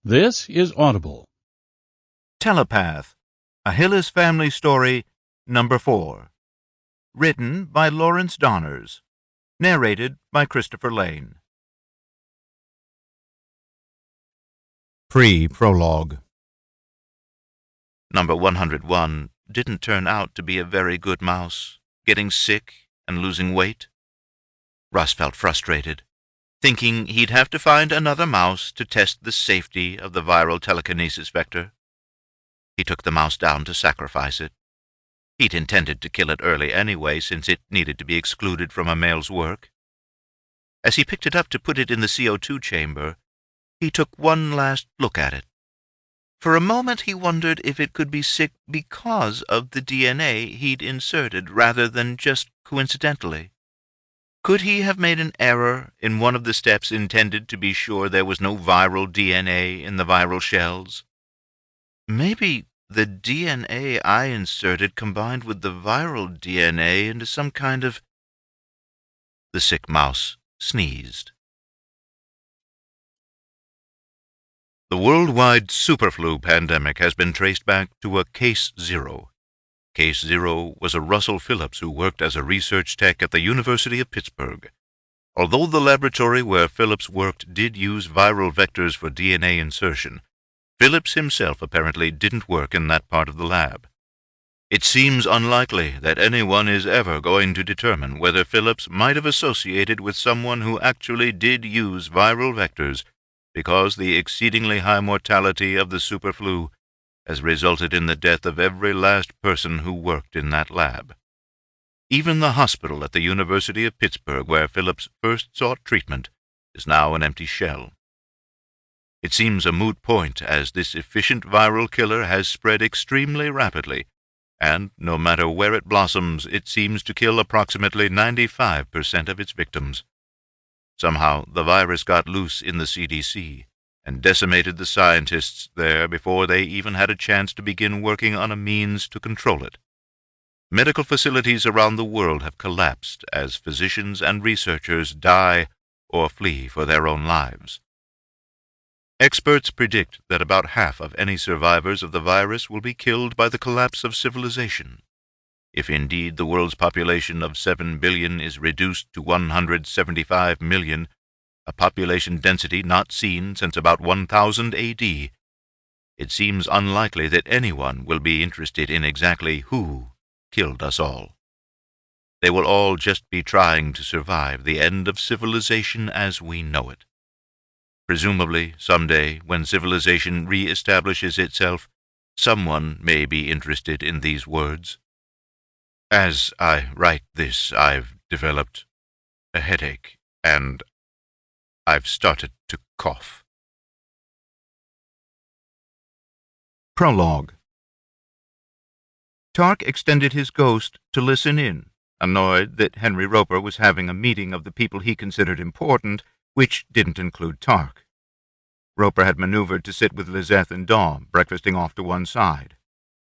This is Audible. Telepath, a Hyllis family story, number 4. Written by Laurence Dahners. Narrated by Christopher Lane. Pre-prologue. Number 101 didn't turn out to be a very good mouse, getting sick and losing weight. Russ felt frustrated, thinking he'd have to find another mouse to test the safety of the viral telekinesis vector. He took the mouse down to sacrifice it. He'd intended to kill it early anyway, since it needed to be excluded from a male's work. As he picked it up to put it in the CO2 chamber, he took one last look at it. For a moment he wondered if it could be sick because of the DNA he'd inserted rather than just coincidentally. Could he have made an error in one of the steps intended to be sure there was no viral DNA in the viral shells? Maybe the DNA I inserted combined with the viral DNA into some kind of... The sick mouse sneezed. The worldwide superflu pandemic has been traced back to a Case Zero. Case Zero was a Russell Phillips who worked as a research tech at the University of Pittsburgh. Although the laboratory where Phillips worked did use viral vectors for DNA insertion, Phillips himself apparently didn't work in that part of the lab. It seems unlikely that anyone is ever going to determine whether Phillips might have associated with someone who actually did use viral vectors, because the exceedingly high mortality of the superflu has resulted in the death of every last person who worked in that lab. Even the hospital at the University of Pittsburgh, where Phillips first sought treatment, is now an empty shell. It seems a moot point, as this efficient viral killer has spread extremely rapidly, and no matter where it blossoms, it seems to kill approximately 95% of its victims. Somehow the virus got loose in the CDC and decimated the scientists there before they even had a chance to begin working on a means to control it. Medical facilities around the world have collapsed as physicians and researchers die or flee for their own lives. Experts predict that about half of any survivors of the virus will be killed by the collapse of civilization. If indeed the world's population of 7 billion is reduced to 175 million, a population density not seen since about 1000 A.D., it seems unlikely that anyone will be interested in exactly who killed us all. They will all just be trying to survive the end of civilization as we know it. Presumably, someday, when civilization re-establishes itself, someone may be interested in these words. As I write this, I've developed a headache, and I've started to cough. Prologue. Tarc extended his ghost to listen in, annoyed that Henry Roper was having a meeting of the people he considered important, which didn't include Tarc. Roper had maneuvered to sit with Lizeth and Dawn, breakfasting off to one side.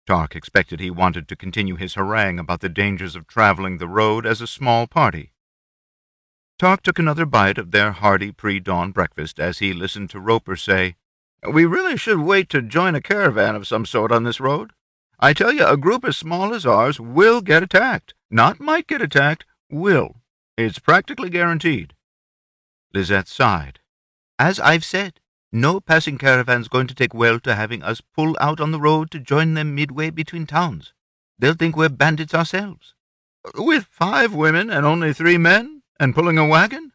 Tarc expected he wanted to continue his harangue about the dangers of traveling the road as a small party. Tarc took another bite of their hearty pre-dawn breakfast as he listened to Roper say, "We really should wait to join a caravan of some sort on this road. I tell you, a group as small as ours will get attacked. Not might get attacked, will. It's practically guaranteed." Lizeth sighed. "As I've said, no passing caravan's going to take well to having us pull out on the road to join them midway between towns. They'll think we're bandits ourselves." "With 5 women and only 3 men, and pulling a wagon?"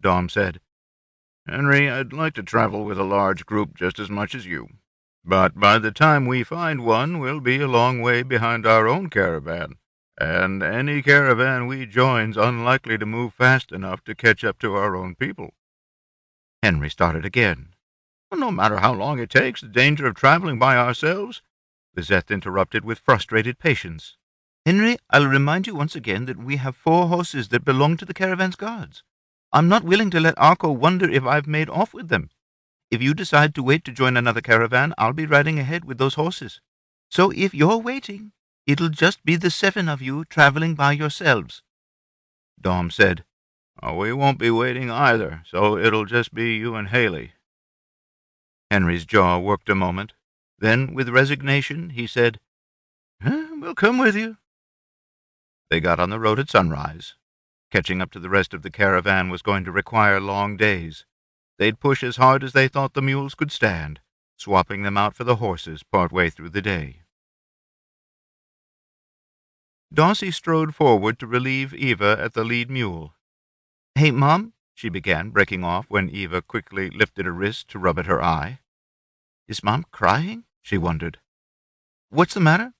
Dom said. "Henry, I'd like to travel with a large group just as much as you. But by the time we find one, we'll be a long way behind our own caravan, and any caravan we join's unlikely to move fast enough to catch up to our own people." Henry started again. "No matter how long it takes, the danger of traveling by ourselves," Lizeth interrupted with frustrated patience. "Henry, I'll remind you once again that we have 4 horses that belong to the caravan's guards. I'm not willing to let Arco wonder if I've made off with them. If you decide to wait to join another caravan, I'll be riding ahead with those horses. So if you're waiting, it'll just be the 7 of you traveling by yourselves." Dom said, "We won't be waiting either, so it'll just be you and Haley." Henry's jaw worked a moment. Then, with resignation, he said, "We'll come with you." They got on the road at sunrise. Catching up to the rest of the caravan was going to require long days. They'd push as hard as they thought the mules could stand, swapping them out for the horses part way through the day. Daussie strode forward to relieve Eva at the lead mule. "Hey, Mom," she began, breaking off when Eva quickly lifted a wrist to rub at her eye. "Is Mom crying?" she wondered. "What's the matter?"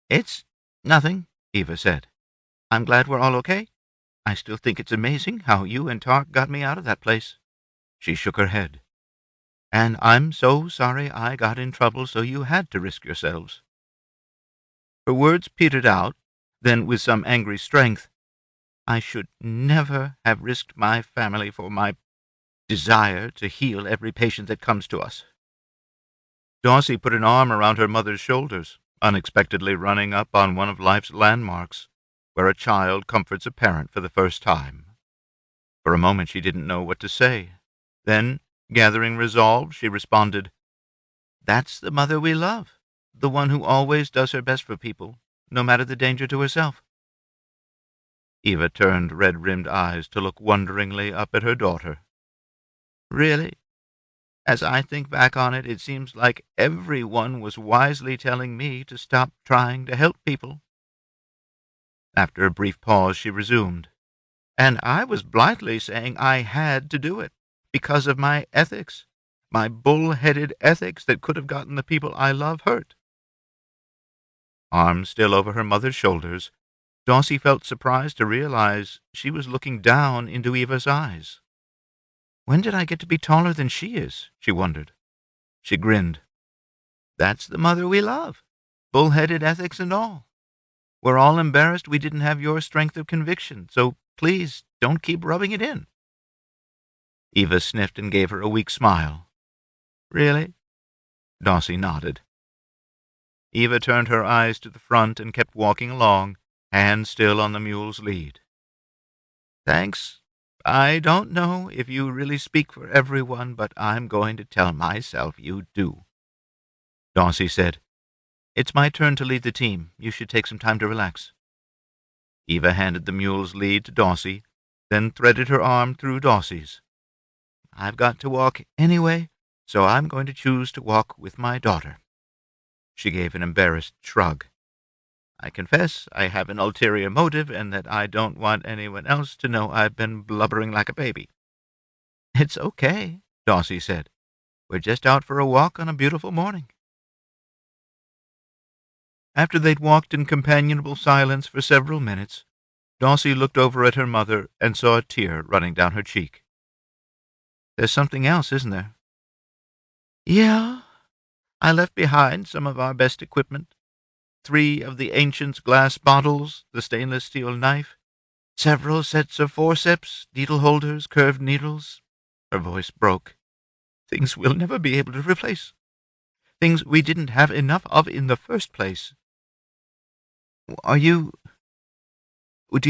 "It's nothing," Eva said. "I'm glad we're all okay. I still think it's amazing how you and Tarc got me out of that place." She shook her head. "And I'm so sorry I got in trouble so you had to risk yourselves." Her words petered out, then with some angry strength, "I should never have risked my family for my desire to heal every patient that comes to us." Daussie put an arm around her mother's shoulders, unexpectedly running up on one of life's landmarks, where a child comforts a parent for the first time. For a moment she didn't know what to say. Then, gathering resolve, she responded, "That's the mother we love, the one who always does her best for people, no matter the danger to herself." Eva turned red-rimmed eyes to look wonderingly up at her daughter. "Really? As I think back on it, it seems like everyone was wisely telling me to stop trying to help people." After a brief pause, she resumed, "And I was blithely saying I had to do it, because of my ethics, my bull-headed ethics that could have gotten the people I love hurt." Arms still over her mother's shoulders, Daussie felt surprised to realize she was looking down into Eva's eyes. "When did I get to be taller than she is?" she wondered. She grinned. "That's the mother we love, bull-headed ethics and all. We're all embarrassed we didn't have your strength of conviction, so please don't keep rubbing it in." Eva sniffed and gave her a weak smile. "Really?" Daussie nodded. Eva turned her eyes to the front and kept walking along, hand still on the mule's lead. "Thanks. I don't know if you really speak for everyone, but I'm going to tell myself you do." Daussie said, "It's my turn to lead the team. You should take some time to relax." Eva handed the mule's lead to Daussie, then threaded her arm through Daussie's. "I've got to walk anyway, so I'm going to choose to walk with my daughter." She gave an embarrassed shrug. "I confess I have an ulterior motive and that I don't want anyone else to know I've been blubbering like a baby." "It's okay," Daussie said. "We're just out for a walk on a beautiful morning." After they'd walked in companionable silence for several minutes, Daussie looked over at her mother and saw a tear running down her cheek. "There's something else, isn't there?" "Yeah. I left behind some of our best equipment. 3 of the ancients' glass bottles, the stainless steel knife, several sets of forceps, needle holders, curved needles." Her voice broke. "Things we'll never be able to replace. Things we didn't have enough of in the first place." Do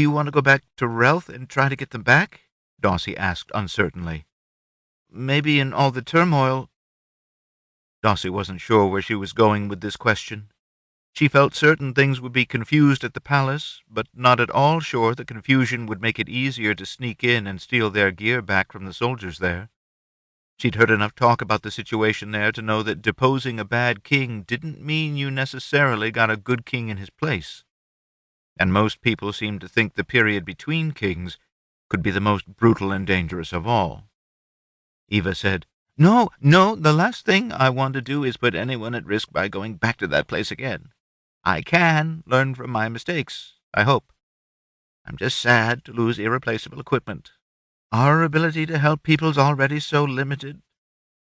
you want to go back to Relth and try to get them back?" Daussie asked uncertainly. "Maybe in all the turmoil—" Daussie wasn't sure where she was going with this question. She felt certain things would be confused at the palace, but not at all sure the confusion would make it easier to sneak in and steal their gear back from the soldiers there. She'd heard enough talk about the situation there to know that deposing a bad king didn't mean you necessarily got a good king in his place. And most people seemed to think the period between kings could be the most brutal and dangerous of all. Eva said, No, the last thing I want to do is put anyone at risk by going back to that place again. I can learn from my mistakes, I hope. I'm just sad to lose irreplaceable equipment. Our ability to help people's already so limited.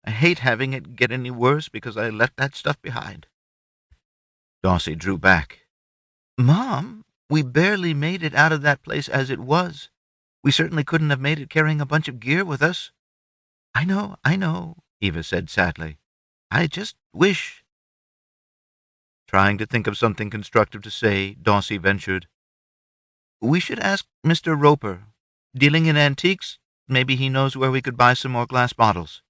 I hate having it get any worse because I left that stuff behind." Daussie drew back. "Mom, we barely made it out of that place as it was. We certainly couldn't have made it carrying a bunch of gear with us." I know, Eva said sadly. "I just wish—" Trying to think of something constructive to say, Daussie ventured, "We should ask Mr. Roper. Dealing in antiques, maybe he knows where we could buy some more glass bottles."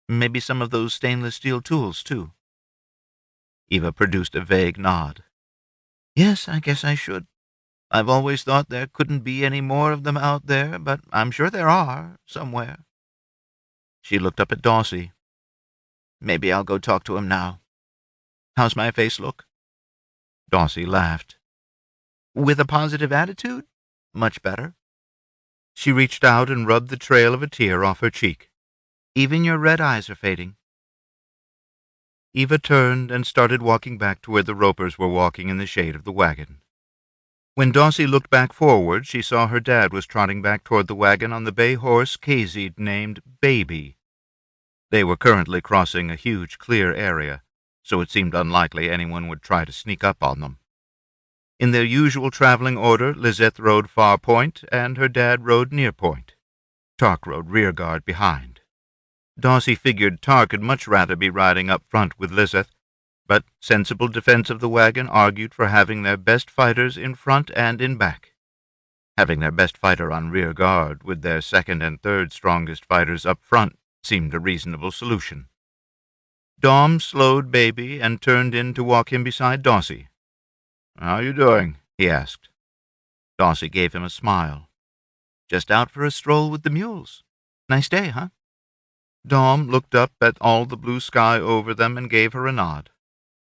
Maybe some of those stainless steel tools, too. Eva produced a vague nod. Yes, I guess I should. I've always thought there couldn't be any more of them out there, but I'm sure there are, somewhere. She looked up at Daussie. Maybe I'll go talk to him now. How's my face look? Daussie laughed. With a positive attitude? Much better. She reached out and rubbed the trail of a tear off her cheek. Even your red eyes are fading. Eva turned and started walking back to where the Ropers were walking in the shade of the wagon. When Daussie looked back forward, she saw her dad was trotting back toward the wagon on the bay horse Kazy named Baby. They were currently crossing a huge clear area, so it seemed unlikely anyone would try to sneak up on them. In their usual traveling order, Lizeth rode far point, and her dad rode near point. Tarc rode rear guard behind. Daussie figured Tarc would much rather be riding up front with Lizeth, but sensible defense of the wagon argued for having their best fighters in front and in back. Having their best fighter on rear guard with their second and third strongest fighters up front seemed a reasonable solution. Dom slowed Baby and turned in to walk him beside Daussie. "How you doing?" he asked. Daussie gave him a smile. "Just out for a stroll with the mules. Nice day, huh?" Dom looked up at all the blue sky over them and gave her a nod.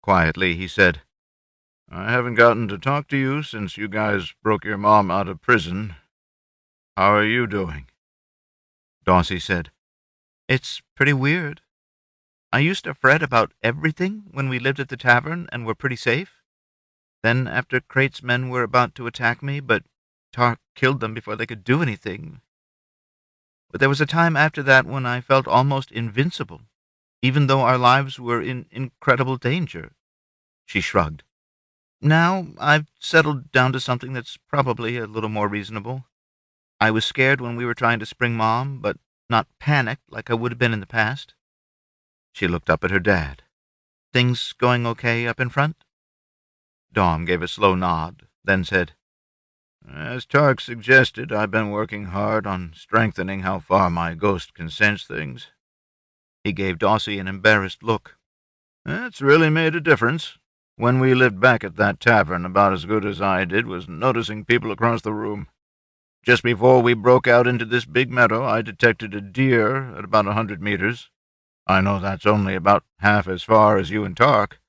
Quietly, he said, "I haven't gotten to talk to you since you guys broke your mom out of prison. How are you doing?" Daussie said, "It's pretty weird. I used to fret about everything when we lived at the tavern and were pretty safe. Then, after Crate's men were about to attack me, but Tarc killed them before they could do anything. But there was a time after that when I felt almost invincible, even though our lives were in incredible danger." She shrugged. "Now I've settled down to something that's probably a little more reasonable. I was scared when we were trying to spring Mom, but not panicked like I would have been in the past." She looked up at her dad. "Things going okay up in front?" Dom gave a slow nod, then said, "As Tarc suggested, I've been working hard on strengthening how far my ghost can sense things." He gave Daussie an embarrassed look. "It's really made a difference. When we lived back at that tavern, about as good as I did was noticing people across the room. Just before we broke out into this big meadow, I detected a deer at about 100 meters. I know that's only about half as far as you and Tarc,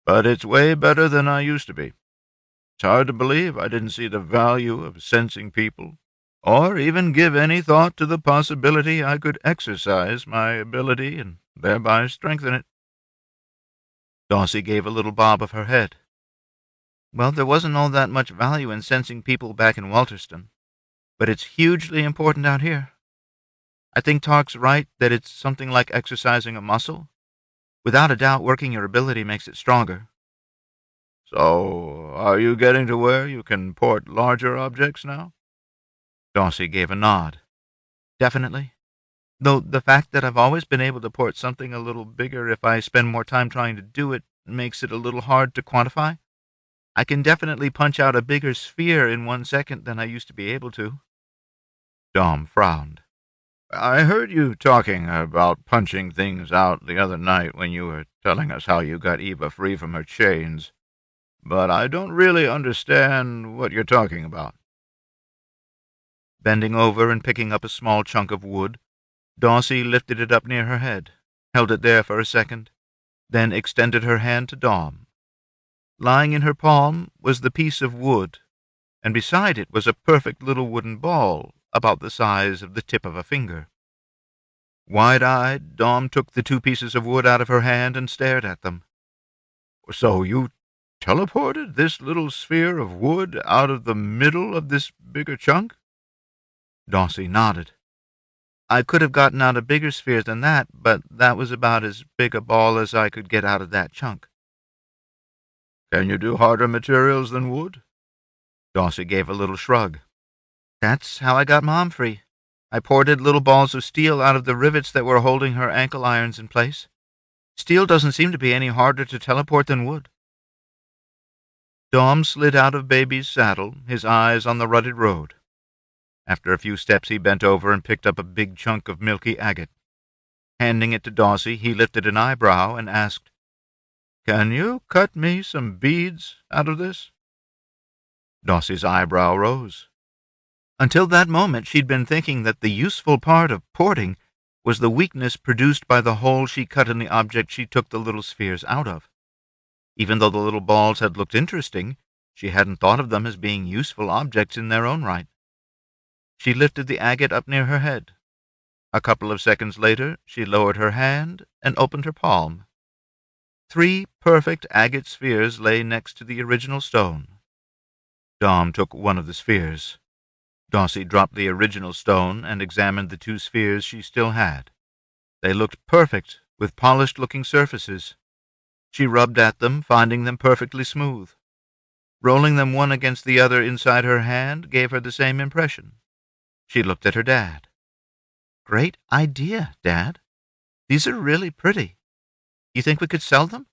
but it's way better than I used to be. It's hard to believe I didn't see the value of sensing people, or even give any thought to the possibility I could exercise my ability and thereby strengthen it." Daussie gave a little bob of her head. "Well, there wasn't all that much value in sensing people back in Walterston, but it's hugely important out here. I think Tarc's right that it's something like exercising a muscle. Without a doubt, working your ability makes it stronger." "So, are you getting to where you can port larger objects now?" Daussie gave a nod. "Definitely. Though the fact that I've always been able to port something a little bigger if I spend more time trying to do it makes it a little hard to quantify. I can definitely punch out a bigger sphere in 1 second than I used to be able to." Dom frowned. "I heard you talking about punching things out the other night when you were telling us how you got Eva free from her chains, but I don't really understand what you're talking about." Bending over and picking up a small chunk of wood, Daussie lifted it up near her head, held it there for a second, then extended her hand to Dom. Lying in her palm was the piece of wood, and beside it was a perfect little wooden ball about the size of the tip of a finger. Wide-eyed, Dom took the 2 pieces of wood out of her hand and stared at them. "So you teleported this little sphere of wood out of the middle of this bigger chunk?" Daussie nodded. "I could have gotten out a bigger sphere than that, but that was about as big a ball as I could get out of that chunk." "Can you do harder materials than wood?" Daussie gave a little shrug. "That's how I got Mom free. I ported little balls of steel out of the rivets that were holding her ankle irons in place. Steel doesn't seem to be any harder to teleport than wood." Dom slid out of Baby's saddle, his eyes on the rutted road. After a few steps he bent over and picked up a big chunk of milky agate. Handing it to Daussie, he lifted an eyebrow and asked, "Can you cut me some beads out of this?" Daussie's eyebrow rose. Until that moment, she'd been thinking that the useful part of porting was the weakness produced by the hole she cut in the object she took the little spheres out of. Even though the little balls had looked interesting, she hadn't thought of them as being useful objects in their own right. She lifted the agate up near her head. A couple of seconds later, she lowered her hand and opened her palm. 3 perfect agate spheres lay next to the original stone. Dom took one of the spheres. Daussie dropped the original stone and examined the 2 spheres she still had. They looked perfect, with polished-looking surfaces. She rubbed at them, finding them perfectly smooth. Rolling them one against the other inside her hand gave her the same impression. She looked at her dad. "Great idea, Dad. These are really pretty. You think we could sell them?"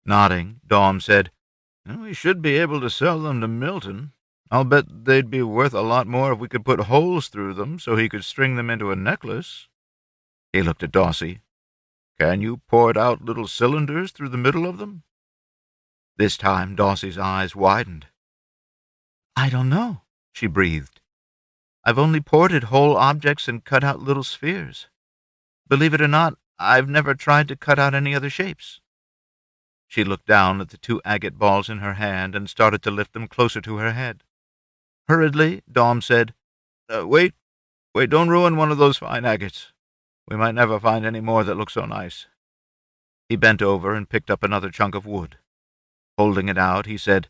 Nodding, Dom said, "We should be able to sell them to Milton. I'll bet they'd be worth a lot more if we could put holes through them so he could string them into a necklace." He looked at Daussie. "Can you port out little cylinders through the middle of them?" This time Daussie's eyes widened. "I don't know," she breathed. "I've only ported whole objects and cut out little spheres. Believe it or not, I've never tried to cut out any other shapes." She looked down at the 2 agate balls in her hand and started to lift them closer to her head. Hurriedly, Dom said, Wait, don't ruin one of those fine agates. We might never find any more that look so nice." He bent over and picked up another chunk of wood. Holding it out, he said,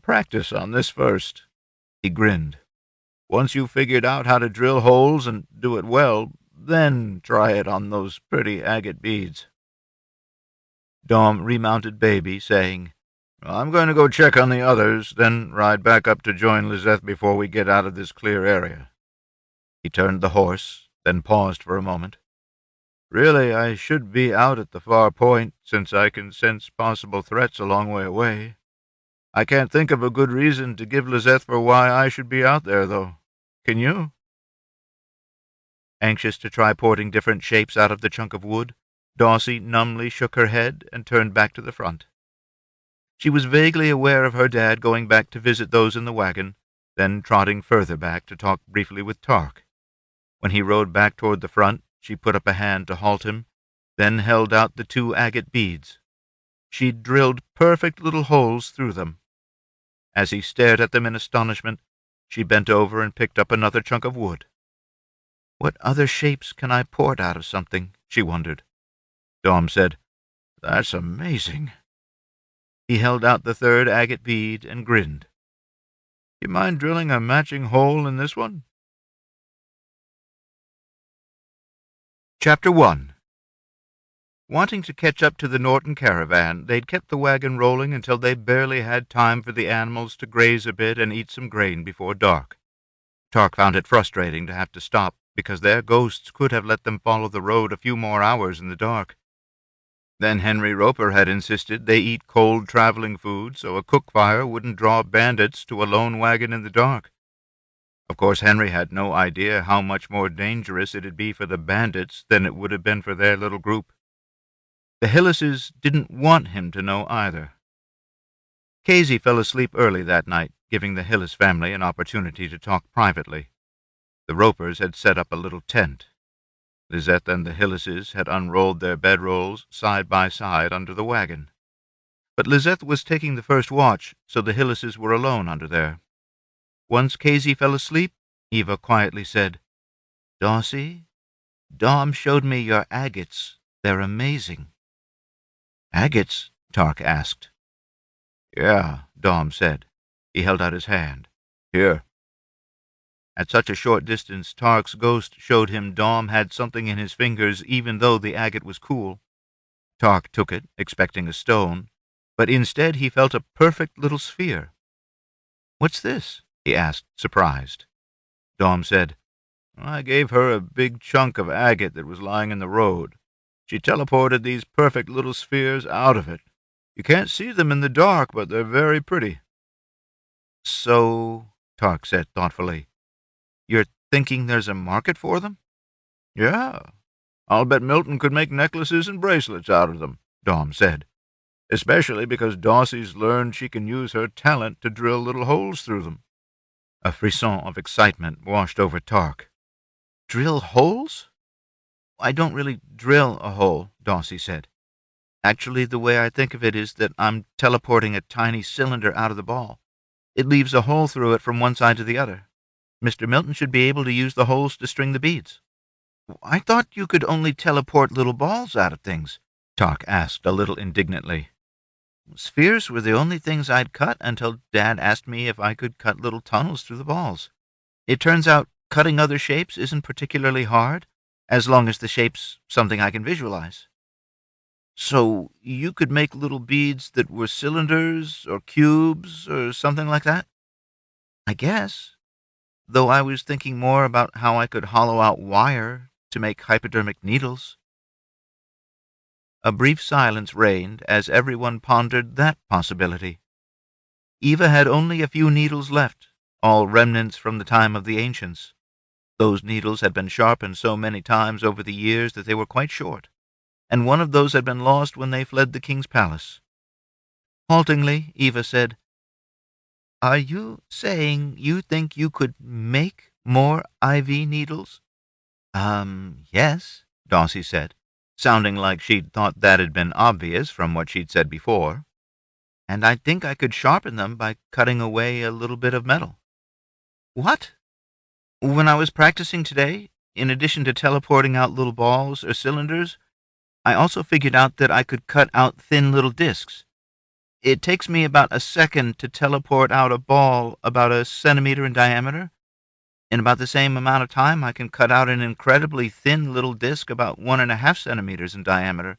"Practice on this first." He grinned. "Once you've figured out how to drill holes and do it well, then try it on those pretty agate beads." Dom remounted Baby, saying, "I'm going to go check on the others, then ride back up to join Lizeth before we get out of this clear area." He turned the horse, then paused for a moment. "Really, I should be out at the far point, since I can sense possible threats a long way away. I can't think of a good reason to give Lizeth for why I should be out there, though. Can you?" Anxious to try porting different shapes out of the chunk of wood, Daussie numbly shook her head and turned back to the front. She was vaguely aware of her dad going back to visit those in the wagon, then trotting further back to talk briefly with Tarc. When he rode back toward the front, she put up a hand to halt him, then held out the 2 agate beads. She'd drilled perfect little holes through them. As he stared at them in astonishment, she bent over and picked up another chunk of wood. "What other shapes can I port out of something?" she wondered. Dom said, "That's amazing." He held out the 3rd agate bead and grinned. "You mind drilling a matching hole in this one?" Chapter 1. Wanting to catch up to the Norton caravan, they'd kept the wagon rolling until they barely had time for the animals to graze a bit and eat some grain before dark. Tarc found it frustrating to have to stop, because their ghosts could have let them follow the road a few more hours in the dark. Then Henry Roper had insisted they eat cold traveling food so a cook fire wouldn't draw bandits to a lone wagon in the dark. Of course, Henry had no idea how much more dangerous it'd be for the bandits than it would have been for their little group. The Hyllises didn't want him to know either. Kazy fell asleep early that night, giving the Hyllis family an opportunity to talk privately. The Ropers had set up a little tent. Lizeth and the Hyllises had unrolled their bedrolls side by side under the wagon. But Lizeth was taking the first watch, so the Hyllises were alone under there. Once Kazy fell asleep, Eva quietly said, "Daussie, Dom showed me your agates. They're amazing." "Agates?" Tarc asked. "Yeah," Dom said. He held out his hand. "Here." At such a short distance, Tarc's ghost showed him Dom had something in his fingers even though the agate was cool. Tarc took it, expecting a stone, but instead he felt a perfect little sphere. "What's this?" he asked, surprised. Dom said, "I gave her a big chunk of agate that was lying in the road. She teleported these perfect little spheres out of it. You can't see them in the dark, but they're very pretty." "So," Tarc said thoughtfully, "you're thinking there's a market for them?" "Yeah. I'll bet Milton could make necklaces and bracelets out of them, Dom said, especially because Daussie's learned she can use her talent to drill little holes through them. A frisson of excitement washed over Tarc. Drill holes? I don't really drill a hole, Daussie said. Actually, the way I think of it is that I'm teleporting a tiny cylinder out of the ball. It leaves a hole through it from one side to the other. Mr. Milton should be able to use the holes to string the beads. I thought you could only teleport little balls out of things, Tarc asked a little indignantly. Spheres were the only things I'd cut until Dad asked me if I could cut little tunnels through the balls. It turns out cutting other shapes isn't particularly hard, as long as the shape's something I can visualize. So you could make little beads that were cylinders or cubes or something like that? I guess. Though I was thinking more about how I could hollow out wire to make hypodermic needles. A brief silence reigned as everyone pondered that possibility. Eva had only a few needles left, all remnants from the time of the ancients. Those needles had been sharpened so many times over the years that they were quite short, and one of those had been lost when they fled the king's palace. Haltingly, Eva said, Are you saying you think you could make more IV needles? Yes, Daussie said, sounding like she'd thought that had been obvious from what she'd said before. And I think I could sharpen them by cutting away a little bit of metal. What? When I was practicing today, in addition to teleporting out little balls or cylinders, I also figured out that I could cut out thin little discs. It takes me about a second to teleport out a ball about a centimeter in diameter. In about the same amount of time, I can cut out an incredibly thin little disc about 1.5 centimeters in diameter.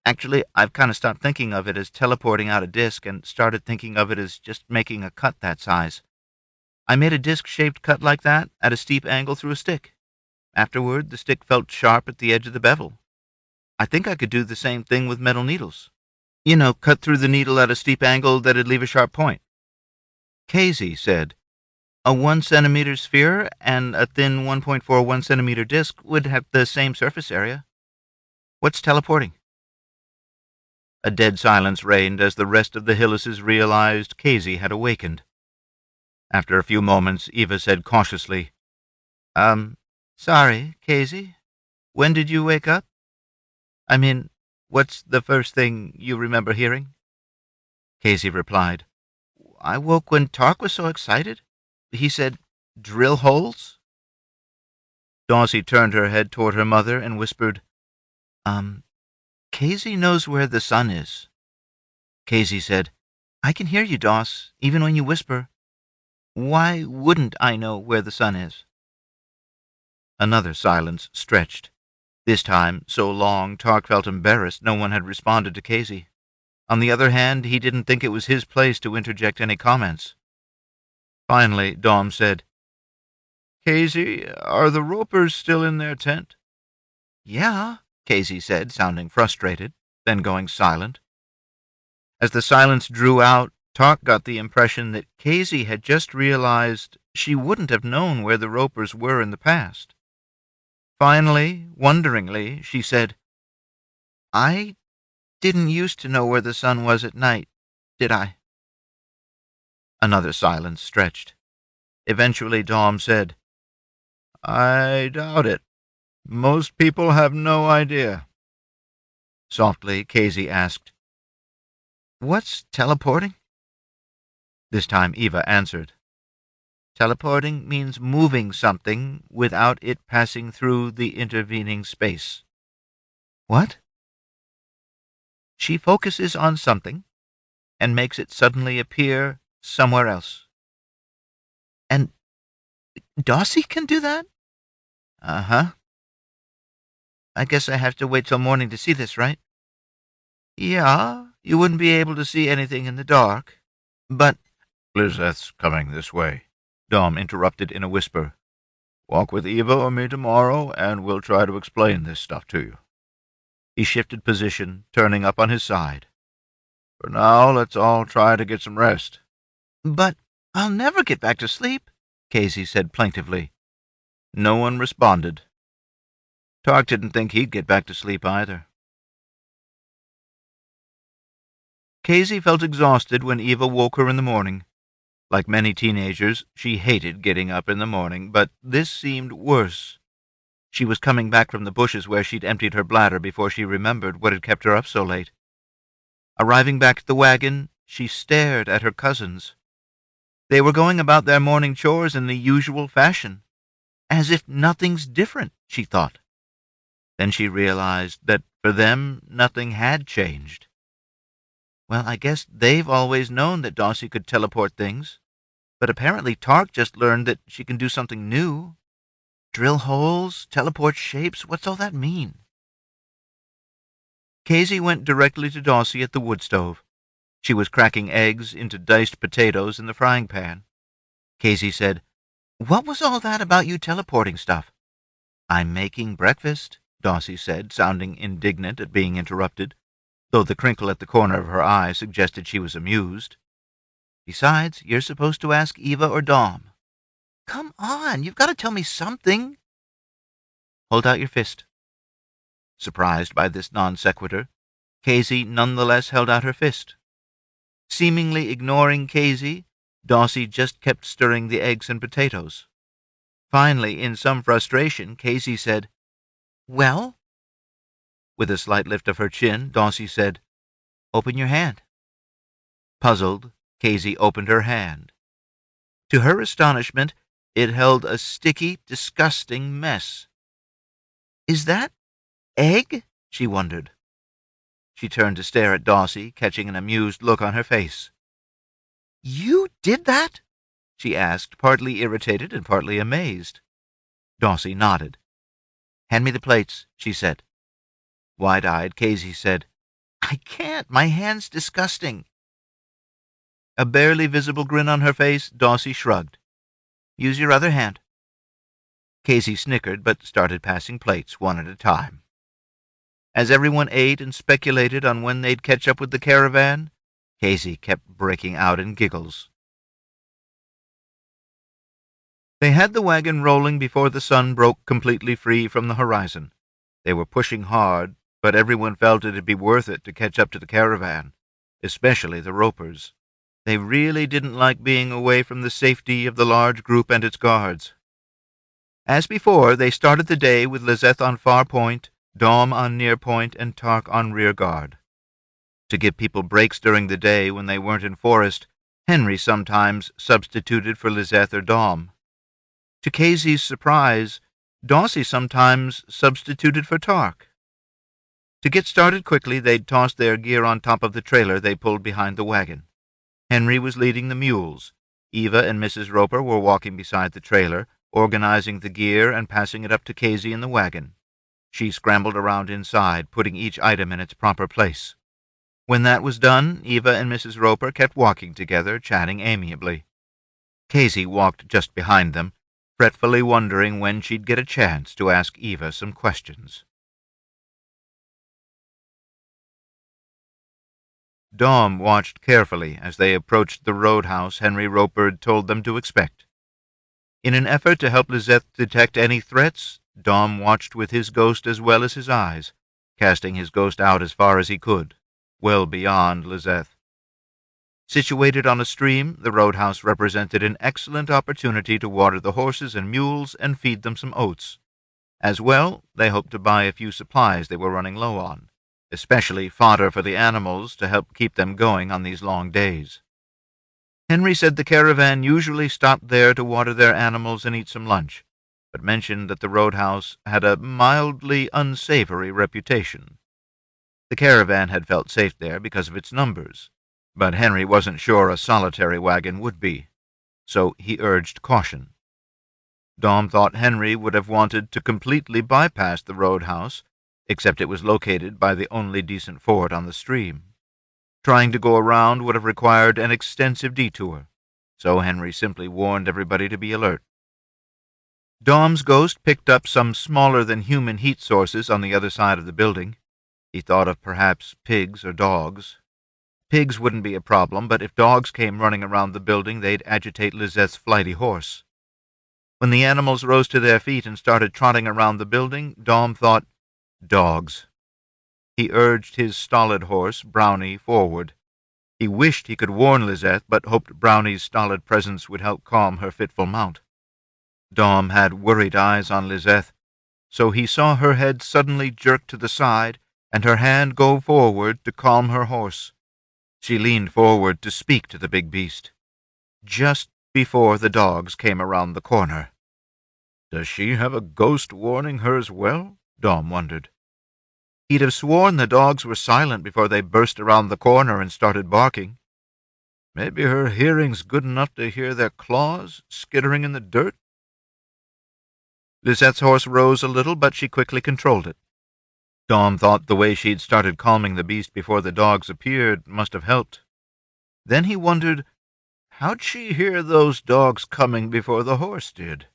Actually, I've kind of stopped thinking of it as teleporting out a disc and started thinking of it as just making a cut that size. I made a disc-shaped cut like that at a steep angle through a stick. Afterward, the stick felt sharp at the edge of the bevel. I think I could do the same thing with metal needles. You know, cut through the needle at a steep angle that'd leave a sharp point. Kazy said, A 1 centimeter sphere and a thin 1.41 centimeter disc would have the same surface area. What's teleporting? A dead silence reigned as the rest of the Hyllises realized Kazy had awakened. After a few moments, Eva said cautiously, Sorry, Kazy. When did you wake up? I mean, what's the first thing you remember hearing? Kazy replied, I woke when Tarc was so excited. He said, drill holes? Daussie turned her head toward her mother and whispered, Kazy knows where the sun is. Kazy said, I can hear you, Daus, even when you whisper. Why wouldn't I know where the sun is? Another silence stretched. This time, so long, Tarc felt embarrassed no one had responded to Kazy. On the other hand, he didn't think it was his place to interject any comments. Finally, Dom said, Kazy, are the ropers still in their tent? Yeah, Kazy said, sounding frustrated, then going silent. As the silence drew out, Tarc got the impression that Kazy had just realized she wouldn't have known where the ropers were in the past. Finally, wonderingly, she said, I didn't used to know where the sun was at night, did I? Another silence stretched. Eventually, Dom said, I doubt it. Most people have no idea. Softly, Kazy asked, What's teleporting? This time Eva answered. Teleporting means moving something without it passing through the intervening space. What? She focuses on something and makes it suddenly appear somewhere else. And Daussie can do that? Uh-huh. I guess I have to wait till morning to see this, right? Yeah, you wouldn't be able to see anything in the dark. But Lizeth's coming this way, Dom interrupted in a whisper. Walk with Eva or me tomorrow, and we'll try to explain this stuff to you. He shifted position, turning up on his side. For now, let's all try to get some rest. But I'll never get back to sleep, Kazy said plaintively. No one responded. Tarc didn't think he'd get back to sleep either. Kazy felt exhausted when Eva woke her in the morning. Like many teenagers, she hated getting up in the morning, but this seemed worse. She was coming back from the bushes where she'd emptied her bladder before she remembered what had kept her up so late. Arriving back at the wagon, she stared at her cousins. They were going about their morning chores in the usual fashion, as if nothing's different, she thought. Then she realized that for them nothing had changed. Well, I guess they've always known that Daussie could teleport things, but apparently Tarc just learned that she can do something new. Drill holes, teleport shapes, what's all that mean? Kazy went directly to Daussie at the wood stove. She was cracking eggs into diced potatoes in the frying pan. Kazy said, "What was all that about you teleporting stuff?" "I'm making breakfast," Daussie said, sounding indignant at being interrupted, though the crinkle at the corner of her eye suggested she was amused. "Besides, you're supposed to ask Eva or Dom." "Come on, you've got to tell me something." "Hold out your fist." Surprised by this non sequitur, Kazy nonetheless held out her fist. Seemingly ignoring Kazy, Daussie just kept stirring the eggs and potatoes. Finally, in some frustration, Kazy said, "Well?" With a slight lift of her chin, Daussie said, "Open your hand." Puzzled, Kazy opened her hand. To her astonishment, it held a sticky, disgusting mess. "Is that egg?" she wondered. She turned to stare at Daussie, catching an amused look on her face. "You did that?" she asked, partly irritated and partly amazed. Daussie nodded. "Hand me the plates," she said. Wide-eyed, Kazy said, "I can't. My hand's disgusting." A barely visible grin on her face, Daussie shrugged. "Use your other hand." Kazy snickered, but started passing plates one at a time. As everyone ate and speculated on when they'd catch up with the caravan, Kazy kept breaking out in giggles. They had the wagon rolling before the sun broke completely free from the horizon. They were pushing hard, but everyone felt it'd be worth it to catch up to the caravan, especially the ropers. They really didn't like being away from the safety of the large group and its guards. As before, they started the day with Lizeth on far point, Dom on near point, and Tarc on rear guard. To give people breaks during the day when they weren't in forest, Henry sometimes substituted for Lizeth or Dom. To Kazy's surprise, Daussie sometimes substituted for Tarc. To get started quickly, they'd tossed their gear on top of the trailer they pulled behind the wagon. Henry was leading the mules. Eva and Mrs. Roper were walking beside the trailer, organizing the gear and passing it up to Kazy in the wagon. She scrambled around inside, putting each item in its proper place. When that was done, Eva and Mrs. Roper kept walking together, chatting amiably. Kazy walked just behind them, fretfully wondering when she'd get a chance to ask Eva some questions. Dom watched carefully as they approached the roadhouse Henry Roper had told them to expect. In an effort to help Lizeth detect any threats, Dom watched with his ghost as well as his eyes, casting his ghost out as far as he could, well beyond Lizeth. Situated on a stream, the roadhouse represented an excellent opportunity to water the horses and mules and feed them some oats. As well, they hoped to buy a few supplies they were running low on, especially fodder for the animals to help keep them going on these long days. Henry said the caravan usually stopped there to water their animals and eat some lunch, but mentioned that the roadhouse had a mildly unsavory reputation. The caravan had felt safe there because of its numbers, but Henry wasn't sure a solitary wagon would be, so he urged caution. Dom thought Henry would have wanted to completely bypass the roadhouse, except it was located by the only decent ford on the stream. Trying to go around would have required an extensive detour, so Henry simply warned everybody to be alert. Dom's ghost picked up some smaller-than-human heat sources on the other side of the building. He thought of perhaps pigs or dogs. Pigs wouldn't be a problem, but if dogs came running around the building, they'd agitate Lizeth's flighty horse. When the animals rose to their feet and started trotting around the building, Dom thought, dogs. He urged his stolid horse, Brownie, forward. He wished he could warn Lizeth, but hoped Brownie's stolid presence would help calm her fitful mount. Dom had worried eyes on Lizeth, so he saw her head suddenly jerk to the side and her hand go forward to calm her horse. She leaned forward to speak to the big beast. Just before the dogs came around the corner. Does she have a ghost warning her as well? Dom wondered. He'd have sworn the dogs were silent before they burst around the corner and started barking. Maybe her hearing's good enough to hear their claws skittering in the dirt? Lizeth's horse rose a little, but she quickly controlled it. Dom thought the way she'd started calming the beast before the dogs appeared must have helped. Then he wondered, how'd she hear those dogs coming before the horse did?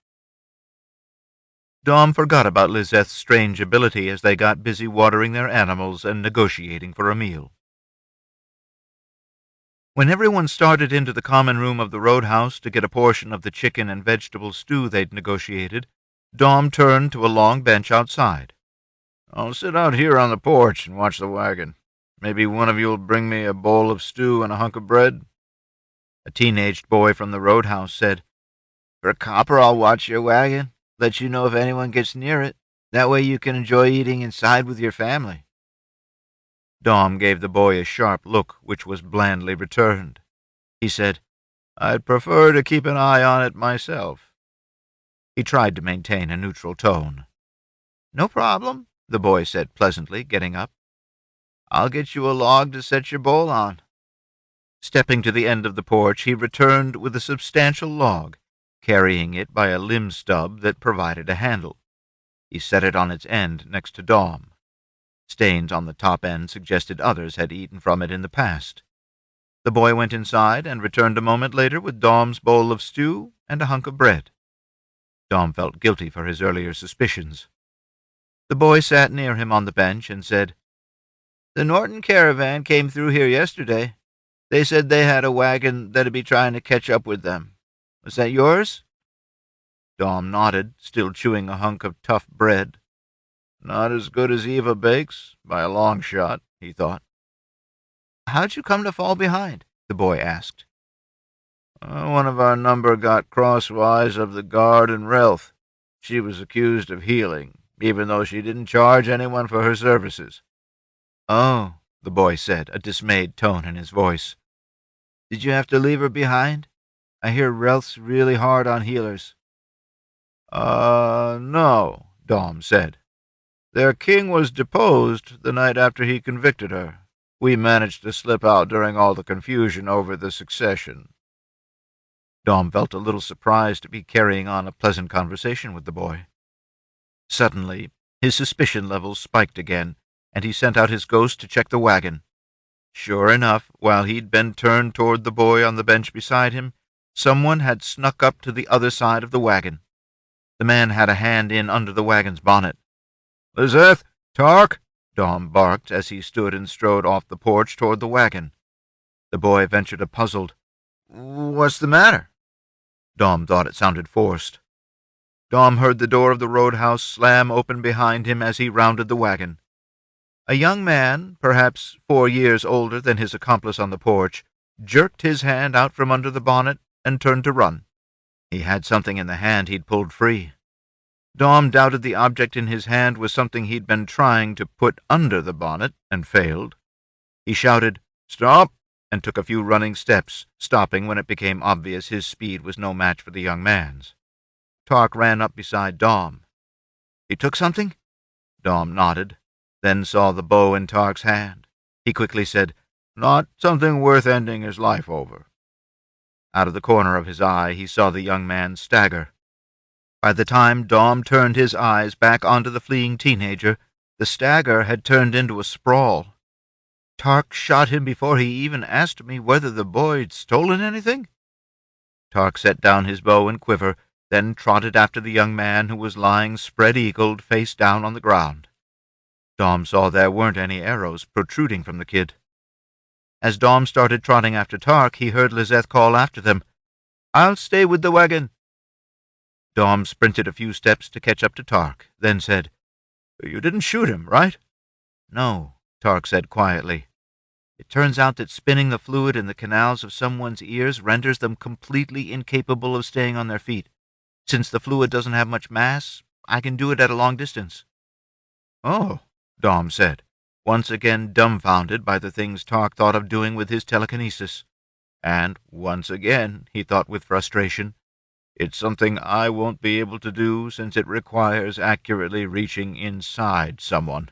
Dom forgot about Lizeth's strange ability as they got busy watering their animals and negotiating for a meal. When everyone started into the common room of the roadhouse to get a portion of the chicken and vegetable stew they'd negotiated, Dom turned to a long bench outside. I'll sit out here on the porch and watch the wagon. Maybe one of you'll bring me a bowl of stew and a hunk of bread? A teenaged boy from the roadhouse said, For a copper, I'll watch your wagon. Let you know if anyone gets near it. That way you can enjoy eating inside with your family. Dom gave the boy a sharp look, which was blandly returned. He said, I'd prefer to keep an eye on it myself. He tried to maintain a neutral tone. No problem, the boy said pleasantly, getting up. I'll get you a log to set your bowl on. Stepping to the end of the porch, he returned with a substantial log, carrying it by a limb stub that provided a handle. He set it on its end next to Dom. Stains on the top end suggested others had eaten from it in the past. The boy went inside and returned a moment later with Dom's bowl of stew and a hunk of bread. Dom felt guilty for his earlier suspicions. The boy sat near him on the bench and said, The Norton caravan came through here yesterday. They said they had a wagon that'd be trying to catch up with them. Was that yours? Dom nodded, still chewing a hunk of tough bread. Not as good as Eva bakes, by a long shot, he thought. How'd you come to fall behind? The boy asked. One of our number got crosswise of the guard and Relth. She was accused of healing, even though she didn't charge anyone for her services. Oh, the boy said, a dismayed tone in his voice. Did you have to leave her behind? I hear Relth's really hard on healers. No, Dom said. Their king was deposed the night after he convicted her. We managed to slip out during all the confusion over the succession. Dom felt a little surprised to be carrying on a pleasant conversation with the boy. Suddenly, his suspicion levels spiked again, and he sent out his ghost to check the wagon. Sure enough, while he'd been turned toward the boy on the bench beside him, someone had snuck up to the other side of the wagon. The man had a hand in under the wagon's bonnet. Lizeth! Tarc! Dom barked as he stood and strode off the porch toward the wagon. The boy ventured a puzzled, What's the matter? Dom thought it sounded forced. Dom heard the door of the roadhouse slam open behind him as he rounded the wagon. A young man, perhaps 4 years older than his accomplice on the porch, jerked his hand out from under the bonnet and turned to run. He had something in the hand he'd pulled free. Dom doubted the object in his hand was something he'd been trying to put under the bonnet and failed. He shouted, Stop! And took a few running steps, stopping when it became obvious his speed was no match for the young man's. Tarc ran up beside Dom. He took something? Dom nodded, then saw the bow in Tarc's hand. He quickly said, Not something worth ending his life over. Out of the corner of his eye, he saw the young man stagger. By the time Dom turned his eyes back onto the fleeing teenager, the stagger had turned into a sprawl. Tarc shot him before he even asked me whether the boy'd stolen anything? Tarc set down his bow and quiver, then trotted after the young man who was lying spread-eagled face down on the ground. Dom saw there weren't any arrows protruding from the kid. As Dom started trotting after Tarc, he heard Lizeth call after them, I'll stay with the wagon. Dom sprinted a few steps to catch up to Tarc, then said, "You didn't shoot him, right?" "No," Tarc said quietly. "It turns out that spinning the fluid in the canals of someone's ears renders them completely incapable of staying on their feet. Since the fluid doesn't have much mass, I can do it at a long distance." "Oh," Dom said, once again dumbfounded by the things Tarc thought of doing with his telekinesis. And once again, he thought with frustration, it's something I won't be able to do since it requires accurately reaching inside someone.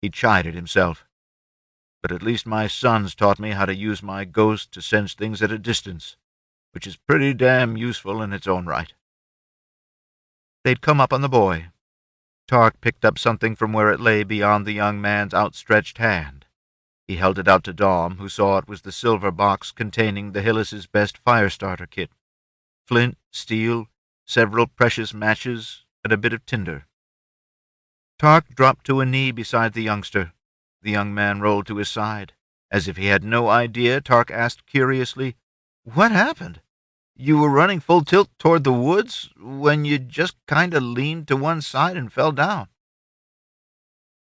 He chided himself. But at least my sons taught me how to use my ghost to sense things at a distance, which is pretty damn useful in its own right. They'd come up on the boy. Tarc picked up something from where it lay beyond the young man's outstretched hand. He held it out to Dom, who saw it was the silver box containing the Hyllises' best fire-starter kit. Flint, steel, several precious matches, and a bit of tinder. Tarc dropped to a knee beside the youngster. The young man rolled to his side. As if he had no idea, Tarc asked curiously, "What happened? You were running full tilt toward the woods when you just kind of leaned to one side and fell down."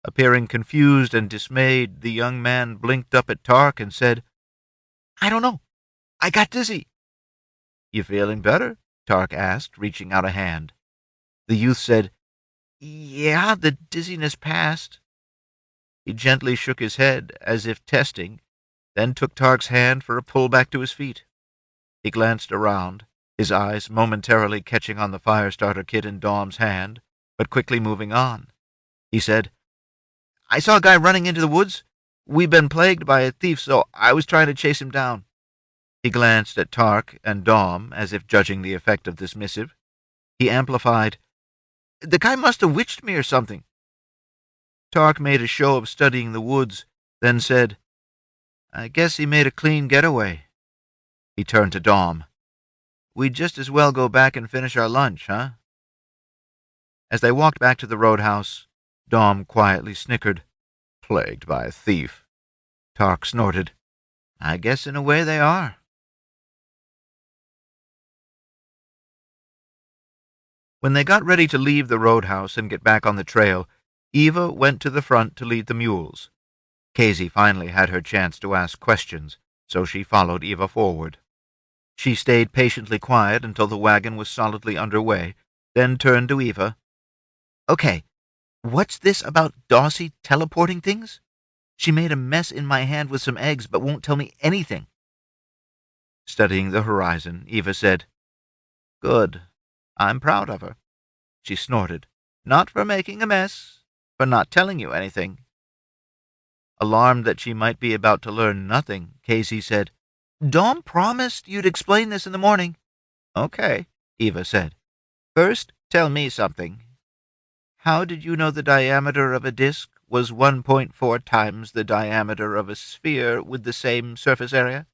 Appearing confused and dismayed, the young man blinked up at Tarc and said, "I don't know. I got dizzy." "You feeling better?" Tarc asked, reaching out a hand. The youth said, "Yeah, the dizziness passed." He gently shook his head, as if testing, then took Tarc's hand for a pull back to his feet. He glanced around, his eyes momentarily catching on the fire-starter kit in Dom's hand, but quickly moving on. He said, "I saw a guy running into the woods. We've been plagued by a thief, so I was trying to chase him down." He glanced at Tarc and Dom, as if judging the effect of this missive. He amplified, "The guy must have witched me or something." Tarc made a show of studying the woods, then said, "I guess he made a clean getaway." He turned to Dom. "We'd just as well go back and finish our lunch, huh?" As they walked back to the roadhouse, Dom quietly snickered. "Plagued by a thief." Tarc snorted. "I guess in a way they are." When they got ready to leave the roadhouse and get back on the trail, Eva went to the front to lead the mules. Kazy finally had her chance to ask questions, so she followed Eva forward. She stayed patiently quiet until the wagon was solidly under way, then turned to Eva. "Okay, what's this about Daussie teleporting things? She made a mess in my hand with some eggs, but won't tell me anything." Studying the horizon, Eva said, "Good. I'm proud of her." She snorted. "Not for making a mess, for not telling you anything." Alarmed that she might be about to learn nothing, Kazy said, "Dom promised you'd explain this in the morning." "Okay," Eva said. "First, tell me something. How did you know the diameter of a disk was 1.4 times the diameter of a sphere with the same surface area?"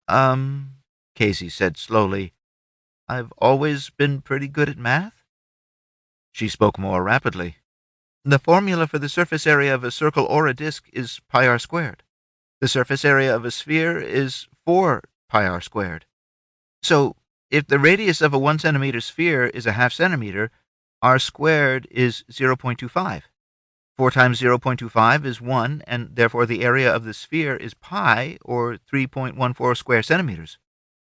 Kazy said slowly, "I've always been pretty good at math." She spoke more rapidly. "The formula for the surface area of a circle or a disk is pi r squared. The surface area of a sphere is 4 pi r squared. So, if the radius of a 1 centimeter sphere is a half centimeter, r squared is 0.25. 4 times 0.25 is 1, and therefore the area of the sphere is pi, or 3.14 square centimeters.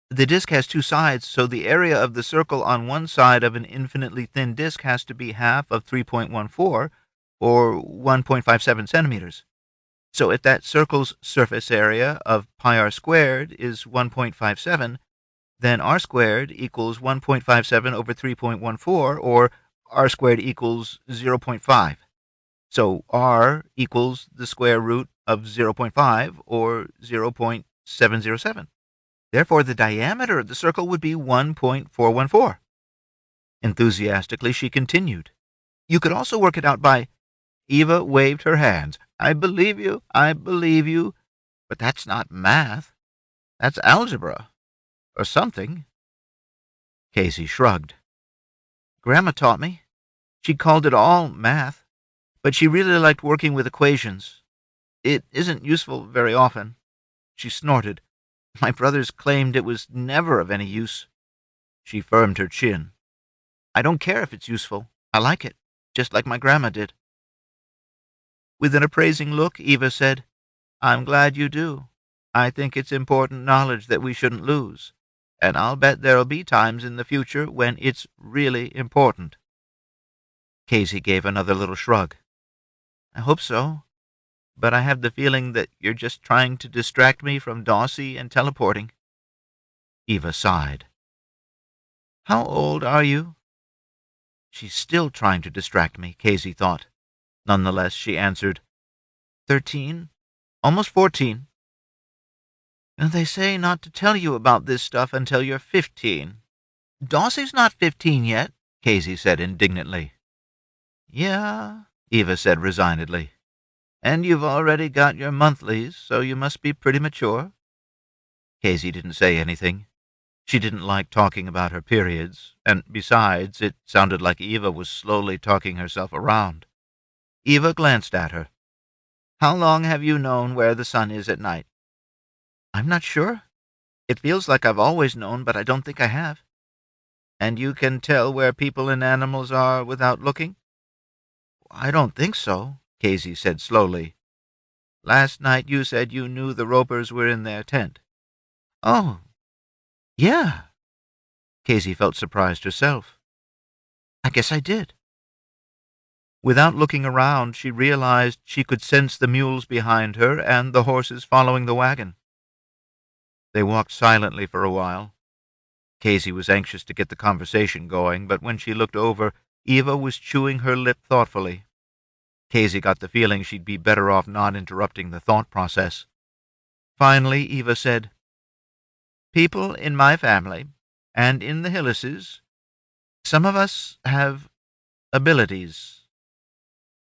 The disk has two sides, so the area of the circle on one side of an infinitely thin disk has to be half of 3.14, or 1.57 centimeters. So if that circle's surface area of pi r squared is 1.57, then r squared equals 1.57 over 3.14, or r squared equals 0.5. So r equals the square root of 0.5, or 0.707. Therefore, the diameter of the circle would be 1.414. Enthusiastically, she continued, "You could also work it out by—" Eva waved her hands. I believe you, but that's not math. That's algebra, or something." Kazy shrugged. "Grandma taught me. She called it all math, but she really liked working with equations. It isn't useful very often." She snorted. "My brothers claimed it was never of any use." She firmed her chin. I don't care if it's useful. I like it, just like my grandma did. With an appraising look, Eva said, I'm glad you do. I think it's important knowledge that we shouldn't lose, and I'll bet there'll be times in the future when it's really important. Kazy gave another little shrug. I hope so, but I have the feeling that you're just trying to distract me from Daussie and teleporting. Eva sighed. How old are you? She's still trying to distract me, Kazy thought. Nonetheless, she answered, 13, almost 14. They say not to tell you about this stuff until you're 15. Daussie's not 15 yet, Kazy said indignantly. Yeah, Eva said resignedly. And you've already got your monthlies, so you must be pretty mature. Kazy didn't say anything. She didn't like talking about her periods, and besides, it sounded like Eva was slowly talking herself around. Eva glanced at her. How long have you known where the sun is at night? I'm not sure. It feels like I've always known, but I don't think I have. And you can tell where people and animals are without looking? I don't think so, Kazy said slowly. Last night you said you knew the Ropers were in their tent. Oh, yeah. Kazy felt surprised herself. I guess I did. Without looking around, she realized she could sense the mules behind her and the horses following the wagon. They walked silently for a while. Kazy was anxious to get the conversation going, but when she looked over, Eva was chewing her lip thoughtfully. Kazy got the feeling she'd be better off not interrupting the thought process. Finally, Eva said, People in my family, and in the Hyllises, some of us have abilities.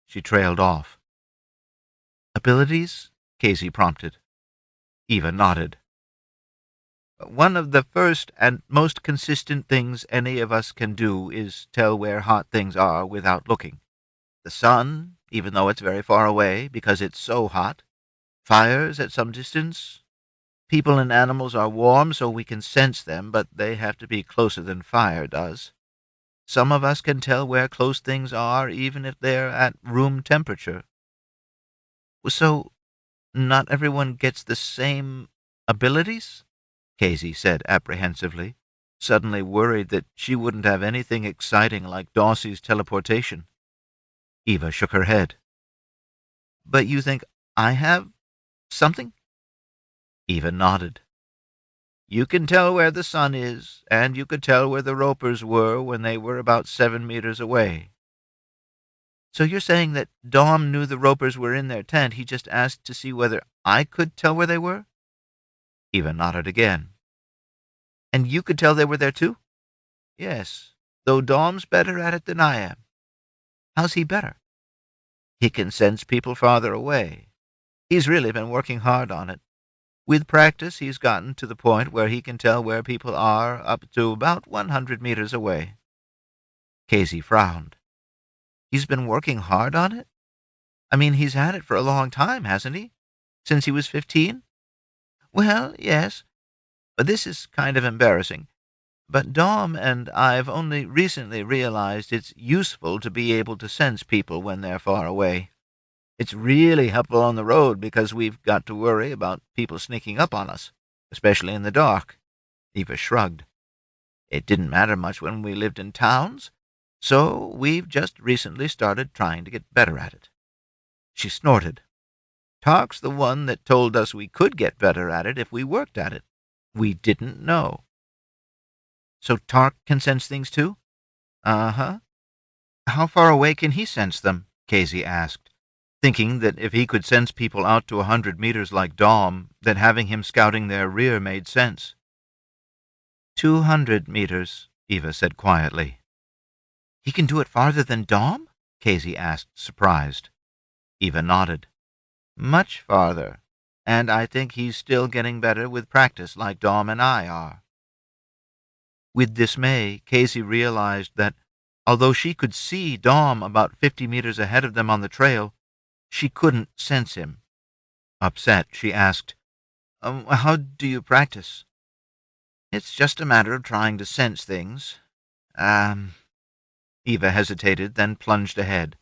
She trailed off. Abilities? Kazy prompted. Eva nodded. One of the first and most consistent things any of us can do is tell where hot things are without looking. The sun, even though it's very far away because it's so hot. Fires at some distance. People and animals are warm so we can sense them, but they have to be closer than fire does. Some of us can tell where close things are even if they're at room temperature. So, not everyone gets the same abilities? Kazy said apprehensively, suddenly worried that she wouldn't have anything exciting like Daussie's teleportation. Eva shook her head. But you think I have something? Eva nodded. You can tell where the sun is, and you could tell where the Ropers were when they were about 7 meters away. So you're saying that Dom knew the Ropers were in their tent, he just asked to see whether I could tell where they were? Eva nodded again. And you could tell they were there too? Yes, though Dom's better at it than I am. How's he better? He can sense people farther away. He's really been working hard on it. With practice, he's gotten to the point where he can tell where people are up to about 100 meters away. Kazy frowned. He's been working hard on it? I mean, he's had it for a long time, hasn't he? Since he was 15? Well, yes, but this is kind of embarrassing. But Dom and I've only recently realized it's useful to be able to sense people when they're far away. It's really helpful on the road because we've got to worry about people sneaking up on us, especially in the dark. Eva shrugged. It didn't matter much when we lived in towns, so we've just recently started trying to get better at it. She snorted. Tarc's the one that told us we could get better at it if we worked at it. We didn't know. So Tarc can sense things too? Uh-huh. How far away can he sense them? Kazy asked, thinking that if he could sense people out to 100 meters like Dom, then having him scouting their rear made sense. 200 meters, Eva said quietly. He can do it farther than Dom? Kazy asked, surprised. Eva nodded. Much farther, and I think he's still getting better with practice like Dom and I are. With dismay, Kazy realized that, although she could see Dom about 50 meters ahead of them on the trail, she couldn't sense him. Upset, she asked, How do you practice? It's just a matter of trying to sense things. Eva hesitated, then plunged ahead.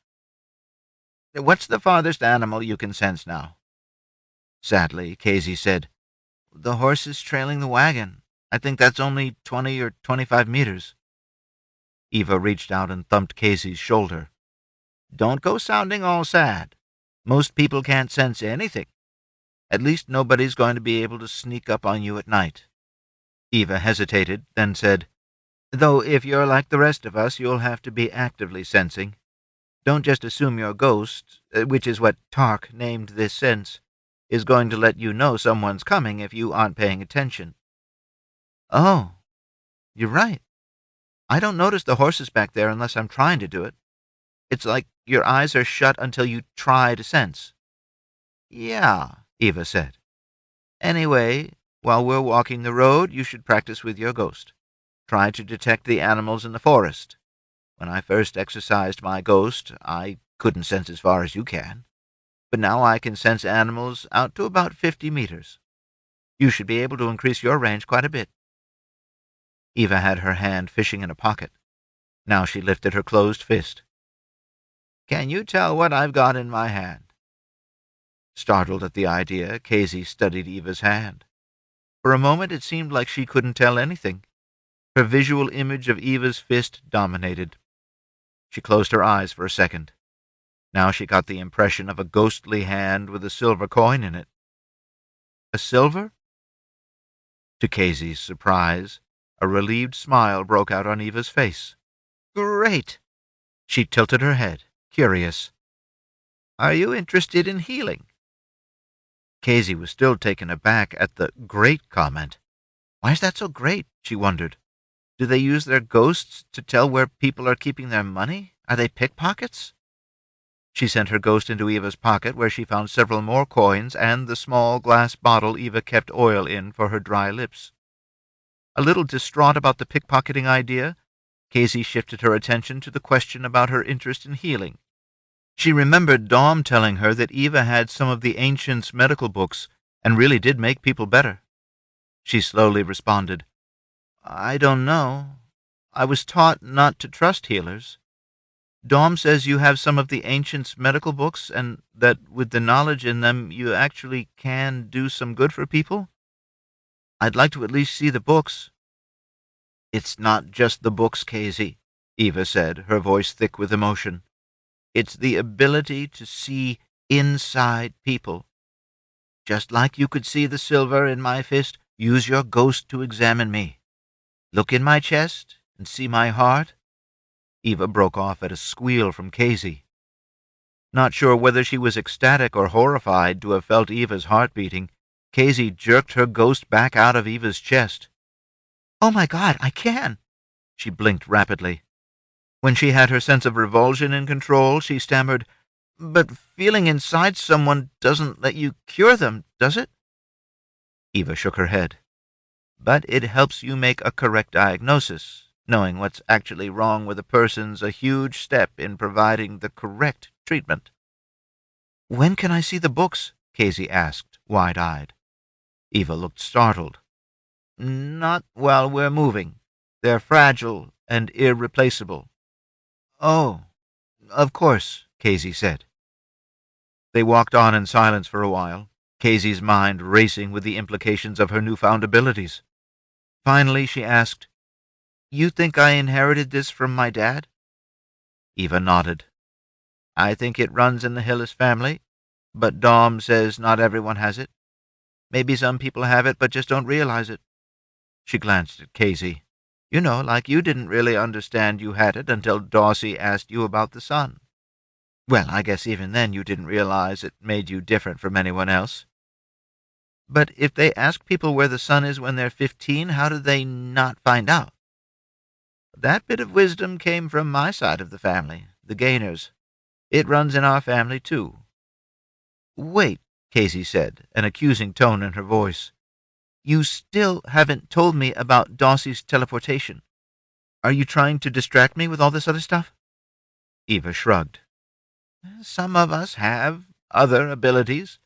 What's the farthest animal you can sense now? Sadly, Kazy said, The horse is trailing the wagon. I think that's only 20 or 25 meters. Eva reached out and thumped Kazy's shoulder. Don't go sounding all sad. Most people can't sense anything. At least nobody's going to be able to sneak up on you at night. Eva hesitated, then said, Though if you're like the rest of us, you'll have to be actively sensing. Don't just assume your ghost, which is what Tarc named this sense, is going to let you know someone's coming if you aren't paying attention. Oh, you're right. I don't notice the horses back there unless I'm trying to do it. It's like your eyes are shut until you try to sense. Yeah, Eva said. Anyway, while we're walking the road, you should practice with your ghost. Try to detect the animals in the forest. When I first exercised my ghost, I couldn't sense as far as you can. But now I can sense animals out to about 50 meters. You should be able to increase your range quite a bit. Eva had her hand fishing in a pocket. Now she lifted her closed fist. Can you tell what I've got in my hand? Startled at the idea, Kazy studied Eva's hand. For a moment it seemed like she couldn't tell anything. Her visual image of Eva's fist dominated. She closed her eyes for a second. Now she got the impression of a ghostly hand with a silver coin in it. A silver? To Kazy's surprise, a relieved smile broke out on Eva's face. Great! She tilted her head, curious. Are you interested in healing? Kazy was still taken aback at the great comment. Why is that so great? She wondered. Do they use their ghosts to tell where people are keeping their money? Are they pickpockets? She sent her ghost into Eva's pocket, where she found several more coins and the small glass bottle Eva kept oil in for her dry lips. A little distraught about the pickpocketing idea, Kazy shifted her attention to the question about her interest in healing. She remembered Dom telling her that Eva had some of the ancients' medical books and really did make people better. She slowly responded, I don't know. I was taught not to trust healers. Dom says you have some of the ancients' medical books and that with the knowledge in them you actually can do some good for people. I'd like to at least see the books. It's not just the books, Kazy, Eva said, her voice thick with emotion. It's the ability to see inside people. Just like you could see the silver in my fist, use your ghost to examine me. Look in my chest and see my heart. Eva broke off at a squeal from Kazy. Not sure whether she was ecstatic or horrified to have felt Eva's heart beating, Kazy jerked her ghost back out of Eva's chest. Oh my God, I can! She blinked rapidly. When she had her sense of revulsion in control, she stammered, But feeling inside someone doesn't let you cure them, does it? Eva shook her head. But it helps you make a correct diagnosis. Knowing what's actually wrong with a person's a huge step in providing the correct treatment. When can I see the books? Kazy asked, wide-eyed. Eva looked startled. Not while we're moving. They're fragile and irreplaceable. Oh, of course, Kazy said. They walked on in silence for a while, Kazy's mind racing with the implications of her newfound abilities. Finally, she asked, You think I inherited this from my dad? Eva nodded. I think it runs in the Hyllis family, but Dom says not everyone has it. Maybe some people have it, but just don't realize it. She glanced at Kazy. You know, like you didn't really understand you had it until Daussie asked you about the sun. Well, I guess even then you didn't realize it made you different from anyone else. But if they ask people where the sun is when they're 15, how do they not find out? That bit of wisdom came from my side of the family, the Dahners. It runs in our family, too. Wait, Kazy said, an accusing tone in her voice. You still haven't told me about Daussie's teleportation. Are you trying to distract me with all this other stuff? Eva shrugged. Some of us have other abilities,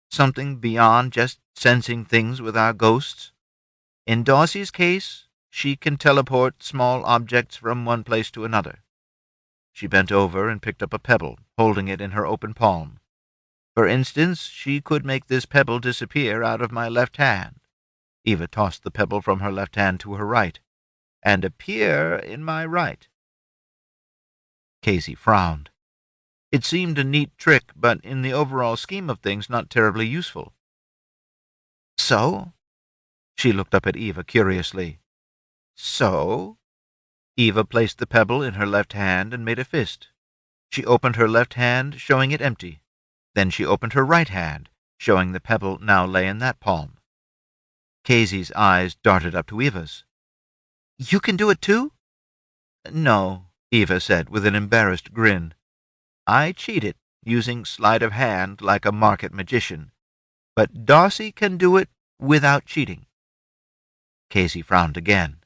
something beyond just sensing things with our ghosts. In Daussie's case, she can teleport small objects from one place to another. She bent over and picked up a pebble, holding it in her open palm. For instance, she could make this pebble disappear out of my left hand. Eva tossed the pebble from her left hand to her right, and appear in my right. Kazy frowned. It seemed a neat trick, but in the overall scheme of things not terribly useful. So? She looked up at Eva curiously. So? Eva placed the pebble in her left hand and made a fist. She opened her left hand, showing it empty. Then she opened her right hand, showing the pebble now lay in that palm. Kazy's eyes darted up to Eva's. You can do it too? No, Eva said with an embarrassed grin. I cheated, using sleight of hand like a market magician. But Daussie can do it without cheating. Kazy frowned again.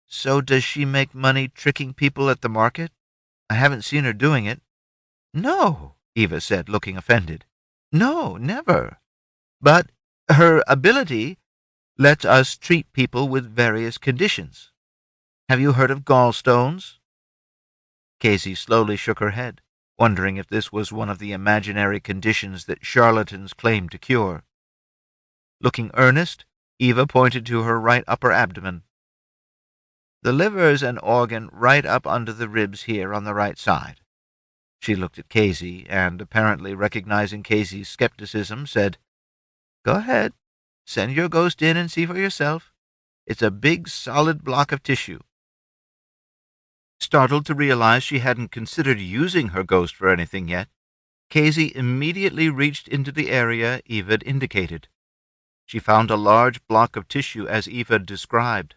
So does she make money tricking people at the market? I haven't seen her doing it. No, Eva said, looking offended. No, never. But her ability lets us treat people with various conditions. Have you heard of gallstones? Kazy slowly shook her head, wondering if this was one of the imaginary conditions that charlatans claim to cure. Looking earnest, Eva pointed to her right upper abdomen. The liver's an organ right up under the ribs here on the right side. She looked at Kazy, and, apparently recognizing Kazy's skepticism, said, Go ahead. Send your ghost in and see for yourself. It's a big, solid block of tissue. Startled to realize she hadn't considered using her ghost for anything yet, Kazy immediately reached into the area Eva had indicated. She found a large block of tissue as Eva described.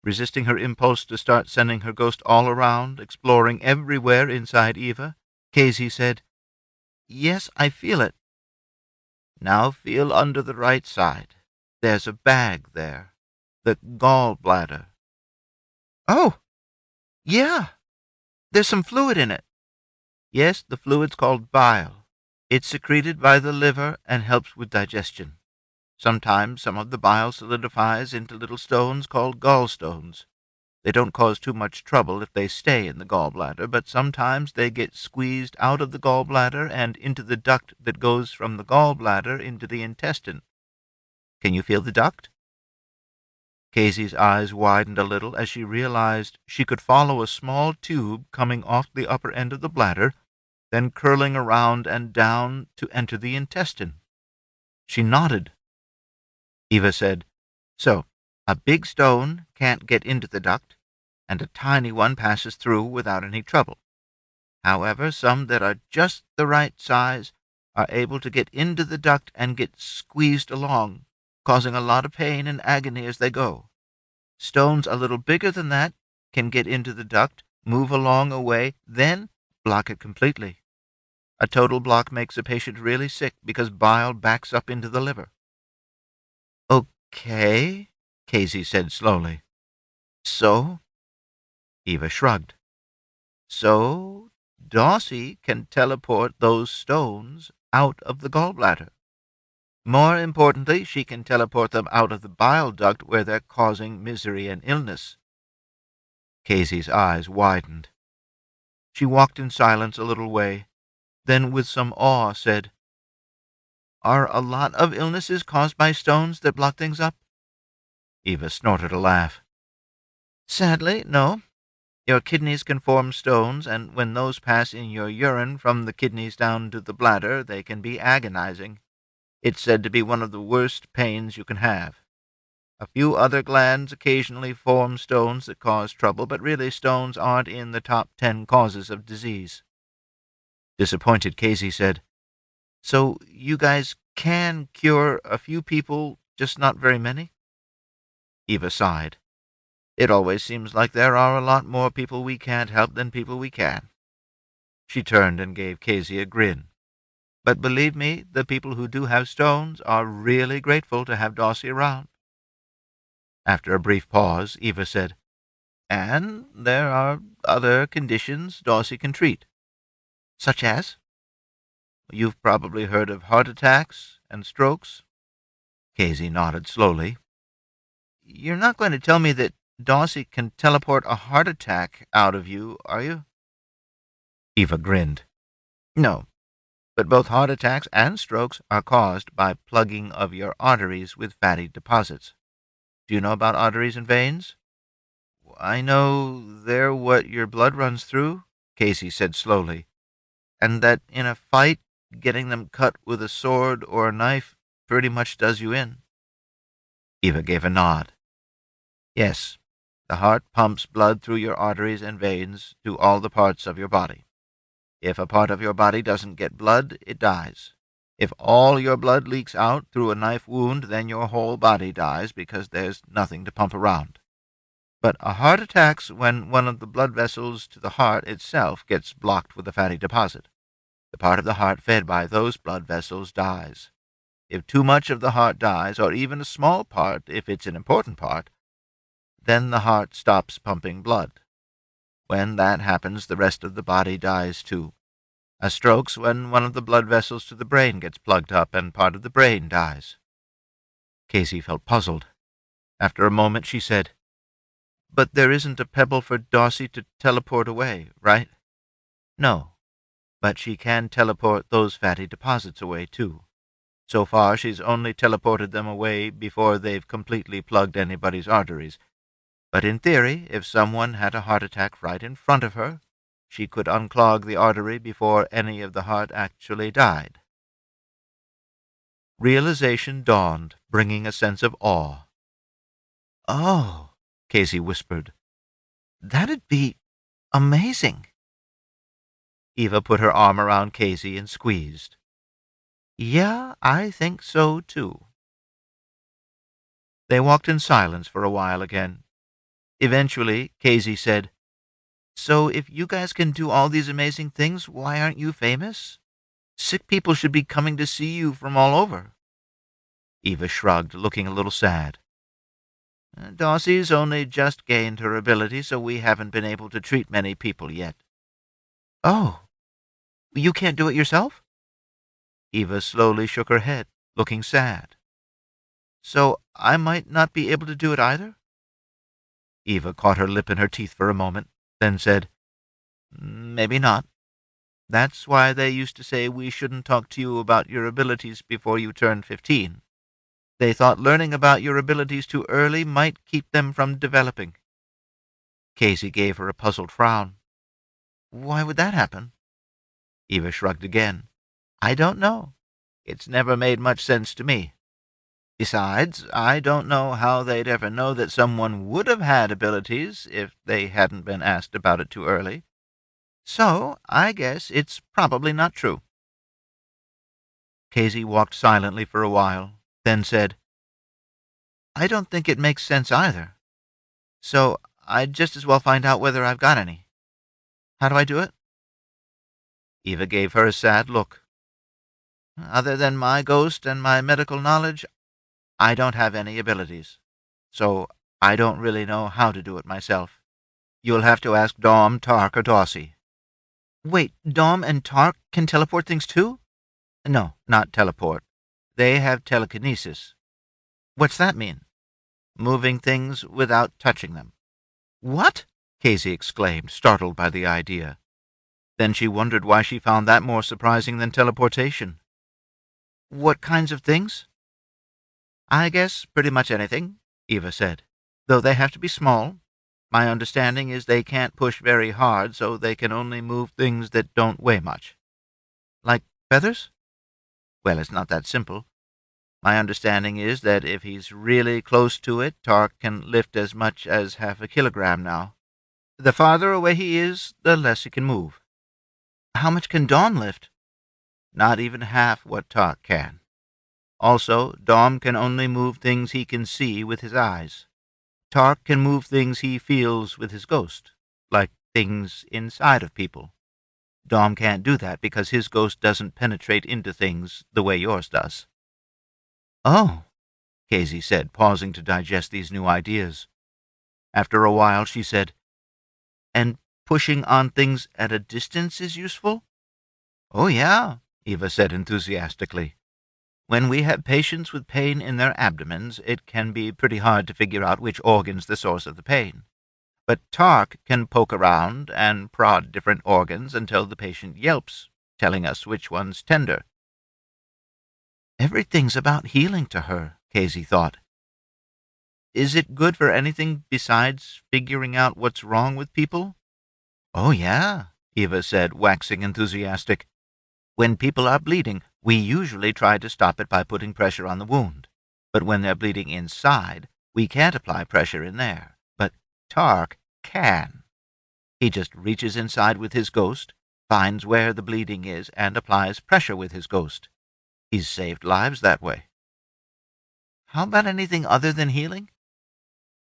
Resisting her impulse to start sending her ghost all around, exploring everywhere inside Eva, Kazy said, Yes, I feel it. Now feel under the right side. There's a bag there. The gallbladder. Oh, yeah. There's some fluid in it. Yes, the fluid's called bile. It's secreted by the liver and helps with digestion. Sometimes some of the bile solidifies into little stones called gallstones. They don't cause too much trouble if they stay in the gallbladder, but sometimes they get squeezed out of the gallbladder and into the duct that goes from the gallbladder into the intestine. Can you feel the duct? Kazy's eyes widened a little as she realized she could follow a small tube coming off the upper end of the bladder, then curling around and down to enter the intestine. She nodded. Eva said, So, a big stone can't get into the duct, and a tiny one passes through without any trouble. However, some that are just the right size are able to get into the duct and get squeezed along, causing a lot of pain and agony as they go. Stones a little bigger than that can get into the duct, move along a way, then block it completely. A total block makes a patient really sick because bile backs up into the liver. Okay, Kazy said slowly. So? Eva shrugged. So, Daussie can teleport those stones out of the gallbladder. More importantly, she can teleport them out of the bile duct where they're causing misery and illness. Kazy's eyes widened. She walked in silence a little way, then with some awe said, Are a lot of illnesses caused by stones that block things up? Eva snorted a laugh. Sadly, no. Your kidneys can form stones, and when those pass in your urine from the kidneys down to the bladder, they can be agonizing. It's said to be one of the worst pains you can have. A few other glands occasionally form stones that cause trouble, but really stones aren't in the top 10 causes of disease. Disappointed, Kazy said, So you guys can cure a few people, just not very many? Eva sighed. It always seems like there are a lot more people we can't help than people we can. She turned and gave Kazy a grin. But believe me, the people who do have stones are really grateful to have Daussie around. After a brief pause, Eva said, And there are other conditions Daussie can treat. Such as? You've probably heard of heart attacks and strokes? Kazy nodded slowly. You're not going to tell me that Daussie can teleport a heart attack out of you, are you? Eva grinned. No, but both heart attacks and strokes are caused by plugging of your arteries with fatty deposits. Do you know about arteries and veins? I know they're what your blood runs through, Kazy said slowly, and that in a fight, getting them cut with a sword or a knife pretty much does you in. Eva gave a nod. Yes, the heart pumps blood through your arteries and veins to all the parts of your body. If a part of your body doesn't get blood, it dies. If all your blood leaks out through a knife wound, then your whole body dies because there's nothing to pump around. But a heart attacks when one of the blood vessels to the heart itself gets blocked with a fatty deposit. The part of the heart fed by those blood vessels dies. If too much of the heart dies, or even a small part if it's an important part, then the heart stops pumping blood. When that happens, the rest of the body dies too. A stroke's when one of the blood vessels to the brain gets plugged up and part of the brain dies. Kazy felt puzzled. After a moment she said, But there isn't a pebble for Daussie to teleport away, right? No, but she can teleport those fatty deposits away too. So far she's only teleported them away before they've completely plugged anybody's arteries. But in theory, if someone had a heart attack right in front of her, she could unclog the artery before any of the heart actually died. Realization dawned, bringing a sense of awe. Oh, Kazy whispered. That'd be amazing. Eva put her arm around Kazy and squeezed. Yeah, I think so, too. They walked in silence for a while again. Eventually, Kazy said, So if you guys can do all these amazing things, why aren't you famous? Sick people should be coming to see you from all over. Eva shrugged, looking a little sad. Daussie's only just gained her ability, so we haven't been able to treat many people yet. Oh, you can't do it yourself? Eva slowly shook her head, looking sad. So I might not be able to do it either? Eva caught her lip in her teeth for a moment, then said, Maybe not. That's why they used to say we shouldn't talk to you about your abilities before you turned 15. They thought learning about your abilities too early might keep them from developing. Kazy gave her a puzzled frown. Why would that happen? Eva shrugged again. I don't know. It's never made much sense to me. Besides, I don't know how they'd ever know that someone would have had abilities if they hadn't been asked about it too early. So I guess it's probably not true. Kazy walked silently for a while, then said, I don't think it makes sense either. So I'd just as well find out whether I've got any. How do I do it? Eva gave her a sad look. Other than my ghost and my medical knowledge, I don't have any abilities. So I don't really know how to do it myself. You'll have to ask Dom, Tarc, or Daussie. Wait, Dom and Tarc can teleport things too? No, not teleport. They have telekinesis. What's that mean? Moving things without touching them. What? Kazy exclaimed, startled by the idea. Then she wondered why she found that more surprising than teleportation. What kinds of things? I guess pretty much anything, Eva said, though they have to be small. My understanding is they can't push very hard, so they can only move things that don't weigh much. Like feathers? Well, it's not that simple. My understanding is that if he's really close to it, Tarc can lift as much as half a kilogram now. The farther away he is, the less he can move. How much can Dom lift? Not even half what Tarc can. Also, Dom can only move things he can see with his eyes. Tarc can move things he feels with his ghost, like things inside of people. Dom can't do that because his ghost doesn't penetrate into things the way yours does. Oh, Kazy said, pausing to digest these new ideas. After a while, she said, And pushing on things at a distance is useful? Oh, yeah, Eva said enthusiastically. When we have patients with pain in their abdomens, it can be pretty hard to figure out which organ's the source of the pain. But Tarc can poke around and prod different organs until the patient yelps, telling us which one's tender. Everything's about healing to her, Kazy thought. Is it good for anything besides figuring out what's wrong with people? Oh, yeah, Eva said, waxing enthusiastic. When people are bleeding, we usually try to stop it by putting pressure on the wound. But when they're bleeding inside, we can't apply pressure in there. But Tarc can. He just reaches inside with his ghost, finds where the bleeding is, and applies pressure with his ghost. He's saved lives that way. How about anything other than healing?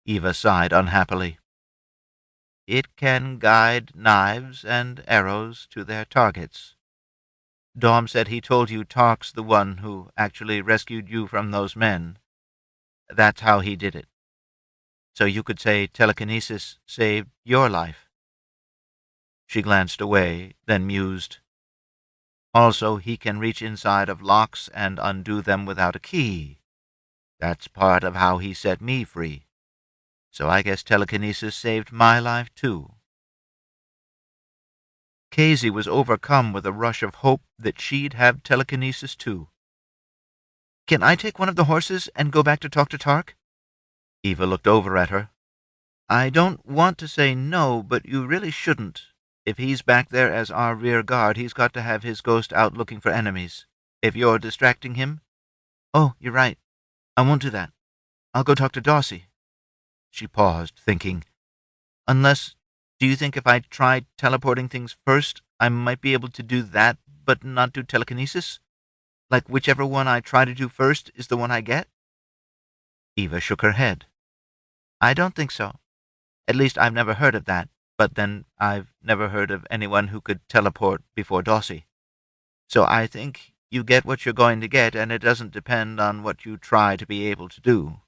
Eva sighed unhappily. It can guide knives and arrows to their targets. Dom said he told you Tarc's the one who actually rescued you from those men. That's how he did it. So you could say telekinesis saved your life. She glanced away, then mused. Also, he can reach inside of locks and undo them without a key. That's part of how he set me free. So I guess telekinesis saved my life, too. Kazy was overcome with a rush of hope that she'd have telekinesis, too. Can I take one of the horses and go back to talk to Tarc? Eva looked over at her. I don't want to say no, but you really shouldn't. If he's back there as our rear guard, he's got to have his ghost out looking for enemies. If you're distracting him... Oh, you're right. I won't do that. I'll go talk to Daussie. She paused, thinking. Unless, do you think if I tried teleporting things first, I might be able to do that, but not do telekinesis? Like whichever one I try to do first is the one I get? Eva shook her head. I don't think so. At least I've never heard of that, but then I've never heard of anyone who could teleport before Daussie. So I think you get what you're going to get, and it doesn't depend on what you try to be able to do.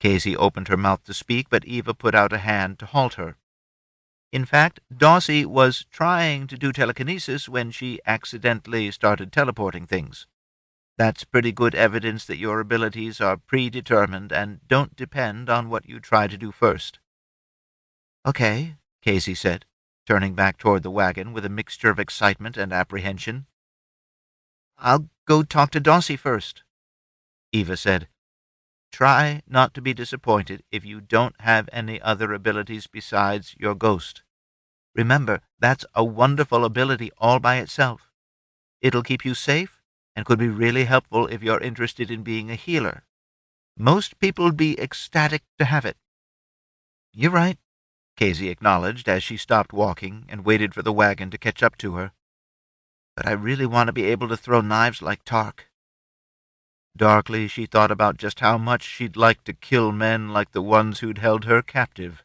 Kazy opened her mouth to speak, but Eva put out a hand to halt her. In fact, Daussie was trying to do telekinesis when she accidentally started teleporting things. That's pretty good evidence that your abilities are predetermined and don't depend on what you try to do first. Okay, Kazy said, turning back toward the wagon with a mixture of excitement and apprehension. I'll go talk to Daussie first. Eva said, Try not to be disappointed if you don't have any other abilities besides your ghost. Remember, that's a wonderful ability all by itself. It'll keep you safe and could be really helpful if you're interested in being a healer. Most people'd be ecstatic to have it. You're right, Kazy acknowledged as she stopped walking and waited for the wagon to catch up to her. But I really want to be able to throw knives like Tarc. Darkly, she thought about just how much she'd like to kill men like the ones who'd held her captive.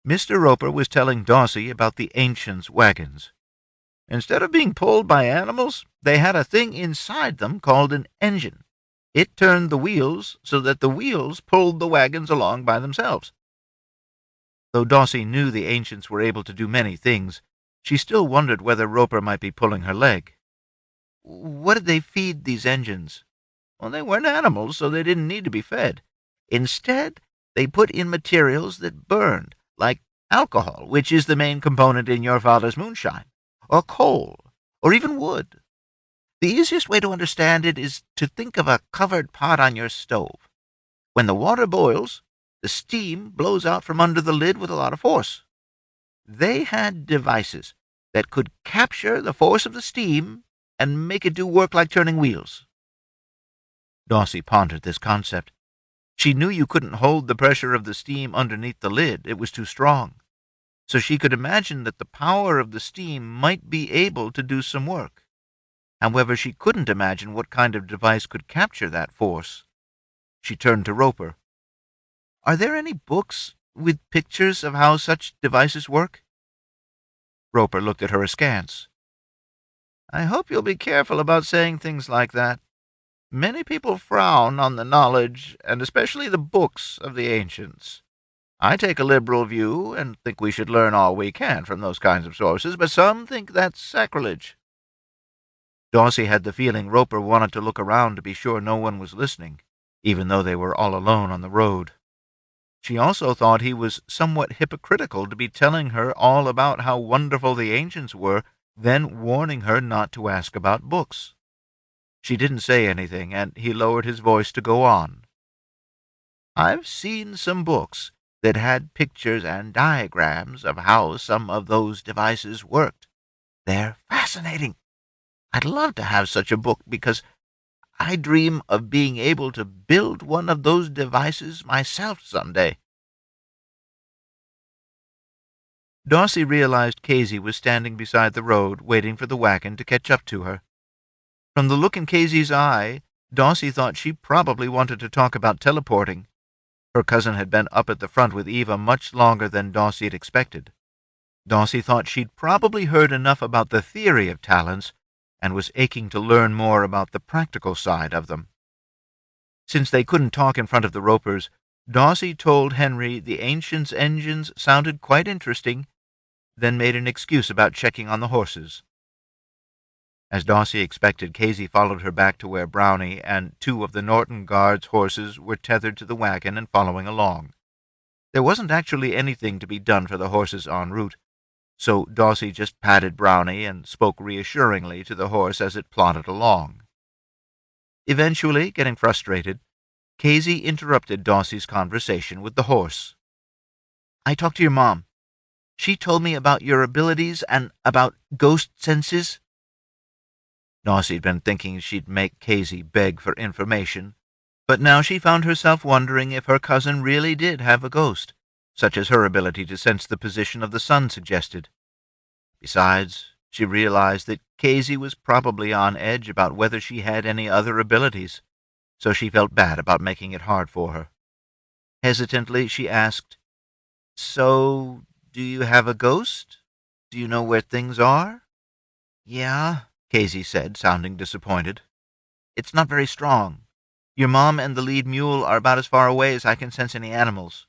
Mr. Roper was telling Daussie about the ancients' wagons. Instead of being pulled by animals, they had a thing inside them called an engine. It turned the wheels so that the wheels pulled the wagons along by themselves. Though Daussie knew the ancients were able to do many things, she still wondered whether Roper might be pulling her leg. What did they feed these engines? Well, they weren't animals, so they didn't need to be fed. Instead, they put in materials that burned, like alcohol, which is the main component in your father's moonshine, or coal, or even wood. The easiest way to understand it is to think of a covered pot on your stove. When the water boils, the steam blows out from under the lid with a lot of force. They had devices that could capture the force of the steam and make it do work like turning wheels. Daussie pondered this concept. She knew you couldn't hold the pressure of the steam underneath the lid. It was too strong. So she could imagine that the power of the steam might be able to do some work. However, she couldn't imagine what kind of device could capture that force. She turned to Roper. Are there any books with pictures of how such devices work? Roper looked at her askance. I hope you'll be careful about saying things like that. Many people frown on the knowledge, and especially the books, of the ancients. I take a liberal view and think we should learn all we can from those kinds of sources, but some think that's sacrilege. Daussie had the feeling Roper wanted to look around to be sure no one was listening, even though they were all alone on the road. She also thought he was somewhat hypocritical to be telling her all about how wonderful the ancients were, then warning her not to ask about books. She didn't say anything, and he lowered his voice to go on. I've seen some books that had pictures and diagrams of how some of those devices worked. They're fascinating. I'd love to have such a book because I dream of being able to build one of those devices myself someday. Daussie realized Kazy was standing beside the road, waiting for the wagon to catch up to her. From the look in Kazy's eye, Daussie thought she probably wanted to talk about teleporting. Her cousin had been up at the front with Eva much longer than Daussie had expected. Daussie thought she'd probably heard enough about the theory of talents and was aching to learn more about the practical side of them. Since they couldn't talk in front of the Ropers, Daussie told Henry the ancients' engines sounded quite interesting, then made an excuse about checking on the horses. As Daussie expected, Kazy followed her back to where Brownie and 2 of the Norton Guards' horses were tethered to the wagon and following along. There wasn't actually anything to be done for the horses en route, so Daussie just patted Brownie and spoke reassuringly to the horse as it plodded along. Eventually, getting frustrated, Kazy interrupted Daussie's conversation with the horse. I talked to your mom. She told me about your abilities and about ghost senses. Daussie had been thinking she'd make Kazy beg for information, but now she found herself wondering if her cousin really did have a ghost, such as her ability to sense the position of the sun suggested. Besides, she realized that Kazy was probably on edge about whether she had any other abilities, so she felt bad about making it hard for her. Hesitantly, she asked, So, do you have a ghost? Do you know where things are? Yeah, Kazy said, sounding disappointed. It's not very strong. Your mom and the lead mule are about as far away as I can sense any animals.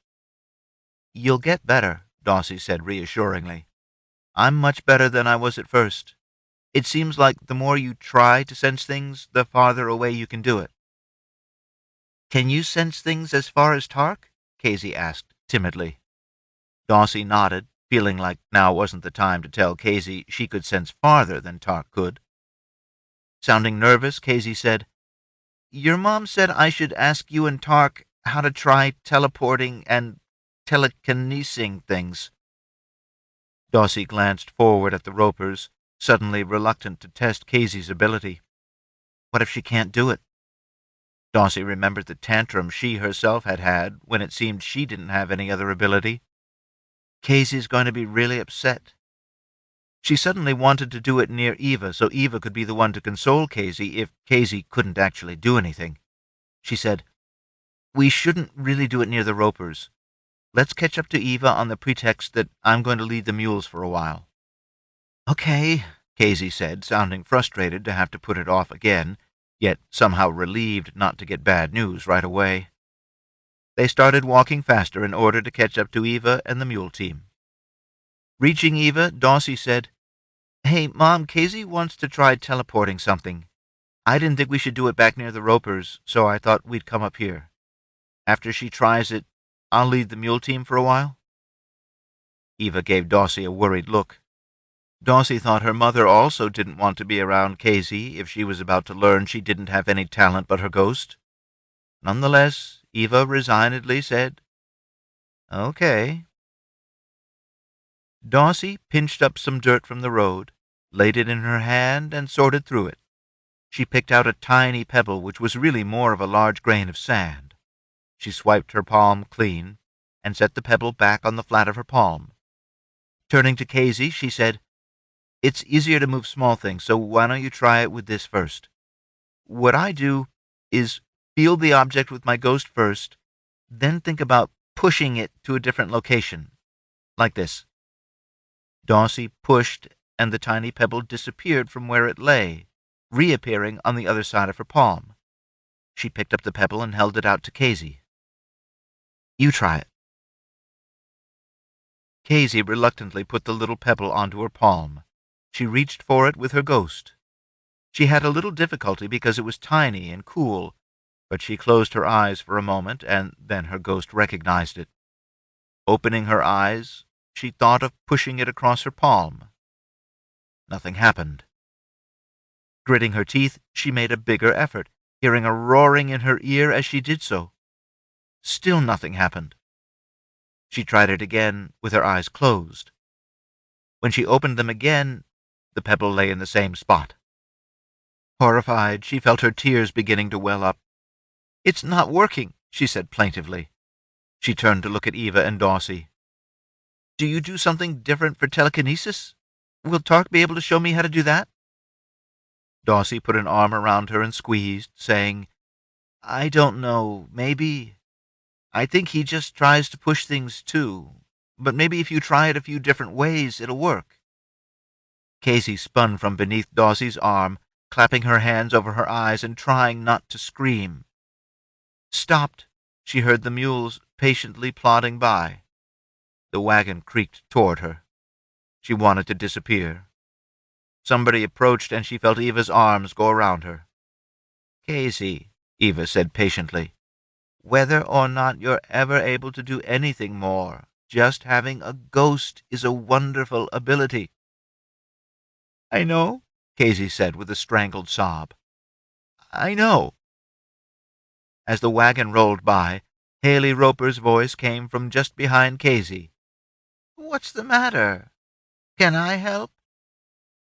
You'll get better, Daussie said reassuringly. I'm much better than I was at first. It seems like the more you try to sense things, the farther away you can do it. Can you sense things as far as Tarc? Kazy asked, timidly. Daussie nodded, feeling like now wasn't the time to tell Kazy she could sense farther than Tarc could. Sounding nervous, Kazy said, Your mom said I should ask you and Tarc how to try teleporting and telekinesing things. Daussie glanced forward at the Ropers, suddenly reluctant to test Kazy's ability. What if she can't do it? Daussie remembered the tantrum she herself had had when it seemed she didn't have any other ability. Kazy's going to be really upset. She suddenly wanted to do it near Eva so Eva could be the one to console Kazy if Kazy couldn't actually do anything. She said, We shouldn't really do it near the Ropers. Let's catch up to Eva on the pretext that I'm going to lead the mules for a while. Okay, Kazy said, sounding frustrated to have to put it off again, yet somehow relieved not to get bad news right away. They started walking faster in order to catch up to Eva and the mule team. Reaching Eva, Daussie said, Hey, Mom, Kazy wants to try teleporting something. I didn't think we should do it back near the Ropers, so I thought we'd come up here. After she tries it, I'll lead the mule team for a while. Eva gave Daussie a worried look. Daussie thought her mother also didn't want to be around Kazy if she was about to learn she didn't have any talent but her ghost. Nonetheless, Eva resignedly said, Okay. Daussie pinched up some dirt from the road, laid it in her hand, and sorted through it. She picked out a tiny pebble which was really more of a large grain of sand. She swiped her palm clean and set the pebble back on the flat of her palm. Turning to Kazy, she said, It's easier to move small things, so why don't you try it with this first? What I do is feel the object with my ghost first, then think about pushing it to a different location, like this. Daussie pushed, and the tiny pebble disappeared from where it lay, reappearing on the other side of her palm. She picked up the pebble and held it out to Kazy. You try it. Kazy reluctantly put the little pebble onto her palm. She reached for it with her ghost. She had a little difficulty because it was tiny and cool, but she closed her eyes for a moment, and then her ghost recognized it. Opening her eyes, she thought of pushing it across her palm. Nothing happened. Gritting her teeth, she made a bigger effort, hearing a roaring in her ear as she did so. Still nothing happened. She tried it again with her eyes closed. When she opened them again, the pebble lay in the same spot. Horrified, she felt her tears beginning to well up. "It's not working," she said plaintively. She turned to look at Eva and Daussie. "Do you do something different for telekinesis? Will Tarc be able to show me how to do that?" Daussie put an arm around her and squeezed, saying, "I don't know, maybe. I think he just tries to push things too, but maybe if you try it a few different ways, it'll work." Kazy spun from beneath Daussie's arm, clapping her hands over her eyes and trying not to scream. Stopped, she heard the mules patiently plodding by. The wagon creaked toward her. She wanted to disappear. Somebody approached, and she felt Eva's arms go around her. "Kazy," Eva said patiently, "whether or not you're ever able to do anything more, just having a ghost is a wonderful ability." "I know," Kazy said with a strangled sob. "I know." As the wagon rolled by, Haley Roper's voice came from just behind Kazy. "What's the matter? Can I help?"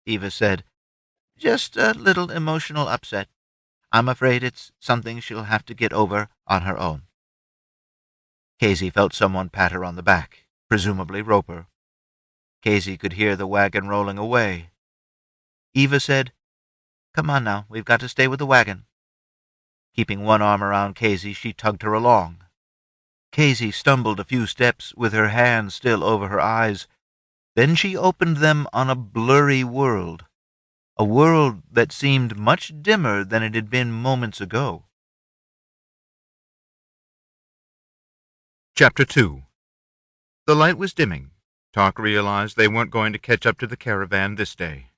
Eva said, "Just a little emotional upset. I'm afraid it's something she'll have to get over on her own." Kazy felt someone pat her on the back, presumably Roper. Kazy could hear the wagon rolling away. Eva said, "Come on now, we've got to stay with the wagon." Keeping one arm around Kazy, she tugged her along. Kazy stumbled a few steps with her hand still over her eyes. Then she opened them on a blurry world, a world that seemed much dimmer than it had been moments ago. Chapter 2. The light was dimming. Tarc realized they weren't going to catch up to the caravan this day.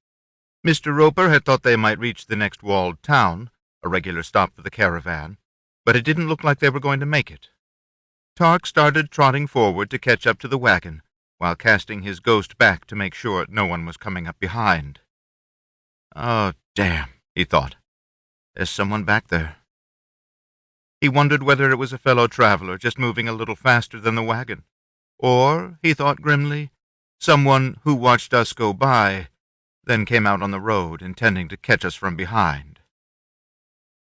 Mr. Roper had thought they might reach the next walled town, a regular stop for the caravan, but it didn't look like they were going to make it. Tarc started trotting forward to catch up to the wagon, while casting his ghost back to make sure no one was coming up behind. "Oh, damn," he thought. "There's someone back there." He wondered whether it was a fellow traveler just moving a little faster than the wagon, or, he thought grimly, someone who watched us go by, then came out on the road intending to catch us from behind.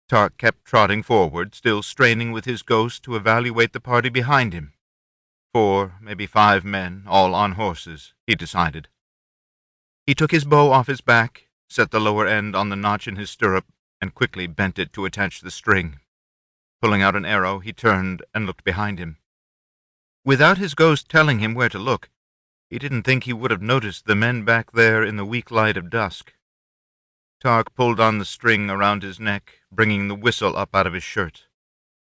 Tarc kept trotting forward, still straining with his ghost to evaluate the party behind him. 4, maybe 5 men, all on horses, he decided. He took his bow off his back, set the lower end on the notch in his stirrup, and quickly bent it to attach the string. Pulling out an arrow, he turned and looked behind him. Without his ghost telling him where to look, he didn't think he would have noticed the men back there in the weak light of dusk. Tarc pulled on the string around his neck, bringing the whistle up out of his shirt.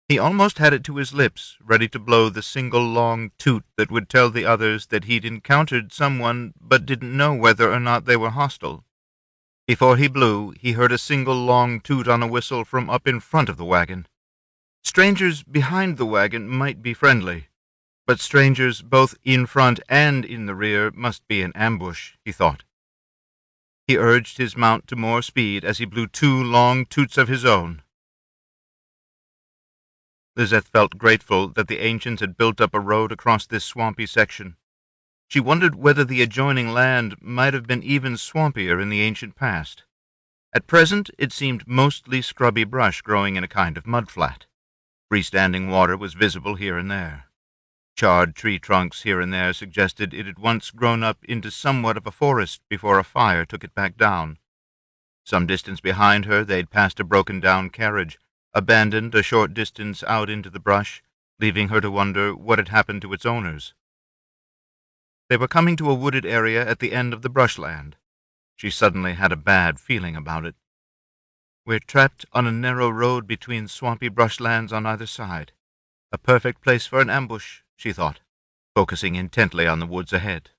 He almost had it to his lips, ready to blow the single long toot that would tell the others that he'd encountered someone but didn't know whether or not they were hostile. Before he blew, he heard a single long toot on a whistle from up in front of the wagon. Strangers behind the wagon might be friendly, but strangers both in front and in the rear must be an ambush, he thought. He urged his mount to more speed as he blew 2 long toots of his own. Lizeth felt grateful that the ancients had built up a road across this swampy section. She wondered whether the adjoining land might have been even swampier in the ancient past. At present it seemed mostly scrubby brush growing in a kind of mudflat. Freestanding water was visible here and there. Charred tree trunks here and there suggested it had once grown up into somewhat of a forest before a fire took it back down. Some distance behind her they'd passed a broken-down carriage, abandoned a short distance out into the brush, leaving her to wonder what had happened to its owners. They were coming to a wooded area at the end of the brushland. She suddenly had a bad feeling about it. We're trapped on a narrow road between swampy brushlands on either side. A perfect place for an ambush, she thought, focusing intently on the woods ahead.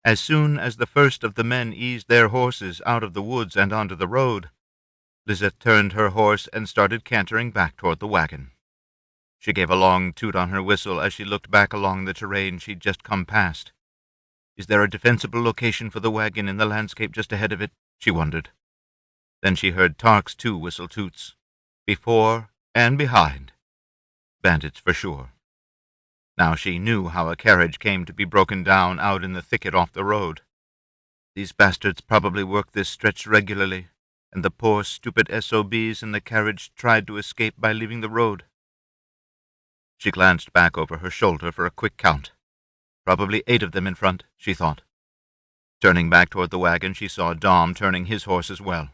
As soon as the first of the men eased their horses out of the woods and onto the road, Lizeth turned her horse and started cantering back toward the wagon. She gave a long toot on her whistle as she looked back along the terrain she'd just come past. Is there a defensible location for the wagon in the landscape just ahead of it? She wondered. Then she heard Tarc's 2 whistle toots. Before and behind. Bandits for sure. Now she knew how a carriage came to be broken down out in the thicket off the road. These bastards probably work this stretch regularly, and the poor, stupid SOBs in the carriage tried to escape by leaving the road. She glanced back over her shoulder for a quick count. Probably 8 of them in front, she thought. Turning back toward the wagon, she saw Dom turning his horse as well.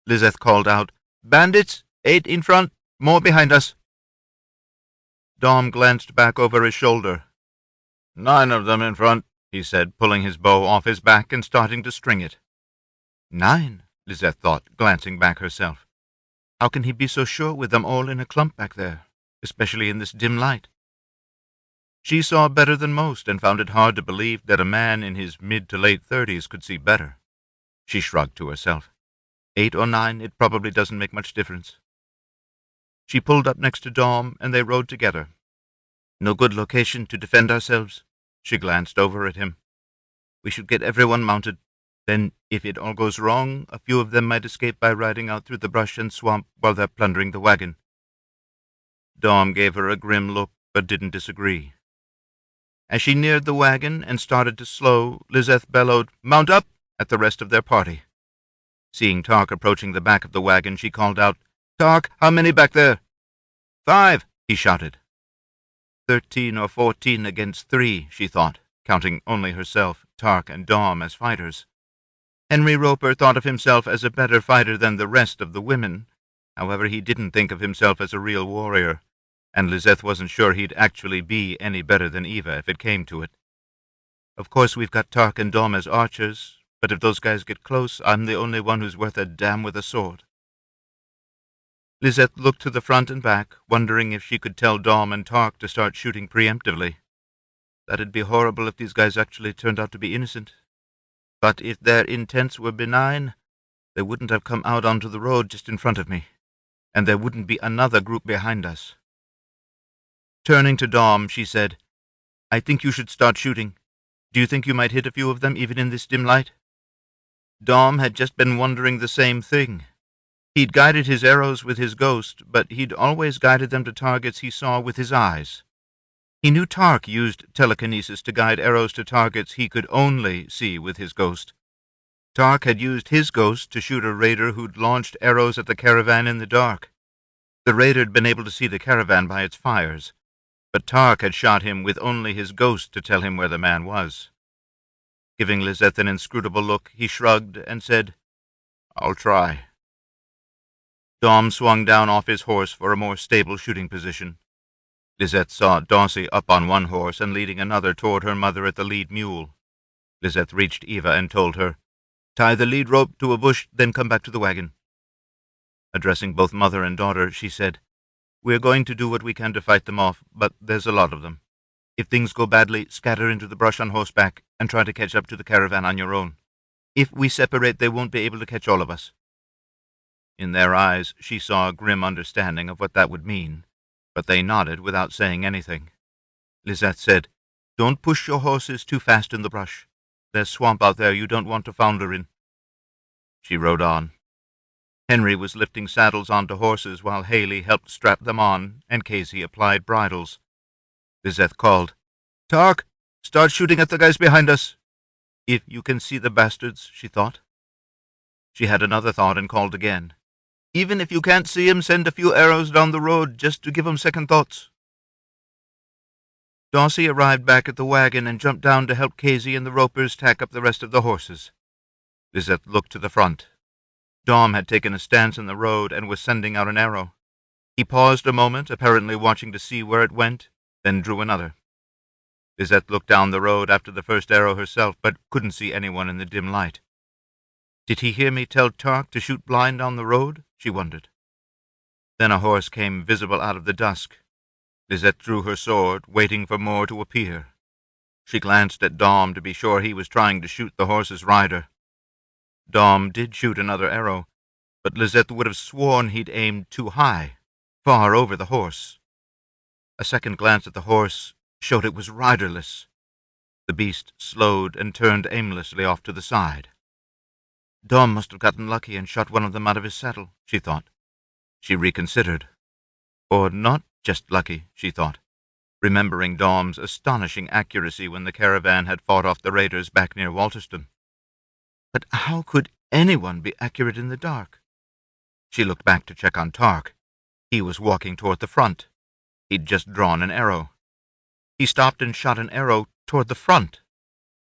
Lizeth called out, "Bandits! 8 in front, more behind us." Dom glanced back over his shoulder. 9 of them in front, he said, pulling his bow off his back and starting to string it. 9, Lizeth thought, glancing back herself. How can he be so sure with them all in a clump back there, especially in this dim light? She saw better than most and found it hard to believe that a man in his mid to late 30s could see better. She shrugged to herself. 8 or 9, it probably doesn't make much difference. She pulled up next to Dom, and they rode together. No good location to defend ourselves. She glanced over at him. We should get everyone mounted. Then, if it all goes wrong, a few of them might escape by riding out through the brush and swamp while they're plundering the wagon. Dom gave her a grim look, but didn't disagree. As she neared the wagon and started to slow, Lizeth bellowed, "Mount up!" at the rest of their party. Seeing Tarc approaching the back of the wagon, she called out, "Tarc, how many back there?" 5, he shouted. 13 or 14 against 3, she thought, counting only herself, Tarc, and Dom as fighters. Henry Roper thought of himself as a better fighter than the rest of the women. However, he didn't think of himself as a real warrior, and Lizeth wasn't sure he'd actually be any better than Eva if it came to it. Of course, we've got Tarc and Dom as archers, but if those guys get close, I'm the only one who's worth a damn with a sword. Lizeth looked to the front and back, wondering if she could tell Dom and Tarc to start shooting preemptively. That'd be horrible if these guys actually turned out to be innocent. But if their intents were benign, they wouldn't have come out onto the road just in front of me, and there wouldn't be another group behind us. Turning to Dom, she said, "I think you should start shooting. Do you think you might hit a few of them even in this dim light?" Dom had just been wondering the same thing. He'd guided his arrows with his ghost, but he'd always guided them to targets he saw with his eyes. He knew Tarc used telekinesis to guide arrows to targets he could only see with his ghost. Tarc had used his ghost to shoot a raider who'd launched arrows at the caravan in the dark. The raider had been able to see the caravan by its fires, but Tarc had shot him with only his ghost to tell him where the man was. Giving Lizeth an inscrutable look, he shrugged and said, "I'll try." Dom swung down off his horse for a more stable shooting position. Lizeth saw Daussie up on one horse and leading another toward her mother at the lead mule. Lizeth reached Eva and told her, "Tie the lead rope to a bush, then come back to the wagon." Addressing both mother and daughter, she said, "We're going to do what we can to fight them off, but there's a lot of them. If things go badly, scatter into the brush on horseback and try to catch up to the caravan on your own. If we separate, they won't be able to catch all of us." In their eyes, she saw a grim understanding of what that would mean, but they nodded without saying anything. Lizeth said, "Don't push your horses too fast in the brush. There's swamp out there you don't want to founder in." She rode on. Henry was lifting saddles onto horses while Haley helped strap them on, and Kazy applied bridles. Lizeth called, "Tarc, start shooting at the guys behind us." If you can see the bastards, she thought. She had another thought and called again. "Even if you can't see 'em, send a few arrows down the road just to give 'em second thoughts." Daussie arrived back at the wagon and jumped down to help Kazy and the Ropers tack up the rest of the horses. Lizeth looked to the front. Dom had taken a stance in the road and was sending out an arrow. He paused a moment, apparently watching to see where it went, then drew another. Lizeth looked down the road after the first arrow herself, but couldn't see anyone in the dim light. Did he hear me tell Tarc to shoot blind on the road? She wondered. Then a horse came visible out of the dusk. Lizeth drew her sword, waiting for more to appear. She glanced at Dom to be sure he was trying to shoot the horse's rider. Dom did shoot another arrow, but Lizeth would have sworn he'd aimed too high, far over the horse. A second glance at the horse showed it was riderless. The beast slowed and turned aimlessly off to the side. Dom must have gotten lucky and shot one of them out of his saddle, she thought. She reconsidered. Or not just lucky, she thought, remembering Dom's astonishing accuracy when the caravan had fought off the raiders back near Walterston. But how could anyone be accurate in the dark? She looked back to check on Tarc. He was walking toward the front. He'd just drawn an arrow. He stopped and shot an arrow toward the front.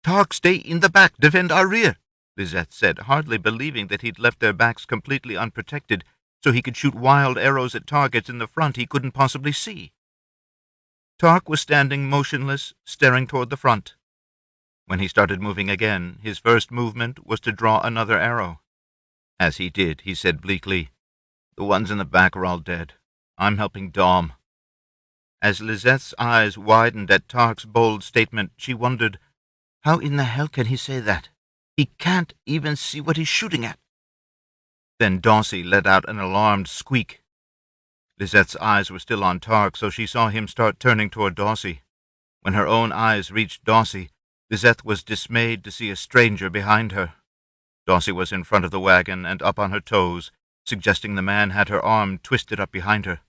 "Tarc, stay in the back, defend our rear," Lizeth said, hardly believing that he'd left their backs completely unprotected so he could shoot wild arrows at targets in the front he couldn't possibly see. Tarc was standing motionless, staring toward the front. When he started moving again, his first movement was to draw another arrow. As he did, he said bleakly, "The ones in the back are all dead. I'm helping Dom." As Lizeth's eyes widened at Tarc's bold statement, she wondered, how in the hell can he say that? He can't even see what he's shooting at. Then Daussie let out an alarmed squeak. Lizeth's eyes were still on Tarc, so she saw him start turning toward Daussie. When her own eyes reached Daussie, Lizeth was dismayed to see a stranger behind her. Daussie was in front of the wagon and up on her toes, suggesting the man had her arm twisted up behind her.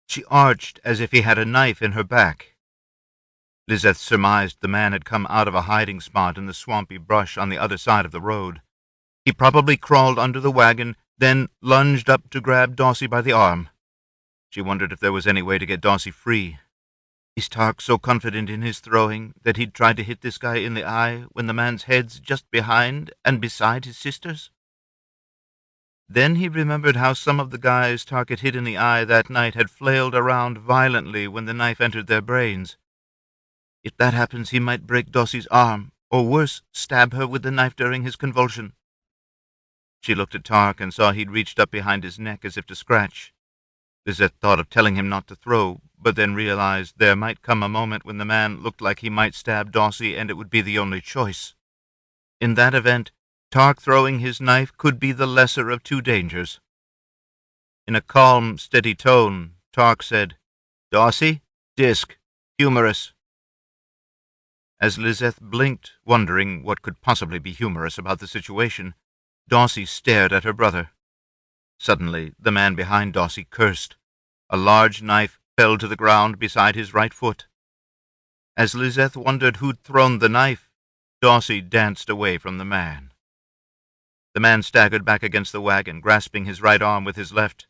She arched as if he had a knife in her back. Lizeth surmised the man had come out of a hiding spot in the swampy brush on the other side of the road. He probably crawled under the wagon, then lunged up to grab Daussie by the arm. She wondered if there was any way to get Daussie free. Is Tarc so confident in his throwing that he'd try to hit this guy in the eye when the man's head's just behind and beside his sister's? Then he remembered how some of the guys Tarc had hit in the eye that night had flailed around violently when the knife entered their brains. If that happens, he might break Daussie's arm, or worse, stab her with the knife during his convulsion. She looked at Tarc and saw he'd reached up behind his neck as if to scratch. Lizeth thought of telling him not to throw, but then realized there might come a moment when the man looked like he might stab Daussie and it would be the only choice. In that event, Tarc throwing his knife could be the lesser of two dangers. In a calm, steady tone, Tarc said, "Daussie, disc, humorous." As Lizeth blinked, wondering what could possibly be humorous about the situation, Daussie stared at her brother. Suddenly, the man behind Daussie cursed. A large knife fell to the ground beside his right foot. As Lizeth wondered who'd thrown the knife, Daussie danced away from the man. The man staggered back against the wagon, grasping his right arm with his left.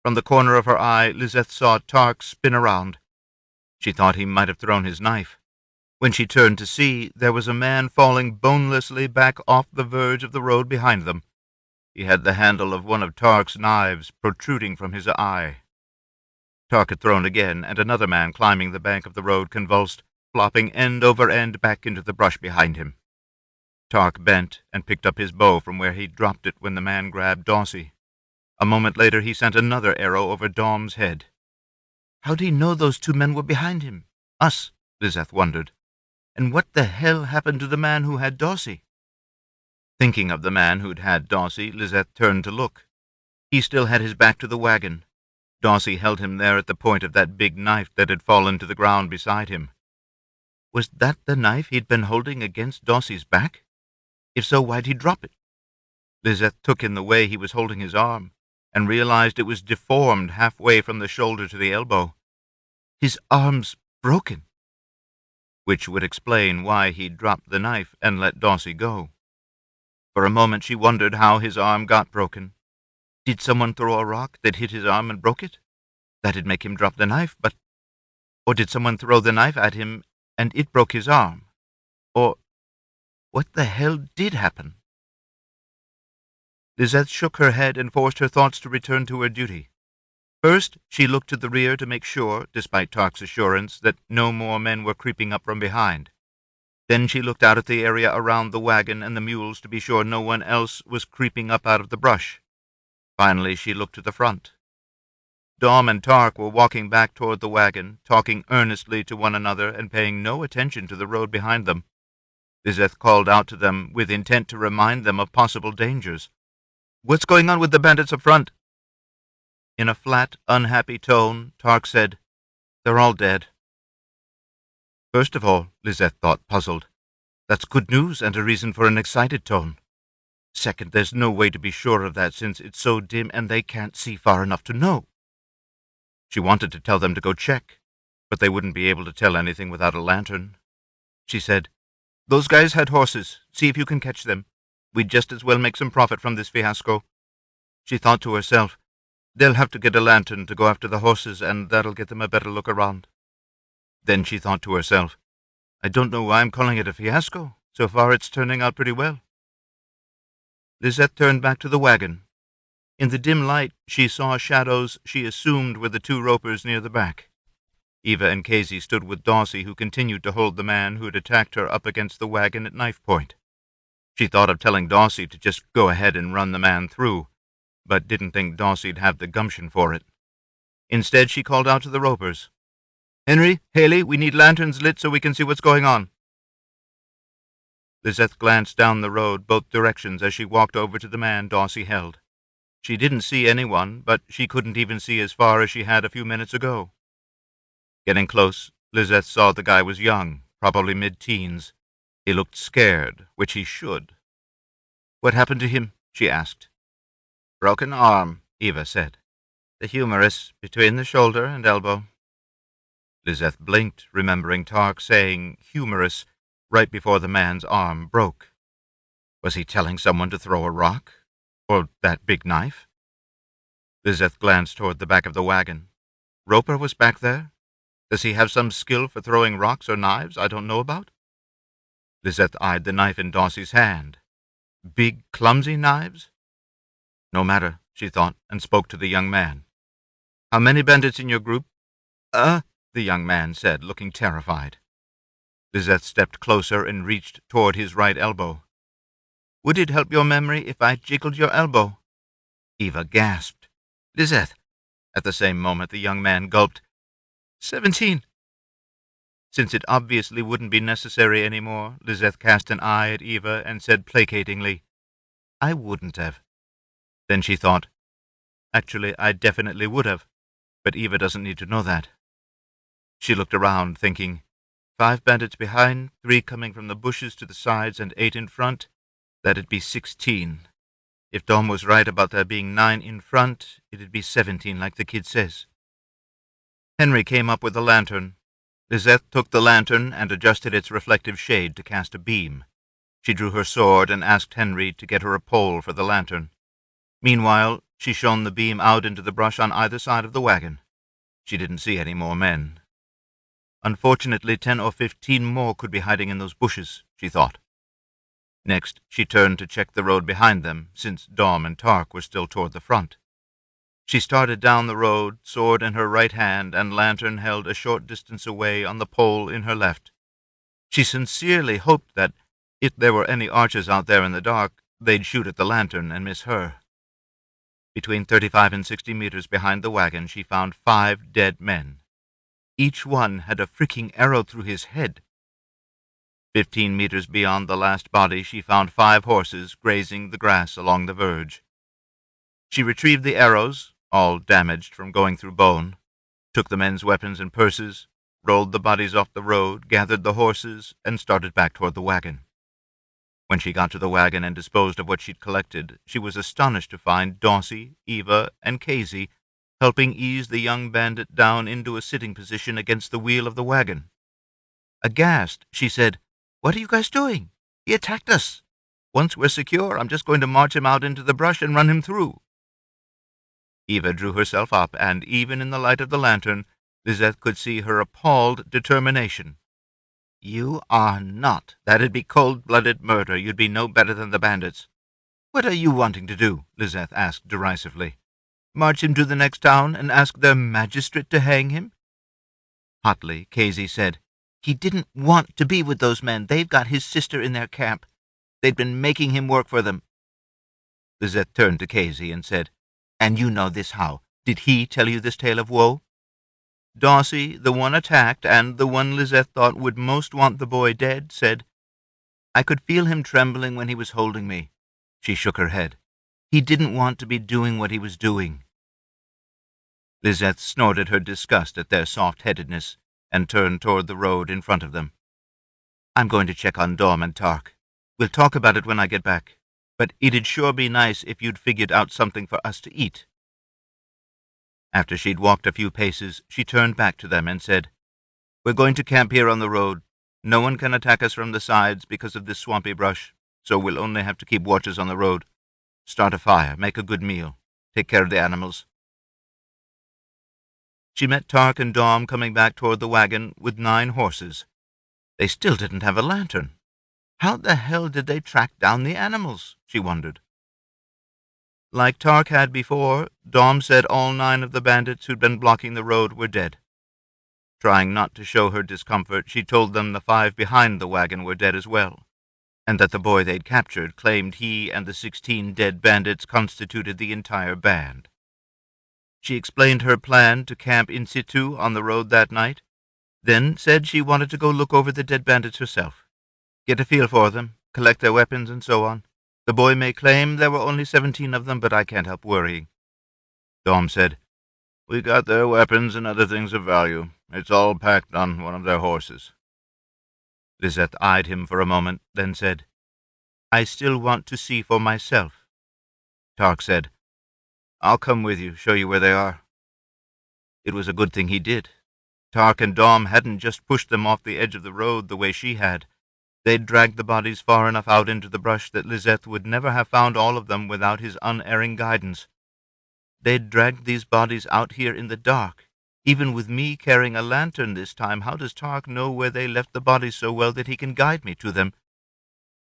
From the corner of her eye, Lizeth saw Tarc spin around. She thought he might have thrown his knife. When she turned to see, there was a man falling bonelessly back off the verge of the road behind them. He had the handle of one of Tarc's knives protruding from his eye. Tarc had thrown again, and another man climbing the bank of the road convulsed, flopping end over end back into the brush behind him. Tarc bent and picked up his bow from where he'd dropped it when the man grabbed Daussie. A moment later he sent another arrow over Dom's head. How'd he know those two men were behind him? Us, Lizeth wondered. And what the hell happened to the man who had Daussie? Thinking of the man who'd had Daussie, Lizeth turned to look. He still had his back to the wagon. Daussie held him there at the point of that big knife that had fallen to the ground beside him. Was that the knife he'd been holding against Daussie's back? If so, why'd he drop it? Lizeth took in the way he was holding his arm, and realized it was deformed halfway from the shoulder to the elbow. His arm's broken. Which would explain why he'd dropped the knife and let Daussie go. For a moment she wondered how his arm got broken. Did someone throw a rock that hit his arm and broke it? That'd make him drop the knife, but... Or did someone throw the knife at him and it broke his arm? Or... What the hell did happen? Lizeth shook her head and forced her thoughts to return to her duty. First, she looked to the rear to make sure, despite Tarc's assurance, that no more men were creeping up from behind. Then she looked out at the area around the wagon and the mules to be sure no one else was creeping up out of the brush. Finally, she looked to the front. Dom and Tarc were walking back toward the wagon, talking earnestly to one another and paying no attention to the road behind them. Lizeth called out to them with intent to remind them of possible dangers. "What's going on with the bandits up front?" In a flat, unhappy tone, Tarc said, "They're all dead." First of all, Lizeth thought, puzzled, that's good news and a reason for an excited tone. Second, there's no way to be sure of that since it's so dim and they can't see far enough to know. She wanted to tell them to go check, but they wouldn't be able to tell anything without a lantern. She said, "Those guys had horses. See if you can catch them. We'd just as well make some profit from this fiasco." She thought to herself, they'll have to get a lantern to go after the horses, and that'll get them a better look around. Then she thought to herself, I don't know why I'm calling it a fiasco. So far it's turning out pretty well. Lizeth turned back to the wagon. In the dim light, she saw shadows she assumed were the two ropers near the back. Eva and Kazy stood with Daussie, who continued to hold the man who had attacked her up against the wagon at knife point. She thought of telling Daussie to just go ahead and run the man through, but didn't think Daussie'd have the gumption for it. Instead, she called out to the ropers, "Henry, Haley, we need lanterns lit so we can see what's going on." Lizeth glanced down the road both directions as she walked over to the man Daussie held. She didn't see anyone, but she couldn't even see as far as she had a few minutes ago. Getting close, Lizeth saw the guy was young, probably mid-teens. He looked scared, which he should. "What happened to him?" she asked. "Broken arm," Eva said. "The humerus between the shoulder and elbow." Lizeth blinked, remembering Tarc saying humerus right before the man's arm broke. Was he telling someone to throw a rock? Or that big knife? Lizeth glanced toward the back of the wagon. Roper was back there? Does he have some skill for throwing rocks or knives I don't know about? Lizeth eyed the knife in Daussie's hand. Big, clumsy knives? No matter, she thought, and spoke to the young man. "How many bandits in your group?" The young man said, looking terrified. Lizeth stepped closer and reached toward his right elbow. "Would it help your memory if I jiggled your elbow?" Eva gasped. "Lizeth!" At the same moment, the young man gulped. 17. Since it obviously wouldn't be necessary any more, Lizeth cast an eye at Eva and said placatingly, "I wouldn't have." Then she thought, "Actually, I definitely would have, but Eva doesn't need to know that." She looked around, thinking, 5 bandits behind, 3 coming from the bushes to the sides, and 8 in front. That'd be 16. If Dom was right about there being 9 in front, it'd be 17 like the kid says. Henry came up with a lantern. Lizeth took the lantern and adjusted its reflective shade to cast a beam. She drew her sword and asked Henry to get her a pole for the lantern. Meanwhile, she shone the beam out into the brush on either side of the wagon. She didn't see any more men. Unfortunately, 10 or 15 more could be hiding in those bushes, she thought. Next, she turned to check the road behind them, since Dom and Tarc were still toward the front. She started down the road, sword in her right hand and lantern held a short distance away on the pole in her left. She sincerely hoped that, if there were any archers out there in the dark, they'd shoot at the lantern and miss her. Between 35 and 60 meters behind the wagon, she found 5 dead men. Each one had a freaking arrow through his head. 15 meters beyond the last body, she found 5 horses grazing the grass along the verge. She retrieved the arrows, all damaged from going through bone, took the men's weapons and purses, rolled the bodies off the road, gathered the horses, and started back toward the wagon. When she got to the wagon and disposed of what she'd collected, she was astonished to find Daussie, Eva, and Kazy helping ease the young bandit down into a sitting position against the wheel of the wagon. Aghast, she said, "What are you guys doing? He attacked us. Once we're secure, I'm just going to march him out into the brush and run him through." Eva drew herself up, and even in the light of the lantern, Lizeth could see her appalled determination. "You are not. That'd be cold-blooded murder. You'd be no better than the bandits." "What are you wanting to do?" Lizeth asked derisively. "March him to the next town and ask their magistrate to hang him?" Hotly, Kazy said, "He didn't want to be with those men. They've got his sister in their camp. They'd been making him work for them." Lizeth turned to Kazy and said, "And you know this how? Did he tell you this tale of woe? Daussie, the one attacked, and the one Lizeth thought would most want the boy dead, said, I could feel him trembling when he was holding me. She shook her head. He didn't want to be doing what he was doing. Lizeth snorted her disgust at their soft-headedness and turned toward the road in front of them. I'm going to check on Dom and Tarc. We'll talk about it when I get back, but it'd sure be nice if you'd figured out something for us to eat. After she'd walked a few paces, she turned back to them and said, We're going to camp here on the road. No one can attack us from the sides because of this swampy brush, so we'll only have to keep watches on the road. Start a fire, make a good meal, take care of the animals. She met Tarc and Dom coming back toward the wagon with 9 horses. They still didn't have a lantern. How the hell did they track down the animals? She wondered. Like Tarc had before, Dom said all 9 of the bandits who'd been blocking the road were dead. Trying not to show her discomfort, she told them the 5 behind the wagon were dead as well, and that the boy they'd captured claimed he and the 16 dead bandits constituted the entire band. She explained her plan to camp in situ on the road that night, then said she wanted to go look over the dead bandits herself, get a feel for them, collect their weapons, and so on. The boy may claim there were only 17 of them, but I can't help worrying. Dom said, We got their weapons and other things of value. It's all packed on one of their horses. Lizeth eyed him for a moment, then said, I still want to see for myself. Tarc said, I'll come with you, show you where they are. It was a good thing he did. Tarc and Dom hadn't just pushed them off the edge of the road the way she had. They'd dragged the bodies far enough out into the brush that Lizeth would never have found all of them without his unerring guidance. They'd dragged these bodies out here in the dark. Even with me carrying a lantern this time, how does Tarc know where they left the bodies so well that he can guide me to them?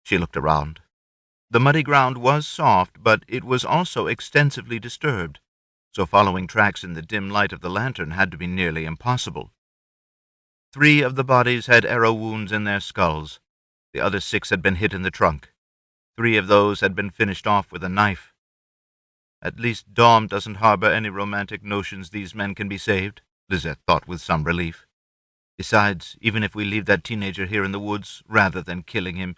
She looked around. The muddy ground was soft, but it was also extensively disturbed, so following tracks in the dim light of the lantern had to be nearly impossible. 3 of the bodies had arrow wounds in their skulls. The other 6 had been hit in the trunk. 3 of those had been finished off with a knife. At least Dom doesn't harbor any romantic notions these men can be saved, Lizeth thought with some relief. Besides, even if we leave that teenager here in the woods, rather than killing him,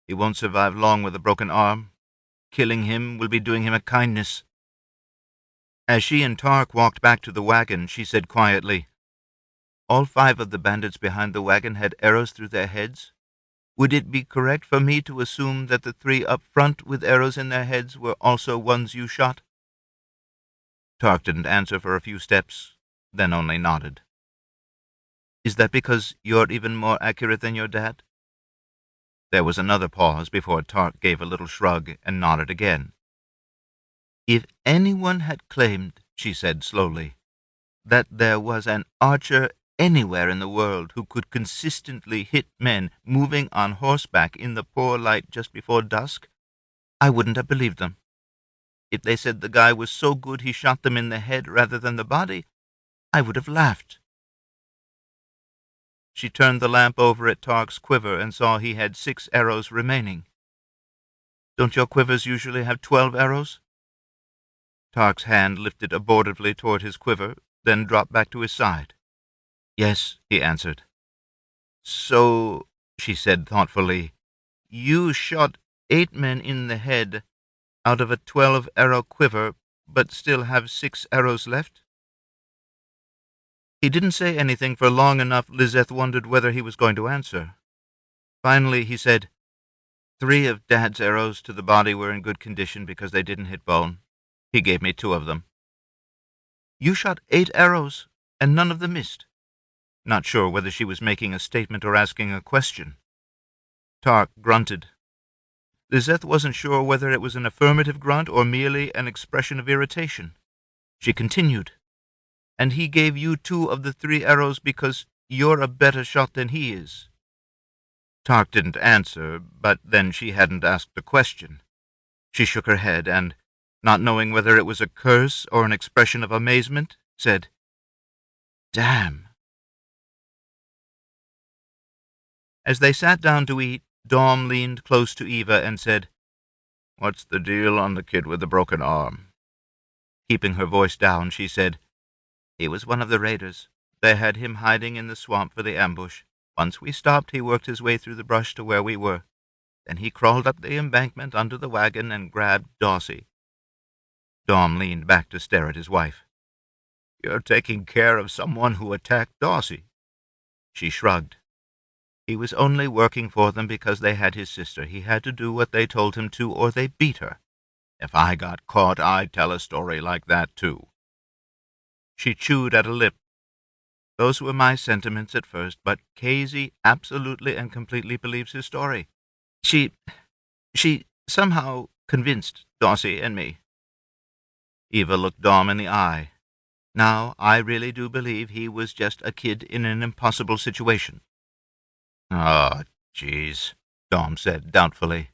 he won't survive long with a broken arm. Killing him will be doing him a kindness. As she and Tarc walked back to the wagon, she said quietly, All 5 of the bandits behind the wagon had arrows through their heads. Would it be correct for me to assume that the 3 up front with arrows in their heads were also ones you shot? Tarc didn't answer for a few steps, then only nodded. Is that because you're even more accurate than your dad? There was another pause before Tarc gave a little shrug and nodded again. If anyone had claimed, she said slowly, that there was an archer anywhere in the world who could consistently hit men moving on horseback in the poor light just before dusk, I wouldn't have believed them. If they said the guy was so good he shot them in the head rather than the body, I would have laughed. She turned the lamp over at Tarc's quiver and saw he had 6 arrows remaining. Don't your quivers usually have 12 arrows? Tarc's hand lifted abortively toward his quiver, then dropped back to his side. Yes, he answered. So, she said thoughtfully, you shot 8 men in the head out of a 12-arrow quiver, but still have 6 arrows left? He didn't say anything for long enough Lizeth wondered whether he was going to answer. Finally, he said, 3 of Dad's arrows to the body were in good condition because they didn't hit bone. He gave me 2 of them. You shot 8 arrows, and none of them missed. Not sure whether she was making a statement or asking a question. Tarc grunted. Lizeth wasn't sure whether it was an affirmative grunt or merely an expression of irritation. She continued, And he gave you 2 of the 3 arrows because you're a better shot than he is. Tarc didn't answer, but then she hadn't asked the question. She shook her head and, not knowing whether it was a curse or an expression of amazement, said, Damn. As they sat down to eat, Dom leaned close to Eva and said, What's the deal on the kid with the broken arm? Keeping her voice down, she said, "He was one of the raiders. They had him hiding in the swamp for the ambush. Once we stopped, he worked his way through the brush to where we were. Then he crawled up the embankment under the wagon and grabbed Daussie." Dom leaned back to stare at his wife. "You're taking care of someone who attacked Daussie." She shrugged. "He was only working for them because they had his sister. He had to do what they told him to, or they beat her. If I got caught, I'd tell a story like that, too." She chewed at a lip. "Those were my sentiments at first, but Kazy absolutely and completely believes his story. She somehow convinced Daussie and me." Eva looked Dom in the eye. "Now, I really do believe he was just a kid in an impossible situation." "Oh, jeez," Dom said doubtfully.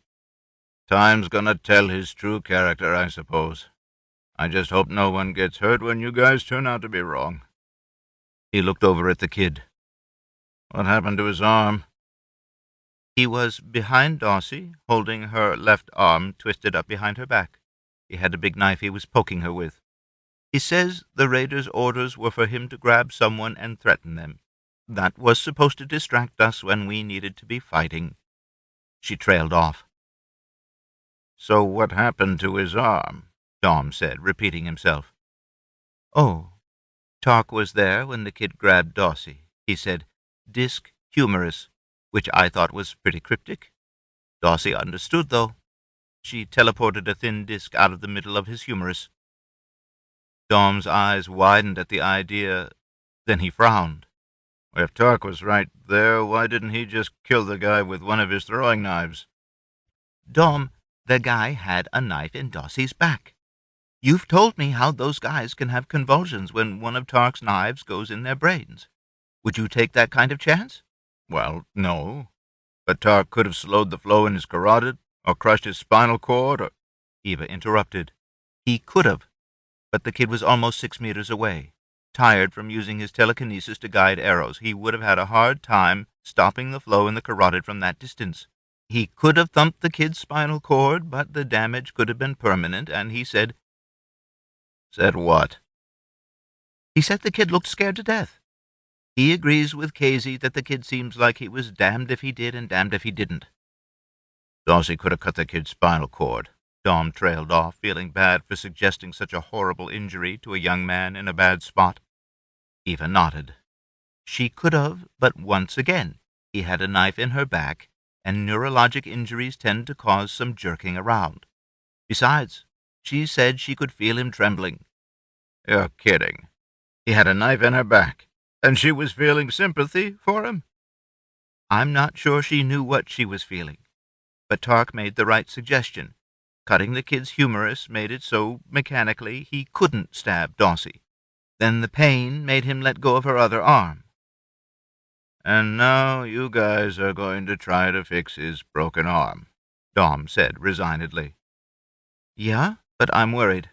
"Time's gonna tell his true character, I suppose. I just hope no one gets hurt when you guys turn out to be wrong." He looked over at the kid. "What happened to his arm?" "He was behind Daussie, holding her left arm twisted up behind her back. He had a big knife he was poking her with. He says the raiders' orders were for him to grab someone and threaten them. That was supposed to distract us when we needed to be fighting." She trailed off. "So what happened to his arm?" Dom said, repeating himself. "Oh, Tarc was there when the kid grabbed Daussie. He said, 'Disc humerus,' which I thought was pretty cryptic. Daussie understood, though. She teleported a thin disc out of the middle of his humerus." Dom's eyes widened at the idea. Then he frowned. "If Tarc was right there, why didn't he just kill the guy with one of his throwing knives?" "Dom, the guy had a knife in Daussie's back. You've told me how those guys can have convulsions when one of Tarc's knives goes in their brains. Would you take that kind of chance?" "Well, no. But Tarc could have slowed the flow in his carotid, or crushed his spinal cord, or—" Eva interrupted. "He could have, but the kid was almost 6 meters away. Tired from using his telekinesis to guide arrows, he would have had a hard time stopping the flow in the carotid from that distance. He could have thumped the kid's spinal cord, but the damage could have been permanent, and he said—" "Said what?" "He said the kid looked scared to death. He agrees with Kazy that the kid seems like he was damned if he did and damned if he didn't." "Daussie could have cut the kid's spinal cord." Dom trailed off, feeling bad for suggesting such a horrible injury to a young man in a bad spot. Eva nodded. "She could have, but once again, he had a knife in her back, and neurologic injuries tend to cause some jerking around. Besides, she said she could feel him trembling." "You're kidding. He had a knife in her back, and she was feeling sympathy for him?" "I'm not sure she knew what she was feeling, but Tarc made the right suggestion. Cutting the kid's humerus made it so, mechanically, he couldn't stab Daussie. Then the pain made him let go of her other arm." "And now you guys are going to try to fix his broken arm," Dom said resignedly. "Yeah, but I'm worried.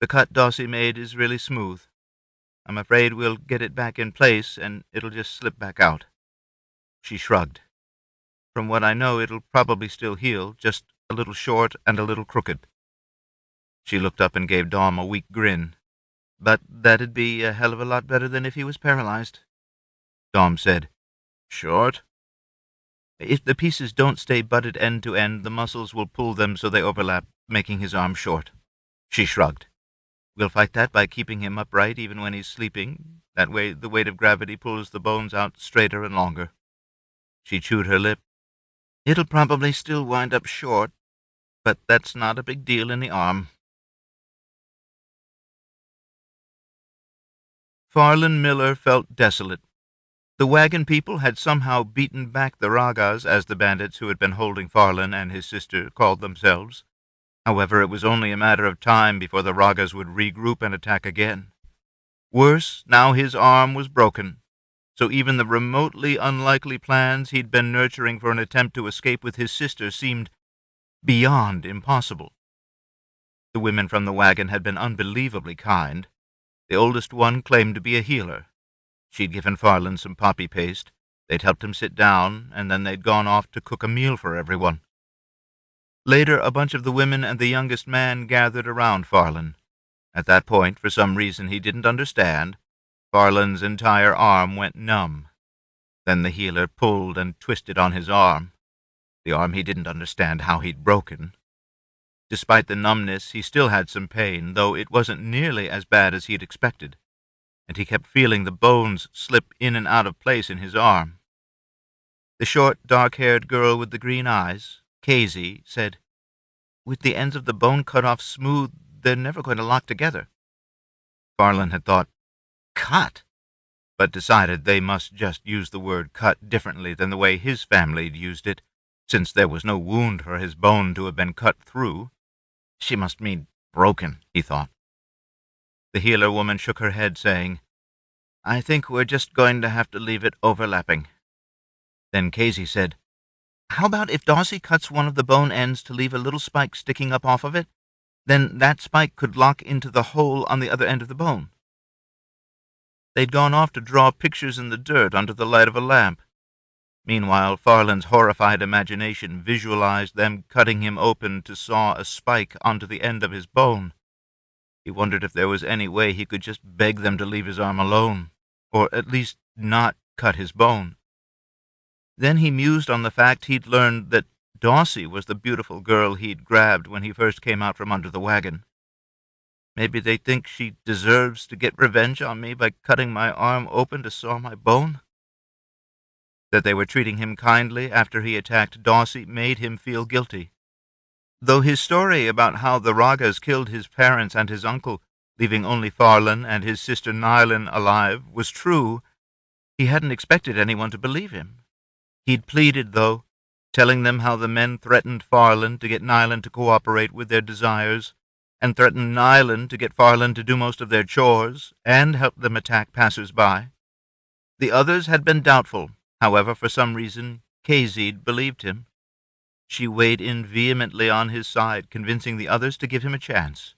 The cut Daussie made is really smooth. I'm afraid we'll get it back in place, and it'll just slip back out." She shrugged. "From what I know, it'll probably still heal, just a little short and a little crooked." She looked up and gave Dom a weak grin. "But that'd be a hell of a lot better than if he was paralyzed." Dom said, "Short?" "If the pieces don't stay butted end to end, the muscles will pull them so they overlap, making his arm short." She shrugged. "We'll fight that by keeping him upright even when he's sleeping. That way the weight of gravity pulls the bones out straighter and longer." She chewed her lip. "It'll probably still wind up short, but that's not a big deal in the arm." Farland Miller felt desolate. The wagon people had somehow beaten back the Ragas, as the bandits who had been holding Farland and his sister called themselves. However, it was only a matter of time before the Ragas would regroup and attack again. Worse, now his arm was broken, so even the remotely unlikely plans he'd been nurturing for an attempt to escape with his sister seemed beyond impossible. The women from the wagon had been unbelievably kind. The oldest one claimed to be a healer. She'd given Farland some poppy paste. They'd helped him sit down, and then they'd gone off to cook a meal for everyone. Later, a bunch of the women and the youngest man gathered around Farland, At that point, for some reason he didn't understand, Farland's entire arm went numb. Then the healer pulled and twisted on his arm, the arm he didn't understand how he'd broken. Despite the numbness, he still had some pain, though it wasn't nearly as bad as he'd expected, and he kept feeling the bones slip in and out of place in his arm. The short, dark-haired girl with the green eyes, Kazy, said, "With the ends of the bone cut off smooth, they're never going to lock together." Farland had thought, "Cut?" but decided they must just use the word cut differently than the way his family'd used it, since there was no wound for his bone to have been cut through. She must mean broken, he thought. The healer woman shook her head, saying, "I think we're just going to have to leave it overlapping." Then Kazy said, "How about if Daussie cuts one of the bone ends to leave a little spike sticking up off of it? Then that spike could lock into the hole on the other end of the bone." They'd gone off to draw pictures in the dirt under the light of a lamp. Meanwhile, Farland's horrified imagination visualized them cutting him open to saw a spike onto the end of his bone. He wondered if there was any way he could just beg them to leave his arm alone, or at least not cut his bone. Then he mused on the fact he'd learned that Daussie was the beautiful girl he'd grabbed when he first came out from under the wagon. Maybe they think she deserves to get revenge on me by cutting my arm open to saw my bone? That they were treating him kindly after he attacked Daussie made him feel guilty. Though his story about how the Ragas killed his parents and his uncle, leaving only Farland and his sister Nylon alive, was true, he hadn't expected anyone to believe him. He'd pleaded, though, telling them how the men threatened Farland to get Nylon to cooperate with their desires, and threatened Nylon to get Farland to do most of their chores, and help them attack passers-by. The others had been doubtful. However, for some reason, Kazy believed him. She weighed in vehemently on his side, convincing the others to give him a chance.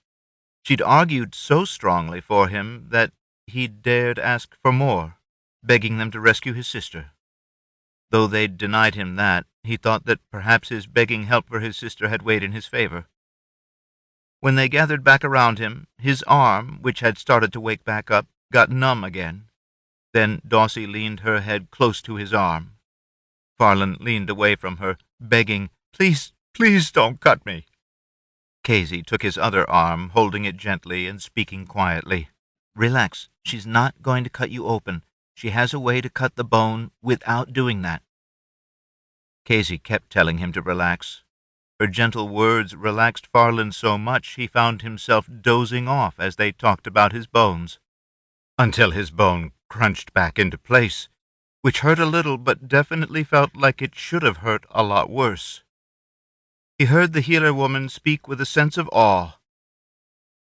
She'd argued so strongly for him that he'd dared ask for more, begging them to rescue his sister. Though they'd denied him that, he thought that perhaps his begging help for his sister had weighed in his favor. When they gathered back around him, his arm, which had started to wake back up, got numb again. Then Daussie leaned her head close to his arm. Farland leaned away from her, begging, "Please, please don't cut me." Kazy took his other arm, holding it gently and speaking quietly. "Relax. She's not going to cut you open. She has a way to cut the bone without doing that." Kazy kept telling him to relax. Her gentle words relaxed Farland so much he found himself dozing off as they talked about his bones, until his bone crunched back into place, which hurt a little but definitely felt like it should have hurt a lot worse. He heard the healer woman speak with a sense of awe.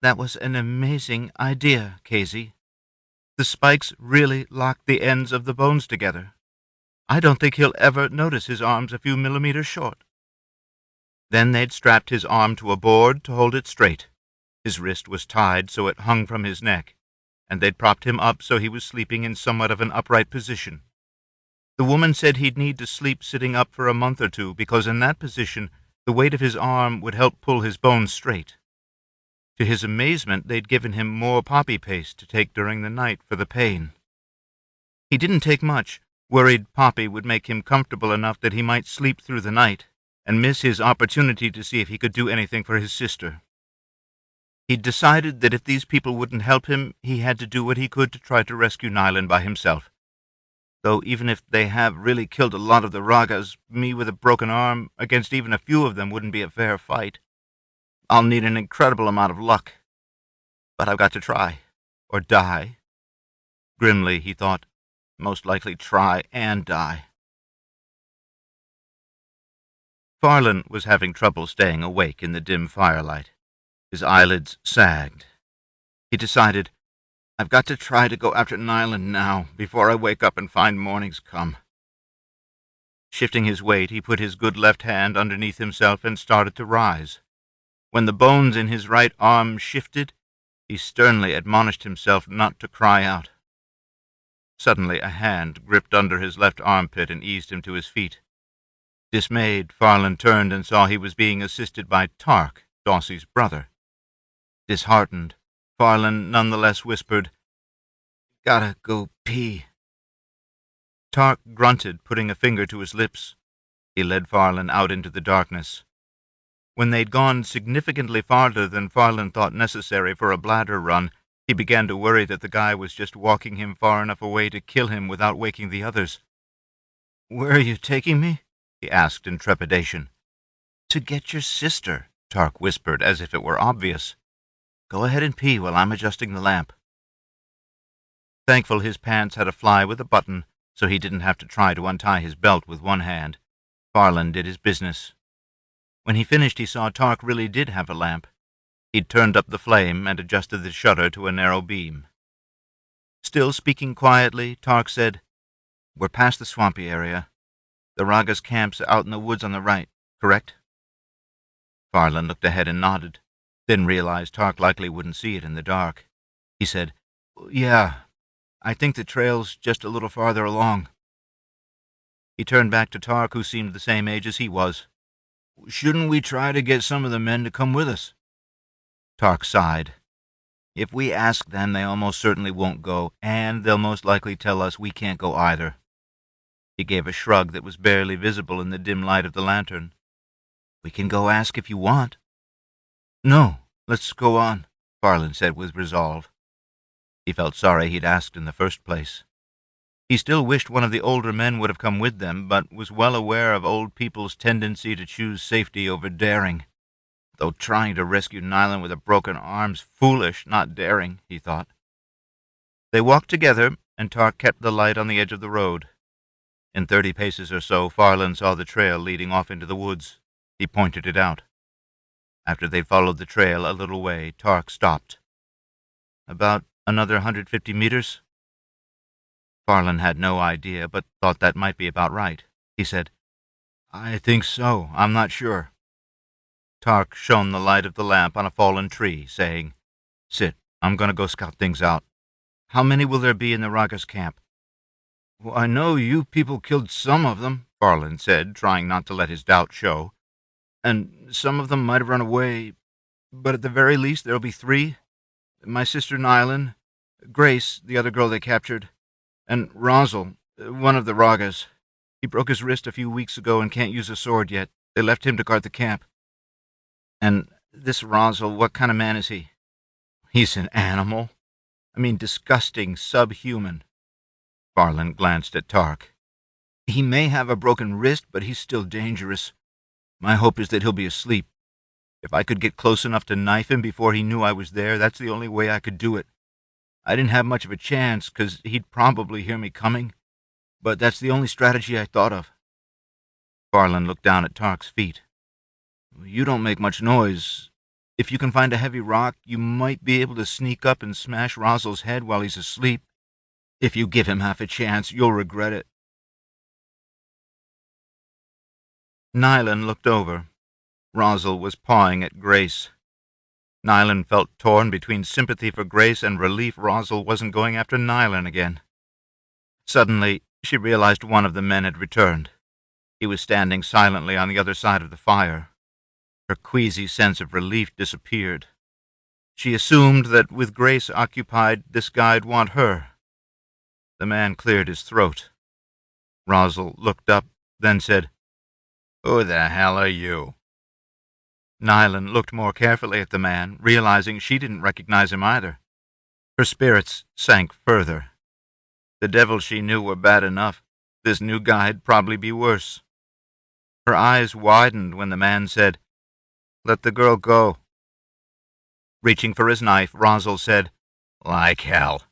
"That was an amazing idea, Kazy. The spikes really locked the ends of the bones together. I don't think he'll ever notice his arm's a few millimeters short." Then they'd strapped his arm to a board to hold it straight. His wrist was tied so it hung from his neck, and they'd propped him up so he was sleeping in somewhat of an upright position. The woman said he'd need to sleep sitting up for a month or two, because in that position the weight of his arm would help pull his bones straight. To his amazement, they'd given him more poppy paste to take during the night for the pain. He didn't take much, worried Poppy would make him comfortable enough that he might sleep through the night and miss his opportunity to see if he could do anything for his sister. He'd decided that if these people wouldn't help him, he had to do what he could to try to rescue Nylon by himself. Though even if they have really killed a lot of the Ragas, me with a broken arm against even a few of them wouldn't be a fair fight. I'll need an incredible amount of luck. But I've got to try, or die. Grimly, he thought, most likely try and die. Farland was having trouble staying awake in the dim firelight. His eyelids sagged. He decided, "I've got to try to go after Nylon now, before I wake up and find morning's come." Shifting his weight, he put his good left hand underneath himself and started to rise. When the bones in his right arm shifted, he sternly admonished himself not to cry out. Suddenly a hand gripped under his left armpit and eased him to his feet. Dismayed, Farland turned and saw he was being assisted by Tarc, Daussie's brother. Disheartened, Farland nonetheless whispered, "Gotta go pee." Tarc grunted, putting a finger to his lips. He led Farland out into the darkness. When they'd gone significantly farther than Farland thought necessary for a bladder run, he began to worry that the guy was just walking him far enough away to kill him without waking the others. "Where are you taking me?" he asked in trepidation. "To get your sister," Tarc whispered, as if it were obvious. "Go ahead and pee while I'm adjusting the lamp." Thankful his pants had a fly with a button, so he didn't have to try to untie his belt with one hand, Farland did his business. When he finished, he saw Tarc really did have a lamp. He'd turned up the flame and adjusted the shutter to a narrow beam. Still speaking quietly, Tarc said, "We're past the swampy area. The Raga's camp's out in the woods on the right, correct?" Farland looked ahead and nodded, then realized Tarc likely wouldn't see it in the dark. He said, "Yeah, I think the trail's just a little farther along." He turned back to Tarc, who seemed the same age as he was. "Shouldn't we try to get some of the men to come with us?" Tarc sighed. "If we ask them, they almost certainly won't go, and they'll most likely tell us we can't go either." He gave a shrug that was barely visible in the dim light of the lantern. "We can go ask if you want." "No, let's go on," Farland said with resolve. He felt sorry he'd asked in the first place. He still wished one of the older men would have come with them, but was well aware of old people's tendency to choose safety over daring. Though trying to rescue Nylan with a broken arm's foolish, not daring, he thought. They walked together, and Tarc kept the light on the edge of the road. In 30 paces or so, Farland saw the trail leading off into the woods. He pointed it out. After they'd followed the trail a little way, Tarc stopped. "About another 150 meters?" Farland had no idea, but thought that might be about right. He said, "I think so. I'm not sure." Tarc shone the light of the lamp on a fallen tree, saying, "Sit. I'm going to go scout things out. How many will there be in the Raga's camp?" "Well, I know you people killed some of them," Farland said, trying not to let his doubt show. "And some of them might have run away. But at the very least, there'll be 3. My sister Nylan, Grace, the other girl they captured, and Rosal, one of the Ragas. He broke his wrist a few weeks ago and can't use a sword yet. They left him to guard the camp." "And this Rosal, what kind of man is he?" "He's an animal. I mean, disgusting, subhuman." Farland glanced at Tarc. "He may have a broken wrist, but he's still dangerous. My hope is that he'll be asleep. If I could get close enough to knife him before he knew I was there, that's the only way I could do it. I didn't have much of a chance, 'cause he'd probably hear me coming, but that's the only strategy I thought of." Farland looked down at Tarc's feet. "You don't make much noise. If you can find a heavy rock, you might be able to sneak up and smash Rosal's head while he's asleep. If you give him half a chance, you'll regret it." Nylan looked over. Rosal was pawing at Grace. Nylan felt torn between sympathy for Grace and relief Rosal wasn't going after Nylan again. Suddenly, she realized one of the men had returned. He was standing silently on the other side of the fire. Her queasy sense of relief disappeared. She assumed that with Grace occupied, this guy'd want her. The man cleared his throat. Rosal looked up, then said, "Who the hell are you?" Nylan looked more carefully at the man, realizing she didn't recognize him either. Her spirits sank further. The devils she knew were bad enough. This new guy'd probably be worse. Her eyes widened when the man said, "Let the girl go." Reaching for his knife, Rosal said, "Like hell."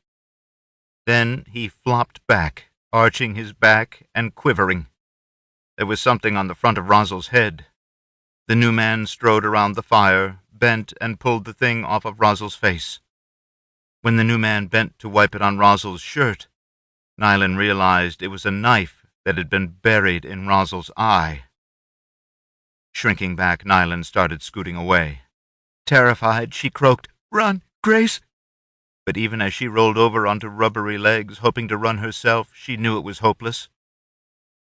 Then he flopped back, arching his back and quivering. There was something on the front of Rosal's head. The new man strode around the fire, bent and pulled the thing off of Rosal's face. When the new man bent to wipe it on Rosal's shirt, Nylan realized it was a knife that had been buried in Rosal's eye. Shrinking back, Nylan started scooting away. Terrified, she croaked, "Run, Grace!" But even as she rolled over onto rubbery legs, hoping to run herself, she knew it was hopeless.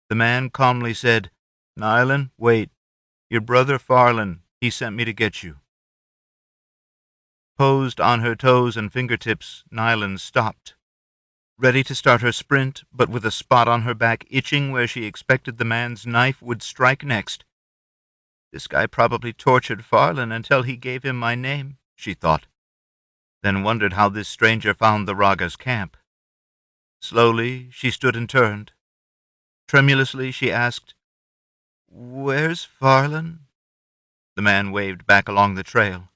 The man calmly said, "Nylan, wait. Your brother Farland, he sent me to get you." Posed on her toes and fingertips, Nylan stopped, ready to start her sprint, but with a spot on her back itching where she expected the man's knife would strike next. This guy probably tortured Farlan until he gave him my name, she thought, then wondered how this stranger found the Raga's camp. Slowly, she stood and turned. Tremulously, she asked, "Where's Farlan?" The man waved back along the trail.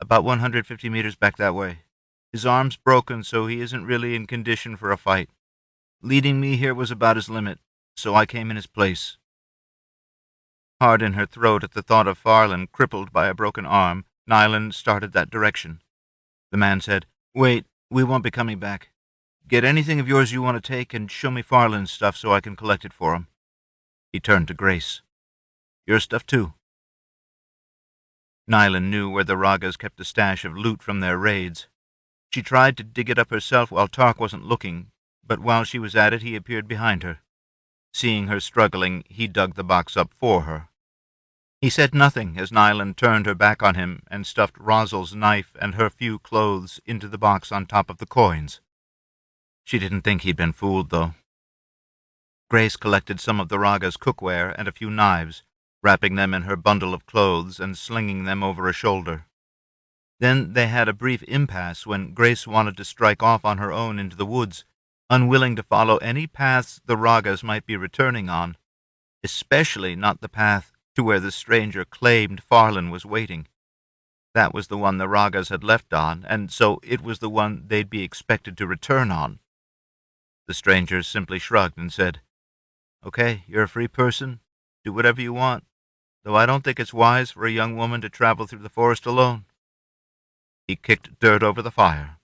"About 150 meters back that way. His arm's broken, so he isn't really in condition for a fight. Leading me here was about his limit, so I came in his place." Hard in her throat at the thought of Farlan crippled by a broken arm, Nylan started that direction. The man said, "Wait, we won't be coming back. Get anything of yours you want to take and show me Farlan's stuff so I can collect it for him." He turned to Grace. "Your stuff too." Nylan knew where the Ragas kept a stash of loot from their raids. She tried to dig it up herself while Tarc wasn't looking, but while she was at it he appeared behind her. Seeing her struggling, he dug the box up for her. He said nothing as Nylan turned her back on him and stuffed Rozel's knife and her few clothes into the box on top of the coins. She didn't think he'd been fooled, though. Grace collected some of the Raga's cookware and a few knives, wrapping them in her bundle of clothes and slinging them over her shoulder. Then they had a brief impasse when Grace wanted to strike off on her own into the woods, unwilling to follow any paths the Ragas might be returning on, especially not the path to where the stranger claimed Farlan was waiting. That was the one the Ragas had left on, and so it was the one they'd be expected to return on. The stranger simply shrugged and said, "Okay, you're a free person. Do whatever you want, though I don't think it's wise for a young woman to travel through the forest alone." He kicked dirt over the fire.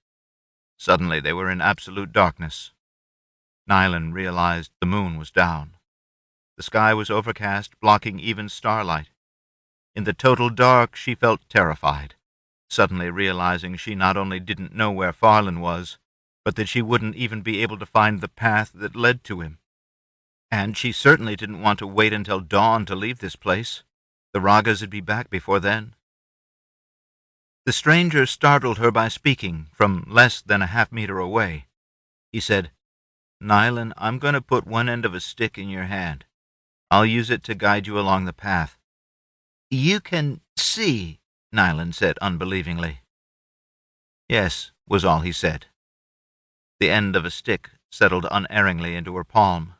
Suddenly they were in absolute darkness. Nylan realized the moon was down. The sky was overcast, blocking even starlight. In the total dark, she felt terrified, suddenly realizing she not only didn't know where Farlan was, but that she wouldn't even be able to find the path that led to him. And she certainly didn't want to wait until dawn to leave this place. The Ragas would be back before then. The stranger startled her by speaking from less than a half-meter away. He said, "Nylan, I'm going to put one end of a stick in your hand. I'll use it to guide you along the path." "You can see," Nylan said unbelievingly. "Yes," was all he said. The end of a stick settled unerringly into her palm.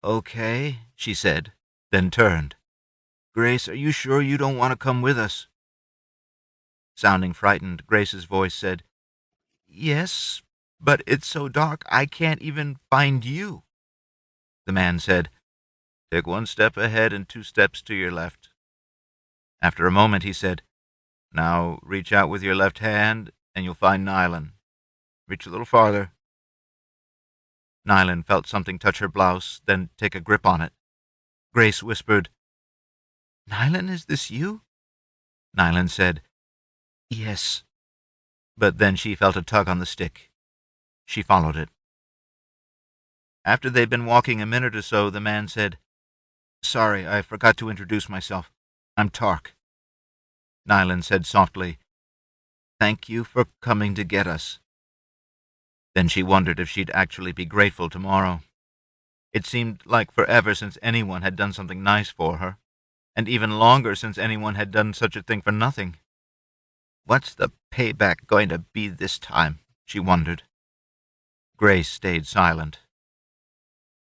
"Okay," she said, then turned. "Grace, are you sure you don't want to come with us?" Sounding frightened, Grace's voice said, "Yes, but it's so dark I can't even find you." The man said, "Take one step ahead and 2 steps to your left." After a moment he said, "Now reach out with your left hand and you'll find Nylan. Reach a little farther." Nylan felt something touch her blouse, then take a grip on it. Grace whispered, "Nylan, is this you?" Nylan said, "Yes." But then she felt a tug on the stick. She followed it. After they'd been walking a minute or so, the man said, "Sorry, I forgot to introduce myself. I'm Tarc." Nylan said softly, "Thank you for coming to get us." Then she wondered if she'd actually be grateful tomorrow. It seemed like forever since anyone had done something nice for her, and even longer since anyone had done such a thing for nothing. What's the payback going to be this time? She wondered. Grace stayed silent.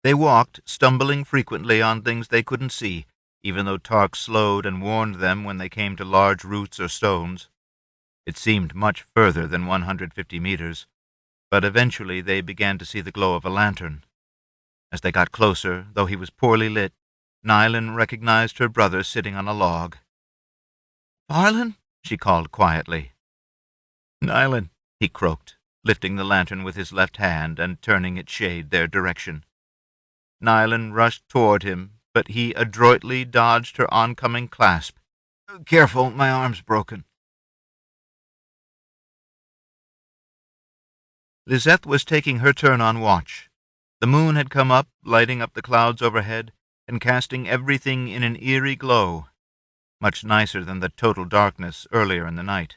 They walked, stumbling frequently on things they couldn't see, even though Tarc slowed and warned them when they came to large roots or stones. It seemed much further than 150 meters, but eventually they began to see the glow of a lantern. As they got closer, though he was poorly lit, Nylan recognized her brother sitting on a log. "Farlan?" she called quietly. "Nylan," he croaked, lifting the lantern with his left hand and turning its shade their direction. Nylan rushed toward him, but he adroitly dodged her oncoming clasp. "Careful, my arm's broken." Lizeth was taking her turn on watch. The moon had come up, lighting up the clouds overhead and casting everything in an eerie glow. much nicer than the total darkness earlier in the night.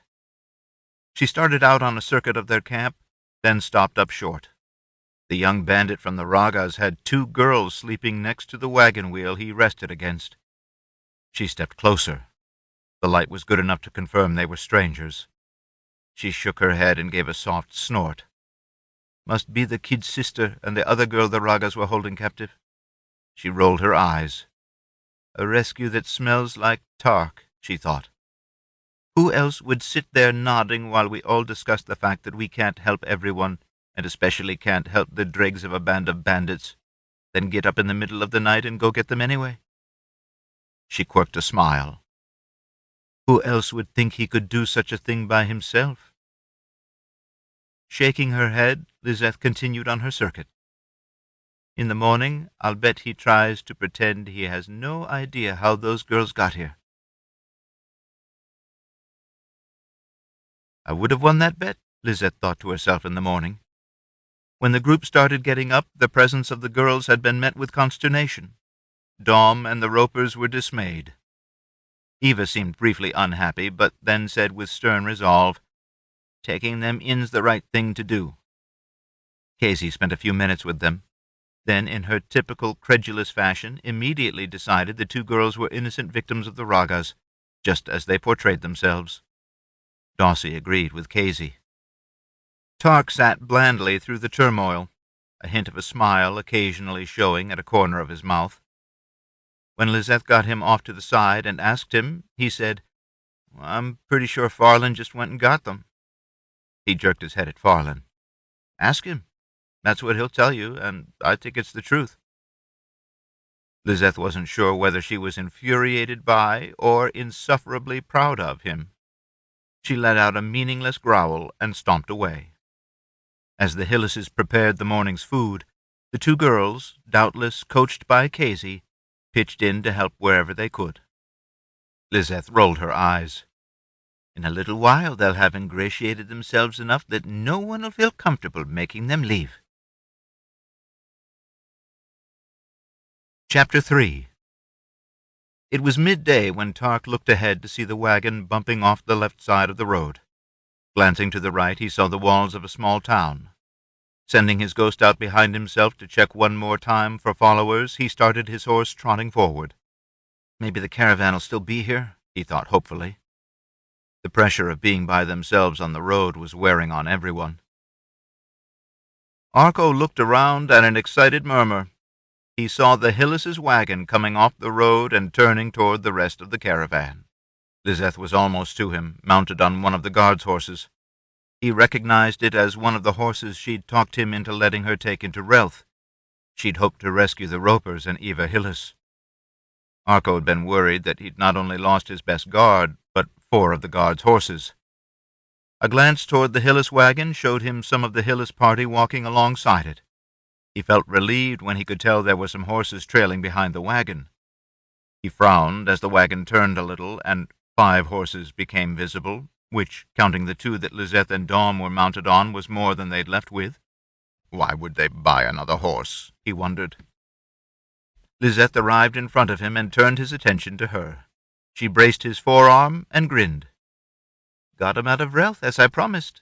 She started out on a circuit of their camp, then stopped up short. The young bandit from the Ragas had 2 girls sleeping next to the wagon wheel he rested against. She stepped closer. The light was good enough to confirm they were strangers. She shook her head and gave a soft snort. Must be the kid's sister and the other girl the Ragas were holding captive. She rolled her eyes. A rescue that smells like Tarc, she thought. Who else would sit there nodding while we all discuss the fact that we can't help everyone, and especially can't help the dregs of a band of bandits, then get up in the middle of the night and go get them anyway? She quirked a smile. Who else would think he could do such a thing by himself? Shaking her head, Lizeth continued on her circuit. In the morning, I'll bet he tries to pretend he has no idea how those girls got here. I would have won that bet, Lizeth thought to herself in the morning. When the group started getting up, the presence of the girls had been met with consternation. Dom and the Ropers were dismayed. Eva seemed briefly unhappy, but then said with stern resolve, "Taking them in's the right thing to do." Kazy spent a few minutes with them, then in her typical credulous fashion immediately decided the 2 girls were innocent victims of the Ragas, just as they portrayed themselves. Daussie agreed with Kazy. Tarc sat blandly through the turmoil, a hint of a smile occasionally showing at a corner of his mouth. When Lizeth got him off to the side and asked him, he said, "I'm pretty sure Farland just went and got them." He jerked his head at Farland. "Ask him. That's what he'll tell you, and I think it's the truth." Lizeth wasn't sure whether she was infuriated by or insufferably proud of him. She let out a meaningless growl and stomped away. As the Hyllises prepared the morning's food, the 2 girls, doubtless coached by Kazy, pitched in to help wherever they could. Lizeth rolled her eyes. In a little while they'll have ingratiated themselves enough that no one will feel comfortable making them leave. Chapter 3. It was midday when Tarc looked ahead to see the wagon bumping off the left side of the road. Glancing to the right, he saw the walls of a small town. Sending his ghost out behind himself to check one more time for followers, he started his horse trotting forward. Maybe the caravan'll still be here, he thought hopefully. The pressure of being by themselves on the road was wearing on everyone. Arco looked around at an excited murmur. He saw the Hyllises' wagon coming off the road and turning toward the rest of the caravan. Lizeth was almost to him, mounted on one of the guards' horses. He recognized it as one of the horses she'd talked him into letting her take into Relth. She'd hoped to rescue the Ropers and Eva Hyllis. Arco had been worried that he'd not only lost his best guard, but 4 of the guards' horses. A glance toward the Hyllis wagon showed him some of the Hyllis party walking alongside it. He felt relieved when he could tell there were some horses trailing behind the wagon. He frowned as the wagon turned a little and 5 horses became visible, which, counting the 2 that Lizeth and Dom were mounted on, was more than they'd left with. Why would they buy another horse? He wondered. Lizeth arrived in front of him and turned his attention to her. She braced his forearm and grinned. "Got 'em out of Relth, as I promised.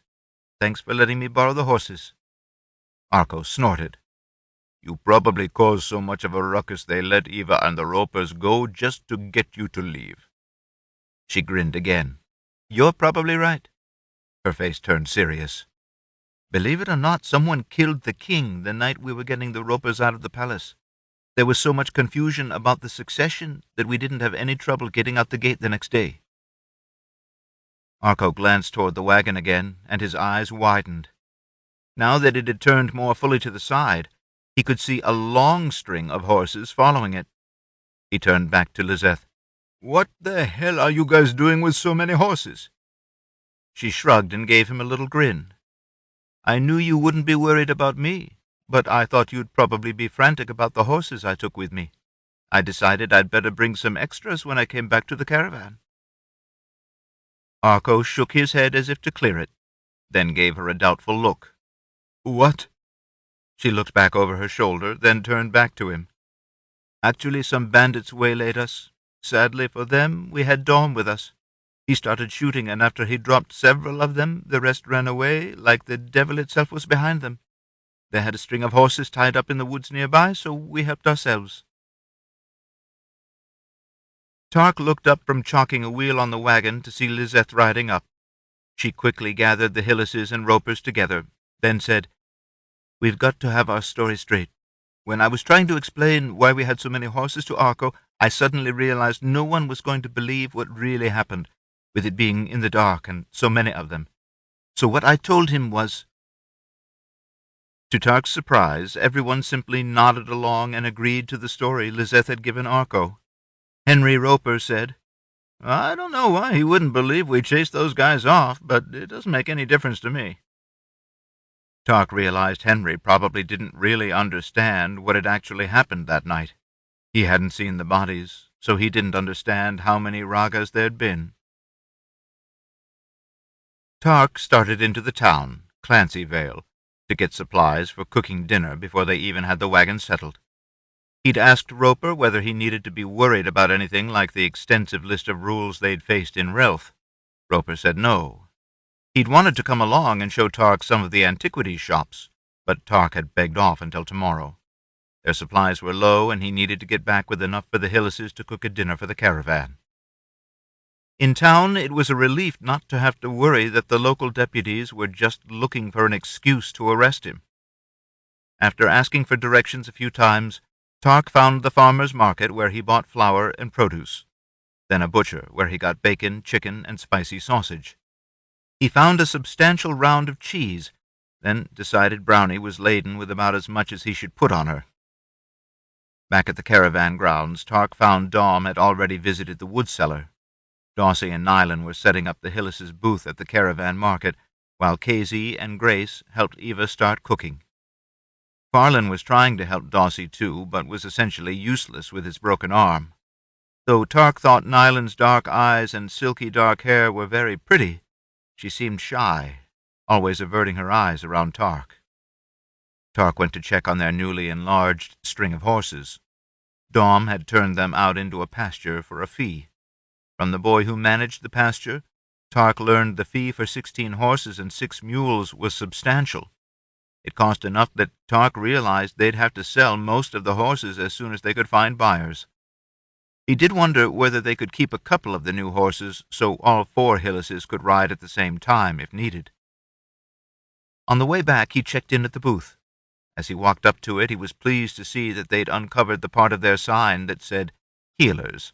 Thanks for letting me borrow the horses." Arco snorted. "You probably caused so much of a ruckus they let Eva and the Ropers go just to get you to leave." She grinned again. "You're probably right." Her face turned serious. "Believe it or not, someone killed the king the night we were getting the Ropers out of the palace. There was so much confusion about the succession that we didn't have any trouble getting out the gate the next day." Arco glanced toward the wagon again, and his eyes widened. Now that it had turned more fully to the side, he could see a long string of horses following it. He turned back to Lizeth. "What the hell are you guys doing with so many horses?" She shrugged and gave him a little grin. "I knew you wouldn't be worried about me, but I thought you'd probably be frantic about the horses I took with me. I decided I'd better bring some extras when I came back to the caravan." Arco shook his head as if to clear it, then gave her a doubtful look. "What?" She looked back over her shoulder, then turned back to him. "Actually, some bandits waylaid us. Sadly for them, we had Dom with us. He started shooting, and after he dropped several of them, the rest ran away like the devil itself was behind them. They had a string of horses tied up in the woods nearby, so we helped ourselves." Tarc looked up from chalking a wheel on the wagon to see Lizeth riding up. She quickly gathered the Hyllises and ropers together, then said, "We've got to have our story straight. When I was trying to explain why we had so many horses to Arco, I suddenly realized no one was going to believe what really happened, with it being in the dark and so many of them. So what I told him was—" To Tarc's surprise, everyone simply nodded along and agreed to the story Lizeth had given Arco. Henry Roper said, "I don't know why he wouldn't believe we chased those guys off, but it doesn't make any difference to me." Tarc realized Henry probably didn't really understand what had actually happened that night. He hadn't seen the bodies, so he didn't understand how many Ragas there'd been. Tarc started into the town, Clancyvale, to get supplies for cooking dinner before they even had the wagon settled. He'd asked Roper whether he needed to be worried about anything like the extensive list of rules they'd faced in Relth. Roper said no. He'd wanted to come along and show Tarc some of the antiquities shops, but Tarc had begged off until tomorrow. Their supplies were low, and he needed to get back with enough for the Hyllises to cook a dinner for the caravan. In town, it was a relief not to have to worry that the local deputies were just looking for an excuse to arrest him. After asking for directions a few times, Tarc found the farmer's market where he bought flour and produce, then a butcher where he got bacon, chicken, and spicy sausage. He found a substantial round of cheese, then decided Brownie was laden with about as much as he should put on her. Back at the caravan grounds, Tarc found Dom had already visited the wood cellar. Daussie and Nylon were setting up the Hyllises' booth at the caravan market, while Kazy and Grace helped Eva start cooking. Farlan was trying to help Daussie too, but was essentially useless with his broken arm. Though Tarc thought Nylon's dark eyes and silky dark hair were very pretty, she seemed shy, always averting her eyes around Tarc. Tarc went to check on their newly enlarged string of horses. Dom had turned them out into a pasture for a fee. From the boy who managed the pasture, Tarc learned the fee for 16 horses and 6 mules was substantial. It cost enough that Tarc realized they'd have to sell most of the horses as soon as they could find buyers. He did wonder whether they could keep a couple of the new horses so all 4 Hyllises could ride at the same time if needed. On the way back, he checked in at the booth. As he walked up to it, he was pleased to see that they'd uncovered the part of their sign that said Healers.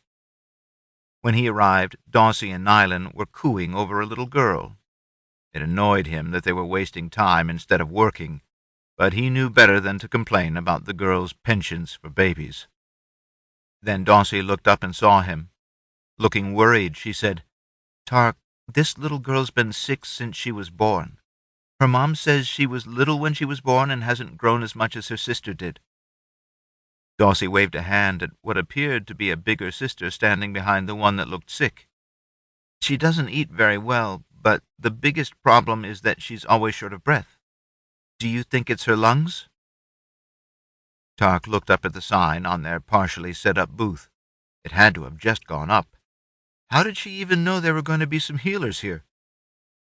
When he arrived, Daussie and Nylon were cooing over a little girl. It annoyed him that they were wasting time instead of working, but he knew better than to complain about the girl's penchants for babies. Then Daussie looked up and saw him. Looking worried, she said, "Tarc, this little girl's been sick since she was born. Her mom says she was little when she was born and hasn't grown as much as her sister did." Daussie waved a hand at what appeared to be a bigger sister standing behind the one that looked sick. "She doesn't eat very well, but the biggest problem is that she's always short of breath. Do you think it's her lungs?" Tarc looked up at the sign on their partially set-up booth. It had to have just gone up. How did she even know there were going to be some healers here?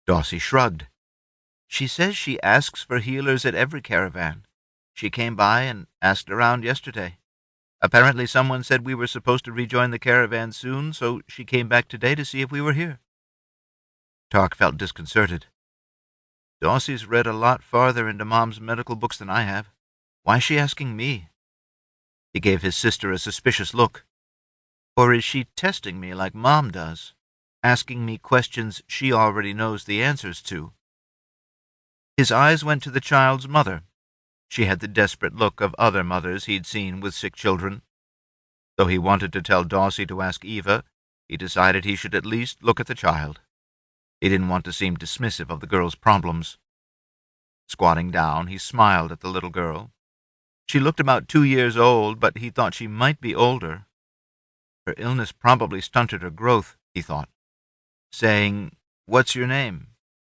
Daussie shrugged. "She says she asks for healers at every caravan. She came by and asked around yesterday. Apparently someone said we were supposed to rejoin the caravan soon, so she came back today to see if we were here." Tarc felt disconcerted. "Daussie's read a lot farther into Mom's medical books than I have. Why is she asking me?" He gave his sister a suspicious look. "Or is she testing me like Mom does, asking me questions she already knows the answers to?" His eyes went to the child's mother. She had the desperate look of other mothers he'd seen with sick children. Though he wanted to tell Daussie to ask Eva, he decided he should at least look at the child. He didn't want to seem dismissive of the girl's problems. Squatting down, he smiled at the little girl. She looked about 2 years old, but he thought she might be older. Her illness probably stunted her growth, he thought. Saying, "What's your name?"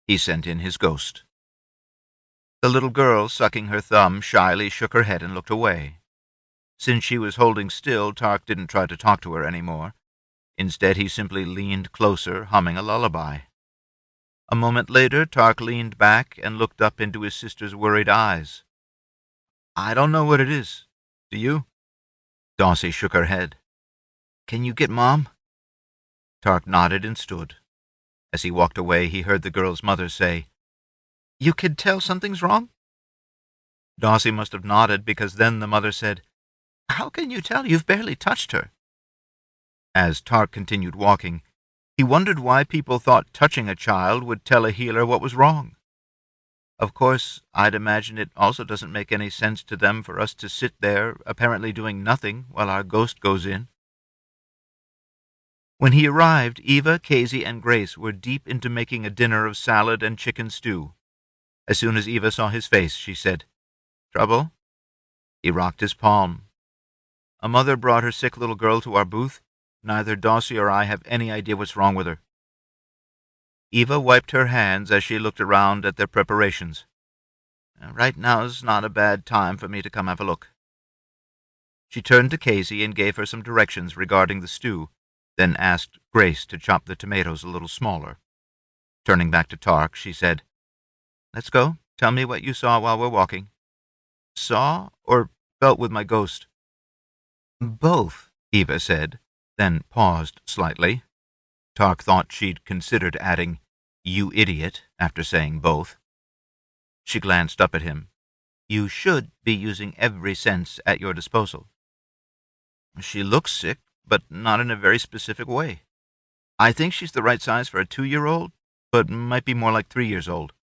he sent in his ghost. The little girl, sucking her thumb, shyly shook her head and looked away. Since she was holding still, Tarc didn't try to talk to her any more, Instead, he simply leaned closer, humming a lullaby. A moment later, Tarc leaned back and looked up into his sister's worried eyes. "I don't know what it is. Do you?" Daussie shook her head. "Can you get Mom?" Tarc nodded and stood. As he walked away, he heard the girl's mother say, "You can tell something's wrong?" Daussie must have nodded, because then the mother said, "How can you tell? You've barely touched her." As Tarc continued walking, he wondered why people thought touching a child would tell a healer what was wrong. Of course, I'd imagine it also doesn't make any sense to them for us to sit there, apparently doing nothing, while our ghost goes in. When he arrived, Eva, Kazy, and Grace were deep into making a dinner of salad and chicken stew. As soon as Eva saw his face, she said, "Trouble?" He rocked his palm. "A mother brought her sick little girl to our booth. Neither Daussie or I have any idea what's wrong with her." Eva wiped her hands as she looked around at their preparations. "Right now's not a bad time for me to come have a look." She turned to Kazy and gave her some directions regarding the stew, then asked Grace to chop the tomatoes a little smaller. Turning back to Tarc, she said, "Let's go. Tell me what you saw while we're walking." "Saw or felt with my ghost?" "Both," Eva said, then paused slightly. Tarc thought she'd considered adding, "You idiot," after saying both. She glanced up at him. "You should be using every sense at your disposal." "She looks sick, but not in a very specific way. I think she's the right size for a 2-year-old, but might be more like 3 years old."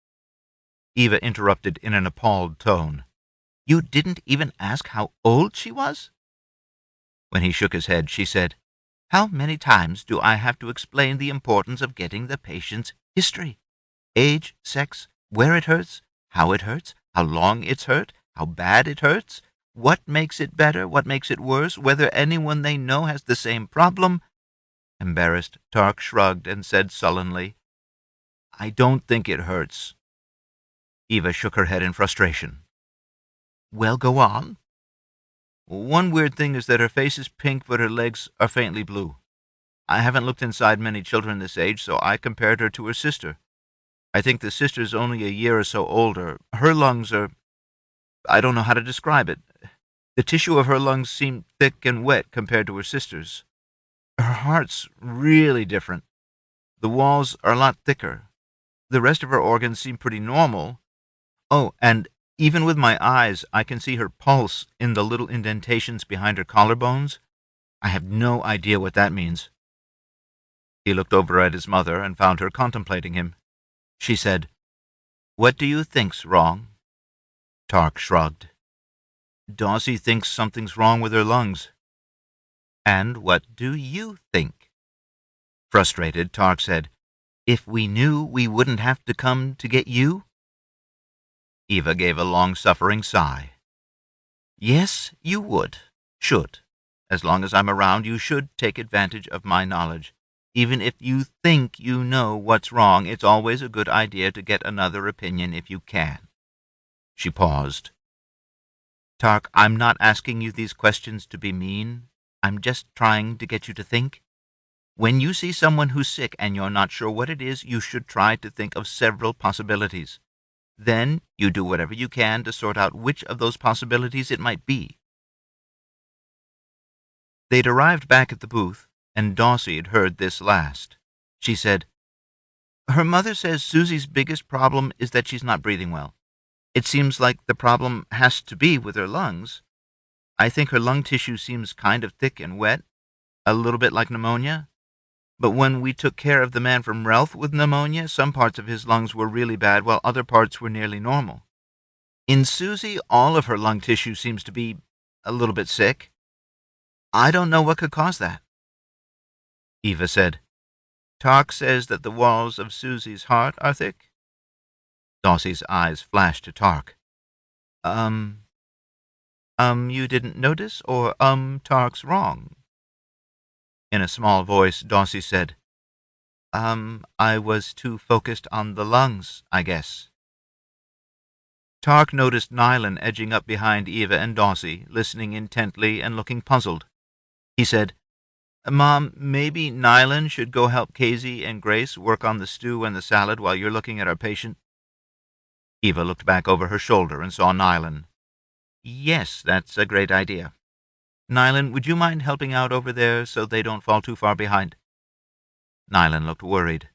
Eva interrupted in an appalled tone. "You didn't even ask how old she was?" When he shook his head, she said, "How many times do I have to explain the importance of getting the patient's history? Age, sex, where it hurts, how long it's hurt, how bad it hurts, what makes it better, what makes it worse, whether anyone they know has the same problem." Embarrassed, Tarc shrugged and said sullenly, "I don't think it hurts." Eva shook her head in frustration. "Well, go on." "One weird thing is that her face is pink, but her legs are faintly blue. I haven't looked inside many children this age, so I compared her to her sister. I think the sister's only a year or so older. Her lungs are... I don't know how to describe it. The tissue of her lungs seem thick and wet compared to her sister's. Her heart's really different. The walls are a lot thicker. The rest of her organs seem pretty normal. Oh, and even with my eyes, I can see her pulse in the little indentations behind her collarbones. I have no idea what that means." He looked over at his mother and found her contemplating him. She said, "What do you think's wrong?" Tarc shrugged. "Daussie thinks something's wrong with her lungs." "And what do you think?" Frustrated, Tarc said, "If we knew, we wouldn't have to come to get you?" Eva gave a long-suffering sigh. "Yes, you would. Should. As long as I'm around, you should take advantage of my knowledge. Even if you think you know what's wrong, it's always a good idea to get another opinion if you can." She paused. "Tarc, I'm not asking you these questions to be mean. I'm just trying to get you to think. When you see someone who's sick and you're not sure what it is, you should try to think of several possibilities. Then you do whatever you can to sort out which of those possibilities it might be." They'd arrived back at the booth, and Daussie had heard this last. She said, "Her mother says Susie's biggest problem is that she's not breathing well. It seems like the problem has to be with her lungs. I think her lung tissue seems kind of thick and wet, a little bit like pneumonia. But when we took care of the man from Relf with pneumonia, some parts of his lungs were really bad while other parts were nearly normal. In Susie, all of her lung tissue seems to be a little bit sick. I don't know what could cause that." Eva said, "Tarc says that the walls of Susie's heart are thick?" Daussie's eyes flashed to Tarc. You didn't notice, or Tarc's wrong?" In a small voice, Daussie said, I was too focused on the lungs, I guess." Tarc noticed Nylan edging up behind Eva and Daussie, listening intently and looking puzzled. He said, Mom, maybe Nylan should go help Kazy and Grace work on the stew and the salad while you're looking at our patient. Eva looked back over her shoulder and saw Nylan. Yes, that's a great idea. Nylan, would you mind helping out over there so they don't fall too far behind? Nylan looked worried.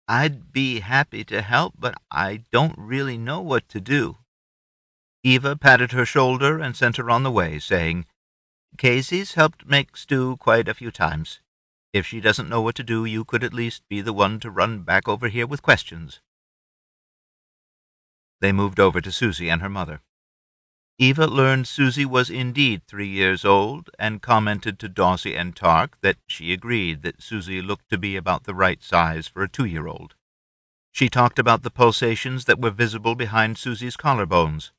I'd be happy to help, but I don't really know what to do. Eva patted her shoulder and sent her on the way, saying, Kazy's helped make stew quite a few times. If she doesn't know what to do, you could at least be the one to run back over here with questions. They moved over to Susie and her mother. Eva learned Susie was indeed 3 years old, and commented to Daussie and Tarc that she agreed that Susie looked to be about the right size for a 2-year-old. She talked about the pulsations that were visible behind Susie's collarbones.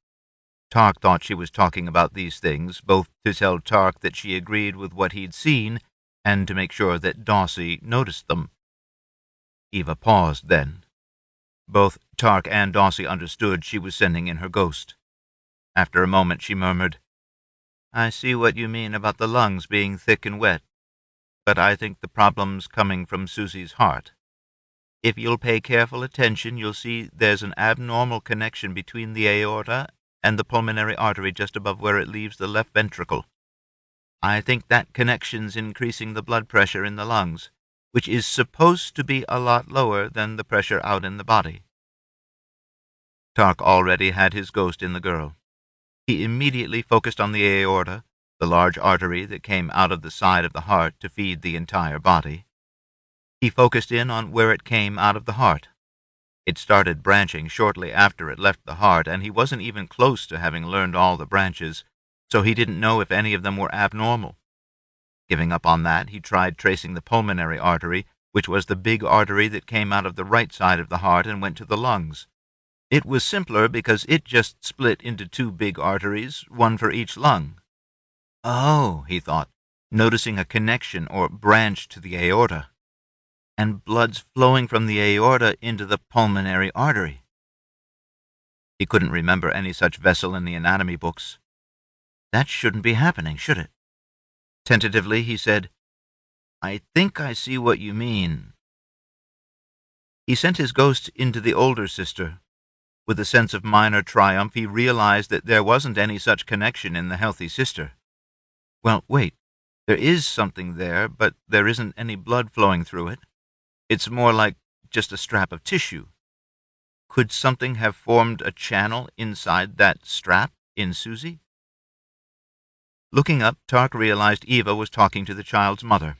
Tarc thought she was talking about these things, both to tell Tarc that she agreed with what he'd seen, and to make sure that Daussie noticed them. Eva paused then. Both Tarc and Daussie understood she was sending in her ghost. After a moment she murmured, I see what you mean about the lungs being thick and wet, but I think the problem's coming from Susie's heart. If you'll pay careful attention, you'll see there's an abnormal connection between the aorta and the pulmonary artery just above where it leaves the left ventricle. I think that connection's increasing the blood pressure in the lungs, which is supposed to be a lot lower than the pressure out in the body. Tarc already had his ghost in the girl. He immediately focused on the aorta, the large artery that came out of the side of the heart to feed the entire body. He focused in on where it came out of the heart. It started branching shortly after it left the heart, and he wasn't even close to having learned all the branches, so he didn't know if any of them were abnormal. Giving up on that, he tried tracing the pulmonary artery, which was the big artery that came out of the right side of the heart and went to the lungs. It was simpler because it just split into 2 big arteries, one for each lung. Oh, he thought, noticing a connection or branch to the aorta. And blood's flowing from the aorta into the pulmonary artery. He couldn't remember any such vessel in the anatomy books. That shouldn't be happening, should it? Tentatively, he said, I think I see what you mean. He sent his ghost into the older sister. With a sense of minor triumph, he realized that there wasn't any such connection in the healthy sister. Well, wait, there is something there, but there isn't any blood flowing through it. It's more like just a strap of tissue. Could something have formed a channel inside that strap in Susie? Looking up, Tarc realized Eva was talking to the child's mother.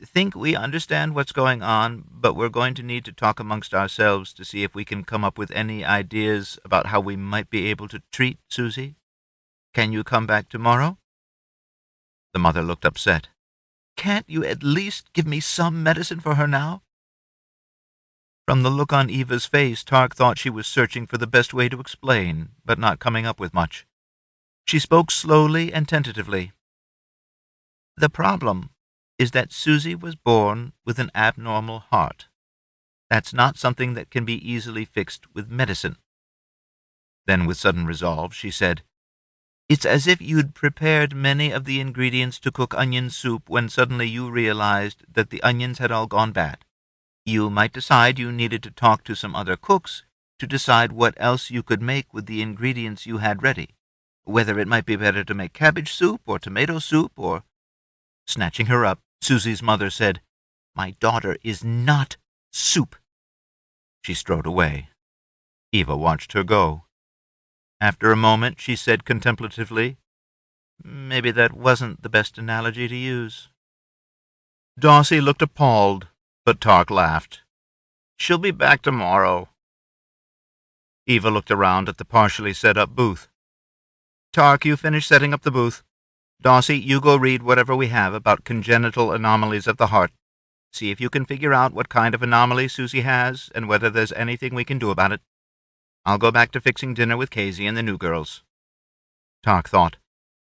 Think we understand what's going on, but we're going to need to talk amongst ourselves to see if we can come up with any ideas about how we might be able to treat Susie. Can you come back tomorrow? The mother looked upset. Can't you at least give me some medicine for her now? From the look on Eva's face, Tarc thought she was searching for the best way to explain, but not coming up with much. She spoke slowly and tentatively. The problem is that Susie was born with an abnormal heart. That's not something that can be easily fixed with medicine. Then, with sudden resolve, she said, It's as if you'd prepared many of the ingredients to cook onion soup when suddenly you realized that the onions had all gone bad. You might decide you needed to talk to some other cooks to decide what else you could make with the ingredients you had ready, whether it might be better to make cabbage soup or tomato soup or... Snatching her up, Susie's mother said, My daughter is not soup. She strode away. Eva watched her go. After a moment, she said contemplatively, Maybe that wasn't the best analogy to use. Daussie looked appalled, but Tarc laughed. She'll be back tomorrow. Eva looked around at the partially set-up booth. Tarc, you finish setting up the booth. Daussie, you go read whatever we have about congenital anomalies of the heart. See if you can figure out what kind of anomaly Susie has and whether there's anything we can do about it. I'll go back to fixing dinner with Kazy and the new girls. Tarc thought,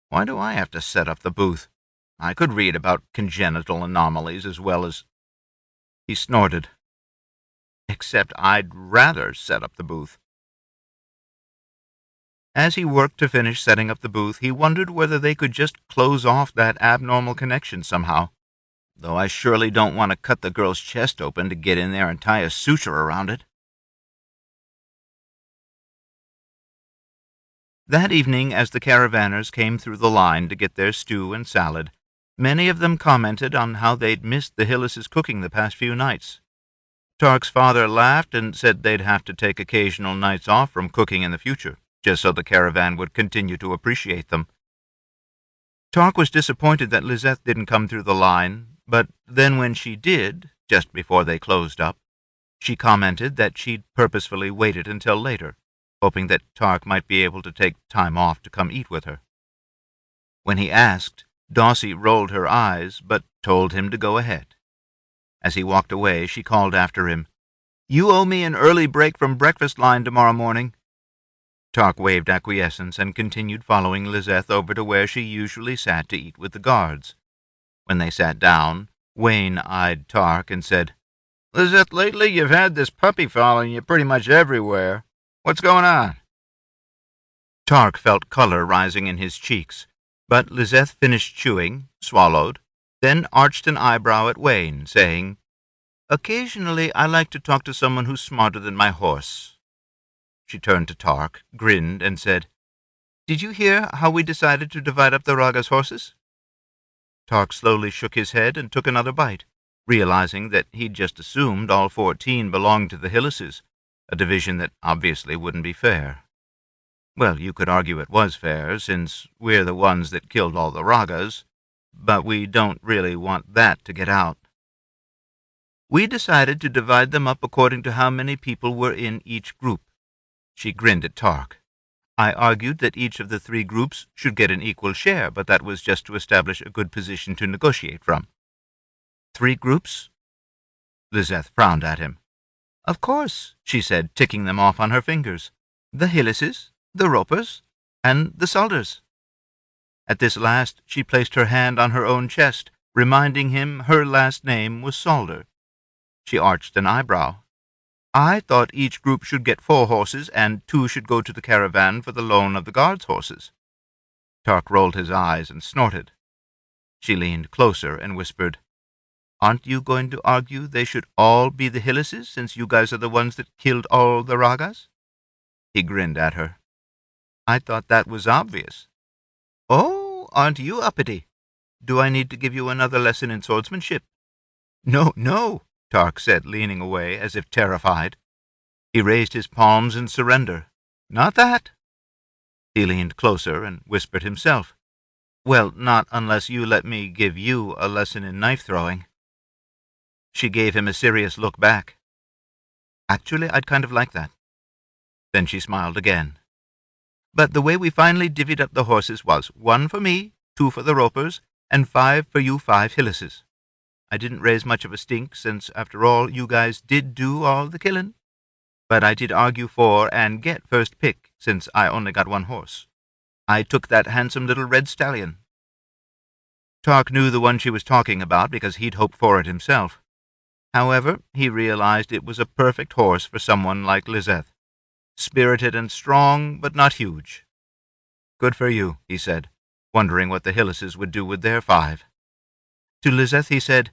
why do I have to set up the booth? I could read about congenital anomalies as well as... He snorted. Except I'd rather set up the booth. As he worked to finish setting up the booth, he wondered whether they could just close off that abnormal connection somehow, though I surely don't want to cut the girl's chest open to get in there and tie a suture around it. That evening, as the caravanners came through the line to get their stew and salad, many of them commented on how they'd missed the Hyllises' cooking the past few nights. Tarc's father laughed and said they'd have to take occasional nights off from cooking in the future, just so the caravan would continue to appreciate them. Tarc was disappointed that Lizeth didn't come through the line, but then when she did, just before they closed up, she commented that she'd purposefully waited until later, hoping that Tarc might be able to take time off to come eat with her. When he asked, Daussie rolled her eyes, but told him to go ahead. As he walked away, she called after him, "You owe me an early break from breakfast line tomorrow morning." Tarc waved acquiescence and continued following Lizeth over to where she usually sat to eat with the guards. When they sat down, Wayne eyed Tarc and said, "Lizeth, lately you've had this puppy following you pretty much everywhere. What's going on?" Tarc felt color rising in his cheeks, but Lizeth finished chewing, swallowed, then arched an eyebrow at Wayne, saying, "Occasionally I like to talk to someone who's smarter than my horse." She turned to Tarc, grinned, and said, "Did you hear how we decided to divide up the Raga's horses?" Tarc slowly shook his head and took another bite, realizing that he'd just assumed all 14 belonged to the Hyllises, a division that obviously wouldn't be fair. Well, you could argue it was fair, since we're the ones that killed all the Ragas, but we don't really want that to get out. We decided to divide them up according to how many people were in each group. She grinned at Tarc. I argued that each of the 3 groups should get an equal share, but that was just to establish a good position to negotiate from. 3 groups? Lizeth frowned at him. Of course, she said, ticking them off on her fingers. The Hyllises, the Ropers, and the Sulders. At this last, she placed her hand on her own chest, reminding him her last name was Solder. She arched an eyebrow. I thought each group should get 4 horses, and 2 should go to the caravan for the loan of the guards' horses. Tarc rolled his eyes and snorted. She leaned closer and whispered, Aren't you going to argue they should all be the Hyllises, since you guys are the ones that killed all the Ragas? He grinned at her. I thought that was obvious. Oh, aren't you uppity? Do I need to give you another lesson in swordsmanship? No, no, Tarc said, leaning away as if terrified. He raised his palms in surrender. Not that. He leaned closer and whispered himself. Well, not unless you let me give you a lesson in knife-throwing. She gave him a serious look back. Actually, I'd kind of like that. Then she smiled again. But the way we finally divvied up the horses was 1 for me, 2 for the Ropers, and 5 for you 5 Hyllises. I didn't raise much of a stink, since, after all, you guys did do all the killing. But I did argue for and get first pick, since I only got 1 horse. I took that handsome little red stallion. Tarc knew the one she was talking about because he'd hoped for it himself. However, he realized it was a perfect horse for someone like Lizeth. Spirited and strong, but not huge. Good for you, he said, wondering what the Hyllises would do with their 5. To Lizeth he said,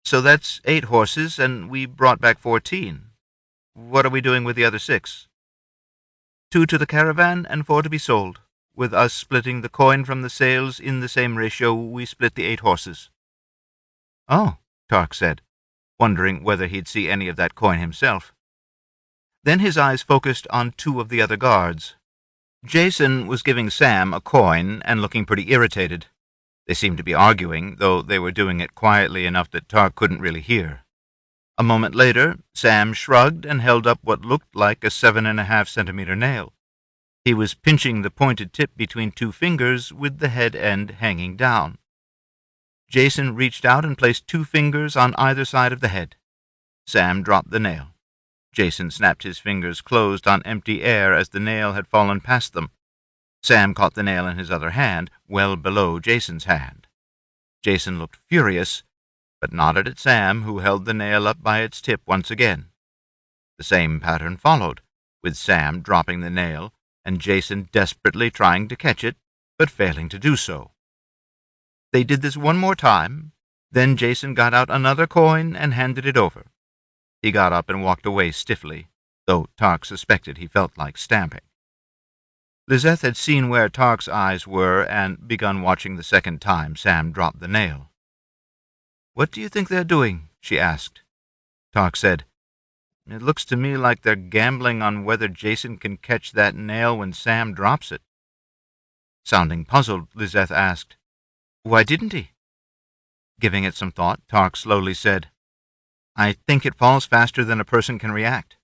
So that's 8 horses, and we brought back 14. What are we doing with the other 6? 2 to the caravan and 4 to be sold. With us splitting the coin from the sales in the same ratio we split the 8 horses. Oh, Tarc said, wondering whether he'd see any of that coin himself. Then his eyes focused on 2 of the other guards. Jason was giving Sam a coin and looking pretty irritated. They seemed to be arguing, though they were doing it quietly enough that Tarc couldn't really hear. A moment later, Sam shrugged and held up what looked like a 7.5-centimeter nail. He was pinching the pointed tip between 2 fingers with the head end hanging down. Jason reached out and placed 2 fingers on either side of the head. Sam dropped the nail. Jason snapped his fingers closed on empty air as the nail had fallen past them. Sam caught the nail in his other hand, well below Jason's hand. Jason looked furious, but nodded at Sam, who held the nail up by its tip once again. The same pattern followed, with Sam dropping the nail and Jason desperately trying to catch it, but failing to do so. They did this one more time, Then Jason got out another coin and handed it over. He got up and walked away stiffly, though Tarc suspected he felt like stamping. Lizeth had seen where Tarc's eyes were and begun watching the second time Sam dropped the nail. "What do you think they're doing?" she asked. Tarc said, "It looks to me like they're gambling on whether Jason can catch that nail when Sam drops it." Sounding puzzled, Lizeth asked, "Why didn't he?" Giving it some thought, Tarc slowly said, "I think it falls faster than a person can react."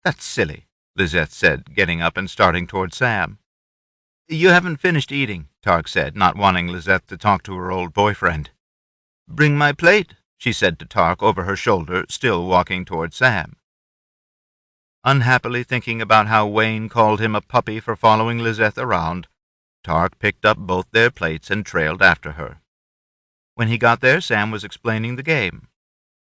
"That's silly," Lizeth said, getting up and starting toward Sam. "You haven't finished eating," Tarc said, not wanting Lizeth to talk to her old boyfriend. "Bring my plate," she said to Tarc over her shoulder, still walking toward Sam. Unhappily thinking about how Wayne called him a puppy for following Lizeth around, Tarc picked up both their plates and trailed after her. When he got there, Sam was explaining the game.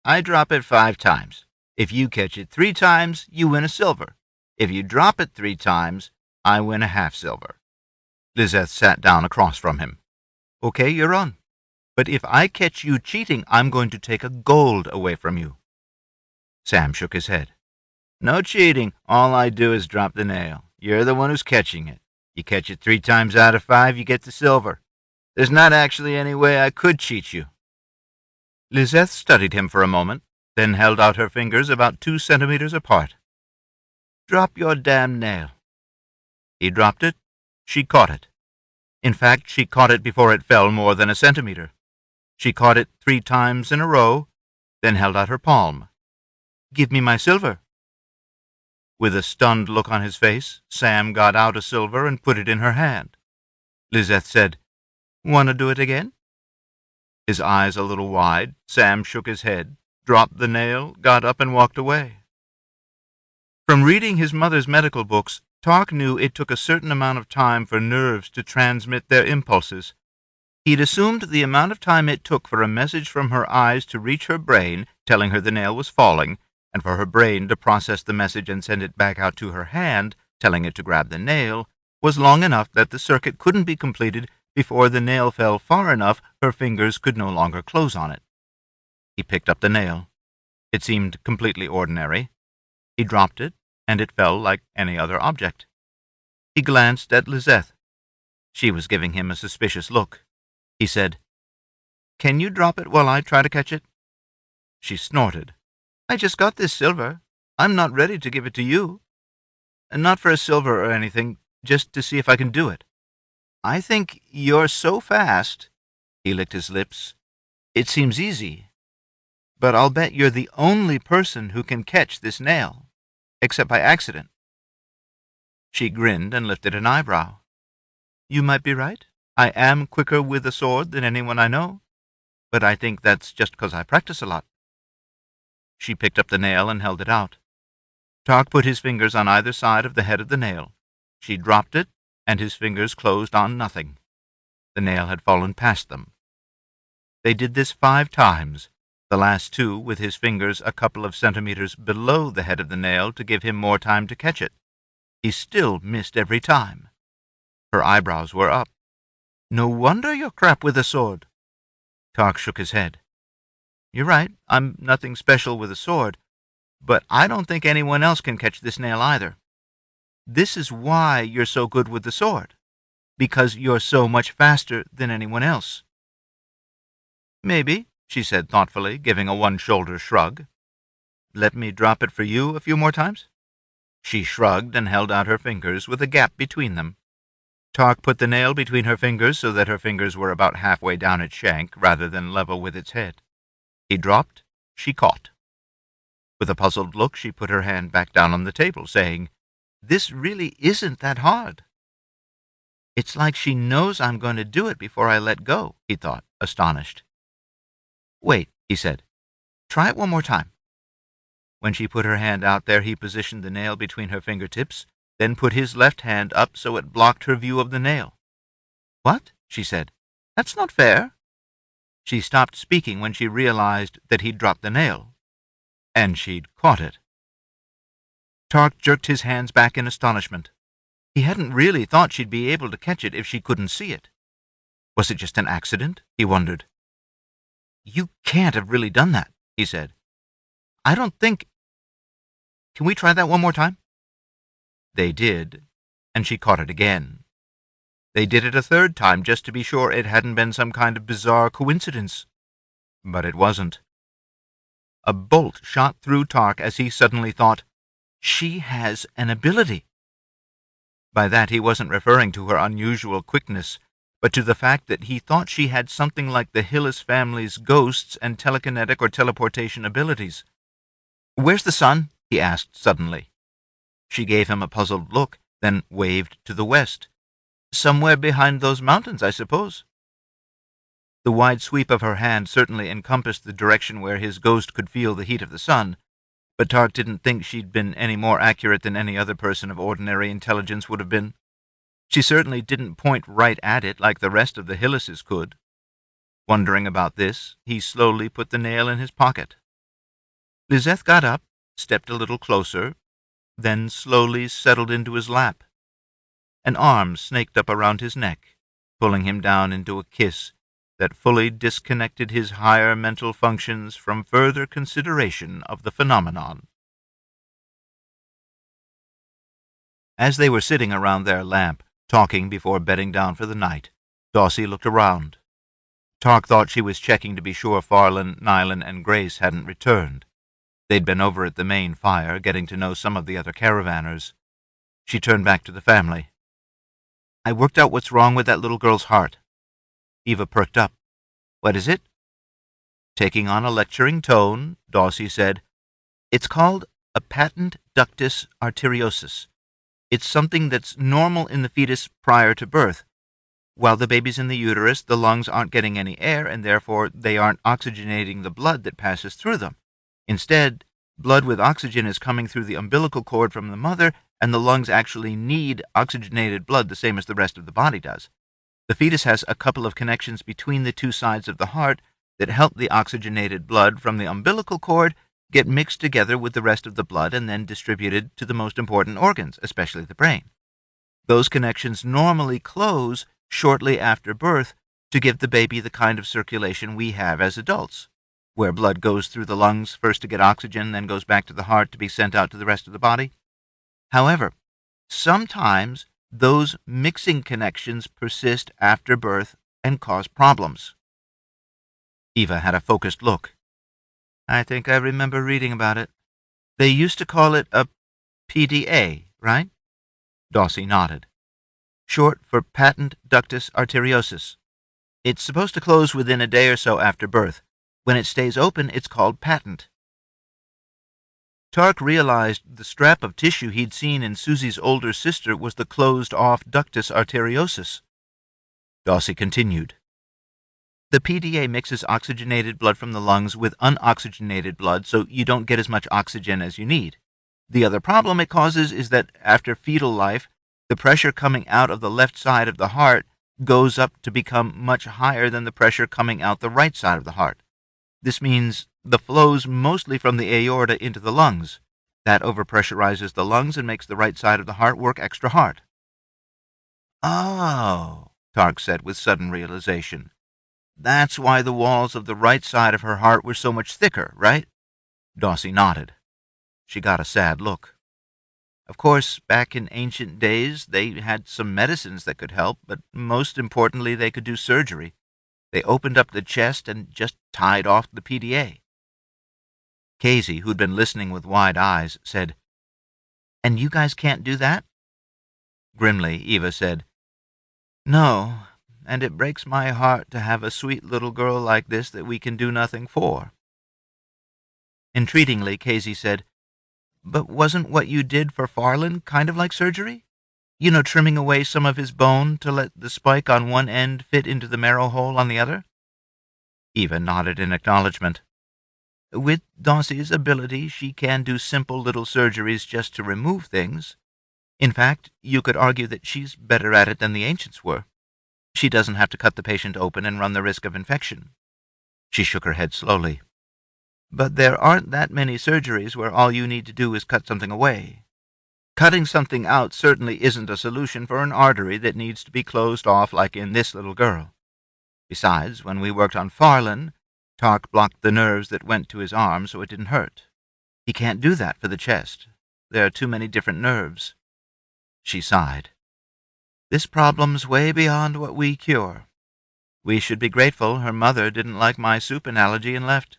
"I drop it 5 times. If you catch it 3 times, you win a silver. If you drop it 3 times, I win a half silver." Lizeth sat down across from him. "Okay, you're on. But if I catch you cheating, I'm going to take a gold away from you." Sam shook his head. "No cheating. All I do is drop the nail. You're the one who's catching it. You catch it 3 times out of 5, you get the silver. There's not actually any way I could cheat you." Lizeth studied him for a moment, then held out her fingers about 2 centimeters apart. "Drop your damn nail." He dropped it. She caught it. In fact, she caught it before it fell more than a centimeter. She caught it 3 times in a row, then held out her palm. "Give me my silver." With a stunned look on his face, Sam got out a silver and put it in her hand. Lizeth said, "Want to do it again?" His eyes a little wide, Sam shook his head, dropped the nail, got up and walked away. From reading his mother's medical books, Tarc knew it took a certain amount of time for nerves to transmit their impulses. He'd assumed the amount of time it took for a message from her eyes to reach her brain, telling her the nail was falling, and for her brain to process the message and send it back out to her hand, telling it to grab the nail, was long enough that the circuit couldn't be completed before the nail fell far enough her fingers could no longer close on it. He picked up the nail. It seemed completely ordinary. He dropped it, and it fell like any other object. He glanced at Lizeth. She was giving him a suspicious look. He said, "Can you drop it while I try to catch it?" She snorted. "I just got this silver. I'm not ready to give it to you. And not for a silver or anything, just to see if I can do it. I think you're so fast." He licked his lips. "It seems easy. But I'll bet you're the only person who can catch this nail, except by accident." She grinned and lifted an eyebrow. "You might be right. I am quicker with a sword than anyone I know, but I think that's just because I practice a lot." She picked up the nail and held it out. Tarc put his fingers on either side of the head of the nail. She dropped it, and his fingers closed on nothing. The nail had fallen past them. They did this 5 times, the last 2 with his fingers a couple of centimeters below the head of the nail to give him more time to catch it. He still missed every time. Her eyebrows were up. "No wonder you're crap with a sword." Tarc shook his head. "You're right, I'm nothing special with a sword, but I don't think anyone else can catch this nail either. This is why you're so good with the sword, because you're so much faster than anyone else." "Maybe," she said thoughtfully, giving a one-shoulder shrug. "Let me drop it for you a few more times?" She shrugged and held out her fingers with a gap between them. Tarc put the nail between her fingers so that her fingers were about halfway down its shank rather than level with its head. He dropped. She caught. With a puzzled look, she put her hand back down on the table, saying, "This really isn't that hard." "It's like she knows I'm going to do it before I let go," he thought, astonished. "Wait," he said. "Try it one more time." When she put her hand out there, he positioned the nail between her fingertips, then put his left hand up so it blocked her view of the nail. "What?" she said. "That's not fair." She stopped speaking when she realized that he'd dropped the nail. And she'd caught it. Tarc jerked his hands back in astonishment. He hadn't really thought she'd be able to catch it if she couldn't see it. Was it just an accident? He wondered. You can't have really done that, he said. I don't think... Can we try that one more time? They did, and she caught it again. They did it a third time just to be sure it hadn't been some kind of bizarre coincidence. But it wasn't. A bolt shot through Tarc as he suddenly thought, she has an ability. By that he wasn't referring to her unusual quickness, but to the fact that he thought she had something like the Hyllis family's ghosts and telekinetic or teleportation abilities. Where's the sun? He asked suddenly. She gave him a puzzled look, then waved to the west. Somewhere behind those mountains, I suppose. The wide sweep of her hand certainly encompassed the direction where his ghost could feel the heat of the sun, but Tarc didn't think she'd been any more accurate than any other person of ordinary intelligence would have been. She certainly didn't point right at it like the rest of the Hyllises could. Wondering about this, he slowly put the nail in his pocket. Lizeth got up, stepped a little closer, then slowly settled into his lap. An arm snaked up around his neck, pulling him down into a kiss that fully disconnected his higher mental functions from further consideration of the phenomenon. As they were sitting around their lamp, talking before bedding down for the night, Daussie looked around. Tarc thought she was checking to be sure Farland, Nylan, and Grace hadn't returned. They'd been over at the main fire, getting to know some of the other caravanners. She turned back to the family. I worked out what's wrong with that little girl's heart. Eva perked up. What is it? Taking on a lecturing tone, Daussie said, It's called a patent ductus arteriosus. It's something that's normal in the fetus prior to birth. While the baby's in the uterus, the lungs aren't getting any air, and therefore they aren't oxygenating the blood that passes through them. Instead, blood with oxygen is coming through the umbilical cord from the mother, and the lungs actually need oxygenated blood the same as the rest of the body does. The fetus has a couple of connections between the two sides of the heart that help the oxygenated blood from the umbilical cord get mixed together with the rest of the blood and then distributed to the most important organs, especially the brain. Those connections normally close shortly after birth to give the baby the kind of circulation we have as adults, where blood goes through the lungs first to get oxygen, then goes back to the heart to be sent out to the rest of the body. However, sometimes those mixing connections persist after birth and cause problems. Eva had a focused look. I think I remember reading about it. They used to call it a PDA, right? Daussie nodded. Short for patent ductus arteriosus. It's supposed to close within a day or so after birth. When it stays open, it's called patent. Tarc realized the scrap of tissue he'd seen in Susie's older sister was the closed-off ductus arteriosus. Daussie continued. The PDA mixes oxygenated blood from the lungs with unoxygenated blood, so you don't get as much oxygen as you need. The other problem it causes is that after fetal life, the pressure coming out of the left side of the heart goes up to become much higher than the pressure coming out the right side of the heart. This means the flow's mostly from the aorta into the lungs. That overpressurizes the lungs and makes the right side of the heart work extra hard. Oh, Tarc said with sudden realization. That's why the walls of the right side of her heart were so much thicker, right? Daussie nodded. She got a sad look. Of course, back in ancient days, they had some medicines that could help, but most importantly, they could do surgery. They opened up the chest and just tied off the PDA. Kazy, who'd been listening with wide eyes, said, And you guys can't do that? Grimly, Eva said, No, and it breaks my heart to have a sweet little girl like this that we can do nothing for. Entreatingly, Kazy said, But wasn't what you did for Farland kind of like surgery? You know, trimming away some of his bone to let the spike on one end fit into the marrow hole on the other? Eva nodded in acknowledgement. With Daussie's ability, she can do simple little surgeries just to remove things. In fact, you could argue that she's better at it than the ancients were. She doesn't have to cut the patient open and run the risk of infection. She shook her head slowly. But there aren't that many surgeries where all you need to do is cut something away. Cutting something out certainly isn't a solution for an artery that needs to be closed off like in this little girl. Besides, when we worked on Farland, Tarc blocked the nerves that went to his arm so it didn't hurt. He can't do that for the chest. There are too many different nerves. She sighed. This problem's way beyond what we cure. We should be grateful her mother didn't like my soup analogy and left.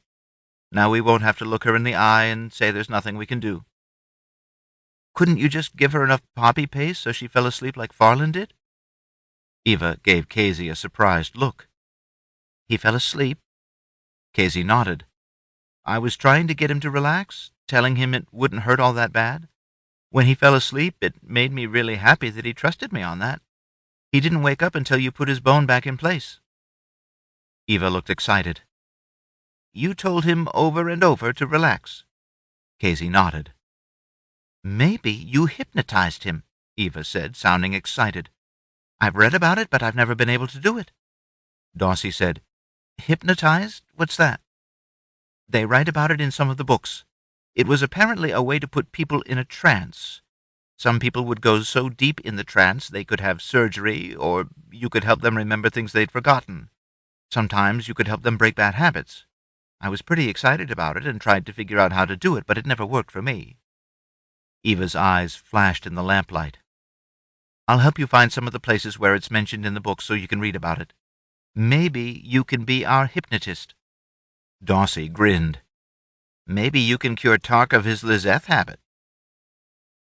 Now we won't have to look her in the eye and say there's nothing we can do. Couldn't you just give her enough poppy paste so she fell asleep like Farland did? Eva gave Kazy a surprised look. He fell asleep? Kazy nodded. I was trying to get him to relax, telling him it wouldn't hurt all that bad. When he fell asleep, it made me really happy that he trusted me on that. He didn't wake up until you put his bone back in place. Eva looked excited. You told him over and over to relax. Kazy nodded. Maybe you hypnotized him, Eva said, sounding excited. I've read about it, but I've never been able to do it. Daussie said, Hypnotized? What's that? They write about it in some of the books. It was apparently a way to put people in a trance. Some people would go so deep in the trance they could have surgery, or you could help them remember things they'd forgotten. Sometimes you could help them break bad habits. I was pretty excited about it and tried to figure out how to do it, but it never worked for me. Eva's eyes flashed in the lamplight. I'll help you find some of the places where it's mentioned in the books so you can read about it. Maybe you can be our hypnotist. Daussie grinned. Maybe you can cure Tarc of his Lizeth habit.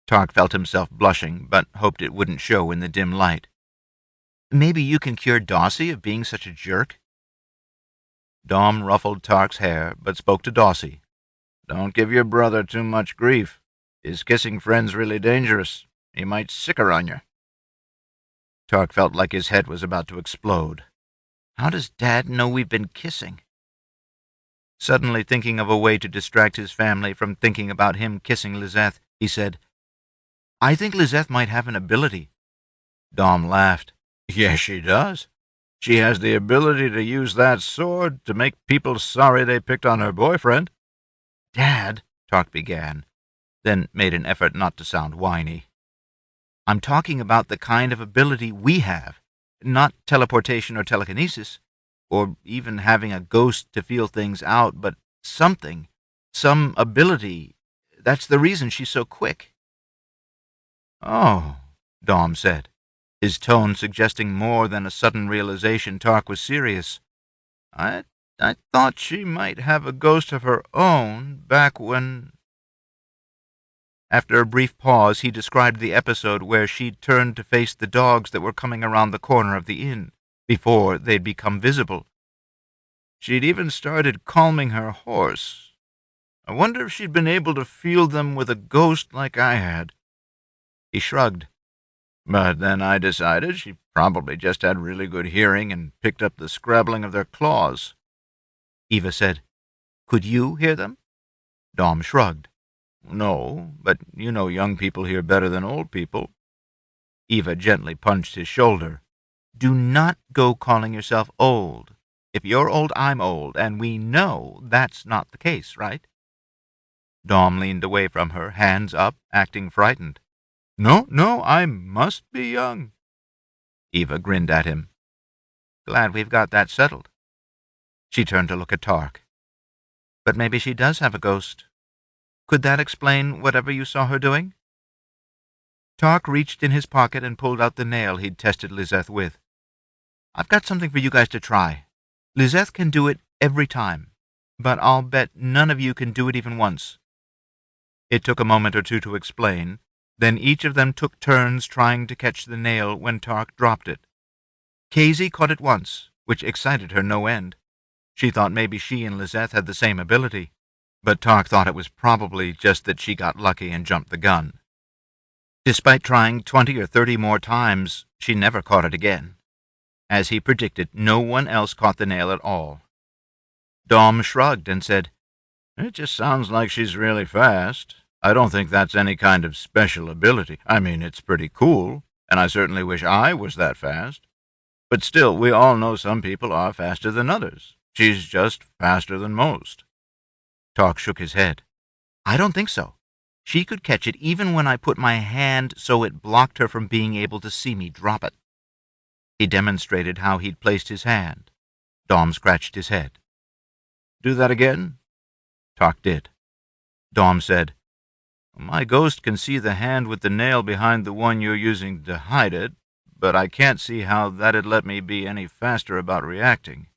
Tarc felt himself blushing, but hoped it wouldn't show in the dim light. Maybe you can cure Daussie of being such a jerk? Dom ruffled Tarc's hair, but spoke to Daussie. Don't give your brother too much grief. His kissing friend's really dangerous. He might sick her on you. Tarc felt like his head was about to explode. How does Dad know we've been kissing? Suddenly thinking of a way to distract his family from thinking about him kissing Lizeth, he said, I think Lizeth might have an ability. Dom laughed. Yes, she does. She has the ability to use that sword to make people sorry they picked on her boyfriend. Dad, Tarc began, then made an effort not to sound whiny. I'm talking about the kind of ability we have, not teleportation or telekinesis, or even having a ghost to feel things out, but something, some ability. That's the reason she's so quick. Oh, Dom said, his tone suggesting more than a sudden realization Tarc was serious. I thought she might have a ghost of her own back when... After a brief pause, he described the episode where she'd turned to face the dogs that were coming around the corner of the inn, before they'd become visible. She'd even started calming her horse. I wonder if she'd been able to feel them with a ghost like I had. He shrugged. But then I decided she probably just had really good hearing and picked up the scrabbling of their claws. Eva said, Could you hear them? Dom shrugged. No, but you know young people hear better than old people. Eva gently punched his shoulder. Do not go calling yourself old. If you're old, I'm old, and we know that's not the case, right? Dom leaned away from her, hands up, acting frightened. No, I must be young. Eva grinned at him. Glad we've got that settled. She turned to look at Tarc. But maybe she does have a ghost. Could that explain whatever you saw her doing? Tarc reached in his pocket and pulled out the nail he'd tested Lizeth with. I've got something for you guys to try. Lizeth can do it every time, but I'll bet none of you can do it even once. It took a moment or two to explain, then each of them took turns trying to catch the nail when Tarc dropped it. Kazy caught it once, which excited her no end. She thought maybe she and Lizeth had the same ability, but Tarc thought it was probably just that she got lucky and jumped the gun. Despite trying 20 or 30 more times, she never caught it again. As he predicted, no one else caught the nail at all. Dom shrugged and said, It just sounds like she's really fast. I don't think that's any kind of special ability. I mean, it's pretty cool, and I certainly wish I was that fast. But still, we all know some people are faster than others. She's just faster than most. Tarc shook his head. I don't think so. She could catch it even when I put my hand so it blocked her from being able to see me drop it. He demonstrated how he'd placed his hand. Dom scratched his head. Do that again?" Tarc did. Dom said, "My ghost can see the hand with the nail behind the one you're using to hide it, but I can't see how that'd let me be any faster about reacting."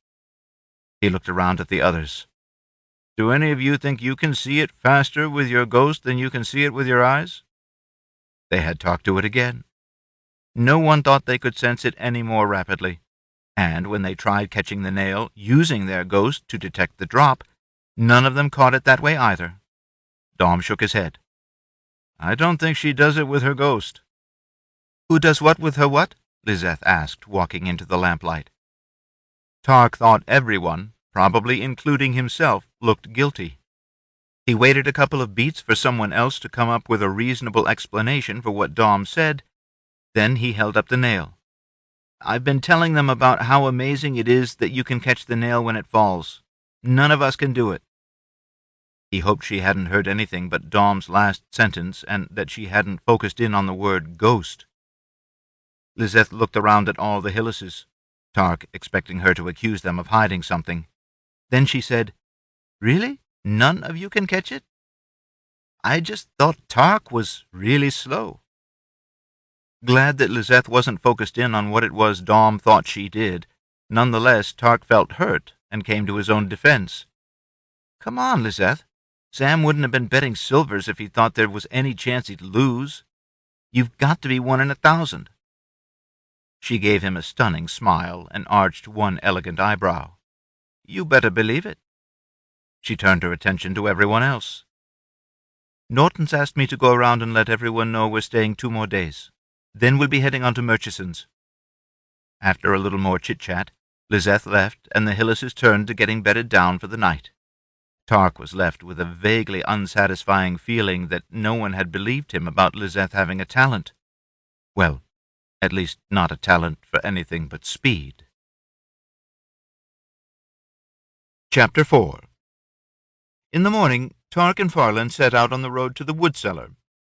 He looked around at the others. "Do any of you think you can see it faster with your ghost than you can see it with your eyes?" They had Tarc do it again. No one thought they could sense it any more rapidly, and when they tried catching the nail using their ghost to detect the drop, none of them caught it that way either. Dom shook his head. "I don't think she does it with her ghost." "Who does what with her what?" Lizeth asked, walking into the lamplight. Tarc thought everyone, probably including himself, looked guilty. He waited a couple of beats for someone else to come up with a reasonable explanation for what Dom said. Then he held up the nail. "I've been telling them about how amazing it is that you can catch the nail when it falls. None of us can do it." He hoped she hadn't heard anything but Dom's last sentence and that she hadn't focused in on the word ghost. Lizeth looked around at all the Hyllises, Tarc expecting her to accuse them of hiding something. Then she said, "Really? None of you can catch it? I just thought Tarc was really slow." Glad that Lizeth wasn't focused in on what it was Dom thought she did. Nonetheless, Tarc felt hurt and came to his own defense. "Come on, Lizeth. Sam wouldn't have been betting silvers if he thought there was any chance he'd lose. You've got to be 1 in 1,000. She gave him a stunning smile and arched one elegant eyebrow. "You better believe it." She turned her attention to everyone else. "Norton's asked me to go around and let everyone know we're staying 2 more days. Then we'll be heading on to Murchison's." After a little more chit-chat, Lizeth left, and the Hyllises turned to getting bedded down for the night. Tarc was left with a vaguely unsatisfying feeling that no one had believed him about Lizeth having a talent. Well, at least not a talent for anything but speed. Chapter 4. In the morning, Tarc and Farland set out on the road to the wood cellar.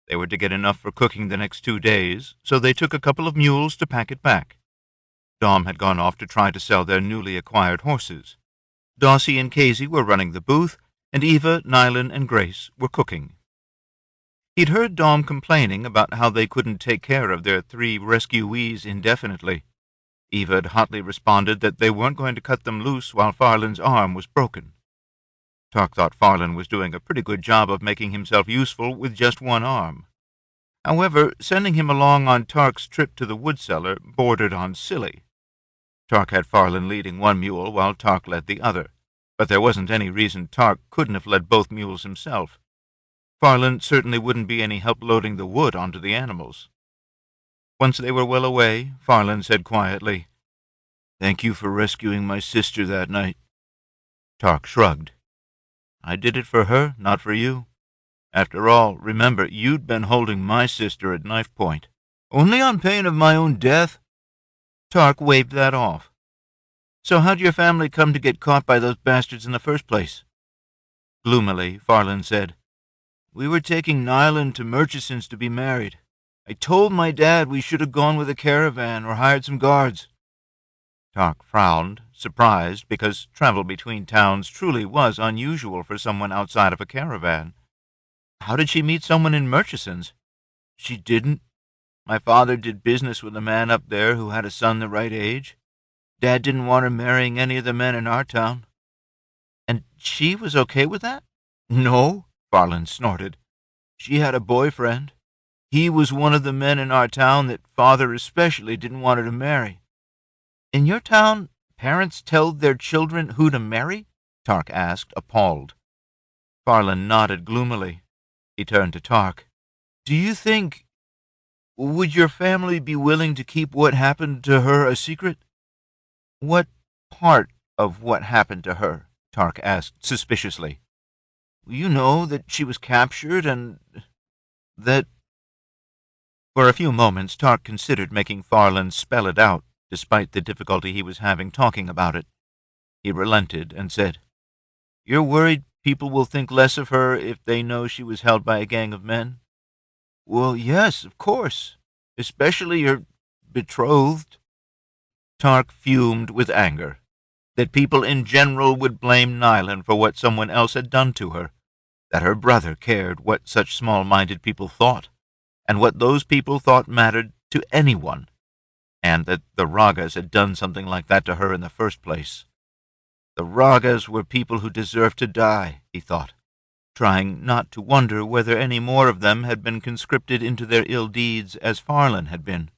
They were to get enough for cooking the next 2 days, so they took a couple of mules to pack it back. Dom had gone off to try to sell their newly acquired horses. Daussie and Kazy were running the booth, and Eva, Nylon, and Grace were cooking. He'd heard Dom complaining about how they couldn't take care of their 3 rescuees indefinitely. Eva had hotly responded that they weren't going to cut them loose while Farland's arm was broken. Tarc thought Farland was doing a pretty good job of making himself useful with just 1 arm. However, sending him along on Tarc's trip to the wood cellar bordered on silly. Tarc had Farland leading 1 mule while Tarc led the other, but there wasn't any reason Tarc couldn't have led both mules himself. Farland certainly wouldn't be any help loading the wood onto the animals. Once they were well away, Farland said quietly, "Thank you for rescuing my sister that night." Tarc shrugged. "I did it for her, not for you. After all, remember, you'd been holding my sister at knife point. Only on pain of my own death." Tarc waved that off. "So how'd your family come to get caught by those bastards in the first place?" Gloomily, Farland said, "We were taking Nylon to Murchison's to be married. I told my dad we should have gone with a caravan or hired some guards." Tarc frowned, surprised, because travel between towns truly was unusual for someone outside of a caravan. "How did she meet someone in Murchison's?" "She didn't. My father did business with a man up there who had a son the right age. Dad didn't want her marrying any of the men in our town." "And she was okay with that?" "No," Farland snorted. "She had a boyfriend. He was one of the men in our town that father especially didn't want her to marry." "In your town, parents tell their children who to marry?" Tarc asked, appalled. Farland nodded gloomily. He turned to Tarc. "Do you think... would your family be willing to keep what happened to her a secret?" "What part of what happened to her?" Tarc asked suspiciously. "You know, that she was captured and... that..." For a few moments, Tarc considered making Farland spell it out, despite the difficulty he was having talking about it. He relented and said, "You're worried people will think less of her if they know she was held by a gang of men?" "Well, yes, of course. Especially your betrothed." Tarc fumed with anger. that people in general would blame Nylan for what someone else had done to her, that her brother cared what such small-minded people thought, and what those people thought mattered to anyone, and that the Ragas had done something like that to her in the first place. The Ragas were people who deserved to die, he thought, trying not to wonder whether any more of them had been conscripted into their ill deeds as Farlan had been.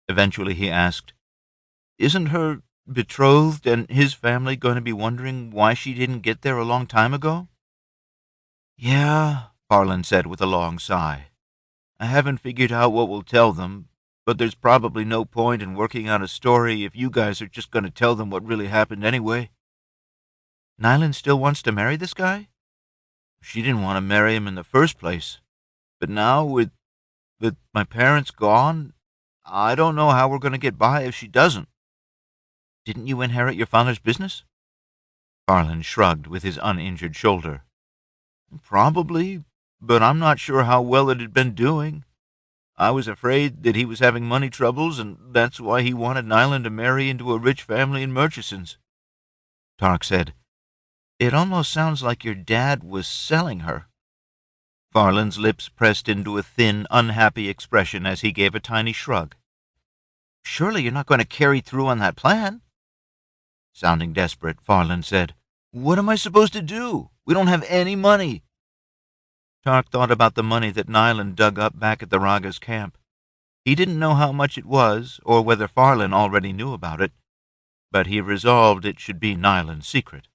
Eventually he asked, "Isn't her betrothed and his family going to be wondering why she didn't get there a long time ago?" "Yeah," Farlan said with a long sigh. "I haven't figured out what we'll tell them, but there's probably no point in working out a story if you guys are just going to tell them what really happened anyway." "Nylan still wants to marry this guy?" "She didn't want to marry him in the first place, but now with my parents gone, I don't know how we're going to get by if she doesn't." "Didn't you inherit your father's business?" Farlan shrugged with his uninjured shoulder. "Probably, but I'm not sure how well it had been doing. I was afraid that he was having money troubles, and that's why he wanted Nylan to marry into a rich family in Murchison's." Tarc said, "It almost sounds like your dad was selling her." Farlan's lips pressed into a thin, unhappy expression as he gave a tiny shrug. "Surely you're not going to carry through on that plan?" Sounding desperate, Farlan said, "What am I supposed to do? We don't have any money." Tarc thought about the money that Nylan dug up back at the Raga's camp. He didn't know how much it was, or whether Farlan already knew about it, but he resolved it should be Nylan's secret.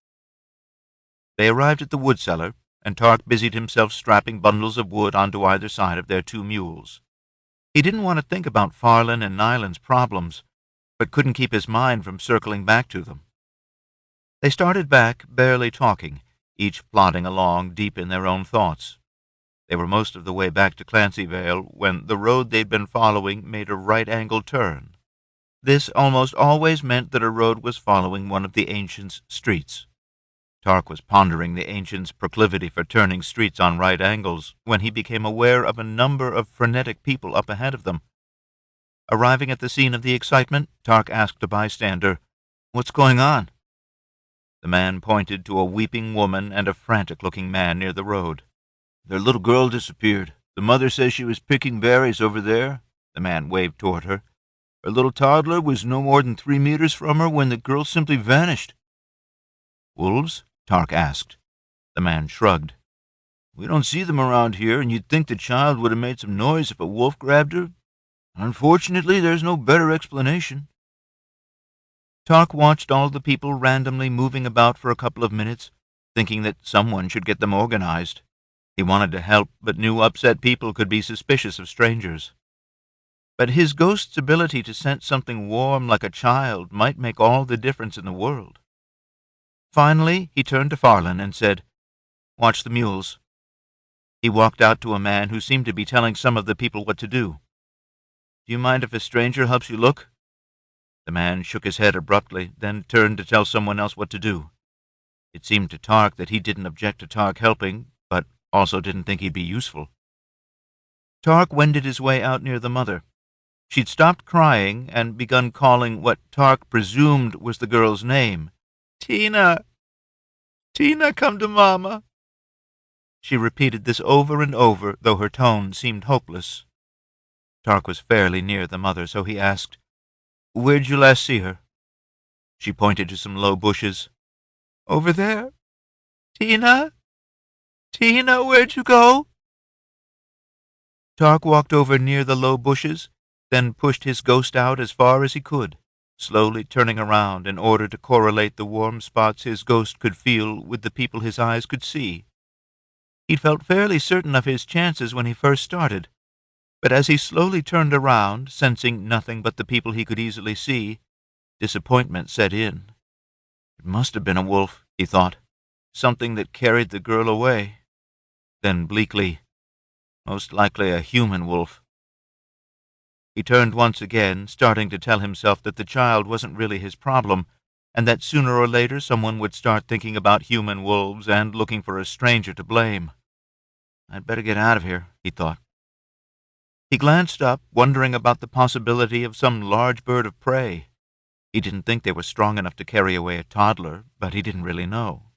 They arrived at the wood cellar, and Tarc busied himself strapping bundles of wood onto either side of their 2 mules. He didn't want to think about Farlan and Nylan's problems, but couldn't keep his mind from circling back to them. They started back, barely talking, each plodding along deep in their own thoughts. They were most of the way back to Clancyvale when the road they'd been following made a right-angled turn. This almost always meant that a road was following one of the ancient's streets. Tarc was pondering the ancient's proclivity for turning streets on right angles when he became aware of a number of frenetic people up ahead of them. Arriving at the scene of the excitement, Tarc asked a bystander, "What's going on?" The man pointed to a weeping woman and a frantic-looking man near the road. "Their little girl disappeared. The mother says she was picking berries over there." The man waved toward her. "Her little toddler was no more than 3 meters from her when the girl simply vanished." "Wolves?" Tarc asked. The man shrugged. "We don't see them around here, and you'd think the child would have made some noise if a wolf grabbed her. Unfortunately, there's no better explanation." Tarc watched all the people randomly moving about for a couple of minutes, thinking that someone should get them organized. He wanted to help, but knew upset people could be suspicious of strangers. But his ghost's ability to sense something warm like a child might make all the difference in the world. Finally, he turned to Farlan and said, "Watch the mules." He walked out to a man who seemed to be telling some of the people what to do. "Do you mind if a stranger helps you look?" The man shook his head abruptly, then turned to tell someone else what to do. It seemed to Tarc that he didn't object to Tarc helping, but also didn't think he'd be useful. Tarc wended his way out near the mother. She'd stopped crying and begun calling what Tarc presumed was the girl's name. "Tina! Tina, come to Mama!" She repeated this over and over, though her tone seemed hopeless. Tarc was fairly near the mother, so he asked, "Where'd you last see her?" She pointed to some low bushes. "Over there. Tina? Tina, where'd you go?" Tarc walked over near the low bushes, then pushed his ghost out as far as he could, slowly turning around in order to correlate the warm spots his ghost could feel with the people his eyes could see. He'd felt fairly certain of his chances when he first started, but as he slowly turned around, sensing nothing but the people he could easily see, disappointment set in. It must have been a wolf, he thought, something that carried the girl away. Then bleakly, most likely a human wolf. He turned once again, starting to tell himself that the child wasn't really his problem, and that sooner or later someone would start thinking about human wolves and looking for a stranger to blame. "I'd better get out of here," he thought. He glanced up, wondering about the possibility of some large bird of prey. He didn't think they were strong enough to carry away a toddler, but he didn't really know.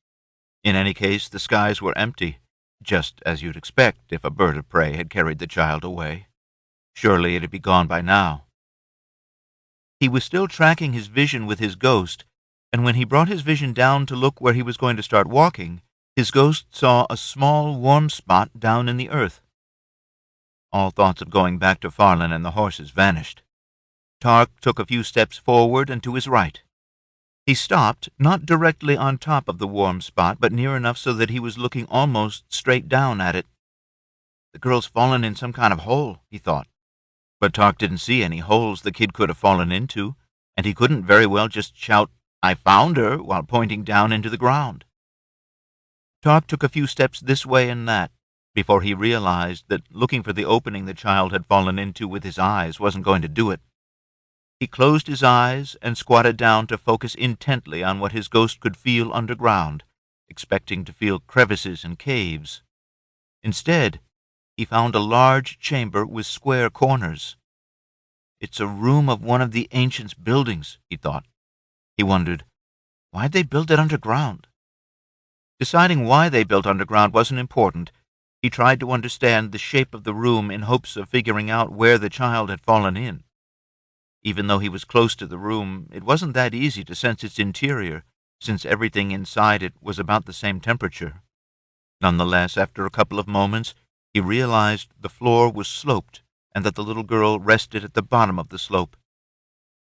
In any case, the skies were empty, just as you'd expect if a bird of prey had carried the child away. Surely it'd be gone by now. He was still tracking his vision with his ghost, and when he brought his vision down to look where he was going to start walking, his ghost saw a small, warm spot down in the earth. All thoughts of going back to Farland and the horses vanished. Tarc took a few steps forward and to his right. He stopped, not directly on top of the warm spot, but near enough so that he was looking almost straight down at it. The girl's fallen in some kind of hole, he thought. But Tarc didn't see any holes the kid could have fallen into, and he couldn't very well just shout, "I found her," while pointing down into the ground. Tarc took a few steps this way and that, before he realized that looking for the opening the child had fallen into with his eyes wasn't going to do it. He closed his eyes and squatted down to focus intently on what his ghost could feel underground, expecting to feel crevices and caves. Instead, he found a large chamber with square corners. It's a room of one of the ancients' buildings, he thought. He wondered, why'd they build it underground? Deciding why they built underground wasn't important. He tried to understand the shape of the room in hopes of figuring out where the child had fallen in. Even though he was close to the room, it wasn't that easy to sense its interior, since everything inside it was about the same temperature. Nonetheless, after a couple of moments, he realized the floor was sloped and that the little girl rested at the bottom of the slope.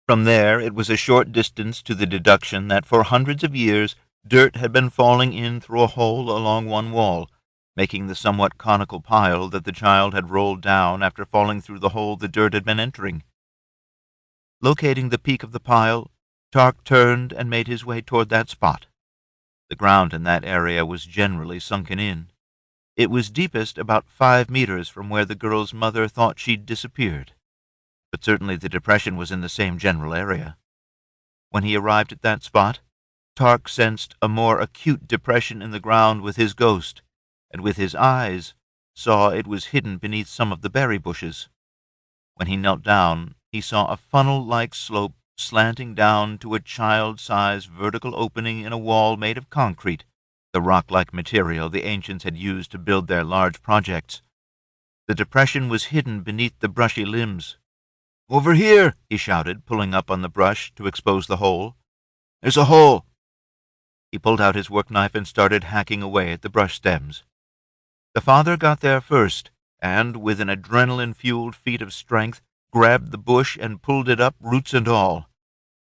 From there, it was a short distance to the deduction that for hundreds of years, dirt had been falling in through a hole along one wall, making the somewhat conical pile that the child had rolled down after falling through the hole the dirt had been entering. Locating the peak of the pile, Tarc turned and made his way toward that spot. The ground in that area was generally sunken in. It was deepest about 5 meters from where the girl's mother thought she'd disappeared, but certainly the depression was in the same general area. When he arrived at that spot, Tarc sensed a more acute depression in the ground with his ghost, and with his eyes saw it was hidden beneath some of the berry bushes. When he knelt down, he saw a funnel-like slope slanting down to a child-sized vertical opening in a wall made of concrete, the rock-like material the ancients had used to build their large projects. The depression was hidden beneath the brushy limbs. "Over here!" he shouted, pulling up on the brush to expose the hole. "There's a hole!" He pulled out his work knife and started hacking away at the brush stems. The father got there first, and, with an adrenaline-fueled feat of strength, grabbed the bush and pulled it up, roots and all.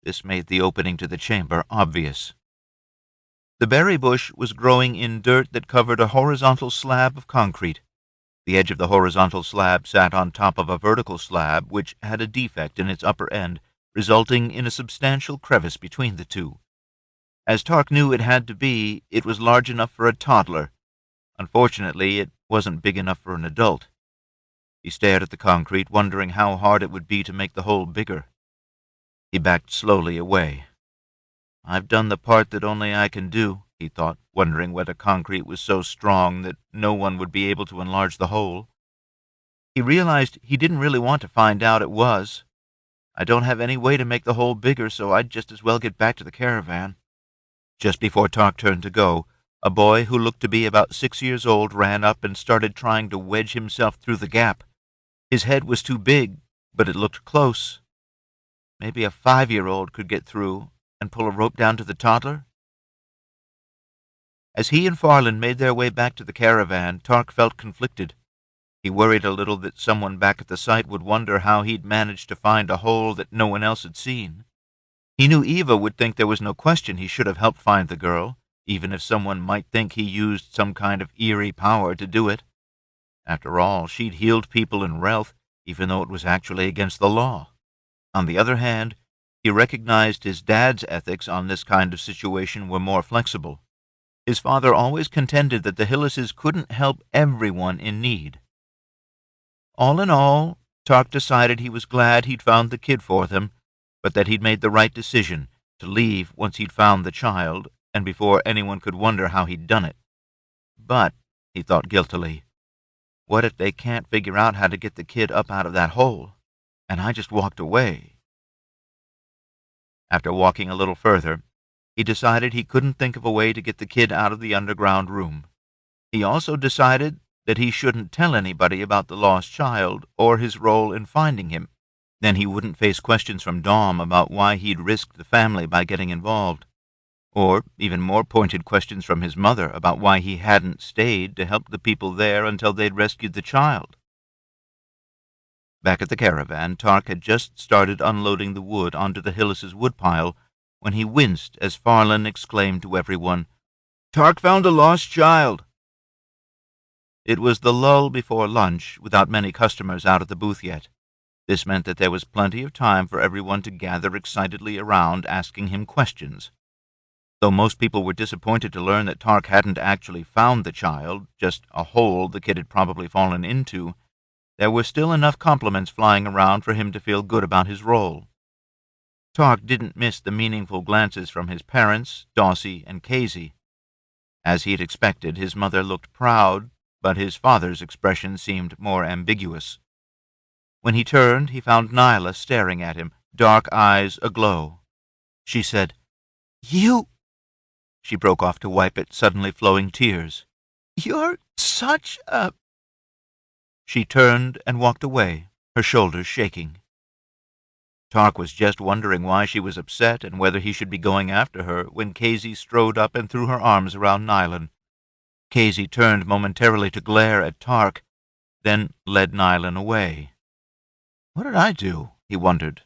This made the opening to the chamber obvious. The berry bush was growing in dirt that covered a horizontal slab of concrete. The edge of the horizontal slab sat on top of a vertical slab which had a defect in its upper end, resulting in a substantial crevice between the two. As Tarc knew it had to be, it was large enough for a toddler. Unfortunately, it wasn't big enough for an adult. He stared at the concrete, wondering how hard it would be to make the hole bigger. He backed slowly away. "I've done the part that only I can do," he thought, wondering whether concrete was so strong that no one would be able to enlarge the hole. He realized he didn't really want to find out it was. "I don't have any way to make the hole bigger, so I'd just as well get back to the caravan." Just before Tarc turned to go, a boy who looked to be about 6 years old ran up and started trying to wedge himself through the gap. His head was too big, but it looked close. Maybe a 5-year-old could get through and pull a rope down to the toddler? As he and Farland made their way back to the caravan, Tarc felt conflicted. He worried a little that someone back at the site would wonder how he'd managed to find a hole that no one else had seen. He knew Eva would think there was no question he should have helped find the girl, even if someone might think he used some kind of eerie power to do it. After all, she'd healed people in Relth, even though it was actually against the law. On the other hand, he recognized his dad's ethics on this kind of situation were more flexible. His father always contended that the Hyllises couldn't help everyone in need. All in all, Tarc decided he was glad he'd found the kid for them, but that he'd made the right decision to leave once he'd found the child and before anyone could wonder how he'd done it. But, he thought guiltily, what if they can't figure out how to get the kid up out of that hole, and I just walked away? After walking a little further, he decided he couldn't think of a way to get the kid out of the underground room. He also decided that he shouldn't tell anybody about the lost child or his role in finding him. Then he wouldn't face questions from Dom about why he'd risked the family by getting involved, or even more pointed questions from his mother about why he hadn't stayed to help the people there until they'd rescued the child. Back at the caravan, Tarc had just started unloading the wood onto the Hyllises' woodpile when he winced as Farland exclaimed to everyone, "Tarc found a lost child!" It was the lull before lunch, without many customers out at the booth yet. This meant that there was plenty of time for everyone to gather excitedly around, asking him questions. Though most people were disappointed to learn that Tarc hadn't actually found the child, just a hole the kid had probably fallen into, there were still enough compliments flying around for him to feel good about his role. Tarc didn't miss the meaningful glances from his parents, Daussie, and Kazy. As he had expected, his mother looked proud, but his father's expression seemed more ambiguous. When he turned, he found Nyla staring at him, dark eyes aglow. She said, "You—" She broke off to wipe at suddenly flowing tears. "You're such a—" She turned and walked away, her shoulders shaking. Tarc was just wondering why she was upset and whether he should be going after her when Kazy strode up and threw her arms around Nylan. Kazy turned momentarily to glare at Tarc, then led Nylan away. What did I do? He wondered.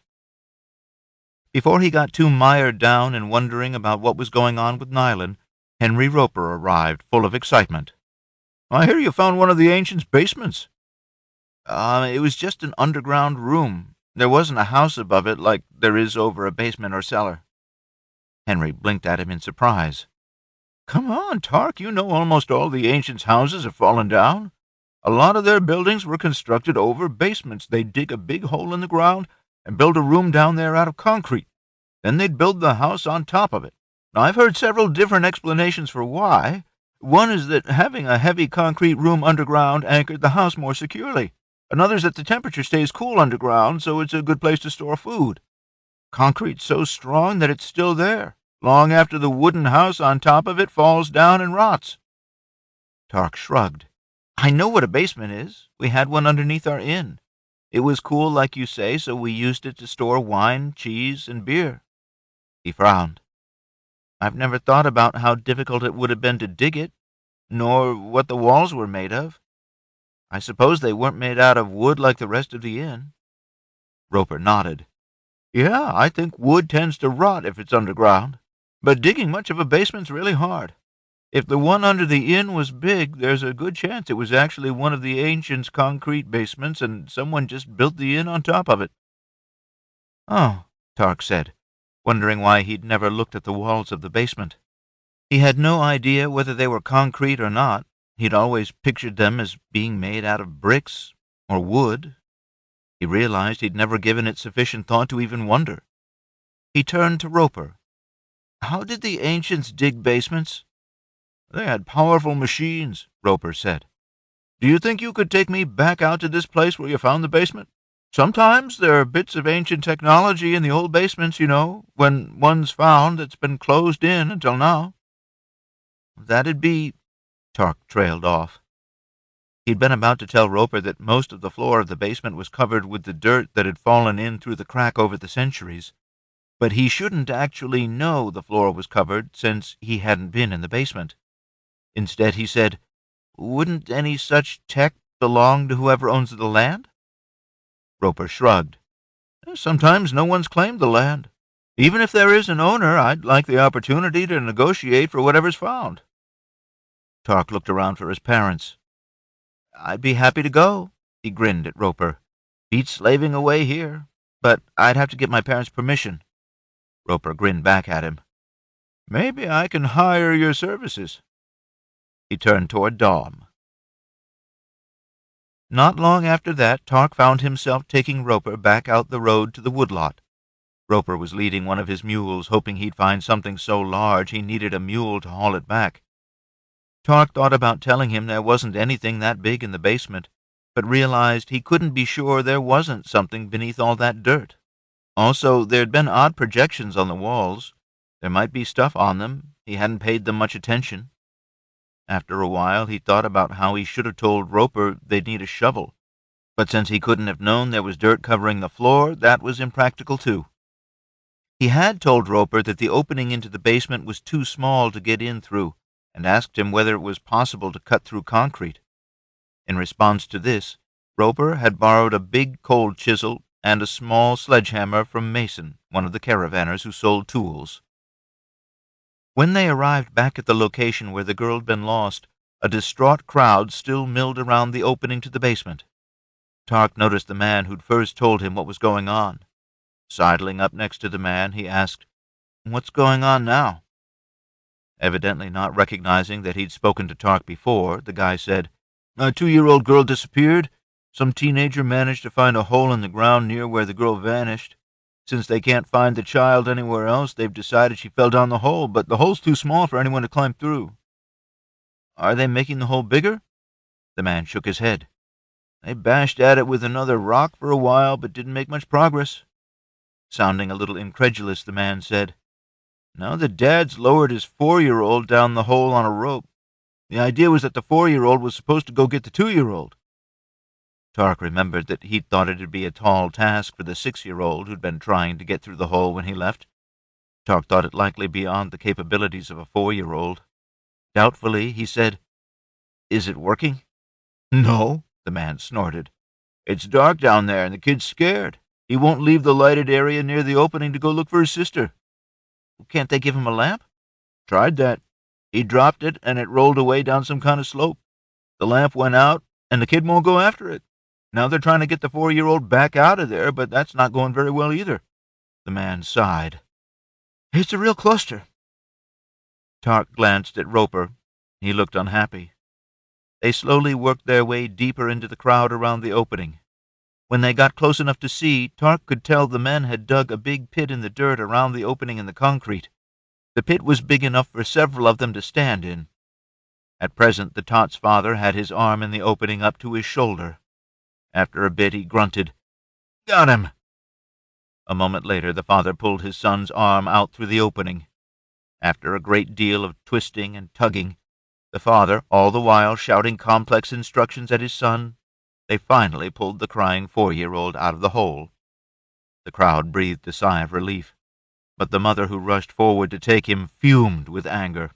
Before he got too mired down in wondering about what was going on with Nylan, Henry Roper arrived, full of excitement. "I hear you found one of the ancient's basements." It was just an underground room. There wasn't a house above it like there is over a basement or cellar." Henry blinked at him in surprise. "Come on, Tarc, you know almost all the ancients' houses have fallen down. A lot of their buildings were constructed over basements. They'd dig a big hole in the ground and build a room down there out of concrete. Then they'd build the house on top of it. Now, I've heard several different explanations for why. One is that having a heavy concrete room underground anchored the house more securely. Another's that the temperature stays cool underground, so it's a good place to store food. Concrete's so strong that it's still there, long after the wooden house on top of it falls down and rots." Tarc shrugged. "I know what a basement is. We had one underneath our inn. It was cool, like you say, so we used it to store wine, cheese, and beer." He frowned. "I've never thought about how difficult it would have been to dig it, nor what the walls were made of. I suppose they weren't made out of wood like the rest of the inn." Roper nodded. "Yeah, I think wood tends to rot if it's underground, but digging much of a basement's really hard. If the one under the inn was big, there's a good chance it was actually one of the ancients' concrete basements and someone just built the inn on top of it." "Oh," Tarc said, wondering why he'd never looked at the walls of the basement. He had no idea whether they were concrete or not. He'd always pictured them as being made out of bricks or wood. He realized he'd never given it sufficient thought to even wonder. He turned to Roper. "How did the ancients dig basements?" "They had powerful machines," Roper said. "Do you think you could take me back out to this place where you found the basement? Sometimes there are bits of ancient technology in the old basements, you know, when one's found that's been closed in until now." "That'd be—" Tarc trailed off. He'd been about to tell Roper that most of the floor of the basement was covered with the dirt that had fallen in through the crack over the centuries, but he shouldn't actually know the floor was covered since he hadn't been in the basement. Instead, he said, "Wouldn't any such tech belong to whoever owns the land?" Roper shrugged. "Sometimes no one's claimed the land. Even if there is an owner, I'd like the opportunity to negotiate for whatever's found." Tarc looked around for his parents. "I'd be happy to go," he grinned at Roper. "Beats slaving away here, but I'd have to get my parents' permission." Roper grinned back at him. "Maybe I can hire your services." He turned toward Dom. Not long after that, Tarc found himself taking Roper back out the road to the woodlot. Roper was leading one of his mules, hoping he'd find something so large he needed a mule to haul it back. Tarc thought about telling him there wasn't anything that big in the basement, but realized he couldn't be sure there wasn't something beneath all that dirt. Also, there'd been odd projections on the walls. There might be stuff on them. He hadn't paid them much attention. After a while, he thought about how he should have told Roper they'd need a shovel. But since he couldn't have known there was dirt covering the floor, that was impractical too. He had told Roper that the opening into the basement was too small to get in through, and asked him whether it was possible to cut through concrete. In response to this, Roper had borrowed a big cold chisel and a small sledgehammer from Mason, one of the caravanners who sold tools. When they arrived back at the location where the girl had been lost, a distraught crowd still milled around the opening to the basement. Tarc noticed the man who'd first told him what was going on. Sidling up next to the man, he asked, "What's going on now?" Evidently not recognizing that he'd spoken to Tarc before, the guy said, "A 2-year-old girl disappeared. Some teenager managed to find a hole in the ground near where the girl vanished. Since they can't find the child anywhere else, they've decided she fell down the hole, but the hole's too small for anyone to climb through." "Are they making the hole bigger?" The man shook his head. "They bashed at it with another rock for a while, but didn't make much progress." Sounding a little incredulous, the man said, "Now the dad's lowered his 4-year-old down the hole on a rope. The idea was that the 4-year-old was supposed to go get the 2-year-old. Tarc remembered that he'd thought it'd be a tall task for the 6-year-old who'd been trying to get through the hole when he left. Tarc thought it likely beyond the capabilities of a 4-year-old. Doubtfully, he said, "Is it working?" "No," the man snorted. "It's dark down there and the kid's scared. He won't leave the lighted area near the opening to go look for his sister." "Can't they give him a lamp?" "Tried that. He dropped it and it rolled away down some kind of slope. The lamp went out and the kid won't go after it. Now they're trying to get the 4-year-old back out of there, but that's not going very well either." The man sighed. "It's a real cluster." Tarc glanced at Roper. He looked unhappy. They slowly worked their way deeper into the crowd around the opening. When they got close enough to see, Tarc could tell the men had dug a big pit in the dirt around the opening in the concrete. The pit was big enough for several of them to stand in. At present, the tot's father had his arm in the opening up to his shoulder. After a bit, he grunted, "Got him!" A moment later, the father pulled his son's arm out through the opening. After a great deal of twisting and tugging, the father, all the while shouting complex instructions at his son, they finally pulled the crying 4-year-old out of the hole. The crowd breathed a sigh of relief, but the mother who rushed forward to take him fumed with anger.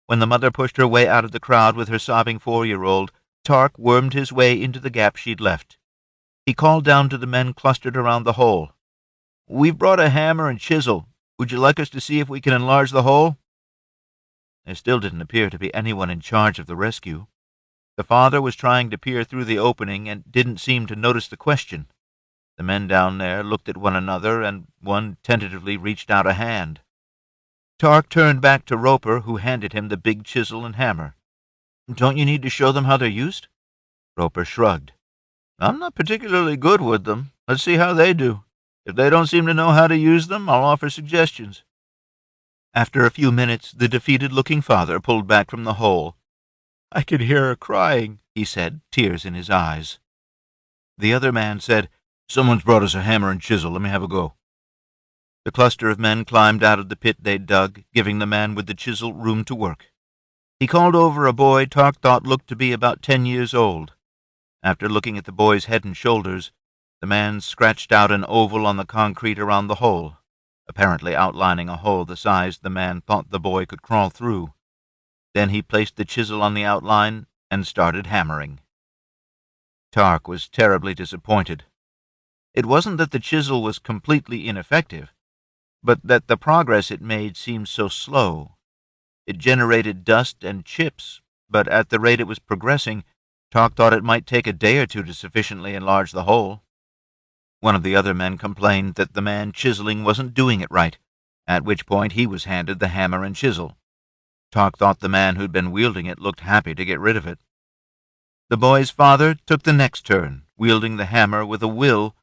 When the mother pushed her way out of the crowd with her sobbing 4-year-old, Tarc wormed his way into the gap she'd left. He called down to the men clustered around the hole. "We've brought a hammer and chisel. Would you like us to see if we can enlarge the hole?" There still didn't appear to be anyone in charge of the rescue. The father was trying to peer through the opening and didn't seem to notice the question. The men down there looked at one another, and one tentatively reached out a hand. Tarc turned back to Roper, who handed him the big chisel and hammer. "Don't you need to show them how they're used?" Roper shrugged. "I'm not particularly good with them. Let's see how they do. If they don't seem to know how to use them, I'll offer suggestions." After a few minutes, the defeated-looking father pulled back from the hole. "I can hear her crying," he said, tears in his eyes. The other man said, "Someone's brought us a hammer and chisel. Let me have a go." The cluster of men climbed out of the pit they'd dug, giving the man with the chisel room to work. He called over a boy Tarc thought looked to be about 10 years old. After looking at the boy's head and shoulders, the man scratched out an oval on the concrete around the hole, apparently outlining a hole the size the man thought the boy could crawl through. Then he placed the chisel on the outline and started hammering. Tarc was terribly disappointed. It wasn't that the chisel was completely ineffective, but that the progress it made seemed so slow. It generated dust and chips, but at the rate it was progressing, Tarc thought it might take a day or two to sufficiently enlarge the hole. One of the other men complained that the man chiseling wasn't doing it right, at which point he was handed the hammer and chisel. Tarc thought the man who'd been wielding it looked happy to get rid of it. The boy's father took the next turn, wielding the hammer with a will,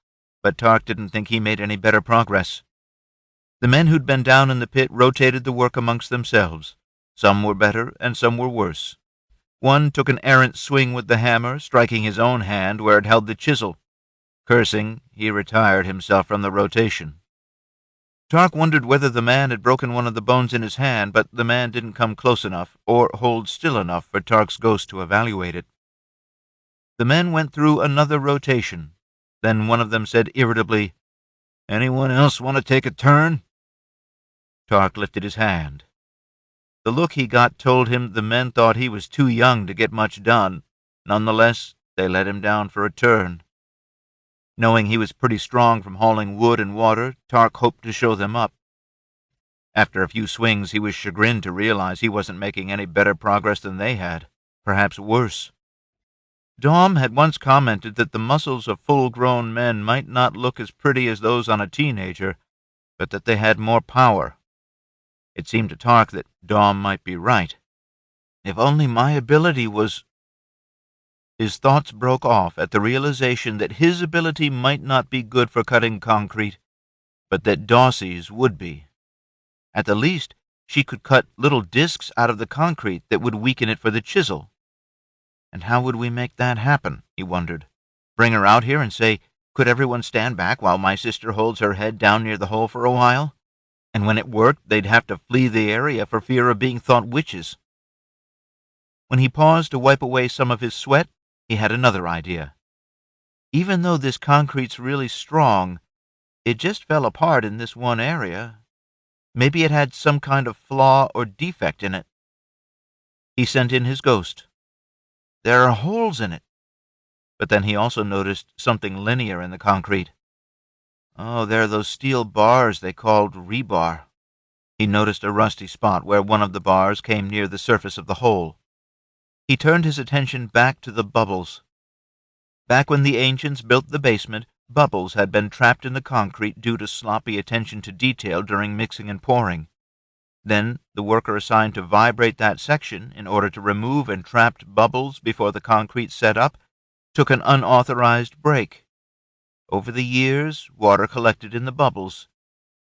but Tarc didn't think he made any better progress. The men who'd been down in the pit rotated the work amongst themselves. Some were better and some were worse. One took an errant swing with the hammer, striking his own hand where it held the chisel. Cursing, he retired himself from the rotation. Tarc wondered whether the man had broken one of the bones in his hand, but the man didn't come close enough or hold still enough for Tarc's ghost to evaluate it. The men went through another rotation. Then one of them said irritably, "Anyone else want to take a turn?" Tarc lifted his hand. The look he got told him the men thought he was too young to get much done. Nonetheless, they let him down for a turn. Knowing he was pretty strong from hauling wood and water, Tarc hoped to show them up. After a few swings, he was chagrined to realize he wasn't making any better progress than they had, perhaps worse. Dom had once commented that the muscles of full-grown men might not look as pretty as those on a teenager, but that they had more power. It seemed to Tarc that Dom might be right. If only my ability was... His thoughts broke off at the realization that his ability might not be good for cutting concrete, but that Daussie's would be. At the least, she could cut little discs out of the concrete that would weaken it for the chisel. And how would we make that happen, he wondered. Bring her out here and say, "Could everyone stand back while my sister holds her head down near the hole for a while?" And when it worked, they'd have to flee the area for fear of being thought witches. When he paused to wipe away some of his sweat, he had another idea. Even though this concrete's really strong, it just fell apart in this one area. Maybe it had some kind of flaw or defect in it. He sent in his ghost. There are holes in it. But then he also noticed something linear in the concrete. Oh, there are those steel bars they called rebar. He noticed a rusty spot where one of the bars came near the surface of the hole. He turned his attention back to the bubbles. Back when the ancients built the basement, bubbles had been trapped in the concrete due to sloppy attention to detail during mixing and pouring. Then the worker assigned to vibrate that section in order to remove entrapped bubbles before the concrete set up took an unauthorized break. Over the years, water collected in the bubbles.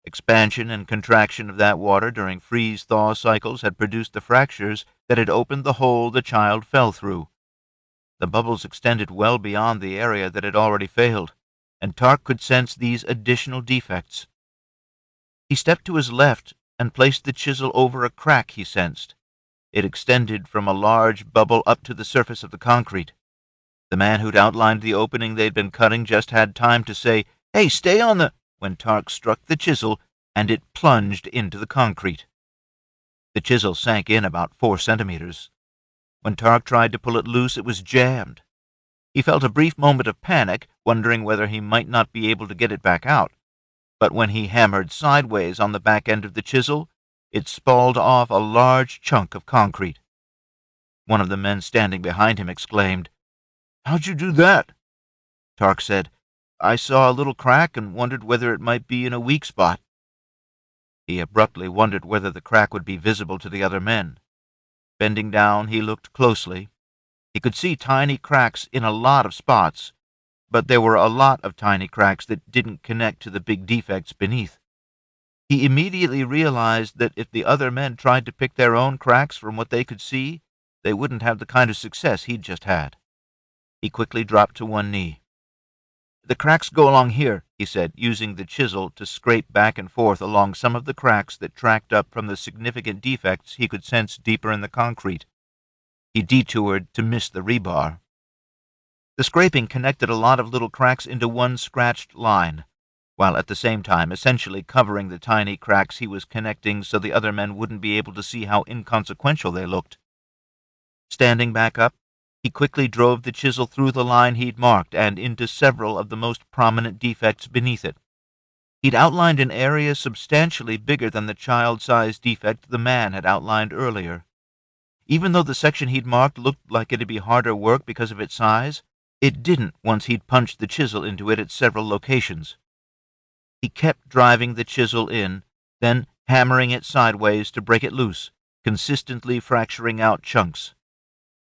Expansion and contraction of that water during freeze-thaw cycles had produced the fractures that had opened the hole the child fell through. The bubbles extended well beyond the area that had already failed, and Tarc could sense these additional defects. He stepped to his left and placed the chisel over a crack he sensed. It extended from a large bubble up to the surface of the concrete. The man who'd outlined the opening they'd been cutting just had time to say, "Hey, stay on the..." when Tarc struck the chisel, and it plunged into the concrete. The chisel sank in about 4 centimeters. When Tarc tried to pull it loose, it was jammed. He felt a brief moment of panic, wondering whether he might not be able to get it back out. But when he hammered sideways on the back end of the chisel, it spalled off a large chunk of concrete. One of the men standing behind him exclaimed, "How'd you do that?" Tarc said, "I saw a little crack and wondered whether it might be in a weak spot." He abruptly wondered whether the crack would be visible to the other men. Bending down, he looked closely. He could see tiny cracks in a lot of spots, but there were a lot of tiny cracks that didn't connect to the big defects beneath. He immediately realized that if the other men tried to pick their own cracks from what they could see, they wouldn't have the kind of success he'd just had. He quickly dropped to one knee. "The cracks go along here," he said, using the chisel to scrape back and forth along some of the cracks that tracked up from the significant defects he could sense deeper in the concrete. He detoured to miss the rebar. The scraping connected a lot of little cracks into one scratched line, while at the same time essentially covering the tiny cracks he was connecting so the other men wouldn't be able to see how inconsequential they looked. Standing back up, he quickly drove the chisel through the line he'd marked and into several of the most prominent defects beneath it. He'd outlined an area substantially bigger than the child-sized defect the man had outlined earlier. Even though the section he'd marked looked like it'd be harder work because of its size, it didn't once he'd punched the chisel into it at several locations. He kept driving the chisel in, then hammering it sideways to break it loose, consistently fracturing out chunks.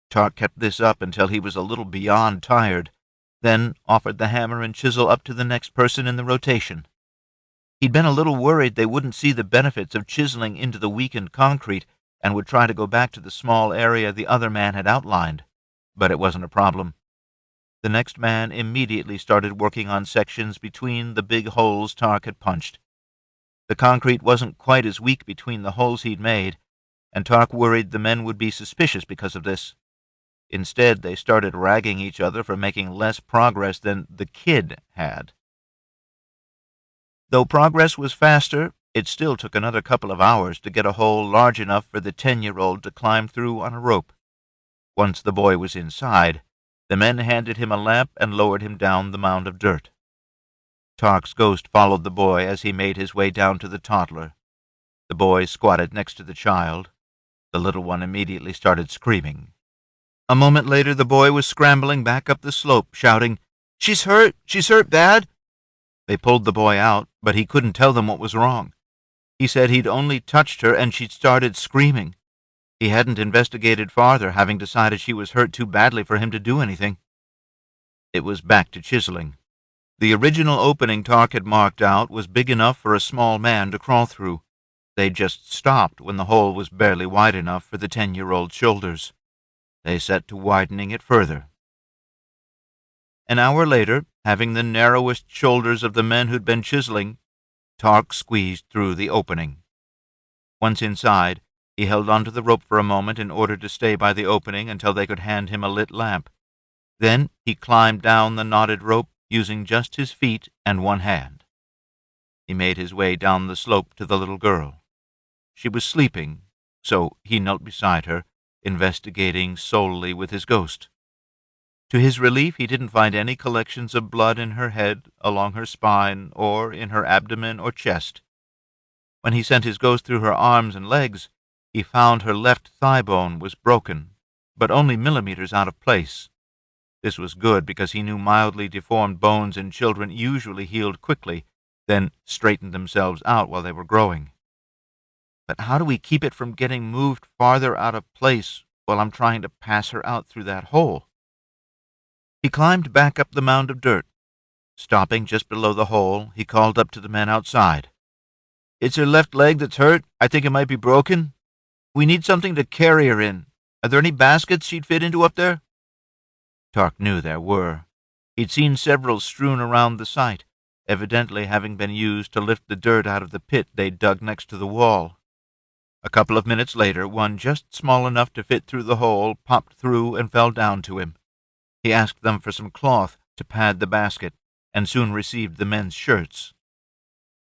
Tarc kept this up until he was a little beyond tired, then offered the hammer and chisel up to the next person in the rotation. He'd been a little worried they wouldn't see the benefits of chiseling into the weakened concrete and would try to go back to the small area the other man had outlined, but it wasn't a problem. The next man immediately started working on sections between the big holes Tarc had punched. The concrete wasn't quite as weak between the holes he'd made, and Tarc worried the men would be suspicious because of this. Instead, they started ragging each other for making less progress than the kid had. Though progress was faster, it still took another couple of hours to get a hole large enough for the 10-year-old to climb through on a rope. Once the boy was inside, the men handed him a lamp and lowered him down the mound of dirt. Tarc's ghost followed the boy as he made his way down to the toddler. The boy squatted next to the child. The little one immediately started screaming. A moment later, the boy was scrambling back up the slope, shouting, "She's hurt! She's hurt bad!" They pulled the boy out, but he couldn't tell them what was wrong. He said he'd only touched her and she'd started screaming. He hadn't investigated farther, having decided she was hurt too badly for him to do anything. It was back to chiseling. The original opening Tarc had marked out was big enough for a small man to crawl through. They just stopped when the hole was barely wide enough for the 10-year-old's shoulders. They set to widening it further. An hour later, having the narrowest shoulders of the men who'd been chiseling, Tarc squeezed through the opening. Once inside, he held onto the rope for a moment in order to stay by the opening until they could hand him a lit lamp. Then he climbed down the knotted rope using just his feet and one hand. He made his way down the slope to the little girl. She was sleeping, so he knelt beside her, investigating solely with his ghost. To his relief, he didn't find any collections of blood in her head, along her spine, or in her abdomen or chest. When he sent his ghost through her arms and legs, he found her left thigh bone was broken, but only millimeters out of place. This was good because he knew mildly deformed bones in children usually healed quickly, then straightened themselves out while they were growing. But how do we keep it from getting moved farther out of place while I'm trying to pass her out through that hole? He climbed back up the mound of dirt. Stopping just below the hole, he called up to the men outside. "It's her left leg that's hurt. I think it might be broken. We need something to carry her in. Are there any baskets she'd fit into up there?" Tarc knew there were. He'd seen several strewn around the site, evidently having been used to lift the dirt out of the pit they'd dug next to the wall. A couple of minutes later, one just small enough to fit through the hole popped through and fell down to him. He asked them for some cloth to pad the basket, and soon received the men's shirts.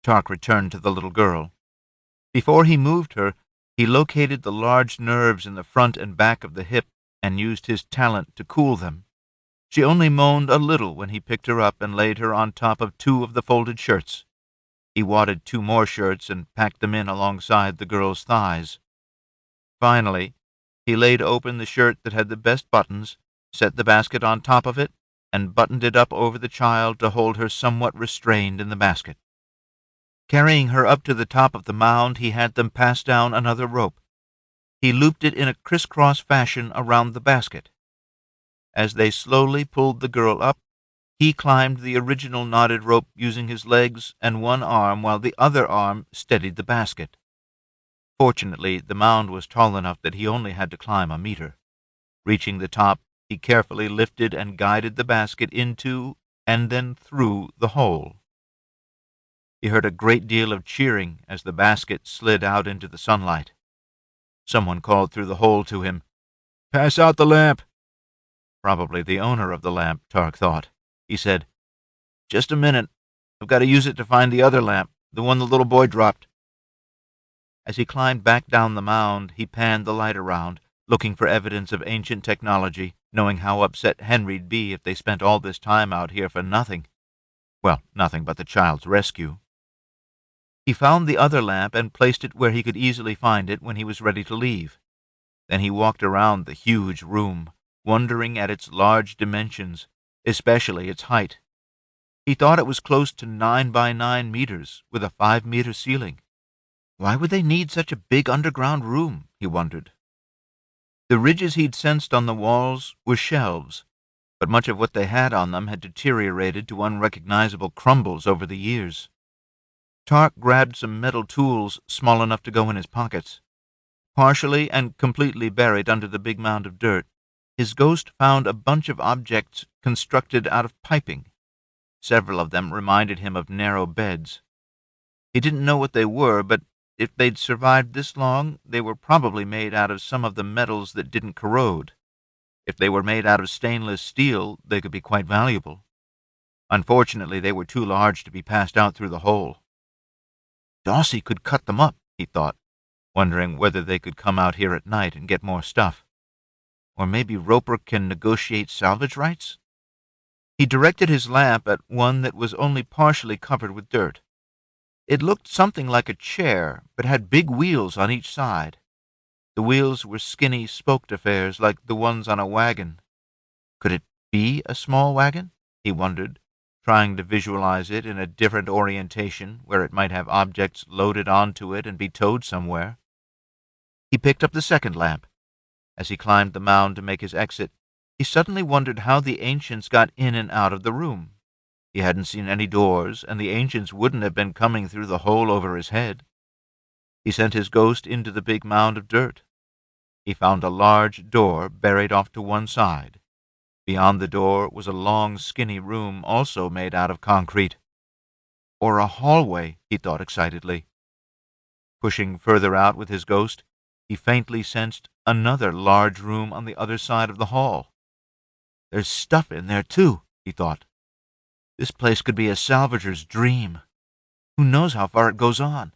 Tarc returned to the little girl. Before he moved her, he located the large nerves in the front and back of the hip and used his talent to cool them. She only moaned a little when he picked her up and laid her on top of 2 of the folded shirts. He wadded 2 more shirts and packed them in alongside the girl's thighs. Finally, he laid open the shirt that had the best buttons, set the basket on top of it, and buttoned it up over the child to hold her somewhat restrained in the basket. Carrying her up to the top of the mound, he had them pass down another rope. He looped it in a crisscross fashion around the basket. As they slowly pulled the girl up, he climbed the original knotted rope using his legs and one arm while the other arm steadied the basket. Fortunately, the mound was tall enough that he only had to climb a meter. Reaching the top, he carefully lifted and guided the basket into and then through the hole. He heard a great deal of cheering as the basket slid out into the sunlight. Someone called through the hole to him, "Pass out the lamp." Probably the owner of the lamp, Tarc thought. He said, "Just a minute. I've got to use it to find the other lamp, the one the little boy dropped." As he climbed back down the mound, he panned the light around, looking for evidence of ancient technology, knowing how upset Henry'd be if they spent all this time out here for nothing. Well, nothing but the child's rescue. He found the other lamp and placed it where he could easily find it when he was ready to leave. Then he walked around the huge room, wondering at its large dimensions, especially its height. He thought it was close to 9 by 9 meters, with a 5-meter ceiling. Why would they need such a big underground room, he wondered. The ridges he'd sensed on the walls were shelves, but much of what they had on them had deteriorated to unrecognizable crumbles over the years. Tarc grabbed some metal tools small enough to go in his pockets. Partially and completely buried under the big mound of dirt, his ghost found a bunch of objects constructed out of piping. Several of them reminded him of narrow beds. He didn't know what they were, but if they'd survived this long, they were probably made out of some of the metals that didn't corrode. If they were made out of stainless steel, they could be quite valuable. Unfortunately, they were too large to be passed out through the hole. Daussie could cut them up, he thought, wondering whether they could come out here at night and get more stuff. Or maybe Roper can negotiate salvage rights? He directed his lamp at one that was only partially covered with dirt. It looked something like a chair, but had big wheels on each side. The wheels were skinny, spoked affairs like the ones on a wagon. Could it be a small wagon? He wondered, trying to visualize it in a different orientation where it might have objects loaded onto it and be towed somewhere. He picked up the second lamp. As he climbed the mound to make his exit, he suddenly wondered how the ancients got in and out of the room. He hadn't seen any doors, and the ancients wouldn't have been coming through the hole over his head. He sent his ghost into the big mound of dirt. He found a large door buried off to one side. Beyond the door was a long, skinny room also made out of concrete. Or a hallway, he thought excitedly. Pushing further out with his ghost, he faintly sensed another large room on the other side of the hall. There's stuff in there, too, he thought. This place could be a salvager's dream. Who knows how far it goes on?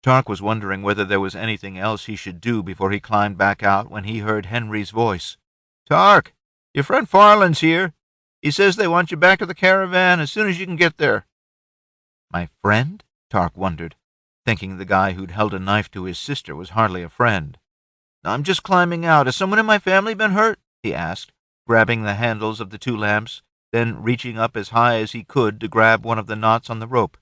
Tarc was wondering whether there was anything else he should do before he climbed back out when he heard Henry's voice. "Tarc, your friend Farland's here. He says they want you back to the caravan as soon as you can get there." My friend? Tarc wondered, thinking the guy who'd held a knife to his sister was hardly a friend. "I'm just climbing out. Has someone in my family been hurt?" he asked, grabbing the handles of the two lamps, then reaching up as high as he could to grab one of the knots on the rope.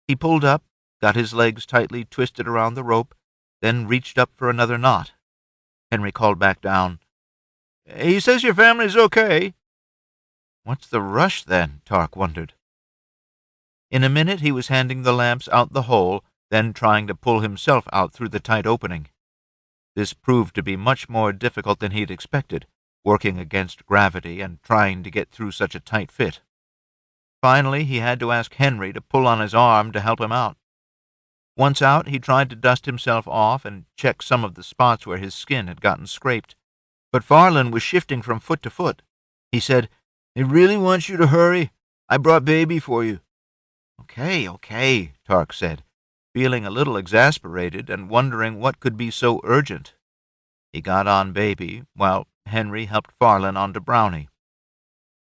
He pulled up, got his legs tightly twisted around the rope, then reached up for another knot. Henry called back down. "He says your family's okay." What's the rush, then? Tarc wondered. In a minute he was handing the lamps out the hole, then trying to pull himself out through the tight opening. This proved to be much more difficult than he'd expected, working against gravity and trying to get through such a tight fit. Finally, he had to ask Henry to pull on his arm to help him out. Once out, he tried to dust himself off and check some of the spots where his skin had gotten scraped. But Farland was shifting from foot to foot. He said, "They really want you to hurry. I brought Baby for you." Okay, Tarc said, feeling a little exasperated and wondering what could be so urgent. He got on Baby, while Henry helped Farland onto Brownie.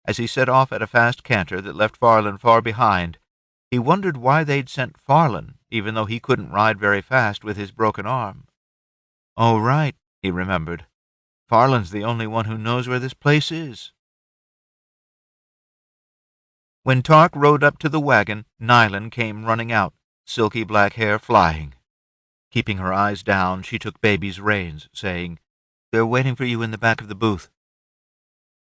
As he set off at a fast canter that left Farland far behind, he wondered why they'd sent Farland, even though he couldn't ride very fast with his broken arm. Oh, right, he remembered. Farland's the only one who knows where this place is. When Tarc rode up to the wagon, Nylon came running out, silky black hair flying. Keeping her eyes down, she took Baby's reins, saying, "They're waiting for you in the back of the booth."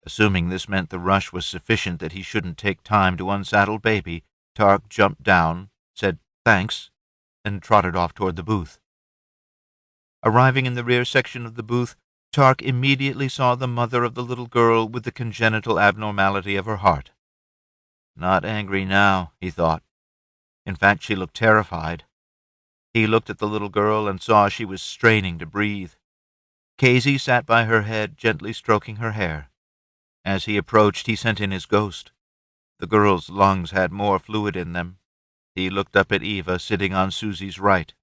Assuming this meant the rush was sufficient that he shouldn't take time to unsaddle Baby, Tarc jumped down, said thanks, and trotted off toward the booth. Arriving in the rear section of the booth, Tarc immediately saw the mother of the little girl with the congenital abnormality of her heart. Not angry now, he thought. In fact, she looked terrified. He looked at the little girl and saw she was straining to breathe. Kazy sat by her head, gently stroking her hair. As he approached, he sent in his ghost. The girl's lungs had more fluid in them. He looked up at Eva, sitting on Susie's right.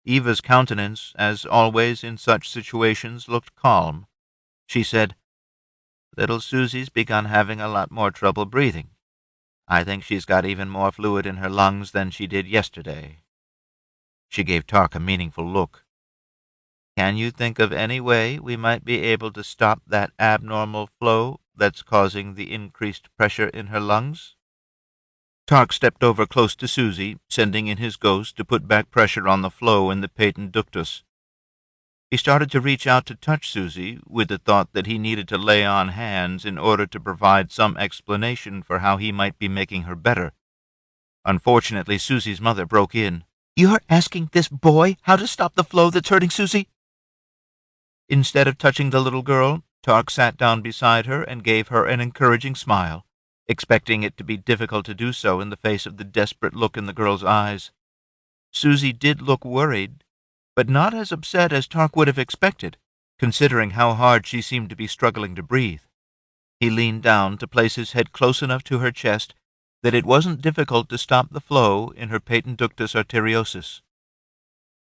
Eva's countenance, as always in such situations, looked calm. She said, "Little Susie's begun having a lot more trouble breathing. I think she's got even more fluid in her lungs than she did yesterday." She gave Tarc a meaningful look. "Can you think of any way we might be able to stop that abnormal flow that's causing the increased pressure in her lungs?" Tarc stepped over close to Susie, sending in his ghost to put back pressure on the flow in the patent ductus. He started to reach out to touch Susie, with the thought that he needed to lay on hands in order to provide some explanation for how he might be making her better. Unfortunately, Susie's mother broke in. "You're asking this boy how to stop the flow that's hurting Susie?" Instead of touching the little girl, Tarc sat down beside her and gave her an encouraging smile, expecting it to be difficult to do so in the face of the desperate look in the girl's eyes. Susie did look worried, but not as upset as Tarc would have expected, considering how hard she seemed to be struggling to breathe. He leaned down to place his head close enough to her chest that it wasn't difficult to stop the flow in her patent ductus arteriosus.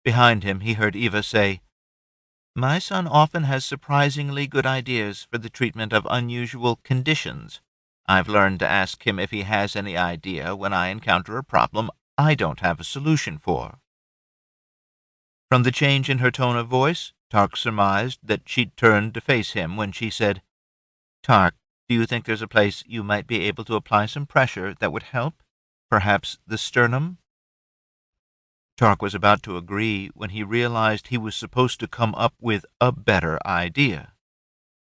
Behind him he heard Eva say, "My son often has surprisingly good ideas for the treatment of unusual conditions. I've learned to ask him if he has any idea when I encounter a problem I don't have a solution for." From the change in her tone of voice, Tarc surmised that she'd turned to face him when she said, "Tarc, do you think there's a place you might be able to apply some pressure that would help? Perhaps the sternum?" Tarc was about to agree when he realized he was supposed to come up with a better idea.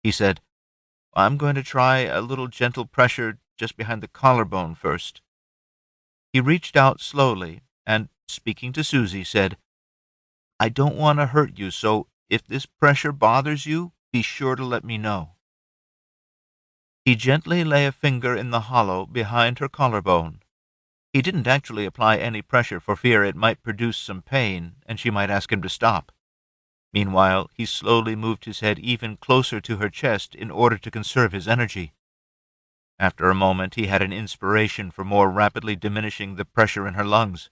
He said, "I'm going to try a little gentle pressure just behind the collarbone first." He reached out slowly and, speaking to Susie, said, "I don't want to hurt you, so if this pressure bothers you, be sure to let me know." He gently lay a finger in the hollow behind her collarbone. He didn't actually apply any pressure for fear it might produce some pain and she might ask him to stop. Meanwhile, he slowly moved his head even closer to her chest in order to conserve his energy. After a moment, he had an inspiration for more rapidly diminishing the pressure in her lungs.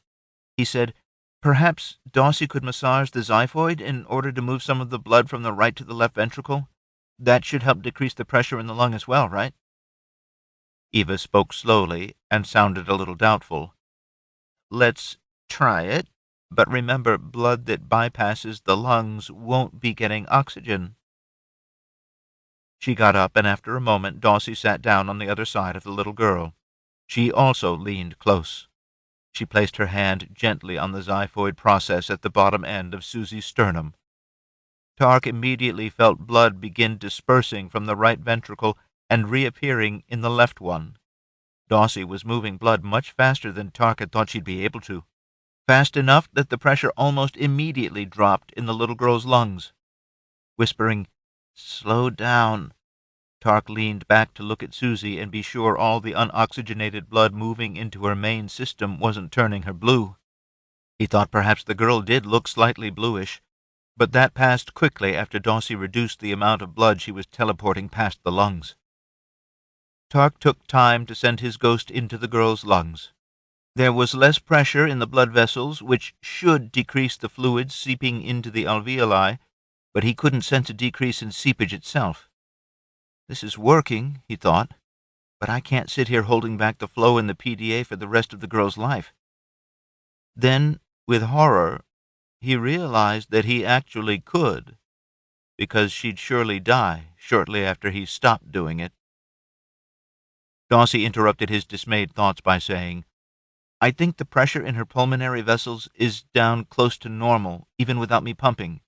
He said, "Perhaps Daussie could massage the xiphoid in order to move some of the blood from the right to the left ventricle? That should help decrease the pressure in the lung as well, right?" Eva spoke slowly and sounded a little doubtful. "Let's try it, but remember, blood that bypasses the lungs won't be getting oxygen." She got up, and after a moment Daussie sat down on the other side of the little girl. She also leaned close. She placed her hand gently on the xiphoid process at the bottom end of Susie's sternum. Tarc immediately felt blood begin dispersing from the right ventricle and reappearing in the left one. Daussie was moving blood much faster than Tarc had thought she'd be able to, fast enough that the pressure almost immediately dropped in the little girl's lungs. Whispering, "Slow down," Tarc leaned back to look at Susie and be sure all the unoxygenated blood moving into her main system wasn't turning her blue. He thought perhaps the girl did look slightly bluish, but that passed quickly after Daussie reduced the amount of blood she was teleporting past the lungs. Tarc took time to send his ghost into the girl's lungs. There was less pressure in the blood vessels, which should decrease the fluids seeping into the alveoli, but he couldn't sense a decrease in seepage itself. "This is working," he thought, "but I can't sit here holding back the flow in the PDA for the rest of the girl's life." Then, with horror, he realized that he actually could, because she'd surely die shortly after he stopped doing it. Daussie interrupted his dismayed thoughts by saying, "I think the pressure in her pulmonary vessels is down close to normal, even without me pumping.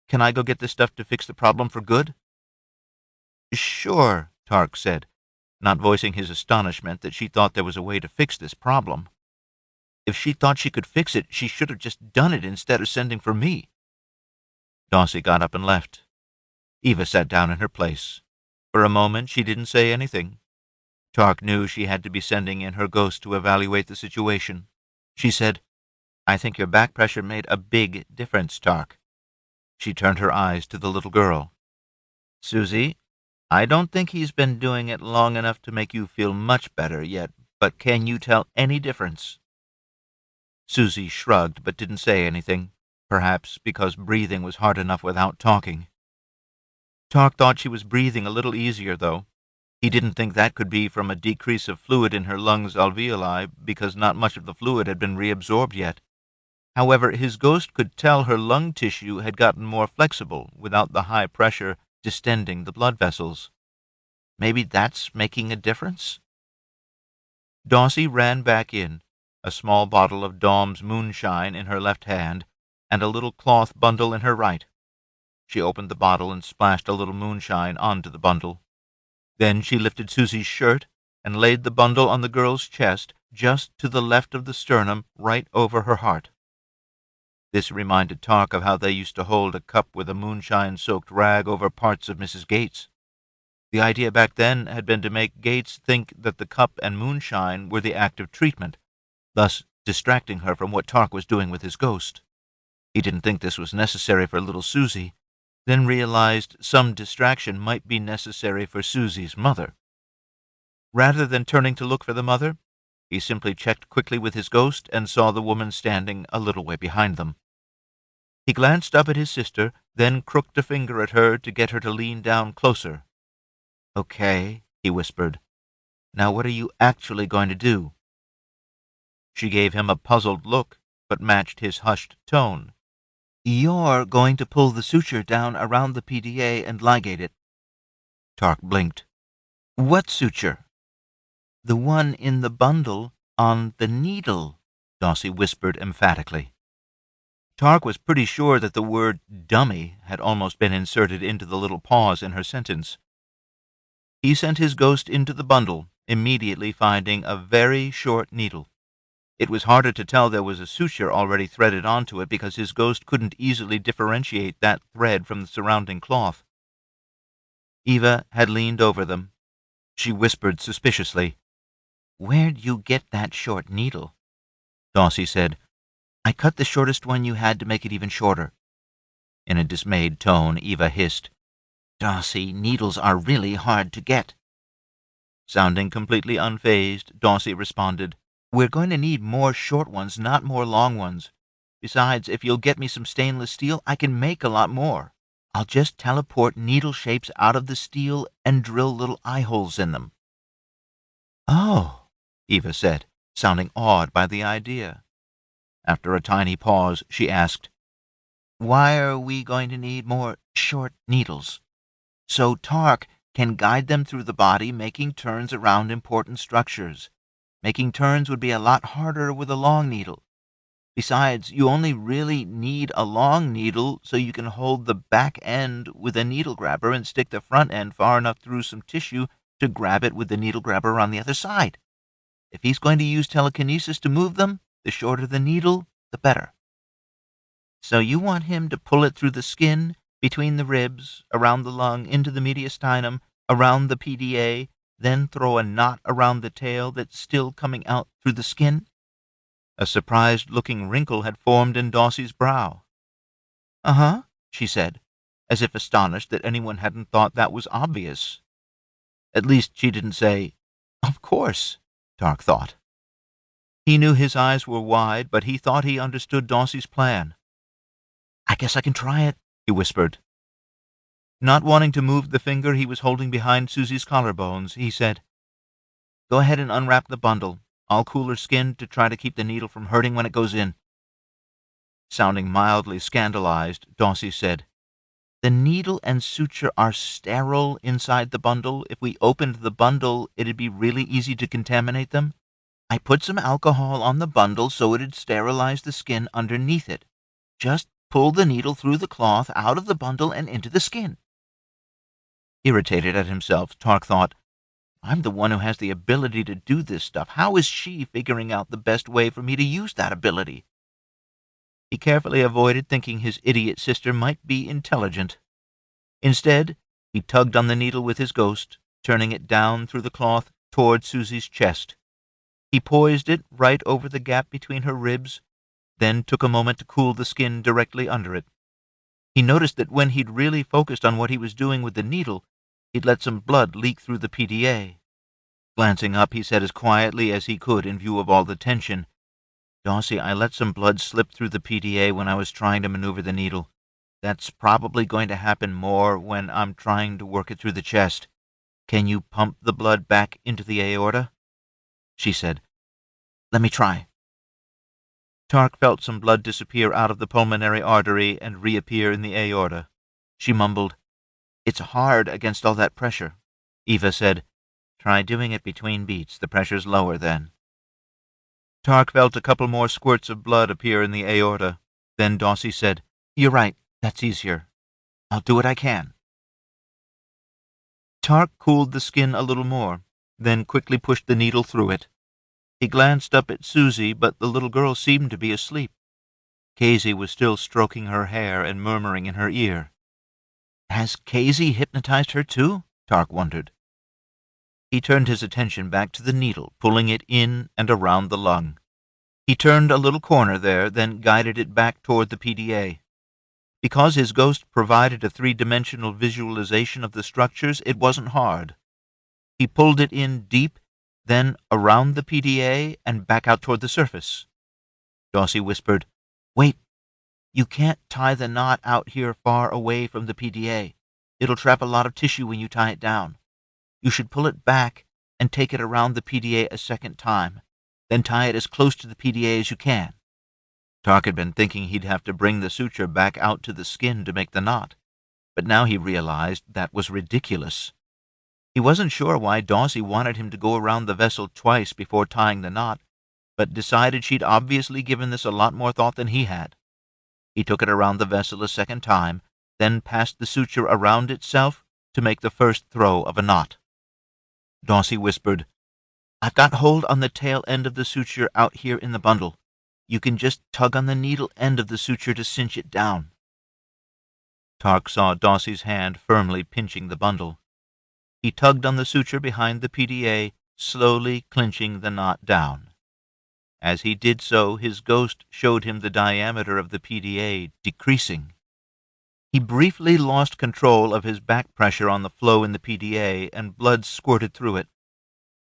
Can I go get this stuff to fix the problem for good?" "Sure," Tarc said, not voicing his astonishment that she thought there was a way to fix this problem. If she thought she could fix it, she should have just done it instead of sending for me. Daussie got up and left. Eva sat down in her place. For a moment she didn't say anything. Tarc knew she had to be sending in her ghost to evaluate the situation. She said, "I think your back pressure made a big difference, Tarc." She turned her eyes to the little girl. "Susie, I don't think he's been doing it long enough to make you feel much better yet, but can you tell any difference?" Susie shrugged but didn't say anything, perhaps because breathing was hard enough without talking. Tarc thought she was breathing a little easier, though. He didn't think that could be from a decrease of fluid in her lungs' alveoli, because not much of the fluid had been reabsorbed yet. However, his ghost could tell her lung tissue had gotten more flexible without the high pressure distending the blood vessels. Maybe that's making a difference? Daussie ran back in, a small bottle of Daum's moonshine in her left hand, and a little cloth bundle in her right. She opened the bottle and splashed a little moonshine onto the bundle. Then she lifted Susie's shirt and laid the bundle on the girl's chest, just to the left of the sternum, right over her heart. This reminded Tarc of how they used to hold a cup with a moonshine-soaked rag over parts of Mrs. Gates. The idea back then had been to make Gates think that the cup and moonshine were the active treatment, thus distracting her from what Tarc was doing with his ghost. He didn't think this was necessary for little Susie, then realized some distraction might be necessary for Susie's mother. Rather than turning to look for the mother, he simply checked quickly with his ghost and saw the woman standing a little way behind them. He glanced up at his sister, then crooked a finger at her to get her to lean down closer. "Okay," he whispered. "Now what are you actually going to do?" She gave him a puzzled look, but matched his hushed tone. "You're going to pull the suture down around the PDA and ligate it." Tarc blinked. "What suture?" "The one in the bundle on the needle," Daussie whispered emphatically. Tarc was pretty sure that the word dummy had almost been inserted into the little pause in her sentence. He sent his ghost into the bundle, immediately finding a very short needle. It was harder to tell there was a suture already threaded onto it because his ghost couldn't easily differentiate that thread from the surrounding cloth. Eva had leaned over them. She whispered suspiciously, "Where'd you get that short needle?" Daussie said, "I cut the shortest one you had to make it even shorter." In a dismayed tone, Eva hissed, "Daussie, needles are really hard to get." Sounding completely unfazed, Daussie responded, "We're going to need more short ones, not more long ones. Besides, if you'll get me some stainless steel, I can make a lot more. I'll just teleport needle shapes out of the steel and drill little eye holes in them." "Oh," Eva said, sounding awed by the idea. After a tiny pause, she asked, "Why are we going to need more short needles?" "So Tarc can guide them through the body, making turns around important structures. Making turns would be a lot harder with a long needle. Besides, you only really need a long needle so you can hold the back end with a needle grabber and stick the front end far enough through some tissue to grab it with the needle grabber on the other side. If he's going to use telekinesis to move them, the shorter the needle, the better." "So you want him to pull it through the skin, between the ribs, around the lung, into the mediastinum, around the PDA, then throw a knot around the tail that's still coming out through the skin?" A surprised-looking wrinkle had formed in Daussie's brow. "Uh-huh," she said, as if astonished that anyone hadn't thought that was obvious. At least she didn't say, "Of course," Tarc thought. He knew his eyes were wide, but he thought he understood Daussie's plan. "I guess I can try it," he whispered. Not wanting to move the finger he was holding behind Susie's collarbones, he said, "Go ahead and unwrap the bundle. I'll cool her skin to try to keep the needle from hurting when it goes in." Sounding mildly scandalized, Daussie said, "The needle and suture are sterile inside the bundle. If we opened the bundle, it'd be really easy to contaminate them. I put some alcohol on the bundle so it'd sterilize the skin underneath it. Just pull the needle through the cloth out of the bundle and into the skin." Irritated at himself, Tarc thought, "I'm the one who has the ability to do this stuff. How is she figuring out the best way for me to use that ability?" He carefully avoided thinking his idiot sister might be intelligent. Instead, he tugged on the needle with his ghost, turning it down through the cloth toward Susie's chest. He poised it right over the gap between her ribs, then took a moment to cool the skin directly under it. He noticed that when he'd really focused on what he was doing with the needle, he'd let some blood leak through the PDA. Glancing up, he said as quietly as he could in view of all the tension, "Daussie, I let some blood slip through the PDA when I was trying to maneuver the needle. That's probably going to happen more when I'm trying to work it through the chest. Can you pump the blood back into the aorta?" She said, "Let me try." Tarc felt some blood disappear out of the pulmonary artery and reappear in the aorta. She mumbled, "It's hard against all that pressure." Eva said, "Try doing it between beats. The pressure's lower then." Tarc felt a couple more squirts of blood appear in the aorta. Then Daussie said, "You're right. That's easier. I'll do what I can." Tarc cooled the skin a little more, then quickly pushed the needle through it. He glanced up at Susie, but the little girl seemed to be asleep. Kazy was still stroking her hair and murmuring in her ear. "Has Kazy hypnotized her too?" Tarc wondered. He turned his attention back to the needle, pulling it in and around the lung. He turned a little corner there, then guided it back toward the PDA. Because his ghost provided a three-dimensional visualization of the structures, it wasn't hard. He pulled it in deep, then around the PDA and back out toward the surface. Daussie whispered, "Wait, you can't tie the knot out here far away from the PDA. It'll trap a lot of tissue when you tie it down. You should pull it back and take it around the PDA a second time, then tie it as close to the PDA as you can." Tarc had been thinking he'd have to bring the suture back out to the skin to make the knot, but now he realized that was ridiculous. He wasn't sure why Daussie wanted him to go around the vessel twice before tying the knot, but decided she'd obviously given this a lot more thought than he had. He took it around the vessel a second time, then passed the suture around itself to make the first throw of a knot. Daussie whispered, "I've got hold on the tail end of the suture out here in the bundle. You can just tug on the needle end of the suture to cinch it down." Tarc saw Daussie's hand firmly pinching the bundle. He tugged on the suture behind the PDA, slowly clinching the knot down. As he did so, his ghost showed him the diameter of the PDA decreasing. He briefly lost control of his back pressure on the flow in the PDA, and blood squirted through it.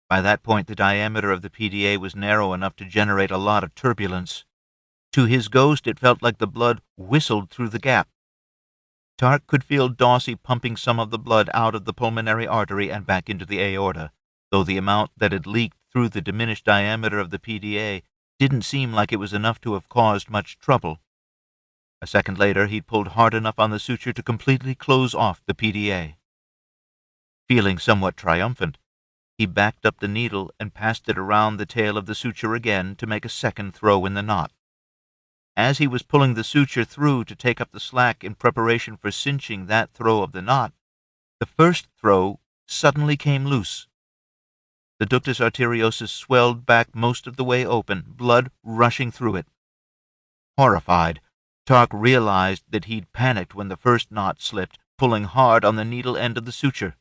By that point, the diameter of the PDA was narrow enough to generate a lot of turbulence. To his ghost, it felt like the blood whistled through the gap. Tarc could feel Daussie pumping some of the blood out of the pulmonary artery and back into the aorta, though the amount that had leaked through the diminished diameter of the PDA didn't seem like it was enough to have caused much trouble. A second later, he'd pulled hard enough on the suture to completely close off the PDA. Feeling somewhat triumphant, he backed up the needle and passed it around the tail of the suture again to make a second throw in the knot. As he was pulling the suture through to take up the slack in preparation for cinching that throw of the knot, the first throw suddenly came loose. The ductus arteriosus swelled back most of the way open, blood rushing through it. Horrified, Tarc realized that he'd panicked when the first knot slipped, pulling hard on the needle end of the suture.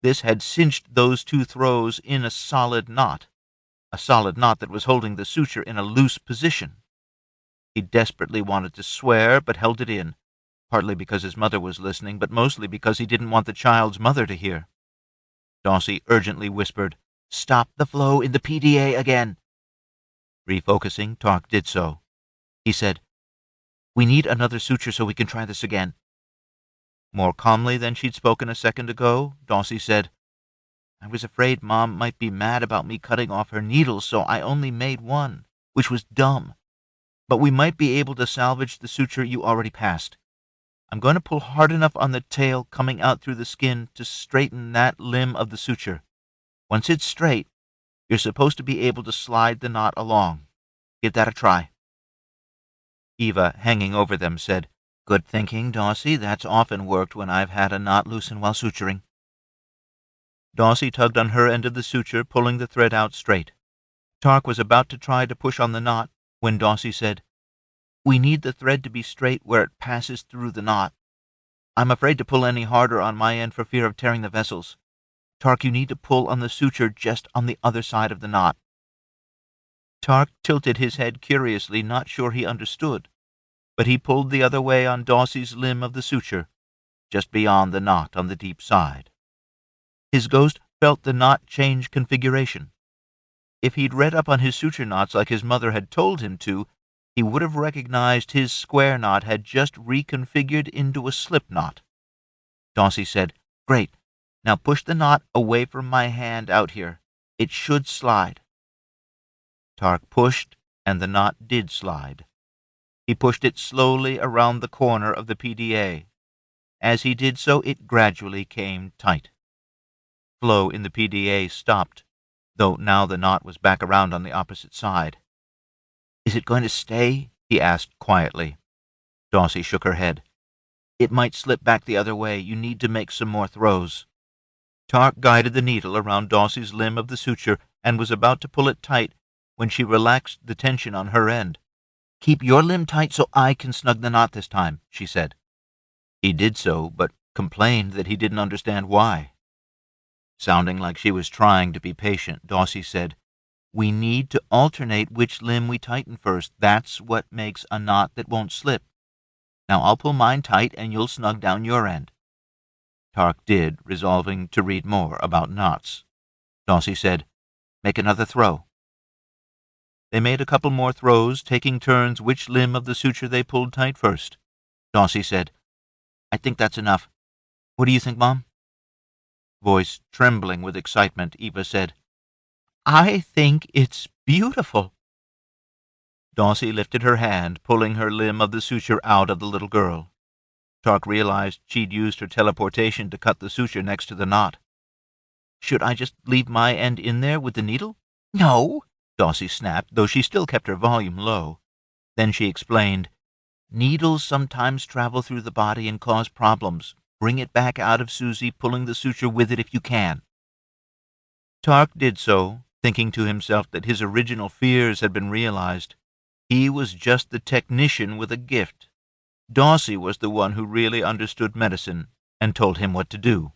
This had cinched those two throws in a solid knot that was holding the suture in a loose position. He desperately wanted to swear, but held it in, partly because his mother was listening, but mostly because he didn't want the child's mother to hear. Daussie urgently whispered, "Stop the flow in the PDA again." Refocusing, Tarc did so. He said, "We need another suture so we can try this again." More calmly than she'd spoken a second ago, Daussie said, "I was afraid Mom might be mad about me cutting off her needles, so I only made one, which was dumb. But we might be able to salvage the suture you already passed. I'm going to pull hard enough on the tail coming out through the skin to straighten that limb of the suture. Once it's straight, you're supposed to be able to slide the knot along. Give that a try." Eva, hanging over them, said, "Good thinking, Daussie. That's often worked when I've had a knot loosen while suturing." Daussie tugged on her end of the suture, pulling the thread out straight. Tarc was about to try to push on the knot when Daussie said, "We need the thread to be straight where it passes through the knot. I'm afraid to pull any harder on my end for fear of tearing the vessels. Tarc, you need to pull on the suture just on the other side of the knot." Tarc tilted his head curiously, not sure he understood, but he pulled the other way on Daussie's limb of the suture, just beyond the knot on the deep side. His ghost felt the knot change configuration. If he'd read up on his suture knots like his mother had told him to, he would have recognized his square knot had just reconfigured into a slip knot. Daussie said, "Great. Now push the knot away from my hand out here. It should slide." Tarc pushed, and the knot did slide. He pushed it slowly around the corner of the PDA. As he did so, it gradually came tight. Flow in the PDA stopped, though now the knot was back around on the opposite side. "Is it going to stay?" he asked quietly. Daussie shook her head. "It might slip back the other way. You need to make some more throws." Tarc guided the needle around Daussie's limb of the suture and was about to pull it tight when she relaxed the tension on her end. Keep your limb tight so I can snug the knot this time, she said. He did so, but complained that he didn't understand why. Sounding like she was trying to be patient, Daussie said, "We need to alternate which limb we tighten first. That's what makes a knot that won't slip. Now I'll pull mine tight and you'll snug down your end." Tarc did, resolving to read more about knots. Daussie said, "Make another throw." They made a couple more throws, taking turns which limb of the suture they pulled tight first. Daussie said, "I think that's enough. What do you think, Mom?" Voice trembling with excitement, Eva said, "I think it's beautiful." Daussie lifted her hand, pulling her limb of the suture out of the little girl. Tarc realized she'd used her teleportation to cut the suture next to the knot. "Should I just leave my end in there with the needle?" "No," Daussie snapped, though she still kept her volume low. Then she explained, "Needles sometimes travel through the body and cause problems. Bring it back out of Susie, pulling the suture with it if you can." Tarc did so, thinking to himself that his original fears had been realized. He was just the technician with a gift. Daussie was the one who really understood medicine and told him what to do.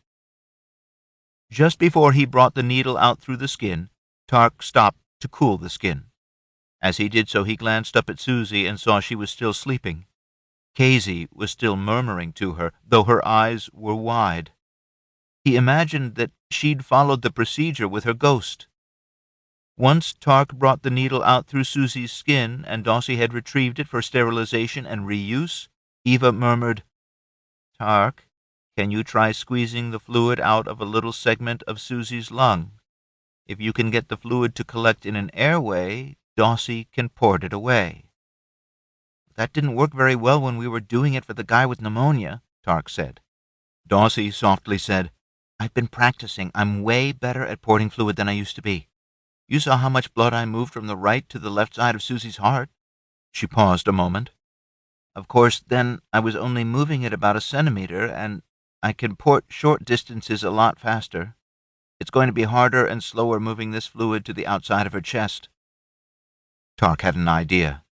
Just before he brought the needle out through the skin, Tarc stopped to cool the skin. As he did so, he glanced up at Susie and saw she was still sleeping. Kazy was still murmuring to her, though her eyes were wide. He imagined that she'd followed the procedure with her ghost. Once Tarc brought the needle out through Susie's skin and Daussie had retrieved it for sterilization and reuse, Eva murmured, "Tarc, can you try squeezing the fluid out of a little segment of Susie's lung? If you can get the fluid to collect in an airway, Daussie can port it away." "That didn't work very well when we were doing it for the guy with pneumonia," Tarc said. Daussie softly said, "I've been practicing. I'm way better at porting fluid than I used to be. You saw how much blood I moved from the right to the left side of Susie's heart." She paused a moment. "Of course, then I was only moving it about a centimeter, and I can port short distances a lot faster. It's going to be harder and slower moving this fluid to the outside of her chest." Tarc had an idea.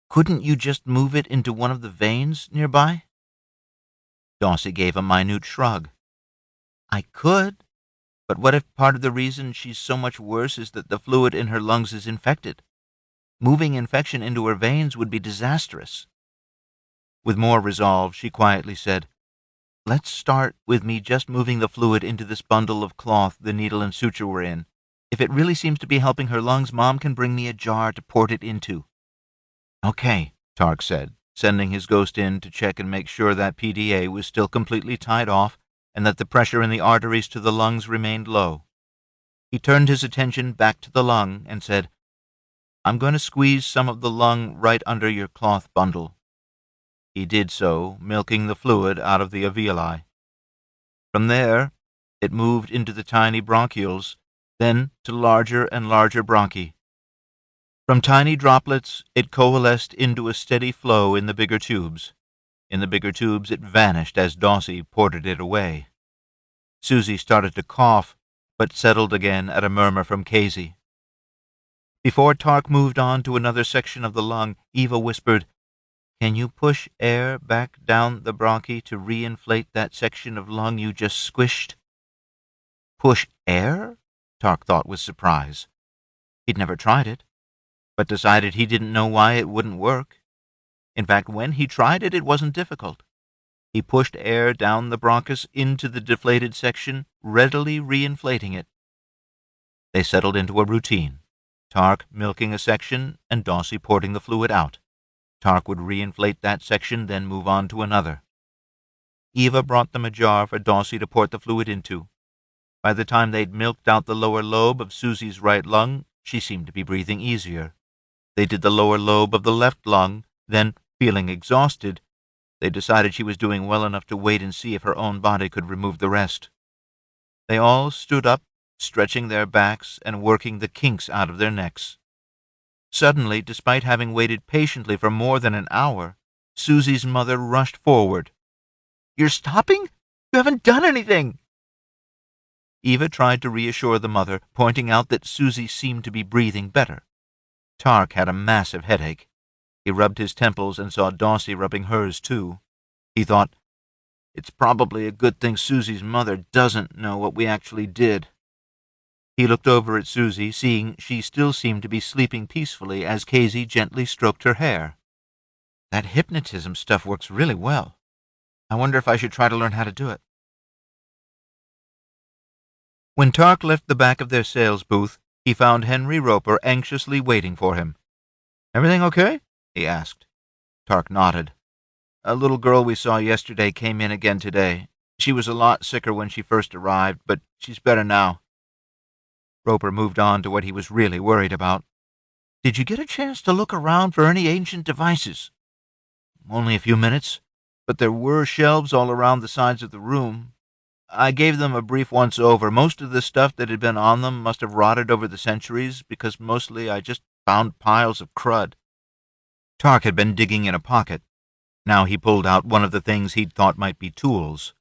"Couldn't you just move it into one of the veins nearby?" Daussie gave a minute shrug. "I could, but what if part of the reason she's so much worse is that the fluid in her lungs is infected? Moving infection into her veins would be disastrous." With more resolve, she quietly said, "Let's start with me just moving the fluid into this bundle of cloth the needle and suture were in. If it really seems to be helping her lungs, Mom can bring me a jar to port it into." "Okay," Tarc said, sending his ghost in to check and make sure that PDA was still completely tied off and that the pressure in the arteries to the lungs remained low. He turned his attention back to the lung and said, "I'm going to squeeze some of the lung right under your cloth bundle." He did so, milking the fluid out of the alveoli. From there, it moved into the tiny bronchioles, then to larger and larger bronchi. From tiny droplets, it coalesced into a steady flow in the bigger tubes. In the bigger tubes, it vanished as Daussie ported it away. Susie started to cough, but settled again at a murmur from Kazy. Before Tarc moved on to another section of the lung, Eva whispered, "Can you push air back down the bronchi to reinflate that section of lung you just squished?" "Push air?" Tarc thought with surprise. He'd never tried it, but decided he didn't know why it wouldn't work. In fact, when he tried it, it wasn't difficult. He pushed air down the bronchus into the deflated section, readily reinflating it. They settled into a routine, Tarc milking a section and Daussie porting the fluid out. Tarc would reinflate that section, then move on to another. Eva brought them a jar for Daussie to port the fluid into. By the time they'd milked out the lower lobe of Susie's right lung, she seemed to be breathing easier. They did the lower lobe of the left lung, then, feeling exhausted, they decided she was doing well enough to wait and see if her own body could remove the rest. They all stood up, stretching their backs and working the kinks out of their necks. Suddenly, despite having waited patiently for more than an hour, Susie's mother rushed forward. "You're stopping? You haven't done anything!" Eva tried to reassure the mother, pointing out that Susie seemed to be breathing better. Tarc had a massive headache. He rubbed his temples and saw Daussie rubbing hers, too. He thought, "It's probably a good thing Susie's mother doesn't know what we actually did." He looked over at Susie, seeing she still seemed to be sleeping peacefully as Kazy gently stroked her hair. "That hypnotism stuff works really well. I wonder if I should try to learn how to do it." When Tarc left the back of their sales booth, he found Henry Roper anxiously waiting for him. "Everything okay?" he asked. Tarc nodded. "A little girl we saw yesterday came in again today. She was a lot sicker when she first arrived, but she's better now." Roper moved on to what he was really worried about. "Did you get a chance to look around for any ancient devices?" "Only a few minutes, but there were shelves all around the sides of the room. I gave them a brief once-over. Most of the stuff that had been on them must have rotted over the centuries, because mostly I just found piles of crud." Tarc had been digging in a pocket. Now he pulled out one of the things he'd thought might be tools.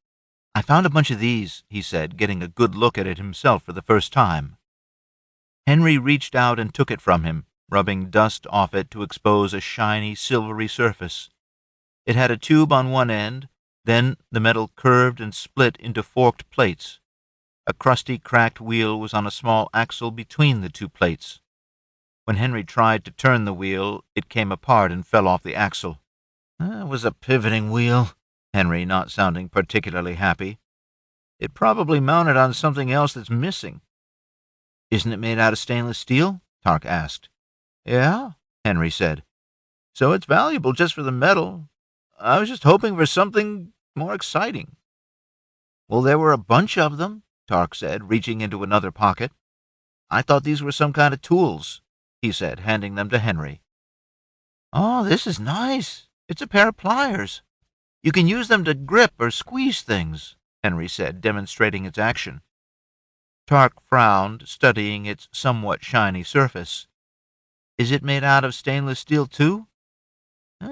"I found a bunch of these," he said, getting a good look at it himself for the first time. Henry reached out and took it from him, rubbing dust off it to expose a shiny, silvery surface. It had a tube on one end, then the metal curved and split into forked plates. A crusty, cracked wheel was on a small axle between the two plates. When Henry tried to turn the wheel, it came apart and fell off the axle. "It was a pivoting wheel," Henry, not sounding particularly happy. "It probably mounted on something else that's missing." "Isn't it made out of stainless steel?" Tarc asked. "Yeah," Henry said. "So it's valuable just for the metal. I was just hoping for something more exciting." "Well, there were a bunch of them," Tarc said, reaching into another pocket. "I thought these were some kind of tools," he said, handing them to Henry. "Oh, this is nice. It's a pair of pliers. You can use them to grip or squeeze things," Henry said, demonstrating its action. Tarc frowned, studying its somewhat shiny surface. "Is it made out of stainless steel, too?"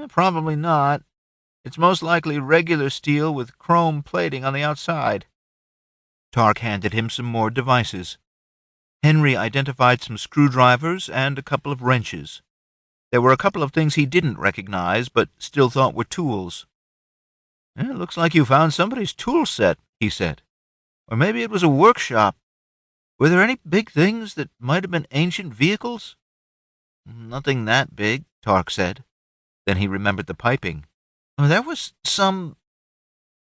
Probably not. It's most likely regular steel with chrome plating on the outside." Tarc handed him some more devices. Henry identified some screwdrivers and a couple of wrenches. There were a couple of things he didn't recognize, but still thought were tools. "It looks like you found somebody's tool set," he said. "Or maybe it was a workshop. Were there any big things that might have been ancient vehicles?" "Nothing that big," Tarc said. Then he remembered the piping. "There was some—"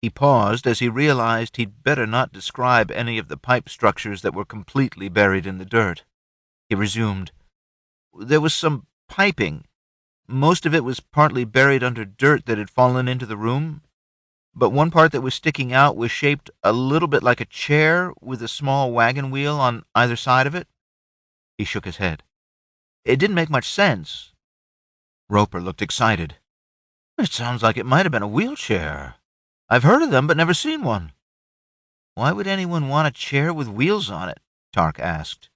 He paused as he realized he'd better not describe any of the pipe structures that were completely buried in the dirt. He resumed. "There was some piping. Most of it was partly buried under dirt that had fallen into the room, but one part that was sticking out was shaped a little bit like a chair with a small wagon wheel on either side of it." He shook his head. "It didn't make much sense." Roper looked excited. "It sounds like it might have been a wheelchair. I've heard of them, but never seen one." "Why would anyone want a chair with wheels on it?" Tarc asked.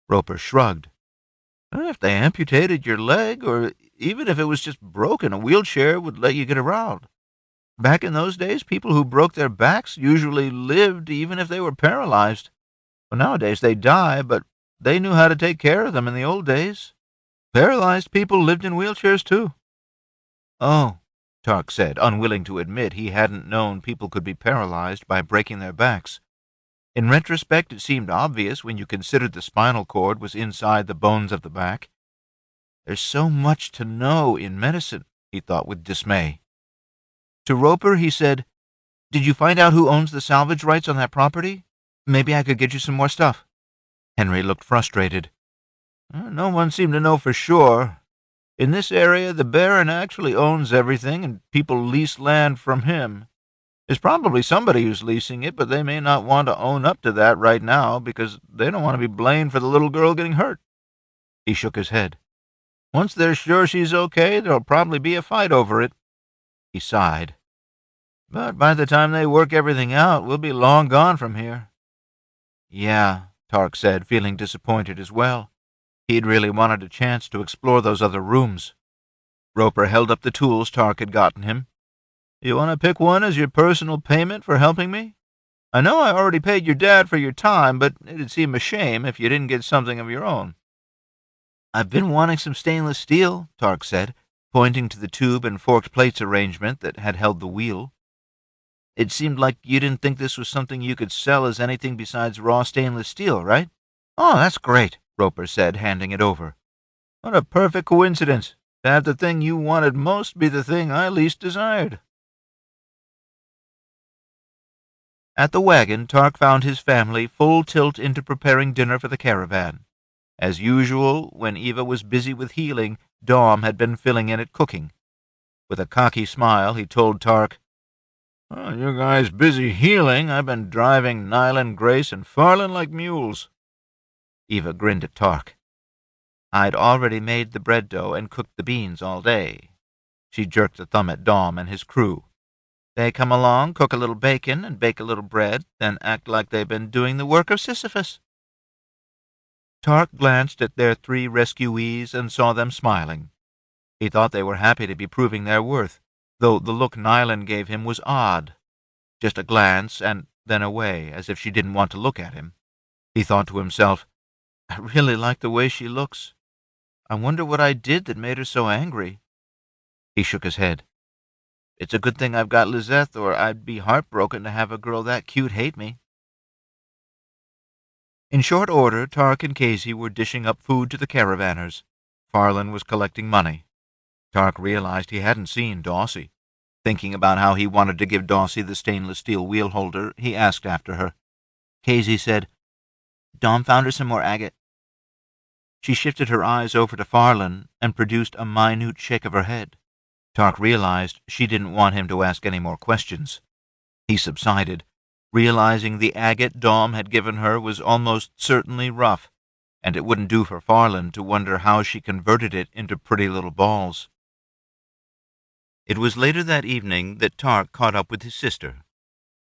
Roper shrugged. "If they amputated your leg, or even if it was just broken, a wheelchair would let you get around. Back in those days, people who broke their backs usually lived even if they were paralyzed. Well, nowadays they die, but they knew how to take care of them in the old days. Paralyzed people lived in wheelchairs, too." "Oh," Tarc said, unwilling to admit he hadn't known people could be paralyzed by breaking their backs. In retrospect, it seemed obvious when you considered the spinal cord was inside the bones of the back. There's so much to know in medicine, he thought with dismay. To Roper, he said, "Did you find out who owns the salvage rights on that property? Maybe I could get you some more stuff." Henry looked frustrated. "No one seemed to know for sure. In this area, the Baron actually owns everything, and people lease land from him. There's probably somebody who's leasing it, but they may not want to own up to that right now because they don't want to be blamed for the little girl getting hurt." He shook his head. "Once they're sure she's okay, there'll probably be a fight over it." He sighed. "But by the time they work everything out, we'll be long gone from here." "Yeah," Tarc said, feeling disappointed as well. He'd really wanted a chance to explore those other rooms. Roper held up the tools Tarc had gotten him. "You want to pick one as your personal payment for helping me? I know I already paid your dad for your time, but it'd seem a shame if you didn't get something of your own." "I've been wanting some stainless steel," Tarc said. pointing to the tube and forked plates arrangement that had held the wheel. It seemed like you didn't think this was something you could sell as anything besides raw stainless steel, right? Oh, that's great, Roper said, handing it over. What a perfect coincidence, to have the thing you wanted most be the thing I least desired. At the wagon, Tarc found his family full tilt into preparing dinner for the caravan. As usual, when Eva was busy with healing, Dom had been filling in at cooking. With a cocky smile, he told Tarc, "Oh, you guys busy healing, I've been driving Nylan, Grace, and Farland like mules." Eva grinned at Tarc. "I'd already made the bread dough and cooked the beans all day." She jerked a thumb at Dom and his crew. "They come along, cook a little bacon, and bake a little bread, then act like they've been doing the work of Sisyphus." Tarc glanced at their 3 rescuees and saw them smiling. He thought they were happy to be proving their worth, though the look Nylan gave him was odd. Just a glance, and then away, as if she didn't want to look at him. He thought to himself, "I really like the way she looks. I wonder what I did that made her so angry." He shook his head. "It's a good thing I've got Lizeth, or I'd be heartbroken to have a girl that cute hate me." In short order, Tarc and Kazy were dishing up food to the caravanners. Farland was collecting money. Tarc realized he hadn't seen Daussie. Thinking about how he wanted to give Daussie the stainless steel wheel holder, he asked after her. Kazy said, "Dom found her some more agate." She shifted her eyes over to Farland and produced a minute shake of her head. Tarc realized she didn't want him to ask any more questions. He subsided, realizing the agate Dom had given her was almost certainly rough, and it wouldn't do for Farland to wonder how she converted it into pretty little balls. It was later that evening that Tarc caught up with his sister.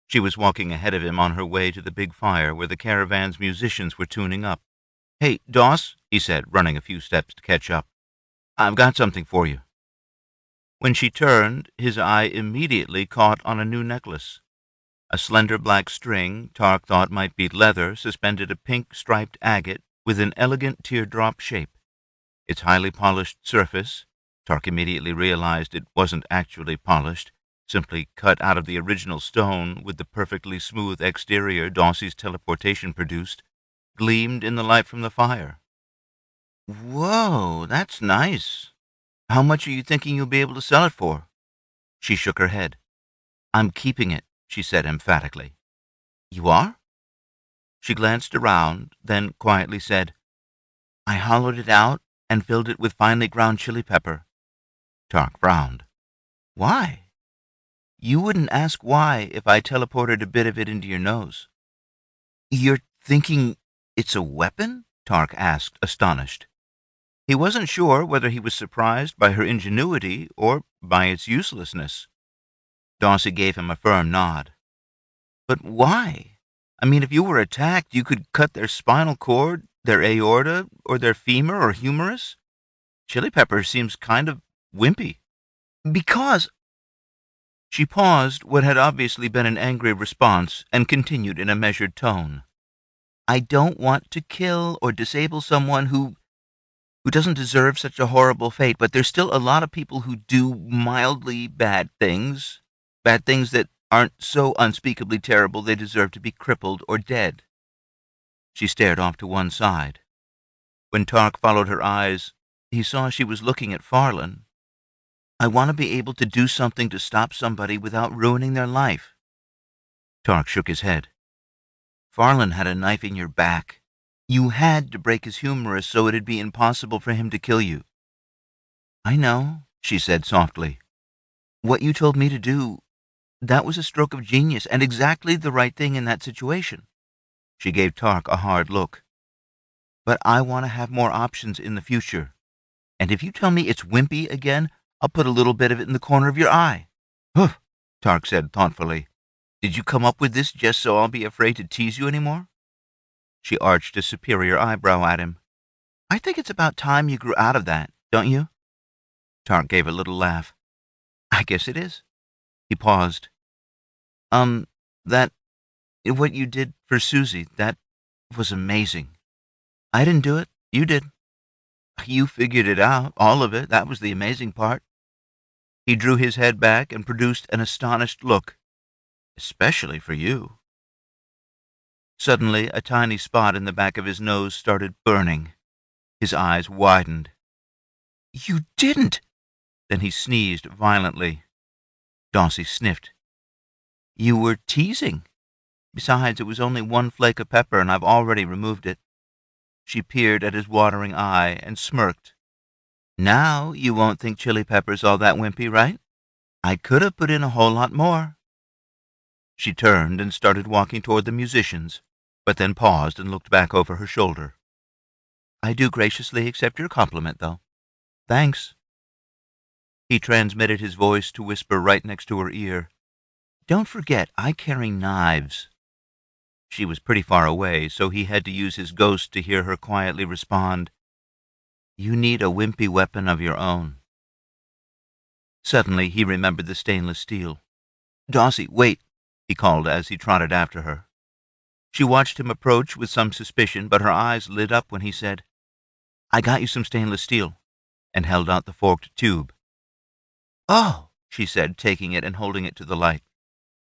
She was walking ahead of him on her way to the big fire where the caravan's musicians were tuning up. "Hey, Daus," he said, running a few steps to catch up. "I've got something for you." When she turned, his eye immediately caught on a new necklace. A slender black string Tarc thought might be leather suspended a pink striped agate with an elegant teardrop shape. Its highly polished surface, Tarc immediately realized it wasn't actually polished, simply cut out of the original stone with the perfectly smooth exterior Daussie's teleportation produced, gleamed in the light from the fire. "Whoa, that's nice. How much are you thinking you'll be able to sell it for?" She shook her head. "I'm keeping it," she said emphatically. "You are?" She glanced around, then quietly said, "I hollowed it out and filled it with finely ground chili pepper." Tarc frowned. "Why?" "You wouldn't ask why if I teleported a bit of it into your nose." "You're thinking it's a weapon?" Tarc asked, astonished. He wasn't sure whether he was surprised by her ingenuity or by its uselessness. Daussie gave him a firm nod. "But why? I mean, if you were attacked, you could cut their spinal cord, their aorta, or their femur or humerus. Chili pepper seems kind of wimpy." "Because—" She paused what had obviously been an angry response and continued in a measured tone. "I don't want to kill or disable someone who doesn't deserve such a horrible fate, but there's still a lot of people who do mildly bad things that aren't so unspeakably terrible they deserve to be crippled or dead." She stared off to one side. When Tarc followed her eyes, he saw she was looking at Farland. "I want to be able to do something to stop somebody without ruining their life." Tarc shook his head. "Farland had a knife in your back. You had to break his humerus so it'd be impossible for him to kill you." "I know," she said softly. "What you told me to do, that was a stroke of genius and exactly the right thing in that situation." She gave Tarc a hard look. "But I want to have more options in the future. And if you tell me it's wimpy again, I'll put a little bit of it in the corner of your eye." "Huh," Tarc said thoughtfully. "Did you come up with this just so I'll be afraid to tease you anymore?" She arched a superior eyebrow at him. "I think it's about time you grew out of that, don't you?" Tarc gave a little laugh. "I guess it is." He paused. That, what you did for Susie, that was amazing. I didn't do it, you did. You figured it out, all of it, that was the amazing part. He drew his head back and produced an astonished look. "Especially for you." Suddenly, a tiny spot in the back of his nose started burning. His eyes widened. "You didn't!" Then he sneezed violently. Daussie sniffed. "You were teasing. Besides, it was only one flake of pepper, and I've already removed it." She peered at his watering eye and smirked. "Now you won't think chili pepper's all that wimpy, right? I could have put in a whole lot more." She turned and started walking toward the musicians, but then paused and looked back over her shoulder. "I do graciously accept your compliment, though. Thanks." He transmitted his voice to whisper right next to her ear. "Don't forget, I carry knives." She was pretty far away, so he had to use his ghost to hear her quietly respond, "You need a wimpy weapon of your own." Suddenly, he remembered the stainless steel. "Daussie, wait," he called as he trotted after her. She watched him approach with some suspicion, but her eyes lit up when he said, "I got you some stainless steel," and held out the forked tube. "Oh," she said, taking it and holding it to the light.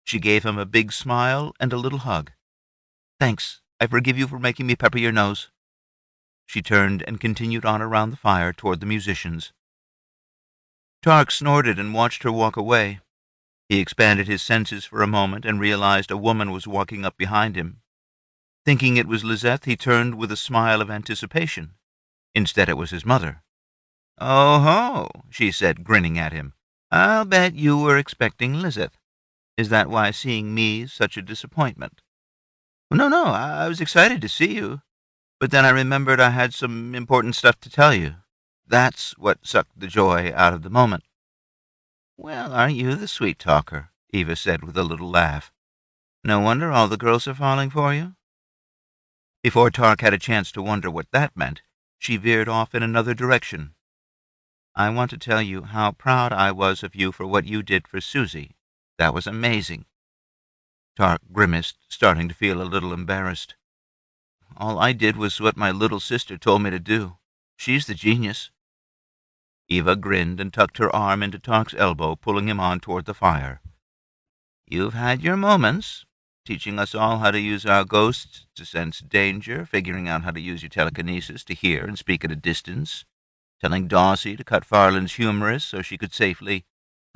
She gave him a big smile and a little hug. "Thanks. I forgive you for making me pepper your nose." She turned and continued on around the fire toward the musicians. Tarc snorted and watched her walk away. He expanded his senses for a moment and realized a woman was walking up behind him. Thinking it was Lizeth, he turned with a smile of anticipation. Instead, it was his mother. "Oh ho," she said, grinning at him. "I'll bet you were expecting Lizeth. Is that why seeing me is such a disappointment?" No, I was excited to see you, but then I remembered I had some important stuff to tell you. That's what sucked the joy out of the moment." "Well, aren't you the sweet talker?" Eva said with a little laugh. "No wonder all the girls are falling for you." Before Tarc had a chance to wonder what that meant, she veered off in another direction. "I want to tell you how proud I was of you for what you did for Susie. That was amazing." Tarc grimaced, starting to feel a little embarrassed. "All I did was what my little sister told me to do. She's the genius." Eva grinned and tucked her arm into Tarc's elbow, pulling him on toward the fire. "You've had your moments, teaching us all how to use our ghosts to sense danger, figuring out how to use your telekinesis to hear and speak at a distance, telling Daussie to cut Farland's humerus so she could safely—"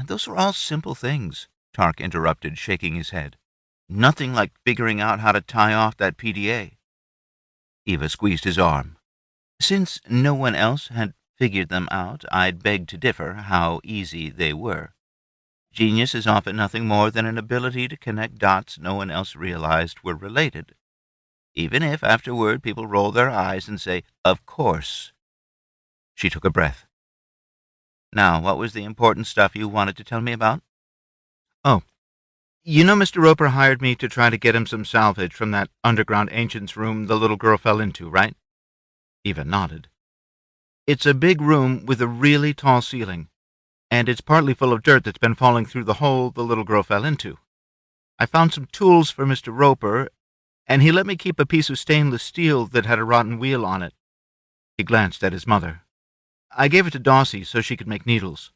"Those are all simple things," Tarc interrupted, shaking his head. "Nothing like figuring out how to tie off that PDA." Eva squeezed his arm. "Since no one else had figured them out, I'd beg to differ how easy they were. Genius is often nothing more than an ability to connect dots no one else realized were related, even if afterward people roll their eyes and say, 'Of course.'" She took a breath. "Now, what was the important stuff you wanted to tell me about?" "Oh, you know Mr. Roper hired me to try to get him some salvage from that underground ancient's room the little girl fell into, right?" Eva nodded. "It's a big room with a really tall ceiling, and it's partly full of dirt that's been falling through the hole the little girl fell into. I found some tools for Mr. Roper, and he let me keep a piece of stainless steel that had a rotten wheel on it." He glanced at his mother. "I gave it to Daussie so she could make needles."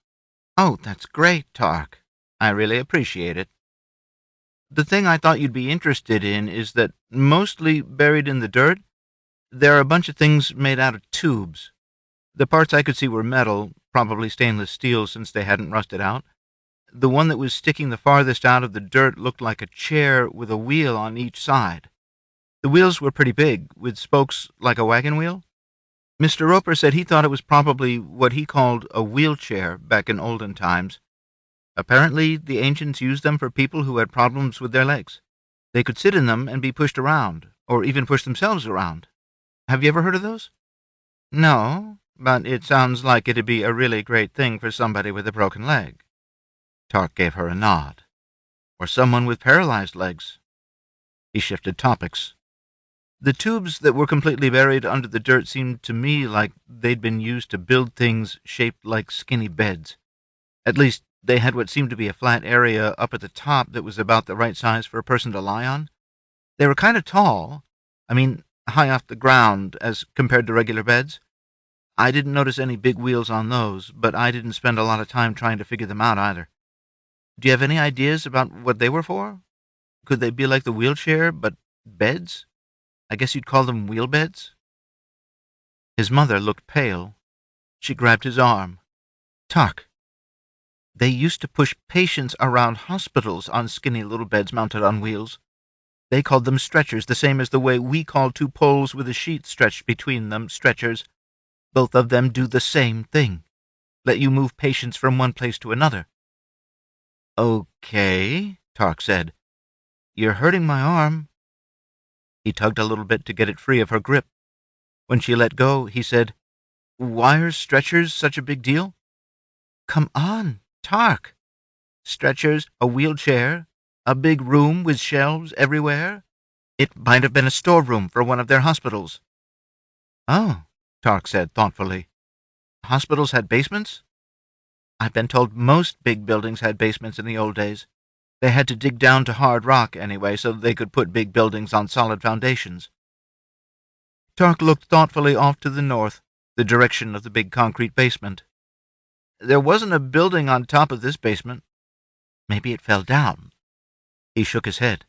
"Oh, that's great, Tarc. I really appreciate it. The thing I thought you'd be interested in is that, mostly buried in the dirt, there are a bunch of things made out of tubes. The parts I could see were metal, probably stainless steel since they hadn't rusted out. The one that was sticking the farthest out of the dirt looked like a chair with a wheel on each side. The wheels were pretty big, with spokes like a wagon wheel. Mr. Roper said he thought it was probably what he called a wheelchair back in olden times. Apparently, the ancients used them for people who had problems with their legs. They could sit in them and be pushed around, or even push themselves around. Have you ever heard of those?" "No, but it sounds like it'd be a really great thing for somebody with a broken leg." Tarc gave her a nod. "Or someone with paralyzed legs." He shifted topics. "The tubes that were completely buried under the dirt seemed to me like they'd been used to build things shaped like skinny beds. At least, they had what seemed to be a flat area up at the top that was about the right size for a person to lie on. They were kind of tall. I mean, high off the ground as compared to regular beds. I didn't notice any big wheels on those, but I didn't spend a lot of time trying to figure them out either. Do you have any ideas about what they were for? Could they be like the wheelchair, but beds? I guess you'd call them wheel beds?" His mother looked pale. She grabbed his arm. "Tarc, they used to push patients around hospitals on skinny little beds mounted on wheels. They called them stretchers, the same as the way we call two poles with a sheet stretched between them stretchers. Both of them do the same thing. Let you move patients from one place to another." "Okay," Tarc said. "You're hurting my arm." He tugged a little bit to get it free of her grip. When she let go, he said, "Why are stretchers such a big deal?" "Come on, Tarc. Stretchers, a wheelchair, a big room with shelves everywhere. It might have been a storeroom for one of their hospitals." "Oh," Tarc said thoughtfully. "Hospitals had basements?" "I've been told most big buildings had basements in the old days. They had to dig down to hard rock, anyway, so they could put big buildings on solid foundations." Tarc looked thoughtfully off to the north, the direction of the big concrete basement. "There wasn't a building on top of this basement. Maybe it fell down." He shook his head.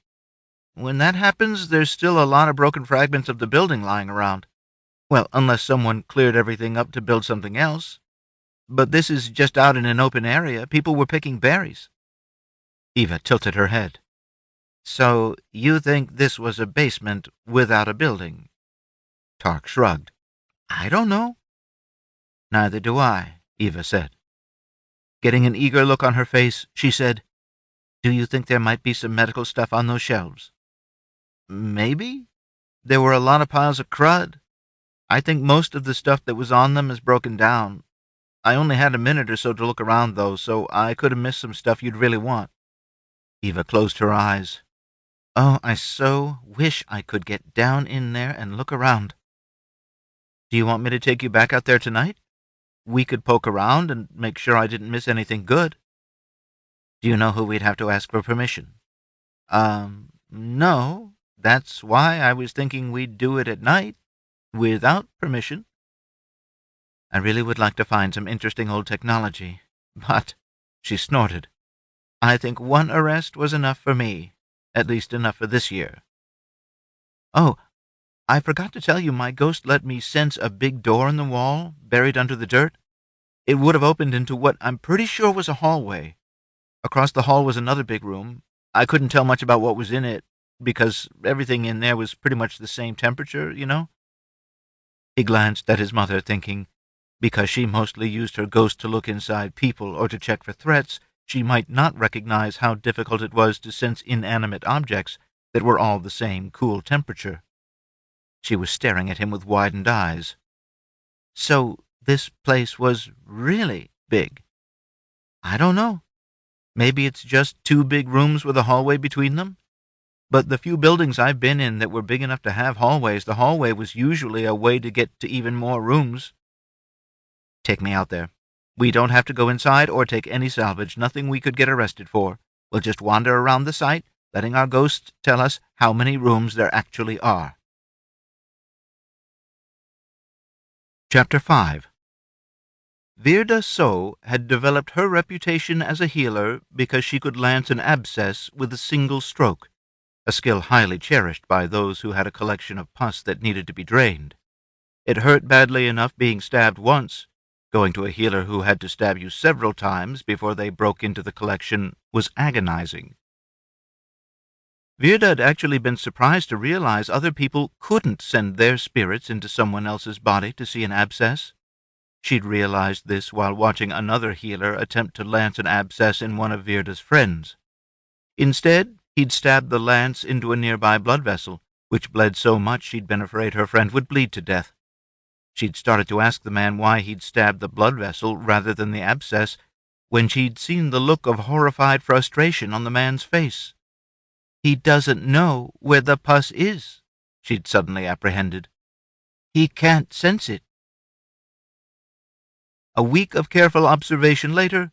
"When that happens, there's still a lot of broken fragments of the building lying around. Well, unless someone cleared everything up to build something else. But this is just out in an open area. People were picking berries." Eva tilted her head. "So you think this was a basement without a building?" Tarc shrugged. "I don't know." "Neither do I," Eva said. Getting an eager look on her face, she said, "Do you think there might be some medical stuff on those shelves?" "Maybe. There were a lot of piles of crud. I think most of the stuff that was on them is broken down. I only had a minute or so to look around, though, so I could have missed some stuff you'd really want." Eva closed her eyes. "Oh, I so wish I could get down in there and look around." "Do you want me to take you back out there tonight? We could poke around and make sure I didn't miss anything good." "Do you know who we'd have to ask for permission?" No. That's why I was thinking we'd do it at night, without permission." "I really would like to find some interesting old technology, but," she snorted, "I think one arrest was enough for me, at least enough for this year. Oh, I forgot to tell you my ghost let me sense a big door in the wall, buried under the dirt. It would have opened into what I'm pretty sure was a hallway. Across the hall was another big room. I couldn't tell much about what was in it, because everything in there was pretty much the same temperature, you know?" He glanced at his mother, thinking, because she mostly used her ghost to look inside people or to check for threats, she might not recognize how difficult it was to sense inanimate objects that were all the same cool temperature. She was staring at him with widened eyes. "So this place was really big?" "I don't know. Maybe it's just two big rooms with a hallway between them. But the few buildings I've been in that were big enough to have hallways, the hallway was usually a way to get to even more rooms." "Take me out there. We don't have to go inside or take any salvage, nothing we could get arrested for. We'll just wander around the site, letting our ghosts tell us how many rooms there actually are." Chapter 5. Virda So had developed her reputation as a healer because she could lance an abscess with a single stroke, a skill highly cherished by those who had a collection of pus that needed to be drained. It hurt badly enough being stabbed once. Going to a healer who had to stab you several times before they broke into the collection was agonizing. Virda had actually been surprised to realize other people couldn't send their spirits into someone else's body to see an abscess. She'd realized this while watching another healer attempt to lance an abscess in one of Virda's friends. Instead, he'd stabbed the lance into a nearby blood vessel, which bled so much she'd been afraid her friend would bleed to death. She'd started to ask the man why he'd stabbed the blood vessel rather than the abscess, when she'd seen the look of horrified frustration on the man's face. "He doesn't know where the pus is," she'd suddenly apprehended. "He can't sense it." A week of careful observation later,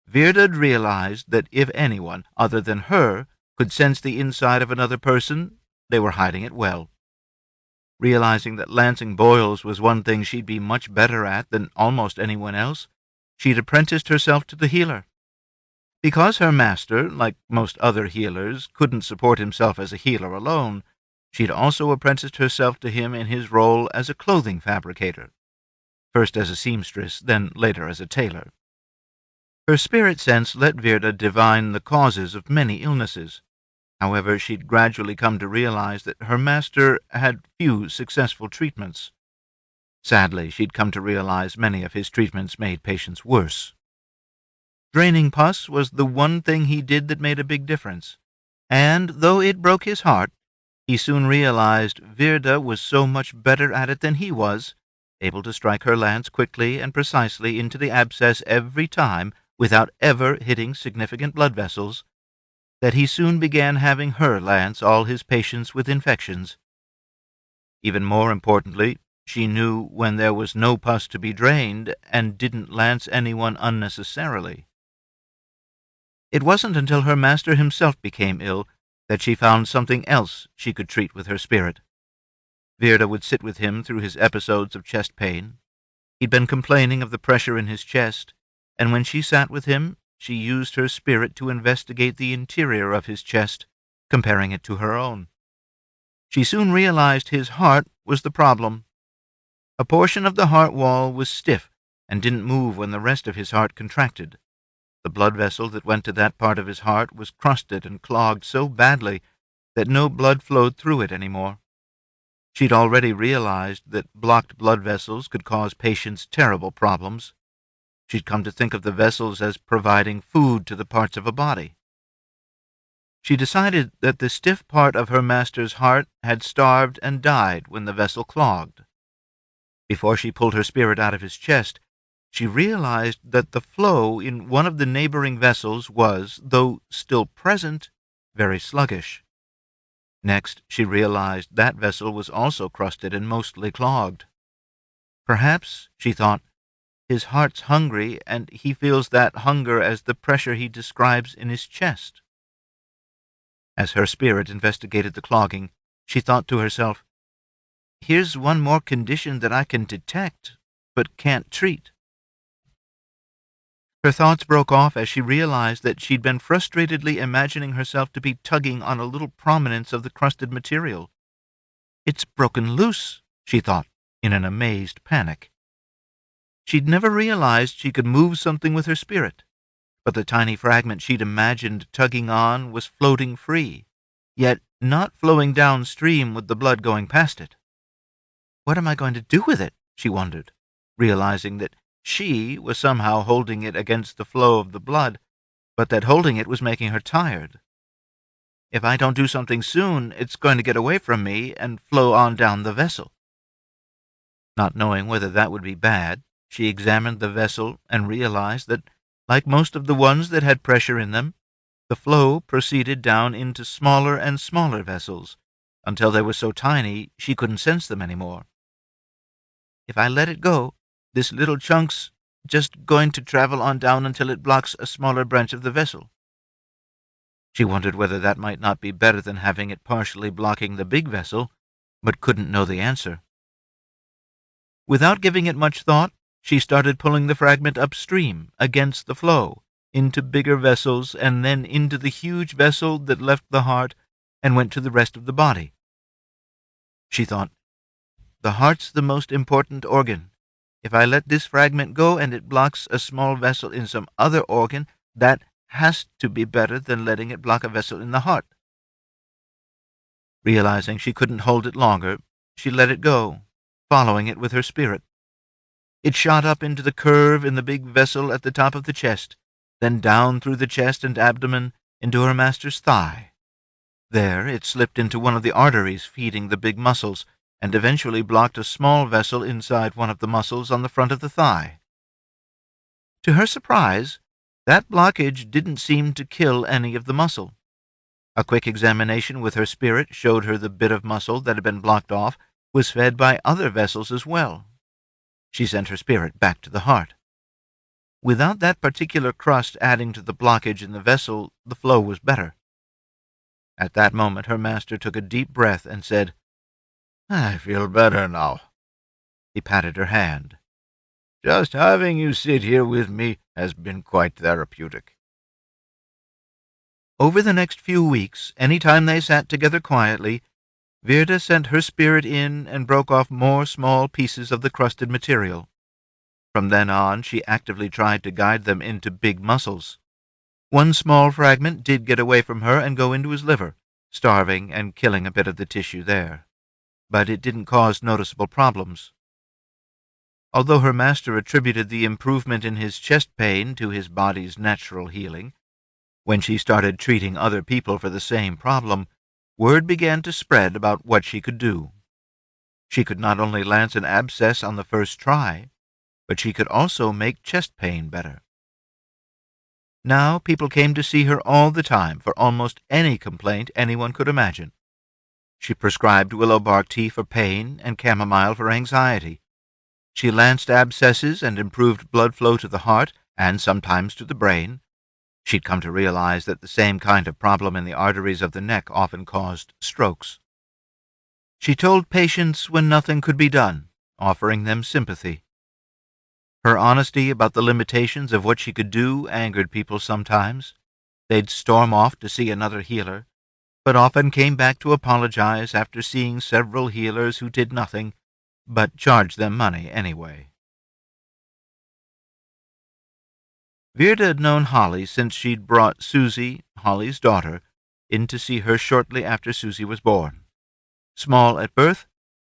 Virda'd realized that if anyone other than her could sense the inside of another person, they were hiding it well. Realizing that lancing boils was one thing she'd be much better at than almost anyone else, she'd apprenticed herself to the healer. Because her master, like most other healers, couldn't support himself as a healer alone, she'd also apprenticed herself to him in his role as a clothing fabricator, first as a seamstress, then later as a tailor. Her spirit sense let Virda divine the causes of many illnesses. However, she'd gradually come to realize that her master had few successful treatments. Sadly, she'd come to realize many of his treatments made patients worse. Draining pus was the one thing he did that made a big difference, and though it broke his heart, he soon realized Virda was so much better at it than he was, able to strike her lance quickly and precisely into the abscess every time without ever hitting significant blood vessels, that he soon began having her lance all his patients with infections. Even more importantly, she knew when there was no pus to be drained and didn't lance anyone unnecessarily. It wasn't until her master himself became ill that she found something else she could treat with her spirit. Virda would sit with him through his episodes of chest pain. He'd been complaining of the pressure in his chest, and when she sat with him, she used her spirit to investigate the interior of his chest, comparing it to her own. She soon realized his heart was the problem. A portion of the heart wall was stiff and didn't move when the rest of his heart contracted. The blood vessel that went to that part of his heart was crusted and clogged so badly that no blood flowed through it anymore. She'd already realized that blocked blood vessels could cause patients terrible problems. She'd come to think of the vessels as providing food to the parts of a body. She decided that the stiff part of her master's heart had starved and died when the vessel clogged. Before she pulled her spirit out of his chest, she realized that the flow in one of the neighboring vessels was, though still present, very sluggish. Next, she realized that vessel was also crusted and mostly clogged. Perhaps, she thought, his heart's hungry, and he feels that hunger as the pressure he describes in his chest. As her spirit investigated the clogging, she thought to herself, here's one more condition that I can detect, but can't treat. Her thoughts broke off as she realized that she'd been frustratedly imagining herself to be tugging on a little prominence of the crusted material. It's broken loose, she thought, in an amazed panic. She'd never realized she could move something with her spirit, but the tiny fragment she'd imagined tugging on was floating free, yet not flowing downstream with the blood going past it. What am I going to do with it? She wondered, realizing that she was somehow holding it against the flow of the blood, but that holding it was making her tired. If I don't do something soon, it's going to get away from me and flow on down the vessel. Not knowing whether that would be bad, she examined the vessel and realized that, like most of the ones that had pressure in them, the flow proceeded down into smaller and smaller vessels, until they were so tiny she couldn't sense them anymore. If I let it go, this little chunk's just going to travel on down until it blocks a smaller branch of the vessel. She wondered whether that might not be better than having it partially blocking the big vessel, but couldn't know the answer. Without giving it much thought, she started pulling the fragment upstream, against the flow, into bigger vessels, and then into the huge vessel that left the heart and went to the rest of the body. She thought, the heart's the most important organ. If I let this fragment go and it blocks a small vessel in some other organ, that has to be better than letting it block a vessel in the heart. Realizing she couldn't hold it longer, she let it go, following it with her spirit. It shot up into the curve in the big vessel at the top of the chest, then down through the chest and abdomen into her master's thigh. There it slipped into one of the arteries feeding the big muscles, and eventually blocked a small vessel inside one of the muscles on the front of the thigh. To her surprise, that blockage didn't seem to kill any of the muscle. A quick examination with her spirit showed her the bit of muscle that had been blocked off was fed by other vessels as well. She sent her spirit back to the heart. Without that particular crust adding to the blockage in the vessel, the flow was better. At that moment her master took a deep breath and said, I feel better now. He patted her hand. Just having you sit here with me has been quite therapeutic. Over the next few weeks, any time they sat together quietly, Virda sent her spirit in and broke off more small pieces of the crusted material. From then on, she actively tried to guide them into big muscles. One small fragment did get away from her and go into his liver, starving and killing a bit of the tissue there. But it didn't cause noticeable problems. Although her master attributed the improvement in his chest pain to his body's natural healing, when she started treating other people for the same problem, word began to spread about what she could do. She could not only lance an abscess on the first try, but she could also make chest pain better. Now people came to see her all the time for almost any complaint anyone could imagine. She prescribed willow bark tea for pain and chamomile for anxiety. She lanced abscesses and improved blood flow to the heart and sometimes to the brain. She'd come to realize that the same kind of problem in the arteries of the neck often caused strokes. She told patients when nothing could be done, offering them sympathy. Her honesty about the limitations of what she could do angered people sometimes. They'd storm off to see another healer, but often came back to apologize after seeing several healers who did nothing but charged them money anyway. Virda had known Holly since she'd brought Susie, Holly's daughter, in to see her shortly after Susie was born. Small at birth,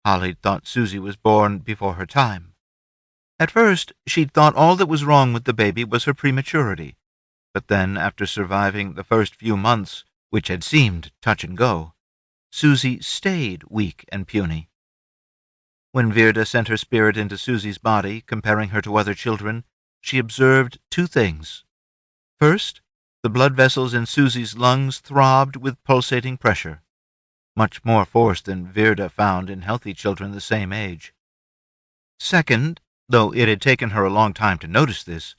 Holly thought Susie was born before her time. At first, she'd thought all that was wrong with the baby was her prematurity, but then, after surviving the first few months, which had seemed touch and go, Susie stayed weak and puny. When Virda sent her spirit into Susie's body, comparing her to other children, she observed two things. First, the blood vessels in Susie's lungs throbbed with pulsating pressure, much more force than Virda found in healthy children the same age. Second, though it had taken her a long time to notice this,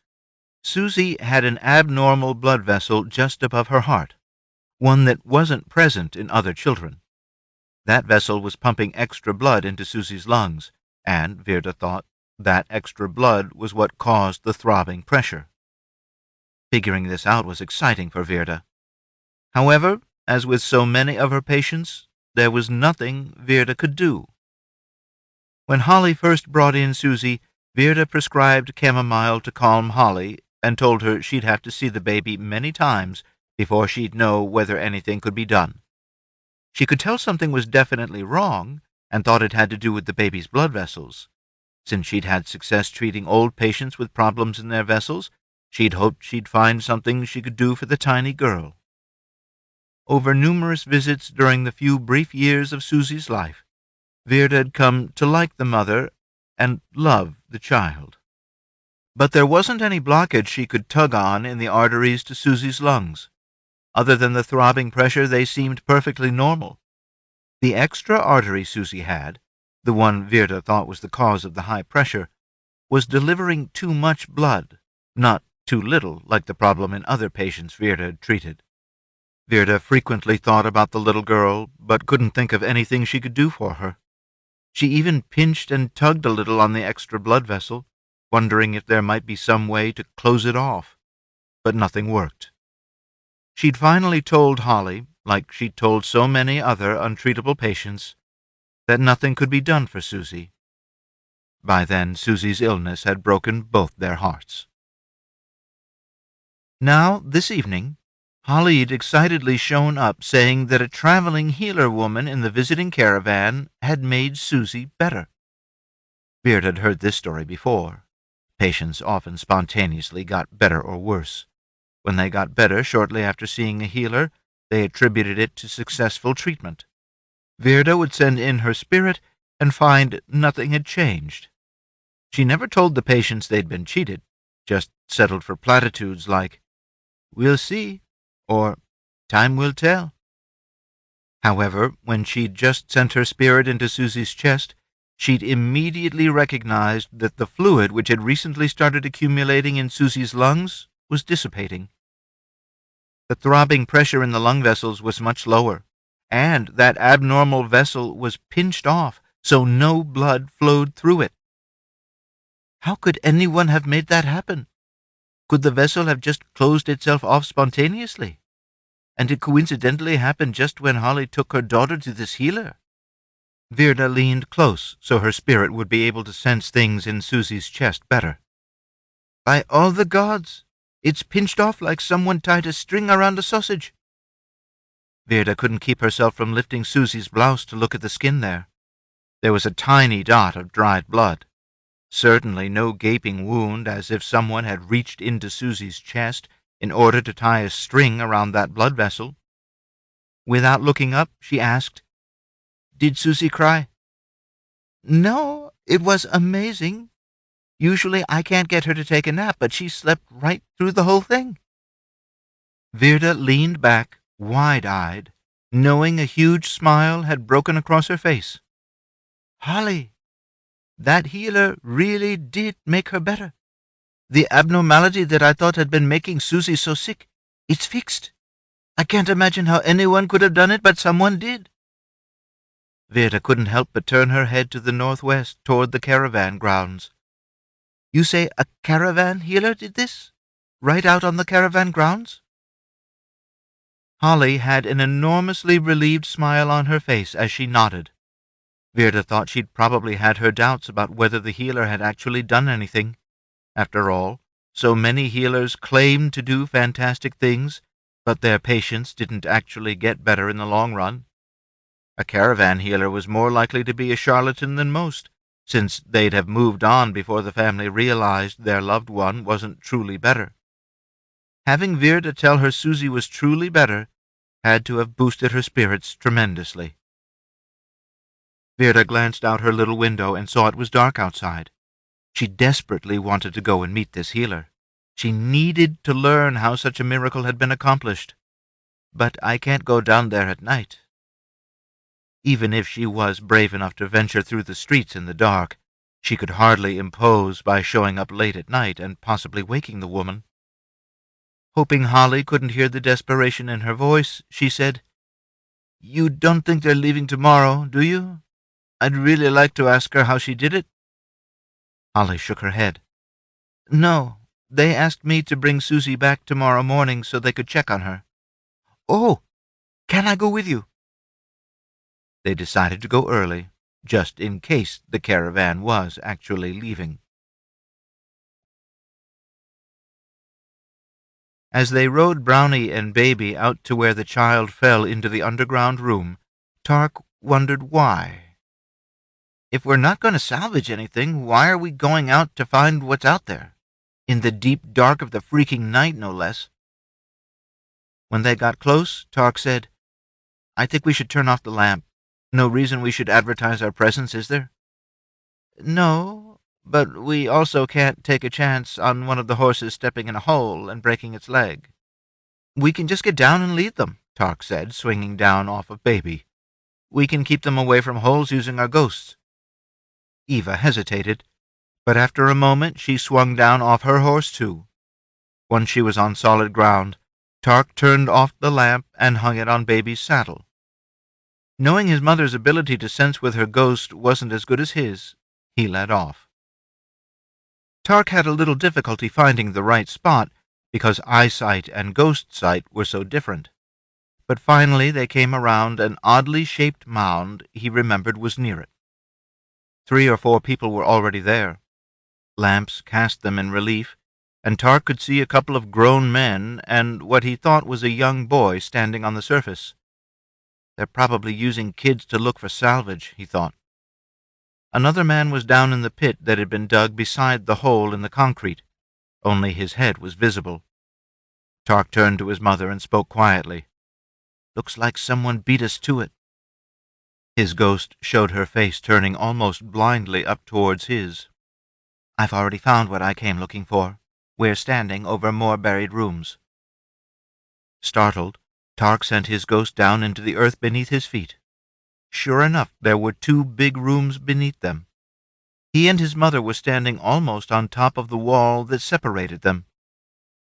Susie had an abnormal blood vessel just above her heart, one that wasn't present in other children. That vessel was pumping extra blood into Susie's lungs, and, Virda thought, that extra blood was what caused the throbbing pressure. Figuring this out was exciting for Virda. However, as with so many of her patients, there was nothing Virda could do. When Holly first brought in Susie, Virda prescribed chamomile to calm Holly and told her she'd have to see the baby many times before she'd know whether anything could be done. She could tell something was definitely wrong and thought it had to do with the baby's blood vessels. Since she'd had success treating old patients with problems in their vessels, she'd hoped she'd find something she could do for the tiny girl. Over numerous visits during the few brief years of Susie's life, Virda had come to like the mother and love the child. But there wasn't any blockage she could tug on in the arteries to Susie's lungs. Other than the throbbing pressure, they seemed perfectly normal. The extra artery Susie had, the one Virda thought was the cause of the high pressure, was delivering too much blood, not too little like the problem in other patients Virda had treated. Virda frequently thought about the little girl, but couldn't think of anything she could do for her. She even pinched and tugged a little on the extra blood vessel, wondering if there might be some way to close it off, but nothing worked. She'd finally told Holly, like she'd told so many other untreatable patients, that nothing could be done for Susie. By then, Susie's illness had broken both their hearts. Now, this evening, Holly had excitedly shown up saying that a traveling healer woman in the visiting caravan had made Susie better. Beard had heard this story before. Patients often spontaneously got better or worse. When they got better shortly after seeing a healer, they attributed it to successful treatment. Virda would send in her spirit and find nothing had changed. She never told the patients they'd been cheated, just settled for platitudes like, "We'll see," or "Time will tell." However, when she'd just sent her spirit into Susie's chest, she'd immediately recognized that the fluid which had recently started accumulating in Susie's lungs was dissipating. The throbbing pressure in the lung vessels was much lower, and that abnormal vessel was pinched off so no blood flowed through it. How could anyone have made that happen? Could the vessel have just closed itself off spontaneously? And it coincidentally happened just when Holly took her daughter to this healer? Virda leaned close so her spirit would be able to sense things in Susie's chest better. By all the gods, it's pinched off like someone tied a string around a sausage. Virda couldn't keep herself from lifting Susie's blouse to look at the skin there. There was a tiny dot of dried blood. Certainly no gaping wound, as if someone had reached into Susie's chest in order to tie a string around that blood vessel. Without looking up, she asked, "Did Susie cry?" "No, it was amazing. Usually I can't get her to take a nap, but she slept right through the whole thing." Virda leaned back, wide-eyed, knowing a huge smile had broken across her face. "Holly, that healer really did make her better. The abnormality that I thought had been making Susie so sick, it's fixed. I can't imagine how anyone could have done it, but someone did." Virda couldn't help but turn her head to the northwest toward the caravan grounds. "You say a caravan healer did this? Right out on the caravan grounds?" Holly had an enormously relieved smile on her face as she nodded. Virda thought she'd probably had her doubts about whether the healer had actually done anything. After all, so many healers claimed to do fantastic things, but their patients didn't actually get better in the long run. A caravan healer was more likely to be a charlatan than most, since they'd have moved on before the family realized their loved one wasn't truly better. Having Virda tell her Susie was truly better had to have boosted her spirits tremendously. Virda glanced out her little window and saw it was dark outside. She desperately wanted to go and meet this healer. She needed to learn how such a miracle had been accomplished. But I can't go down there at night. Even if she was brave enough to venture through the streets in the dark, she could hardly impose by showing up late at night and possibly waking the woman. Hoping Holly couldn't hear the desperation in her voice, she said, "You don't think they're leaving tomorrow, do you? I'd really like to ask her how she did it." Holly shook her head. "No, they asked me to bring Susie back tomorrow morning so they could check on her." "Oh, can I go with you?" They decided to go early, just in case the caravan was actually leaving. As they rode Brownie and Baby out to where the child fell into the underground room, Tarc wondered why. If we're not going to salvage anything, why are we going out to find what's out there? In the deep dark of the freaking night, no less. When they got close, Tarc said, "I think we should turn off the lamp. No reason we should advertise our presence, is there?" "No, but we also can't take a chance on one of the horses stepping in a hole and breaking its leg." "We can just get down and lead them," Tarc said, swinging down off of Baby. "We can keep them away from holes using our ghosts." Eva hesitated, but after a moment she swung down off her horse too. Once she was on solid ground, Tarc turned off the lamp and hung it on Baby's saddle. Knowing his mother's ability to sense with her ghost wasn't as good as his, he led off. Tarc had a little difficulty finding the right spot because eyesight and ghost sight were so different. But finally they came around an oddly shaped mound he remembered was near it. 3 or 4 people were already there. Lamps cast them in relief, and Tarc could see a couple of grown men and what he thought was a young boy standing on the surface. They're probably using kids to look for salvage, he thought. Another man was down in the pit that had been dug beside the hole in the concrete. Only his head was visible. Tarc turned to his mother and spoke quietly. "Looks like someone beat us to it." His ghost showed her face turning almost blindly up towards his. "I've already found what I came looking for. We're standing over more buried rooms." Startled, Tarc sent his ghost down into the earth beneath his feet. Sure enough, there were 2 big rooms beneath them. He and his mother were standing almost on top of the wall that separated them.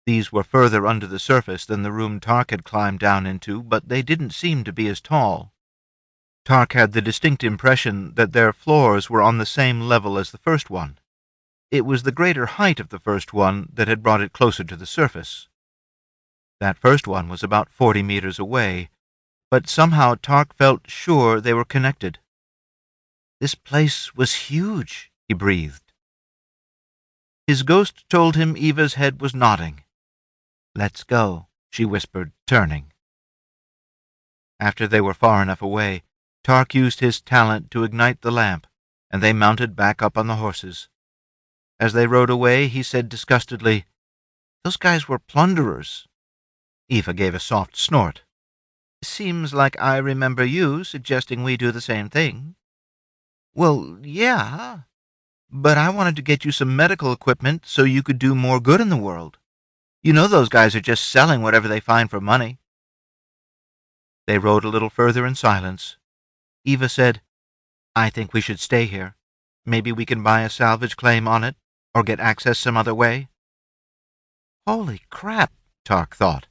These were further under the surface than the room Tarc had climbed down into, but they didn't seem to be as tall. Tarc had the distinct impression that their floors were on the same level as the first one. It was the greater height of the first one that had brought it closer to the surface. That first one was about 40 meters away, but somehow Tarc felt sure they were connected. This place was huge, he breathed. His ghost told him Eva's head was nodding. "Let's go," she whispered, turning. After they were far enough away, Tarc used his talent to ignite the lamp, and they mounted back up on the horses. As they rode away, he said disgustedly, "Those guys were plunderers." Eva gave a soft snort. "Seems like I remember you suggesting we do the same thing." "Well, yeah, but I wanted to get you some medical equipment so you could do more good in the world. You know those guys are just selling whatever they find for money." They rode a little further in silence. Eva said, "I think we should stay here. Maybe we can buy a salvage claim on it, or get access some other way." Holy crap, Tarc thought.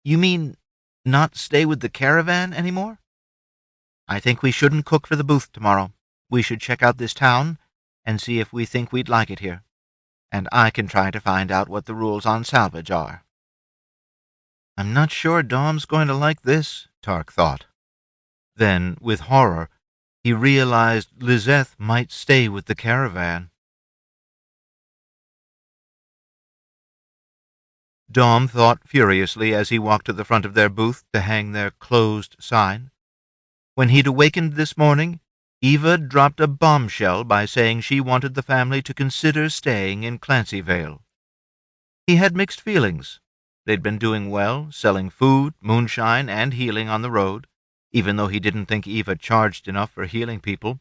You mean not stay with the caravan anymore? "I think we shouldn't cook for the booth tomorrow. We should check out this town and see if we think we'd like it here. And I can try to find out what the rules on salvage are." "I'm not sure Dom's going to like this," Tarc thought. Then, with horror, he realized Lizeth might stay with the caravan. Dom thought furiously as he walked to the front of their booth to hang their closed sign. When he'd awakened this morning, Eva dropped a bombshell by saying she wanted the family to consider staying in Clancyvale. He had mixed feelings. They'd been doing well, selling food, moonshine, and healing on the road, even though he didn't think Eva charged enough for healing people.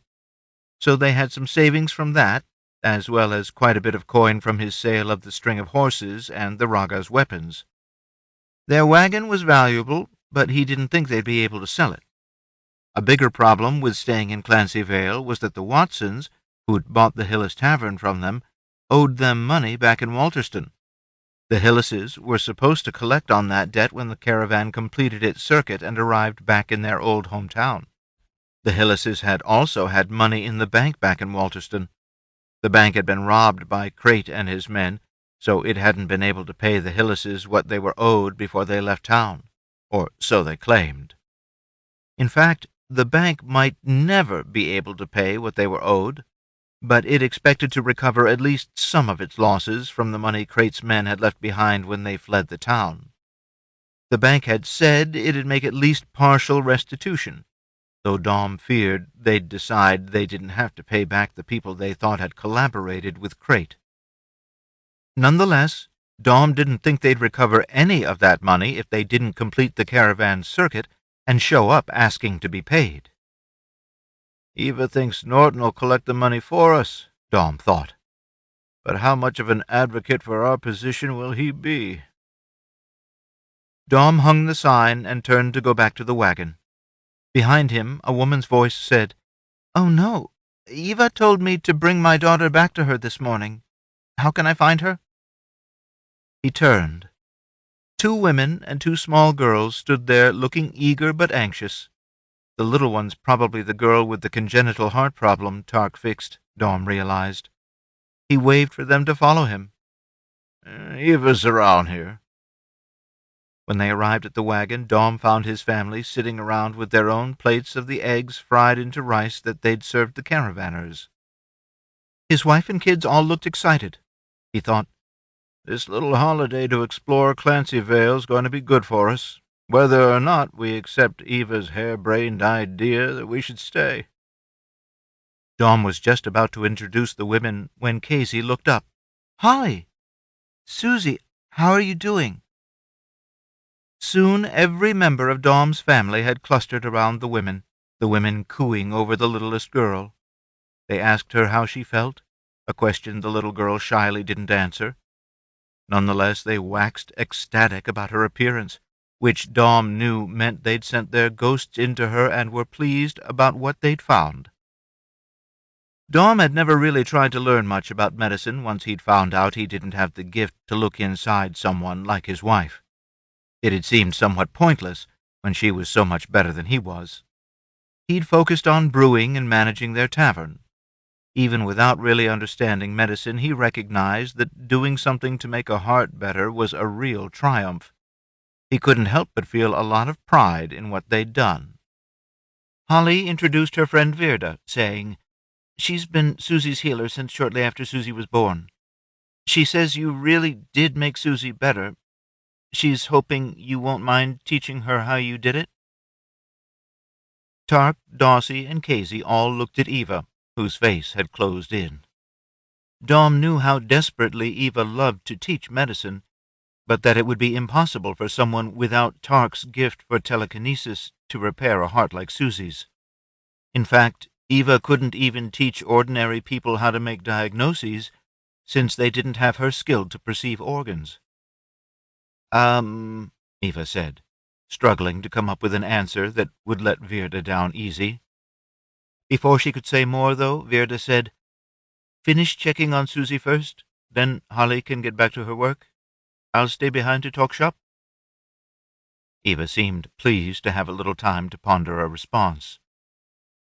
So they had some savings from that, as well as quite a bit of coin from his sale of the string of horses and the Raga's weapons. Their wagon was valuable, but he didn't think they'd be able to sell it. A bigger problem with staying in Clancyvale was that the Watsons, who'd bought the Hyllis Tavern from them, owed them money back in Walterston. The Hyllises were supposed to collect on that debt when the caravan completed its circuit and arrived back in their old hometown. The Hyllises had also had money in the bank back in Walterston. The bank had been robbed by Crate and his men, so it hadn't been able to pay the Hyllises what they were owed before they left town, or so they claimed. In fact, the bank might never be able to pay what they were owed, but it expected to recover at least some of its losses from the money Crate's men had left behind when they fled the town. The bank had said it'd make at least partial restitution, though Dom feared they'd decide they didn't have to pay back the people they thought had collaborated with Crate. Nonetheless, Dom didn't think they'd recover any of that money if they didn't complete the caravan circuit and show up asking to be paid. "Eva thinks Norton will collect the money for us," Dom thought. "But how much of an advocate for our position will he be?" Dom hung the sign and turned to go back to the wagon. Behind him, a woman's voice said, "Oh, no. Eva told me to bring my daughter back to her this morning. How can I find her?" He turned. 2 women and 2 small girls stood there looking eager but anxious. The little one's probably the girl with the congenital heart problem Tarc fixed, Dom realized. He waved for them to follow him. "Eva's around here." When they arrived at the wagon, Dom found his family sitting around with their own plates of the eggs fried into rice that they'd served the caravanners. His wife and kids all looked excited. He thought, "This little holiday to explore Clancyvale's going to be good for us, whether or not we accept Eva's harebrained idea that we should stay." Dom was just about to introduce the women when Kazy looked up. "Holly! Susie, how are you doing?" Soon every member of Dom's family had clustered around the women cooing over the littlest girl. They asked her how she felt, a question the little girl shyly didn't answer. Nonetheless, they waxed ecstatic about her appearance, which Dom knew meant they'd sent their ghosts into her and were pleased about what they'd found. Dom had never really tried to learn much about medicine once he'd found out he didn't have the gift to look inside someone like his wife. It had seemed somewhat pointless when she was so much better than he was. He'd focused on brewing and managing their tavern. Even without really understanding medicine, he recognized that doing something to make a heart better was a real triumph. He couldn't help but feel a lot of pride in what they'd done. Holly introduced her friend Virda, saying, "She's been Susie's healer since shortly after Susie was born. She says you really did make Susie better. She's hoping you won't mind teaching her how you did it." Tarc, Daussie, and Kazy all looked at Eva, whose face had closed in. Dom knew how desperately Eva loved to teach medicine, but that it would be impossible for someone without Tarc's gift for telekinesis to repair a heart like Susie's. In fact, Eva couldn't even teach ordinary people how to make diagnoses, since they didn't have her skill to perceive organs. Eva said, struggling to come up with an answer that would let Virda down easy. Before she could say more, though, Virda said, "Finish checking on Susie first, then Holly can get back to her work. I'll stay behind to talk shop." Eva seemed pleased to have a little time to ponder a response.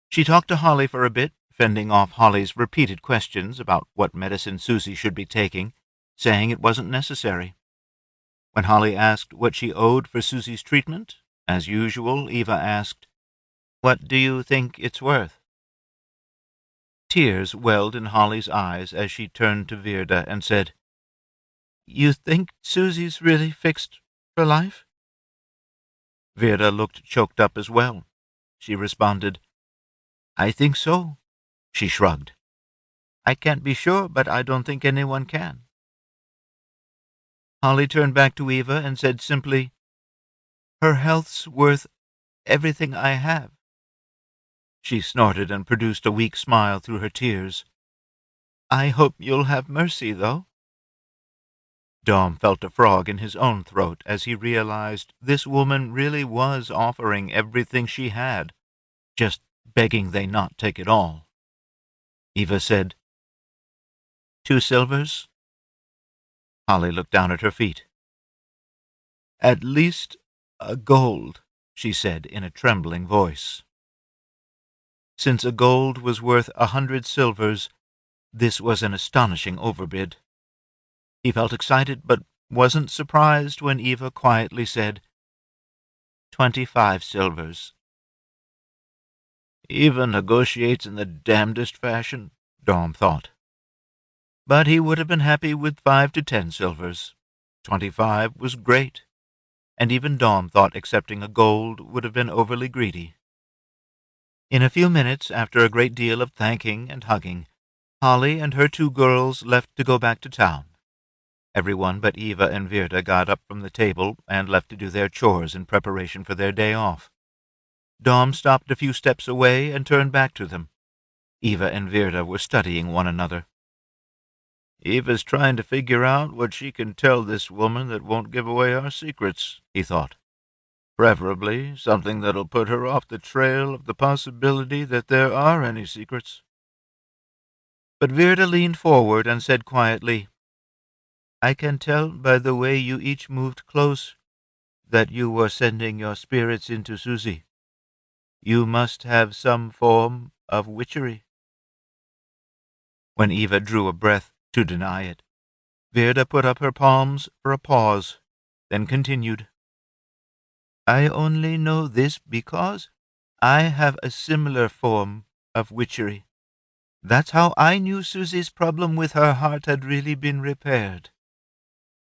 She talked to Holly for a bit, fending off Holly's repeated questions about what medicine Susie should be taking, saying it wasn't necessary. When Holly asked what she owed for Susie's treatment, as usual, Eva asked, "What do you think it's worth?" Tears welled in Holly's eyes as she turned to Virda and said, "You think Susie's really fixed for life?" Virda looked choked up as well. She responded, "I think so." She shrugged. "I can't be sure, but I don't think anyone can." Holly turned back to Eva and said simply, "Her health's worth everything I have." She snorted and produced a weak smile through her tears. "I hope you'll have mercy, though." Dom felt a frog in his own throat as he realized this woman really was offering everything she had, just begging they not take it all. Eva said, "2 silvers?" Holly looked down at her feet. "At least a gold," she said in a trembling voice. Since a gold was worth 100 silvers, this was an astonishing overbid. He felt excited, but wasn't surprised when Eva quietly said, 25 silvers. Eva negotiates in the damnedest fashion, Dom thought. But he would have been happy with 5 to 10 silvers. 25 was great, and even Dom thought accepting a gold would have been overly greedy. In a few minutes, after a great deal of thanking and hugging, Holly and her 2 girls left to go back to town. Everyone but Eva and Virda got up from the table and left to do their chores in preparation for their day off. Dom stopped a few steps away and turned back to them. Eva and Virda were studying one another. "Eva's trying to figure out what she can tell this woman that won't give away our secrets," he thought. "Preferably something that'll put her off the trail of the possibility that there are any secrets." But Virda leaned forward and said quietly, "I can tell by the way you each moved close that you were sending your spirits into Susie. You must have some form of witchery." When Eva drew a breath to deny it, Virda put up her palms for a pause, then continued, "I only know this because I have a similar form of witchery. That's how I knew Susie's problem with her heart had really been repaired.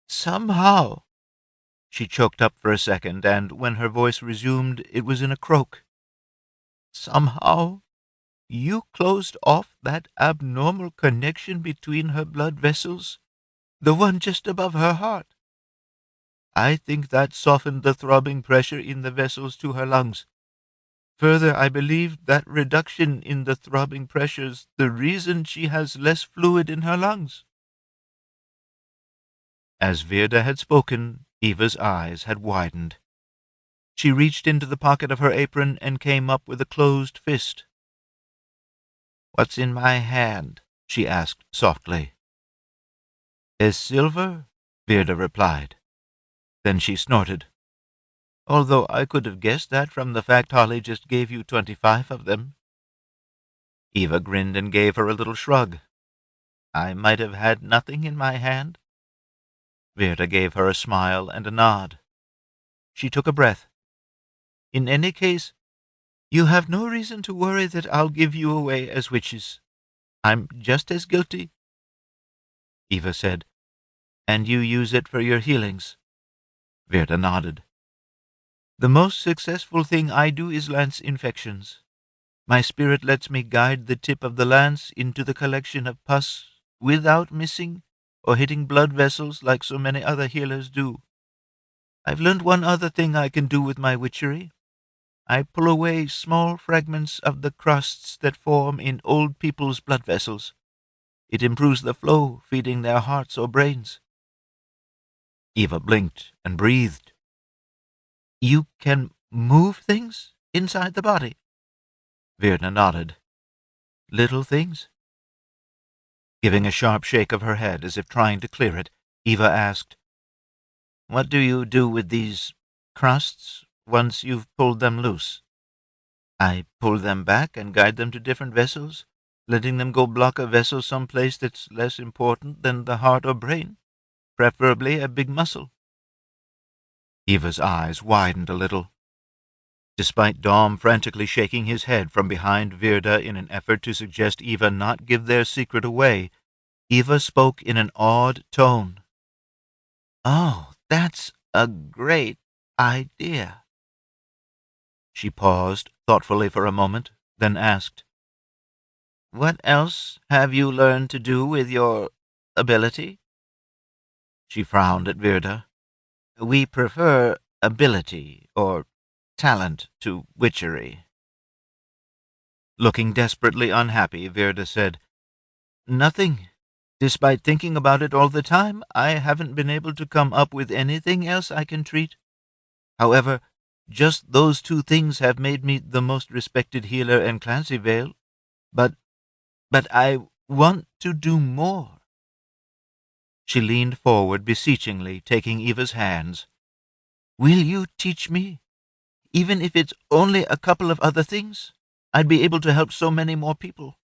Somehow—" She choked up for a second, and when her voice resumed, it was in a croak. "Somehow you closed off that abnormal connection between her blood vessels, the one just above her heart. I think that softened the throbbing pressure in the vessels to her lungs. Further, I believe that reduction in the throbbing pressure's the reason she has less fluid in her lungs." As Virda had spoken, Eva's eyes had widened. She reached into the pocket of her apron and came up with a closed fist. "What's in my hand?" she asked softly. "Is silver," Virda replied. Then she snorted. although I could have guessed that from the fact Holly just gave you 25 of them." Eva grinned and gave her a little shrug. "I might have had nothing in my hand." Virta gave her a smile and a nod. She took a breath. "In any case, you have no reason to worry that I'll give you away as witches. I'm just as guilty." Eva said, "And you use it for your healings?" Virta nodded. "The most successful thing I do is lance infections. My spirit lets me guide the tip of the lance into the collection of pus without missing or hitting blood vessels like so many other healers do. I've learned one other thing I can do with my witchery. I pull away small fragments of the crusts that form in old people's blood vessels. It improves the flow, feeding their hearts or brains." Eva blinked and breathed. "You can move things inside the body?" Virna nodded. "Little things?" Giving a sharp shake of her head as if trying to clear it, Eva asked, "What do you do with these crusts once you've pulled them loose?" "I pull them back and guide them to different vessels, letting them go block a vessel someplace that's less important than the heart or brain, preferably a big muscle." Eva's eyes widened a little. Despite Dom frantically shaking his head from behind Virda in an effort to suggest Eva not give their secret away, Eva spoke in an awed tone. "Oh, that's a great idea." She paused thoughtfully for a moment, then asked, "What else have you learned to do with your ability?" She frowned at Virda. "We prefer ability, or talent, to witchery." Looking desperately unhappy, Virda said, "Nothing. Despite thinking about it all the time, I haven't been able to come up with anything else I can treat. However, just those two things have made me the most respected healer in Clancyvale. But I want to do more." She leaned forward beseechingly, taking Eva's hands. "Will you teach me? Even if it's only a couple of other things, I'd be able to help so many more people.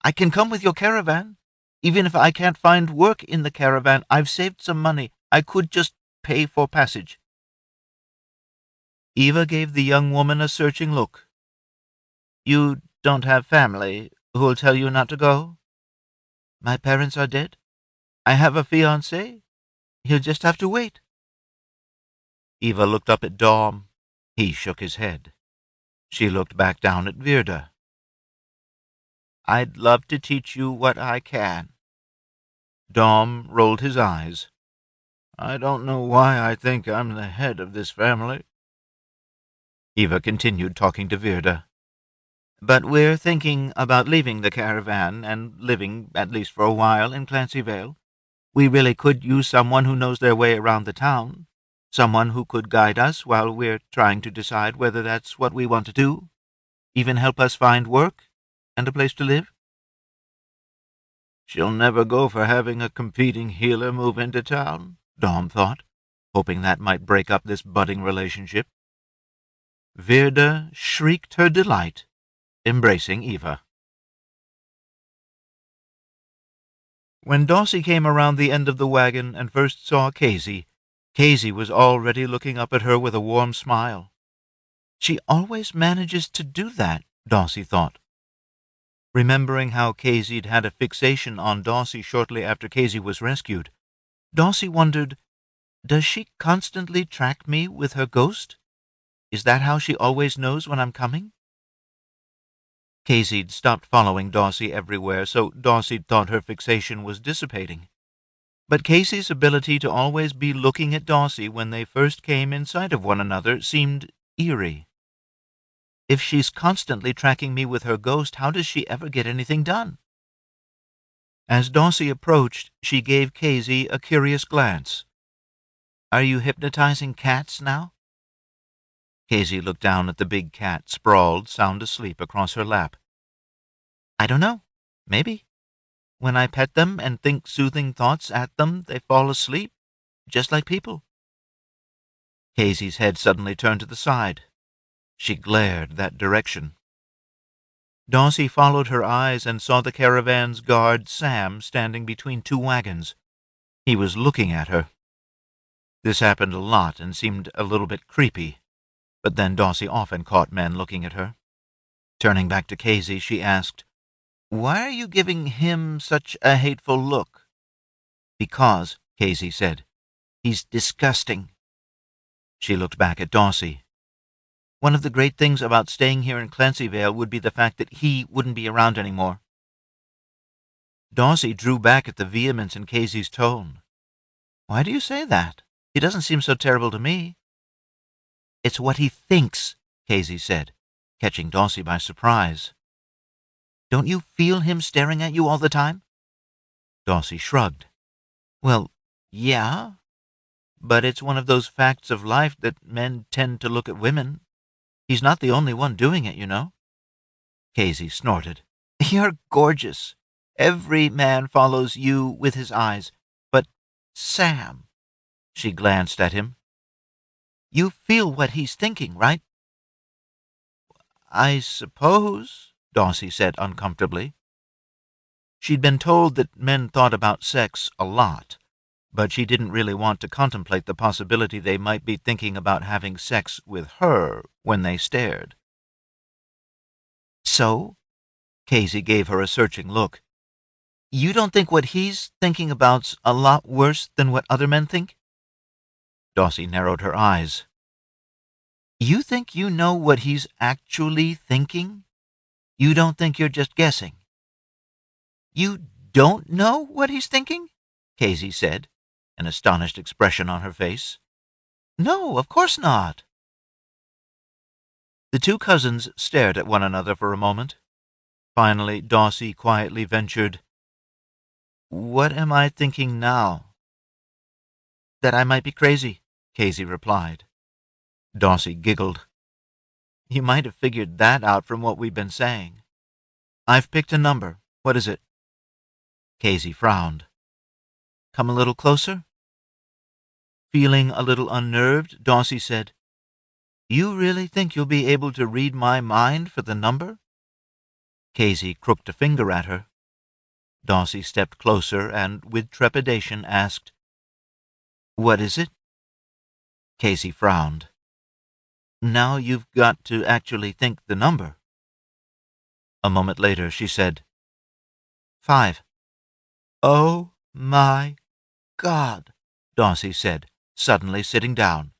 I can come with your caravan. Even if I can't find work in the caravan, I've saved some money. I could just pay for passage." Eva gave the young woman a searching look. "You don't have family who'll tell you not to go?" "My parents are dead. I have a fiancé. He'll just have to wait." Eva looked up at Dom. He shook his head. She looked back down at Virda. "I'd love to teach you what I can." Dom rolled his eyes. "I don't know why I think I'm the head of this family." Eva continued talking to Virda. "But we're thinking about leaving the caravan and living, at least for a while, in Clancyvale. We really could use someone who knows their way around the town, someone who could guide us while we're trying to decide whether that's what we want to do, even help us find work and a place to live." "She'll never go for having a competing healer move into town," Dom thought, hoping that might break up this budding relationship. Virda shrieked her delight, embracing Eva. When Daussie came around the end of the wagon and first saw Kazy, Kazy was already looking up at her with a warm smile. She always manages to do that, Daussie thought. Remembering how Kazy'd had a fixation on Daussie shortly after Kazy was rescued, Daussie wondered, does she constantly track me with her ghost? Is that how she always knows when I'm coming? Kazy'd stopped following Daussie everywhere, so Daussie thought her fixation was dissipating. But Kazy's ability to always be looking at Daussie when they first came in sight of one another seemed eerie. If she's constantly tracking me with her ghost, how does she ever get anything done? As Daussie approached, she gave Kazy a curious glance. "Are you hypnotizing cats now?" Kazy looked down at the big cat sprawled, sound asleep across her lap. "I don't know. Maybe. When I pet them and think soothing thoughts at them, they fall asleep, just like people." Kazy's head suddenly turned to the side. She glared that direction. Daussie followed her eyes and saw the caravan's guard, Sam, standing between two wagons. He was looking at her. This happened a lot and seemed a little bit creepy, but then Daussie often caught men looking at her. Turning back to Kazy, she asked, "Why are you giving him such a hateful look?" "Because," Kazy said, "he's disgusting." She looked back at Daussie. "One of the great things about staying here in Clancyvale would be the fact that he wouldn't be around anymore." Daussie drew back at the vehemence in Kazy's tone. "Why do you say that? He doesn't seem so terrible to me." "It's what he thinks," Kazy said, catching Daussie by surprise. "Don't you feel him staring at you all the time?" Daussie shrugged. "Well, yeah, but it's one of those facts of life that men tend to look at women. He's not the only one doing it, you know." Kazy snorted. "You're gorgeous. Every man follows you with his eyes. But, Sam," she glanced at him, "you feel what he's thinking, right?" "I suppose," Daussie said uncomfortably. She'd been told that men thought about sex a lot, but she didn't really want to contemplate the possibility they might be thinking about having sex with her when they stared. "So?" Kazy gave her a searching look. "You don't think what he's thinking about's a lot worse than what other men think?" Daussie narrowed her eyes. "You think you know what he's actually thinking? You don't think you're just guessing?" "You don't know what he's thinking?" Kazy said, an astonished expression on her face. "No, of course not." The two cousins stared at one another for a moment. Finally, Daussie quietly ventured, "What am I thinking now?" "That I might be crazy," Kazy replied. Daussie giggled. "You might have figured that out from what we've been saying. I've picked a number. What is it?" Kazy frowned. "Come a little closer?" Feeling a little unnerved, Daussie said, "You really think you'll be able to read my mind for the number?" Kazy crooked a finger at her. Daussie stepped closer and, with trepidation, asked, "What is it?" Kazy frowned. "Now you've got to actually think the number." A moment later, she said, 5. "Oh, my God," Daussie said, suddenly sitting down.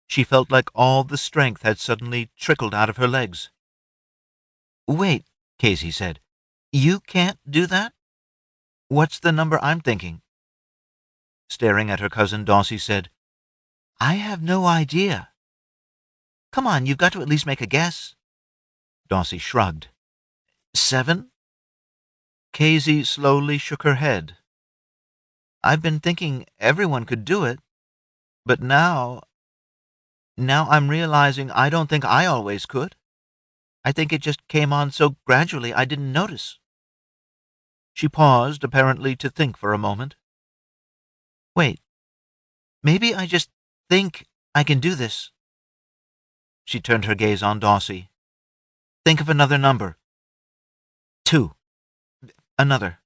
She felt like all the strength had suddenly trickled out of her legs. "Wait," Kazy said. "You can't do that? What's the number I'm thinking?" Staring at her cousin, Daussie said, "I have no idea." "Come on, you've got to at least make a guess." Daussie shrugged. 7? Kazy slowly shook her head. "I've been thinking everyone could do it, but now I'm realizing I don't think I always could. I think it just came on so gradually I didn't notice." She paused, apparently to think for a moment. "Wait, maybe I just think I can do this." She turned her gaze on Daussie. "Think of another number." 2. Another.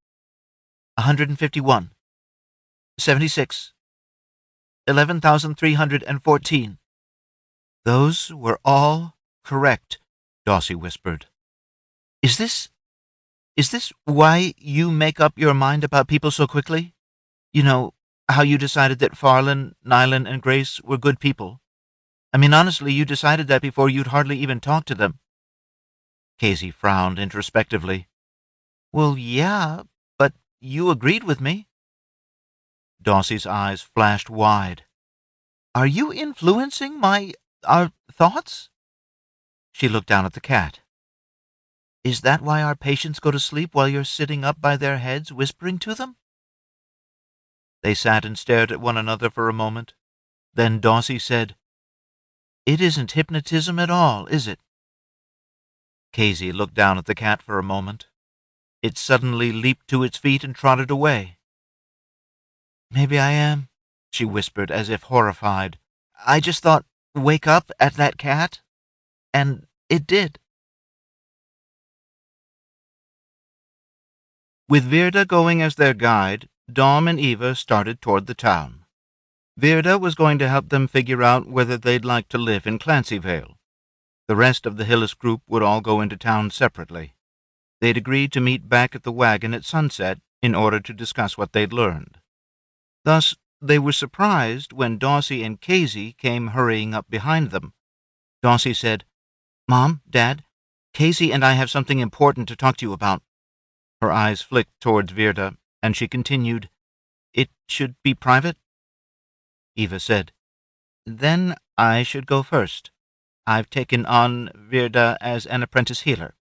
151. 76. 11,314. "Those were all correct," Daussie whispered. Is this why you make up your mind about people so quickly? You know, how you decided that Farland, Nylan, and Grace were good people? I mean, honestly, you decided that before you'd hardly even talked to them." Kazy frowned introspectively. "Well, yeah, but you agreed with me." Daussie's eyes flashed wide. "Are you influencing our thoughts?" She looked down at the cat. "Is that why our patients go to sleep while you're sitting up by their heads whispering to them?" They sat and stared at one another for a moment. Then Daussie said, "It isn't hypnotism at all, is it?" Kazy looked down at the cat for a moment. It suddenly leaped to its feet and trotted away. "Maybe I am," she whispered, as if horrified. I just thought, wake up at that cat, and it did. With Virda going as their guide, Dom and Eva started toward the town. Virda was going to help them figure out whether they'd like to live in Clancyvale. The rest of the Hyllis group would all go into town separately. They'd agreed to meet back at the wagon at sunset in order to discuss what they'd learned. Thus, they were surprised when Daussie and Kazy came hurrying up behind them. Daussie said, "Mom, Dad, Kazy and I have something important to talk to you about." Her eyes flicked towards Virda, and she continued, "It should be private?" Eva said, "Then I should go first. I've taken on Virda as an apprentice healer."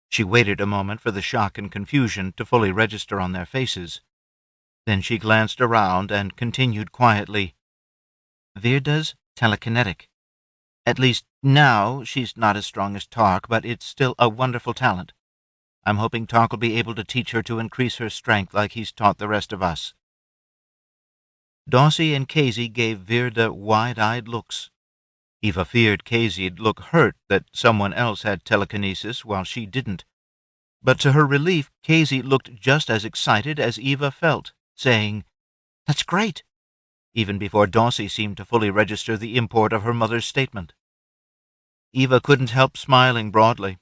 She waited a moment for the shock and confusion to fully register on their faces. Then she glanced around and continued quietly, "Virda's telekinetic. At least now she's not as strong as Tarc, but it's still a wonderful talent. I'm hoping Tarc will be able to teach her to increase her strength like he's taught the rest of us." Daussie and Kazy gave Virda wide-eyed looks. Eva feared Kazy'd look hurt that someone else had telekinesis while she didn't. But to her relief, Kazy looked just as excited as Eva felt, saying, "That's great," even before Daussie seemed to fully register the import of her mother's statement. Eva couldn't help smiling broadly.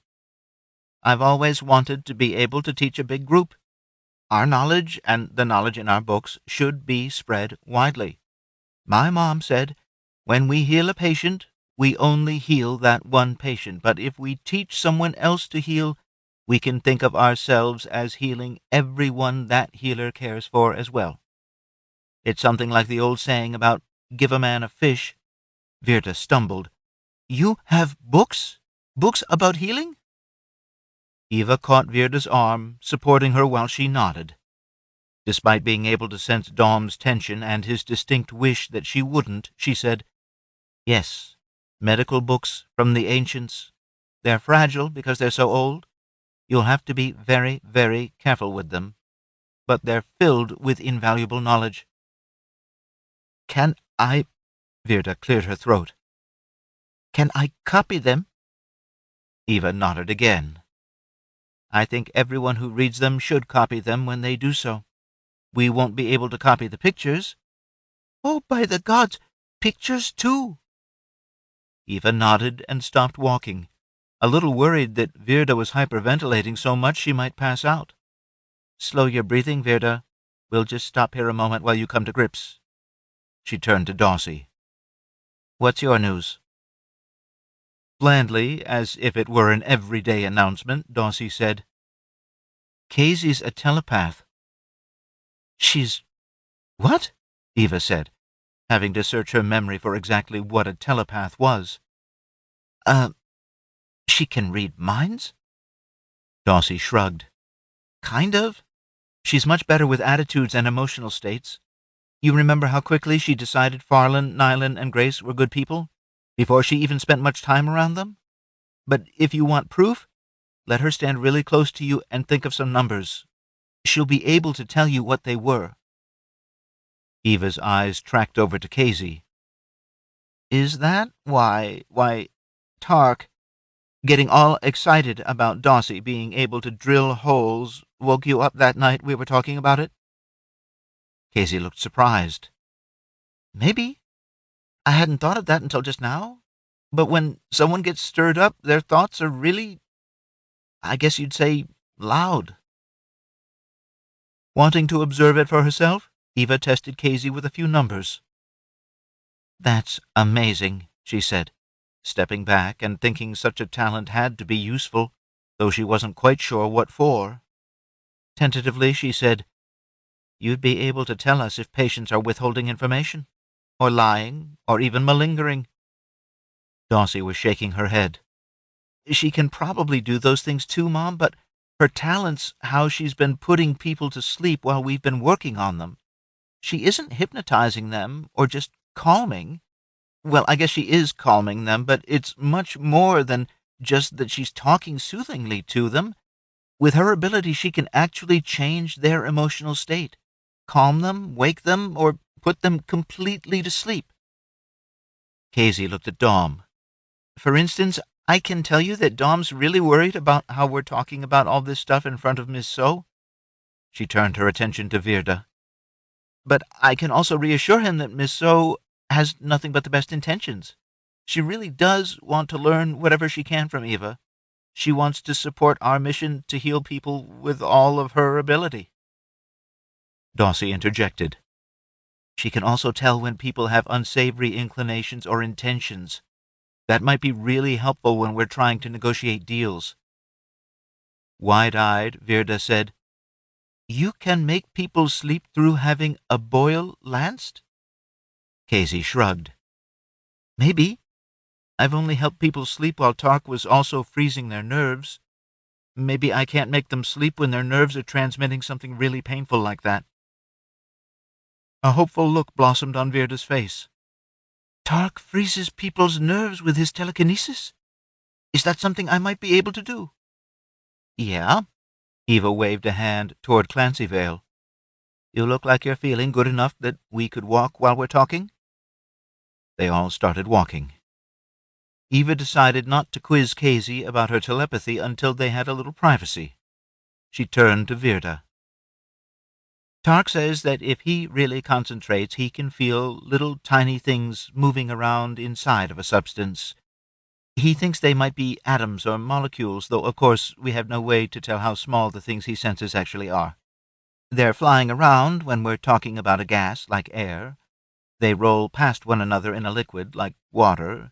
"I've always wanted to be able to teach a big group. Our knowledge and the knowledge in our books should be spread widely. My mom said, when we heal a patient, we only heal that one patient, but if we teach someone else to heal, we can think of ourselves as healing everyone that healer cares for as well. It's something like the old saying about give a man a fish." Virda stumbled. "You have books? Books about healing?" Eva caught Virda's arm, supporting her while she nodded. Despite being able to sense Dom's tension and his distinct wish that she wouldn't, she said, "Yes, medical books from the ancients. They're fragile because they're so old. You'll have to be very, very careful with them. But they're filled with invaluable knowledge." "Can I—" Virda cleared her throat. "Can I copy them?" Eva nodded again. "I think everyone who reads them should copy them when they do so. We won't be able to copy the pictures." "Oh, by the gods, pictures too!" Eva nodded and stopped walking, a little worried that Virda was hyperventilating so much she might pass out. "Slow your breathing, Virda. We'll just stop here a moment while you come to grips." She turned to Daussie. "What's your news?" Blandly, as if it were an everyday announcement, Daussie said, "Kazy's a telepath." "She's what?" Eva said, having to search her memory for exactly what a telepath was. She can read minds?" Daussie shrugged. "Kind of. She's much better with attitudes and emotional states. You remember how quickly she decided Farland, Nylan, and Grace were good people, before she even spent much time around them? But if you want proof, let her stand really close to you and think of some numbers. She'll be able to tell you what they were." Eva's eyes tracked over to Kazy. "Is that why, Tarc, getting all excited about Daussie being able to drill holes, woke you up that night we were talking about it?" Kazy looked surprised. "Maybe. I hadn't thought of that until just now. But when someone gets stirred up, their thoughts are really, I guess you'd say, loud." Wanting to observe it for herself, Eva tested Kazy with a few numbers. "That's amazing," she said, stepping back and thinking such a talent had to be useful, though she wasn't quite sure what for. Tentatively, she said, "You'd be able to tell us if patients are withholding information, or lying, or even malingering." Daussie was shaking her head. "She can probably do those things too, Mom, but her talent's how she's been putting people to sleep while we've been working on them. She isn't hypnotizing them or just calming. Well, I guess she is calming them, but it's much more than just that she's talking soothingly to them. With her ability, she can actually change their emotional state, calm them, wake them, or put them completely to sleep. Kazy looked at Dom. For instance, I can tell you that Dom's really worried about how we're talking about all this stuff in front of Miss So. She turned her attention to Virda. But I can also reassure him that Miss So has nothing but the best intentions. She really does want to learn whatever she can from Eva. She wants to support our mission to heal people with all of her ability. Daussie interjected. She can also tell when people have unsavory inclinations or intentions. That might be really helpful when we're trying to negotiate deals. Wide-eyed, Virda said, You can make people sleep through having a boil lanced? Kazy shrugged. Maybe. I've only helped people sleep while Tarc was also freezing their nerves. Maybe I can't make them sleep when their nerves are transmitting something really painful like that. A hopeful look blossomed on Virda's face. Tarc freezes people's nerves with his telekinesis? Is that something I might be able to do? Yeah. Eva waved a hand toward Clancyvale. You look like you're feeling good enough that we could walk while we're talking? They all started walking. Eva decided not to quiz Kazy about her telepathy until they had a little privacy. She turned to Virda. Tarc says that if he really concentrates, he can feel little tiny things moving around inside of a substance. He thinks they might be atoms or molecules, though of course we have no way to tell how small the things he senses actually are. They're flying around when we're talking about a gas, like air. They roll past one another in a liquid, like water.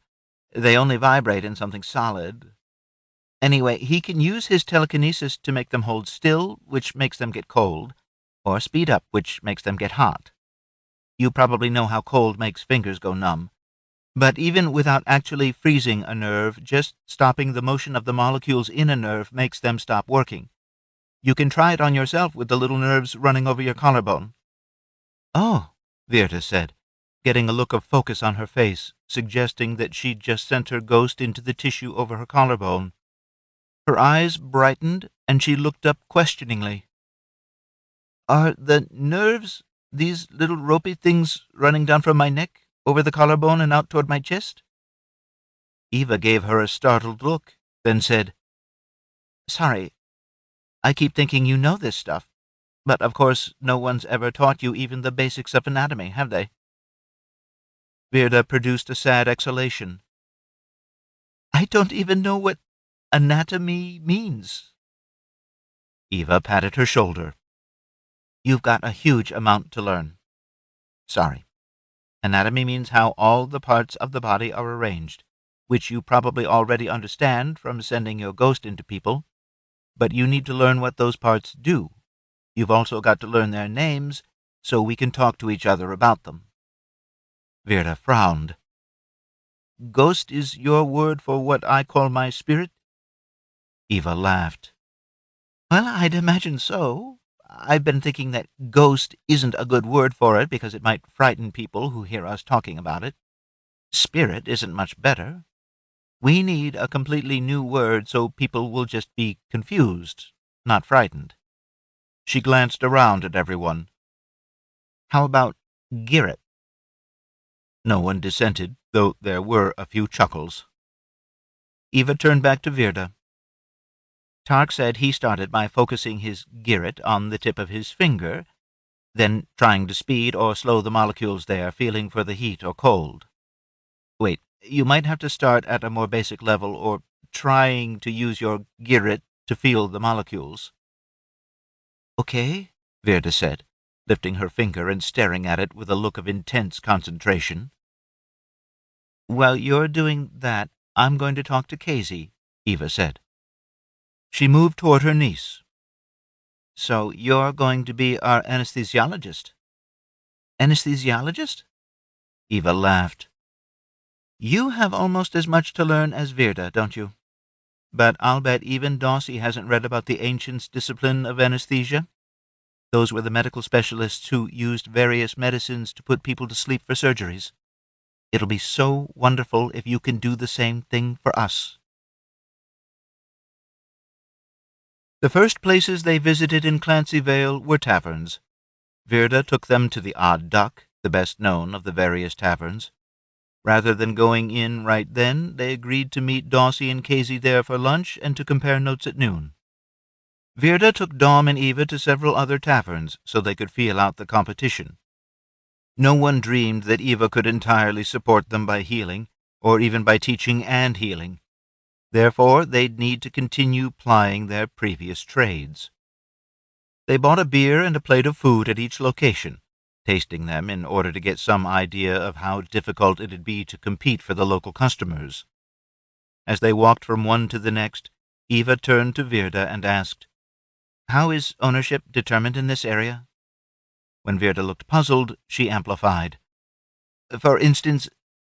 They only vibrate in something solid. Anyway, he can use his telekinesis to make them hold still, which makes them get cold, or speed up, which makes them get hot. You probably know how cold makes fingers go numb. But even without actually freezing a nerve, just stopping the motion of the molecules in a nerve makes them stop working. You can try it on yourself with the little nerves running over your collarbone. Oh, Virda said, getting a look of focus on her face, suggesting that she'd just sent her ghost into the tissue over her collarbone. Her eyes brightened, and she looked up questioningly. Are the nerves these little ropey things running down from my neck, over the collarbone and out toward my chest? Eva gave her a startled look, then said, Sorry, I keep thinking you know this stuff, but of course no one's ever taught you even the basics of anatomy, have they? Virda produced a sad exhalation. I don't even know what anatomy means. Eva patted her shoulder. You've got a huge amount to learn. Sorry. Anatomy means how all the parts of the body are arranged, which you probably already understand from sending your ghost into people, but you need to learn what those parts do. You've also got to learn their names so we can talk to each other about them. Virda frowned. Ghost is your word for what I call my spirit? Eva laughed. Well, I'd imagine so. I've been thinking that ghost isn't a good word for it because it might frighten people who hear us talking about it. Spirit isn't much better. We need a completely new word so people will just be confused, not frightened. She glanced around at everyone. How about Girret? No one dissented, though there were a few chuckles. Eva turned back to Virda. Tarc said he started by focusing his Girret on the tip of his finger, then trying to speed or slow the molecules there, feeling for the heat or cold. Wait, you might have to start at a more basic level, or trying to use your Girret to feel the molecules. Okay, Virda said, lifting her finger and staring at it with a look of intense concentration. While you're doing that, I'm going to talk to Kazy, Eva said. She moved toward her niece. So you're going to be our anesthesiologist? Anesthesiologist? Eva laughed. You have almost as much to learn as Virda, don't you? But I'll bet even Daussie hasn't read about the ancients' discipline of anesthesia. Those were the medical specialists who used various medicines to put people to sleep for surgeries. It'll be so wonderful if you can do the same thing for us. The first places they visited in Clancyvale were taverns. Virda took them to the Odd Duck, the best known of the various taverns. Rather than going in right then, they agreed to meet Daussie and Kazy there for lunch and to compare notes at noon. Virda took Dom and Eva to several other taverns so they could feel out the competition. No one dreamed that Eva could entirely support them by healing, or even by teaching and healing. Therefore, they'd need to continue plying their previous trades. They bought a beer and a plate of food at each location, tasting them in order to get some idea of how difficult it'd be to compete for the local customers. As they walked from one to the next, Eva turned to Virda and asked, "How is ownership determined in this area?" When Virda looked puzzled, she amplified. "For instance,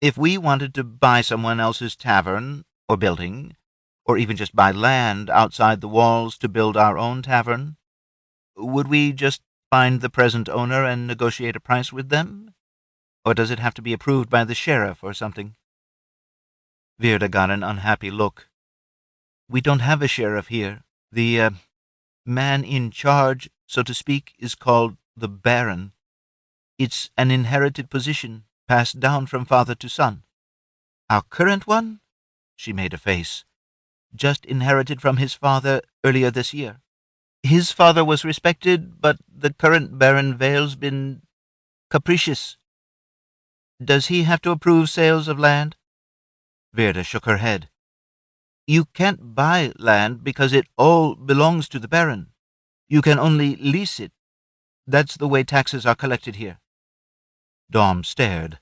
if we wanted to buy someone else's tavern, or building, or even just buy land outside the walls to build our own tavern, would we just find the present owner and negotiate a price with them? Or does it have to be approved by the sheriff or something?" Virda got an unhappy look. "We don't have a sheriff here. The man in charge, so to speak, is called the Baron. It's an inherited position, passed down from father to son. Our current one," she made a face, "just inherited from his father earlier this year. His father was respected, but the current Baron Vale's been capricious." "Does he have to approve sales of land?" Virda shook her head. "You can't buy land because it all belongs to the Baron. You can only lease it. That's the way taxes are collected here." Dom stared.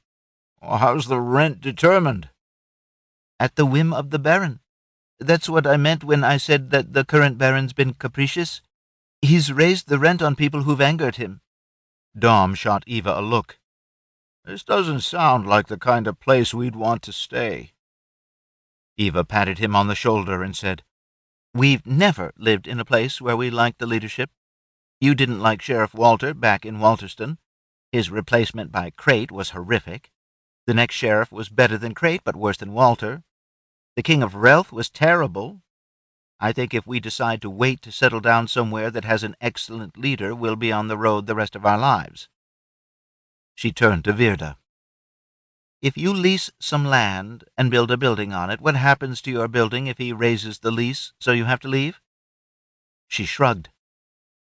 "How's the rent determined?" "At the whim of the Baron. That's what I meant when I said that the current Baron's been capricious. He's raised the rent on people who've angered him." Dom shot Eva a look. "This doesn't sound like the kind of place we'd want to stay." Eva patted him on the shoulder and said, "We've never lived in a place where we liked the leadership. You didn't like Sheriff Walter back in Walterston. His replacement by Crate was horrific. The next sheriff was better than Crate, but worse than Walter. The King of Relf was terrible. I think if we decide to wait to settle down somewhere that has an excellent leader, we'll be on the road the rest of our lives." She turned to Virda. "If you lease some land and build a building on it, what happens to your building if he raises the lease so you have to leave?" She shrugged.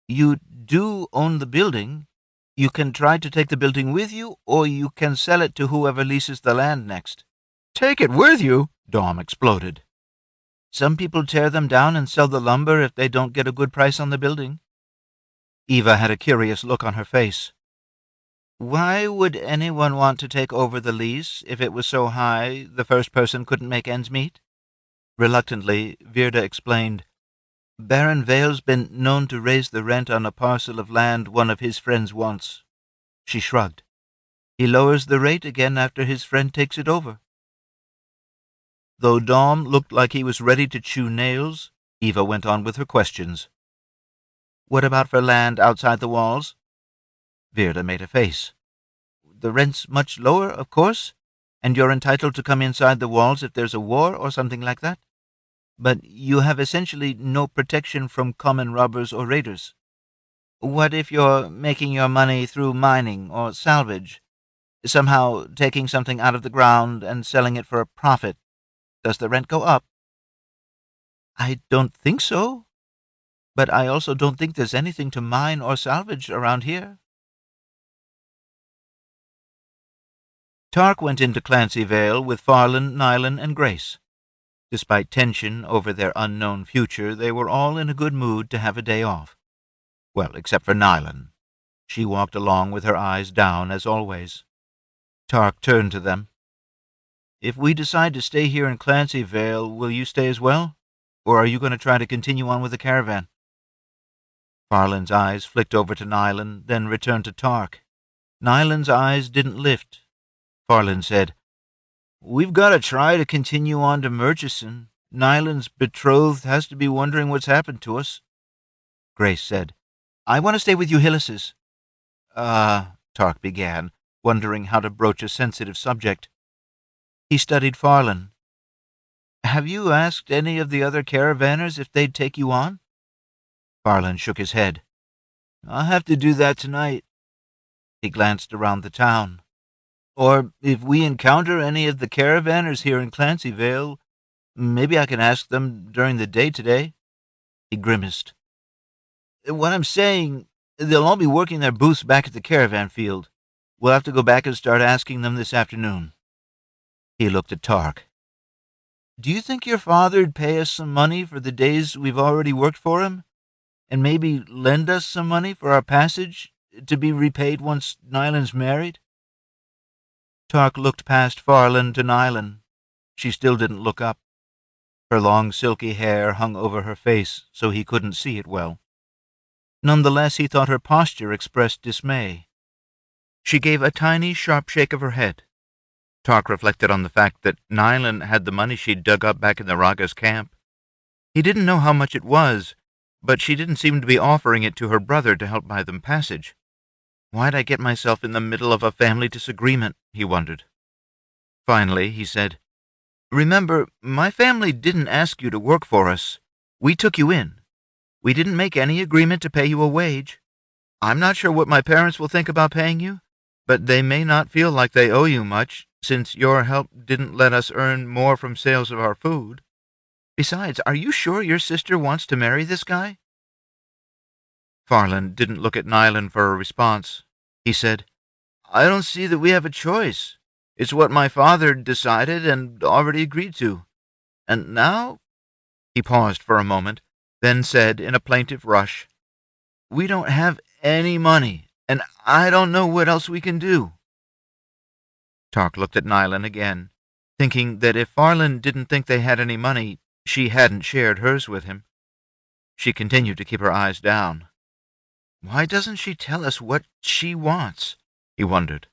"You do own the building. You can try to take the building with you, or you can sell it to whoever leases the land next." "Take it with you?" Dom exploded. "Some people tear them down and sell the lumber if they don't get a good price on the building." Eva had a curious look on her face. "Why would anyone want to take over the lease if it was so high the first person couldn't make ends meet?" Reluctantly, Virda explained, "Baron Vale's been known to raise the rent on a parcel of land one of his friends wants." She shrugged. "He lowers the rate again after his friend takes it over." Though Dom looked like he was ready to chew nails, Eva went on with her questions. "What about for land outside the walls?" Virda made a face. "The rent's much lower, of course, and you're entitled to come inside the walls if there's a war or something like that. But you have essentially no protection from common robbers or raiders. What if you're making your money through mining or salvage, somehow taking something out of the ground and selling it for a profit? Does the rent go up?" "I don't think so. But I also don't think there's anything to mine or salvage around here." Tarc went into Clancy Vale with Farland, Nylan, and Grace. Despite tension over their unknown future, they were all in a good mood to have a day off. Well, except for Nylan. She walked along with her eyes down, as always. Tarc turned to them. "If we decide to stay here in Clancy Vale, will you stay as well? Or are you going to try to continue on with the caravan?" Farland's eyes flicked over to Nylan, then returned to Tarc. Nylan's eyes didn't lift. Farland said, "We've got to try to continue on to Murchison. Nylan's betrothed has to be wondering what's happened to us." Grace said, "I want to stay with you Hyllises." Tarc began, wondering how to broach a sensitive subject. He studied Farland. "Have you asked any of the other caravanners if they'd take you on?" Farland shook his head. "I'll have to do that tonight." He glanced around the town. Or if we encounter any of the caravanners here in Clancy Vale, maybe I can ask them during the day today." He grimaced. "What I'm saying, they'll all be working their booths back at the caravan field. We'll have to go back and start asking them this afternoon." He looked at Tarc. "Do you think your father'd pay us some money for the days we've already worked for him? And maybe lend us some money for our passage, to be repaid once Nylan's married?" Tarc looked past Farland to Nylan. She still didn't look up. Her long silky hair hung over her face, so he couldn't see it well. Nonetheless, he thought her posture expressed dismay. She gave a tiny, sharp shake of her head. Tarc reflected on the fact that Nylan had the money she'd dug up back in the Raga's camp. He didn't know how much it was, but she didn't seem to be offering it to her brother to help buy them passage. Why'd I get myself in the middle of a family disagreement, he wondered. Finally, he said, "Remember, my family didn't ask you to work for us. We took you in. We didn't make any agreement to pay you a wage. I'm not sure what my parents will think about paying you, but they may not feel like they owe you much, since your help didn't let us earn more from sales of our food. Besides, are you sure your sister wants to marry this guy?" Farland didn't look at Nylan for a response. He said, "I don't see that we have a choice. It's what my father decided and already agreed to. And now—" He paused for a moment, then said in a plaintive rush, "We don't have any money, and I don't know what else we can do." Tarc looked at Nylan again, thinking that if Farland didn't think they had any money, she hadn't shared hers with him. She continued to keep her eyes down. Why doesn't she tell us what she wants? He wondered.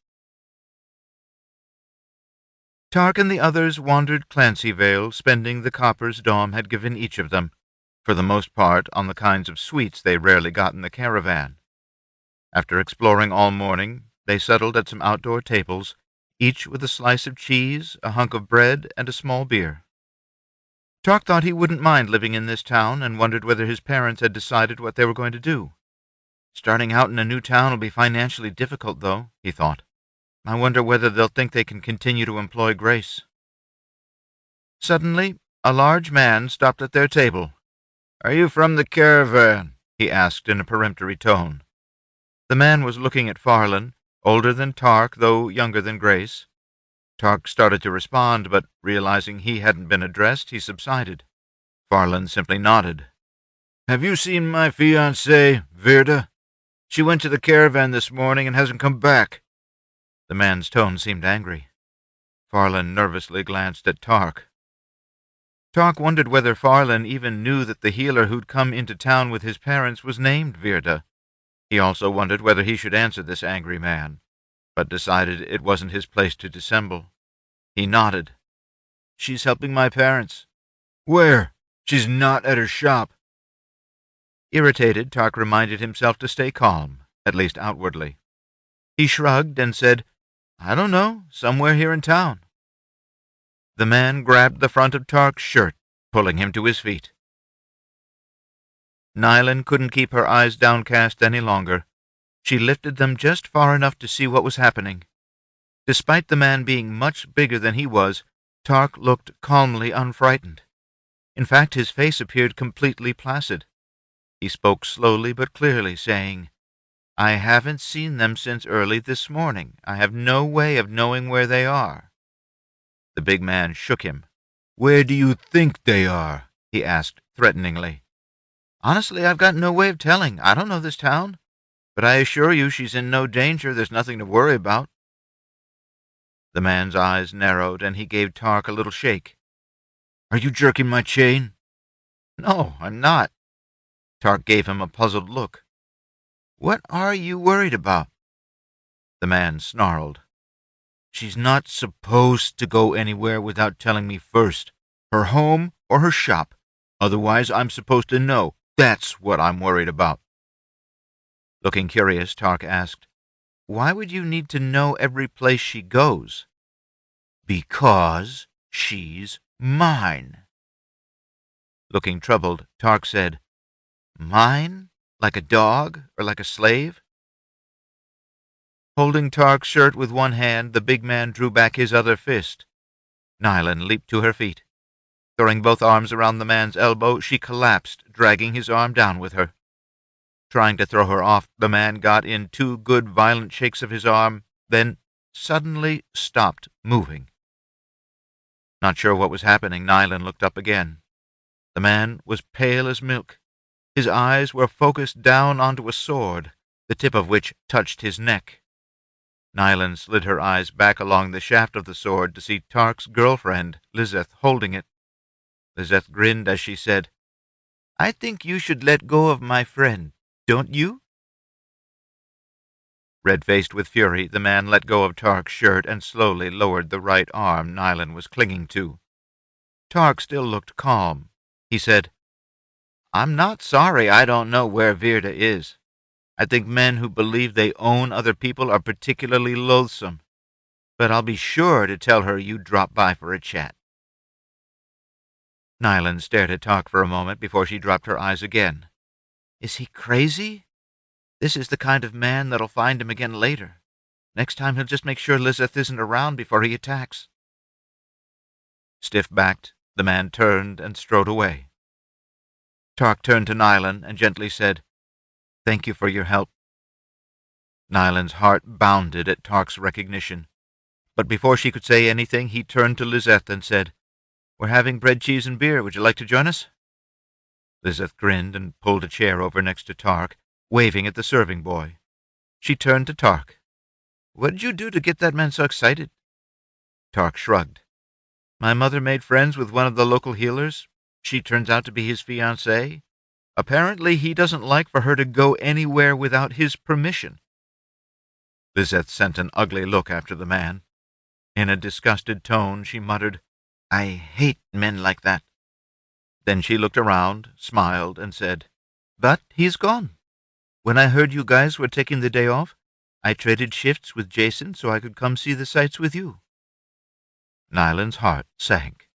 Tarc and the others wandered Clancy Vale, spending the coppers Dom had given each of them, for the most part on the kinds of sweets they rarely got in the caravan. After exploring all morning, they settled at some outdoor tables, each with a slice of cheese, a hunk of bread, and a small beer. Tarc thought he wouldn't mind living in this town, and wondered whether his parents had decided what they were going to do. Starting out in a new town will be financially difficult, though, he thought. I wonder whether they'll think they can continue to employ Grace. Suddenly, a large man stopped at their table. "Are you from the caravan?" he asked in a peremptory tone. The man was looking at Farland, older than Tarc, though younger than Grace. Tarc started to respond, but realizing he hadn't been addressed, he subsided. Farland simply nodded. "Have you seen my fiancée, Virda? She went to the caravan this morning and hasn't come back." The man's tone seemed angry. Farland nervously glanced at Tarc. Tarc wondered whether Farland even knew that the healer who'd come into town with his parents was named Virda. He also wondered whether he should answer this angry man, but decided it wasn't his place to dissemble. He nodded. "She's helping my parents." "Where? She's not at her shop." Irritated, Tarc reminded himself to stay calm, at least outwardly. He shrugged and said, "I don't know, somewhere here in town." The man grabbed the front of Tarc's shirt, pulling him to his feet. Nylan couldn't keep her eyes downcast any longer. She lifted them just far enough to see what was happening. Despite the man being much bigger than he was, Tarc looked calmly unfrightened. In fact, his face appeared completely placid. He spoke slowly but clearly, saying, "I haven't seen them since early this morning. I have no way of knowing where they are." The big man shook him. "Where do you think they are?" he asked threateningly. "Honestly, I've got no way of telling. I don't know this town. But I assure you she's in no danger. There's nothing to worry about." The man's eyes narrowed, and he gave Tarc a little shake. "Are you jerking my chain?" "No, I'm not." Tarc gave him a puzzled look. "What are you worried about?" The man snarled. "She's not supposed to go anywhere without telling me first. Her home or her shop. Otherwise, I'm supposed to know. That's what I'm worried about." Looking curious, Tarc asked, "Why would you need to know every place she goes?" "Because she's mine." Looking troubled, Tarc said, "Mine? Like a dog or like a slave?" Holding Tark's shirt with one hand, the big man drew back his other fist. Nylan leaped to her feet. Throwing both arms around the man's elbow, she collapsed, dragging his arm down with her. Trying to throw her off, the man got in 2 good violent shakes of his arm, then suddenly stopped moving. Not sure what was happening, Nylan looked up again. The man was pale as milk. His eyes were focused down onto a sword, the tip of which touched his neck. Nylan slid her eyes back along the shaft of the sword to see Tark's girlfriend, Lizeth, holding it. Lizeth grinned as she said, "I think you should let go of my friend, don't you?" Red-faced with fury, the man let go of Tark's shirt and slowly lowered the right arm Nylan was clinging to. Tark still looked calm. He said, "I'm not sorry I don't know where Virda is. I think men who believe they own other people are particularly loathsome. But I'll be sure to tell her you dropped by for a chat." Nylan stared at Tark for a moment before she dropped her eyes again. Is he crazy? This is the kind of man that'll find him again later. Next time he'll just make sure Lizeth isn't around before he attacks. Stiff-backed, the man turned and strode away. Tark turned to Nylan and gently said, "Thank you for your help." Nylan's heart bounded at Tark's recognition, but before she could say anything, he turned to Lizeth and said, "We're having bread, cheese, and beer. Would you like to join us?" Lizeth grinned and pulled a chair over next to Tark, waving at the serving boy. She turned to Tark. "What did you do to get that man so excited?" Tark shrugged. "My mother made friends with one of the local healers. She turns out to be his fiancée. Apparently he doesn't like for her to go anywhere without his permission." Lizeth sent an ugly look after the man. In a disgusted tone, she muttered, "I hate men like that." Then she looked around, smiled, and said, "But he's gone. When I heard you guys were taking the day off, I traded shifts with Jason so I could come see the sights with you." Nylan's heart sank.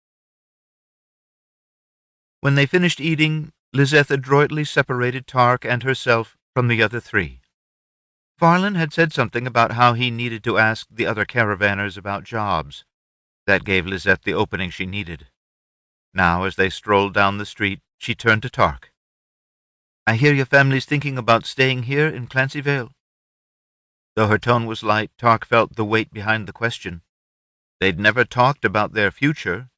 When they finished eating, Lizeth adroitly separated Tark and herself from the other 3. Farlan had said something about how he needed to ask the other caravanners about jobs. That gave Lizeth the opening she needed. Now, as they strolled down the street, she turned to Tark. "I hear your family's thinking about staying here in Clancyvale." Though her tone was light, Tark felt the weight behind the question. They'd never talked about their future,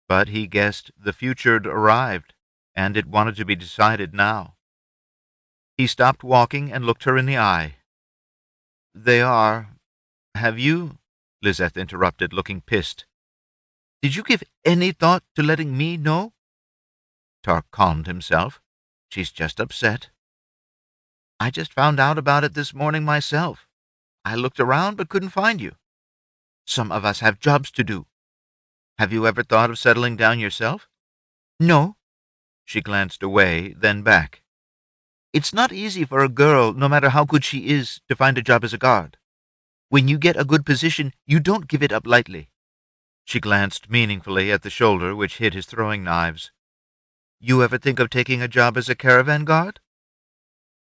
but he guessed the future'd arrived, and it wanted to be decided now. He stopped walking and looked her in the eye. "They are. Have you?" Lizeth interrupted, looking pissed. "Did you give any thought to letting me know?" Tark calmed himself. "She's just upset." "I just found out about it this morning myself. I looked around but couldn't find you. Some of us have jobs to do. Have you ever thought of settling down yourself?" "No." She glanced away, then back. "It's not easy for a girl, no matter how good she is, to find a job as a guard. When you get a good position, you don't give it up lightly." She glanced meaningfully at the shoulder which hid his throwing knives. "You ever think of taking a job as a caravan guard?"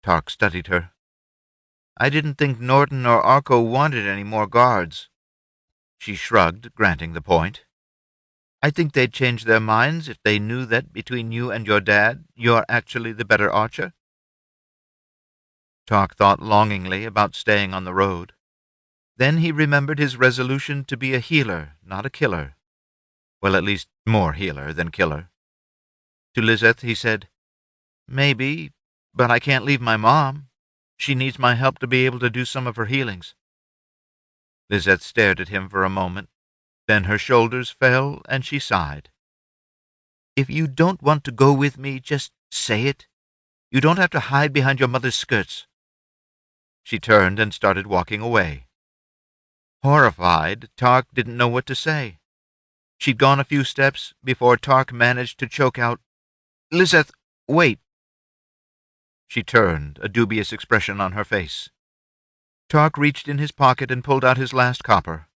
Tark studied her. "I didn't think Norton or Arco wanted any more guards." She shrugged, granting the point. "I think they'd change their minds if they knew that between you and your dad, you're actually the better archer." Tark thought longingly about staying on the road. Then he remembered his resolution to be a healer, not a killer. Well, at least more healer than killer. To Lizeth he said, "Maybe, but I can't leave my mom. She needs my help to be able to do some of her healings." Lizeth stared at him for a moment. Then her shoulders fell and she sighed. "If you don't want to go with me, just say it. You don't have to hide behind your mother's skirts." She turned and started walking away. Horrified, Tark didn't know what to say. She'd gone a few steps before Tark managed to choke out, "Lizeth, wait." She turned, a dubious expression on her face. Tark reached in his pocket and pulled out his last copper.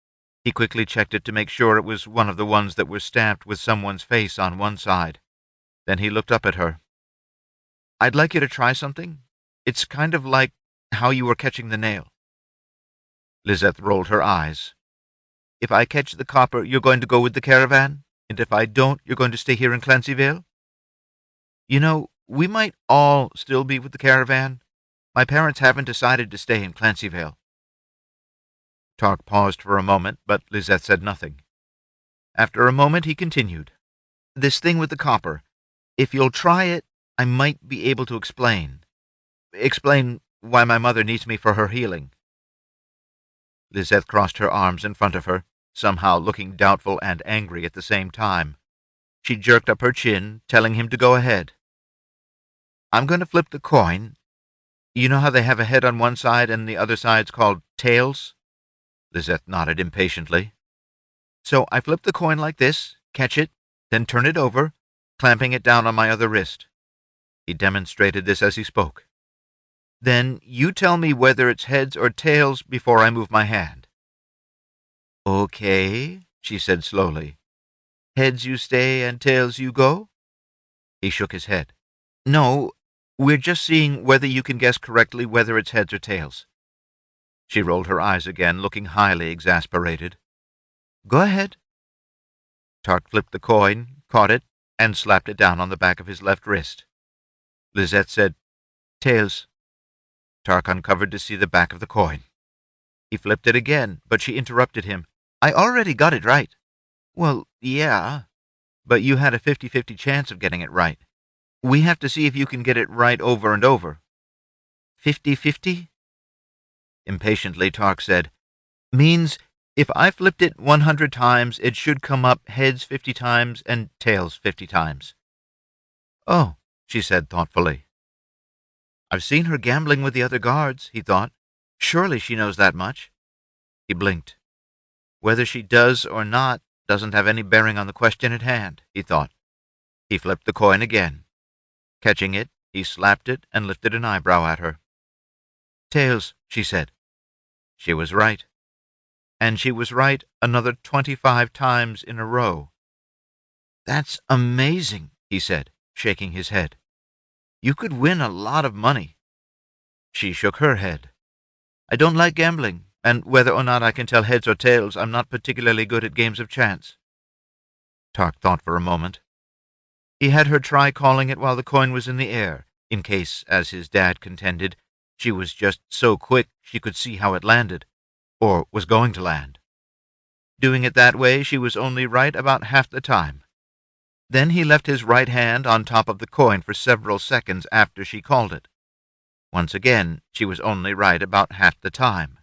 He quickly checked it to make sure it was one of the ones that were stamped with someone's face on one side. Then he looked up at her. "I'd like you to try something. It's kind of like how you were catching the nail." Lizeth rolled her eyes. If I catch the copper, you're going to go with the caravan? And if I don't, you're going to stay here in Clancyville? You know, we might all still be with the caravan. My parents haven't decided to stay in Clancyville. Tarc paused for a moment, but Lizeth said nothing. After a moment, he continued. This thing with the copper. If you'll try it, I might be able to explain. Explain why my mother needs me for her healing. Lizeth crossed her arms in front of her, somehow looking doubtful and angry at the same time. She jerked up her chin, telling him to go ahead. I'm going to flip the coin. You know how they have a head on one side and the other side's called tails? Lizeth nodded impatiently. So I flip the coin like this, catch it, then turn it over, clamping it down on my other wrist. He demonstrated this as he spoke. Then you tell me whether it's heads or tails before I move my hand. Okay, she said slowly. Heads you stay and tails you go? He shook his head. No, we're just seeing whether you can guess correctly whether it's heads or tails. She rolled her eyes again, looking highly exasperated. Go ahead. Tarc flipped the coin, caught it, and slapped it down on the back of his left wrist. Lizeth said, Tails. Tarc uncovered to see the back of the coin. He flipped it again, but she interrupted him. I already got it right. Well, yeah, but you had a 50-50 chance of getting it right. We have to see if you can get it right over and over. 50-50? Impatiently, Tarc said, Means if I flipped it 100 times, it should come up heads 50 times and tails 50 times. Oh, she said thoughtfully. I've seen her gambling with the other guards, he thought. Surely she knows that much. He blinked. Whether she does or not doesn't have any bearing on the question at hand, he thought. He flipped the coin again. Catching it, he slapped it and lifted an eyebrow at her. Tails, she said. She was right. And she was right another 25 times in a row. That's amazing, he said, shaking his head. You could win a lot of money. She shook her head. I don't like gambling, and whether or not I can tell heads or tails, I'm not particularly good at games of chance. Tarc thought for a moment. He had her try calling it while the coin was in the air, in case, as his dad contended, she was just so quick she could see how it landed, or was going to land. Doing it that way, she was only right about half the time. Then he left his right hand on top of the coin for several seconds after she called it. Once again, she was only right about half the time.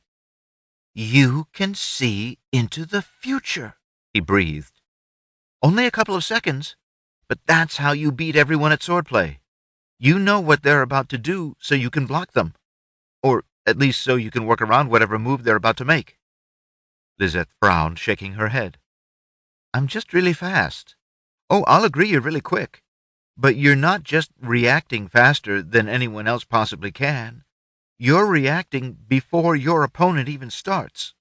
You can see into the future, he breathed. Only a couple of seconds, but that's how you beat everyone at swordplay. You know what they're about to do, so you can block them. Or at least so you can work around whatever move they're about to make. Lizeth frowned, shaking her head. I'm just really fast. Oh, I'll agree you're really quick. But you're not just reacting faster than anyone else possibly can. You're reacting before your opponent even starts.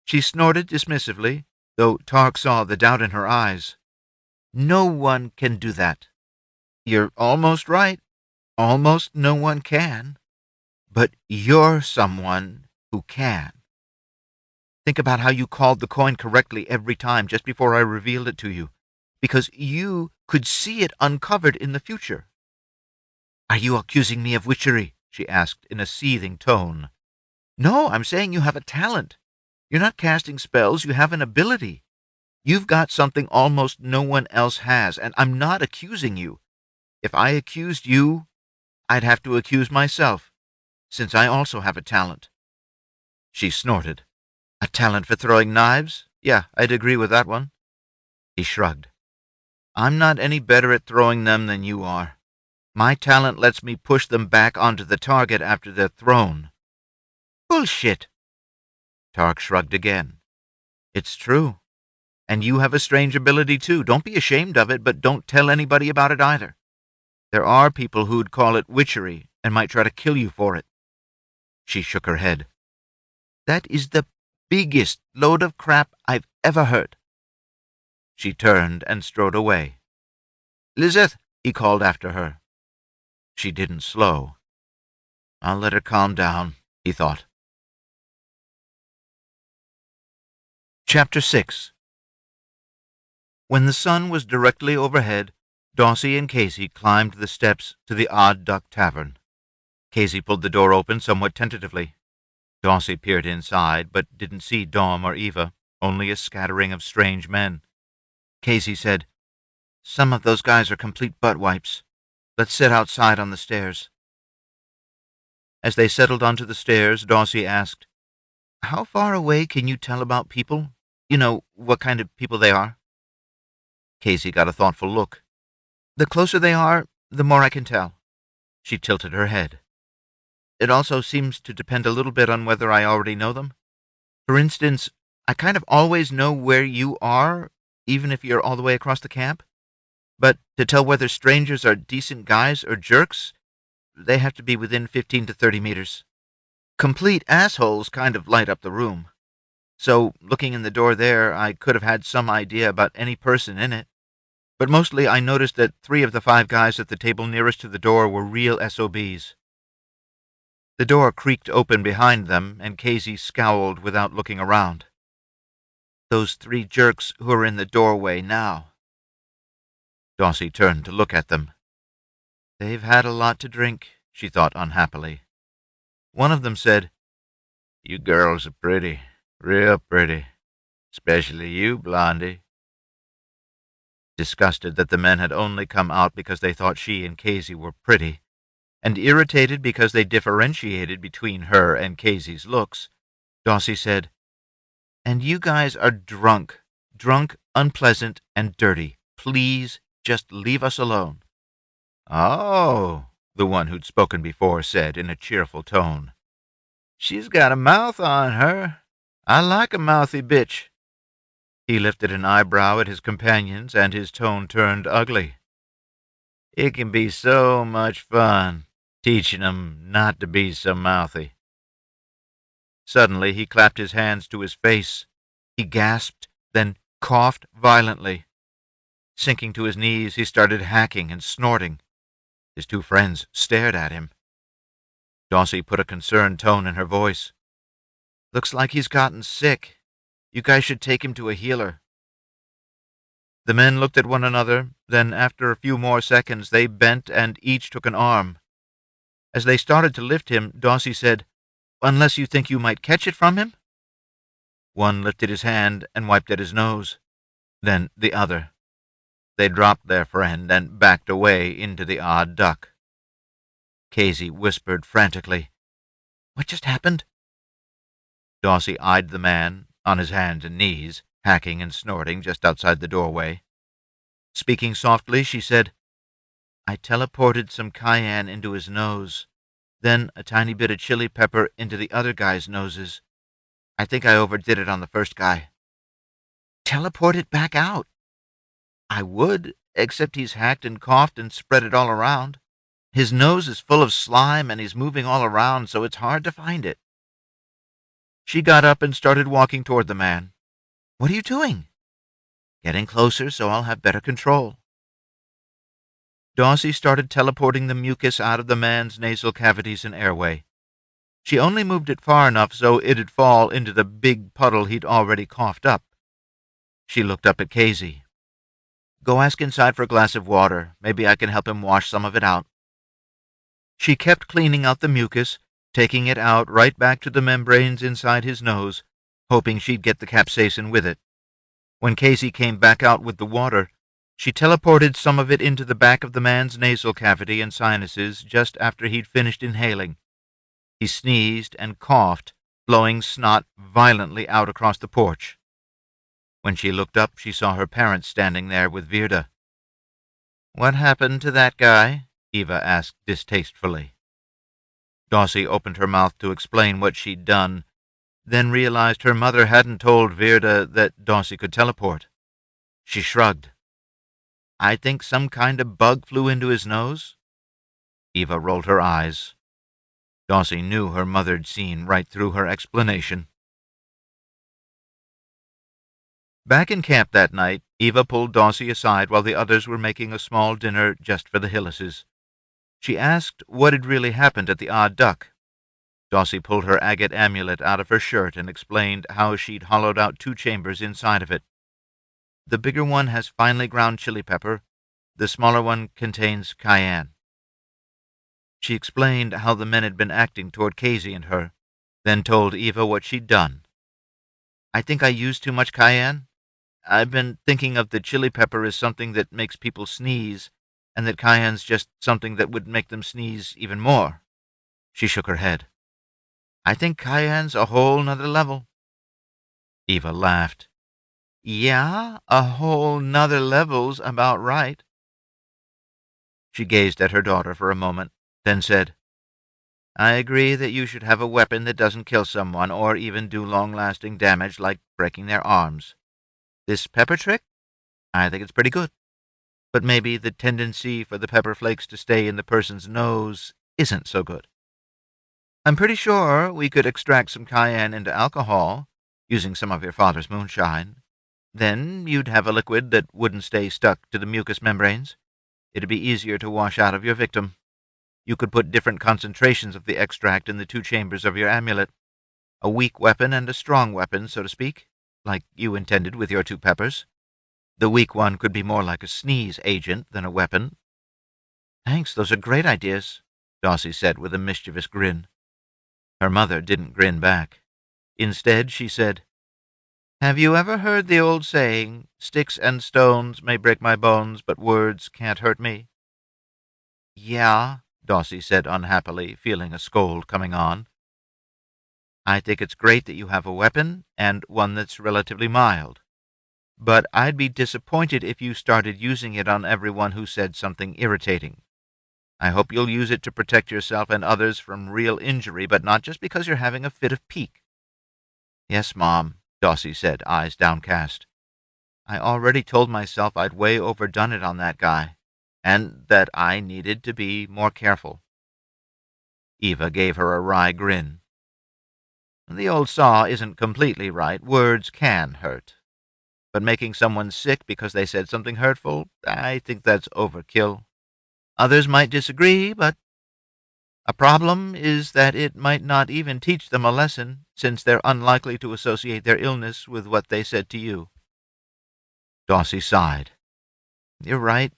She snorted dismissively, though Tarc saw the doubt in her eyes. No one can do that. You're almost right. Almost no one can. But you're someone who can. Think about how you called the coin correctly every time just before I revealed it to you, because you could see it uncovered in the future. Are you accusing me of witchery? She asked in a seething tone. No, I'm saying you have a talent. You're not casting spells, you have an ability. You've got something almost no one else has, and I'm not accusing you. If I accused you, I'd have to accuse myself, since I also have a talent. She snorted. A talent for throwing knives? Yeah, I'd agree with that one. He shrugged. I'm not any better at throwing them than you are. My talent lets me push them back onto the target after they're thrown. Bullshit. Tarc shrugged again. It's true. And you have a strange ability, too. Don't be ashamed of it, but don't tell anybody about it either. There are people who'd call it witchery and might try to kill you for it. She shook her head. That is the biggest load of crap I've ever heard. She turned and strode away. Lizeth, he called after her. She didn't slow. I'll let her calm down, he thought. Chapter 6. When the sun was directly overhead, Daussie and Kazy climbed the steps to the Odd Duck Tavern. Kazy pulled the door open somewhat tentatively. Daussie peered inside, but didn't see Dom or Eva, only a scattering of strange men. Kazy said, "Some of those guys are complete butt wipes. Let's sit outside on the stairs." As they settled onto the stairs, Daussie asked, "How far away can you tell about people? You know, what kind of people they are?" Kazy got a thoughtful look. "The closer they are, the more I can tell." She tilted her head. "It also seems to depend a little bit on whether I already know them. For instance, I kind of always know where you are, even if you're all the way across the camp. But to tell whether strangers are decent guys or jerks, they have to be within 15 to 30 meters. Complete assholes kind of light up the room. So, looking in the door there, I could have had some idea about any person in it. But mostly I noticed that 3 of the 5 guys at the table nearest to the door were real SOBs. The door creaked open behind them, and Kazy scowled without looking around. "Those 3 jerks who are in the doorway now." Daussie turned to look at them. "They've had a lot to drink," she thought unhappily. One of them said, "You girls are pretty, real pretty. Especially you, Blondie." Disgusted that the men had only come out because they thought she and Kazy were pretty, and irritated because they differentiated between her and Kazy's looks, Daussie said, "And you guys are drunk, unpleasant, and dirty. Please just leave us alone." "Oh," the one who'd spoken before said in a cheerful tone. "She's got a mouth on her. I like a mouthy bitch." He lifted an eyebrow at his companions, and his tone turned ugly. "It can be so much fun, teaching 'em not to be so mouthy." Suddenly he clapped his hands to his face. He gasped, then coughed violently. Sinking to his knees, he started hacking and snorting. His 2 friends stared at him. Daussie put a concerned tone in her voice. "Looks like he's gotten sick. You guys should take him to a healer." The men looked at one another, then after a few more seconds they bent and each took an arm. As they started to lift him, Daussie said, "Unless you think you might catch it from him?" One lifted his hand and wiped at his nose. Then the other. They dropped their friend and backed away into the Odd Duck. Kazy whispered frantically, "What just happened?" Daussie eyed the man, on his hands and knees, hacking and snorting just outside the doorway. Speaking softly, she said, "I teleported some cayenne into his nose, then a tiny bit of chili pepper into the other guys' noses. I think I overdid it on the first guy." "Teleport it back out." "I would, except he's hacked and coughed and spread it all around. His nose is full of slime and he's moving all around, so it's hard to find it." She got up and started walking toward the man. "What are you doing?" "Getting closer so I'll have better control." Daussie started teleporting the mucus out of the man's nasal cavities and airway. She only moved it far enough so it'd fall into the big puddle he'd already coughed up. She looked up at Kazy. "Go ask inside for a glass of water. Maybe I can help him wash some of it out." She kept cleaning out the mucus, taking it out right back to the membranes inside his nose, hoping she'd get the capsaicin with it. When Kazy came back out with the water, she teleported some of it into the back of the man's nasal cavity and sinuses just after he'd finished inhaling. He sneezed and coughed, blowing snot violently out across the porch. When she looked up, she saw her parents standing there with Virda. "What happened to that guy?" Eva asked distastefully. Daussie opened her mouth to explain what she'd done, then realized her mother hadn't told Virda that Daussie could teleport. She shrugged. "I think some kind of bug flew into his nose." Eva rolled her eyes. Daussie knew her mother'd seen right through her explanation. Back in camp that night, Eva pulled Daussie aside while the others were making a small dinner just for the Hyllises. She asked what had really happened at the Odd Duck. Daussie pulled her agate amulet out of her shirt and explained how she'd hollowed out 2 chambers inside of it. The bigger one has finely ground chili pepper. The smaller one contains cayenne. She explained how the men had been acting toward Kazy and her, then told Eva what she'd done. I think I used too much cayenne. I've been thinking of the chili pepper as something that makes people sneeze, and that cayenne's just something that would make them sneeze even more. She shook her head. I think cayenne's a whole nother level. Eva laughed. Yeah, a whole nother level's about right. She gazed at her daughter for a moment, then said, I agree that you should have a weapon that doesn't kill someone or even do long-lasting damage like breaking their arms. This pepper trick? I think it's pretty good. But maybe the tendency for the pepper flakes to stay in the person's nose isn't so good. I'm pretty sure we could extract some cayenne into alcohol, using some of your father's moonshine. Then you'd have a liquid that wouldn't stay stuck to the mucous membranes. It'd be easier to wash out of your victim. You could put different concentrations of the extract in the 2 chambers of your amulet. A weak weapon and a strong weapon, so to speak, like you intended with your 2 peppers. The weak one could be more like a sneeze agent than a weapon. Thanks, those are great ideas, Daussie said with a mischievous grin. Her mother didn't grin back. Instead, she said, Have you ever heard the old saying, sticks and stones may break my bones, but words can't hurt me? Yeah, Daussie said unhappily, feeling a scold coming on. I think it's great that you have a weapon, and one that's relatively mild. But I'd be disappointed if you started using it on everyone who said something irritating. I hope you'll use it to protect yourself and others from real injury, but not just because you're having a fit of pique. Yes, Mom, Daussie said, eyes downcast. I already told myself I'd way overdone it on that guy, and that I needed to be more careful. Eva gave her a wry grin. The old saw isn't completely right. Words can hurt. But making someone sick because they said something hurtful, I think that's overkill. Others might disagree, but a problem is that it might not even teach them a lesson, since they're unlikely to associate their illness with what they said to you. Daussie sighed. You're right.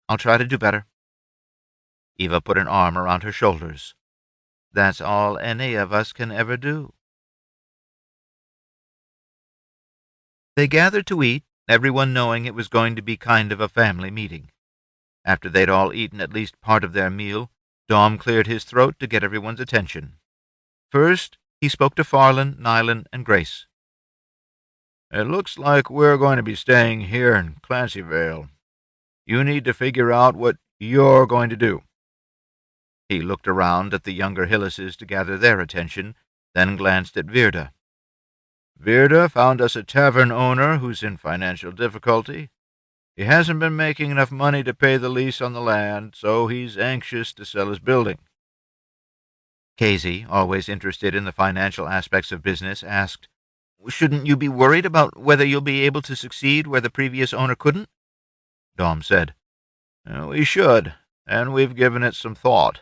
I'll try to do better. Eva put an arm around her shoulders. That's all any of us can ever do. They gathered to eat, everyone knowing it was going to be kind of a family meeting. After they'd all eaten at least part of their meal, Dom cleared his throat to get everyone's attention. First, he spoke to Farland, Nylan, and Grace. It looks like we're going to be staying here in Clancyvale. You need to figure out what you're going to do. He looked around at the younger Hyllises to gather their attention, then glanced at Virda. Virda found us a tavern owner who's in financial difficulty. He hasn't been making enough money to pay the lease on the land, so he's anxious to sell his building. Kazy, always interested in the financial aspects of business, asked, Shouldn't you be worried about whether you'll be able to succeed where the previous owner couldn't? Dom said, We should, and we've given it some thought.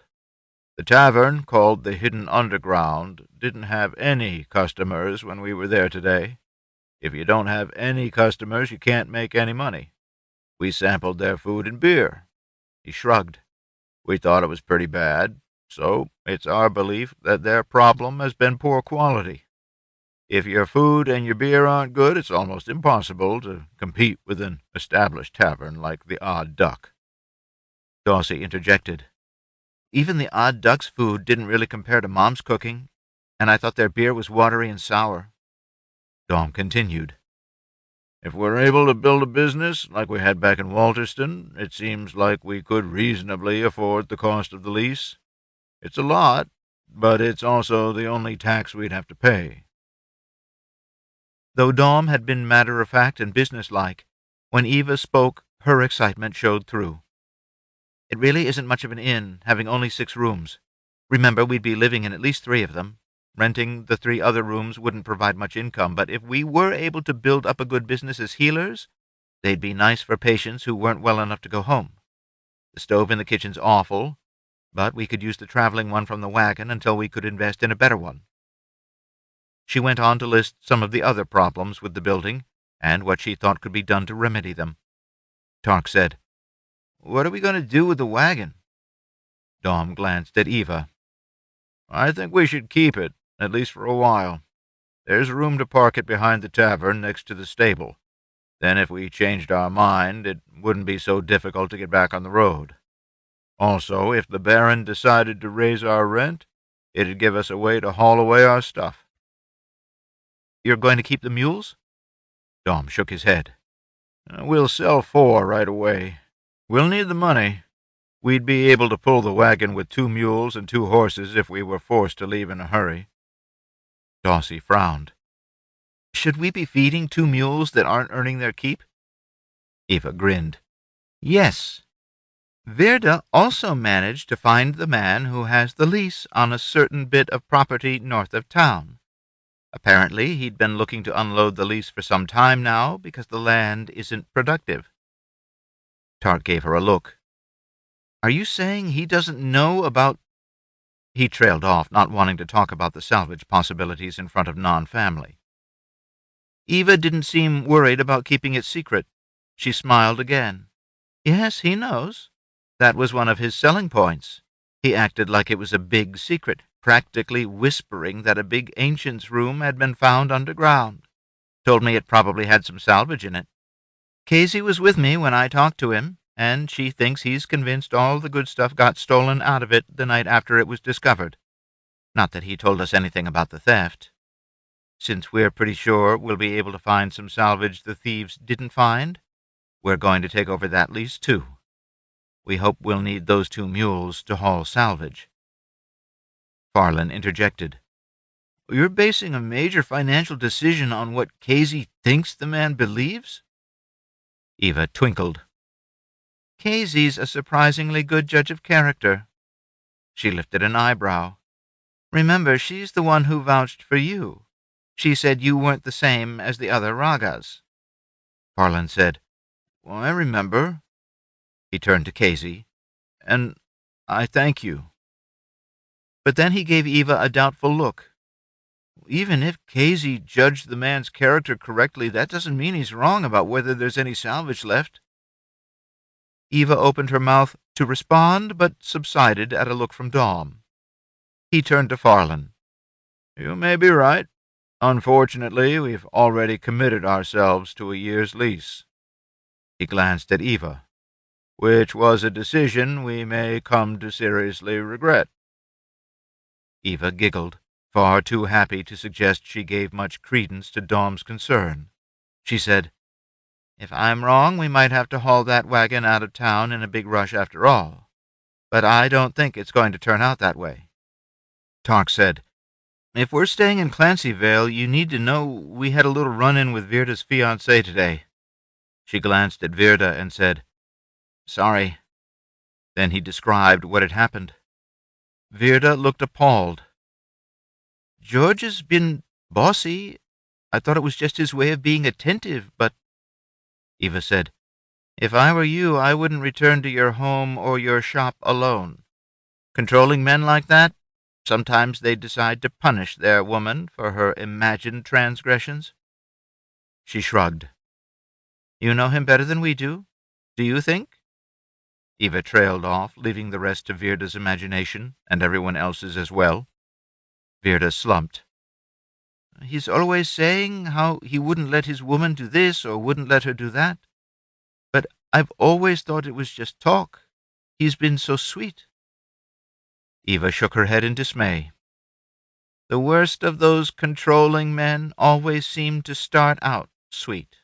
The tavern, called the Hidden Underground, didn't have any customers when we were there today. If you don't have any customers, you can't make any money. We sampled their food and beer. He shrugged. We thought it was pretty bad, so it's our belief that their problem has been poor quality. If your food and your beer aren't good, it's almost impossible to compete with an established tavern like the Odd Duck. Daussie interjected. Even the Odd Duck's food didn't really compare to Mom's cooking, and I thought their beer was watery and sour. Dom continued. If we're able to build a business like we had back in Walterston, it seems like we could reasonably afford the cost of the lease. It's a lot, but it's also the only tax we'd have to pay. Though Dom had been matter-of-fact and businesslike, when Eva spoke, her excitement showed through. It really isn't much of an inn, having only 6 rooms. Remember, we'd be living in at least 3 of them. Renting the 3 other rooms wouldn't provide much income, but if we were able to build up a good business as healers, they'd be nice for patients who weren't well enough to go home. The stove in the kitchen's awful. but we could use the traveling one from the wagon until we could invest in a better one. She went on to list some of the other problems with the building and what she thought could be done to remedy them. Tarc said, "What are we going to do with the wagon?" Dom glanced at Eva. "I think we should keep it, at least for a while. There's room to park it behind the tavern next to the stable. Then if we changed our mind, it wouldn't be so difficult to get back on the road. Also, if the Baron decided to raise our rent, it'd give us a way to haul away our stuff." "You're going to keep the mules?" Dom shook his head. "We'll sell 4 right away. We'll need the money. We'd be able to pull the wagon with 2 mules and 2 horses if we were forced to leave in a hurry." Daussie frowned. "Should we be feeding 2 mules that aren't earning their keep?" Eva grinned. "Yes. Virda also managed to find the man who has the lease on a certain bit of property north of town. Apparently, he'd been looking to unload the lease for some time now because the land isn't productive." Tarc gave her a look. "Are you saying he doesn't know about—" He trailed off, not wanting to talk about the salvage possibilities in front of non-family. Eva didn't seem worried about keeping it secret. She smiled again. "Yes, he knows. That was one of his selling points. He acted like it was a big secret, practically whispering that a big ancient's room had been found underground. Told me it probably had some salvage in it. Kazy was with me when I talked to him, and she thinks he's convinced all the good stuff got stolen out of it the night after it was discovered. Not that he told us anything about the theft. Since we're pretty sure we'll be able to find some salvage the thieves didn't find, we're going to take over that lease too. We hope we'll need those 2 mules to haul salvage." Farland interjected. "You're basing a major financial decision on what Kazy thinks the man believes?" Eva twinkled. "Kazy's a surprisingly good judge of character." She lifted an eyebrow. "Remember, she's the one who vouched for you. She said you weren't the same as the other Ragas." Farland said, "Well, I remember." He turned to Kazy. "And I thank you." But then he gave Eva a doubtful look. "Even if Kazy judged the man's character correctly, that doesn't mean he's wrong about whether there's any salvage left." Eva opened her mouth to respond, but subsided at a look from Dom. He turned to Farland. "You may be right. Unfortunately, we've already committed ourselves to a year's lease." He glanced at Eva. "Which was a decision we may come to seriously regret." Eva giggled, far too happy to suggest she gave much credence to Dom's concern. She said, "If I'm wrong, we might have to haul that wagon out of town in a big rush after all. But I don't think it's going to turn out that way." Tarc said, "If we're staying in Clancyvale, you need to know we had a little run-in with Virda's fiancé today." She glanced at Virda and said, "Sorry." Then he described what had happened. Virda looked appalled. "George has been bossy. I thought it was just his way of being attentive, but—" Eva said, "If I were you, I wouldn't return to your home or your shop alone. Controlling men like that, sometimes they decide to punish their woman for her imagined transgressions." She shrugged. "You know him better than we do, you think?" Eva trailed off, leaving the rest to Virda's imagination, and everyone else's as well. Virda slumped. "He's always saying how he wouldn't let his woman do this or wouldn't let her do that. But I've always thought it was just talk. He's been so sweet." Eva shook her head in dismay. "The worst of those controlling men always seem to start out sweet."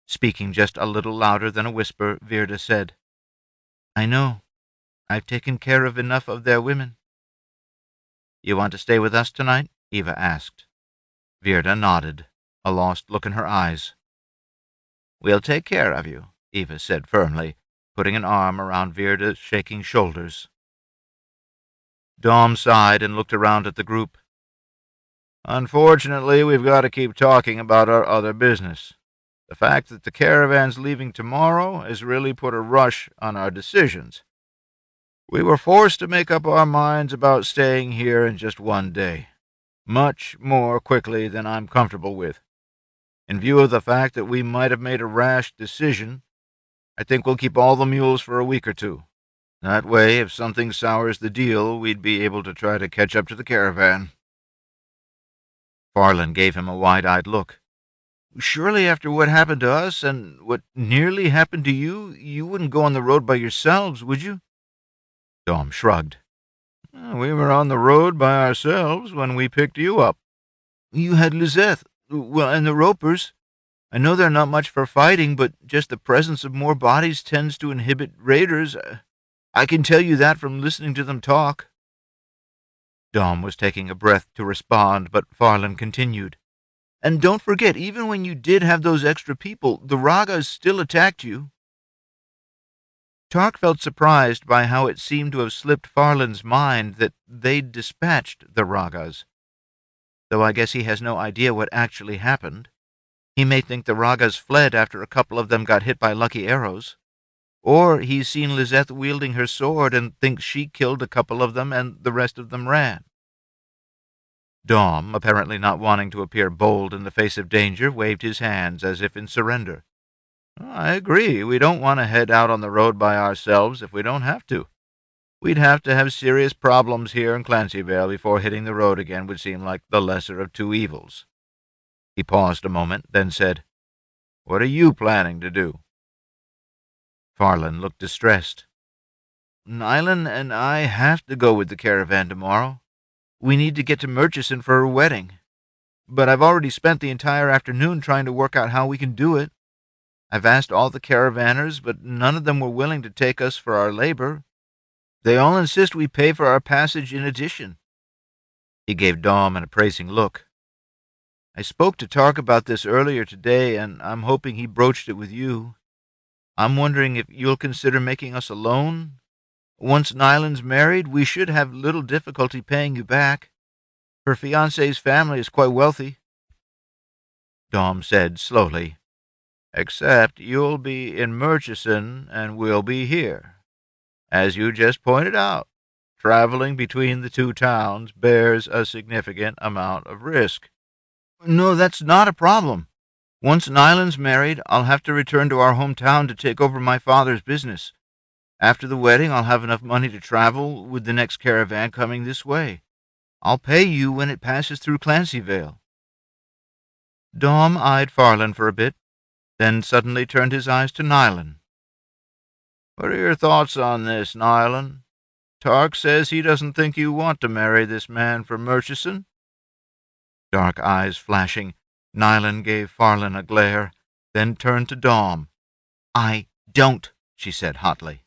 Speaking just a little louder than a whisper, Virda said, "I know. I've taken care of enough of their women." "You want to stay with us tonight?" Eva asked. Virda nodded, a lost look in her eyes. "We'll take care of you," Eva said firmly, putting an arm around Virda's shaking shoulders. Dom sighed and looked around at the group. "Unfortunately, we've got to keep talking about our other business. The fact that the caravan's leaving tomorrow has really put a rush on our decisions. We were forced to make up our minds about staying here in just one day, much more quickly than I'm comfortable with. In view of the fact that we might have made a rash decision, I think we'll keep all the mules for a week or two. That way, if something sours the deal, we'd be able to try to catch up to the caravan." Farland gave him a wide-eyed look. "Surely after what happened to us and what nearly happened to you, you wouldn't go on the road by yourselves, would you?" Dom shrugged. "We were on the road by ourselves when we picked you up. You had Lizeth, and the Ropers. I know they're not much for fighting, but just the presence of more bodies tends to inhibit raiders. I can tell you that from listening to them talk." Dom was taking a breath to respond, but Farland continued. "And don't forget, even when you did have those extra people, the Ragas still attacked you." Tarc felt surprised by how it seemed to have slipped Farland's mind that they'd dispatched the Ragas. Though I guess he has no idea what actually happened. He may think the Ragas fled after a couple of them got hit by lucky arrows. Or he's seen Lizeth wielding her sword and thinks she killed a couple of them and the rest of them ran. Dom, apparently not wanting to appear bold in the face of danger, waved his hands as if in surrender. "I agree. We don't want to head out on the road by ourselves if we don't have to. We'd have to have serious problems here in Clancyvale before hitting the road again would seem like the lesser of two evils." He paused a moment, then said, "What are you planning to do?" Farland looked distressed. "Nylan and I have to go with the caravan tomorrow. We need to get to Murchison for her wedding. But I've already spent the entire afternoon trying to work out how we can do it. I've asked all the caravanners, but none of them were willing to take us for our labor. They all insist we pay for our passage in addition." He gave Dom an appraising look. "I spoke to Tarc about this earlier today, and I'm hoping he broached it with you. I'm wondering if you'll consider making us a loan. Once Nylan's married, we should have little difficulty paying you back. Her fiancé's family is quite wealthy." Dom said slowly, "Except you'll be in Murchison and we'll be here. As you just pointed out, traveling between the two towns bears a significant amount of risk." "No, that's not a problem. Once Nylan's married, I'll have to return to our hometown to take over my father's business. After the wedding, I'll have enough money to travel with the next caravan coming this way. I'll pay you when it passes through Clancyvale." Dom eyed Farland for a bit, then suddenly turned his eyes to Nylan. "What are your thoughts on this, Nylan? Tarc says he doesn't think you want to marry this man from Murchison." Dark eyes flashing, Nylan gave Farland a glare, then turned to Dom. "I don't," she said hotly.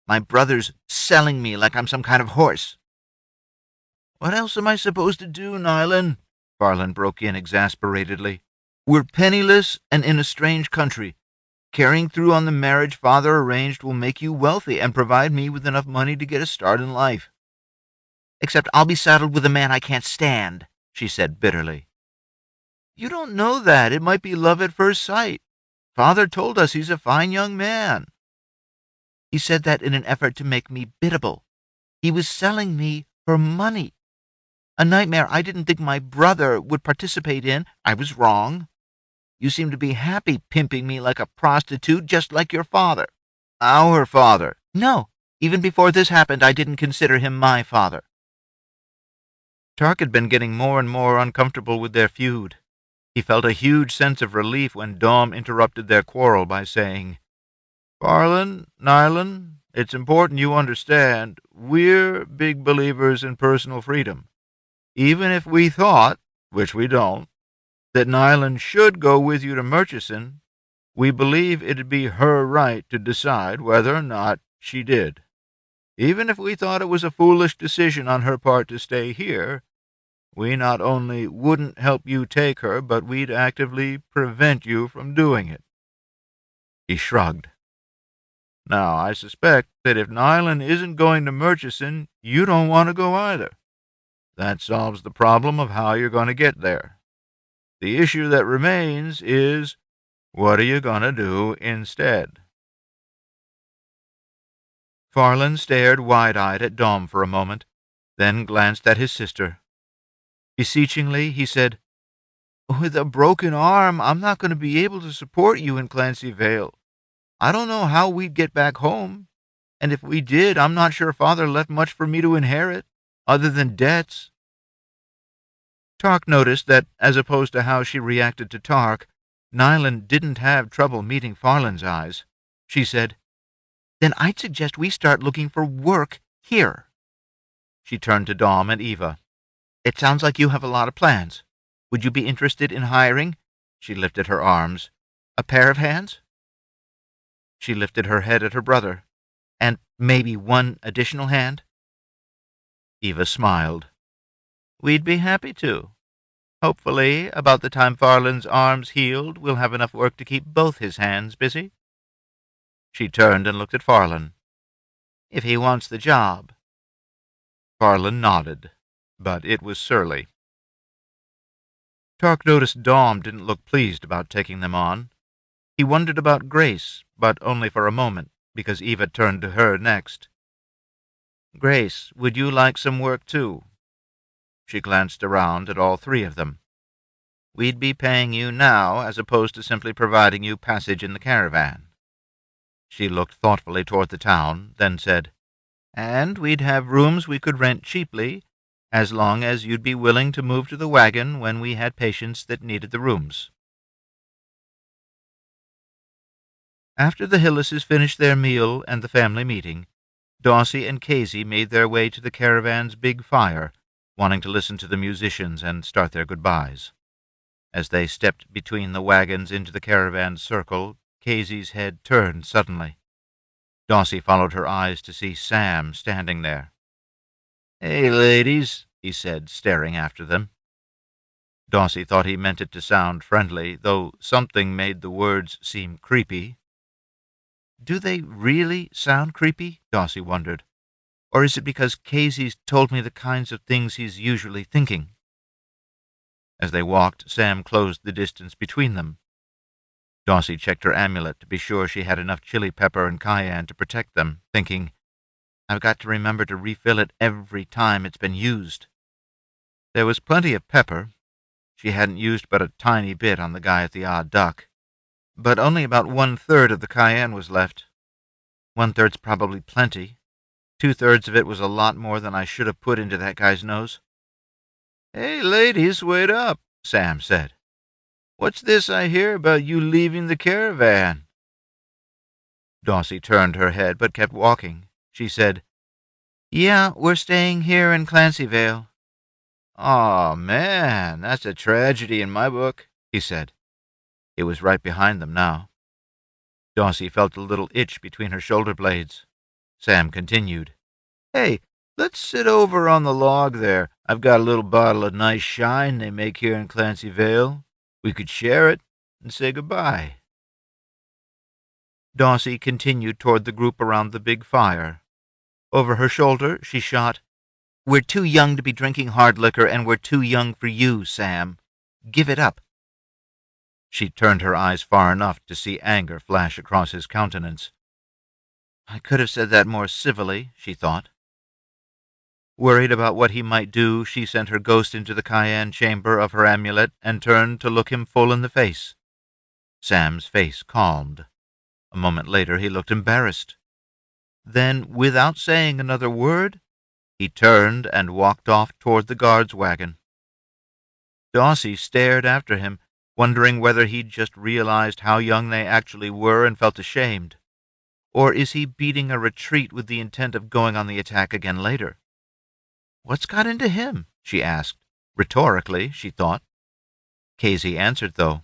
"My brother's selling me like I'm some kind of horse." "What else am I supposed to do, Nylan?" Farland broke in exasperatedly. "We're penniless and in a strange country. Carrying through on the marriage father arranged will make you wealthy and provide me with enough money to get a start in life." "Except I'll be saddled with a man I can't stand," she said bitterly. "You don't know that. It might be love at first sight. Father told us he's a fine young man." "He said that in an effort to make me biddable. He was selling me for money. A nightmare I didn't think my brother would participate in. I was wrong. You seem to be happy pimping me like a prostitute, just like your father." "Our father?" "No. Even before this happened, I didn't consider him my father." Tarc had been getting more and more uncomfortable with their feud. He felt a huge sense of relief when Dom interrupted their quarrel by saying, "Farland, Nylan, it's important you understand, we're big believers in personal freedom. Even if we thought, which we don't, that Nylan should go with you to Murchison, we believe it'd be her right to decide whether or not she did. Even if we thought it was a foolish decision on her part to stay here, we not only wouldn't help you take her, but we'd actively prevent you from doing it." He shrugged. "Now, I suspect that if Nylan isn't going to Murchison, you don't want to go either. That solves the problem of how you're going to get there. The issue that remains is, what are you going to do instead?" Farland stared wide-eyed at Dom for a moment, then glanced at his sister. Beseechingly, he said, "With a broken arm, I'm not going to be able to support you in Clancy Vale. I don't know how we'd get back home, and if we did, I'm not sure Father left much for me to inherit, other than debts." Tarc noticed that, as opposed to how she reacted to Tarc, Nyland didn't have trouble meeting Farland's eyes. She said, "Then I'd suggest we start looking for work here." She turned to Dom and Eva. "It sounds like you have a lot of plans. Would you be interested in hiring?" She lifted her arms. "A pair of hands?" She lifted her head at her brother. "And maybe one additional hand?" Eva smiled. "We'd be happy to. Hopefully, about the time Farland's arm's healed, we'll have enough work to keep both his hands busy." She turned and looked at Farland. "If he wants the job." Farland nodded, but it was surly. Tarc noticed Dom didn't look pleased about taking them on. He wondered about Grace, but only for a moment, because Eva turned to her next. "Grace, would you like some work too?" She glanced around at all three of them. "We'd be paying you now, as opposed to simply providing you passage in the caravan." She looked thoughtfully toward the town, then said, "And we'd have rooms we could rent cheaply, as long as you'd be willing to move to the wagon when we had patients that needed the rooms." After the Hyllises finished their meal and the family meeting, Daussie and Kazy made their way to the caravan's big fire, wanting to listen to the musicians and start their goodbyes. As they stepped between the wagons into the caravan's circle, Kazy's head turned suddenly. Daussie followed her eyes to see Sam standing there. "Hey, ladies," he said, staring after them. Daussie thought he meant it to sound friendly, though something made the words seem creepy. Do they really sound creepy? Daussie wondered. Or is it because Kazy's told me the kinds of things he's usually thinking? As they walked, Sam closed the distance between them. Daussie checked her amulet to be sure she had enough chili pepper and cayenne to protect them, thinking, "I've got to remember to refill it every time it's been used." There was plenty of pepper. She hadn't used but a tiny bit on the guy at the Odd Duck. But only about 1/3 of the cayenne was left. 1/3's probably plenty. 2/3 of it was a lot more than I should have put into that guy's nose. "Hey, ladies, wait up," Sam said. "What's this I hear about you leaving the caravan?" Daussie turned her head but kept walking. She said, "Yeah, we're staying here in Clancy Vale." "Aw, man, that's a tragedy in my book," he said. It was right behind them now. Daussie felt a little itch between her shoulder blades. Sam continued, "Hey, let's sit over on the log there. I've got a little bottle of nice shine they make here in Clancy Vale. We could share it and say goodbye." Daussie continued toward the group around the big fire. Over her shoulder, she shot, "We're too young to be drinking hard liquor, and we're too young for you, Sam. Give it up." She turned her eyes far enough to see anger flash across his countenance. I could have said that more civilly, she thought. Worried about what he might do, she sent her ghost into the cayenne chamber of her amulet and turned to look him full in the face. Sam's face calmed. A moment later he looked embarrassed. Then, without saying another word, he turned and walked off toward the guard's wagon. Daussie stared after him, wondering whether he'd just realized how young they actually were and felt ashamed. Or is he beating a retreat with the intent of going on the attack again later? "What's got into him?" she asked. Rhetorically, she thought. Kazy answered, though.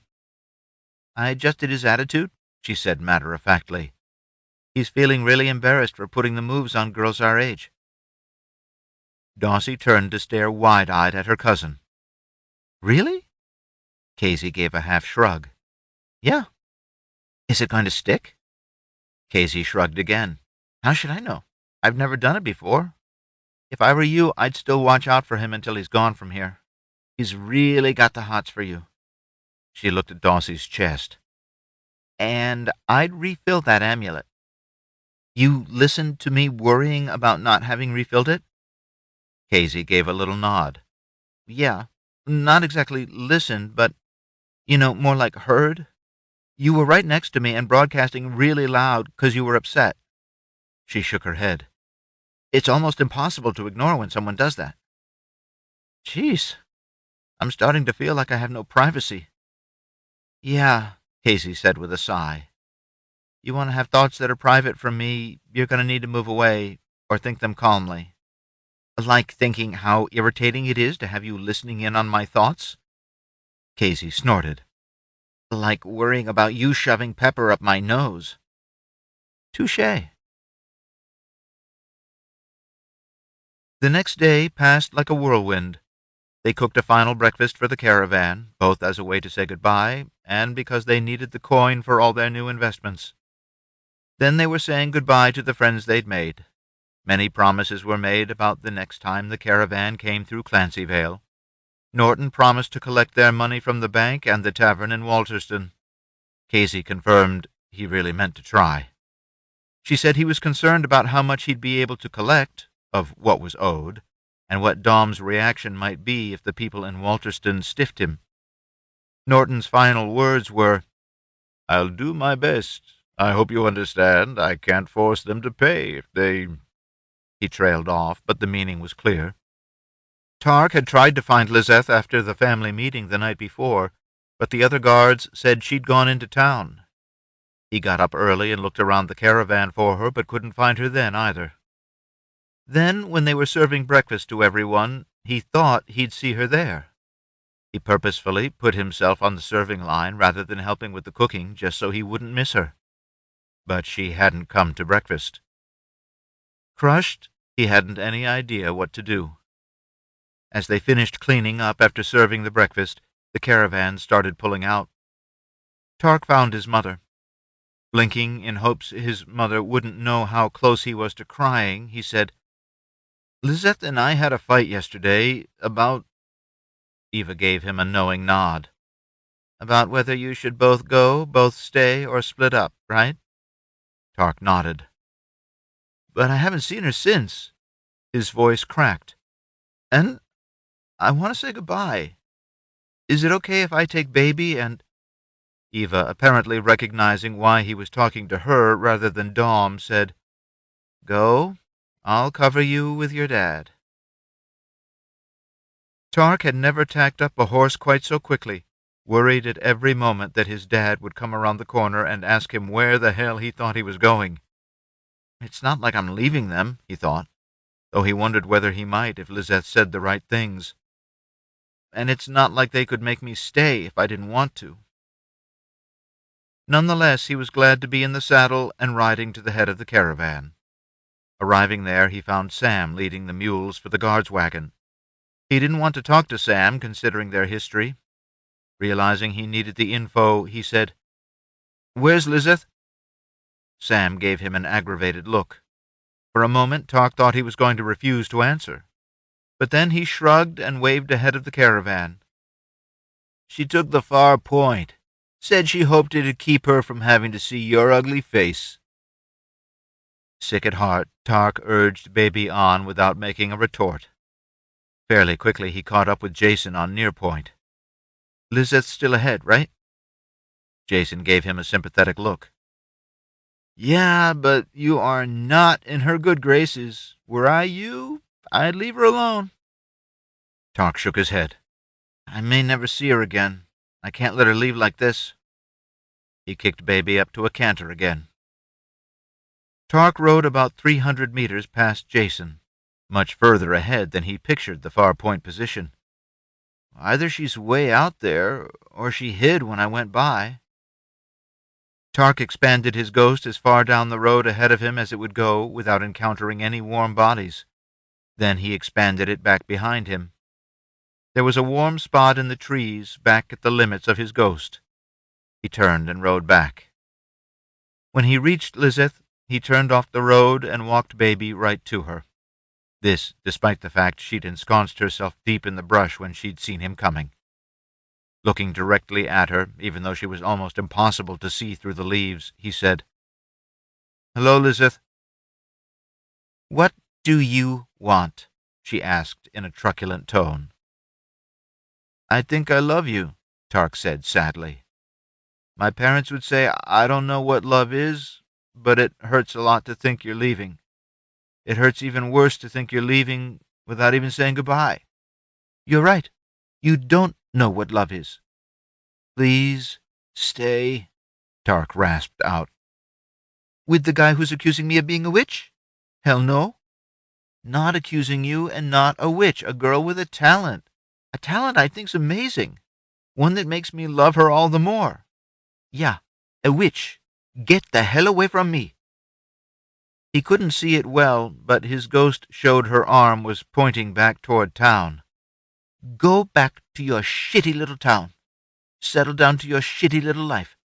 "I adjusted his attitude," she said matter-of-factly. "He's feeling really embarrassed for putting the moves on girls our age." Daussie turned to stare wide-eyed at her cousin. "Really?" Kazy gave a half-shrug. "Yeah. Is it going to stick?" Kazy shrugged again. "How should I know? I've never done it before. If I were you, I'd still watch out for him until he's gone from here. He's really got the hots for you." She looked at Daussie's chest. "And I'd refill that amulet." You listened to me worrying about not having refilled it? Kazy gave a little nod. Yeah, not exactly listened, but, more like heard. You were right next to me and broadcasting really loud 'cause you were upset. She shook her head. It's almost impossible to ignore when someone does that. Jeez, I'm starting to feel like I have no privacy. Yeah, Kazy said with a sigh. You want to have thoughts that are private from me, you're going to need to move away or think them calmly. Like thinking how irritating it is to have you listening in on my thoughts? Kazy snorted. Like worrying about you shoving pepper up my nose. Touché. The next day passed like a whirlwind. They cooked a final breakfast for the caravan, both as a way to say goodbye and because they needed the coin for all their new investments. Then they were saying goodbye to the friends they'd made. Many promises were made about the next time the caravan came through Clancyvale. Norton promised to collect their money from the bank and the tavern in Walterston. Kazy confirmed he really meant to try. She said he was concerned about how much he'd be able to collect, of what was owed, and what Dom's reaction might be if the people in Walterston stiffed him. Norton's final words were, I'll do my best. I hope you understand. I can't force them to pay if they... He trailed off, but the meaning was clear. Tarc had tried to find Lizeth after the family meeting the night before, but the other guards said she'd gone into town. He got up early and looked around the caravan for her, but couldn't find her then either. Then, when they were serving breakfast to everyone, he thought he'd see her there. He purposefully put himself on the serving line rather than helping with the cooking, just so he wouldn't miss her. But she hadn't come to breakfast. Crushed, he hadn't any idea what to do. As they finished cleaning up after serving the breakfast, the caravan started pulling out. Tarc found his mother. Blinking in hopes his mother wouldn't know how close he was to crying, he said, Lizeth and I had a fight yesterday about... Eva gave him a knowing nod. About whether you should both go, both stay, or split up, right? Tarc nodded. But I haven't seen her since. His voice cracked. And I want to say goodbye. Is it okay if I take baby and... Eva, apparently recognizing why he was talking to her rather than Dom, said, Go. I'll cover you with your dad. Tarc had never tacked up a horse quite so quickly, worried at every moment that his dad would come around the corner and ask him where the hell he thought he was going. It's not like I'm leaving them, he thought, though he wondered whether he might if Lizeth said the right things. And it's not like they could make me stay if I didn't want to. Nonetheless, he was glad to be in the saddle and riding to the head of the caravan. Arriving there, he found Sam leading the mules for the guard's wagon. He didn't want to talk to Sam, considering their history. Realizing he needed the info, he said, Where's Lizeth? Sam gave him an aggravated look. For a moment, Tarc thought he was going to refuse to answer. But then he shrugged and waved ahead of the caravan. She took the far point. Said she hoped it'd keep her from having to see your ugly face. Sick at heart, Tarc urged Baby on without making a retort. Fairly quickly he caught up with Jason on near point. Lizeth's still ahead, right? Jason gave him a sympathetic look. Yeah, but you are not in her good graces. Were I you, I'd leave her alone. Tarc shook his head. I may never see her again. I can't let her leave like this. He kicked Baby up to a canter again. Tarc rode about 300 meters past Jason, much further ahead than he pictured the far point position. Either she's way out there, or she hid when I went by. Tarc expanded his ghost as far down the road ahead of him as it would go without encountering any warm bodies. Then he expanded it back behind him. There was a warm spot in the trees back at the limits of his ghost. He turned and rode back. When he reached Lizeth, he turned off the road and walked Baby right to her. This, despite the fact she'd ensconced herself deep in the brush when she'd seen him coming. Looking directly at her, even though she was almost impossible to see through the leaves, he said, Hello, Lizeth. What do you want? She asked in a truculent tone. I think I love you, Tarc said sadly. My parents would say I don't know what love is, but it hurts a lot to think you're leaving. It hurts even worse to think you're leaving without even saying goodbye. You're right. You don't know what love is. Please stay, Tarc rasped out. With the guy who's accusing me of being a witch? Hell no. Not accusing you and not a witch, a girl with a talent. A talent I think's amazing. One that makes me love her all the more. Yeah, a witch. Get the hell away from me. He couldn't see it well, but his ghost showed her arm was pointing back toward town. Go back to your shitty little town. Settle down to your shitty little life.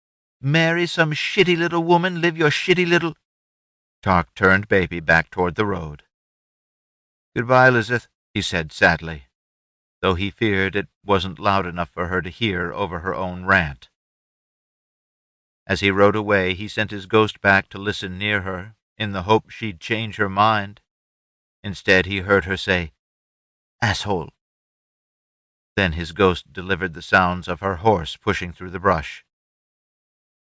Marry some shitty little woman, live your shitty little... Tarc turned Baby back toward the road. Goodbye, Lizeth, he said sadly, though he feared it wasn't loud enough for her to hear over her own rant. As he rode away, he sent his ghost back to listen near her, in the hope she'd change her mind. Instead, he heard her say, Asshole. Then his ghost delivered the sounds of her horse pushing through the brush.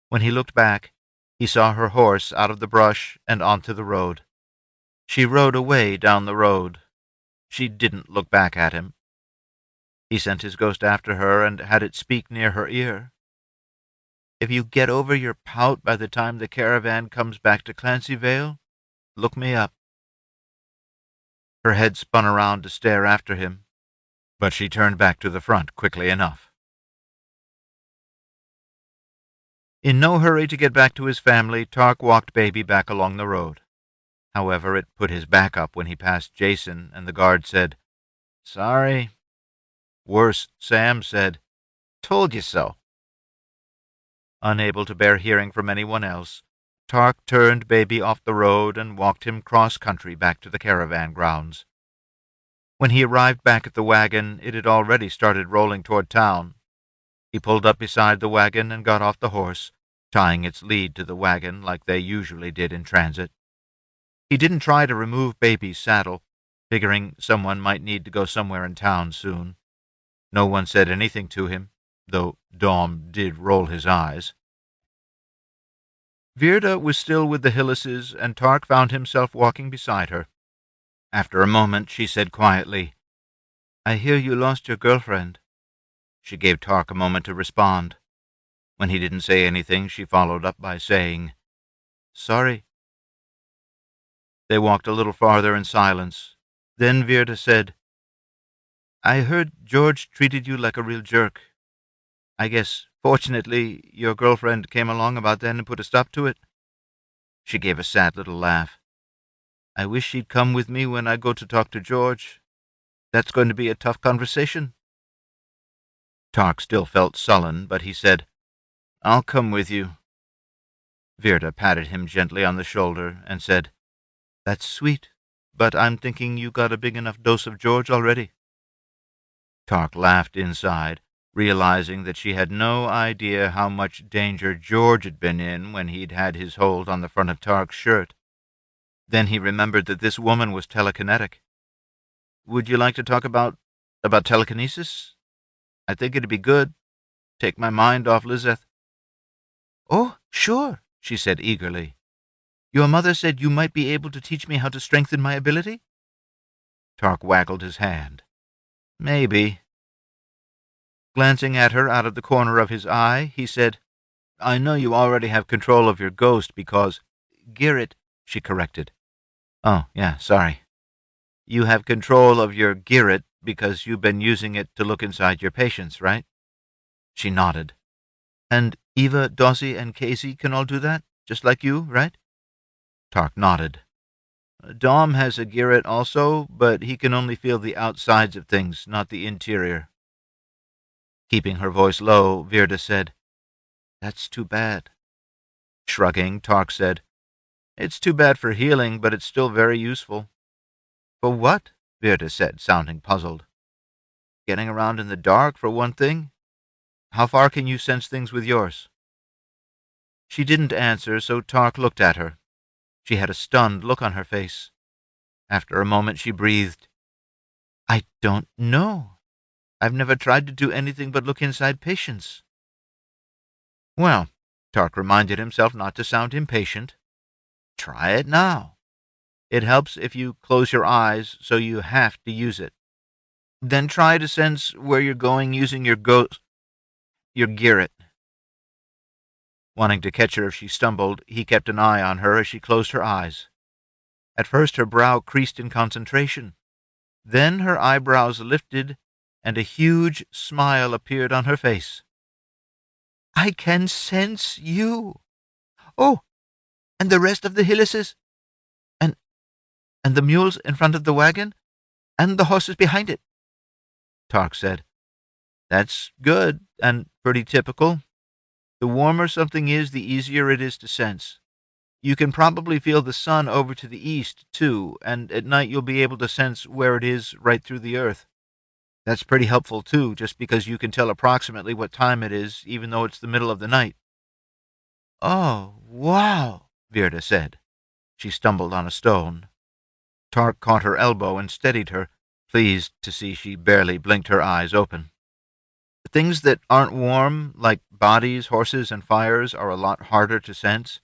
When he looked back, he saw her horse out of the brush and onto the road. She rode away down the road. She didn't look back at him. He sent his ghost after her and had it speak near her ear. If you get over your pout by the time the caravan comes back to Clancy Vale, look me up. Her head spun around to stare after him, but she turned back to the front quickly enough. In no hurry to get back to his family, Tarc walked Baby back along the road. However, it put his back up when he passed Jason, and the guard said, Sorry. Worse, Sam said, Told you so. Unable to bear hearing from anyone else, Tarc turned Baby off the road and walked him cross-country back to the caravan grounds. When he arrived back at the wagon, it had already started rolling toward town. He pulled up beside the wagon and got off the horse, tying its lead to the wagon like they usually did in transit. He didn't try to remove Baby's saddle, figuring someone might need to go somewhere in town soon. No one said anything to him, though Dom did roll his eyes. Virda was still with the Hyllises, and Tarc found himself walking beside her. After a moment, she said quietly, I hear you lost your girlfriend. She gave Tarc a moment to respond. When he didn't say anything, she followed up by saying, Sorry. They walked a little farther in silence. Then Virda said, I heard George treated you like a real jerk. I guess, fortunately, your girlfriend came along about then and put a stop to it. She gave a sad little laugh. I wish she'd come with me when I go to talk to George. That's going to be a tough conversation. Tarc still felt sullen, but he said, I'll come with you. Virda patted him gently on the shoulder and said, That's sweet, but I'm thinking you got a big enough dose of George already. Tarc laughed inside, realizing that she had no idea how much danger George had been in when he'd had his hold on the front of Tarc's shirt. Then he remembered that this woman was telekinetic. Would you like to talk about telekinesis? I think it'd be good. Take my mind off Lizeth. Oh, sure, she said eagerly. Your mother said you might be able to teach me how to strengthen my ability? Tarc waggled his hand. Maybe. Glancing at her out of the corner of his eye, he said, I know you already have control of your ghost because... Girret, she corrected. Oh, yeah, sorry. You have control of your Girret because you've been using it to look inside your patients, right? She nodded. And Eva, Daussie, and Kazy can all do that, just like you, right? Tarc nodded. Dom has a Girret also, but he can only feel the outsides of things, not the interior. Keeping her voice low, Virda said, That's too bad. Shrugging, Tarc said, It's too bad for healing, but it's still very useful. For what? Virda said, sounding puzzled. Getting around in the dark, for one thing? How far can you sense things with yours? She didn't answer, so Tarc looked at her. She had a stunned look on her face. After a moment she breathed, "I don't know. I've never tried to do anything but look inside patients." Well, Tarc reminded himself not to sound impatient. Try it now. It helps if you close your eyes so you have to use it. Then try to sense where you're going using your Girret. Wanting to catch her if she stumbled, he kept an eye on her as she closed her eyes. At first her brow creased in concentration. Then her eyebrows lifted, and a huge smile appeared on her face. "I can sense you. Oh, and the rest of the Hyllises, and the mules in front of the wagon, and the horses behind it," Tarc said. "That's good, and pretty typical. The warmer something is, the easier it is to sense. You can probably feel the sun over to the east, too, and at night you'll be able to sense where it is right through the earth. That's pretty helpful, too, just because you can tell approximately what time it is, even though it's the middle of the night." "Oh, wow," Virta said. She stumbled on a stone. Tarc caught her elbow and steadied her, pleased to see she barely blinked her eyes open. Things that aren't warm, like bodies, horses, and fires, are a lot harder to sense.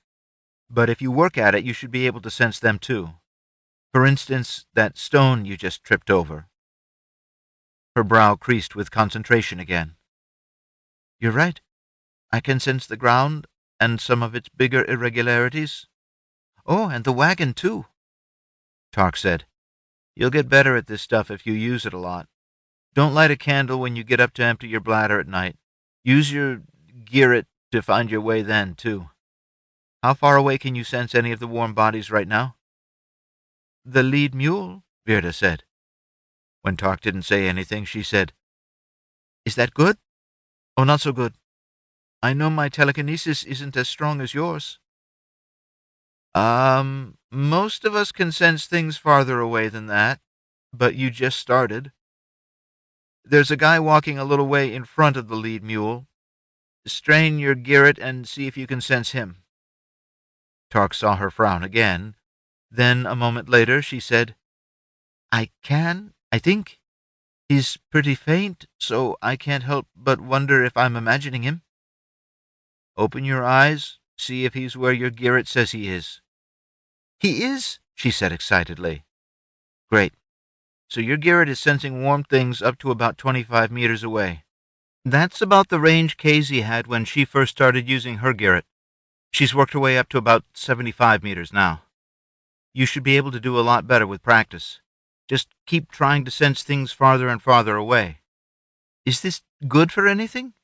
But if you work at it, you should be able to sense them too. For instance, that stone you just tripped over. Her brow creased with concentration again. "You're right. I can sense the ground and some of its bigger irregularities. Oh, and the wagon too," Tarc said. "You'll get better at this stuff if you use it a lot. Don't light a candle when you get up to empty your bladder at night. Use your Girret to find your way then, too. How far away can you sense any of the warm bodies right now?" "The lead mule," Virta said. When Tarc didn't say anything, she said, "Is that good? Oh, not so good. I know my telekinesis isn't as strong as yours." Most of us can sense things farther away than that, but you just started. There's a guy walking a little way in front of the lead mule. Strain your Girret and see if you can sense him." Tarc saw her frown again. Then, a moment later, she said, "I can, I think. He's pretty faint, so I can't help but wonder if I'm imagining him." "Open your eyes, see if he's where your Girret says he is." "He is," she said excitedly. "Great. So your Girret is sensing warm things up to about 25 meters away. That's about the range Kazy had when she first started using her Girret. She's worked her way up to about 75 meters now. You should be able to do a lot better with practice. Just keep trying to sense things farther and farther away. Is this good for anything?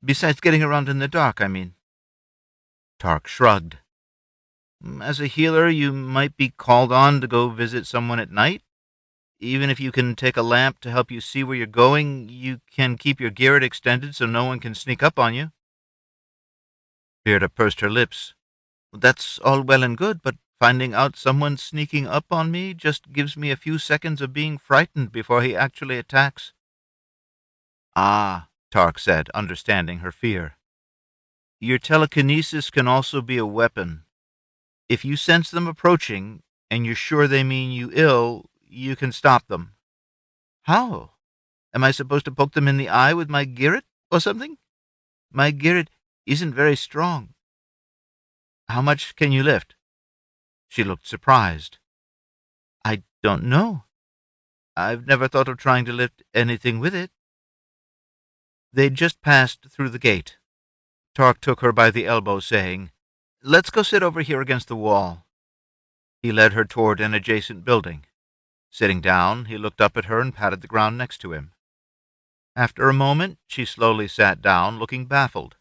Besides getting around in the dark, I mean." Tarc shrugged. "As a healer, you might be called on to go visit someone at night. Even if you can take a lamp to help you see where you're going, you can keep your Girret extended so no one can sneak up on you." Virta pursed her lips. "That's all well and good, but finding out someone's sneaking up on me just gives me a few seconds of being frightened before he actually attacks." "Ah," Tarc said, understanding her fear. "Your telekinesis can also be a weapon. If you sense them approaching, and you're sure they mean you ill, you can stop them." "How? Am I supposed to poke them in the eye with my Girret or something? My Girret isn't very strong." "How much can you lift?" She looked surprised. "I don't know. I've never thought of trying to lift anything with it." They'd just passed through the gate. Tarc took her by the elbow, saying, "Let's go sit over here against the wall." He led her toward an adjacent building. Sitting down, he looked up at her and patted the ground next to him. After a moment, she slowly sat down, looking baffled.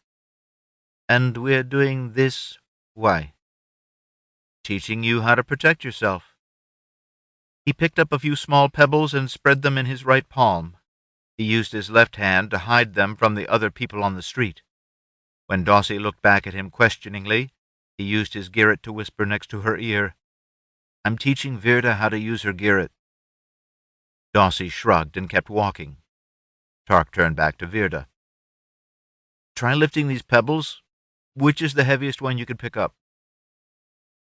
"And we're doing this, why?" "Teaching you how to protect yourself." He picked up a few small pebbles and spread them in his right palm. He used his left hand to hide them from the other people on the street. When Daussie looked back at him questioningly, he used his Girret to whisper next to her ear, "I'm teaching Virta how to use her Girret." Daussie shrugged and kept walking. Tarc turned back to Virta. "Try lifting these pebbles. Which is the heaviest one you can pick up?"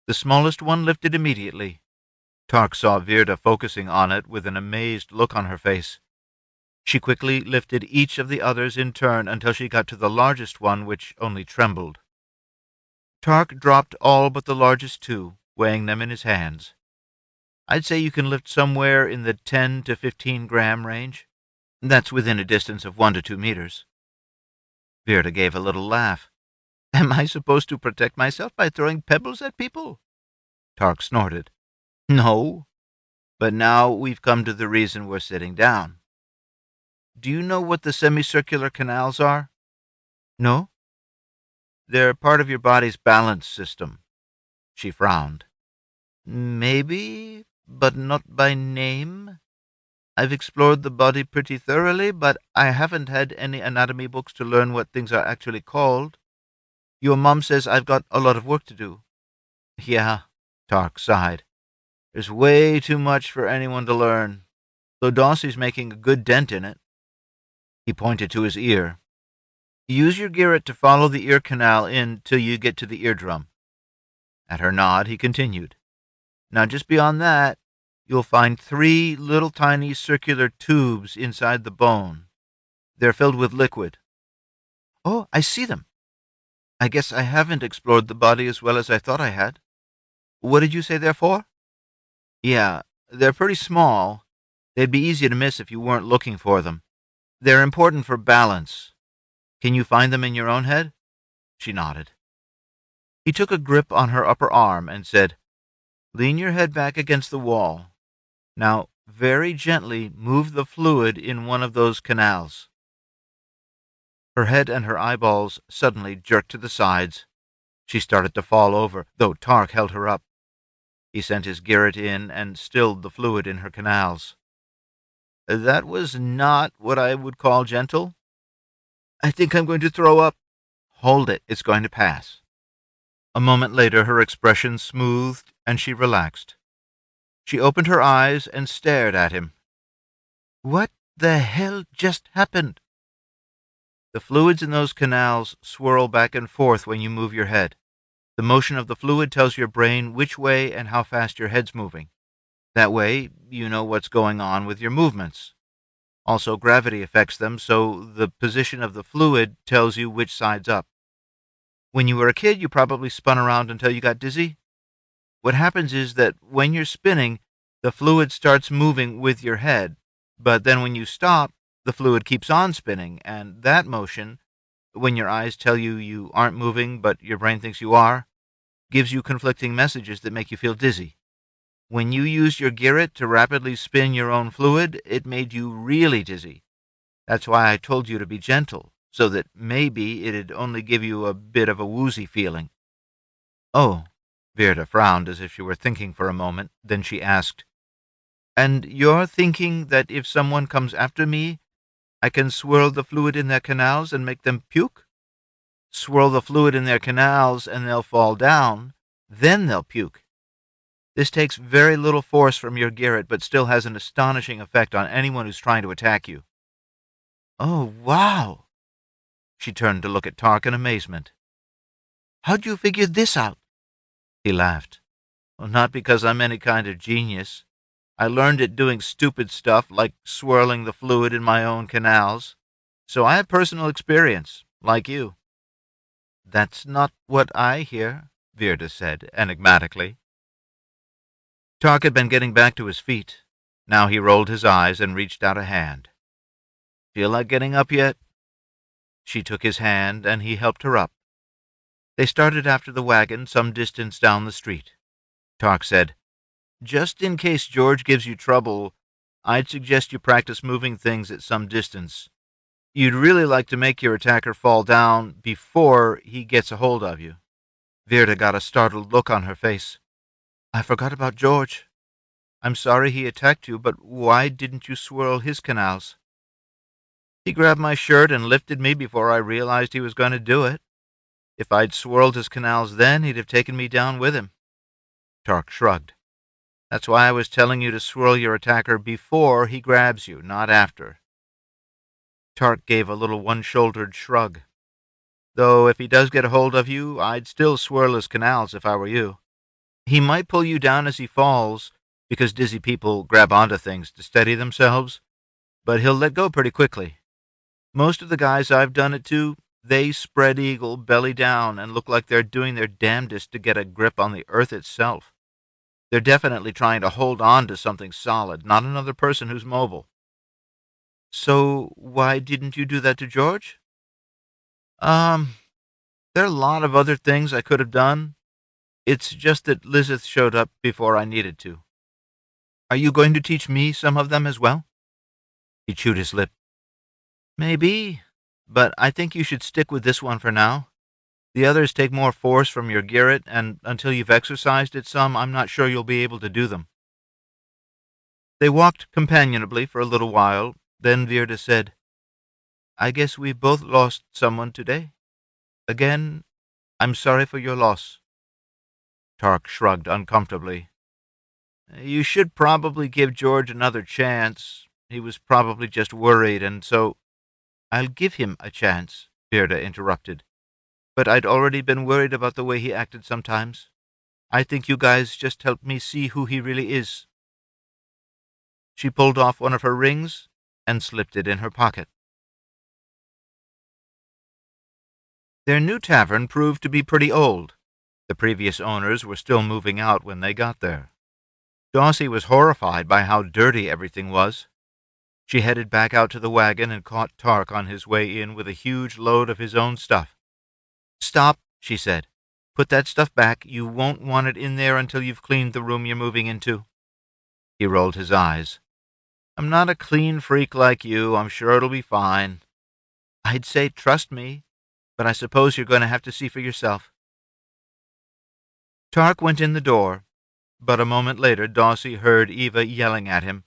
The smallest one lifted immediately. Tarc saw Virta focusing on it with an amazed look on her face. She quickly lifted each of the others in turn until she got to the largest one, which only trembled. Tarc dropped all but the largest two, weighing them in his hands. I'd say you can lift somewhere in the 10 to 15 gram range. That's within a distance of 1 to 2 meters. Virta gave a little laugh. Am I supposed to protect myself by throwing pebbles at people? Tarc snorted. No, but now we've come to the reason we're sitting down. Do you know what the semicircular canals are? No? They're part of your body's balance system. She frowned. Maybe, but not by name. I've explored the body pretty thoroughly, but I haven't had any anatomy books to learn what things are actually called. Your mom says I've got a lot of work to do. Yeah, Tarc sighed. There's way too much for anyone to learn, though Daussie's making a good dent in it. He pointed to his ear. Use your Garrett to follow the ear canal in till you get to the eardrum. At her nod, he continued. Now just beyond that, you'll find 3 little tiny circular tubes inside the bone. They're filled with liquid. Oh, I see them. I guess I haven't explored the body as well as I thought I had. What did you say they're for? Yeah, they're pretty small. They'd be easy to miss if you weren't looking for them. They're important for balance. Can you find them in your own head? She nodded. He took a grip on her upper arm and said, Lean your head back against the wall. Now, very gently move the fluid in one of those canals. Her head and her eyeballs suddenly jerked to the sides. She started to fall over, though Tarc held her up. He sent his Garrett in and stilled the fluid in her canals. That was not what I would call gentle. I think I'm going to throw up. Hold it, it's going to pass. A moment later her expression smoothed and she relaxed. She opened her eyes and stared at him. What the hell just happened? The fluids in those canals swirl back and forth when you move your head. The motion of the fluid tells your brain which way and how fast your head's moving. That way, you know what's going on with your movements. Also, gravity affects them, so the position of the fluid tells you which side's up. When you were a kid, you probably spun around until you got dizzy. What happens is that when you're spinning, the fluid starts moving with your head, but then when you stop, the fluid keeps on spinning, and that motion, when your eyes tell you you aren't moving but your brain thinks you are, gives you conflicting messages that make you feel dizzy. When you used your Garrett to rapidly spin your own fluid, it made you really dizzy. That's why I told you to be gentle, so that maybe it'd only give you a bit of a woozy feeling. Oh, Virta frowned as if she were thinking for a moment, then she asked, And you're thinking that if someone comes after me, I can swirl the fluid in their canals and make them puke? Swirl the fluid in their canals and they'll fall down, then they'll puke. This takes very little force from your Garrett, but still has an astonishing effect on anyone who's trying to attack you. Oh, wow! She turned to look at Tarc in amazement. How'd you figure this out? He laughed. Well, not because I'm any kind of genius. I learned it doing stupid stuff like swirling the fluid in my own canals. So I have personal experience, like you. That's not what I hear, Virta said enigmatically. Tarc had been getting back to his feet. Now he rolled his eyes and reached out a hand. Feel like getting up yet? She took his hand and he helped her up. They started after the wagon some distance down the street. Tarc said, Just in case George gives you trouble, I'd suggest you practice moving things at some distance. You'd really like to make your attacker fall down before he gets a hold of you. Virta got a startled look on her face. I forgot about George. I'm sorry he attacked you, but why didn't you swirl his canals? He grabbed my shirt and lifted me before I realized he was going to do it. If I'd swirled his canals then, he'd have taken me down with him. Tarc shrugged. That's why I was telling you to swirl your attacker before he grabs you, not after. Tarc gave a little one-shouldered shrug. Though if he does get a hold of you, I'd still swirl his canals if I were you. He might pull you down as he falls, because dizzy people grab onto things to steady themselves, but he'll let go pretty quickly. Most of the guys I've done it to, they spread eagle, belly down, and look like they're doing their damnedest to get a grip on the earth itself. They're definitely trying to hold on to something solid, not another person who's mobile. So why didn't you do that to George? There are a lot of other things I could have done. It's just that Lizeth showed up before I needed to. Are you going to teach me some of them as well? He chewed his lip. Maybe, but I think you should stick with this one for now. The others take more force from your Garrett, and until you've exercised it some, I'm not sure you'll be able to do them. They walked companionably for a little while, then Virta said, I guess we both lost someone today. Again, I'm sorry for your loss. Tarc shrugged uncomfortably. You should probably give George another chance. He was probably just worried, and so... I'll give him a chance, Virta interrupted. But I'd already been worried about the way he acted sometimes. I think you guys just helped me see who he really is. She pulled off one of her rings and slipped it in her pocket. Their new tavern proved to be pretty old. The previous owners were still moving out when they got there. Daussie was horrified by how dirty everything was. She headed back out to the wagon and caught Tarc on his way in with a huge load of his own stuff. Stop, she said. Put that stuff back. You won't want it in there until you've cleaned the room you're moving into. He rolled his eyes. I'm not a clean freak like you. I'm sure it'll be fine. I'd say trust me, but I suppose you're going to have to see for yourself. Tarc went in the door, but a moment later Daussie heard Eva yelling at him.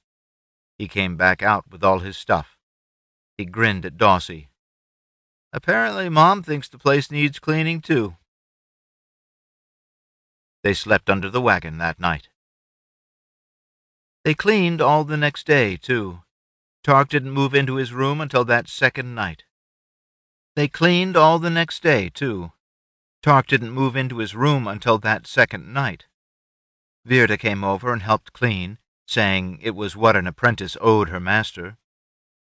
He came back out with all his stuff. He grinned at Daussie. Apparently Mom thinks the place needs cleaning, too. They slept under the wagon that night. They cleaned all the next day, too. Tarc didn't move into his room until that second night. They cleaned all the next day, too. Tarc didn't move into his room until that second night. Virta came over and helped clean, saying it was what an apprentice owed her master.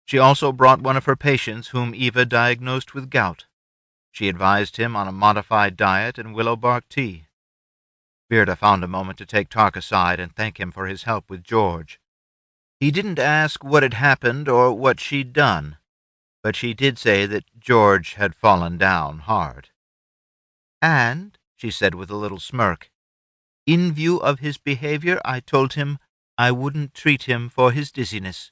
She also brought one of her patients whom Eva diagnosed with gout. She advised him on a modified diet and willow bark tea. Virta found a moment to take Tarc aside and thank him for his help with George. He didn't ask what had happened or what she'd done, but she did say that George had fallen down hard. And, she said with a little smirk, in view of his behavior, I told him I wouldn't treat him for his dizziness.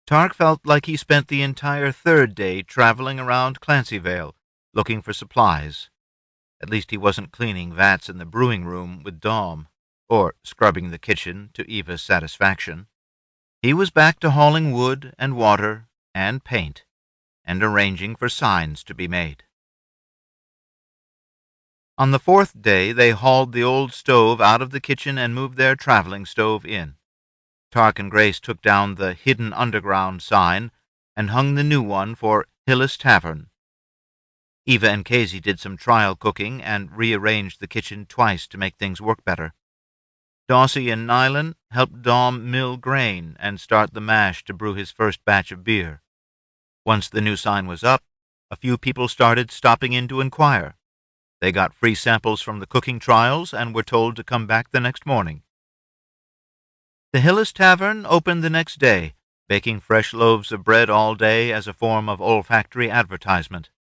Tarc felt like he spent the entire third day traveling around Clancyvale, looking for supplies. At least he wasn't cleaning vats in the brewing room with Dom, or scrubbing the kitchen to Eva's satisfaction. He was back to hauling wood and water and paint, and arranging for signs to be made. On the fourth day, they hauled the old stove out of the kitchen and moved their traveling stove in. Tarc and Grace took down the hidden underground sign and hung the new one for Hyllis Tavern. Eva and Kazy did some trial cooking and rearranged the kitchen twice to make things work better. Daussie and Nylan helped Dom mill grain and start the mash to brew his first batch of beer. Once the new sign was up, a few people started stopping in to inquire. They got free samples from the cooking trials and were told to come back the next morning. The Hyllis Tavern opened the next day, baking fresh loaves of bread all day as a form of olfactory advertisement.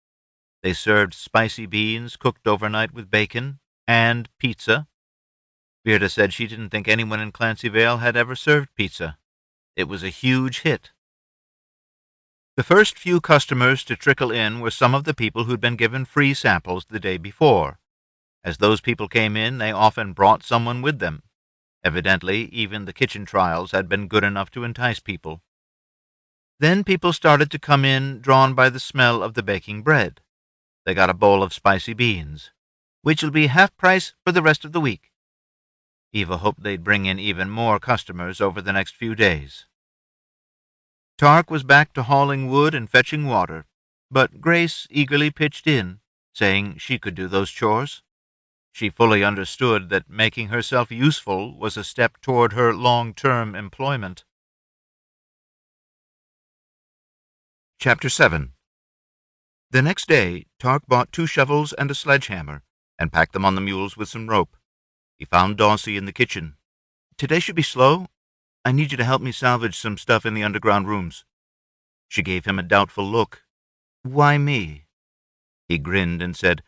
They served spicy beans cooked overnight with bacon, and pizza. Virta said she didn't think anyone in Clancyvale had ever served pizza. It was a huge hit. The first few customers to trickle in were some of the people who'd been given free samples the day before. As those people came in, they often brought someone with them. Evidently, even the kitchen trials had been good enough to entice people. Then people started to come in, drawn by the smell of the baking bread. They got a bowl of spicy beans, which will be half price for the rest of the week. Eva hoped they'd bring in even more customers over the next few days. Tarc was back to hauling wood and fetching water, but Grace eagerly pitched in, saying she could do those chores. She fully understood that making herself useful was a step toward her long-term employment. Chapter 7. The next day, Tarc bought 2 shovels and a sledgehammer, and packed them on the mules with some rope. He found Daussie in the kitchen. "Today should be slow. I need you to help me salvage some stuff in the underground rooms." She gave him a doubtful look. "Why me?" He grinned and said,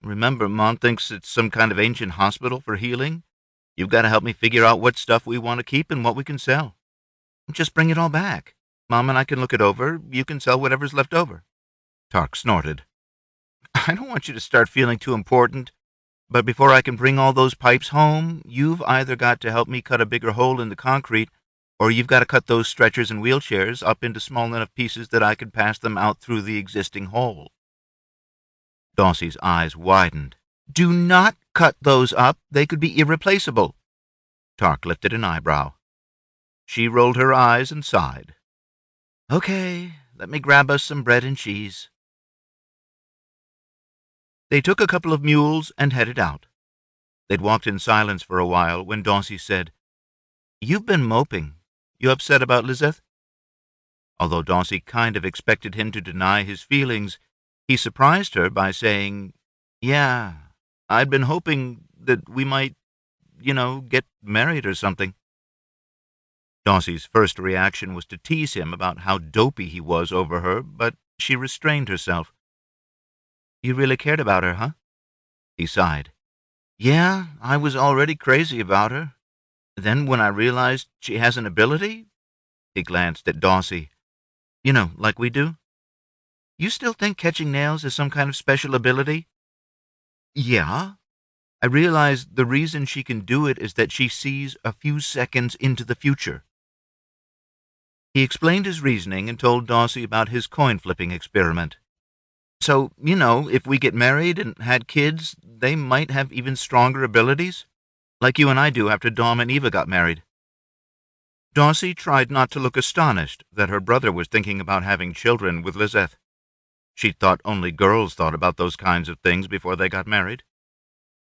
"Remember, Mom thinks it's some kind of ancient hospital for healing. You've got to help me figure out what stuff we want to keep and what we can sell. Just bring it all back. Mom and I can look it over. You can sell whatever's left over." Tarc snorted. "I don't want you to start feeling too important, but before I can bring all those pipes home, you've either got to help me cut a bigger hole in the concrete, or you've got to cut those stretchers and wheelchairs up into small enough pieces that I can pass them out through the existing hole." Daussie's eyes widened. "Do not cut those up. They could be irreplaceable." Tarc lifted an eyebrow. She rolled her eyes and sighed. "Okay, let me grab us some bread and cheese." They took a couple of mules and headed out. They'd walked in silence for a while when Daussie said, "You've been moping. You upset about Lizeth?" Although Daussie kind of expected him to deny his feelings, he surprised her by saying, "Yeah, I'd been hoping that we might, get married or something." Daussie's first reaction was to tease him about how dopey he was over her, but she restrained herself. "You really cared about her, huh?" He sighed. "Yeah, I was already crazy about her. Then when I realized she has an ability," he glanced at Daussie, "like we do." "You still think catching nails is some kind of special ability?" "Yeah. I realize the reason she can do it is that she sees a few seconds into the future." He explained his reasoning and told Daussie about his coin-flipping experiment. "So, if we get married and had kids, they might have even stronger abilities, like you and I do after Dom and Eva got married." Daussie tried not to look astonished that her brother was thinking about having children with Lizeth. She thought only girls thought about those kinds of things before they got married.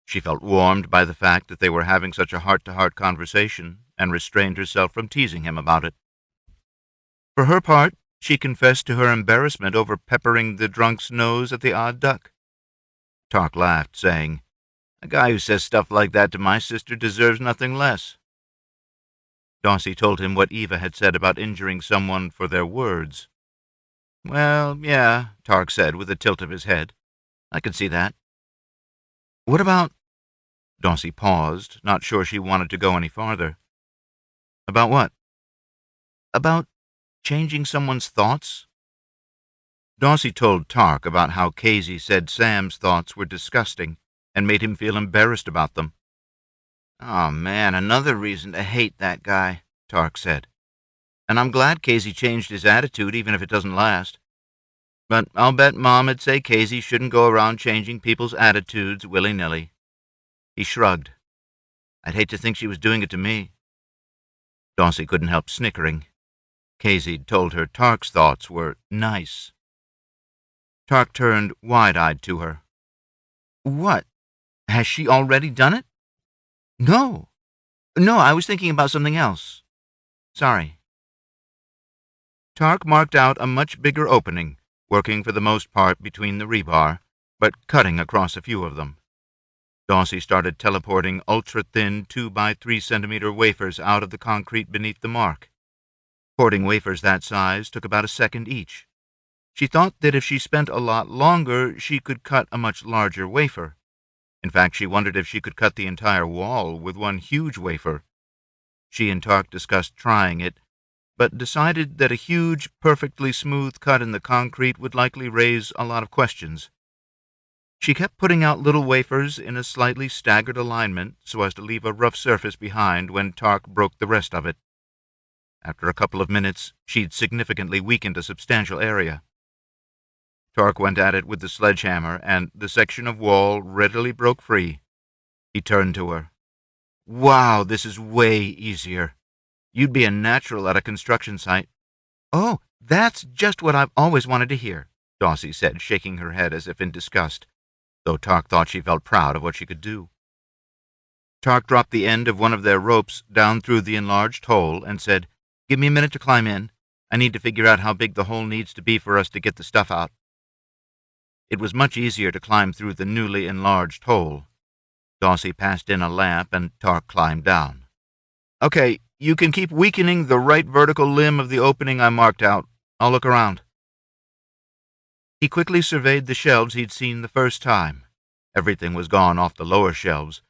She felt warmed by the fact that they were having such a heart-to-heart conversation and restrained herself from teasing him about it. For her part, she confessed to her embarrassment over peppering the drunk's nose at the odd duck. Tarc laughed, saying, "A guy who says stuff like that to my sister deserves nothing less." Daussie told him what Eva had said about injuring someone for their words. "Well, yeah," Tarc said with a tilt of his head. "I can see that." "What about—" Daussie paused, not sure she wanted to go any farther. "About what?" "About changing someone's thoughts." Daussie told Tarc about how Kazy said Sam's thoughts were disgusting and made him feel embarrassed about them. "Oh, man, another reason to hate that guy," Tarc said. "And I'm glad Kazy changed his attitude, even if it doesn't last. But I'll bet Mom'd say Kazy shouldn't go around changing people's attitudes willy-nilly." He shrugged. "I'd hate to think she was doing it to me." Daussie couldn't help snickering. Kazy told her Tarc's thoughts were nice. Tarc turned wide-eyed to her. "What? Has she already done it?" "No. No, I was thinking about something else. Sorry." Tarc marked out a much bigger opening, working for the most part between the rebar, but cutting across a few of them. Daussie started teleporting ultra-thin 2 by 3 centimeter wafers out of the concrete beneath the mark. Porting wafers that size took about a second each. She thought that if she spent a lot longer, she could cut a much larger wafer. In fact, she wondered if she could cut the entire wall with one huge wafer. She and Tarc discussed trying it, but decided that a huge, perfectly smooth cut in the concrete would likely raise a lot of questions. She kept putting out little wafers in a slightly staggered alignment so as to leave a rough surface behind when Tarc broke the rest of it. After a couple of minutes, she'd significantly weakened a substantial area. Tarc went at it with the sledgehammer, and the section of wall readily broke free. He turned to her. "Wow, this is way easier. You'd be a natural at a construction site." "Oh, that's just what I've always wanted to hear," Daussie said, shaking her head as if in disgust. though Tarc thought she felt proud of what she could do. Tarc dropped the end of one of their ropes down through the enlarged hole and said, "Give me a minute to climb in. I need to figure out how big the hole needs to be for us to get the stuff out." It was much easier to climb through the newly enlarged hole. Daussie passed in a lamp and Tarc climbed down. "Okay, you can keep weakening the right vertical limb of the opening I marked out. I'll look around." He quickly surveyed the shelves he'd seen the first time. Everything was gone off the lower shelves,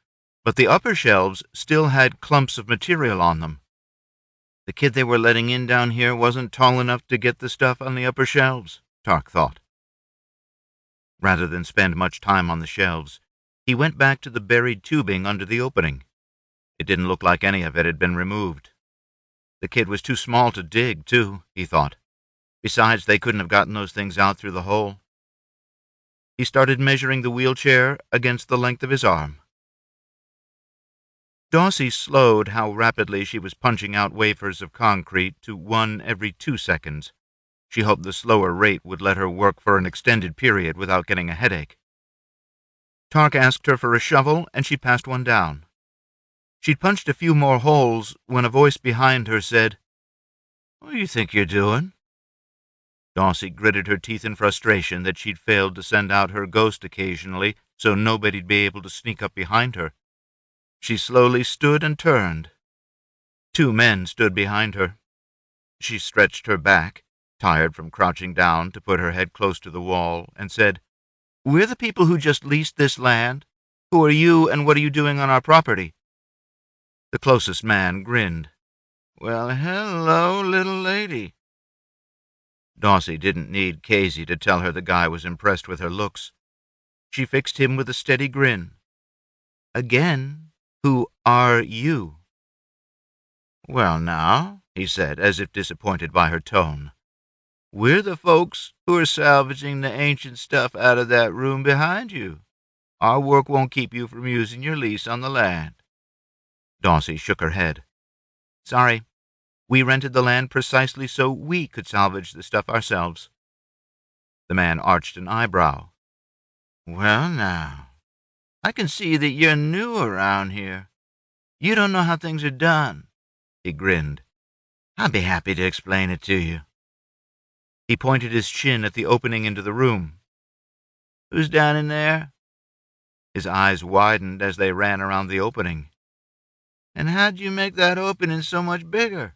but the upper shelves still had clumps of material on them. The kid they were letting in down here wasn't tall enough to get the stuff on the upper shelves, Tarc thought. Rather than spend much time on the shelves, he went back to the buried tubing under the opening. It didn't look like any of it had been removed. The kid was too small to dig, too, he thought. Besides, they couldn't have gotten those things out through the hole. He started measuring the wheelchair against the length of his arm. Daussie slowed how rapidly she was punching out wafers of concrete to 1 every 2 seconds. She hoped the slower rate would let her work for an extended period without getting a headache. Tarc asked her for a shovel, and she passed one down. She'd punched a few more holes when a voice behind her said, "What do you think you're doing?" Daussie gritted her teeth in frustration that she'd failed to send out her ghost occasionally so nobody'd be able to sneak up behind her. She slowly stood and turned. 2 men stood behind her. She stretched her back, tired from crouching down to put her head close to the wall, and said, "We're the people who just leased this land. Who are you, and what are you doing on our property?" The closest man grinned. "Well, hello, little lady." Daussie didn't need Kazy to tell her the guy was impressed with her looks. She fixed him with a steady grin. "Again, who are you?" "Well, now," he said, as if disappointed by her tone, "we're the folks who are salvaging the ancient stuff out of that room behind you. Our work won't keep you from using your lease on the land." Daussie shook her head. "Sorry. We rented the land precisely so we could salvage the stuff ourselves." The man arched an eyebrow. "Well, now, I can see that you're new around here. You don't know how things are done." He grinned. "I'd be happy to explain it to you." He pointed his chin at the opening into the room. "Who's down in there?" His eyes widened as they ran around the opening. "And how'd you make that opening so much bigger?"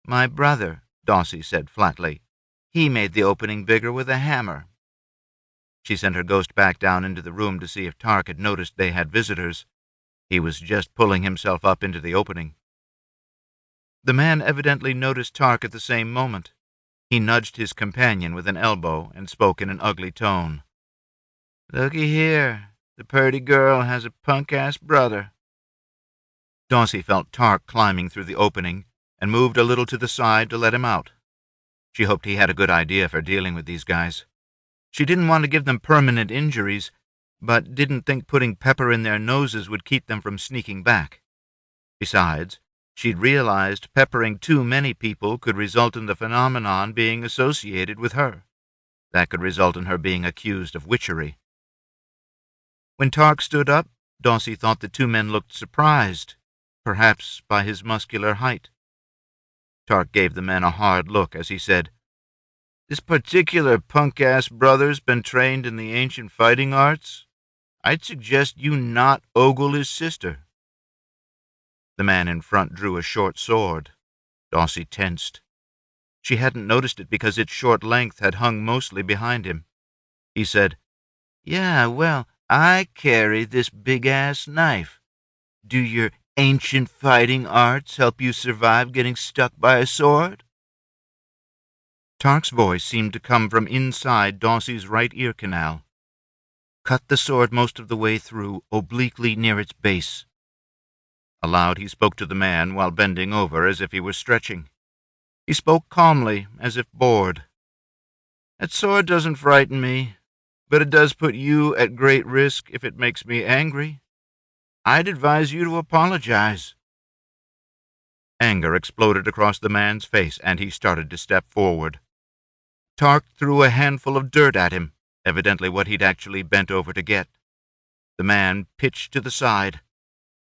"My brother," Daussie said flatly. "He made the opening bigger with a hammer." She sent her ghost back down into the room to see if Tarc had noticed they had visitors. He was just pulling himself up into the opening. The man evidently noticed Tarc at the same moment. He nudged his companion with an elbow and spoke in an ugly tone. "Looky here, the purty girl has a punk-ass brother." Daussie felt Tarc climbing through the opening and moved a little to the side to let him out. She hoped he had a good idea for dealing with these guys. She didn't want to give them permanent injuries, but didn't think putting pepper in their noses would keep them from sneaking back. Besides, she'd realized peppering too many people could result in the phenomenon being associated with her. That could result in her being accused of witchery. When Tarc stood up, Daussie thought the 2 men looked surprised, perhaps by his muscular height. Tarc gave the men a hard look as he said, "This particular punk-ass brother's been trained in the ancient fighting arts. I'd suggest you not ogle his sister." The man in front drew a short sword. Daussie tensed. She hadn't noticed it because its short length had hung mostly behind him. He said, "Yeah, well, I carry this big-ass knife. Do your ancient fighting arts help you survive getting stuck by a sword?" Tarc's voice seemed to come from inside Daussie's right ear canal. "Cut the sword most of the way through, obliquely near its base." Aloud he spoke to the man while bending over as if he were stretching. He spoke calmly, as if bored. "That sword doesn't frighten me, but it does put you at great risk if it makes me angry. I'd advise you to apologize." Anger exploded across the man's face, and he started to step forward. Tarc threw a handful of dirt at him. evidently what he'd actually bent over to get. The man pitched to the side.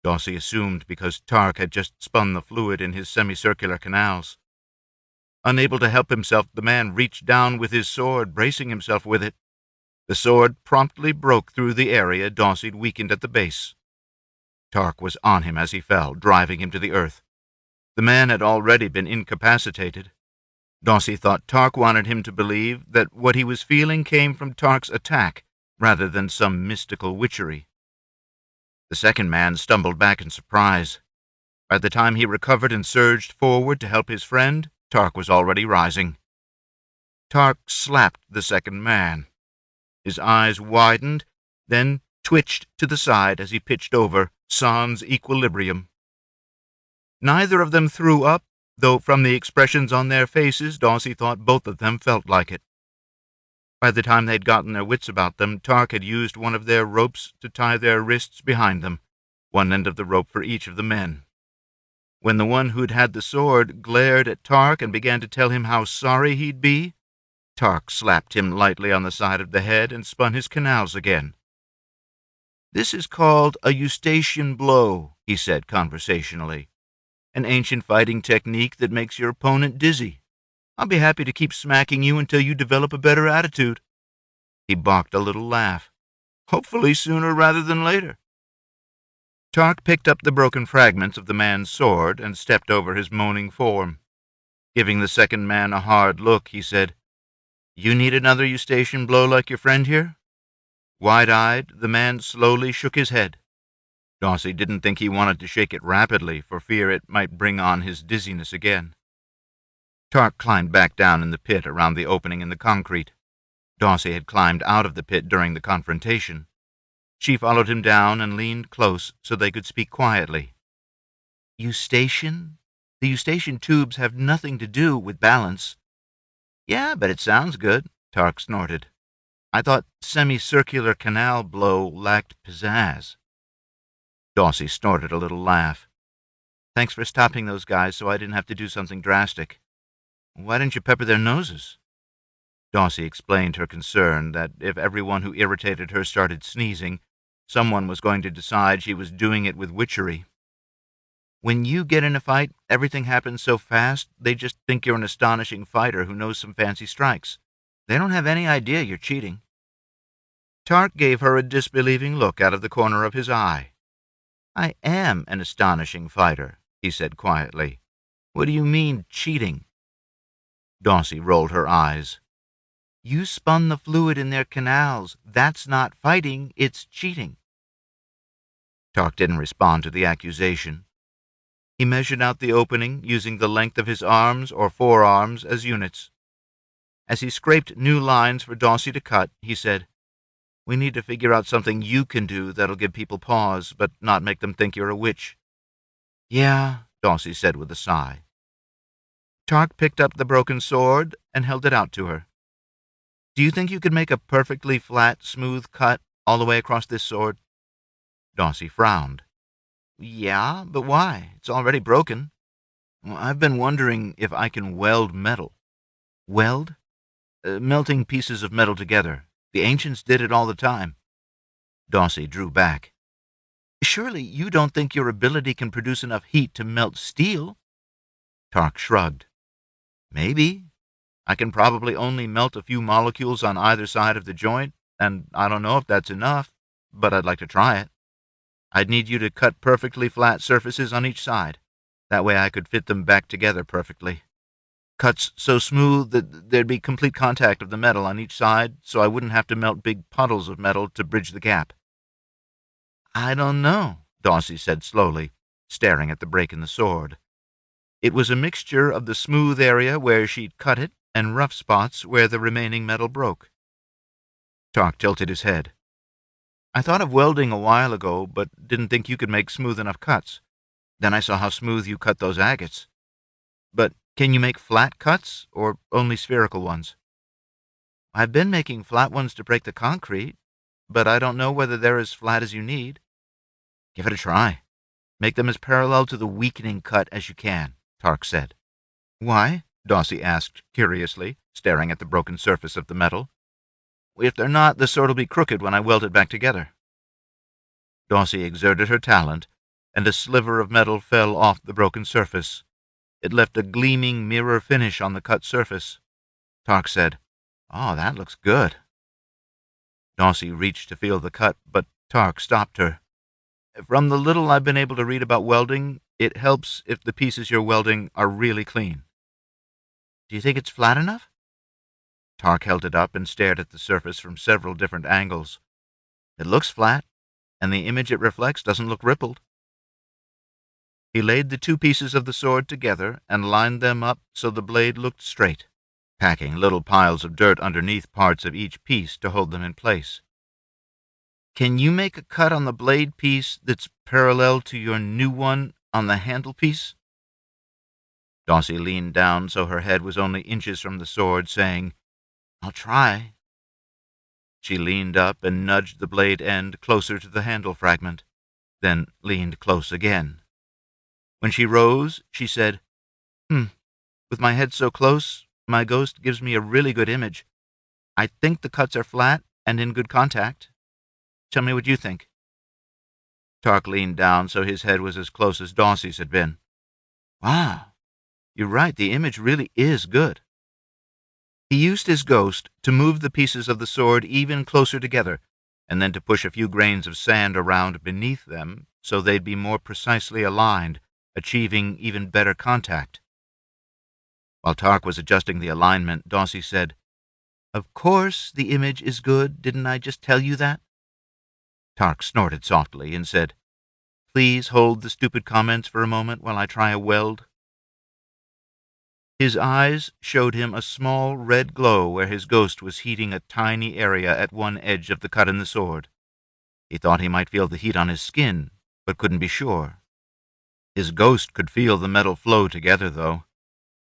Daussie assumed because Tarc had just spun the fluid in his semicircular canals. Unable to help himself, the man reached down with his sword, bracing himself with it. The sword promptly broke through the area Daussie'd weakened at the base. Tarc was on him as he fell, driving him to the earth. The man had already been incapacitated. Daussie thought Tarc wanted him to believe that what he was feeling came from Tarc's attack, rather than some mystical witchery. The second man stumbled back in surprise. By the time he recovered and surged forward to help his friend, Tarc was already rising. Tarc slapped the second man. His eyes widened, then twitched to the side as he pitched over, sans equilibrium. Neither of them threw up, though from the expressions on their faces, Daussie thought both of them felt like it. By the time they'd gotten their wits about them, Tarc had used one of their ropes to tie their wrists behind them, one end of the rope for each of the men. When the one who'd had the sword glared at Tarc and began to tell him how sorry he'd be, Tarc slapped him lightly on the side of the head and spun his canals again. "This is called a Eustachian blow," he said conversationally. "An ancient fighting technique that makes your opponent dizzy. I'll be happy to keep smacking you until you develop a better attitude." He barked a little laugh. "Hopefully sooner rather than later." Tarc picked up the broken fragments of the man's sword and stepped over his moaning form. Giving the second man a hard look, he said, "You need another Eustachian blow like your friend here?" Wide-eyed, the man slowly shook his head. Daussie didn't think he wanted to shake it rapidly for fear it might bring on his dizziness again. Tarc climbed back down in the pit around the opening in the concrete. Daussie had climbed out of the pit during the confrontation. She followed him down and leaned close so they could speak quietly. "Eustachian? The Eustachian tubes have nothing to do with balance." "Yeah, but it sounds good," Tarc snorted. "I thought semicircular canal blow lacked pizzazz." Daussie snorted a little laugh. "Thanks for stopping those guys so I didn't have to do something drastic. Why didn't you pepper their noses?" Daussie explained her concern that if everyone who irritated her started sneezing, someone was going to decide she was doing it with witchery. "When you get in a fight, everything happens so fast, they just think you're an astonishing fighter who knows some fancy strikes. They don't have any idea you're cheating." Tarc gave her a disbelieving look out of the corner of his eye. "I am an astonishing fighter," he said quietly. "What do you mean, cheating?" Daussie rolled her eyes. "You spun the fluid in their canals. That's not fighting, it's cheating." Tarc didn't respond to the accusation. He measured out the opening, using the length of his arms or forearms as units. As he scraped new lines for Daussie to cut, he said, "We need to figure out something you can do that'll give people pause, but not make them think you're a witch." "Yeah," Daussie said with a sigh. Tarc picked up the broken sword and held it out to her. "Do you think you could make a perfectly flat, smooth cut all the way across this sword?" Daussie frowned. "Yeah, but why? It's already broken." "I've been wondering if I can weld metal." "Weld?" Melting pieces of metal together. The ancients did it all the time." Daussie drew back. "Surely you don't think your ability can produce enough heat to melt steel?" Tarc shrugged. "Maybe. I can probably only melt a few molecules on either side of the joint, and I don't know if that's enough, but I'd like to try it. I'd need you to cut perfectly flat surfaces on each side. That way I could fit them back together perfectly. Cuts so smooth that there'd be complete contact of the metal on each side, so I wouldn't have to melt big puddles of metal to bridge the gap." "I don't know," Daussie said slowly, staring at the break in the sword. It was a mixture of the smooth area where she'd cut it and rough spots where the remaining metal broke. Tarc tilted his head. "I thought of welding a while ago, but didn't think you could make smooth enough cuts. Then I saw how smooth you cut those agates. But can you make flat cuts, or only spherical ones?" "I've been making flat ones to break the concrete, but I don't know whether they're as flat as you need." "Give it a try. Make them as parallel to the weakening cut as you can," Tarc said. "Why?" Daussie asked curiously, staring at the broken surface of the metal. If they're not, the sword'll be crooked when I weld it back together." Daussie exerted her talent, and a sliver of metal fell off the broken surface. It left a gleaming mirror finish on the cut surface. Tarc said, "Oh, that looks good." Daussie reached to feel the cut, but Tarc stopped her. "From the little I've been able to read about welding, it helps if the pieces you're welding are really clean." "Do you think it's flat enough?" Tarc held it up and stared at the surface from several different angles. "It looks flat, and the image it reflects doesn't look rippled." He laid the two pieces of the sword together and lined them up so the blade looked straight, packing little piles of dirt underneath parts of each piece to hold them in place. "Can you make a cut on the blade piece that's parallel to your new one on the handle piece?" Daussie leaned down so her head was only inches from the sword, saying, "I'll try." She leaned up and nudged the blade end closer to the handle fragment, then leaned close again. When she rose, she said, "With my head so close, my ghost gives me a really good image. I think the cuts are flat and in good contact. Tell me what you think." Tarc leaned down so his head was as close as Daussie's had been. "Wow, you're right, the image really is good." He used his ghost to move the pieces of the sword even closer together, and then to push a few grains of sand around beneath them so they'd be more precisely aligned, achieving even better contact. While Tarc was adjusting the alignment, Daussie said, "Of course the image is good, didn't I just tell you that?" Tarc snorted softly and said, "Please hold the stupid comments for a moment while I try a weld." His eyes showed him a small red glow where his ghost was heating a tiny area at one edge of the cut in the sword. He thought he might feel the heat on his skin, but couldn't be sure. His ghost could feel the metal flow together, though.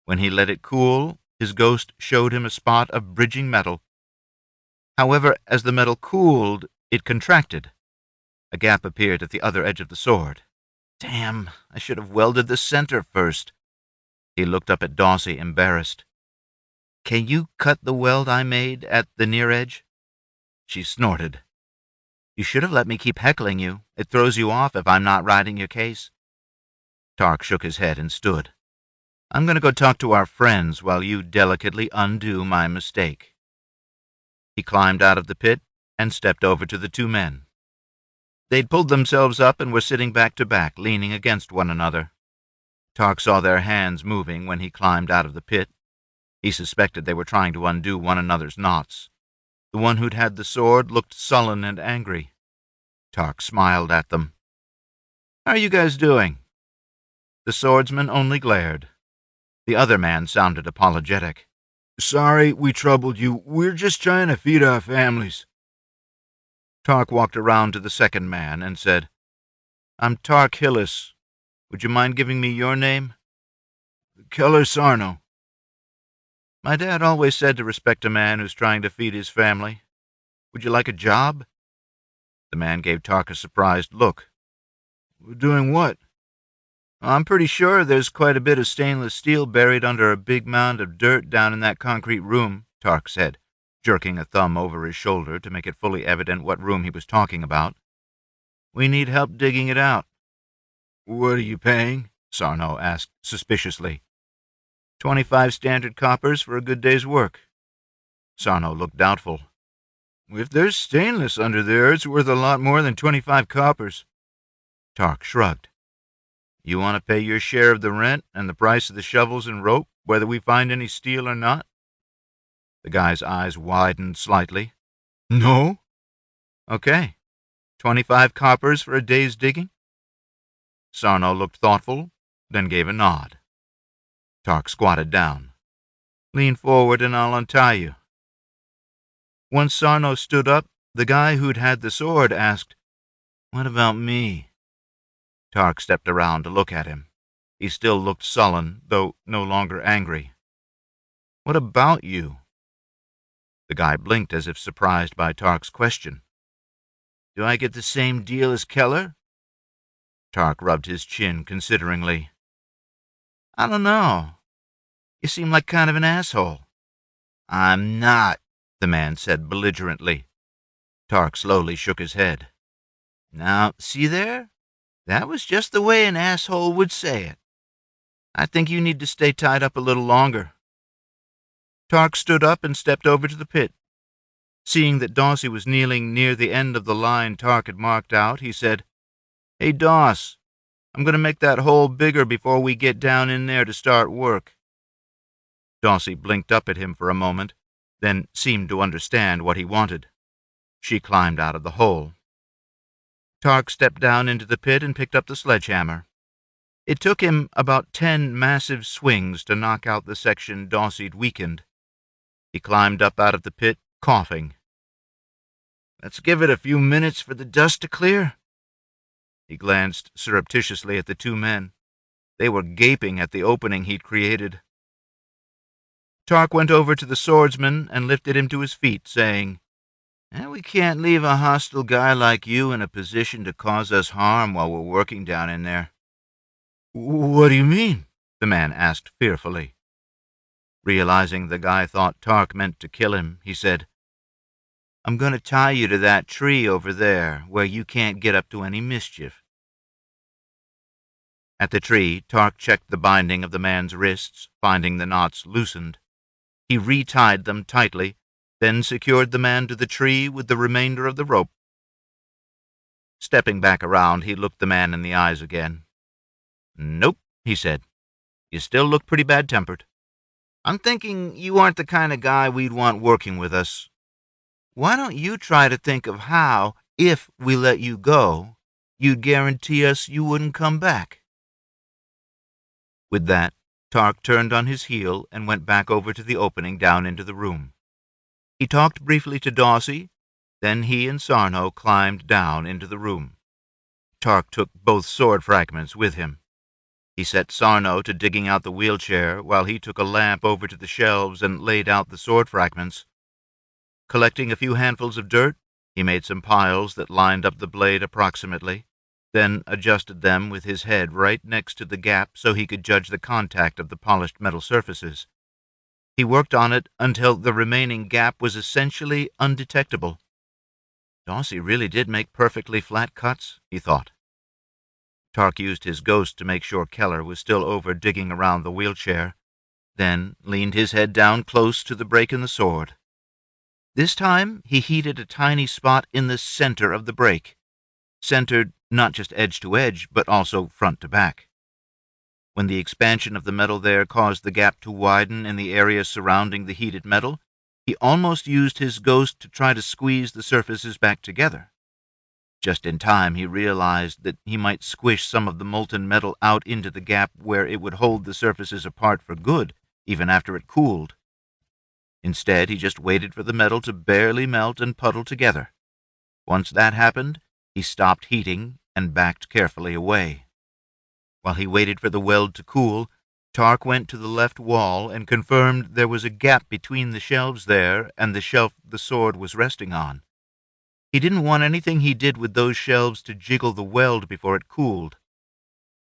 When he let it cool, his ghost showed him a spot of bridging metal. However, as the metal cooled, it contracted. A gap appeared at the other edge of the sword. "Damn, I should have welded the center first." He looked up at Daussie, embarrassed. "Can you cut the weld I made at the near edge?" She snorted. "You should have let me keep heckling you. It throws you off if I'm not riding your case." Tarc shook his head and stood. "I'm going to go talk to our friends while you delicately undo my mistake." He climbed out of the pit and stepped over to the two men. They'd pulled themselves up and were sitting back to back, leaning against one another. Tarc saw their hands moving when he climbed out of the pit. He suspected they were trying to undo one another's knots. The one who'd had the sword looked sullen and angry. Tarc smiled at them. "How are you guys doing?" The swordsman only glared. The other man sounded apologetic. "Sorry we troubled you. We're just trying to feed our families." Tarc walked around to the second man and said, "I'm Tarc Hyllis. Would you mind giving me your name?" "Keller Sarno." "My dad always said to respect a man who's trying to feed his family. Would you like a job?" The man gave Tarc a surprised look. "Doing what?" "I'm pretty sure there's quite a bit of stainless steel buried under a big mound of dirt down in that concrete room," Tarc said, jerking a thumb over his shoulder to make it fully evident what room he was talking about. "We need help digging it out." "What are you paying?" Sarno asked suspiciously. 25 standard coppers for a good day's work." Sarno looked doubtful. "If there's stainless under there, it's worth a lot more than 25 coppers. Tarc shrugged. "You want to pay your share of the rent and the price of the shovels and rope, whether we find any steel or not?" The guy's eyes widened slightly. "No." "Okay. 25 coppers for a day's digging?" Sarno looked thoughtful, then gave a nod. Tarc squatted down. "Lean forward and I'll untie you." Once Sarno stood up, the guy who'd had the sword asked, "What about me?" Tarc stepped around to look at him. He still looked sullen, though no longer angry. "What about you?" The guy blinked as if surprised by Tarc's question. "Do I get the same deal as Keller?" Tarc rubbed his chin consideringly. "I don't know. You seem like kind of an asshole." "I'm not," the man said belligerently. Tarc slowly shook his head. Now, see there? That was just the way an asshole would say it. I think you need to stay tied up a little longer. Tarc stood up and stepped over to the pit. Seeing that Daussie was kneeling near the end of the line Tarc had marked out, he said, Hey, Doss, I'm going to make that hole bigger before we get down in there to start work. Daussie blinked up at him for a moment, then seemed to understand what he wanted. She climbed out of the hole. Tarc stepped down into the pit and picked up the sledgehammer. It took him about 10 massive swings to knock out the section Daussie'd weakened. He climbed up out of the pit, coughing. Let's give it a few minutes for the dust to clear. He glanced surreptitiously at the two men. They were gaping at the opening he'd created. Tarc went over to the swordsman and lifted him to his feet, saying, We can't leave a hostile guy like you in a position to cause us harm while we're working down in there. What do you mean? The man asked fearfully. Realizing the guy thought Tarc meant to kill him, he said, I'm going to tie you to that tree over there, where you can't get up to any mischief. At the tree, Tarc checked the binding of the man's wrists, finding the knots loosened. He retied them tightly, then secured the man to the tree with the remainder of the rope. Stepping back around, he looked the man in the eyes again. Nope, he said. You still look pretty bad-tempered. I'm thinking you aren't the kind of guy we'd want working with us. Why don't you try to think of how, if we let you go, you'd guarantee us you wouldn't come back? With that, Tarc turned on his heel and went back over to the opening down into the room. He talked briefly to Daussie, then he and Sarno climbed down into the room. Tarc took both sword fragments with him. He set Sarno to digging out the wheelchair while he took a lamp over to the shelves and laid out the sword fragments. Collecting a few handfuls of dirt, he made some piles that lined up the blade approximately, then adjusted them with his head right next to the gap so he could judge the contact of the polished metal surfaces. He worked on it until the remaining gap was essentially undetectable. Daussie really did make perfectly flat cuts, he thought. Tarc used his ghost to make sure Keller was still over digging around the wheelchair, then leaned his head down close to the break in the sword. This time he heated a tiny spot in the center of the break, centered not just edge to edge, but also front to back. When the expansion of the metal there caused the gap to widen in the area surrounding the heated metal, he almost used his ghost to try to squeeze the surfaces back together. Just in time, he realized that he might squish some of the molten metal out into the gap where it would hold the surfaces apart for good, even after it cooled. Instead, he just waited for the metal to barely melt and puddle together. Once that happened, he stopped heating and backed carefully away. While he waited for the weld to cool, Tarc went to the left wall and confirmed there was a gap between the shelves there and the shelf the sword was resting on. He didn't want anything he did with those shelves to jiggle the weld before it cooled.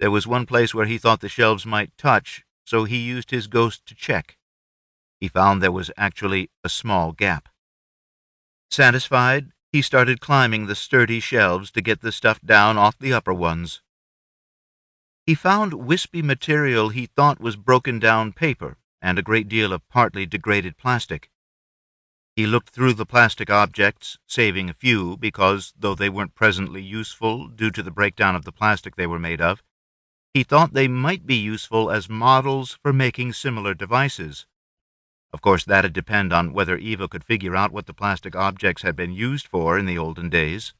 There was one place where he thought the shelves might touch, so he used his ghost to check. He found there was actually a small gap. Satisfied, he started climbing the sturdy shelves to get the stuff down off the upper ones. He found wispy material he thought was broken-down paper and a great deal of partly degraded plastic. He looked through the plastic objects, saving a few because, though they weren't presently useful due to the breakdown of the plastic they were made of, he thought they might be useful as models for making similar devices. Of course, that'd depend on whether Eva could figure out what the plastic objects had been used for in the olden days.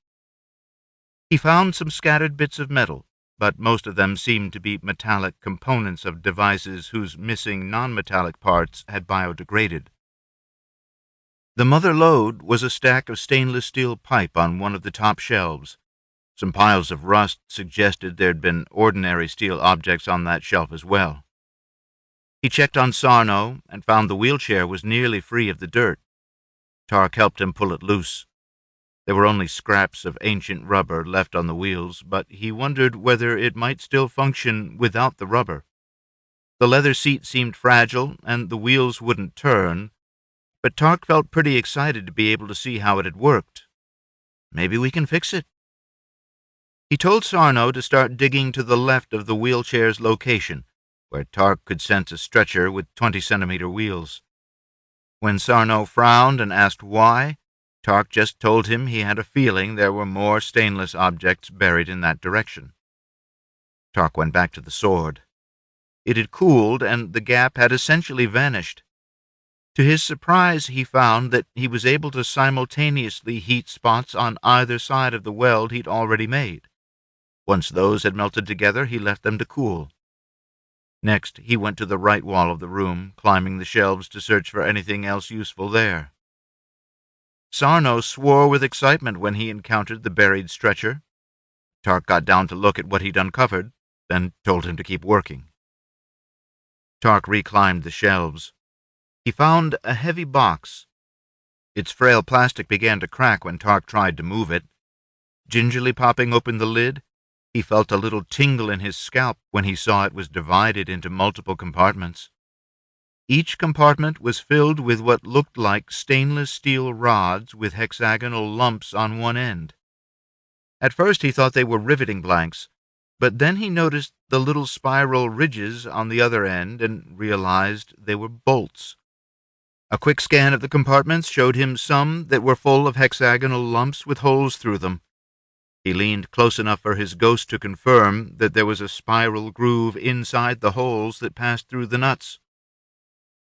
He found some scattered bits of metal, but most of them seemed to be metallic components of devices whose missing non-metallic parts had biodegraded. The mother lode was a stack of stainless steel pipe on one of the top shelves. Some piles of rust suggested there'd been ordinary steel objects on that shelf as well. He checked on Sarno and found the wheelchair was nearly free of the dirt. Tarc helped him pull it loose. There were only scraps of ancient rubber left on the wheels, but he wondered whether it might still function without the rubber. The leather seat seemed fragile, and the wheels wouldn't turn, but Tarc felt pretty excited to be able to see how it had worked. Maybe we can fix it. He told Sarno to start digging to the left of the wheelchair's location, where Tarc could sense a stretcher with 20-centimeter wheels. When Sarno frowned and asked why, Tarc just told him he had a feeling there were more stainless objects buried in that direction. Tarc went back to the sword. It had cooled, and the gap had essentially vanished. To his surprise, he found that he was able to simultaneously heat spots on either side of the weld he'd already made. Once those had melted together, he left them to cool. Next, he went to the right wall of the room, climbing the shelves to search for anything else useful there. Sarno swore with excitement when he encountered the buried stretcher. Tarc got down to look at what he'd uncovered, then told him to keep working. Tarc reclimbed the shelves. He found a heavy box. Its frail plastic began to crack when Tarc tried to move it. Gingerly popping open the lid, he felt a little tingle in his scalp when he saw it was divided into multiple compartments. Each compartment was filled with what looked like stainless steel rods with hexagonal lumps on one end. At first he thought they were riveting blanks, but then he noticed the little spiral ridges on the other end and realized they were bolts. A quick scan of the compartments showed him some that were full of hexagonal lumps with holes through them. He leaned close enough for his ghost to confirm that there was a spiral groove inside the holes that passed through the nuts.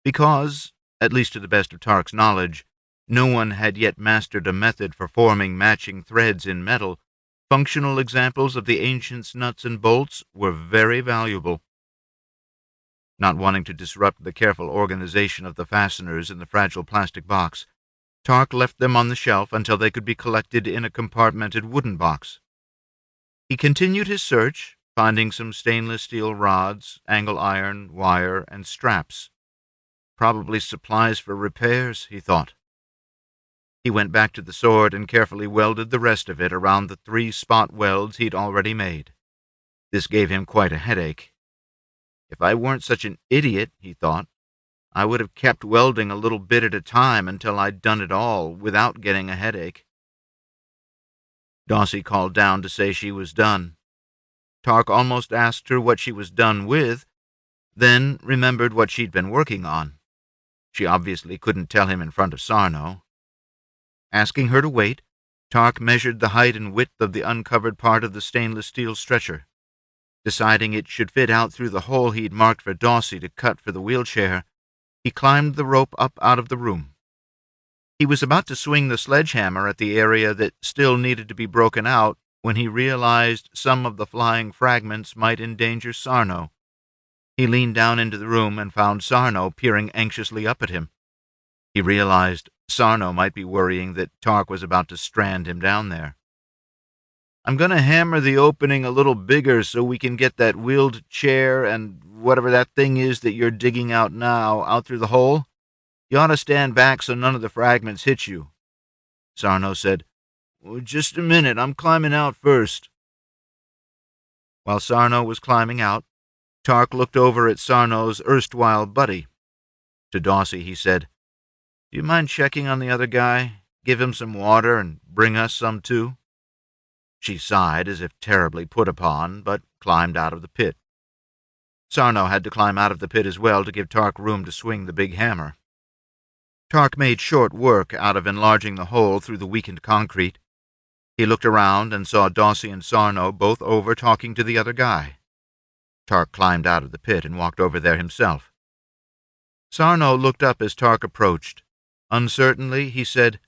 Because, at least to the best of Tarc's knowledge, no one had yet mastered a method for forming matching threads in metal, functional examples of the ancients' nuts and bolts were very valuable. Not wanting to disrupt the careful organization of the fasteners in the fragile plastic box, Tarc left them on the shelf until they could be collected in a compartmented wooden box. He continued his search, finding some stainless steel rods, angle iron, wire, and straps. Probably supplies for repairs, he thought. He went back to the sword and carefully welded the rest of it around the 3 spot welds he'd already made. This gave him quite a headache. If I weren't such an idiot, he thought, I would have kept welding a little bit at a time until I'd done it all without getting a headache. Daussie called down to say she was done. Tarc almost asked her what she was done with, then remembered what she'd been working on. She obviously couldn't tell him in front of Sarno. Asking her to wait, Tarc measured the height and width of the uncovered part of the stainless steel stretcher. Deciding it should fit out through the hole he'd marked for Daussie to cut for the wheelchair, he climbed the rope up out of the room. He was about to swing the sledgehammer at the area that still needed to be broken out when he realized some of the flying fragments might endanger Sarno. He leaned down into the room and found Sarno peering anxiously up at him. He realized Sarno might be worrying that Tarc was about to strand him down there. I'm going to hammer the opening a little bigger so we can get that wheeled chair and whatever that thing is that you're digging out now out through the hole. You ought to stand back so none of the fragments hit you. Sarno said, Just a minute, I'm climbing out first. While Sarno was climbing out, Tarc looked over at Sarno's erstwhile buddy. To Daussie he said, Do you mind checking on the other guy? Give him some water and bring us some too? She sighed as if terribly put upon, but climbed out of the pit. Sarno had to climb out of the pit as well to give Tarc room to swing the big hammer. Tarc made short work out of enlarging the hole through the weakened concrete. He looked around and saw Daussie and Sarno both over talking to the other guy. Tarc climbed out of the pit and walked over there himself. Sarno looked up as Tarc approached. Uncertainly, he said,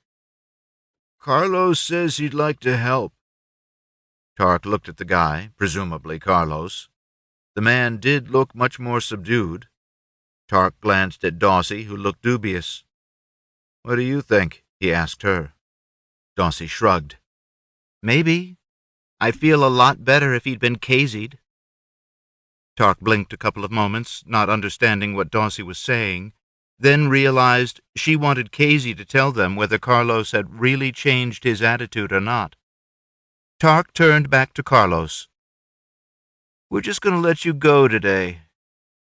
Carlos says he'd like to help. Tarc looked at the guy, presumably Carlos. The man did look much more subdued. Tarc glanced at Daussie, who looked dubious. What do you think? He asked her. Daussie shrugged. Maybe. I'd feel a lot better if he'd been Kazy'd. Tarc blinked a couple of moments, not understanding what Daussie was saying, then realized she wanted Kazy to tell them whether Carlos had really changed his attitude or not. Tarc turned back to Carlos. We're just going to let you go today.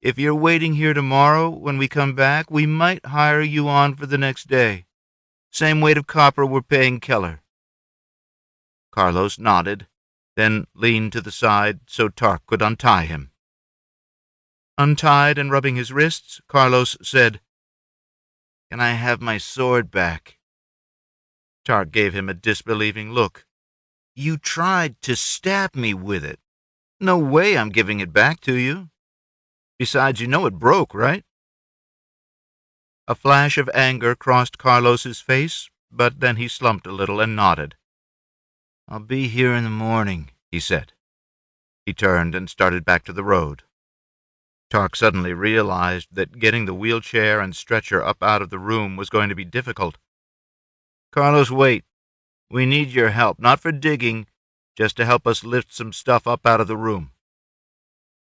If you're waiting here tomorrow when we come back, we might hire you on for the next day. Same weight of copper we're paying Keller." Carlos nodded, then leaned to the side so Tarc could untie him. Untied and rubbing his wrists, Carlos said, "Can I have my sword back?" Tarc gave him a disbelieving look. "You tried to stab me with it. No way I'm giving it back to you. Besides, you know it broke, right?" A flash of anger crossed Carlos's face, but then he slumped a little and nodded. "I'll be here in the morning," he said. He turned and started back to the road. Tarc suddenly realized that getting the wheelchair and stretcher up out of the room was going to be difficult. "Carlos, wait. We need your help, not for digging, just to help us lift some stuff up out of the room."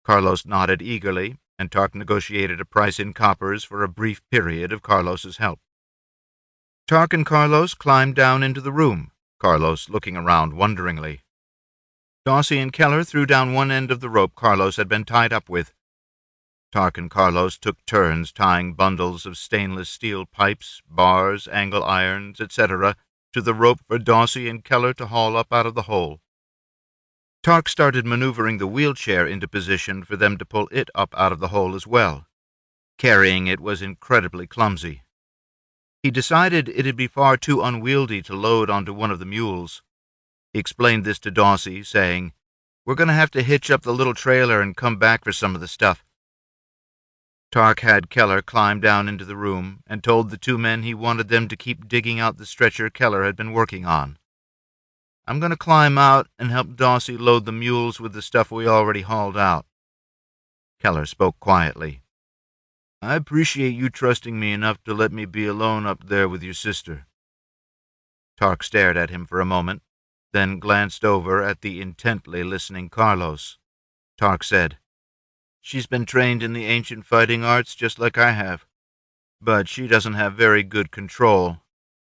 Carlos nodded eagerly, and Tarc negotiated a price in coppers for a brief period of Carlos's help. Tarc and Carlos climbed down into the room, Carlos looking around wonderingly. Daussie and Keller threw down one end of the rope Carlos had been tied up with. Tarc and Carlos took turns tying bundles of stainless steel pipes, bars, angle irons, etc., to the rope for Daussie and Keller to haul up out of the hole. Tarc started maneuvering the wheelchair into position for them to pull it up out of the hole as well. Carrying it was incredibly clumsy. He decided it'd be far too unwieldy to load onto one of the mules. He explained this to Daussie, saying, "We're going to have to hitch up the little trailer and come back for some of the stuff." Tarc had Keller climb down into the room and told the two men he wanted them to keep digging out the stretcher Keller had been working on. "I'm going to climb out and help Daussie load the mules with the stuff we already hauled out." Keller spoke quietly. "I appreciate you trusting me enough to let me be alone up there with your sister." Tarc stared at him for a moment, then glanced over at the intently listening Carlos. Tarc said, "She's been trained in the ancient fighting arts just like I have, but she doesn't have very good control.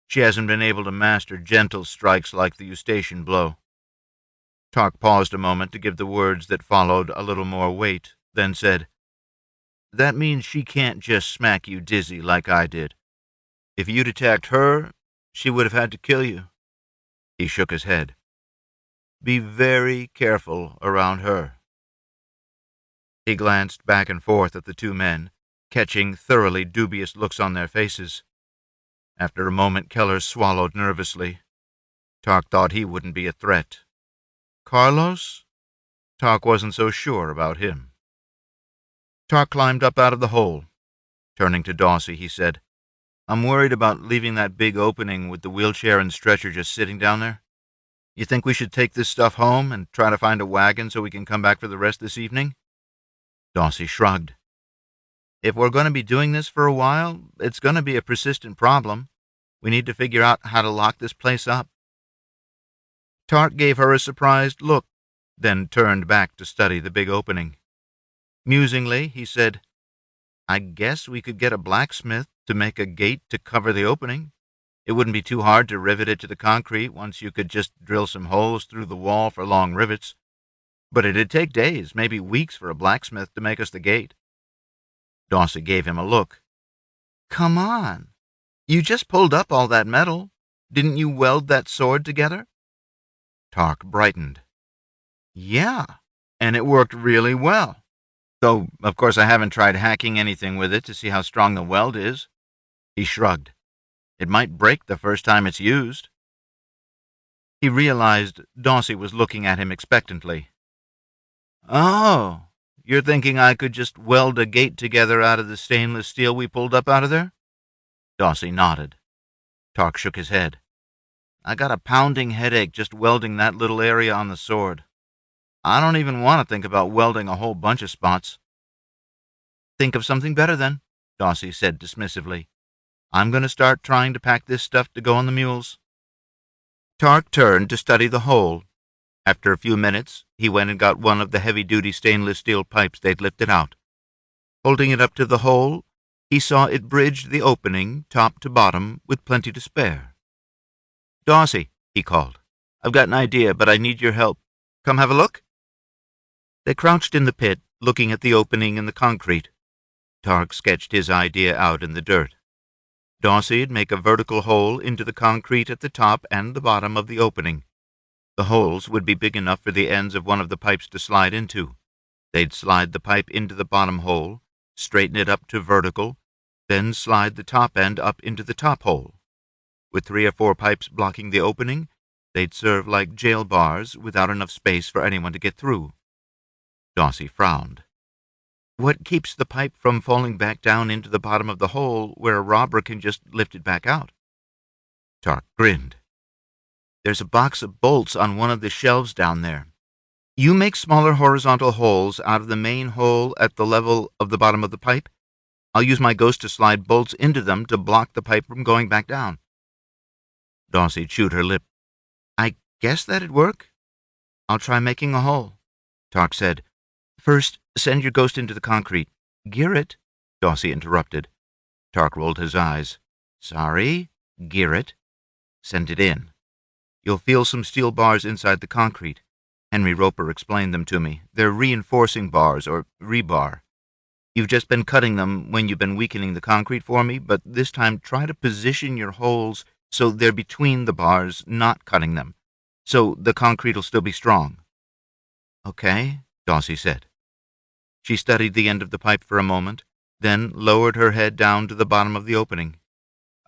She hasn't been able to master gentle strikes like the Eustachian blow." Tarc paused a moment to give the words that followed a little more weight, then said, "That means she can't just smack you dizzy like I did. If you'd attacked her, she would have had to kill you." He shook his head. "Be very careful around her." He glanced back and forth at the two men, catching thoroughly dubious looks on their faces. After a moment, Keller swallowed nervously. Tarc thought he wouldn't be a threat. Carlos? Tarc wasn't so sure about him. Tarc climbed up out of the hole. Turning to Daussie, he said, "I'm worried about leaving that big opening with the wheelchair and stretcher just sitting down there. You think we should take this stuff home and try to find a wagon so we can come back for the rest this evening?" Daussie shrugged. "If we're going to be doing this for a while, it's going to be a persistent problem. We need to figure out how to lock this place up." Tarc gave her a surprised look, then turned back to study the big opening. Musingly, he said, "I guess we could get a blacksmith to make a gate to cover the opening. It wouldn't be too hard to rivet it to the concrete once you could just drill some holes through the wall for long rivets. But it'd take days, maybe weeks, for a blacksmith to make us the gate." Daussie gave him a look. "Come on. You just pulled up all that metal. Didn't you weld that sword together?" Tarc brightened. "Yeah, and it worked really well. Though, of course, I haven't tried hacking anything with it to see how strong the weld is." He shrugged. "It might break the first time it's used." He realized Daussie was looking at him expectantly. "Oh, you're thinking I could just weld a gate together out of the stainless steel we pulled up out of there?" Daussie nodded. Tarc shook his head. "I got a pounding headache just welding that little area on the sword. I don't even want to think about welding a whole bunch of spots." "Think of something better, then," Daussie said dismissively. "I'm going to start trying to pack this stuff to go on the mules." Tarc turned to study the hole. After a few minutes, he went and got one of the heavy-duty stainless steel pipes they'd lifted out. Holding it up to the hole, he saw it bridged the opening, top to bottom, with plenty to spare. "Daussie," he called, "I've got an idea, but I need your help. Come have a look?" They crouched in the pit, looking at the opening in the concrete. Tarc sketched his idea out in the dirt. Dausie'd make a vertical hole into the concrete at the top and the bottom of the opening. The holes would be big enough for the ends of one of the pipes to slide into. They'd slide the pipe into the bottom hole, straighten it up to vertical, then slide the top end up into the top hole. With 3 or 4 pipes blocking the opening, they'd serve like jail bars without enough space for anyone to get through. Daussie frowned. What keeps the pipe from falling back down into the bottom of the hole where a robber can just lift it back out? Tarc grinned. There's a box of bolts on one of the shelves down there. You make smaller horizontal holes out of the main hole at the level of the bottom of the pipe. I'll use my ghost to slide bolts into them to block the pipe from going back down. Daussie chewed her lip. I guess that'd work. I'll try making a hole, Tarc said. First, send your ghost into the concrete. Gear it, Daussie interrupted. Tarc rolled his eyes. Sorry, gear it. Send it in. You'll feel some steel bars inside the concrete. Henry Roper explained them to me. They're reinforcing bars, or rebar. You've just been cutting them when you've been weakening the concrete for me, but this time try to position your holes so they're between the bars, not cutting them, so the concrete will still be strong. Okay, Daussie said. She studied the end of the pipe for a moment, then lowered her head down to the bottom of the opening.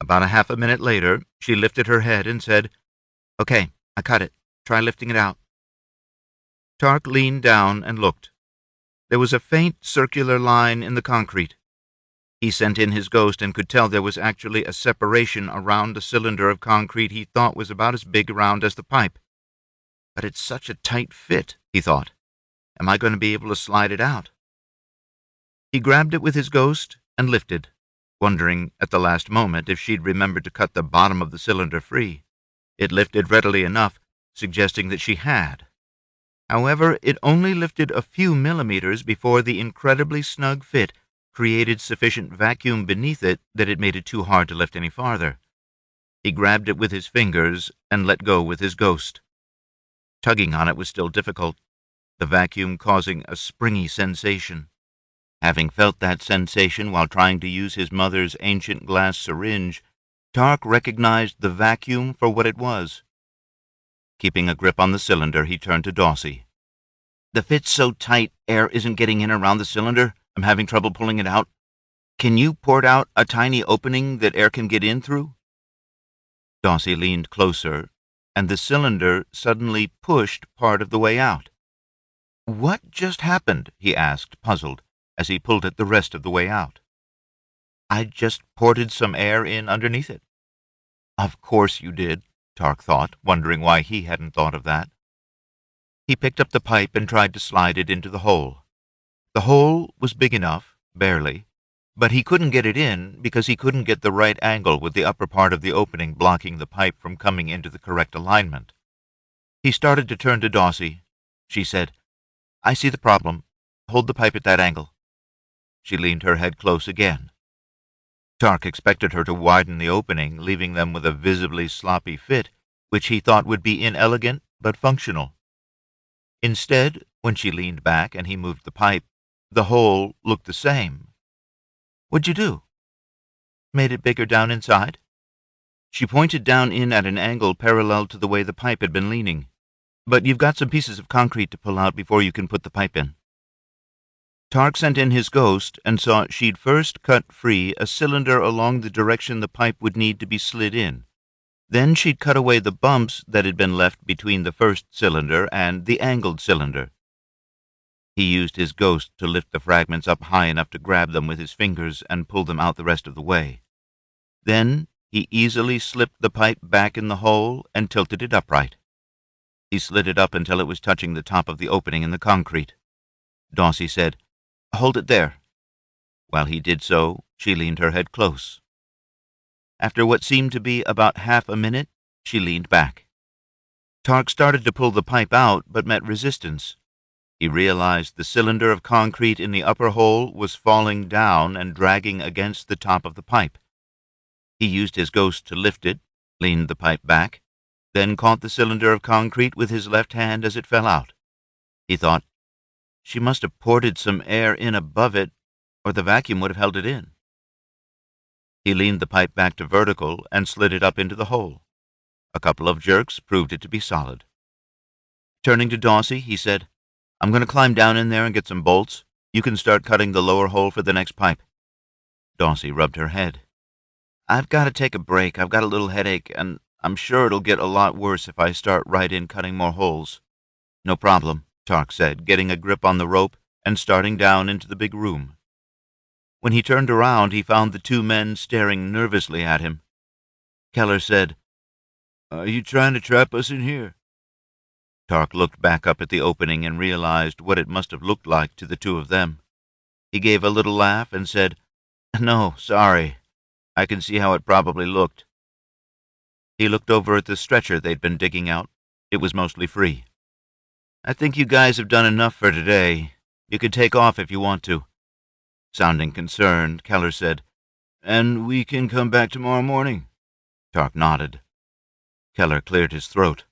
About a half a minute later, she lifted her head and said, Okay, I cut it. Try lifting it out. Tarc leaned down and looked. There was a faint circular line in the concrete. He sent in his ghost and could tell there was actually a separation around a cylinder of concrete he thought was about as big around as the pipe. But it's such a tight fit, he thought. Am I going to be able to slide it out? He grabbed it with his ghost and lifted, wondering at the last moment if she'd remembered to cut the bottom of the cylinder free. It lifted readily enough, suggesting that she had. However, it only lifted a few millimeters before the incredibly snug fit created sufficient vacuum beneath it that it made it too hard to lift any farther. He grabbed it with his fingers and let go with his ghost. Tugging on it was still difficult, the vacuum causing a springy sensation. Having felt that sensation while trying to use his mother's ancient glass syringe, Tarc recognized the vacuum for what it was. Keeping a grip on the cylinder, he turned to Daussie. The fit's so tight, air isn't getting in around the cylinder. I'm having trouble pulling it out. Can you port out a tiny opening that air can get in through? Daussie leaned closer, and the cylinder suddenly pushed part of the way out. What just happened? He asked, puzzled, as he pulled it the rest of the way out. I just ported some air in underneath it. Of course you did, Tarc thought, wondering why he hadn't thought of that. He picked up the pipe and tried to slide it into the hole. The hole was big enough, barely, but he couldn't get it in because he couldn't get the right angle with the upper part of the opening blocking the pipe from coming into the correct alignment. He started to turn to Daussie. She said, I see the problem. Hold the pipe at that angle. She leaned her head close again. Tarc expected her to widen the opening, leaving them with a visibly sloppy fit, which he thought would be inelegant but functional. Instead, when she leaned back and he moved the pipe, the hole looked the same. What'd you do? Made it bigger down inside? She pointed down in at an angle parallel to the way the pipe had been leaning. But you've got some pieces of concrete to pull out before you can put the pipe in. Tarc sent in his ghost and saw she'd first cut free a cylinder along the direction the pipe would need to be slid in. Then she'd cut away the bumps that had been left between the first cylinder and the angled cylinder. He used his ghost to lift the fragments up high enough to grab them with his fingers and pull them out the rest of the way. Then he easily slipped the pipe back in the hole and tilted it upright. He slid it up until it was touching the top of the opening in the concrete. Daussie said, Hold it there. While he did so, she leaned her head close. After what seemed to be about half a minute, she leaned back. Tarc started to pull the pipe out, but met resistance. He realized the cylinder of concrete in the upper hole was falling down and dragging against the top of the pipe. He used his ghost to lift it, leaned the pipe back, then caught the cylinder of concrete with his left hand as it fell out. He thought, She must have ported some air in above it, or the vacuum would have held it in. He leaned the pipe back to vertical and slid it up into the hole. A couple of jerks proved it to be solid. Turning to Daussie, he said, "I'm going to climb down in there and get some bolts. You can start cutting the lower hole for the next pipe." Daussie rubbed her head. "I've got to take a break. I've got a little headache, and I'm sure it'll get a lot worse if I start right in cutting more holes." "No problem," Tarc said, getting a grip on the rope and starting down into the big room. When he turned around, he found the two men staring nervously at him. Keller said, "Are you trying to trap us in here?" Tarc looked back up at the opening and realized what it must have looked like to the two of them. He gave a little laugh and said, "No, sorry. I can see how it probably looked." He looked over at the stretcher they'd been digging out. It was mostly free. "I think you guys have done enough for today. You can take off if you want to." Sounding concerned, Keller said, "And we can come back tomorrow morning?" Tarc nodded. Keller cleared his throat.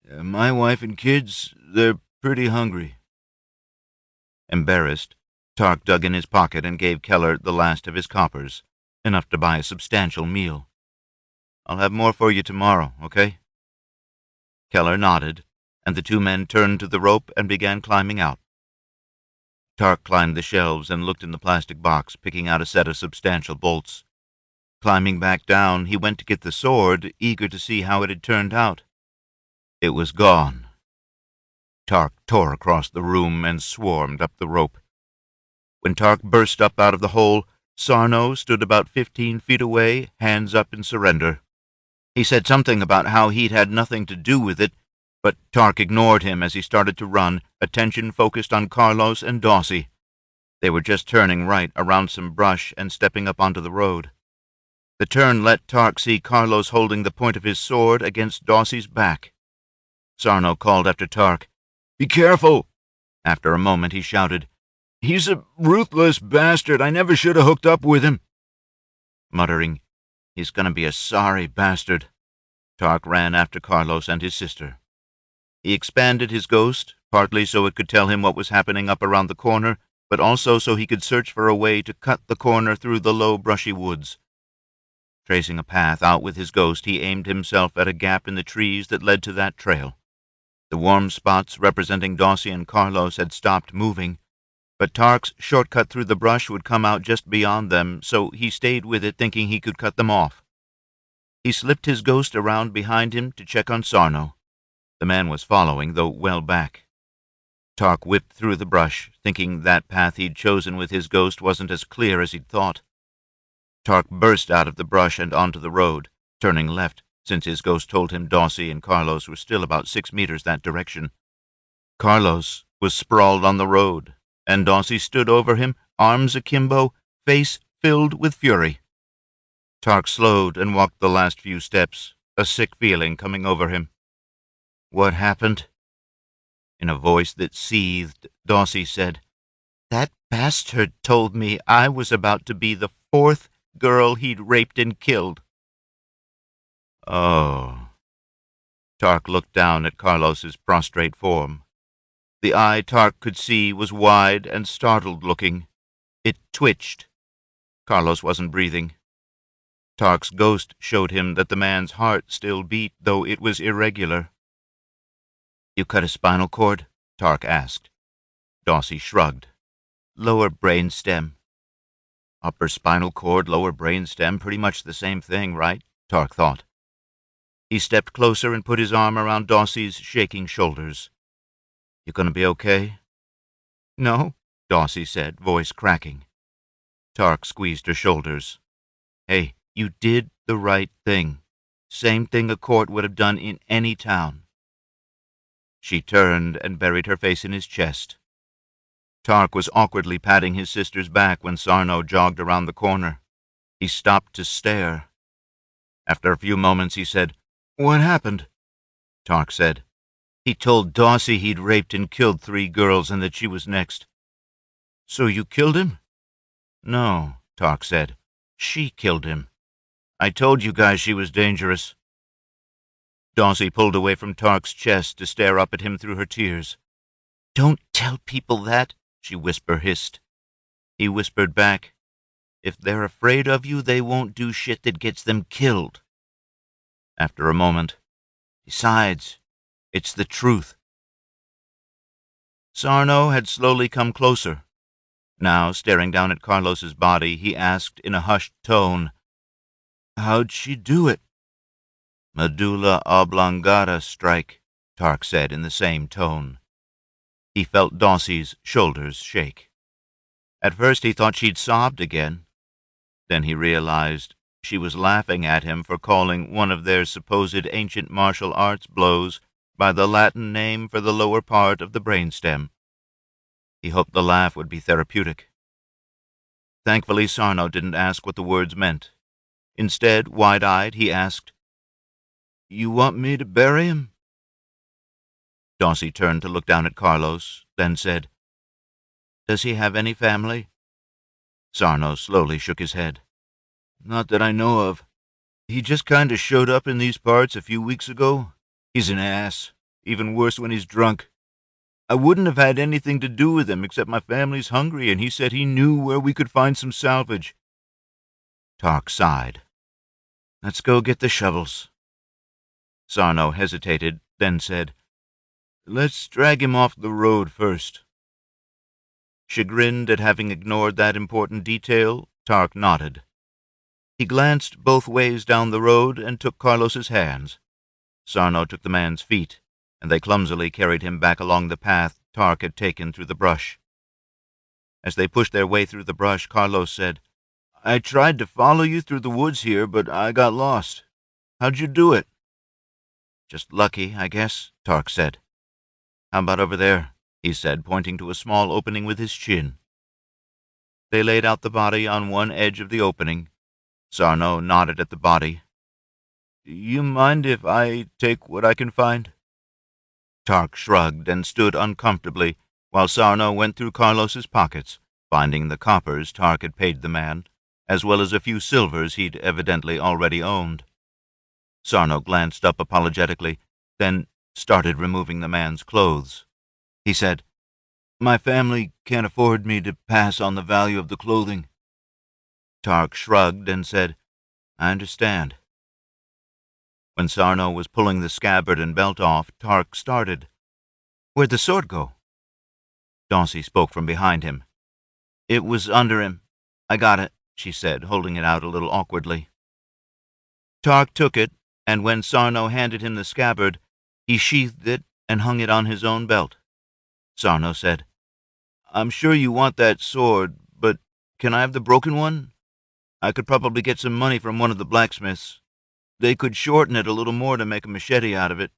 "My wife and kids, they're pretty hungry." Embarrassed, Tarc dug in his pocket and gave Keller the last of his coppers, enough to buy a substantial meal. "I'll have more for you tomorrow, okay?" Keller nodded, and the two men turned to the rope and began climbing out. Tarc climbed the shelves and looked in the plastic box, picking out a set of substantial bolts. Climbing back down, he went to get the sword, eager to see how it had turned out. It was gone. Tarc tore across the room and swarmed up the rope. When Tarc burst up out of the hole, Sarno stood about 15 feet away, hands up in surrender. He said something about how he'd had nothing to do with it, but Tarc ignored him as he started to run, attention focused on Carlos and Daussie. They were just turning right around some brush and stepping up onto the road. The turn let Tarc see Carlos holding the point of his sword against Daussie's back. Sarno called after Tarc, "Be careful!" After a moment he shouted, "He's a ruthless bastard. I never should have hooked up with him." Muttering, "He's going to be a sorry bastard," Tarc ran after Carlos and his sister. He expanded his ghost, partly so it could tell him what was happening up around the corner, but also so he could search for a way to cut the corner through the low, brushy woods. Tracing a path out with his ghost, he aimed himself at a gap in the trees that led to that trail. The warm spots representing Daussie and Carlos had stopped moving, but Tarc's shortcut through the brush would come out just beyond them, so he stayed with it, thinking he could cut them off. He slipped his ghost around behind him to check on Sarno. The man was following, though well back. Tarc whipped through the brush, thinking that path he'd chosen with his ghost wasn't as clear as he'd thought. Tarc burst out of the brush and onto the road, turning left, since his ghost told him Daussie and Carlos were still about 6 meters that direction. Carlos was sprawled on the road, and Daussie stood over him, arms akimbo, face filled with fury. Tarc slowed and walked the last few steps, a sick feeling coming over him. "What happened?" In a voice that seethed, Daussie said, "That bastard told me I was about to be the 4th girl he'd raped and killed." "Oh." Tarc looked down at Carlos's prostrate form. The eye Tarc could see was wide and startled-looking. It twitched. Carlos wasn't breathing. Tarc's ghost showed him that the man's heart still beat, though it was irregular. "You cut a spinal cord?" Tarc asked. Daussie shrugged. "Lower brain stem." Upper spinal cord, lower brain stem, pretty much the same thing, right? Tarc thought. He stepped closer and put his arm around Daussie's shaking shoulders. "You gonna be okay?" "No," Daussie said, voice cracking. Tarc squeezed her shoulders. "Hey, you did the right thing. Same thing a court would have done in any town." She turned and buried her face in his chest. Tarc was awkwardly patting his sister's back when Sarno jogged around the corner. He stopped to stare. After a few moments he said, "What happened?" Tarc said, "He told Daussie he'd raped and killed 3 girls and that she was next." "So you killed him?" "No," Tarc said. "She killed him. I told you guys she was dangerous." Daussie pulled away from Tarc's chest to stare up at him through her tears. "Don't tell people that," she whisper hissed. He whispered back, "If they're afraid of you, they won't do shit that gets them killed." After a moment, "Besides, it's the truth." Sarno had slowly come closer. Now, staring down at Carlos's body, he asked in a hushed tone, "How'd she do it?" "Medulla oblongata strike," Tarc said in the same tone. He felt Daussie's shoulders shake. At first he thought she'd sobbed again. Then he realized she was laughing at him for calling one of their supposed ancient martial arts blows by the Latin name for the lower part of the brainstem. He hoped the laugh would be therapeutic. Thankfully, Sarno didn't ask what the words meant. Instead, wide-eyed, he asked, "You want me to bury him?" Daussie turned to look down at Carlos, then said, "Does he have any family?" Sarno slowly shook his head. "Not that I know of. He just kinda showed up in these parts a few weeks ago. He's an ass, even worse when he's drunk. I wouldn't have had anything to do with him except my family's hungry, and he said he knew where we could find some salvage." Tarc sighed. "Let's go get the shovels." Sarno hesitated, then said, "Let's drag him off the road first." Chagrined at having ignored that important detail, Tarc nodded. He glanced both ways down the road and took Carlos's hands. Sarno took the man's feet, and they clumsily carried him back along the path Tarc had taken through the brush. As they pushed their way through the brush, Carlos said, "I tried to follow you through the woods here, but I got lost. How'd you do it?" "Just lucky, I guess," Tarc said. "How about over there?" he said, pointing to a small opening with his chin. They laid out the body on one edge of the opening. Sarno nodded at the body. "You mind if I take what I can find?" Tarc shrugged and stood uncomfortably while Sarno went through Carlos's pockets, finding the coppers Tarc had paid the man, as well as a few silvers he'd evidently already owned. Sarno glanced up apologetically, then started removing the man's clothes. He said, "My family can't afford me to pass on the value of the clothing." Tarc shrugged and said, "I understand." When Sarno was pulling the scabbard and belt off, Tarc started. "Where'd the sword go?" Daussie spoke from behind him. "It was under him. I got it," she said, holding it out a little awkwardly. Tarc took it, and when Sarno handed him the scabbard, he sheathed it and hung it on his own belt. Sarno said, "I'm sure you want that sword, but can I have the broken one? I could probably get some money from one of the blacksmiths. They could shorten it a little more to make a machete out of it."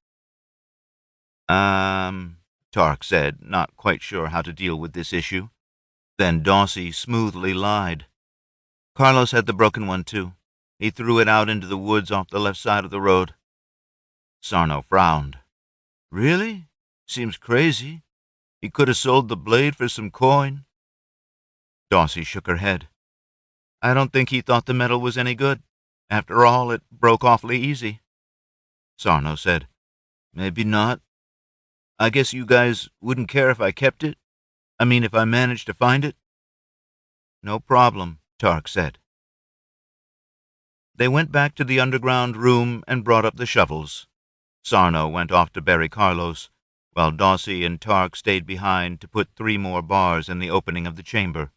Tarc said, not quite sure how to deal with this issue. Then Daussie smoothly lied. "Carlos had the broken one, too. He threw it out into the woods off the left side of the road." Sarno frowned. "Really? Seems crazy. He could have sold the blade for some coin." Daussie shook her head. "I don't think he thought the metal was any good. After all, it broke awfully easy." Sarno said, "Maybe not. I guess you guys wouldn't care if I kept it? I mean, if I managed to find it?" "No problem," Tarc said. They went back to the underground room and brought up the shovels. Sarno went off to bury Carlos, while Daussie and Tarc stayed behind to put 3 more bars in the opening of the chamber.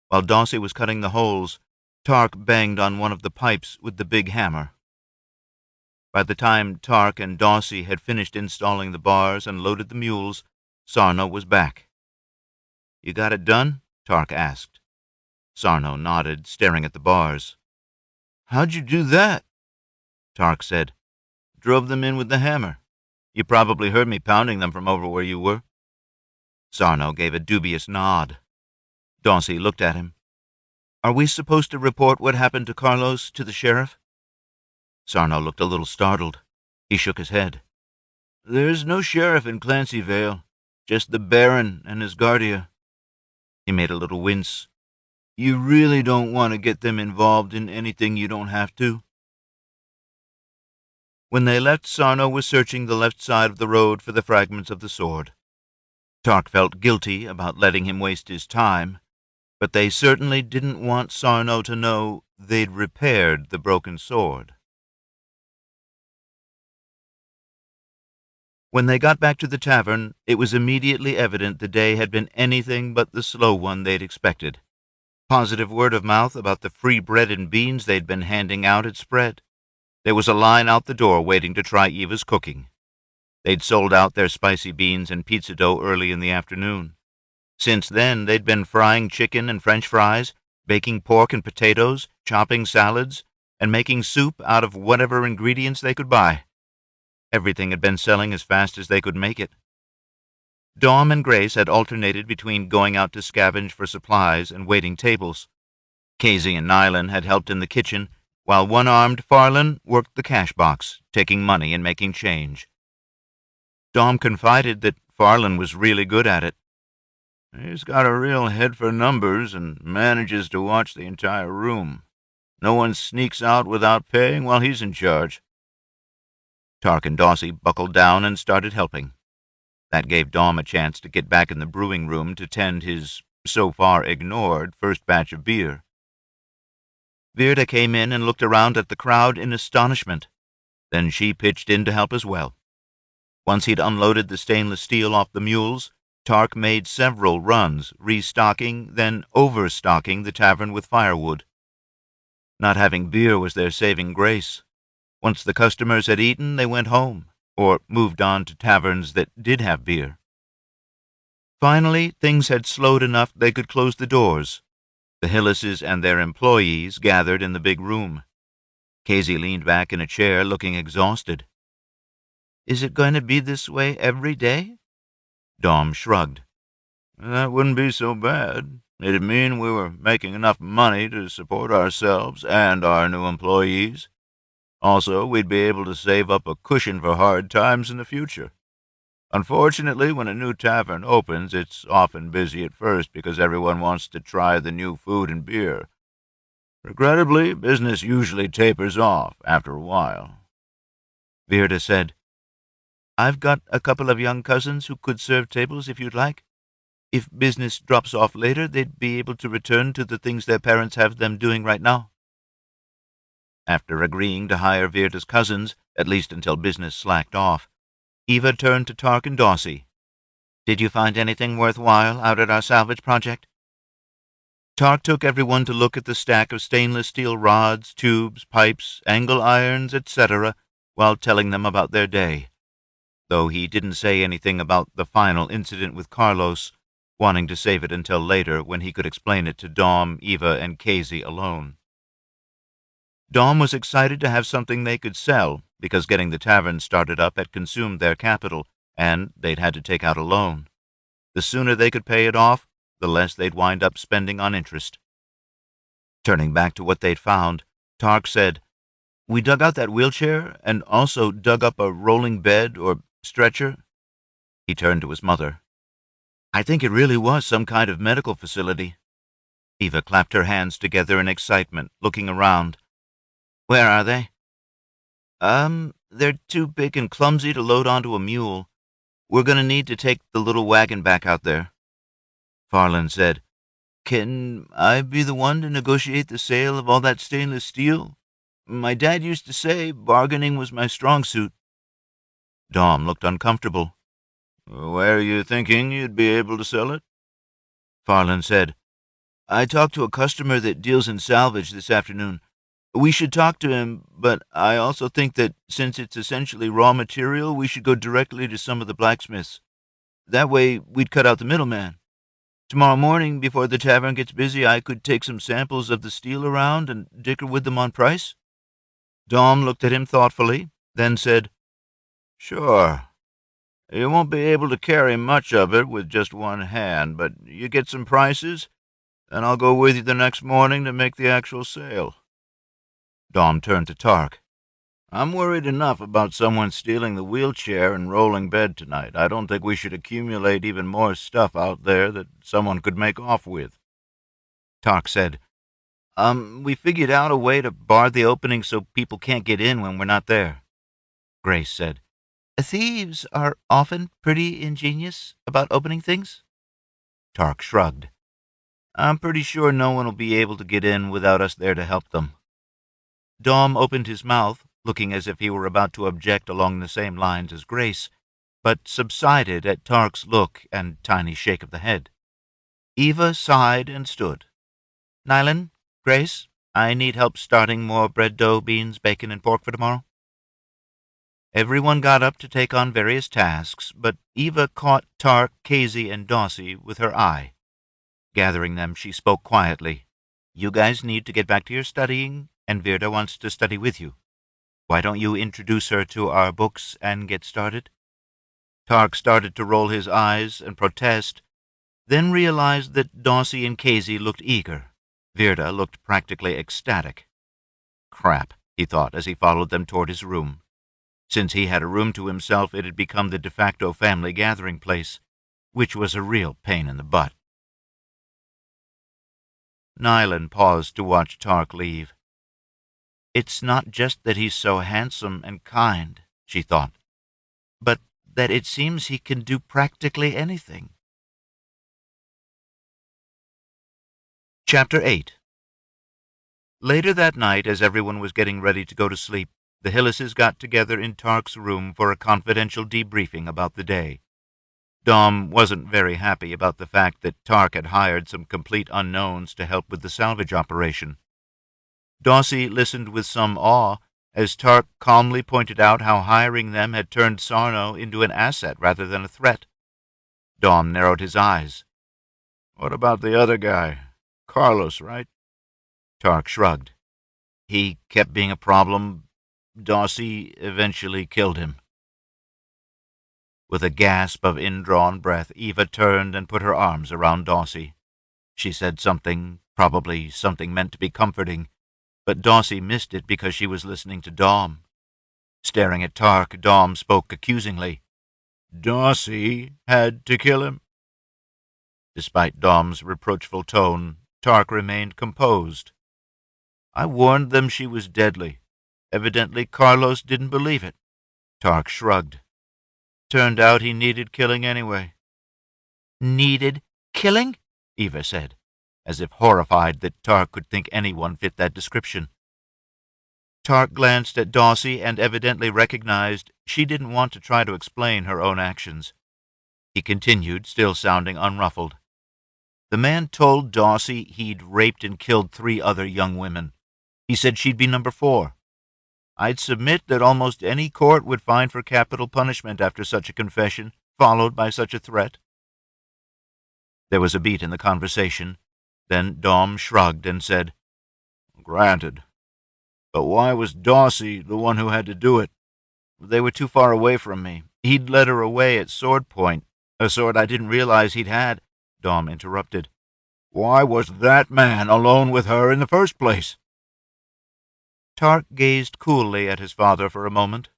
While Daussie was cutting the holes, Tarc banged on one of the pipes with the big hammer. By the time Tarc and Daussie had finished installing the bars and loaded the mules, Sarno was back. "You got it done?" Tarc asked. Sarno nodded, staring at the bars. "How'd you do that?" Tarc said, "Drove them in with the hammer. You probably heard me pounding them from over where you were." Sarno gave a dubious nod. Daussie looked at him. "Are we supposed to report what happened to Carlos to the sheriff?" Sarno looked a little startled. He shook his head. "There's no sheriff in Clancy Vale, just the Baron and his guardia." He made a little wince. "You really don't want to get them involved in anything you don't have to?" When they left, Sarno was searching the left side of the road for the fragments of the sword. Tarc felt guilty about letting him waste his time, but they certainly didn't want Sarno to know they'd repaired the broken sword. When they got back to the tavern, it was immediately evident the day had been anything but the slow one they'd expected. Positive word of mouth about the free bread and beans they'd been handing out had spread. There was a line out the door waiting to try Eva's cooking. They'd sold out their spicy beans and pizza dough early in the afternoon. Since then, they'd been frying chicken and French fries, baking pork and potatoes, chopping salads, and making soup out of whatever ingredients they could buy. Everything had been selling as fast as they could make it. Dom and Grace had alternated between going out to scavenge for supplies and waiting tables. Kazy and Nylan had helped in the kitchen, while one-armed Farlan worked the cash box, taking money and making change. Dom confided that Farlan was really good at it. He's got a real head for numbers and manages to watch the entire room. No one sneaks out without paying while he's in charge. Tarc and Daussie buckled down and started helping. That gave Dom a chance to get back in the brewing room to tend his, so far ignored, first batch of beer. Virta came in and looked around at the crowd in astonishment. Then she pitched in to help as well. Once he'd unloaded the stainless steel off the mules, Tarc made several runs, restocking, then overstocking the tavern with firewood. Not having beer was their saving grace. Once the customers had eaten, they went home, or moved on to taverns that did have beer. Finally, things had slowed enough they could close the doors. The Hyllises and their employees gathered in the big room. Kazy leaned back in a chair, looking exhausted. "Is it going to be this way every day?" Dom shrugged. "That wouldn't be so bad. It'd mean we were making enough money to support ourselves and our new employees. Also, we'd be able to save up a cushion for hard times in the future. Unfortunately, when a new tavern opens, it's often busy at first because everyone wants to try the new food and beer. Regrettably, business usually tapers off after a while." Virta said, "I've got a couple of young cousins who could serve tables if you'd like. If business drops off later, they'd be able to return to the things their parents have them doing right now." After agreeing to hire Virta's cousins, at least until business slacked off, Eva turned to Tarc and Daussie. "Did you find anything worthwhile out at our salvage project?" Tarc took everyone to look at the stack of stainless steel rods, tubes, pipes, angle irons, etc., while telling them about their day, though he didn't say anything about the final incident with Carlos, wanting to save it until later when he could explain it to Dom, Eva, and Kazy alone. Dom was excited to have something they could sell, because getting the tavern started up had consumed their capital, and they'd had to take out a loan. The sooner they could pay it off, the less they'd wind up spending on interest. Turning back to what they'd found, Tarc said, "We dug out that wheelchair and also dug up a rolling bed or stretcher." He turned to his mother. "I think it really was some kind of medical facility." Eva clapped her hands together in excitement, looking around. "Where are they?" They're too big and clumsy to load onto a mule. We're going to need to take the little wagon back out there." Farlan said, "Can I be the one to negotiate the sale of all that stainless steel? My dad used to say bargaining was my strong suit." Dom looked uncomfortable. "Where are you thinking you'd be able to sell it?" Farlan said, "I talked to a customer that deals in salvage this afternoon. We should talk to him, but I also think that since it's essentially raw material, we should go directly to some of the blacksmiths. That way, we'd cut out the middleman. Tomorrow morning, before the tavern gets busy, I could take some samples of the steel around and dicker with them on price." Dom looked at him thoughtfully, then said, "Sure. You won't be able to carry much of it with just one hand, but you get some prices, and I'll go with you the next morning to make the actual sale." Dom turned to Tarc. "I'm worried enough about someone stealing the wheelchair and rolling bed tonight. I don't think we should accumulate even more stuff out there that someone could make off with." Tarc said, We figured out a way to bar the opening so people can't get in when we're not there." Grace said, Thieves are often pretty ingenious about opening things. Tarc shrugged. I'm pretty sure no one will be able to get in without us there to help them. Dom opened his mouth, looking as if he were about to object along the same lines as Grace, but subsided at Tarc's look and tiny shake of the head. Eva sighed and stood. Nylan, Grace, I need help starting more bread dough, beans, bacon, and pork for tomorrow. Everyone got up to take on various tasks, but Eva caught Tarc, Kazy, and Daussie with her eye. Gathering them, she spoke quietly. You guys need to get back to your studying, and Virda wants to study with you. Why don't you introduce her to our books and get started? Tarc started to roll his eyes and protest, then realized that Daussie and Kazy looked eager. Virda looked practically ecstatic. Crap, he thought as he followed them toward his room. Since he had a room to himself, it had become the de facto family gathering place, which was a real pain in the butt. Nylan paused to watch Tarc leave. It's not just that he's so handsome and kind, she thought, but that it seems he can do practically anything. Chapter 8. Later that night, as everyone was getting ready to go to sleep, the Hyllises got together in Tarc's room for a confidential debriefing about the day. Dom wasn't very happy about the fact that Tarc had hired some complete unknowns to help with the salvage operation. Daussie listened with some awe as Tarc calmly pointed out how hiring them had turned Sarno into an asset rather than a threat. Dom narrowed his eyes. What about the other guy? Carlos, right? Tarc shrugged. He kept being a problem. Daussie eventually killed him. With a gasp of indrawn breath, Eva turned and put her arms around Daussie. She said something, probably something meant to be comforting, but Daussie missed it because she was listening to Dom. Staring at Tarc, Dom spoke accusingly. Daussie had to kill him. Despite Dom's reproachful tone, Tarc remained composed. I warned them she was deadly. Evidently Carlos didn't believe it. Tarc shrugged. Turned out he needed killing anyway. Needed killing? Eva said, as if horrified that Tarc could think anyone fit that description. Tarc glanced at Daussie and evidently recognized she didn't want to try to explain her own actions. He continued, still sounding unruffled. The man told Daussie he'd raped and killed 3 other young women. He said she'd be number 4. I'd submit that almost any court would find for capital punishment after such a confession, followed by such a threat. There was a beat in the conversation. Then Dom shrugged and said, Granted. But why was Daussie the one who had to do it? They were too far away from me. He'd led her away at sword point, a sword I didn't realize he'd had. Dom interrupted. Why was that man alone with her in the first place? Tarc gazed coolly at his father for a moment.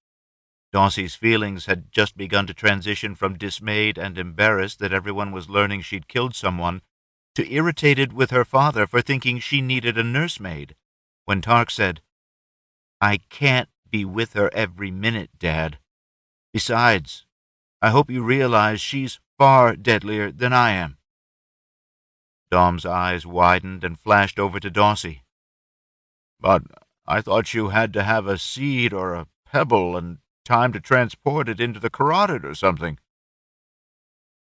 Daussie's feelings had just begun to transition from dismayed and embarrassed that everyone was learning she'd killed someone to irritated with her father for thinking she needed a nursemaid, when Tarc said, I can't be with her every minute, Dad. Besides, I hope you realize she's far deadlier than I am. Dom's eyes widened and flashed over to Daussie. But I thought you had to have a seed or a pebble and time to transport it into the carotid or something.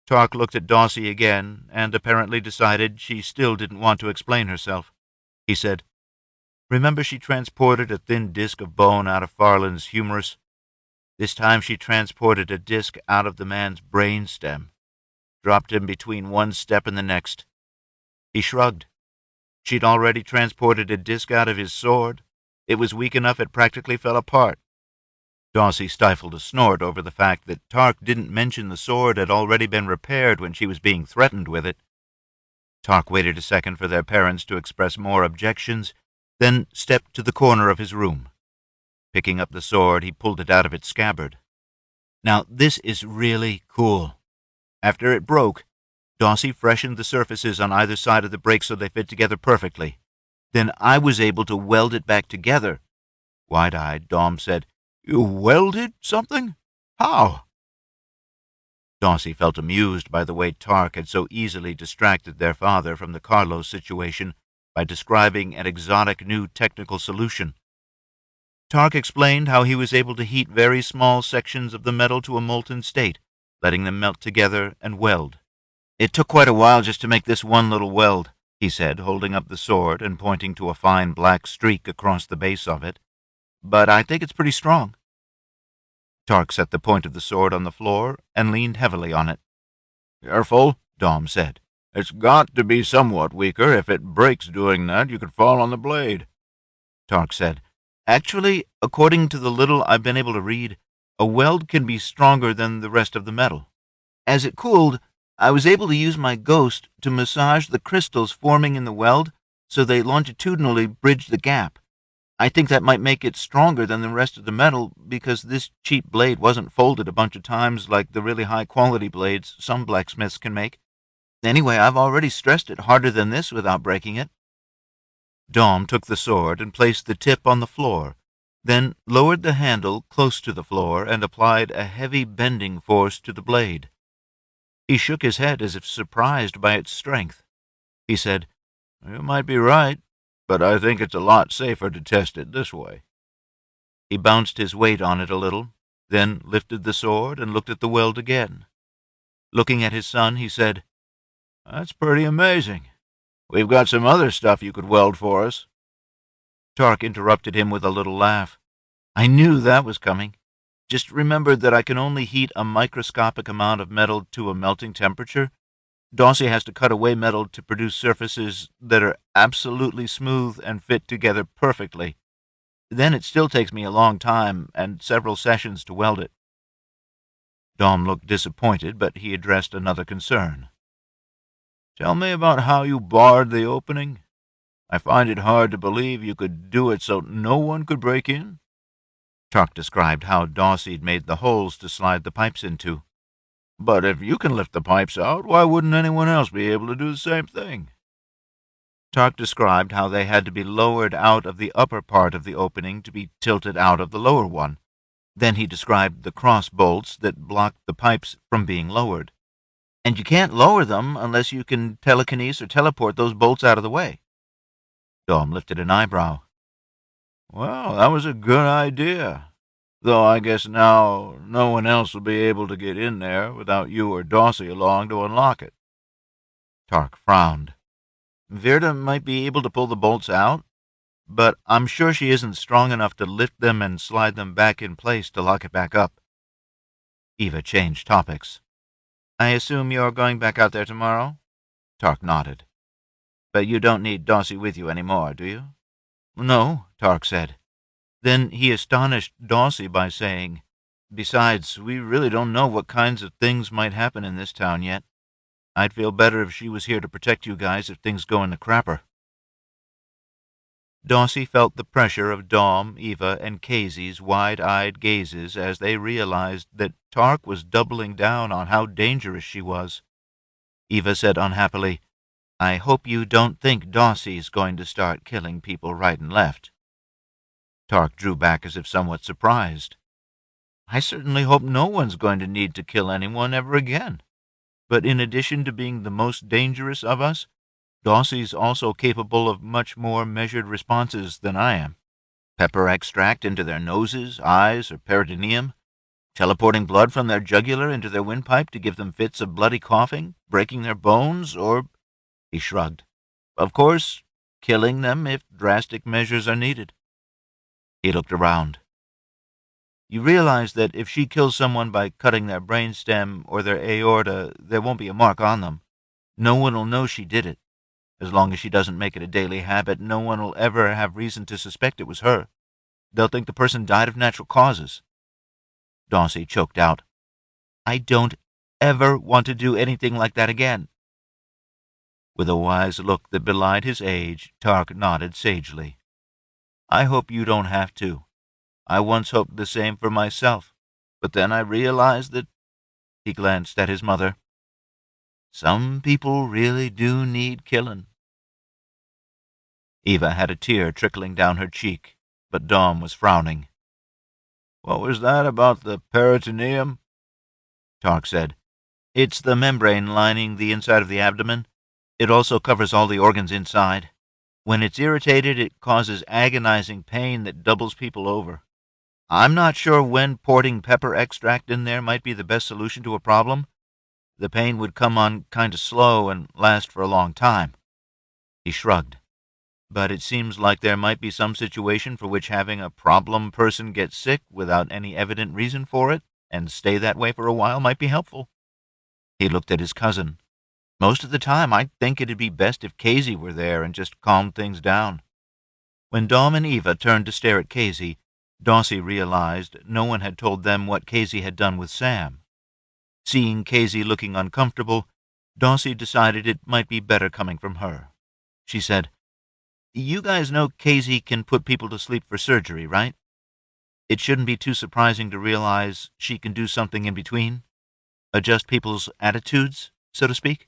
Tarc looked at Daussie again and apparently decided she still didn't want to explain herself. He said, Remember she transported a thin disc of bone out of Farland's humerus? This time she transported a disc out of the man's brain stem, dropped him between one step and the next. He shrugged. She'd already transported a disc out of his sword. It was weak enough it practically fell apart. Daussie stifled a snort over the fact that Tarc didn't mention the sword had already been repaired when she was being threatened with it. Tarc waited a second for their parents to express more objections, then stepped to the corner of his room. Picking up the sword, he pulled it out of its scabbard. Now, this is really cool. After it broke, Daussie freshened the surfaces on either side of the break so they fit together perfectly. Then I was able to weld it back together. Wide-eyed, Dom said, You welded something? How? Daussie felt amused by the way Tarc had so easily distracted their father from the Carlos situation by describing an exotic new technical solution. Tarc explained how he was able to heat very small sections of the metal to a molten state, letting them melt together and weld. "It took quite a while just to make this one little weld," he said, holding up the sword and pointing to a fine black streak across the base of it. "But I think it's pretty strong." Tarc set the point of the sword on the floor and leaned heavily on it. "Careful," Dom said. "It's got to be somewhat weaker. If it breaks doing that, you could fall on the blade." Tarc said, "Actually, according to the little I've been able to read, a weld can be stronger than the rest of the metal. As it cooled, I was able to use my ghost to massage the crystals forming in the weld so they longitudinally bridge the gap. I think that might make it stronger than the rest of the metal because this cheap blade wasn't folded a bunch of times like the really high-quality blades some blacksmiths can make. Anyway, I've already stressed it harder than this without breaking it." Dom took the sword and placed the tip on the floor, then lowered the handle close to the floor and applied a heavy bending force to the blade. He shook his head as if surprised by its strength. He said, "You might be right, but I think it's a lot safer to test it this way." He bounced his weight on it a little, then lifted the sword and looked at the weld again. Looking at his son, he said, "That's pretty amazing. We've got some other stuff you could weld for us." Tarc interrupted him with a little laugh. "I knew that was coming. Just remembered that I can only heat a microscopic amount of metal to a melting temperature. Daussie has to cut away metal to produce surfaces that are absolutely smooth and fit together perfectly. Then it still takes me a long time and several sessions to weld it." Dom looked disappointed, but he addressed another concern. "Tell me about how you barred the opening. I find it hard to believe you could do it so no one could break in." Tarc described how Daussie made the holes to slide the pipes into. "But if you can lift the pipes out, why wouldn't anyone else be able to do the same thing?" Tarc described how they had to be lowered out of the upper part of the opening to be tilted out of the lower one. Then he described the cross bolts that blocked the pipes from being lowered. "And you can't lower them unless you can telekinesis or teleport those bolts out of the way." Dom lifted an eyebrow. "Well, that was a good idea. Though I guess now no one else will be able to get in there without you or Daussie along to unlock it." Tarc frowned. "Virta might be able to pull the bolts out, but I'm sure she isn't strong enough to lift them and slide them back in place to lock it back up." Eva changed topics. "I assume you're going back out there tomorrow?" Tarc nodded. "But you don't need Daussie with you anymore, do you?" "No," Tarc said. Then he astonished Daussie by saying, "Besides, we really don't know what kinds of things might happen in this town yet. I'd feel better if she was here to protect you guys if things go in the crapper." Daussie felt the pressure of Dom, Eva, and Kazy's wide-eyed gazes as they realized that Tarc was doubling down on how dangerous she was. Eva said unhappily, "I hope you don't think Daussie's going to start killing people right and left." Tarc drew back as if somewhat surprised. "I certainly hope no one's going to need to kill anyone ever again. But in addition to being the most dangerous of us, Daussie's also capable of much more measured responses than I am. Pepper extract into their noses, eyes, or peritoneum, teleporting blood from their jugular into their windpipe to give them fits of bloody coughing, breaking their bones, or—" he shrugged. "Of course, killing them if drastic measures are needed." He looked around. "You realize that if she kills someone by cutting their brainstem or their aorta, there won't be a mark on them. No one will know she did it. As long as she doesn't make it a daily habit, no one will ever have reason to suspect it was her. They'll think the person died of natural causes." Daussie choked out, "I don't ever want to do anything like that again." With a wise look that belied his age, Tarc nodded sagely. "I hope you don't have to. I once hoped the same for myself, but then I realized that—" he glanced at his mother. "Some people really do need killing." Eva had a tear trickling down her cheek, but Dom was frowning. What was that about the peritoneum? Tarc said. It's the membrane lining the inside of the abdomen. It also covers all the organs inside. When it's irritated, it causes agonizing pain that doubles people over. I'm not sure when porting pepper extract in there might be the best solution to a problem. The pain would come on kind of slow and last for a long time. He shrugged. But it seems like there might be some situation for which having a problem person get sick without any evident reason for it and stay that way for a while might be helpful. He looked at his cousin. Most of the time, I'd think it'd be best if Kazy were there and just calmed things down. When Dom and Eva turned to stare at Kazy, Daussie realized no one had told them what Kazy had done with Sam. Seeing Kazy looking uncomfortable, Daussie decided it might be better coming from her. She said, "You guys know Kazy can put people to sleep for surgery, right? It shouldn't be too surprising to realize she can do something in between, adjust people's attitudes, so to speak."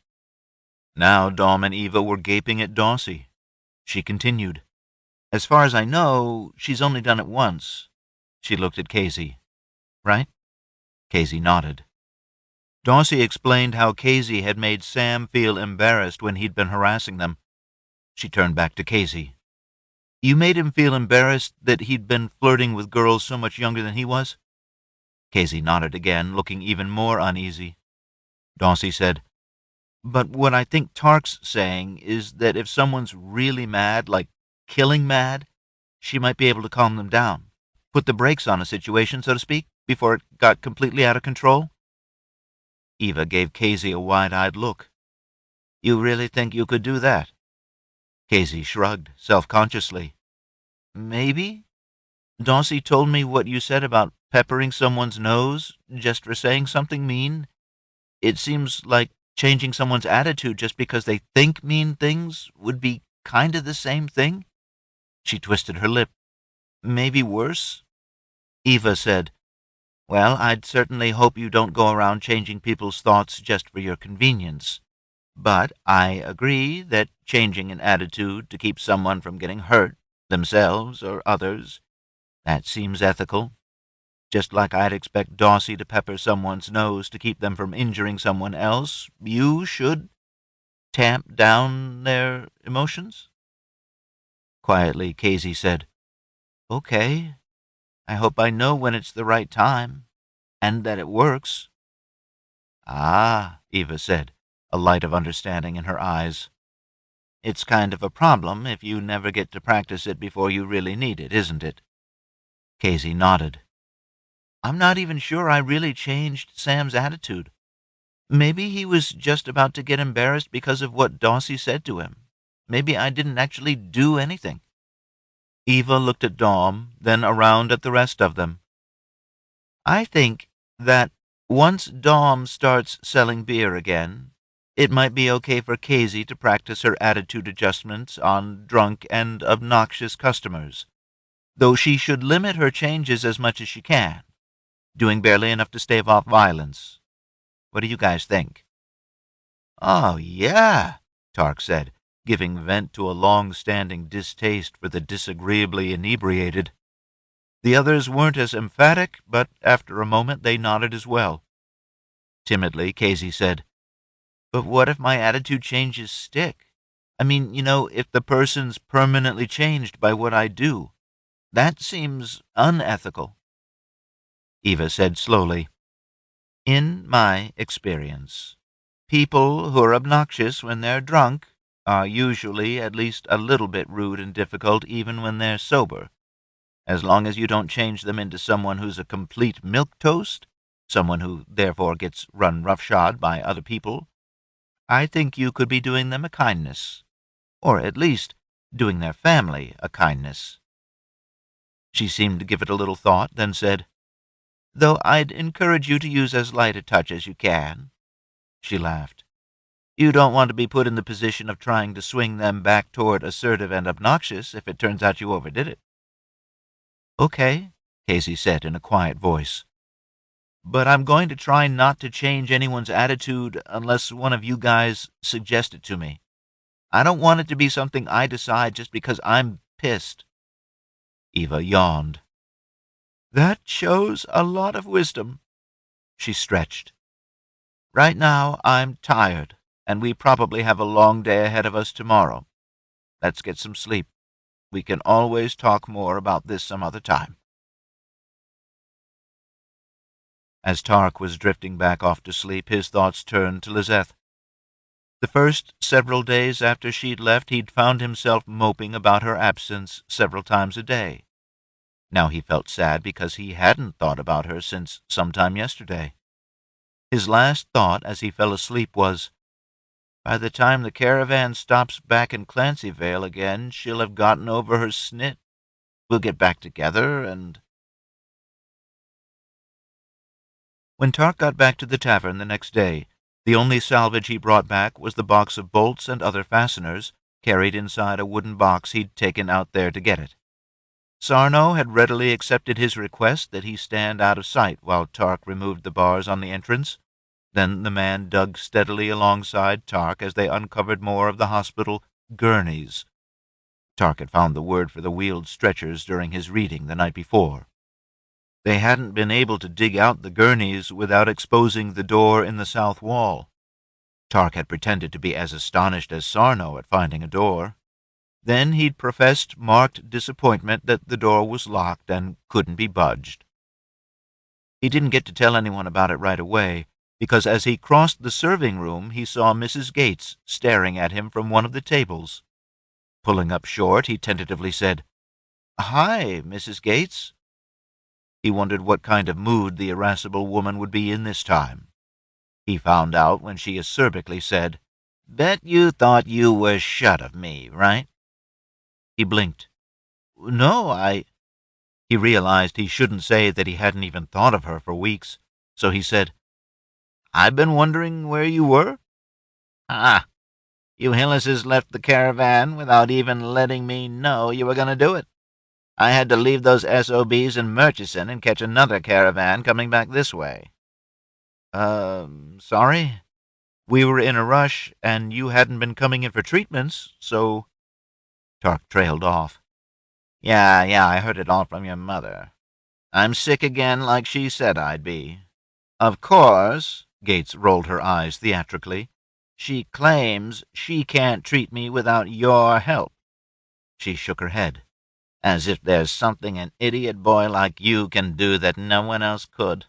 Now Dom and Eva were gaping at Daussie. She continued, "As far as I know, she's only done it once." She looked at Kazy. "Right?" Kazy nodded. Daussie explained how Kazy had made Sam feel embarrassed when he'd been harassing them. She turned back to Kazy. "You made him feel embarrassed that he'd been flirting with girls so much younger than he was?" Kazy nodded again, looking even more uneasy. Daussie said, "But what I think Tarc's saying is that if someone's really mad, like killing mad, she might be able to calm them down, put the brakes on a situation, so to speak, before it got completely out of control." Eva gave Kazy a wide-eyed look. "You really think you could do that?" Kazy shrugged, self-consciously. "Maybe. Daussie told me what you said about peppering someone's nose just for saying something mean. It seems like changing someone's attitude just because they think mean things would be kind of the same thing." She twisted her lip. "Maybe worse?" Eva said, "Well, I'd certainly hope you don't go around changing people's thoughts just for your convenience. But I agree that changing an attitude to keep someone from getting hurt, themselves or others, that seems ethical. Just like I'd expect Daussie to pepper someone's nose to keep them from injuring someone else, you should tamp down their emotions." Quietly, Kazy said, "Okay. I hope I know when it's the right time, and that it works." "Ah," Eva said, a light of understanding in her eyes. "It's kind of a problem if you never get to practice it before you really need it, isn't it?" Kazy nodded. "I'm not even sure I really changed Sam's attitude. Maybe he was just about to get embarrassed because of what Daussie said to him. Maybe I didn't actually do anything." Eva looked at Dom, then around at the rest of them. "I think that once Dom starts selling beer again, it might be okay for Kazy to practice her attitude adjustments on drunk and obnoxious customers, though she should limit her changes as much as she can, doing barely enough to stave off violence. What do you guys think?" "Oh, yeah," Tarc said, giving vent to a long-standing distaste for the disagreeably inebriated. The others weren't as emphatic, but after a moment they nodded as well. Timidly, Kazy said, "But what if my attitude changes stick? I mean, if the person's permanently changed by what I do. That seems unethical." Eva said slowly, "In my experience, people who are obnoxious when they're drunk are usually at least a little bit rude and difficult even when they're sober. As long as you don't change them into someone who's a complete milquetoast, someone who therefore gets run roughshod by other people, I think you could be doing them a kindness, or at least doing their family a kindness." She seemed to give it a little thought, then said, "Though I'd encourage you to use as light a touch as you can." She laughed. "You don't want to be put in the position of trying to swing them back toward assertive and obnoxious if it turns out you overdid it." "Okay," Kazy said in a quiet voice. "But I'm going to try not to change anyone's attitude unless one of you guys suggests it to me. I don't want it to be something I decide just because I'm pissed." Eva yawned. That shows a lot of wisdom. She stretched. Right now, I'm tired, and we probably have a long day ahead of us tomorrow. Let's get some sleep. We can always talk more about this some other time. As Tarc was drifting back off to sleep, his thoughts turned to Lizeth. The first several days after she'd left, he'd found himself moping about her absence several times a day. Now he felt sad because he hadn't thought about her since sometime yesterday. His last thought as he fell asleep was, by the time the caravan stops back in Clancyvale again, she'll have gotten over her snit. We'll get back together and... When Tarc got back to the tavern the next day, the only salvage he brought back was the box of bolts and other fasteners, carried inside a wooden box he'd taken out there to get it. Sarno had readily accepted his request that he stand out of sight while Tarc removed the bars on the entrance. Then the man dug steadily alongside Tarc as they uncovered more of the hospital gurneys. Tarc had found the word for the wheeled stretchers during his reading the night before. They hadn't been able to dig out the gurneys without exposing the door in the south wall. Tarc had pretended to be as astonished as Sarno at finding a door. Then he'd professed marked disappointment that the door was locked and couldn't be budged. He didn't get to tell anyone about it right away, because as he crossed the serving room, he saw Mrs. Gates staring at him from one of the tables. Pulling up short, he tentatively said, "Hi, Mrs. Gates." He wondered what kind of mood the irascible woman would be in this time. He found out when she acerbically said, "Bet you thought you were shut of me, right?" He blinked. "No, I—" He realized he shouldn't say that he hadn't even thought of her for weeks, so he said, "I've been wondering where you were." "Ah, you Hyllises left the caravan without even letting me know you were going to do it. I had to leave those SOBs in Murchison and catch another caravan coming back this way." Sorry? We were in a rush, and you hadn't been coming in for treatments, so—" Tarc trailed off. Yeah, I heard it all from your mother. I'm sick again like she said I'd be. Of course, Gates rolled her eyes theatrically, she claims she can't treat me without your help. She shook her head. As if there's something an idiot boy like you can do that no one else could.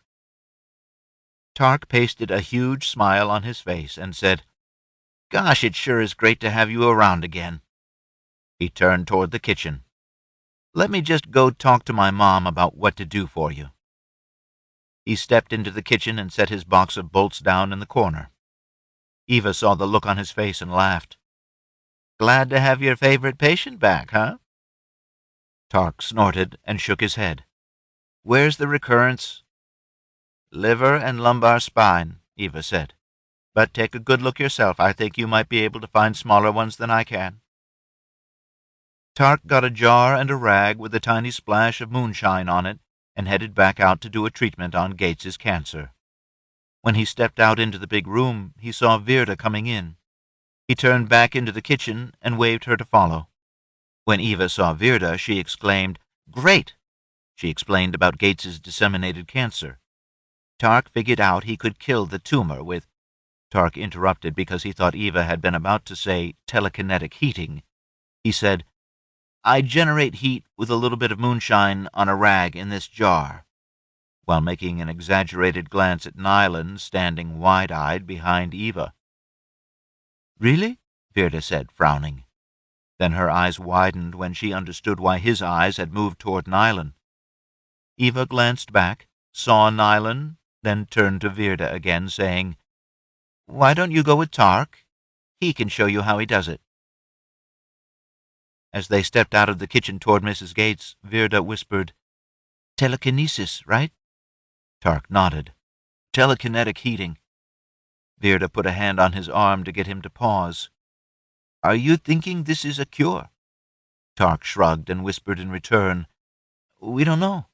Tarc pasted a huge smile on his face and said, "Gosh, it sure is great to have you around again." He turned toward the kitchen. "Let me just go talk to my mom about what to do for you." He stepped into the kitchen and set his box of bolts down in the corner. Eva saw the look on his face and laughed. "Glad to have your favorite patient back, huh?" Tarc snorted and shook his head. "Where's the recurrence?" "Liver and lumbar spine," Eva said. "But take a good look yourself. I think you might be able to find smaller ones than I can." Tarc got a jar and a rag with a tiny splash of moonshine on it and headed back out to do a treatment on Gates's cancer. When he stepped out into the big room, he saw Virda coming in. He turned back into the kitchen and waved her to follow. When Eva saw Virda, she exclaimed, "Great!" She explained about Gates's disseminated cancer. Tarc figured out he could kill the tumor with— Tarc interrupted because he thought Eva had been about to say telekinetic heating. He said, "I generate heat with a little bit of moonshine on a rag in this jar," while making an exaggerated glance at Nyland standing wide-eyed behind Eva. "Really?" Virda said, frowning. Then her eyes widened when she understood why his eyes had moved toward Nyland. Eva glanced back, saw Nyland, then turned to Virda again, saying, "Why don't you go with Tarc? He can show you how he does it." As they stepped out of the kitchen toward Mrs. Gates, Virda whispered, "Telekinesis, right?" Tarc nodded. "Telekinetic heating." Virda put a hand on his arm to get him to pause. "Are you thinking this is a cure?" Tarc shrugged and whispered in return, "We don't know.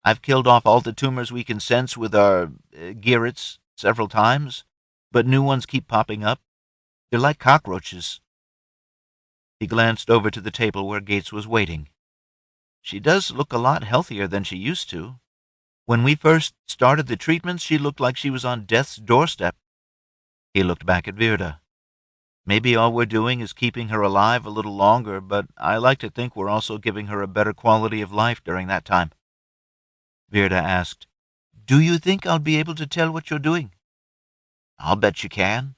I've killed off all the tumors we can sense with our Girets several times, but new ones keep popping up. They're like cockroaches." He glanced over to the table where Gates was waiting. She does look a lot healthier than she used to. When we first started the treatments, she looked like she was on death's doorstep." He looked back at Virda. "Maybe all we're doing is keeping her alive a little longer, but I like to think we're also giving her a better quality of life during that time." Virda asked, "Do you think I'll be able to tell what you're doing?" "I'll bet you can.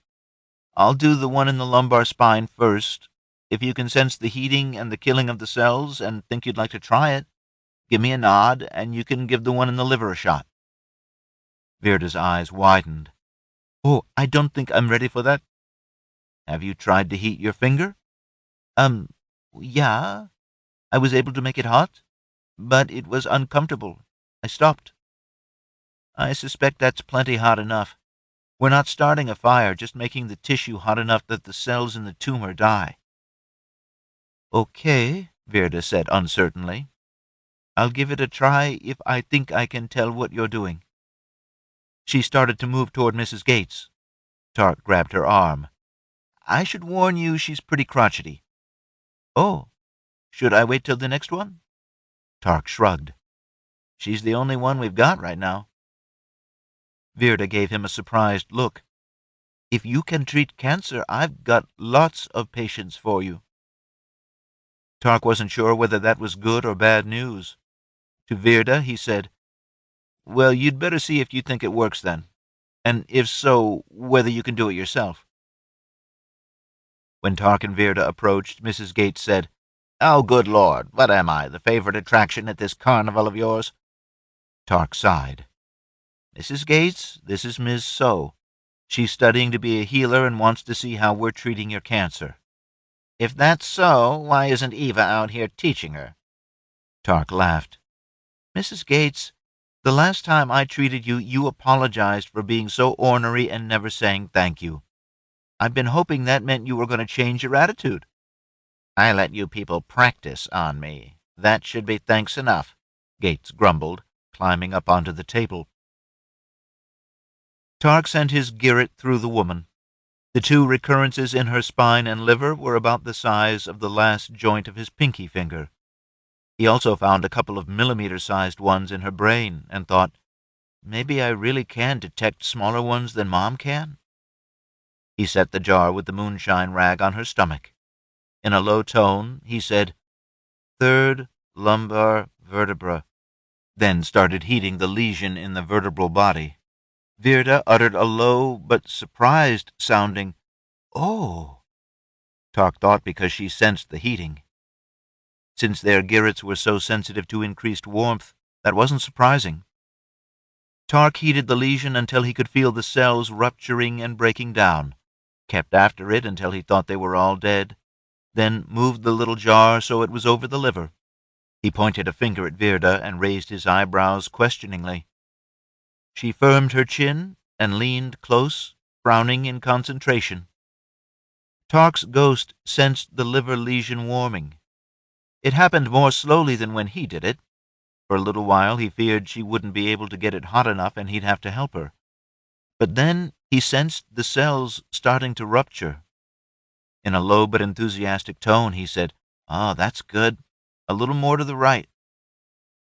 I'll do the one in the lumbar spine first. If you can sense the heating and the killing of the cells and think you'd like to try it, give me a nod, and you can give the one in the liver a shot." Virda's eyes widened. "Oh, I don't think I'm ready for that." "Have you tried to heat your finger?" Yeah. I was able to make it hot, but it was uncomfortable. I stopped." "I suspect that's plenty hot enough. We're not starting a fire, just making the tissue hot enough that the cells in the tumor die." "Okay," Virda said uncertainly. "I'll give it a try if I think I can tell what you're doing." She started to move toward Mrs. Gates. Tarc grabbed her arm. "I should warn you she's pretty crotchety." "Oh, should I wait till the next one?" Tarc shrugged. "She's the only one we've got right now." Virda gave him a surprised look. "If you can treat cancer, I've got lots of patients for you." Tarc wasn't sure whether that was good or bad news. To Virda, he said, "Well, you'd better see if you think it works then. And if so, whether you can do it yourself." When Tarc and Virda approached, Mrs. Gates said, "Oh, good Lord, what am I, the favorite attraction at this carnival of yours?" Tarc sighed. "Mrs. Gates, this is Ms. So. She's studying to be a healer and wants to see how we're treating your cancer." "If that's so, why isn't Eva out here teaching her?" Tarc laughed. "Mrs. Gates, the last time I treated you, you apologized for being so ornery and never saying thank you. I've been hoping that meant you were going to change your attitude." "I let you people practice on me. That should be thanks enough," Gates grumbled, climbing up onto the table. Tarc sent his Girret through the woman. The 2 recurrences in her spine and liver were about the size of the last joint of his pinky finger. He also found a couple of millimeter-sized ones in her brain and thought, maybe I really can detect smaller ones than Mom can. He set the jar with the moonshine rag on her stomach. In a low tone, he said, "Third lumbar vertebra," then started heating the lesion in the vertebral body. Virda uttered a low but surprised-sounding, "Oh." Tarc thought because she sensed the heating. Since their Girrets were so sensitive to increased warmth, that wasn't surprising. Tarc heated the lesion until he could feel the cells rupturing and breaking down, kept after it until he thought they were all dead, then moved the little jar so it was over the liver. He pointed a finger at Virda and raised his eyebrows questioningly. She firmed her chin and leaned close, frowning in concentration. Tarc's ghost sensed the liver lesion warming. It happened more slowly than when he did it. For a little while he feared she wouldn't be able to get it hot enough and he'd have to help her. But then he sensed the cells starting to rupture. In a low but enthusiastic tone, he said, "Oh, that's good. A little more to the right."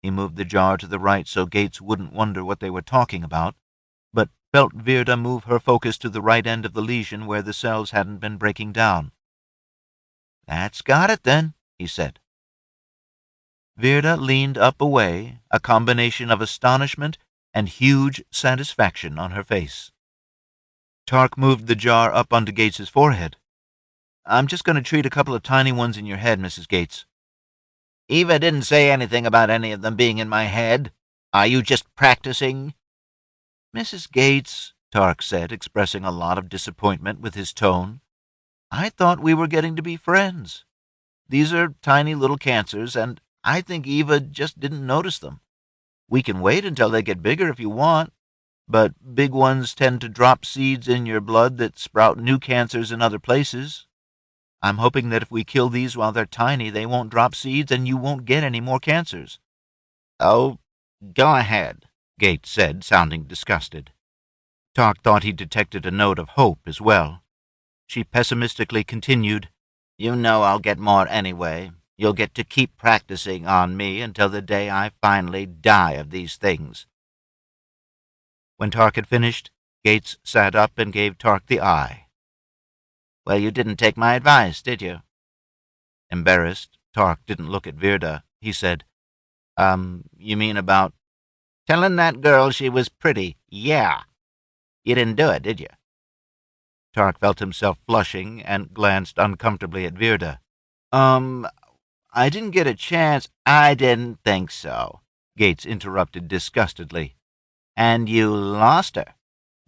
He moved the jar to the right so Gates wouldn't wonder what they were talking about, but felt Virda move her focus to the right end of the lesion where the cells hadn't been breaking down. "That's got it, then," he said. Virda leaned up away, a combination of astonishment and huge satisfaction on her face. Tarc moved the jar up onto Gates's forehead. "I'm just going to treat a couple of tiny ones in your head, Mrs. Gates." "Eva didn't say anything about any of them being in my head. Are you just practicing?" "Mrs. Gates," Tarc said, expressing a lot of disappointment with his tone, "I thought we were getting to be friends. These are tiny little cancers, and I think Eva just didn't notice them. We can wait until they get bigger if you want, but big ones tend to drop seeds in your blood that sprout new cancers in other places. I'm hoping that if we kill these while they're tiny, they won't drop seeds and you won't get any more cancers." "Oh, go ahead," Gates said, sounding disgusted. Tarc thought he detected a note of hope as well. She pessimistically continued, "You know I'll get more anyway. You'll get to keep practicing on me until the day I finally die of these things." When Tarc had finished, Gates sat up and gave Tarc the eye. "Well, you didn't take my advice, did you?" Embarrassed, Tarc didn't look at Virda. He said, You mean about telling that girl she was pretty? Yeah. You didn't do it, did you?" Tarc felt himself flushing and glanced uncomfortably at Virda. I didn't get a chance." "I didn't think so," Gates interrupted disgustedly. "And you lost her.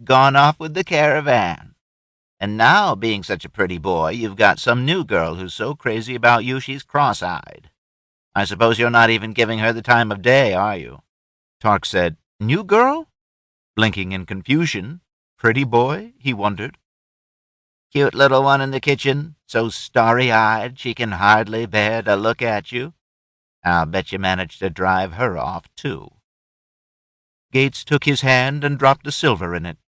Gone off with the caravan. And now, being such a pretty boy, you've got some new girl who's so crazy about you she's cross-eyed. I suppose you're not even giving her the time of day, are you?" Tarc said, "New girl?" Blinking in confusion. Pretty boy, he wondered. "Cute little one in the kitchen, so starry-eyed she can hardly bear to look at you. I'll bet you managed to drive her off, too." Gates took his hand and dropped a silver in it.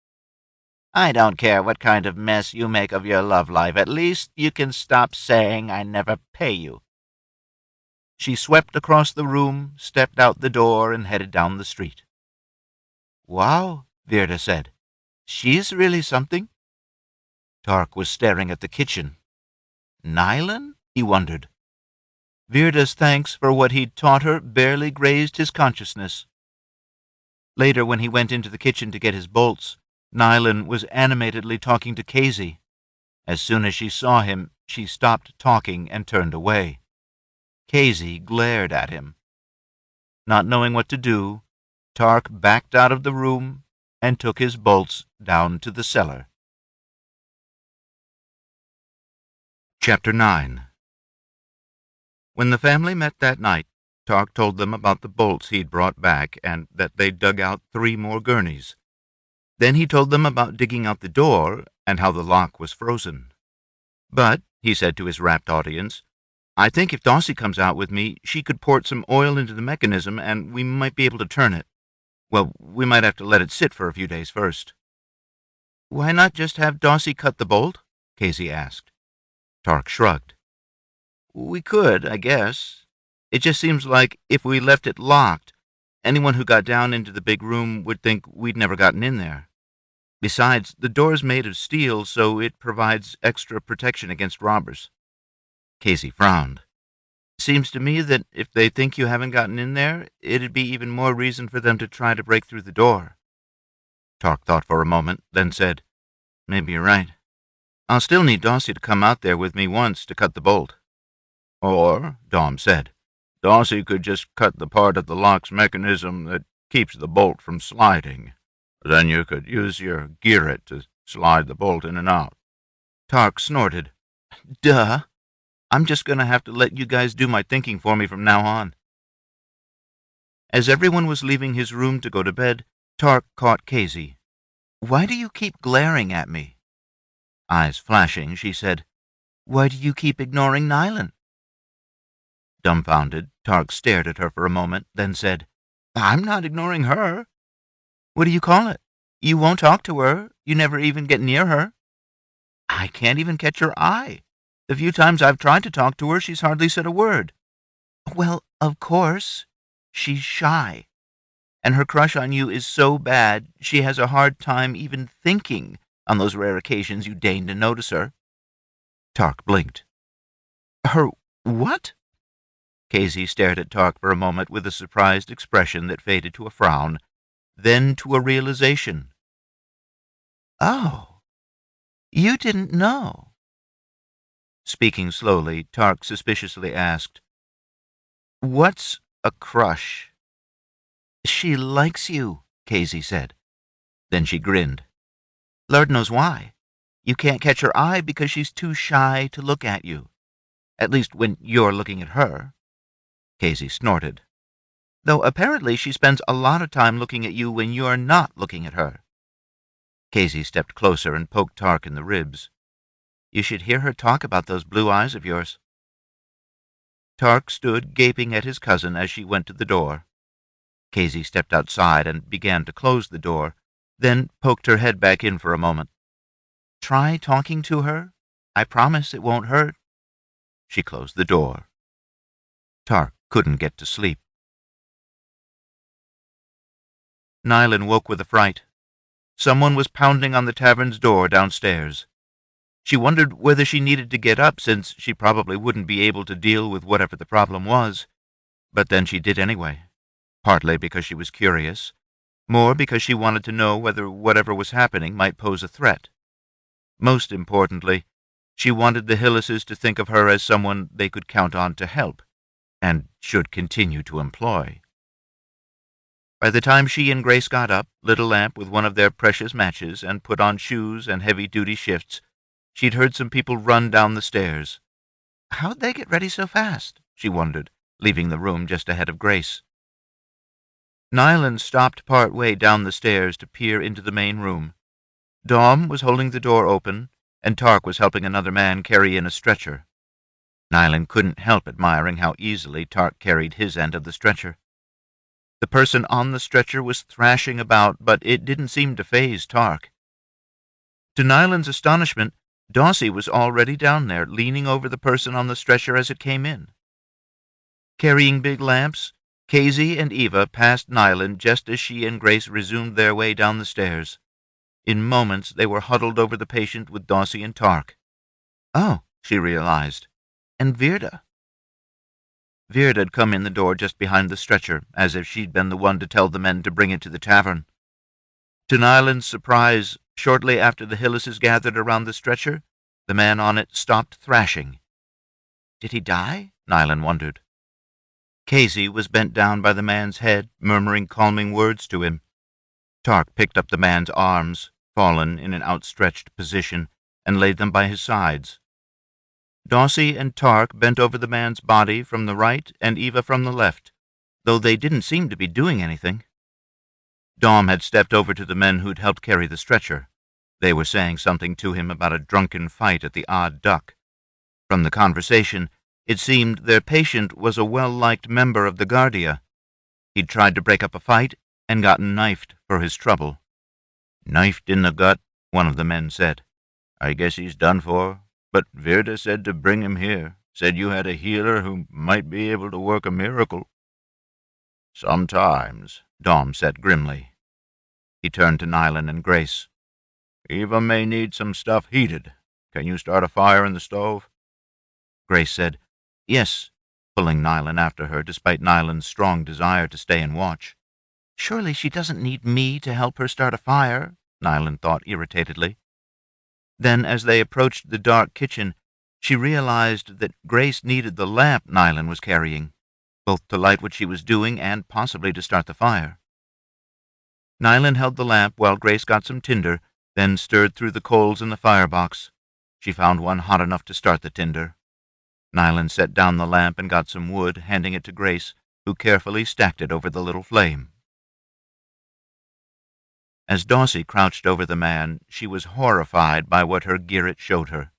"I don't care what kind of mess you make of your love life. At least you can stop saying I never pay you." She swept across the room, stepped out the door, and headed down the street. "Wow," Virda said. "She's really something." Tarc was staring at the kitchen. Nylon? He wondered. Virda's thanks for what he'd taught her barely grazed his consciousness. Later, when he went into the kitchen to get his bolts, Nylon was animatedly talking to Kazy. As soon as she saw him, she stopped talking and turned away. Kazy glared at him. Not knowing what to do, Tarc backed out of the room and took his bolts down to the cellar. Chapter 9. When the family met that night, Tarc told them about the bolts he'd brought back and that they'd dug out 3 more gurneys. Then he told them about digging out the door and how the lock was frozen. "But," he said to his rapt audience, "I think if Daussie comes out with me, she could pour some oil into the mechanism and we might be able to turn it. Well, we might have to let it sit for a few days first." "Why not just have Daussie cut the bolt?" Kazy asked. Tarc shrugged. "We could, I guess. It just seems like if we left it locked, anyone who got down into the big room would think we'd never gotten in there. Besides, the door's made of steel, so it provides extra protection against robbers." Kazy frowned. "Seems to me that if they think you haven't gotten in there, it'd be even more reason for them to try to break through the door." Tarc thought for a moment, then said, "Maybe you're right. I'll still need Daussie to come out there with me once to cut the bolt." "Or," Dom said, "Daussie could just cut the part of the lock's mechanism that keeps the bolt from sliding. Then you could use your gear-it to slide the bolt in and out." Tarc snorted. "Duh. I'm just going to have to let you guys do my thinking for me from now on." As everyone was leaving his room to go to bed, Tarc caught Kazy. "Why do you keep glaring at me?" Eyes flashing, she said, "Why do you keep ignoring Nylon?" Dumbfounded, Tarc stared at her for a moment, then said, "I'm not ignoring her." "What do you call it? You won't talk to her. You never even get near her." "I can't even catch her eye. The few times I've tried to talk to her, she's hardly said a word." "Well, of course. She's shy. And her crush on you is so bad, she has a hard time even thinking on those rare occasions you deign to notice her." Tarc blinked. "Her what?" Kazy stared at Tarc for a moment with a surprised expression that faded to a frown, then to a realization. "Oh, you didn't know." Speaking slowly, Tarc suspiciously asked, "What's a crush?" "She likes you," Kazy said. Then she grinned. "Lord knows why. You can't catch her eye because she's too shy to look at you. At least when you're looking at her." Kazy snorted. "Though apparently she spends a lot of time looking at you when you're not looking at her." Kazy stepped closer and poked Tarc in the ribs. "You should hear her talk about those blue eyes of yours." Tarc stood gaping at his cousin as she went to the door. Kazy stepped outside and began to close the door, then poked her head back in for a moment. "Try talking to her. I promise it won't hurt." She closed the door. Tarc couldn't get to sleep. Nylund woke with a fright. Someone was pounding on the tavern's door downstairs. She wondered whether she needed to get up, since she probably wouldn't be able to deal with whatever the problem was. But then she did anyway, partly because she was curious, more because she wanted to know whether whatever was happening might pose a threat. Most importantly, she wanted the Hyllises to think of her as someone they could count on to help, and should continue to employ. By the time she and Grace got up, lit a lamp with one of their precious matches, and put on shoes and heavy-duty shifts, she'd heard some people run down the stairs. How'd they get ready so fast? She wondered, leaving the room just ahead of Grace. Nylund stopped part way down the stairs to peer into the main room. Dom was holding the door open, and Tarc was helping another man carry in a stretcher. Nylund couldn't help admiring how easily Tarc carried his end of the stretcher. The person on the stretcher was thrashing about, but it didn't seem to faze Tarc. To Nylund's astonishment, Daussie was already down there, leaning over the person on the stretcher as it came in. Carrying big lamps, Kazy and Eva passed Nylund just as she and Grace resumed their way down the stairs. In moments, they were huddled over the patient with Daussie and Tarc. Oh, she realized, and Virda. Virda had come in the door just behind the stretcher, as if she'd been the one to tell the men to bring it to the tavern. To Nylund's surprise, shortly after the Hyllises gathered around the stretcher, the man on it stopped thrashing. Did he die? Nylund wondered. Kazy was bent down by the man's head, murmuring calming words to him. Tarc picked up the man's arms, fallen in an outstretched position, and laid them by his sides. Daussie and Tarc bent over the man's body from the right and Eva from the left, though they didn't seem to be doing anything. Dom had stepped over to the men who'd helped carry the stretcher. They were saying something to him about a drunken fight at the Odd Duck. From the conversation, it seemed their patient was a well-liked member of the Guardia. He'd tried to break up a fight and gotten knifed for his trouble. Knifed in the gut, one of the men said. I guess he's done for. But Virda said to bring him here, said you had a healer who might be able to work a miracle. Sometimes, Dom said grimly. He turned to Nylund and Grace. Eva may need some stuff heated. Can you start a fire in the stove? Grace said, Yes, pulling Nylund after her despite Nylund's strong desire to stay and watch. Surely she doesn't need me to help her start a fire, Nylund thought irritatedly. Then, as they approached the dark kitchen, she realized that Grace needed the lamp Nylund was carrying, both to light what she was doing and possibly to start the fire. Nylund held the lamp while Grace got some tinder, then stirred through the coals in the firebox. She found one hot enough to start the tinder. Nylund set down the lamp and got some wood, handing it to Grace, who carefully stacked it over the little flame. As Daussie crouched over the man, she was horrified by what her Girret showed her.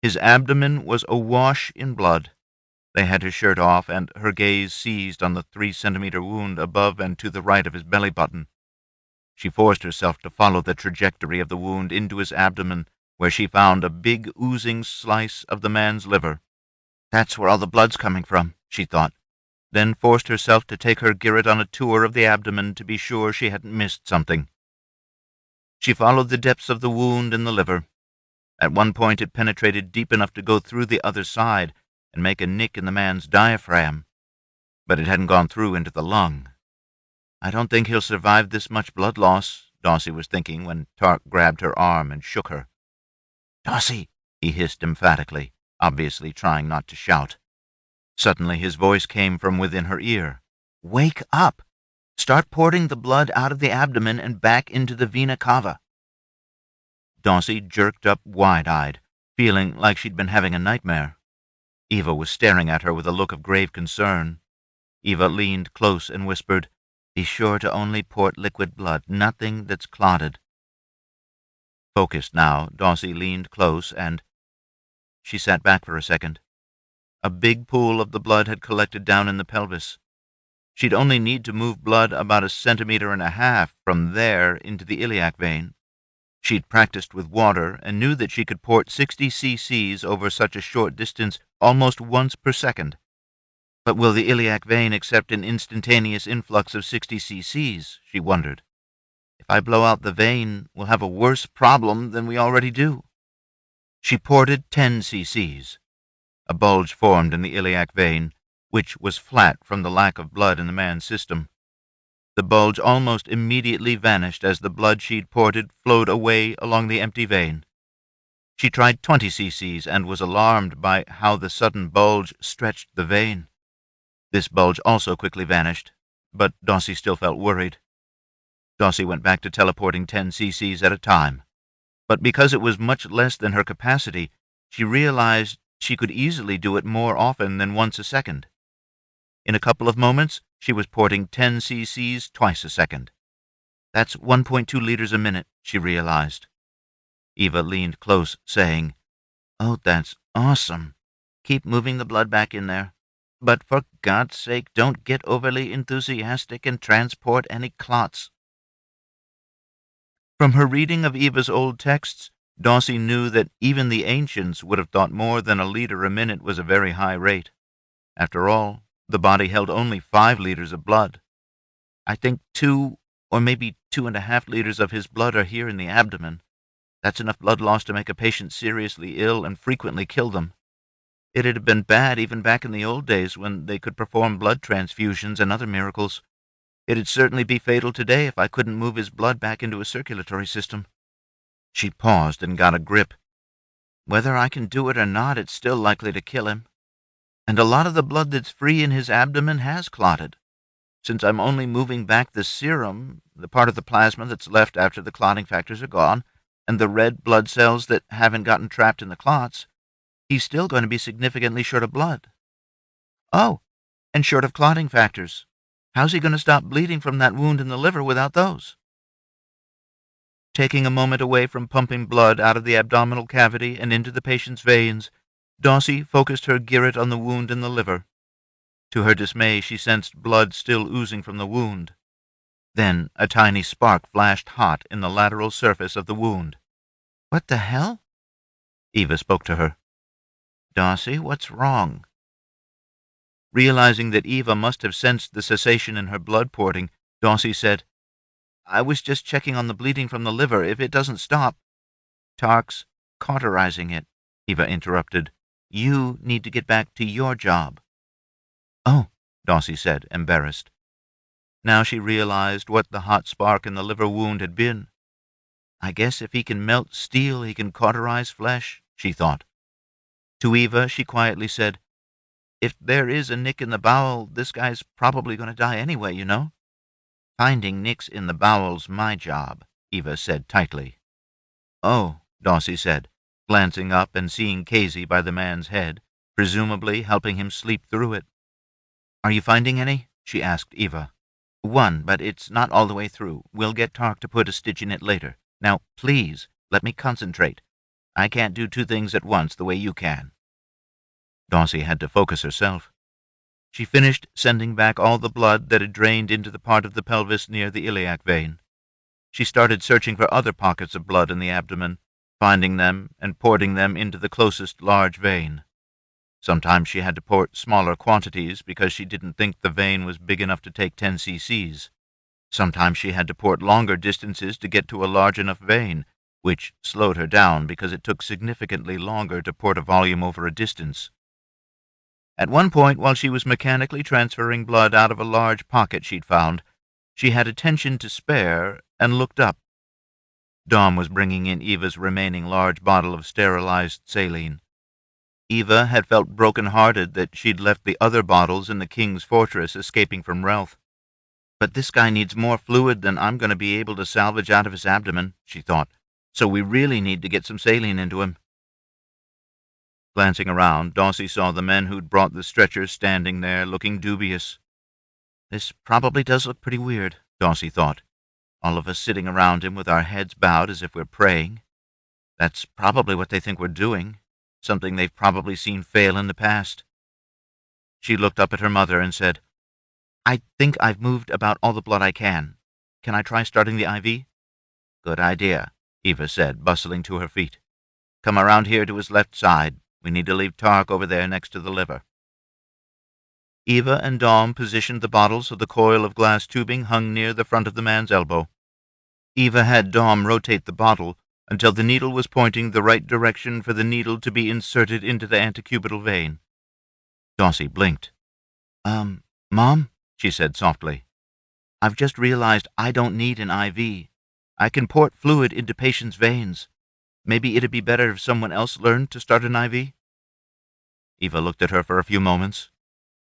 His abdomen was awash in blood. They had his shirt off, and her gaze seized on the 3-centimeter wound above and to the right of his belly button. She forced herself to follow the trajectory of the wound into his abdomen, where she found a big oozing slice of the man's liver. That's where all the blood's coming from, she thought, then forced herself to take her Girret on a tour of the abdomen to be sure she hadn't missed something. She followed the depths of the wound in the liver. At one point it penetrated deep enough to go through the other side and make a nick in the man's diaphragm, but it hadn't gone through into the lung. I don't think he'll survive this much blood loss, Daussie was thinking when Tarc grabbed her arm and shook her. Daussie, he hissed emphatically, obviously trying not to shout. Suddenly his voice came from within her ear. Wake up! Start pouring the blood out of the abdomen and back into the vena cava. Daussie jerked up wide-eyed, feeling like she'd been having a nightmare. Eva was staring at her with a look of grave concern. Eva leaned close and whispered, Be sure to only port liquid blood, nothing that's clotted. Focused now, Daussie leaned close and... She sat back for a second. A big pool of the blood had collected down in the pelvis. She'd only need to move blood about 1.5 centimeters from there into the iliac vein. She'd practiced with water and knew that she could port 60 cc's over such a short distance almost once per second. But will the iliac vein accept an instantaneous influx of 60 cc's? She wondered. If I blow out the vein, we'll have a worse problem than we already do. She ported 10 cc's. A bulge formed in the iliac vein, which was flat from the lack of blood in the man's system. The bulge almost immediately vanished as the blood she'd ported flowed away along the empty vein. She tried 20 cc's and was alarmed by how the sudden bulge stretched the vein. This bulge also quickly vanished, but Daussie still felt worried. Daussie went back to teleporting 10 cc's at a time. But because it was much less than her capacity, she realized she could easily do it more often than once a second. In a couple of moments, she was porting 10 cc's twice a second. That's 1.2 liters a minute, she realized. Eva leaned close, saying, "Oh, that's awesome. Keep moving the blood back in there. But for God's sake, don't get overly enthusiastic and transport any clots." From her reading of Eva's old texts, Daussie knew that even the ancients would have thought more than a liter a minute was a very high rate. After all, the body held only 5 liters of blood. I think 2 or maybe 2.5 liters of his blood are here in the abdomen. That's enough blood loss to make a patient seriously ill and frequently kill them. It'd have been bad even back in the old days when they could perform blood transfusions and other miracles. It'd certainly be fatal today if I couldn't move his blood back into a circulatory system. She paused and got a grip. Whether I can do it or not, it's still likely to kill him. And a lot of the blood that's free in his abdomen has clotted. Since I'm only moving back the serum, the part of the plasma that's left after the clotting factors are gone, and the red blood cells that haven't gotten trapped in the clots, he's still going to be significantly short of blood. Oh, and short of clotting factors. How's he going to stop bleeding from that wound in the liver without those? Taking a moment away from pumping blood out of the abdominal cavity and into the patient's veins, Daussie focused her gyret on the wound in the liver. To her dismay, she sensed blood still oozing from the wound. Then a tiny spark flashed hot in the lateral surface of the wound. "What the hell?" Eva spoke to her. "Daussie, what's wrong?" Realizing that Eva must have sensed the cessation in her blood porting, Daussie said, "I was just checking on the bleeding from the liver. If it doesn't stop—" "Tarc's cauterizing it," Eva interrupted. "You need to get back to your job." "Oh," Daussie said, embarrassed. Now she realized what the hot spark in the liver wound had been. I guess if he can melt steel, he can cauterize flesh, she thought. To Eva, she quietly said, "If there is a nick in the bowel, this guy's probably going to die anyway, you know." "Finding nicks in the bowel's my job," Eva said tightly. "Oh," Daussie said, glancing up and seeing Kazy by the man's head, presumably helping him sleep through it. "Are you finding any?" she asked Eva. "One, but it's not all the way through. We'll get Tarc to put a stitch in it later. Now, please, let me concentrate. I can't do 2 things at once the way you can." Daussie had to focus herself. She finished sending back all the blood that had drained into the part of the pelvis near the iliac vein. She started searching for other pockets of blood in the abdomen, finding them and porting them into the closest large vein. Sometimes she had to port smaller quantities because she didn't think the vein was big enough to take 10 cc's. Sometimes she had to port longer distances to get to a large enough vein, which slowed her down because it took significantly longer to port a volume over a distance. At one point, while she was mechanically transferring blood out of a large pocket she'd found, she had attention to spare and looked up. Dom was bringing in Eva's remaining large bottle of sterilized saline. Eva had felt broken-hearted that she'd left the other bottles in the king's fortress escaping from Relth. But this guy needs more fluid than I'm going to be able to salvage out of his abdomen, she thought, so we really need to get some saline into him. Glancing around, Daussie saw the men who'd brought the stretchers standing there, looking dubious. This probably does look pretty weird, Daussie thought, all of us sitting around him with our heads bowed as if we're praying. That's probably what they think we're doing, something they've probably seen fail in the past. She looked up at her mother and said, "I think I've moved about all the blood I can. Can I try starting the IV?" "Good idea," Eva said, bustling to her feet. "Come around here to his left side. We need to leave Tarc over there next to the liver." Eva and Dom positioned the bottle so the coil of glass tubing hung near the front of the man's elbow. Eva had Dom rotate the bottle until the needle was pointing the right direction for the needle to be inserted into the antecubital vein. Daussie blinked. Mom, she said softly. I've just realized I don't need an IV. I can port fluid into patients' veins. Maybe it'd be better if someone else learned to start an IV? Eva looked at her for a few moments.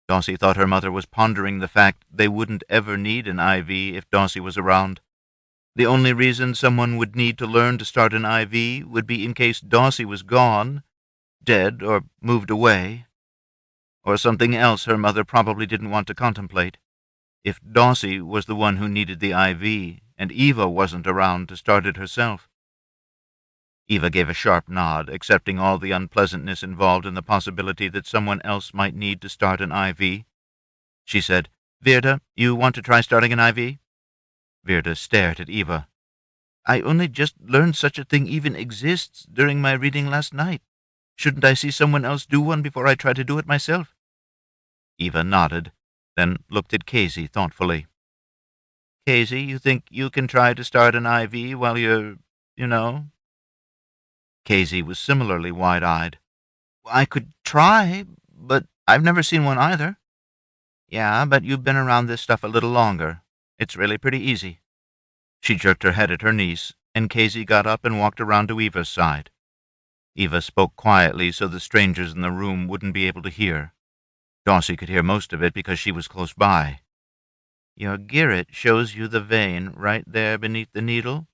Daussie thought her mother was pondering the fact they wouldn't ever need an IV if Daussie was around. The only reason someone would need to learn to start an IV would be in case Daussie was gone, dead, or moved away, or something else her mother probably didn't want to contemplate. If Daussie was the one who needed the IV, and Eva wasn't around to start it herself. Eva gave a sharp nod, accepting all the unpleasantness involved in the possibility that someone else might need to start an IV. She said, Virda, you want to try starting an IV? Virda stared at Eva. I only just learned such a thing even exists during my reading last night. Shouldn't I see someone else do one before I try to do it myself? Eva nodded, then looked at Kazy thoughtfully. Kazy, you think you can try to start an IV while you're, Kazy was similarly wide-eyed. I could try, but I've never seen one either. Yeah, but you've been around this stuff a little longer. It's really pretty easy. She jerked her head at her niece, and Kazy got up and walked around to Eva's side. Eva spoke quietly so the strangers in the room wouldn't be able to hear. Daussie could hear most of it because she was close by. Your Girret shows you the vein right there beneath the needle?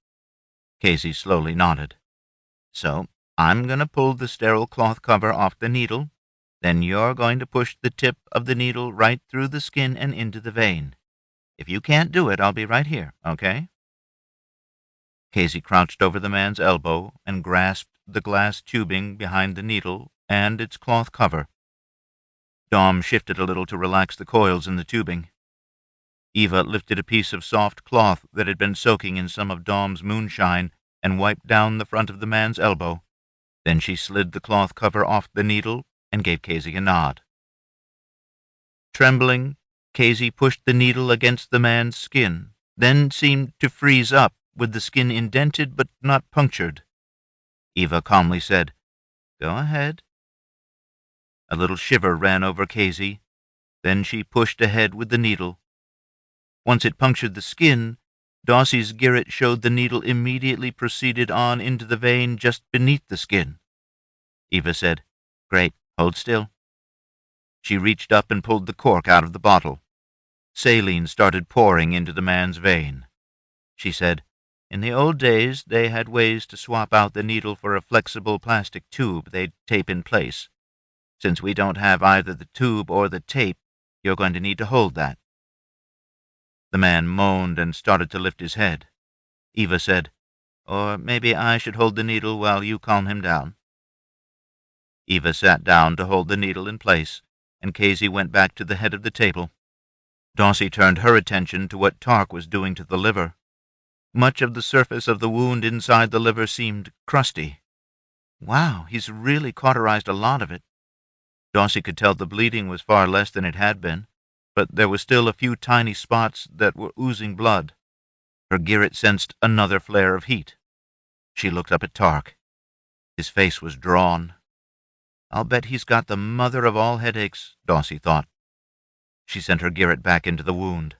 Kazy slowly nodded. So, I'm going to pull the sterile cloth cover off the needle. Then you're going to push the tip of the needle right through the skin and into the vein. If you can't do it, I'll be right here, okay? Kazy crouched over the man's elbow and grasped the glass tubing behind the needle and its cloth cover. Dom shifted a little to relax the coils in the tubing. Eva lifted a piece of soft cloth that had been soaking in some of Dom's moonshine and wiped down the front of the man's elbow. Then she slid the cloth cover off the needle and gave Kazy a nod. Trembling, Kazy pushed the needle against the man's skin, then seemed to freeze up with the skin indented but not punctured. Eva calmly said, Go ahead. A little shiver ran over Kazy. Then she pushed ahead with the needle. Once it punctured the skin, Daussie's Girret showed the needle immediately proceeded on into the vein just beneath the skin. Eva said, Great, hold still. She reached up and pulled the cork out of the bottle. Saline started pouring into the man's vein. She said, In the old days, they had ways to swap out the needle for a flexible plastic tube they'd tape in place. Since we don't have either the tube or the tape, you're going to need to hold that. The man moaned and started to lift his head. Eva said, Or maybe I should hold the needle while you calm him down. Eva sat down to hold the needle in place, and Kazy went back to the head of the table. Daussie turned her attention to what Tarc was doing to the liver. Much of the surface of the wound inside the liver seemed crusty. Wow, he's really cauterized a lot of it. Daussie could tell the bleeding was far less than it had been, but there were still a few tiny spots that were oozing blood. Her Girret sensed another flare of heat. She looked up at Tarc. His face was drawn. I'll bet he's got the mother of all headaches, Daussie thought. She sent her Girret back into the wound.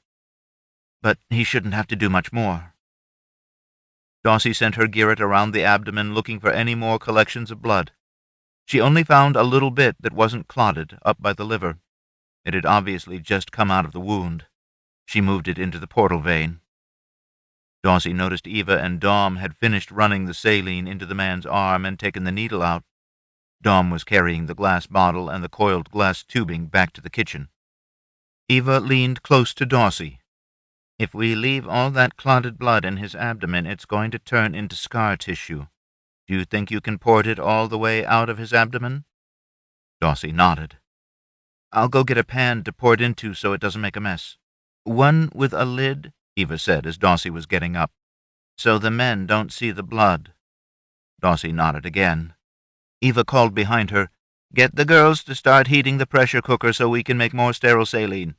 But he shouldn't have to do much more. Daussie sent her Girret around the abdomen looking for any more collections of blood. She only found a little bit that wasn't clotted up by the liver. It had obviously just come out of the wound. She moved it into the portal vein. Daussie noticed Eva and Dom had finished running the saline into the man's arm and taken the needle out. Dom was carrying the glass bottle and the coiled glass tubing back to the kitchen. Eva leaned close to Daussie. If we leave all that clotted blood in his abdomen, it's going to turn into scar tissue. Do you think you can port it all the way out of his abdomen? Daussie nodded. I'll go get a pan to pour it into so it doesn't make a mess. One with a lid, Eva said as Daussie was getting up, so the men don't see the blood. Daussie nodded again. Eva called behind her, Get the girls to start heating the pressure cooker so we can make more sterile saline.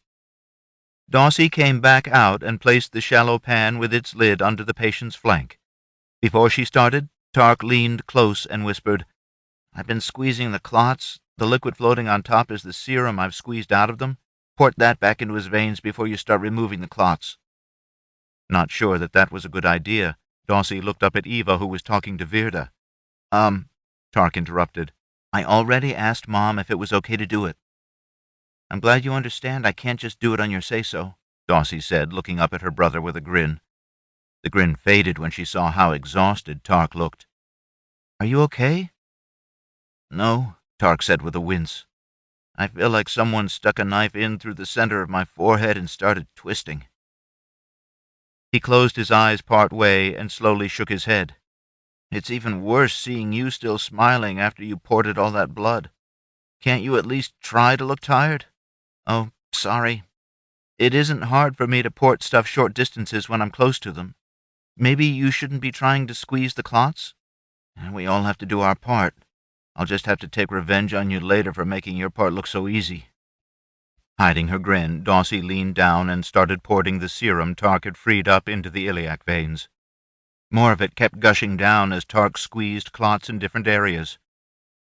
Daussie came back out and placed the shallow pan with its lid under the patient's flank. Before she started, Tarc leaned close and whispered, "I've been squeezing the clots. The liquid floating on top is the serum I've squeezed out of them. Port that back into his veins before you start removing the clots." Not sure that was a good idea, Daussie looked up at Eva, who was talking to Virda. Tarc interrupted. "I already asked Mom if it was okay to do it." "I'm glad you understand I can't just do it on your say-so," Daussie said, looking up at her brother with a grin. The grin faded when she saw how exhausted Tarc looked. "Are you okay?" "No," Tarc said with a wince. "I feel like someone stuck a knife in through the center of my forehead and started twisting." He closed his eyes part way and slowly shook his head. "It's even worse seeing you still smiling after you ported all that blood. Can't you at least try to look tired?" "Oh, sorry. It isn't hard for me to port stuff short distances when I'm close to them. Maybe you shouldn't be trying to squeeze the clots? And we all have to do our part. I'll just have to take revenge on you later for making your part look so easy." Hiding her grin, Daussie leaned down and started porting the serum Tarc had freed up into the iliac veins. More of it kept gushing down as Tarc squeezed clots in different areas.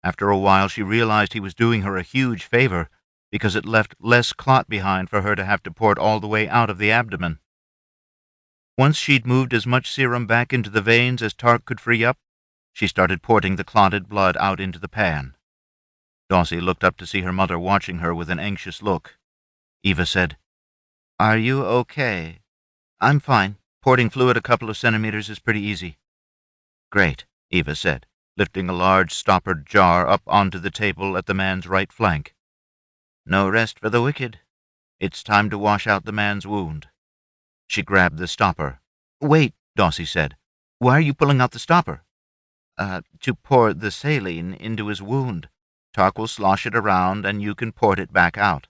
After a while, she realized he was doing her a huge favor because it left less clot behind for her to have to port all the way out of the abdomen. Once she'd moved as much serum back into the veins as Tarc could free up, she started porting the clotted blood out into the pan. Daussie looked up to see her mother watching her with an anxious look. Eva said, "Are you okay?" "I'm fine. Porting fluid a couple of centimeters is pretty easy." "Great," Eva said, lifting a large stoppered jar up onto the table at the man's right flank. "No rest for the wicked. It's time to wash out the man's wound." She grabbed the stopper. "Wait," Daussie said. "Why are you pulling out the stopper?" To pour the saline into his wound. Tarc will slosh it around, and you can port it back out."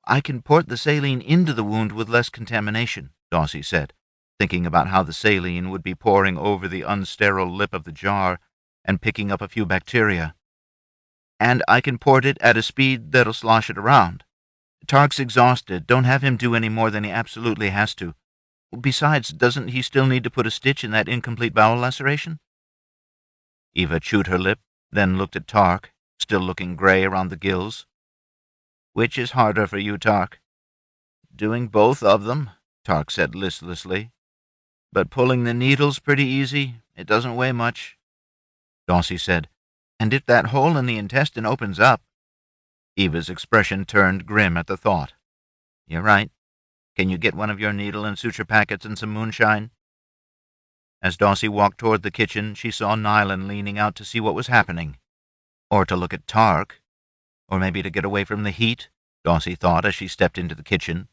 "I can port the saline into the wound with less contamination," Daussie said, thinking about how the saline would be pouring over the unsterile lip of the jar and picking up a few bacteria. "And I can port it at a speed that'll slosh it around. Tarc's exhausted. Don't have him do any more than he absolutely has to. Besides, doesn't he still need to put a stitch in that incomplete bowel laceration?" Eva chewed her lip, then looked at Tarc, still looking gray around the gills. "Which is harder for you, Tarc?" "Doing both of them," Tarc said listlessly. "But pulling the needle's pretty easy. It doesn't weigh much." Daussie said, "And if that hole in the intestine opens up—" Eva's expression turned grim at the thought. "You're right. Can you get one of your needle and suture packets and some moonshine?" As Daussie walked toward the kitchen, she saw Nylon leaning out to see what was happening. Or to look at Tarc. Or maybe to get away from the heat, Daussie thought as she stepped into the kitchen.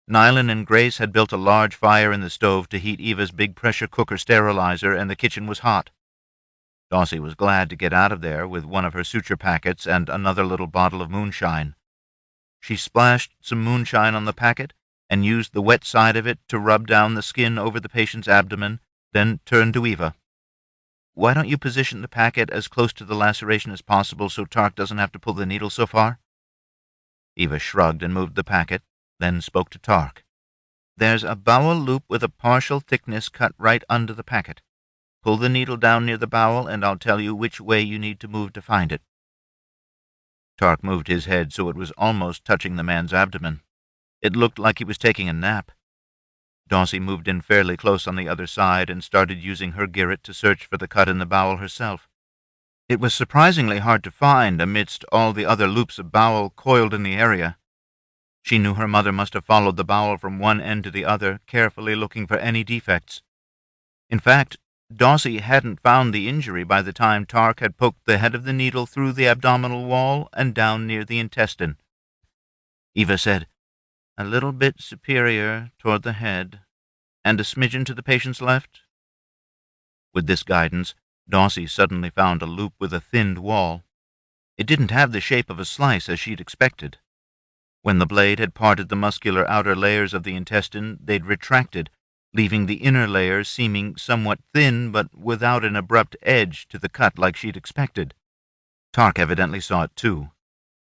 Nylon and Grace had built a large fire in the stove to heat Eva's big pressure cooker sterilizer, and the kitchen was hot. Daussie was glad to get out of there with one of her suture packets and another little bottle of moonshine. She splashed some moonshine on the packet and used the wet side of it to rub down the skin over the patient's abdomen, then turned to Eva. "Why don't you position the packet as close to the laceration as possible so Tarc doesn't have to pull the needle so far?" Eva shrugged and moved the packet, then spoke to Tarc. "There's a bowel loop with a partial thickness cut right under the packet. Pull the needle down near the bowel, and I'll tell you which way you need to move to find it." Tarc moved his head so it was almost touching the man's abdomen. It looked like he was taking a nap. Daussie moved in fairly close on the other side and started using her Girret to search for the cut in the bowel herself. It was surprisingly hard to find amidst all the other loops of bowel coiled in the area. She knew her mother must have followed the bowel from one end to the other, carefully looking for any defects. In fact, Daussie hadn't found the injury by the time Tarc had poked the head of the needle through the abdominal wall and down near the intestine. Eva said, "A little bit superior toward the head, and a smidgen to the patient's left." With this guidance, Daussie suddenly found a loop with a thinned wall. It didn't have the shape of a slice as she'd expected. When the blade had parted the muscular outer layers of the intestine, they'd retracted, leaving the inner layers seeming somewhat thin but without an abrupt edge to the cut like she'd expected. Tarc evidently saw it too.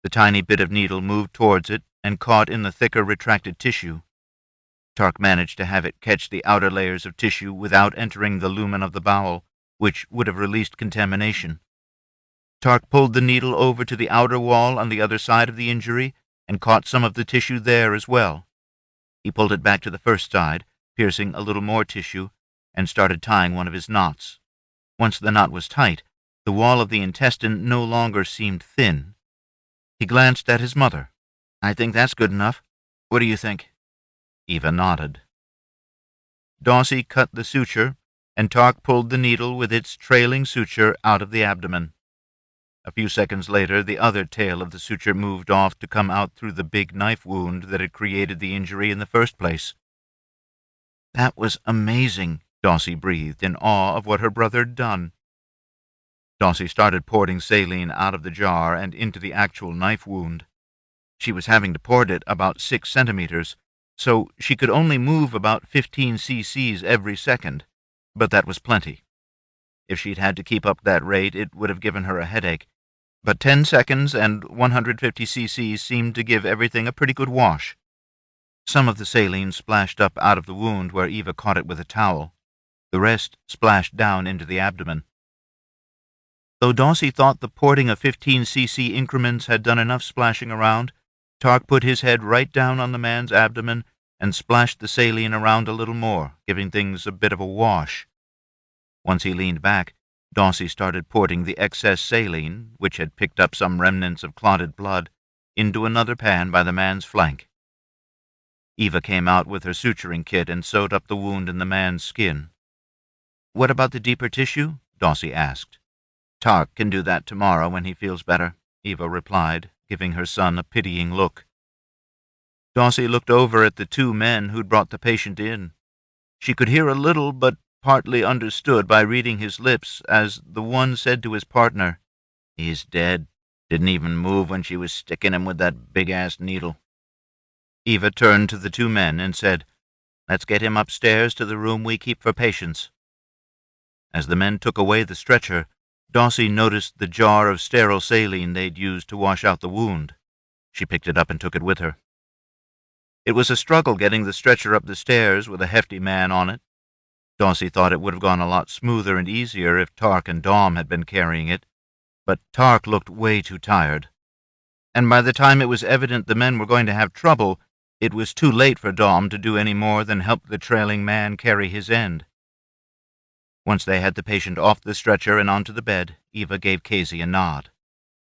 The tiny bit of needle moved towards it and caught in the thicker retracted tissue. Tarc managed to have it catch the outer layers of tissue without entering the lumen of the bowel, which would have released contamination. Tarc pulled the needle over to the outer wall on the other side of the injury and caught some of the tissue there as well. He pulled it back to the first side, piercing a little more tissue, and started tying one of his knots. Once the knot was tight, the wall of the intestine no longer seemed thin. He glanced at his mother. "I think that's good enough. What do you think?" Eva nodded. Daussie cut the suture, and Tarc pulled the needle with its trailing suture out of the abdomen. A few seconds later, the other tail of the suture moved off to come out through the big knife wound that had created the injury in the first place. "That was amazing," Daussie breathed in awe of what her brother had done. Daussie started pouring saline out of the jar and into the actual knife wound. She was having to pour it about 6 centimeters, so she could only move about 15 cc's every second, but that was plenty. If she'd had to keep up that rate, it would have given her a headache, but 10 seconds and 150 cc's seemed to give everything a pretty good wash. Some of the saline splashed up out of the wound where Eva caught it with a towel. The rest splashed down into the abdomen. Though Daussie thought the porting of 15 cc increments had done enough splashing around, Tarc put his head right down on the man's abdomen and splashed the saline around a little more, giving things a bit of a wash. Once he leaned back, Daussie started porting the excess saline, which had picked up some remnants of clotted blood, into another pan by the man's flank. Eva came out with her suturing kit and sewed up the wound in the man's skin. "What about the deeper tissue?" Daussie asked. "Tarc can do that tomorrow when he feels better," Eva replied, giving her son a pitying look. Daussie looked over at the 2 men who'd brought the patient in. She could hear a little, but partly understood by reading his lips, as the one said to his partner, "He's dead. Didn't even move when she was sticking him with that big-ass needle." Eva turned to the 2 men and said, "Let's get him upstairs to the room we keep for patients." As the men took away the stretcher, Daussie noticed the jar of sterile saline they'd used to wash out the wound. She picked it up and took it with her. It was a struggle getting the stretcher up the stairs with a hefty man on it. Daussie thought it would have gone a lot smoother and easier if Tarc and Dom had been carrying it, but Tarc looked way too tired. And by the time it was evident the men were going to have trouble, it was too late for Dom to do any more than help the trailing man carry his end. Once they had the patient off the stretcher and onto the bed, Eva gave Kazy a nod.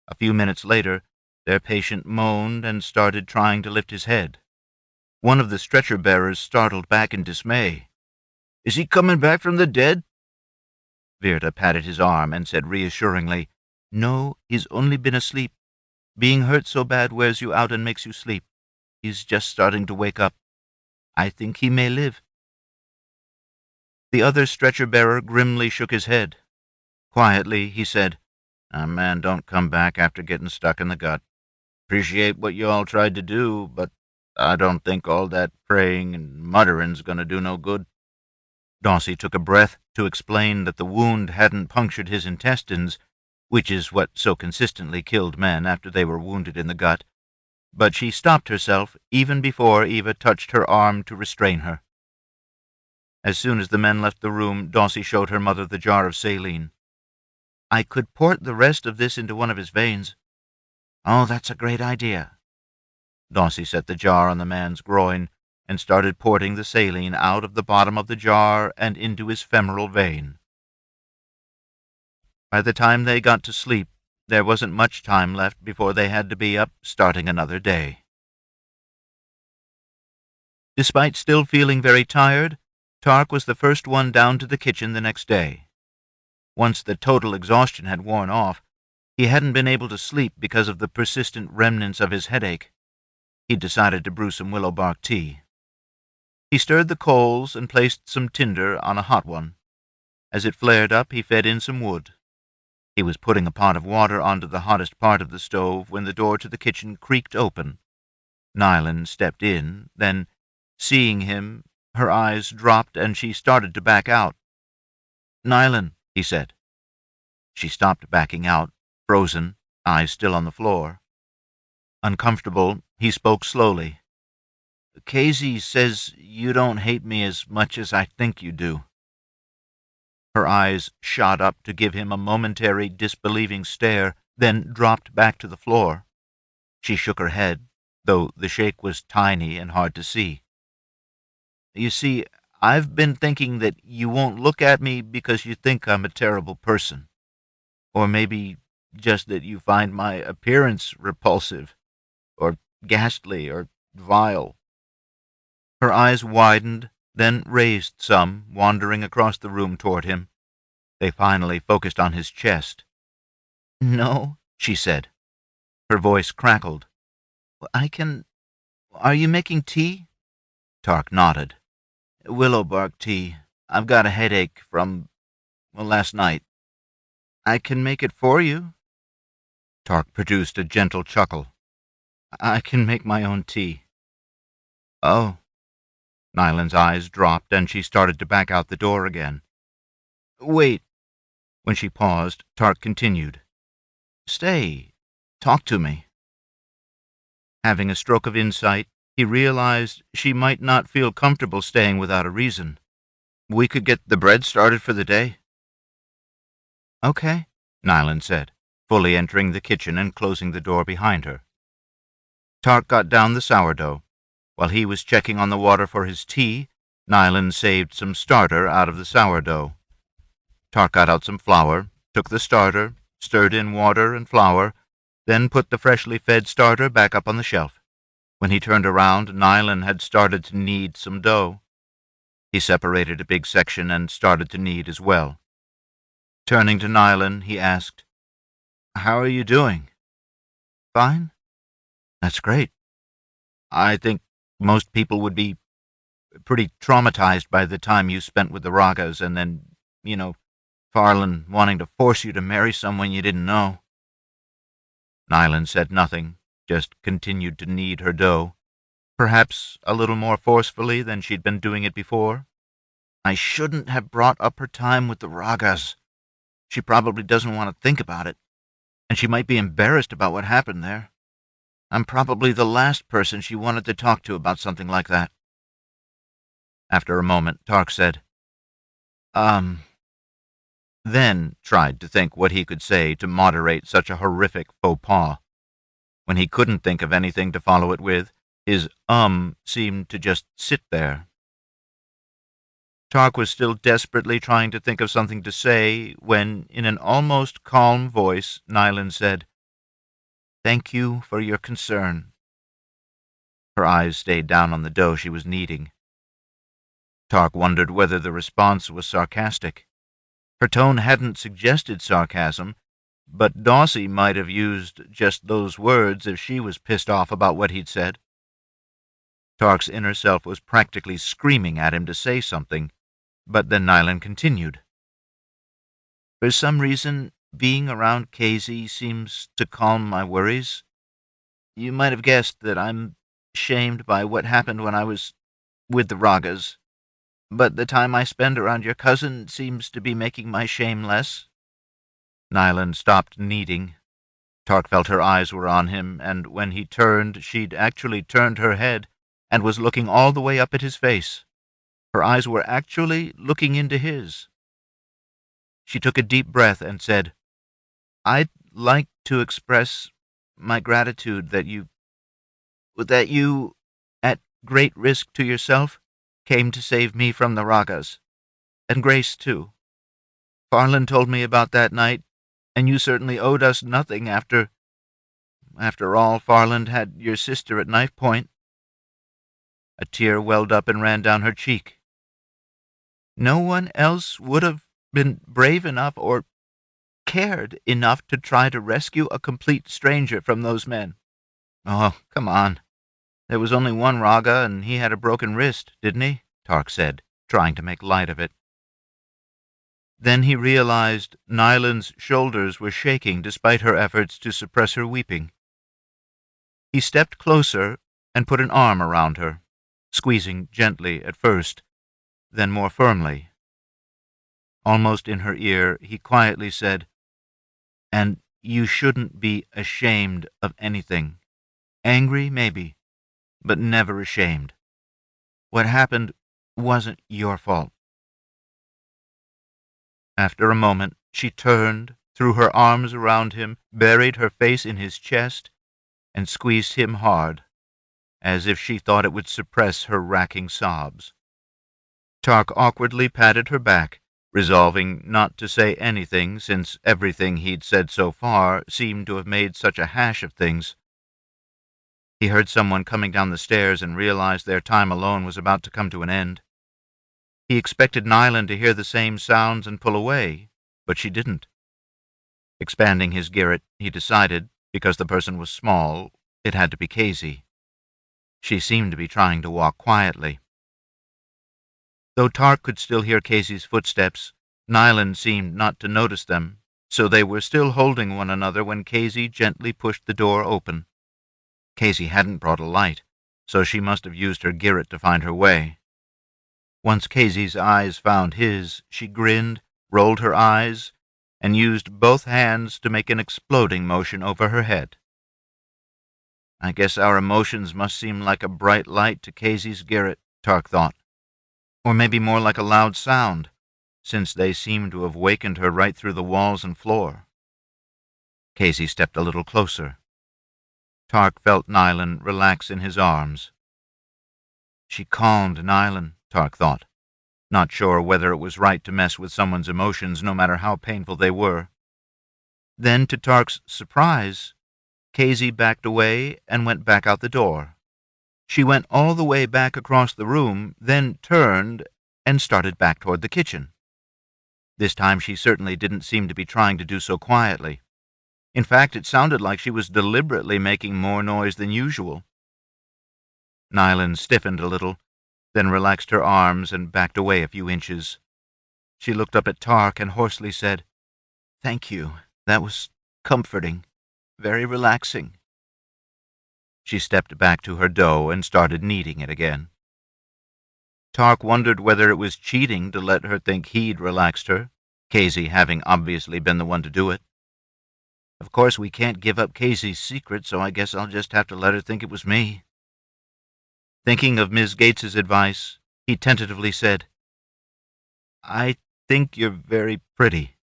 A few minutes later, their patient moaned and started trying to lift his head. One of the stretcher-bearers startled back in dismay. "Is he coming back from the dead?" Virta patted his arm and said reassuringly, "No, he's only been asleep. Being hurt so bad wears you out and makes you sleep. He's just starting to wake up. I think he may live." The other stretcher-bearer grimly shook his head. Quietly, he said, "A man don't come back after getting stuck in the gut. Appreciate what you all tried to do, but I don't think all that praying and muttering's going to do no good." Daussie took a breath to explain that the wound hadn't punctured his intestines, which is what so consistently killed men after they were wounded in the gut, but she stopped herself even before Eva touched her arm to restrain her. As soon as the men left the room, Daussie showed her mother the jar of saline. "I could port the rest of this into one of his veins." "Oh, that's a great idea." Daussie set the jar on the man's groin and started porting the saline out of the bottom of the jar and into his femoral vein. By the time they got to sleep, there wasn't much time left before they had to be up starting another day. Despite still feeling very tired, Tarc was the first one down to the kitchen the next day. Once the total exhaustion had worn off, he hadn't been able to sleep because of the persistent remnants of his headache. He decided to brew some willow bark tea. He stirred the coals and placed some tinder on a hot one. As it flared up, he fed in some wood. He was putting a pot of water onto the hottest part of the stove when the door to the kitchen creaked open. Nylon stepped in, then, seeing him, her eyes dropped and she started to back out. "Nylon," he said. She stopped backing out, frozen, eyes still on the floor. Uncomfortable, he spoke slowly. Kazy says you don't hate me as much as I think you do. Her eyes shot up to give him a momentary disbelieving stare, then dropped back to the floor. She shook her head, though the shake was tiny and hard to see. You see, I've been thinking that you won't look at me because you think I'm a terrible person. Or maybe just that you find my appearance repulsive, or ghastly, or vile. Her eyes widened, then raised some, wandering across the room toward him. They finally focused on his chest. No, she said. Her voice crackled. Are you making tea? Tarc nodded. Willow bark tea. I've got a headache from, last night. I can make it for you. Tarc produced a gentle chuckle. I can make my own tea. Oh. Nyland's eyes dropped, and she started to back out the door again. Wait. When she paused, Tarc continued. Stay. Talk to me. Having a stroke of insight, he realized she might not feel comfortable staying without a reason. We could get the bread started for the day. Okay, Nyland said, fully entering the kitchen and closing the door behind her. Tarc got down the sourdough. While he was checking on the water for his tea, Nyland saved some starter out of the sourdough. Tarc got out some flour, took the starter, stirred in water and flour, then put the freshly fed starter back up on the shelf. When he turned around, Nyland had started to knead some dough. He separated a big section and started to knead as well. Turning to Nyland, he asked, How are you doing? Fine? That's great. I think most people would be pretty traumatized by the time you spent with the Ragas and then, Farland wanting to force you to marry someone you didn't know. Nyland said nothing, just continued to knead her dough, perhaps a little more forcefully than she'd been doing it before. I shouldn't have brought up her time with the Ragas. She probably doesn't want to think about it, and she might be embarrassed about what happened there. I'm probably the last person she wanted to talk to about something like that. After a moment, Tarc said, then tried to think what he could say to moderate such a horrific faux pas. When he couldn't think of anything to follow it with, his seemed to just sit there. Tarc was still desperately trying to think of something to say when, in an almost calm voice, Nyland said, Thank you for your concern. Her eyes stayed down on the dough she was kneading. Tarc wondered whether the response was sarcastic. Her tone hadn't suggested sarcasm, but Daussie might have used just those words if she was pissed off about what he'd said. Tarc's inner self was practically screaming at him to say something, but then Nyland continued. For some reason, being around Kazy seems to calm my worries. You might have guessed that I'm shamed by what happened when I was with the Ragas, but the time I spend around your cousin seems to be making my shame less. Nyland stopped kneading. Tarc felt her eyes were on him, and when he turned, she'd actually turned her head and was looking all the way up at his face. Her eyes were actually looking into his. She took a deep breath and said, I'd like to express my gratitude that you, at great risk to yourself, came to save me from the Ragas. And Grace, too. Farland told me about that night, and you certainly owed us nothing after all, Farland had your sister at knife point. A tear welled up and ran down her cheek. No one else would have been brave enough or cared enough to try to rescue a complete stranger from those men. Oh, come on. There was only one Raga, and he had a broken wrist, didn't he? Tarc said, trying to make light of it. Then he realized Nyland's shoulders were shaking despite her efforts to suppress her weeping. He stepped closer and put an arm around her, squeezing gently at first, then more firmly. Almost in her ear, he quietly said, And you shouldn't be ashamed of anything. Angry, maybe, but never ashamed. What happened wasn't your fault." After a moment, she turned, threw her arms around him, buried her face in his chest, and squeezed him hard, as if she thought it would suppress her racking sobs. Tarc awkwardly patted her back, resolving not to say anything since everything he'd said so far seemed to have made such a hash of things. He heard someone coming down the stairs and realized their time alone was about to come to an end. He expected Nyland to hear the same sounds and pull away, but she didn't. Expanding his garret, he decided, because the person was small, it had to be Kazy. She seemed to be trying to walk quietly. Though Tarc could still hear Kazy's footsteps, Nyland seemed not to notice them, so they were still holding one another when Kazy gently pushed the door open. Kazy hadn't brought a light, so she must have used her garret to find her way. Once Kazy's eyes found his, she grinned, rolled her eyes, and used both hands to make an exploding motion over her head. "I guess our emotions must seem like a bright light to Kazy's garret," Tarc thought. Or maybe more like a loud sound, since they seemed to have wakened her right through the walls and floor. Kazy stepped a little closer. Tarc felt Nyland relax in his arms. She calmed Nyland, Tarc thought, not sure whether it was right to mess with someone's emotions no matter how painful they were. Then, to Tarc's surprise, Kazy backed away and went back out the door. She went all the way back across the room, then turned and started back toward the kitchen. This time she certainly didn't seem to be trying to do so quietly. In fact, it sounded like she was deliberately making more noise than usual. Nyland stiffened a little, then relaxed her arms and backed away a few inches. She looked up at Tarc and hoarsely said, "Thank you. That was comforting. Very relaxing." She stepped back to her dough and started kneading it again. Tarc wondered whether it was cheating to let her think he'd relaxed her, Kazy having obviously been the one to do it. "Of course, we can't give up Kazy's secret, so I guess I'll just have to let her think it was me." Thinking of Ms. Gates's advice, he tentatively said, "I think you're very pretty."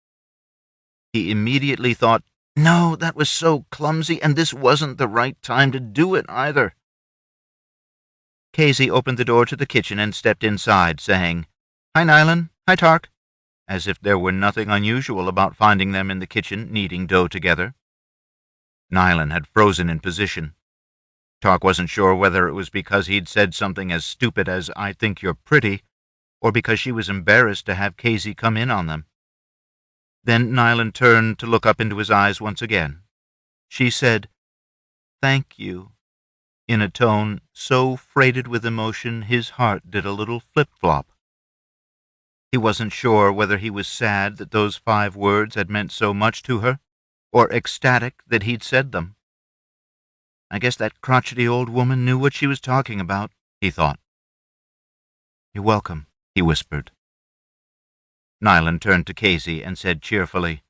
He immediately thought, no, that was so clumsy, and this wasn't the right time to do it either. Kazy opened the door to the kitchen and stepped inside, saying, "Hi, Nyland. Hi, Tarc," as if there were nothing unusual about finding them in the kitchen kneading dough together. Nyland had frozen in position. Tarc wasn't sure whether it was because he'd said something as stupid as "I think you're pretty," or because she was embarrassed to have Kazy come in on them. Then Nyland turned to look up into his eyes once again. She said, "Thank you," in a tone so freighted with emotion his heart did a little flip-flop. He wasn't sure whether he was sad that those 5 words had meant so much to her, or ecstatic that he'd said them. I guess that crotchety old woman knew what she was talking about, he thought. "You're welcome," he whispered. Nyland turned to Kazy and said cheerfully,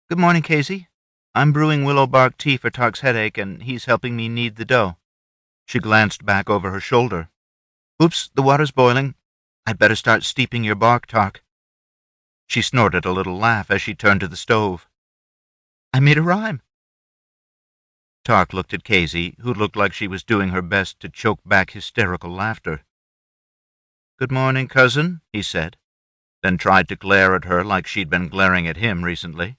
"Good morning, Kazy. I'm brewing willow bark tea for Tarc's headache, and he's helping me knead the dough." She glanced back over her shoulder. "Oops, the water's boiling. I'd better start steeping your bark, Tarc." She snorted a little laugh as she turned to the stove. "I made a rhyme." Tarc looked at Kazy, who looked like she was doing her best to choke back hysterical laughter. "Good morning, cousin," he said, then tried to glare at her like she'd been glaring at him recently.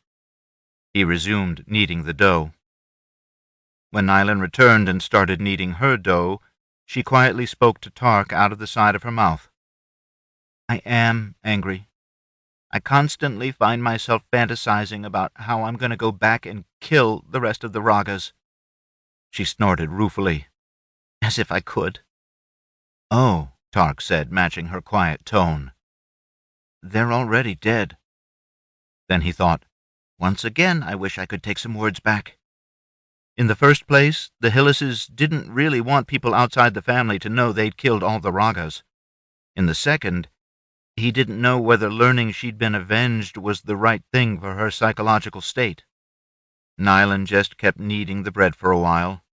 He resumed kneading the dough. When Nyland returned and started kneading her dough, she quietly spoke to Tarc out of the side of her mouth. "I am angry. I constantly find myself fantasizing about how I'm going to go back and kill the rest of the Ragas." She snorted ruefully. "As if I could." "Oh," Tarc said, matching her quiet tone. "They're already dead." Then he thought, "Once again, I wish I could take some words back. In the first place, the Hyllises didn't really want people outside the family to know they'd killed all the Ragas. In the second, he didn't know whether learning she'd been avenged was the right thing for her psychological state. Nylan just kept kneading the bread for a while.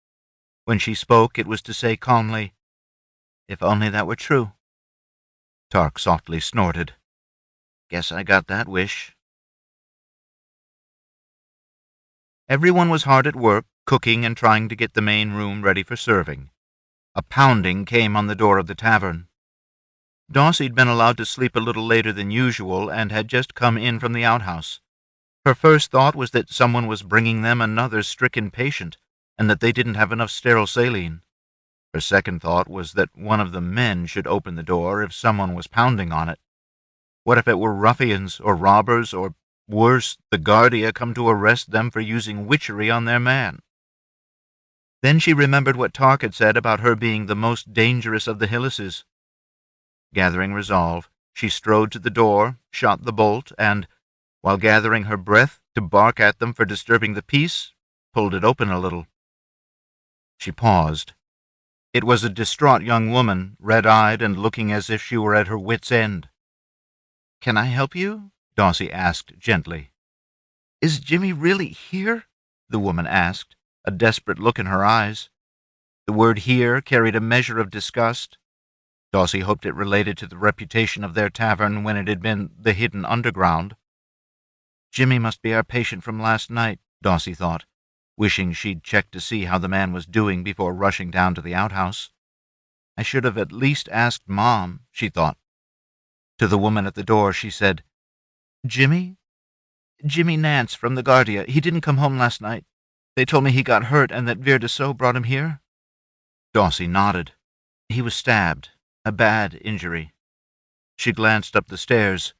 When she spoke, it was to say calmly, "If only that were true." Tarc softly snorted. "Guess I got that wish." Everyone was hard at work, cooking and trying to get the main room ready for serving. A pounding came on the door of the tavern. Dausie'd been allowed to sleep a little later than usual and had just come in from the outhouse. Her first thought was that someone was bringing them another stricken patient, and that they didn't have enough sterile saline. Her second thought was that one of the men should open the door if someone was pounding on it. What if it were ruffians or robbers or, worse, the Guardia come to arrest them for using witchery on their man? Then she remembered what Tarc had said about her being the most dangerous of the Hyllises. Gathering resolve, she strode to the door, shot the bolt, and, while gathering her breath to bark at them for disturbing the peace, pulled it open a little. She paused. It was a distraught young woman, red-eyed and looking as if she were at her wit's end. "Can I help you?" Daussie asked gently. "Is Jimmy really here?" the woman asked, a desperate look in her eyes. The word "here" carried a measure of disgust. Daussie hoped it related to the reputation of their tavern when it had been the hidden underground. Jimmy must be our patient from last night, Daussie thought, wishing she'd checked to see how the man was doing before rushing down to the outhouse. I should have at least asked Mom, she thought. To the woman at the door she said, "Jimmy? Jimmy Nance from the Guardia. He didn't come home last night. They told me he got hurt and that Vir de Sceaux brought him here." Daussie nodded. "He was stabbed. A bad injury." She glanced up the stairs.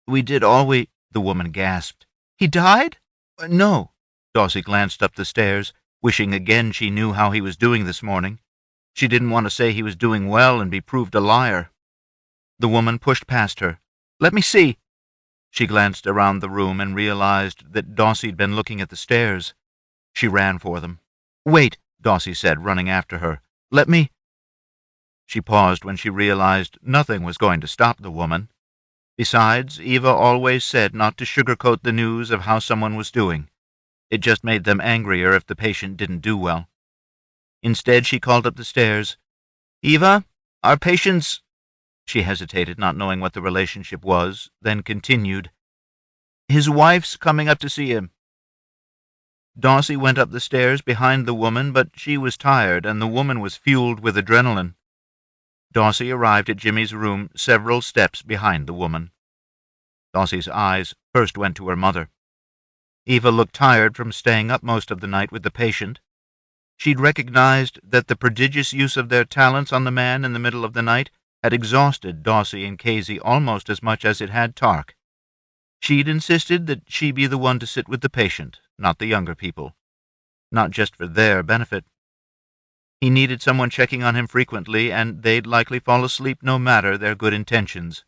"We did all we—" the woman gasped. "He died?" "No." Daussie glanced up the stairs, wishing again she knew how he was doing this morning. She didn't want to say he was doing well and be proved a liar. The woman pushed past her. "Let me see." She glanced around the room and realized that Dausie'd been looking at the stairs. She ran for them. "Wait," Daussie said, running after her. "Let me—" She paused when she realized nothing was going to stop the woman. Besides, Eva always said not to sugarcoat the news of how someone was doing. It just made them angrier if the patient didn't do well. Instead, she called up the stairs. "Eva, our patient's—" She hesitated, not knowing what the relationship was, then continued, "His wife's coming up to see him." Daussie went up the stairs behind the woman, but she was tired, and the woman was fueled with adrenaline. Daussie arrived at Jimmy's room several steps behind the woman. Daussie's eyes first went to her mother. Eva looked tired from staying up most of the night with the patient. She'd recognized that the prodigious use of their talents on the man in the middle of the night had exhausted Daussie and Kazy almost as much as it had Tarc. She'd insisted that she be the one to sit with the patient, not the younger people. Not just for their benefit. He needed someone checking on him frequently, and they'd likely fall asleep no matter their good intentions.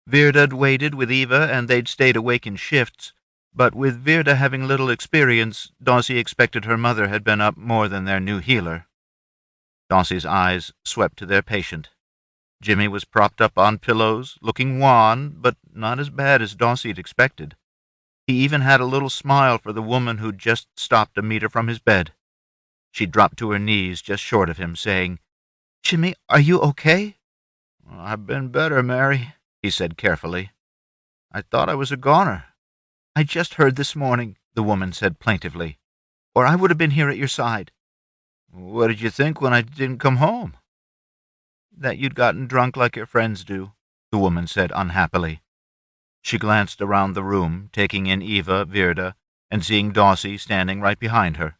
Vir'd waited with Eva, and they'd stayed awake in shifts, but with Vir'd having little experience, Daussie expected her mother had been up more than their new healer. Daussie's eyes swept to their patient. Jimmy was propped up on pillows, looking wan, but not as bad as Daussie'd expected. He even had a little smile for the woman who'd just stopped a meter from his bed. She dropped to her knees just short of him, saying, "Jimmy, are you okay?" "I've been better, Mary," he said carefully. "I thought I was a goner." "I just heard this morning," the woman said plaintively, "or I would have been here at your side." "What did you think when I didn't come home?" "That you'd gotten drunk like your friends do," the woman said unhappily. She glanced around the room, taking in Eva, Vir'd, and seeing Daussie standing right behind her.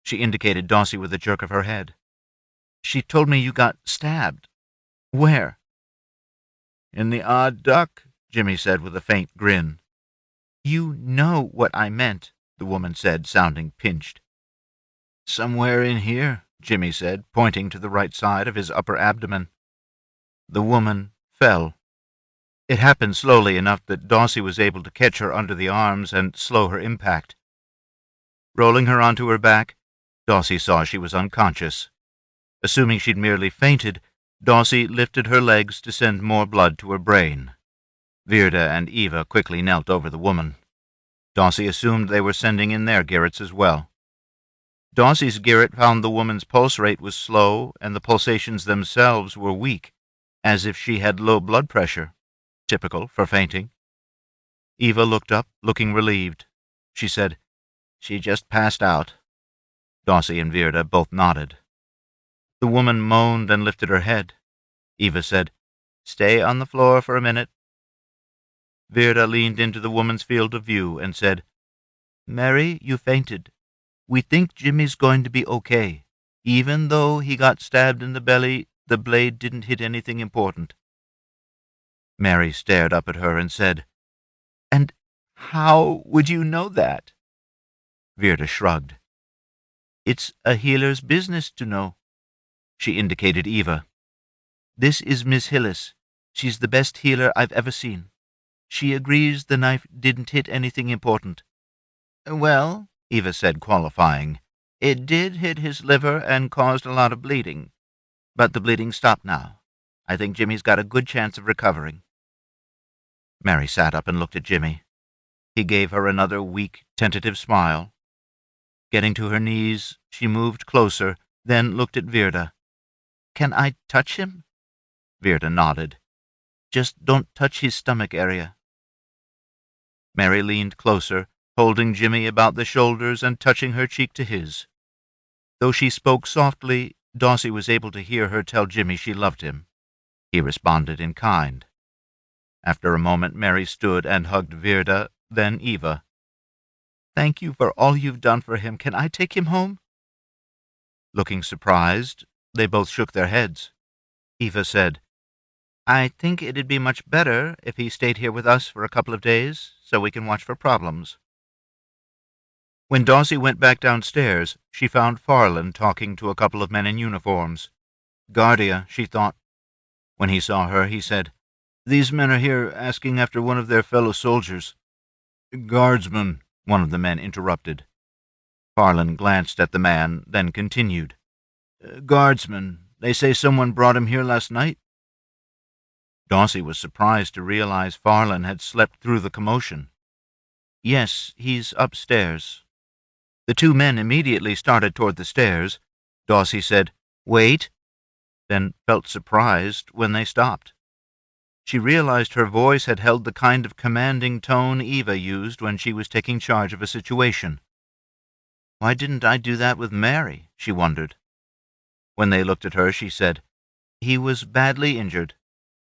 She indicated Daussie with a jerk of her head. "She told me you got stabbed. Where?" "In the odd duck," Jimmy said with a faint grin. "You know what I meant," the woman said, sounding pinched. "Somewhere in here," Jimmy said, pointing to the right side of his upper abdomen. The woman fell. It happened slowly enough that Daussie was able to catch her under the arms and slow her impact. Rolling her onto her back, Daussie saw she was unconscious. Assuming she'd merely fainted, Daussie lifted her legs to send more blood to her brain. Vir'd and Eva quickly knelt over the woman. Daussie assumed they were sending in their Garretts as well. Daussie's Garrett found the woman's pulse rate was slow and the pulsations themselves were weak, as if she had low blood pressure, typical for fainting. Eva looked up, looking relieved. She said, "She just passed out." Daussie and Virda both nodded. The woman moaned and lifted her head. Eva said, "Stay on the floor for a minute." Virda leaned into the woman's field of view and said, "Mary, you fainted. We think Jimmy's going to be okay. Even though he got stabbed in the belly, the blade didn't hit anything important." Mary stared up at her and said, "And how would you know that?" Virda shrugged. "It's a healer's business to know." She indicated Eva. "This is Miss Hyllis. She's the best healer I've ever seen. She agrees the knife didn't hit anything important." "Well," Eva said, qualifying, "it did hit his liver and caused a lot of bleeding. But the bleeding stopped now. I think Jimmy's got a good chance of recovering." Mary sat up and looked at Jimmy. He gave her another weak, tentative smile. Getting to her knees, she moved closer, then looked at Virda. "Can I touch him?" Virda nodded. "Just don't touch his stomach area." Mary leaned closer, holding Jimmy about the shoulders and touching her cheek to his. Though she spoke softly, Daussie was able to hear her tell Jimmy she loved him. He responded in kind. After a moment, Mary stood and hugged Virda, then Eva. "Thank you for all you've done for him. Can I take him home?" Looking surprised, they both shook their heads. Eva said, "I think it'd be much better if he stayed here with us for a couple of days, so we can watch for problems." When Daussie went back downstairs, she found Farland talking to a couple of men in uniforms. Guardia, she thought. When he saw her, he said, "These men are here asking after one of their fellow soldiers." "Guardsman," one of the men interrupted. Farland glanced at the man, then continued, "Guardsman, they say someone brought him here last night." Daussie was surprised to realize Farland had slept through the commotion. "Yes, he's upstairs." The two men immediately started toward the stairs. Daussie said, "Wait," then felt surprised when they stopped. She realized her voice had held the kind of commanding tone Eva used when she was taking charge of a situation. Why didn't I do that with Mary? She wondered. When they looked at her, she said, "He was badly injured.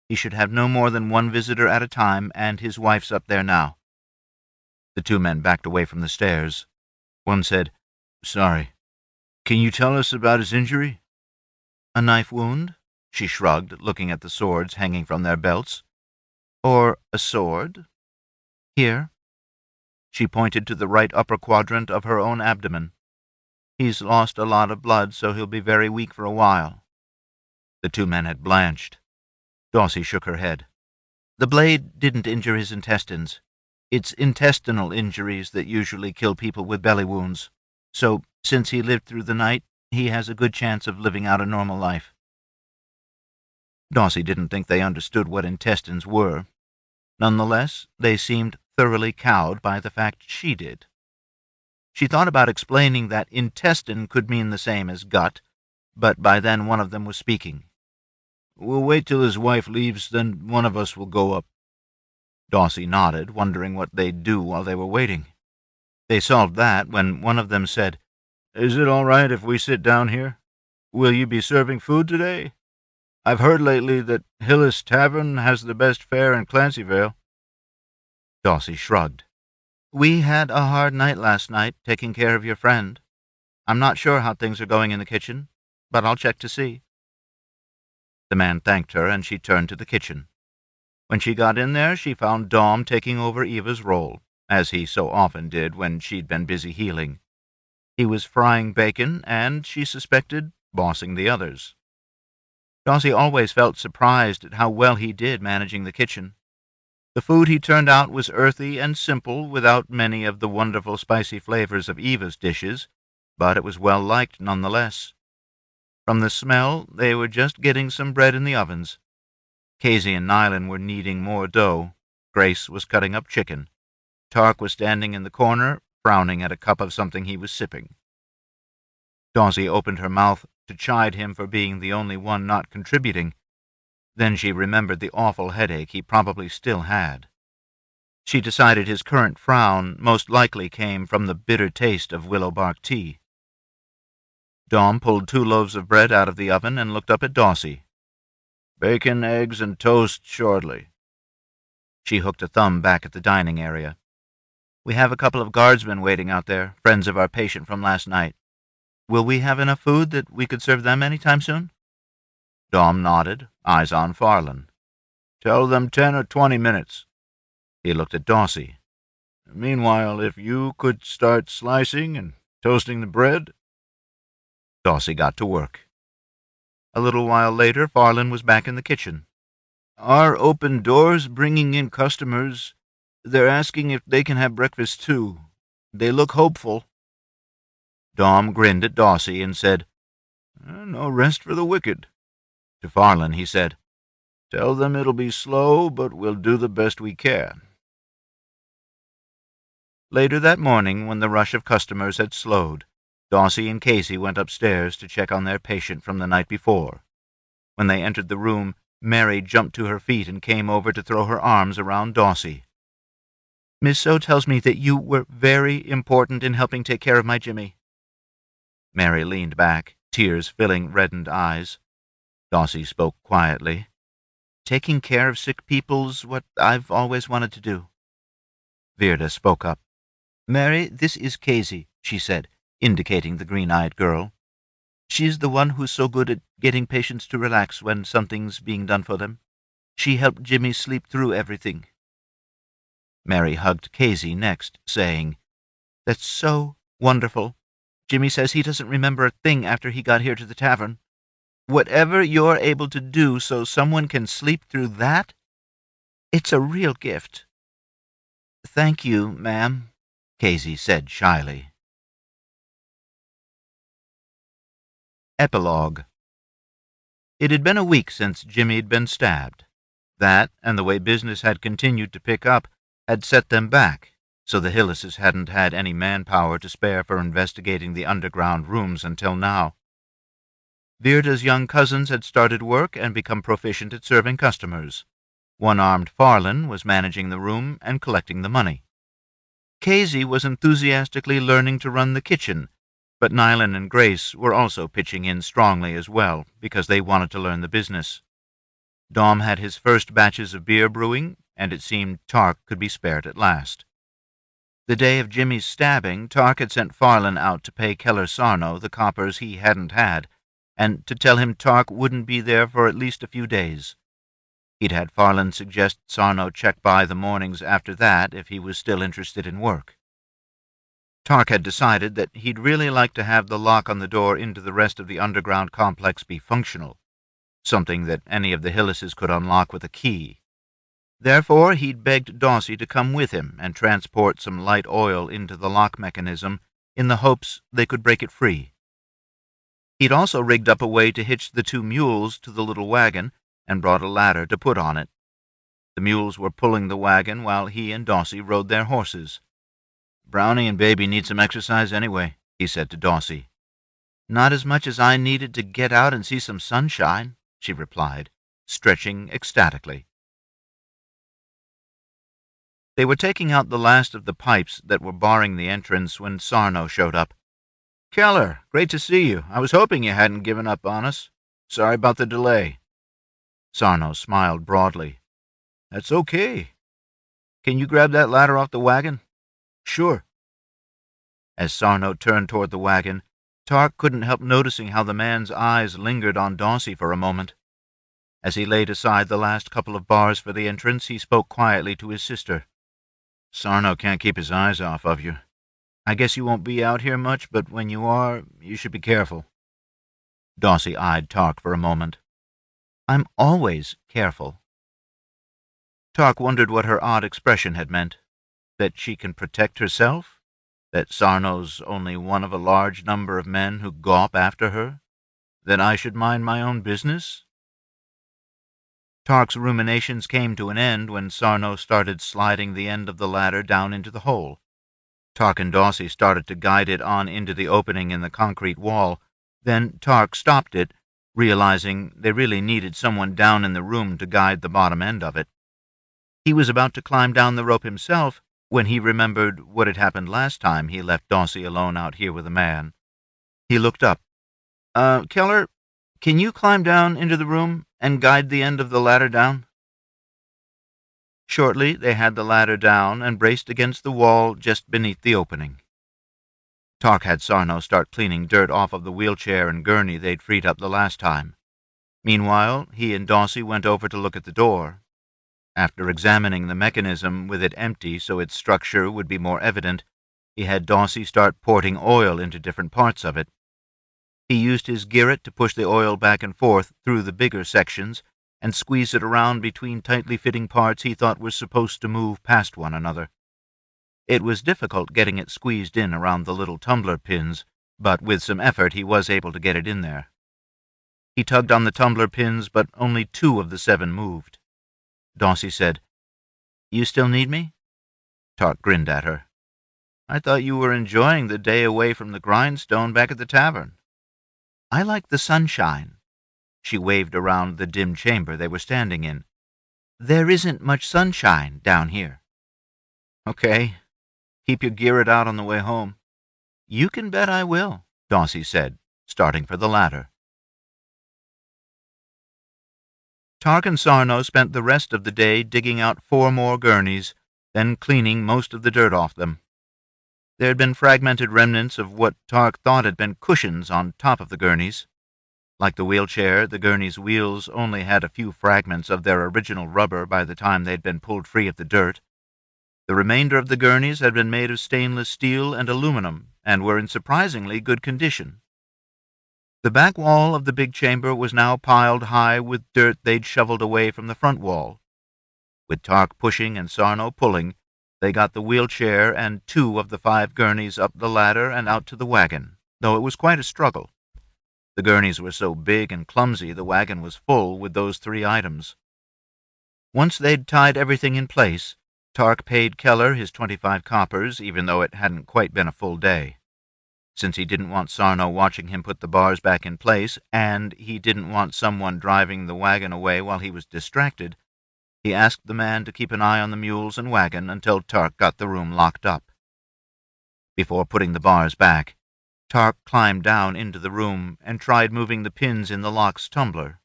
He should have no more than one visitor at a time, and his wife's up there now." The two men backed away from the stairs. One said, "Sorry. Can you tell us about his injury?" "A knife wound?" She shrugged, looking at the swords hanging from their belts. "Or a sword? Here." She pointed to the right upper quadrant of her own abdomen. "He's lost a lot of blood, so he'll be very weak for a while." The two men had blanched. Daussie shook her head. "The blade didn't injure his intestines. It's intestinal injuries that usually kill people with belly wounds. So, since he lived through the night, he has a good chance of living out a normal life." Daussie didn't think they understood what intestines were. Nonetheless, they seemed thoroughly cowed by the fact she did. She thought about explaining that intestine could mean the same as gut, but by then one of them was speaking. "We'll wait till his wife leaves, then one of us will go up." Daussie nodded, wondering what they'd do while they were waiting. They solved that when one of them said, "Is it all right if we sit down here? Will you be serving food today? I've heard lately that Hyllis Tavern has the best fare in Clancyvale." Daussie shrugged. "We had a hard night last night, taking care of your friend. I'm not sure how things are going in the kitchen, but I'll check to see." The man thanked her, and she turned to the kitchen. When she got in there, she found Dom taking over Eva's role, as he so often did when she'd been busy healing. He was frying bacon, and, she suspected, bossing the others. Daussie always felt surprised at how well he did managing the kitchen. The food he turned out was earthy and simple, without many of the wonderful spicy flavors of Eva's dishes, but it was well liked nonetheless. From the smell, they were just getting some bread in the ovens. Kazy and Nylon were kneading more dough. Grace was cutting up chicken. Tarc was standing in the corner, frowning at a cup of something he was sipping. Daussie opened her mouth to chide him for being the only one not contributing. Then she remembered the awful headache he probably still had. She decided his current frown most likely came from the bitter taste of willow bark tea. Dom pulled 2 loaves of bread out of the oven and looked up at Daussie. "Bacon, eggs, and toast shortly." She hooked a thumb back at the dining area. "We have a couple of guardsmen waiting out there, friends of our patient from last night. Will we have enough food that we could serve them any time soon?" Dom nodded, eyes on Farland. "Tell them 10 or 20 minutes. He looked at Daussie. "Meanwhile, if you could start slicing and toasting the bread." Daussie got to work. A little while later, Farland was back in the kitchen. "Our open doors bringing in customers. They're asking if they can have breakfast too. They look hopeful." Dom grinned at Daussie and said, "No rest for the wicked." To Farland he said, "Tell them it'll be slow, but we'll do the best we can." Later that morning, when the rush of customers had slowed, Daussie and Kazy went upstairs to check on their patient from the night before. When they entered the room, Mary jumped to her feet and came over to throw her arms around Daussie. "Miss So tells me that you were very important in helping take care of my Jimmy." Mary leaned back, tears filling reddened eyes. Daussie spoke quietly. "Taking care of sick people's what I've always wanted to do." Virda spoke up. "Mary, this is Kazy," she said, indicating the green-eyed girl. "She's the one who's so good at getting patients to relax when something's being done for them. She helped Jimmy sleep through everything." Mary hugged Kazy next, saying, "That's so wonderful. Jimmy says he doesn't remember a thing after he got here to the tavern. Whatever you're able to do so someone can sleep through that, it's a real gift." "Thank you, ma'am," Kazy said shyly. Epilogue. It had been a week since Jimmy had been stabbed. That, and the way business had continued to pick up, had set them back, so the Hyllises hadn't had any manpower to spare for investigating the underground rooms until now. Virda's young cousins had started work and become proficient at serving customers. One-armed Farland was managing the room and collecting the money. Kazy was enthusiastically learning to run the kitchen, but Nylan and Grace were also pitching in strongly as well, because they wanted to learn the business. Dom had his first batches of beer brewing, and it seemed Tarc could be spared at last. The day of Jimmy's stabbing, Tarc had sent Farland out to pay Keller Sarno the coppers he hadn't had, and to tell him Tarc wouldn't be there for at least a few days. He'd had Farland suggest Sarno check by the mornings after that if he was still interested in work. Tarc had decided that he'd really like to have the lock on the door into the rest of the underground complex be functional, something that any of the Hyllises could unlock with a key. Therefore, he'd begged Daussie to come with him and transport some light oil into the lock mechanism in the hopes they could break it free. He'd also rigged up a way to hitch the 2 mules to the little wagon and brought a ladder to put on it. The mules were pulling the wagon while he and Daussie rode their horses. "Brownie and Baby need some exercise anyway," he said to Daussie. "Not as much as I needed to get out and see some sunshine," she replied, stretching ecstatically. They were taking out the last of the pipes that were barring the entrance when Sarno showed up. "Keller, great to see you. I was hoping you hadn't given up on us. Sorry about the delay." Sarno smiled broadly. "That's okay. Can you grab that ladder off the wagon?" "Sure." As Sarno turned toward the wagon, Tarc couldn't help noticing how the man's eyes lingered on Daussie for a moment. As he laid aside the last couple of bars for the entrance, he spoke quietly to his sister. "Sarno can't keep his eyes off of you. I guess you won't be out here much, but when you are, you should be careful." Daussie eyed Tarc for a moment. "I'm always careful." Tarc wondered what her odd expression had meant. That she can protect herself? That Sarno's only one of a large number of men who gawp after her? That I should mind my own business? Tarc's ruminations came to an end when Sarno started sliding the end of the ladder down into the hole. Tarc and Daussie started to guide it on into the opening in the concrete wall. Then Tarc stopped it, realizing they really needed someone down in the room to guide the bottom end of it. He was about to climb down the rope himself when he remembered what had happened last time he left Daussie alone out here with a man. He looked up. Keller, can you climb down into the room and guide the end of the ladder down?" Shortly, they had the ladder down and braced against the wall just beneath the opening. Tarc had Sarno start cleaning dirt off of the wheelchair and gurney they'd freed up the last time. Meanwhile, he and Daussie went over to look at the door. After examining the mechanism with it empty so its structure would be more evident, he had Daussie start pouring oil into different parts of it. He used his Garrett to push the oil back and forth through the bigger sections and squeeze it around between tightly fitting parts he thought were supposed to move past one another. It was difficult getting it squeezed in around the little tumbler pins, but with some effort he was able to get it in there. He tugged on the tumbler pins, but only 2 of the 7 moved. Daussie said, "You still need me?" Tarc grinned at her. "I thought you were enjoying the day away from the grindstone back at the tavern." "I like the sunshine." She waved around the dim chamber they were standing in. "There isn't much sunshine down here." "Okay. Keep your Garrett out on the way home." "You can bet I will," Daussie said, starting for the ladder. Tarc and Sarno spent the rest of the day digging out 4 more gurneys, then cleaning most of the dirt off them. There had been fragmented remnants of what Tarc thought had been cushions on top of the gurneys. Like the wheelchair, the gurney's wheels only had a few fragments of their original rubber by the time they'd been pulled free of the dirt. The remainder of the gurneys had been made of stainless steel and aluminum, and were in surprisingly good condition. The back wall of the big chamber was now piled high with dirt they'd shoveled away from the front wall. With Tarc pushing and Sarno pulling, they got the wheelchair and 2 of the 5 gurneys up the ladder and out to the wagon, though it was quite a struggle. The gurneys were so big and clumsy the wagon was full with those 3 items. Once they'd tied everything in place, Tarc paid Keller his 25 coppers, even though it hadn't quite been a full day. Since he didn't want Sarno watching him put the bars back in place, and he didn't want someone driving the wagon away while he was distracted, he asked the man to keep an eye on the mules and wagon until Tarc got the room locked up. Before putting the bars back, Tarc climbed down into the room and tried moving the pins in the lock's tumbler.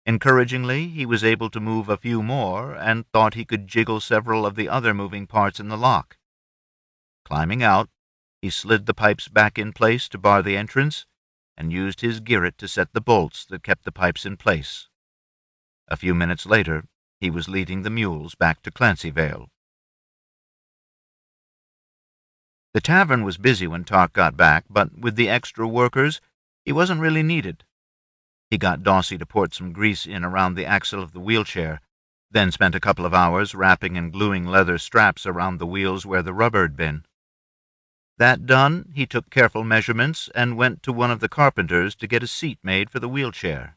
Encouragingly, he was able to move a few more and thought he could jiggle several of the other moving parts in the lock. Climbing out, he slid the pipes back in place to bar the entrance and used his Garrett to set the bolts that kept the pipes in place. A few minutes later, he was leading the mules back to Clancyvale. The tavern was busy when Tarc got back, but with the extra workers, he wasn't really needed. He got Daussie to pour some grease in around the axle of the wheelchair, then spent a couple of hours wrapping and gluing leather straps around the wheels where the rubber had been. That done, he took careful measurements and went to one of the carpenters to get a seat made for the wheelchair.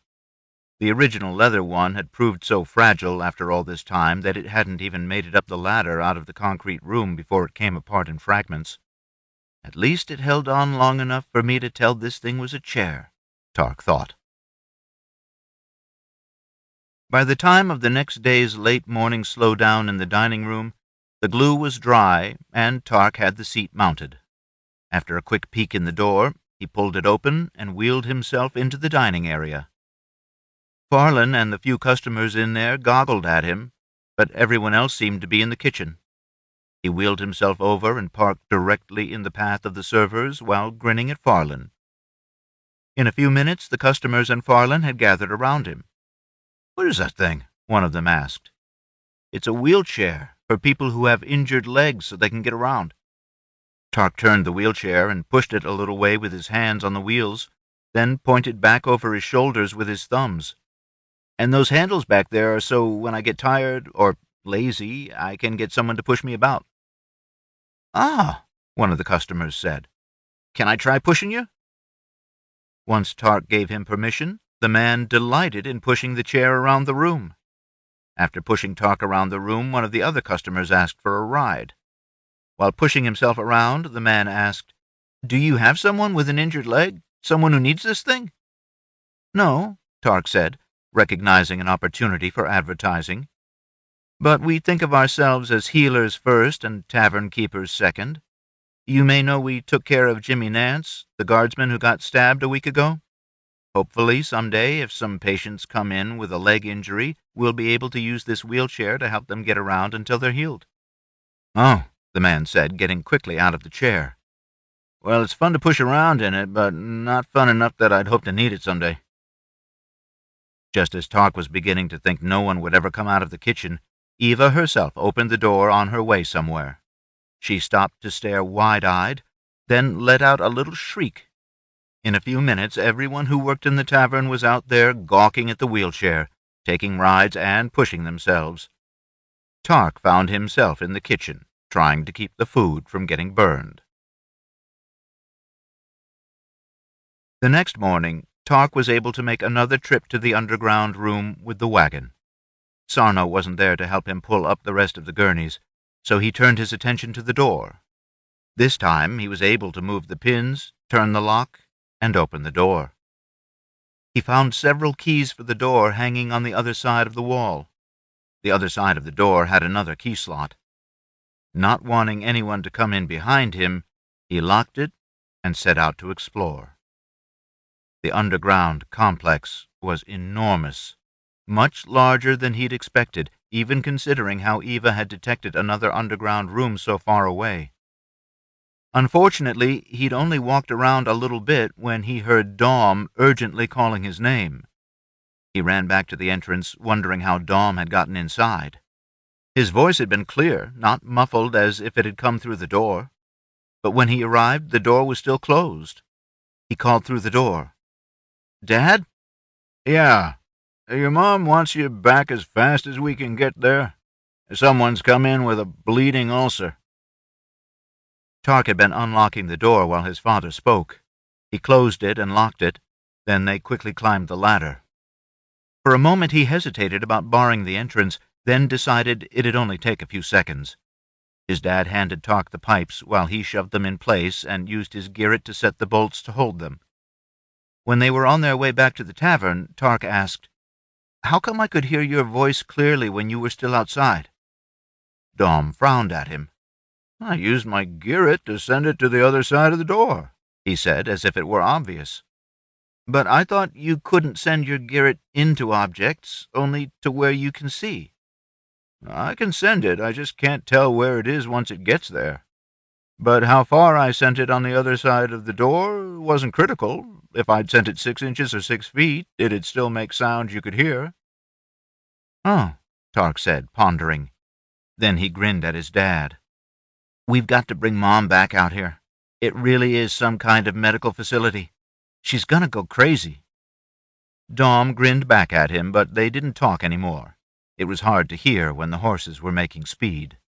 The original leather one had proved so fragile after all this time that it hadn't even made it up the ladder out of the concrete room before it came apart in fragments. At least it held on long enough for me to tell this thing was a chair, Tarc thought. By the time of the next day's late morning slowdown in the dining room, the glue was dry and Tarc had the seat mounted. After a quick peek in the door, he pulled it open and wheeled himself into the dining area. Farland and the few customers in there goggled at him, but everyone else seemed to be in the kitchen. He wheeled himself over and parked directly in the path of the servers while grinning at Farland. In a few minutes, the customers and Farland had gathered around him. "What is that thing?" one of them asked. "It's a wheelchair for people who have injured legs so they can get around." Tarc turned the wheelchair and pushed it a little way with his hands on the wheels, then pointed back over his shoulders with his thumbs. "And those handles back there are so when I get tired or lazy, I can get someone to push me about." "Ah," one of the customers said. "Can I try pushing you?" Once Tarc gave him permission, the man delighted in pushing the chair around the room. After pushing Tarc around the room, one of the other customers asked for a ride. While pushing himself around, the man asked, "Do you have someone with an injured leg? Someone who needs this thing?" "No," Tarc said, recognizing an opportunity for advertising. "But we think of ourselves as healers first and tavern keepers second. You may know we took care of Jimmy Nance, the guardsman who got stabbed a week ago. Hopefully, someday, if some patients come in with a leg injury, we'll be able to use this wheelchair to help them get around until they're healed." "Oh," the man said, getting quickly out of the chair. "Well, it's fun to push around in it, but not fun enough that I'd hope to need it someday." Just as Tarc was beginning to think no one would ever come out of the kitchen, Eva herself opened the door on her way somewhere. She stopped to stare wide-eyed, then let out a little shriek. In a few minutes, everyone who worked in the tavern was out there gawking at the wheelchair, taking rides and pushing themselves. Tarc found himself in the kitchen, trying to keep the food from getting burned. The next morning, Tarc was able to make another trip to the underground room with the wagon. Sarno wasn't there to help him pull up the rest of the gurneys, so he turned his attention to the door. This time he was able to move the pins, turn the lock, and open the door. He found several keys for the door hanging on the other side of the wall. The other side of the door had another key slot. Not wanting anyone to come in behind him, he locked it and set out to explore. The underground complex was enormous, much larger than he'd expected, even considering how Eva had detected another underground room so far away. Unfortunately, he'd only walked around a little bit when he heard Dom urgently calling his name. He ran back to the entrance, wondering how Dom had gotten inside. His voice had been clear, not muffled as if it had come through the door. But when he arrived, the door was still closed. He called through the door. "Dad?" "Yeah. Your mom wants you back as fast as we can get there. Someone's come in with a bleeding ulcer." Tarc had been unlocking the door while his father spoke. He closed it and locked it, then they quickly climbed the ladder. For a moment he hesitated about barring the entrance, then decided it'd only take a few seconds. His dad handed Tarc the pipes while he shoved them in place and used his Girret to set the bolts to hold them. When they were on their way back to the tavern, Tarc asked, "How come I could hear your voice clearly when you were still outside?" Dom frowned at him. "I used my Girret to send it to the other side of the door," he said, as if it were obvious. "But I thought you couldn't send your Girret into objects, only to where you can see." "I can send it, I just can't tell where it is once it gets there. But how far I sent it on the other side of the door wasn't critical. If I'd sent it 6 inches or 6 feet, it'd still make sounds you could hear." "Oh," Tarc said, pondering. Then he grinned at his dad. "We've got to bring Mom back out here. It really is some kind of medical facility. She's gonna go crazy." Dom grinned back at him, but they didn't talk any more. It was hard to hear when the horses were making speed.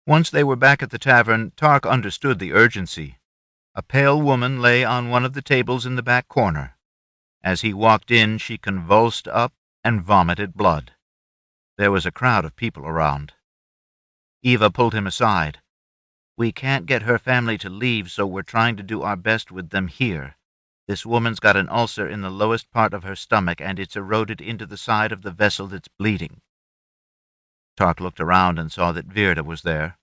Once they were back at the tavern, Tarc understood the urgency. A pale woman lay on one of the tables in the back corner. As he walked in, she convulsed up and vomited blood. There was a crowd of people around. Eva pulled him aside. "We can't get her family to leave, so we're trying to do our best with them here. This woman's got an ulcer in the lowest part of her stomach, and it's eroded into the side of the vessel that's bleeding." Tarc looked around and saw that Virda was there.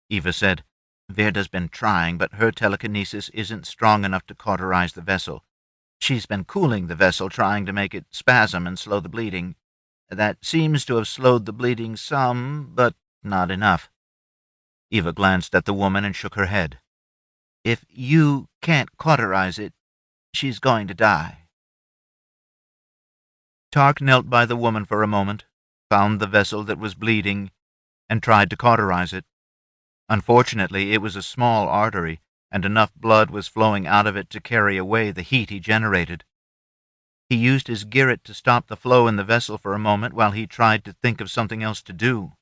Eva said, "Virda's been trying, but her telekinesis isn't strong enough to cauterize the vessel. She's been cooling the vessel, trying to make it spasm and slow the bleeding. That seems to have slowed the bleeding some, but not enough." Eva glanced at the woman and shook her head. "If you can't cauterize it, she's going to die." Tarc knelt by the woman for a moment, found the vessel that was bleeding, and tried to cauterize it. Unfortunately, it was a small artery, and enough blood was flowing out of it to carry away the heat he generated. He used his Girret to stop the flow in the vessel for a moment while he tried to think of something else to do.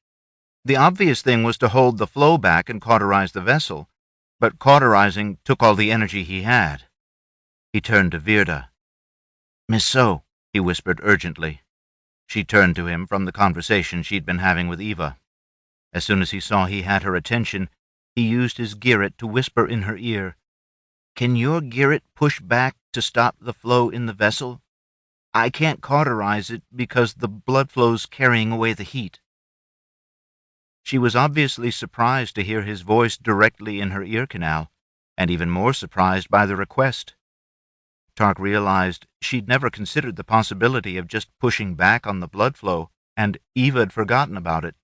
The obvious thing was to hold the flow back and cauterize the vessel, but cauterizing took all the energy he had. He turned to Virda. "Miss So," he whispered urgently. She turned to him from the conversation she'd been having with Eva. As soon as he saw he had her attention, he used his Girret to whisper in her ear, "Can your Girret push back to stop the flow in the vessel? I can't cauterize it because the blood flow's carrying away the heat." She was obviously surprised to hear his voice directly in her ear canal, and even more surprised by the request. Tarc realized she'd never considered the possibility of just pushing back on the blood flow, and Eva had forgotten about it.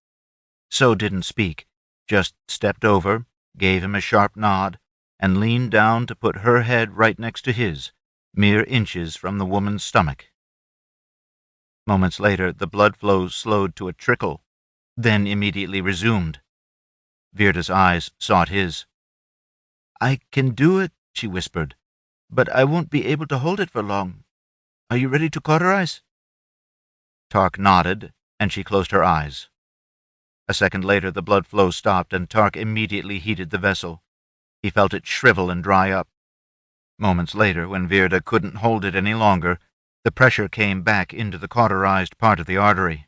So didn't speak, just stepped over, gave him a sharp nod, and leaned down to put her head right next to his, mere inches from the woman's stomach. Moments later, the blood flow slowed to a trickle, then immediately resumed. Virda's eyes sought his. "I can do it," she whispered, "but I won't be able to hold it for long. Are you ready to cauterize?" Tarc nodded, and she closed her eyes. A second later, the blood flow stopped, and Tarc immediately heated the vessel. He felt it shrivel and dry up. Moments later, when Virda couldn't hold it any longer, the pressure came back into the cauterized part of the artery.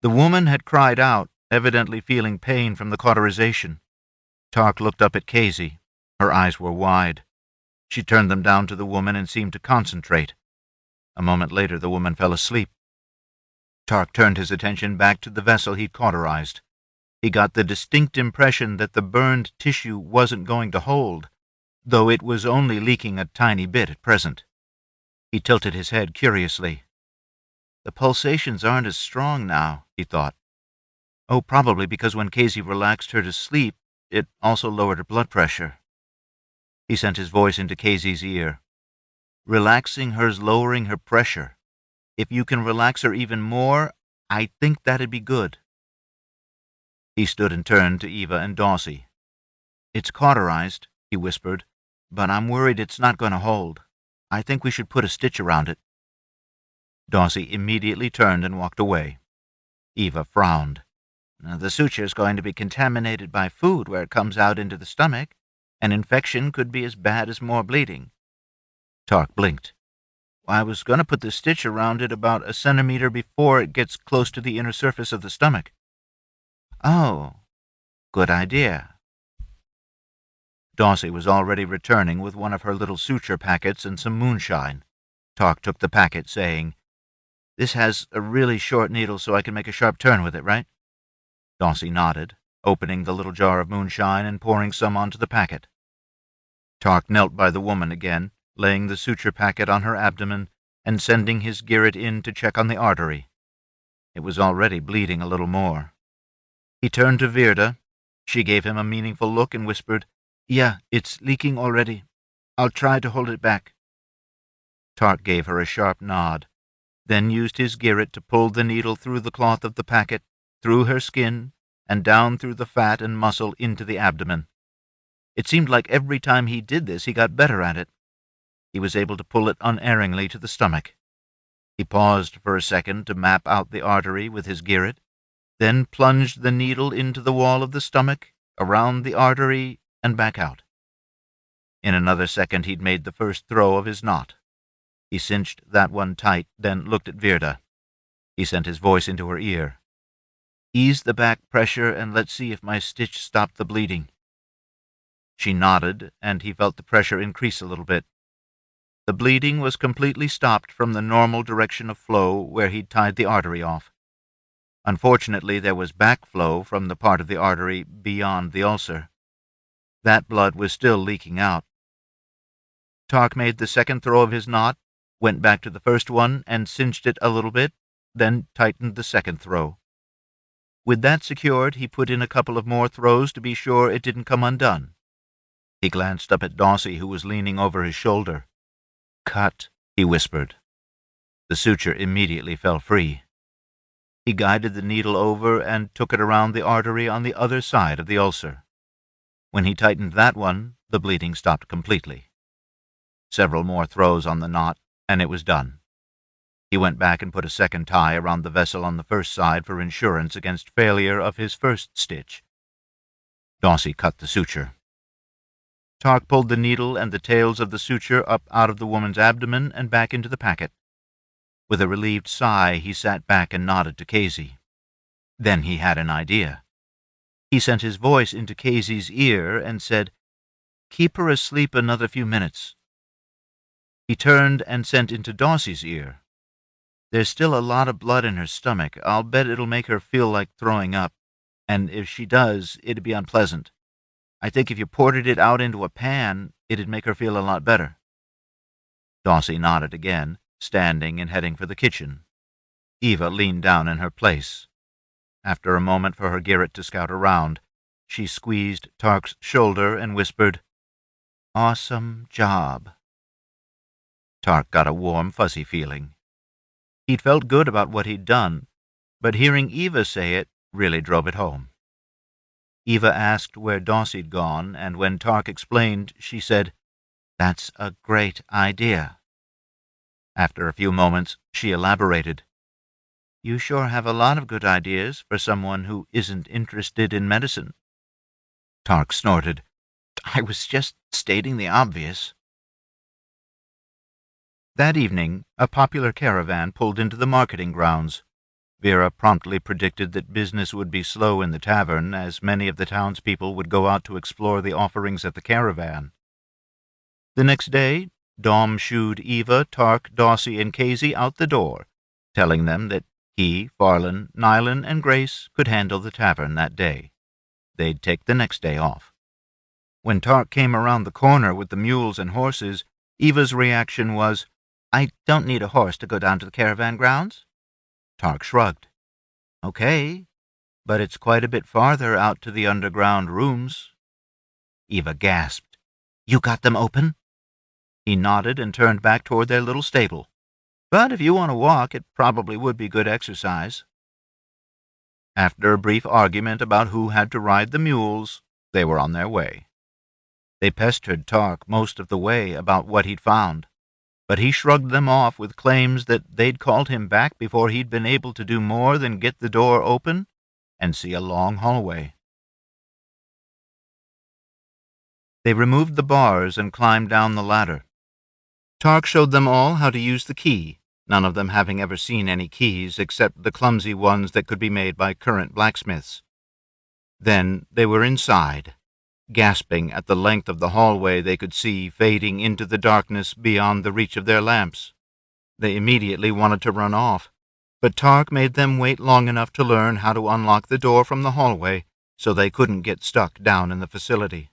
The woman had cried out, evidently feeling pain from the cauterization. Tarc looked up at Kazy. Her eyes were wide. She turned them down to the woman and seemed to concentrate. A moment later, the woman fell asleep. Tarc turned his attention back to the vessel he'd cauterized. He got the distinct impression that the burned tissue wasn't going to hold, though it was only leaking a tiny bit at present. He tilted his head curiously. The pulsations aren't as strong now, he thought. Oh, probably because when Kazy relaxed her to sleep, it also lowered her blood pressure. He sent his voice into Kazy's ear. "Relaxing her's lowering her pressure. If you can relax her even more, I think that'd be good." He stood and turned to Eva and Daussie. "It's cauterized," he whispered, "but I'm worried it's not going to hold. I think we should put a stitch around it." Daussie immediately turned and walked away. Eva frowned. "The suture's going to be contaminated by food where it comes out into the stomach. An infection could be as bad as more bleeding." Tarc blinked. "I was going to put the stitch around it about a centimeter before it gets close to the inner surface of the stomach." "Oh, good idea." Daussie was already returning with one of her little suture packets and some moonshine. Tarc took the packet, saying, "This has a really short needle so I can make a sharp turn with it, right?" Daussie nodded, opening the little jar of moonshine and pouring some onto the packet. Tarc knelt by the woman again, laying the suture packet on her abdomen and sending his Girret in to check on the artery. It was already bleeding a little more. He turned to Virda. She gave him a meaningful look and whispered, "Yeah, it's leaking already. I'll try to hold it back." Tarc gave her a sharp nod, then used his Girret to pull the needle through the cloth of the packet, through her skin, and down through the fat and muscle into the abdomen. It seemed like every time he did this he got better at it. He was able to pull it unerringly to the stomach. He paused for a second to map out the artery with his Girret, then plunged the needle into the wall of the stomach, around the artery, and back out. In another second he'd made the first throw of his knot. He cinched that one tight, then looked at Virda. He sent his voice into her ear. "Ease the back pressure and let's see if my stitch stopped the bleeding." She nodded, and he felt the pressure increase a little bit. The bleeding was completely stopped from the normal direction of flow where he'd tied the artery off. Unfortunately, there was backflow from the part of the artery beyond the ulcer. That blood was still leaking out. Tarc made the second throw of his knot, went back to the first one and cinched it a little bit, then tightened the second throw. With that secured, he put in a couple of more throws to be sure it didn't come undone. He glanced up at Daussie, who was leaning over his shoulder. "Cut," he whispered. The suture immediately fell free. He guided the needle over and took it around the artery on the other side of the ulcer. When he tightened that one, the bleeding stopped completely. Several more throws on the knot, and it was done. He went back and put a second tie around the vessel on the first side for insurance against failure of his first stitch. Daussie cut the suture. Tarc pulled the needle and the tails of the suture up out of the woman's abdomen and back into the packet. With a relieved sigh, he sat back and nodded to Kazy. Then he had an idea. He sent his voice into Kazy's ear and said, "Keep her asleep another few minutes." He turned and sent into Daussie's ear, "There's still a lot of blood in her stomach. I'll bet it'll make her feel like throwing up, and if she does, it'd be unpleasant. I think if you poured it out into a pan, it'd make her feel a lot better." Daussie nodded again, standing and heading for the kitchen. Eva leaned down in her place. After a moment for her Garrett to scout around, she squeezed Tarc's shoulder and whispered, "Awesome job." Tarc got a warm, fuzzy feeling. He'd felt good about what he'd done, but hearing Eva say it really drove it home. Eva asked where Daussie'd gone, and when Tarc explained, she said, "That's a great idea." After a few moments, she elaborated, "You sure have a lot of good ideas for someone who isn't interested in medicine." Tarc snorted, "I was just stating the obvious." That evening, a popular caravan pulled into the marketing grounds. Vera promptly predicted that business would be slow in the tavern, as many of the townspeople would go out to explore the offerings at the caravan. The next day, Dom shooed Eva, Tarc, Daussie, and Kazy out the door, telling them that he, Farlan, Nylan, and Grace could handle the tavern that day. They'd take the next day off. When Tarc came around the corner with the mules and horses, Eva's reaction was, "I don't need a horse to go down to the caravan grounds." Tarc shrugged. "Okay, but it's quite a bit farther out to the underground rooms." Eva gasped. "You got them open?" He nodded and turned back toward their little stable. "But if you want to walk, it probably would be good exercise." After a brief argument about who had to ride the mules, they were on their way. They pestered Tarc most of the way about what he'd found, but he shrugged them off with claims that they'd called him back before he'd been able to do more than get the door open and see a long hallway. They removed the bars and climbed down the ladder. Tarc showed them all how to use the key, none of them having ever seen any keys except the clumsy ones that could be made by current blacksmiths. Then they were inside, gasping at the length of the hallway they could see fading into the darkness beyond the reach of their lamps. They immediately wanted to run off, but Tarc made them wait long enough to learn how to unlock the door from the hallway so they couldn't get stuck down in the facility.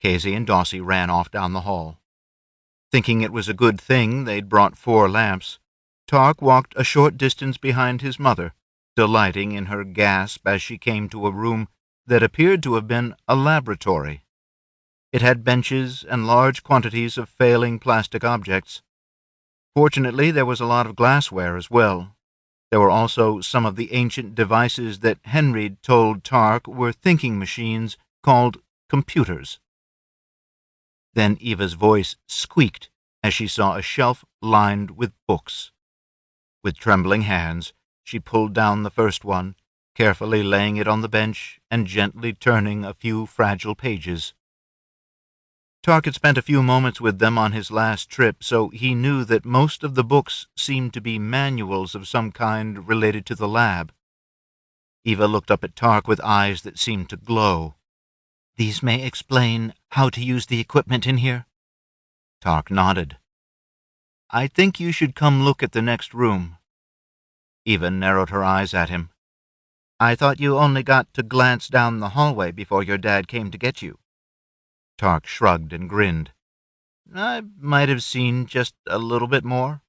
Kazy and Daussie ran off down the hall. Thinking it was a good thing they'd brought 4 lamps, Tarc walked a short distance behind his mother, delighting in her gasp as she came to a room that appeared to have been a laboratory. It had benches and large quantities of failing plastic objects. Fortunately, there was a lot of glassware as well. There were also some of the ancient devices that Henry told Tarc were thinking machines called computers. Then Eva's voice squeaked as she saw a shelf lined with books. With trembling hands, she pulled down the first one, carefully laying it on the bench and gently turning a few fragile pages. Tarc had spent a few moments with them on his last trip, so he knew that most of the books seemed to be manuals of some kind related to the lab. Eva looked up at Tarc with eyes that seemed to glow. "These may explain how to use the equipment in here?" Tarc nodded. "I think you should come look at the next room." Eva narrowed her eyes at him. "I thought you only got to glance down the hallway before your dad came to get you." Tarc shrugged and grinned. "I might have seen just a little bit more."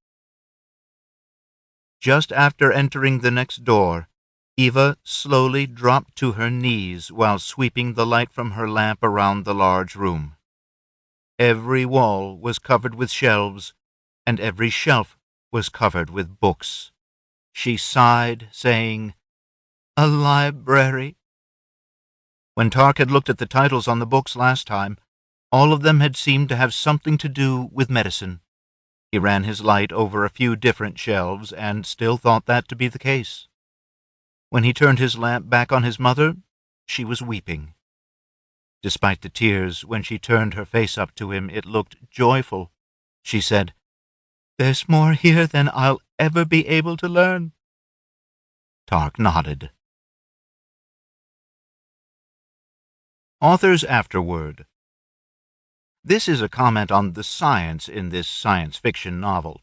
Just after entering the next door, Eva slowly dropped to her knees while sweeping the light from her lamp around the large room. Every wall was covered with shelves, and every shelf was covered with books. She sighed, saying, "A library." When Tarc had looked at the titles on the books last time, all of them had seemed to have something to do with medicine. He ran his light over a few different shelves and still thought that to be the case. When he turned his lamp back on his mother, she was weeping. Despite the tears, when she turned her face up to him, it looked joyful. She said, There's more here than I'll ever be able to learn. Tarc nodded. Author's afterword. This is a comment on the science in this science fiction novel.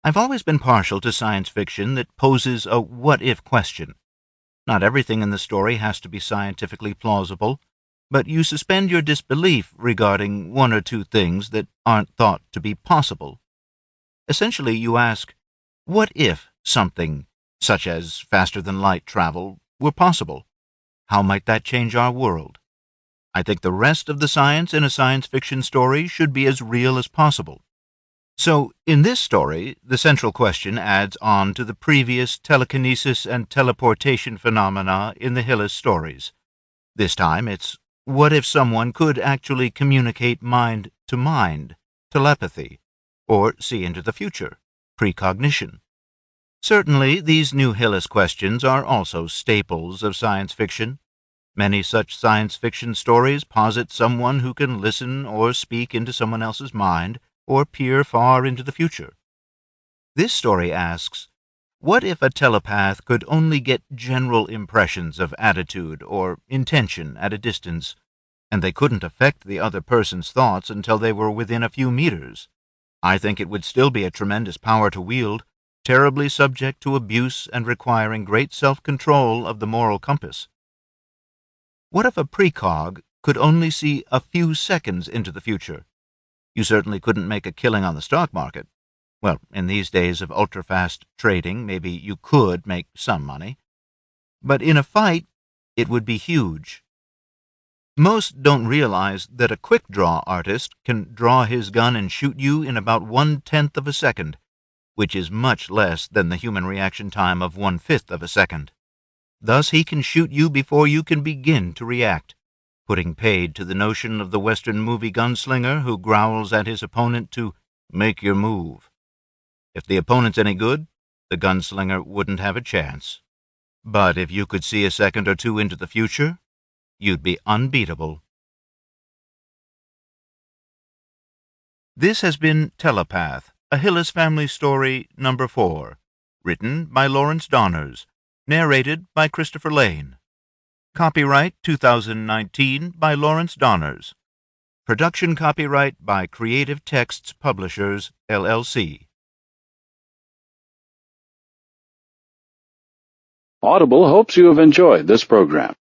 I've always been partial to science fiction that poses a what-if question. Not everything in the story has to be scientifically plausible, but you suspend your disbelief regarding one or two things that aren't thought to be possible. Essentially, you ask, what if something, such as faster-than-light travel, were possible? How might that change our world? I think the rest of the science in a science fiction story should be as real as possible. So, in this story, the central question adds on to the previous telekinesis and teleportation phenomena in the Hyllis stories. This time it's, what if someone could actually communicate mind to mind, telepathy, or see into the future, precognition? Certainly, these new Hyllis questions are also staples of science fiction. Many such science fiction stories posit someone who can listen or speak into someone else's mind, or peer far into the future. This story asks, what if a telepath could only get general impressions of attitude or intention at a distance, and they couldn't affect the other person's thoughts until they were within a few meters? I think it would still be a tremendous power to wield, terribly subject to abuse and requiring great self-control of the moral compass. What if a precog could only see a few seconds into the future? You certainly couldn't make a killing on the stock market. Well, in these days of ultra-fast trading, maybe you could make some money. But in a fight, it would be huge. Most don't realize that a quick-draw artist can draw his gun and shoot you in about 1/10 of a second, which is much less than the human reaction time of 1/5 of a second. Thus he can shoot you before you can begin to react, putting paid to the notion of the Western movie gunslinger who growls at his opponent to make your move. If the opponent's any good, the gunslinger wouldn't have a chance. But if you could see a second or two into the future, you'd be unbeatable. This has been Telepath, a Hyllis family story number 4, written by Laurence Dahners, narrated by Christopher Lane. Copyright 2019 by Laurence Dahners. Production copyright by Creative Texts Publishers, LLC. Audible hopes you have enjoyed this program.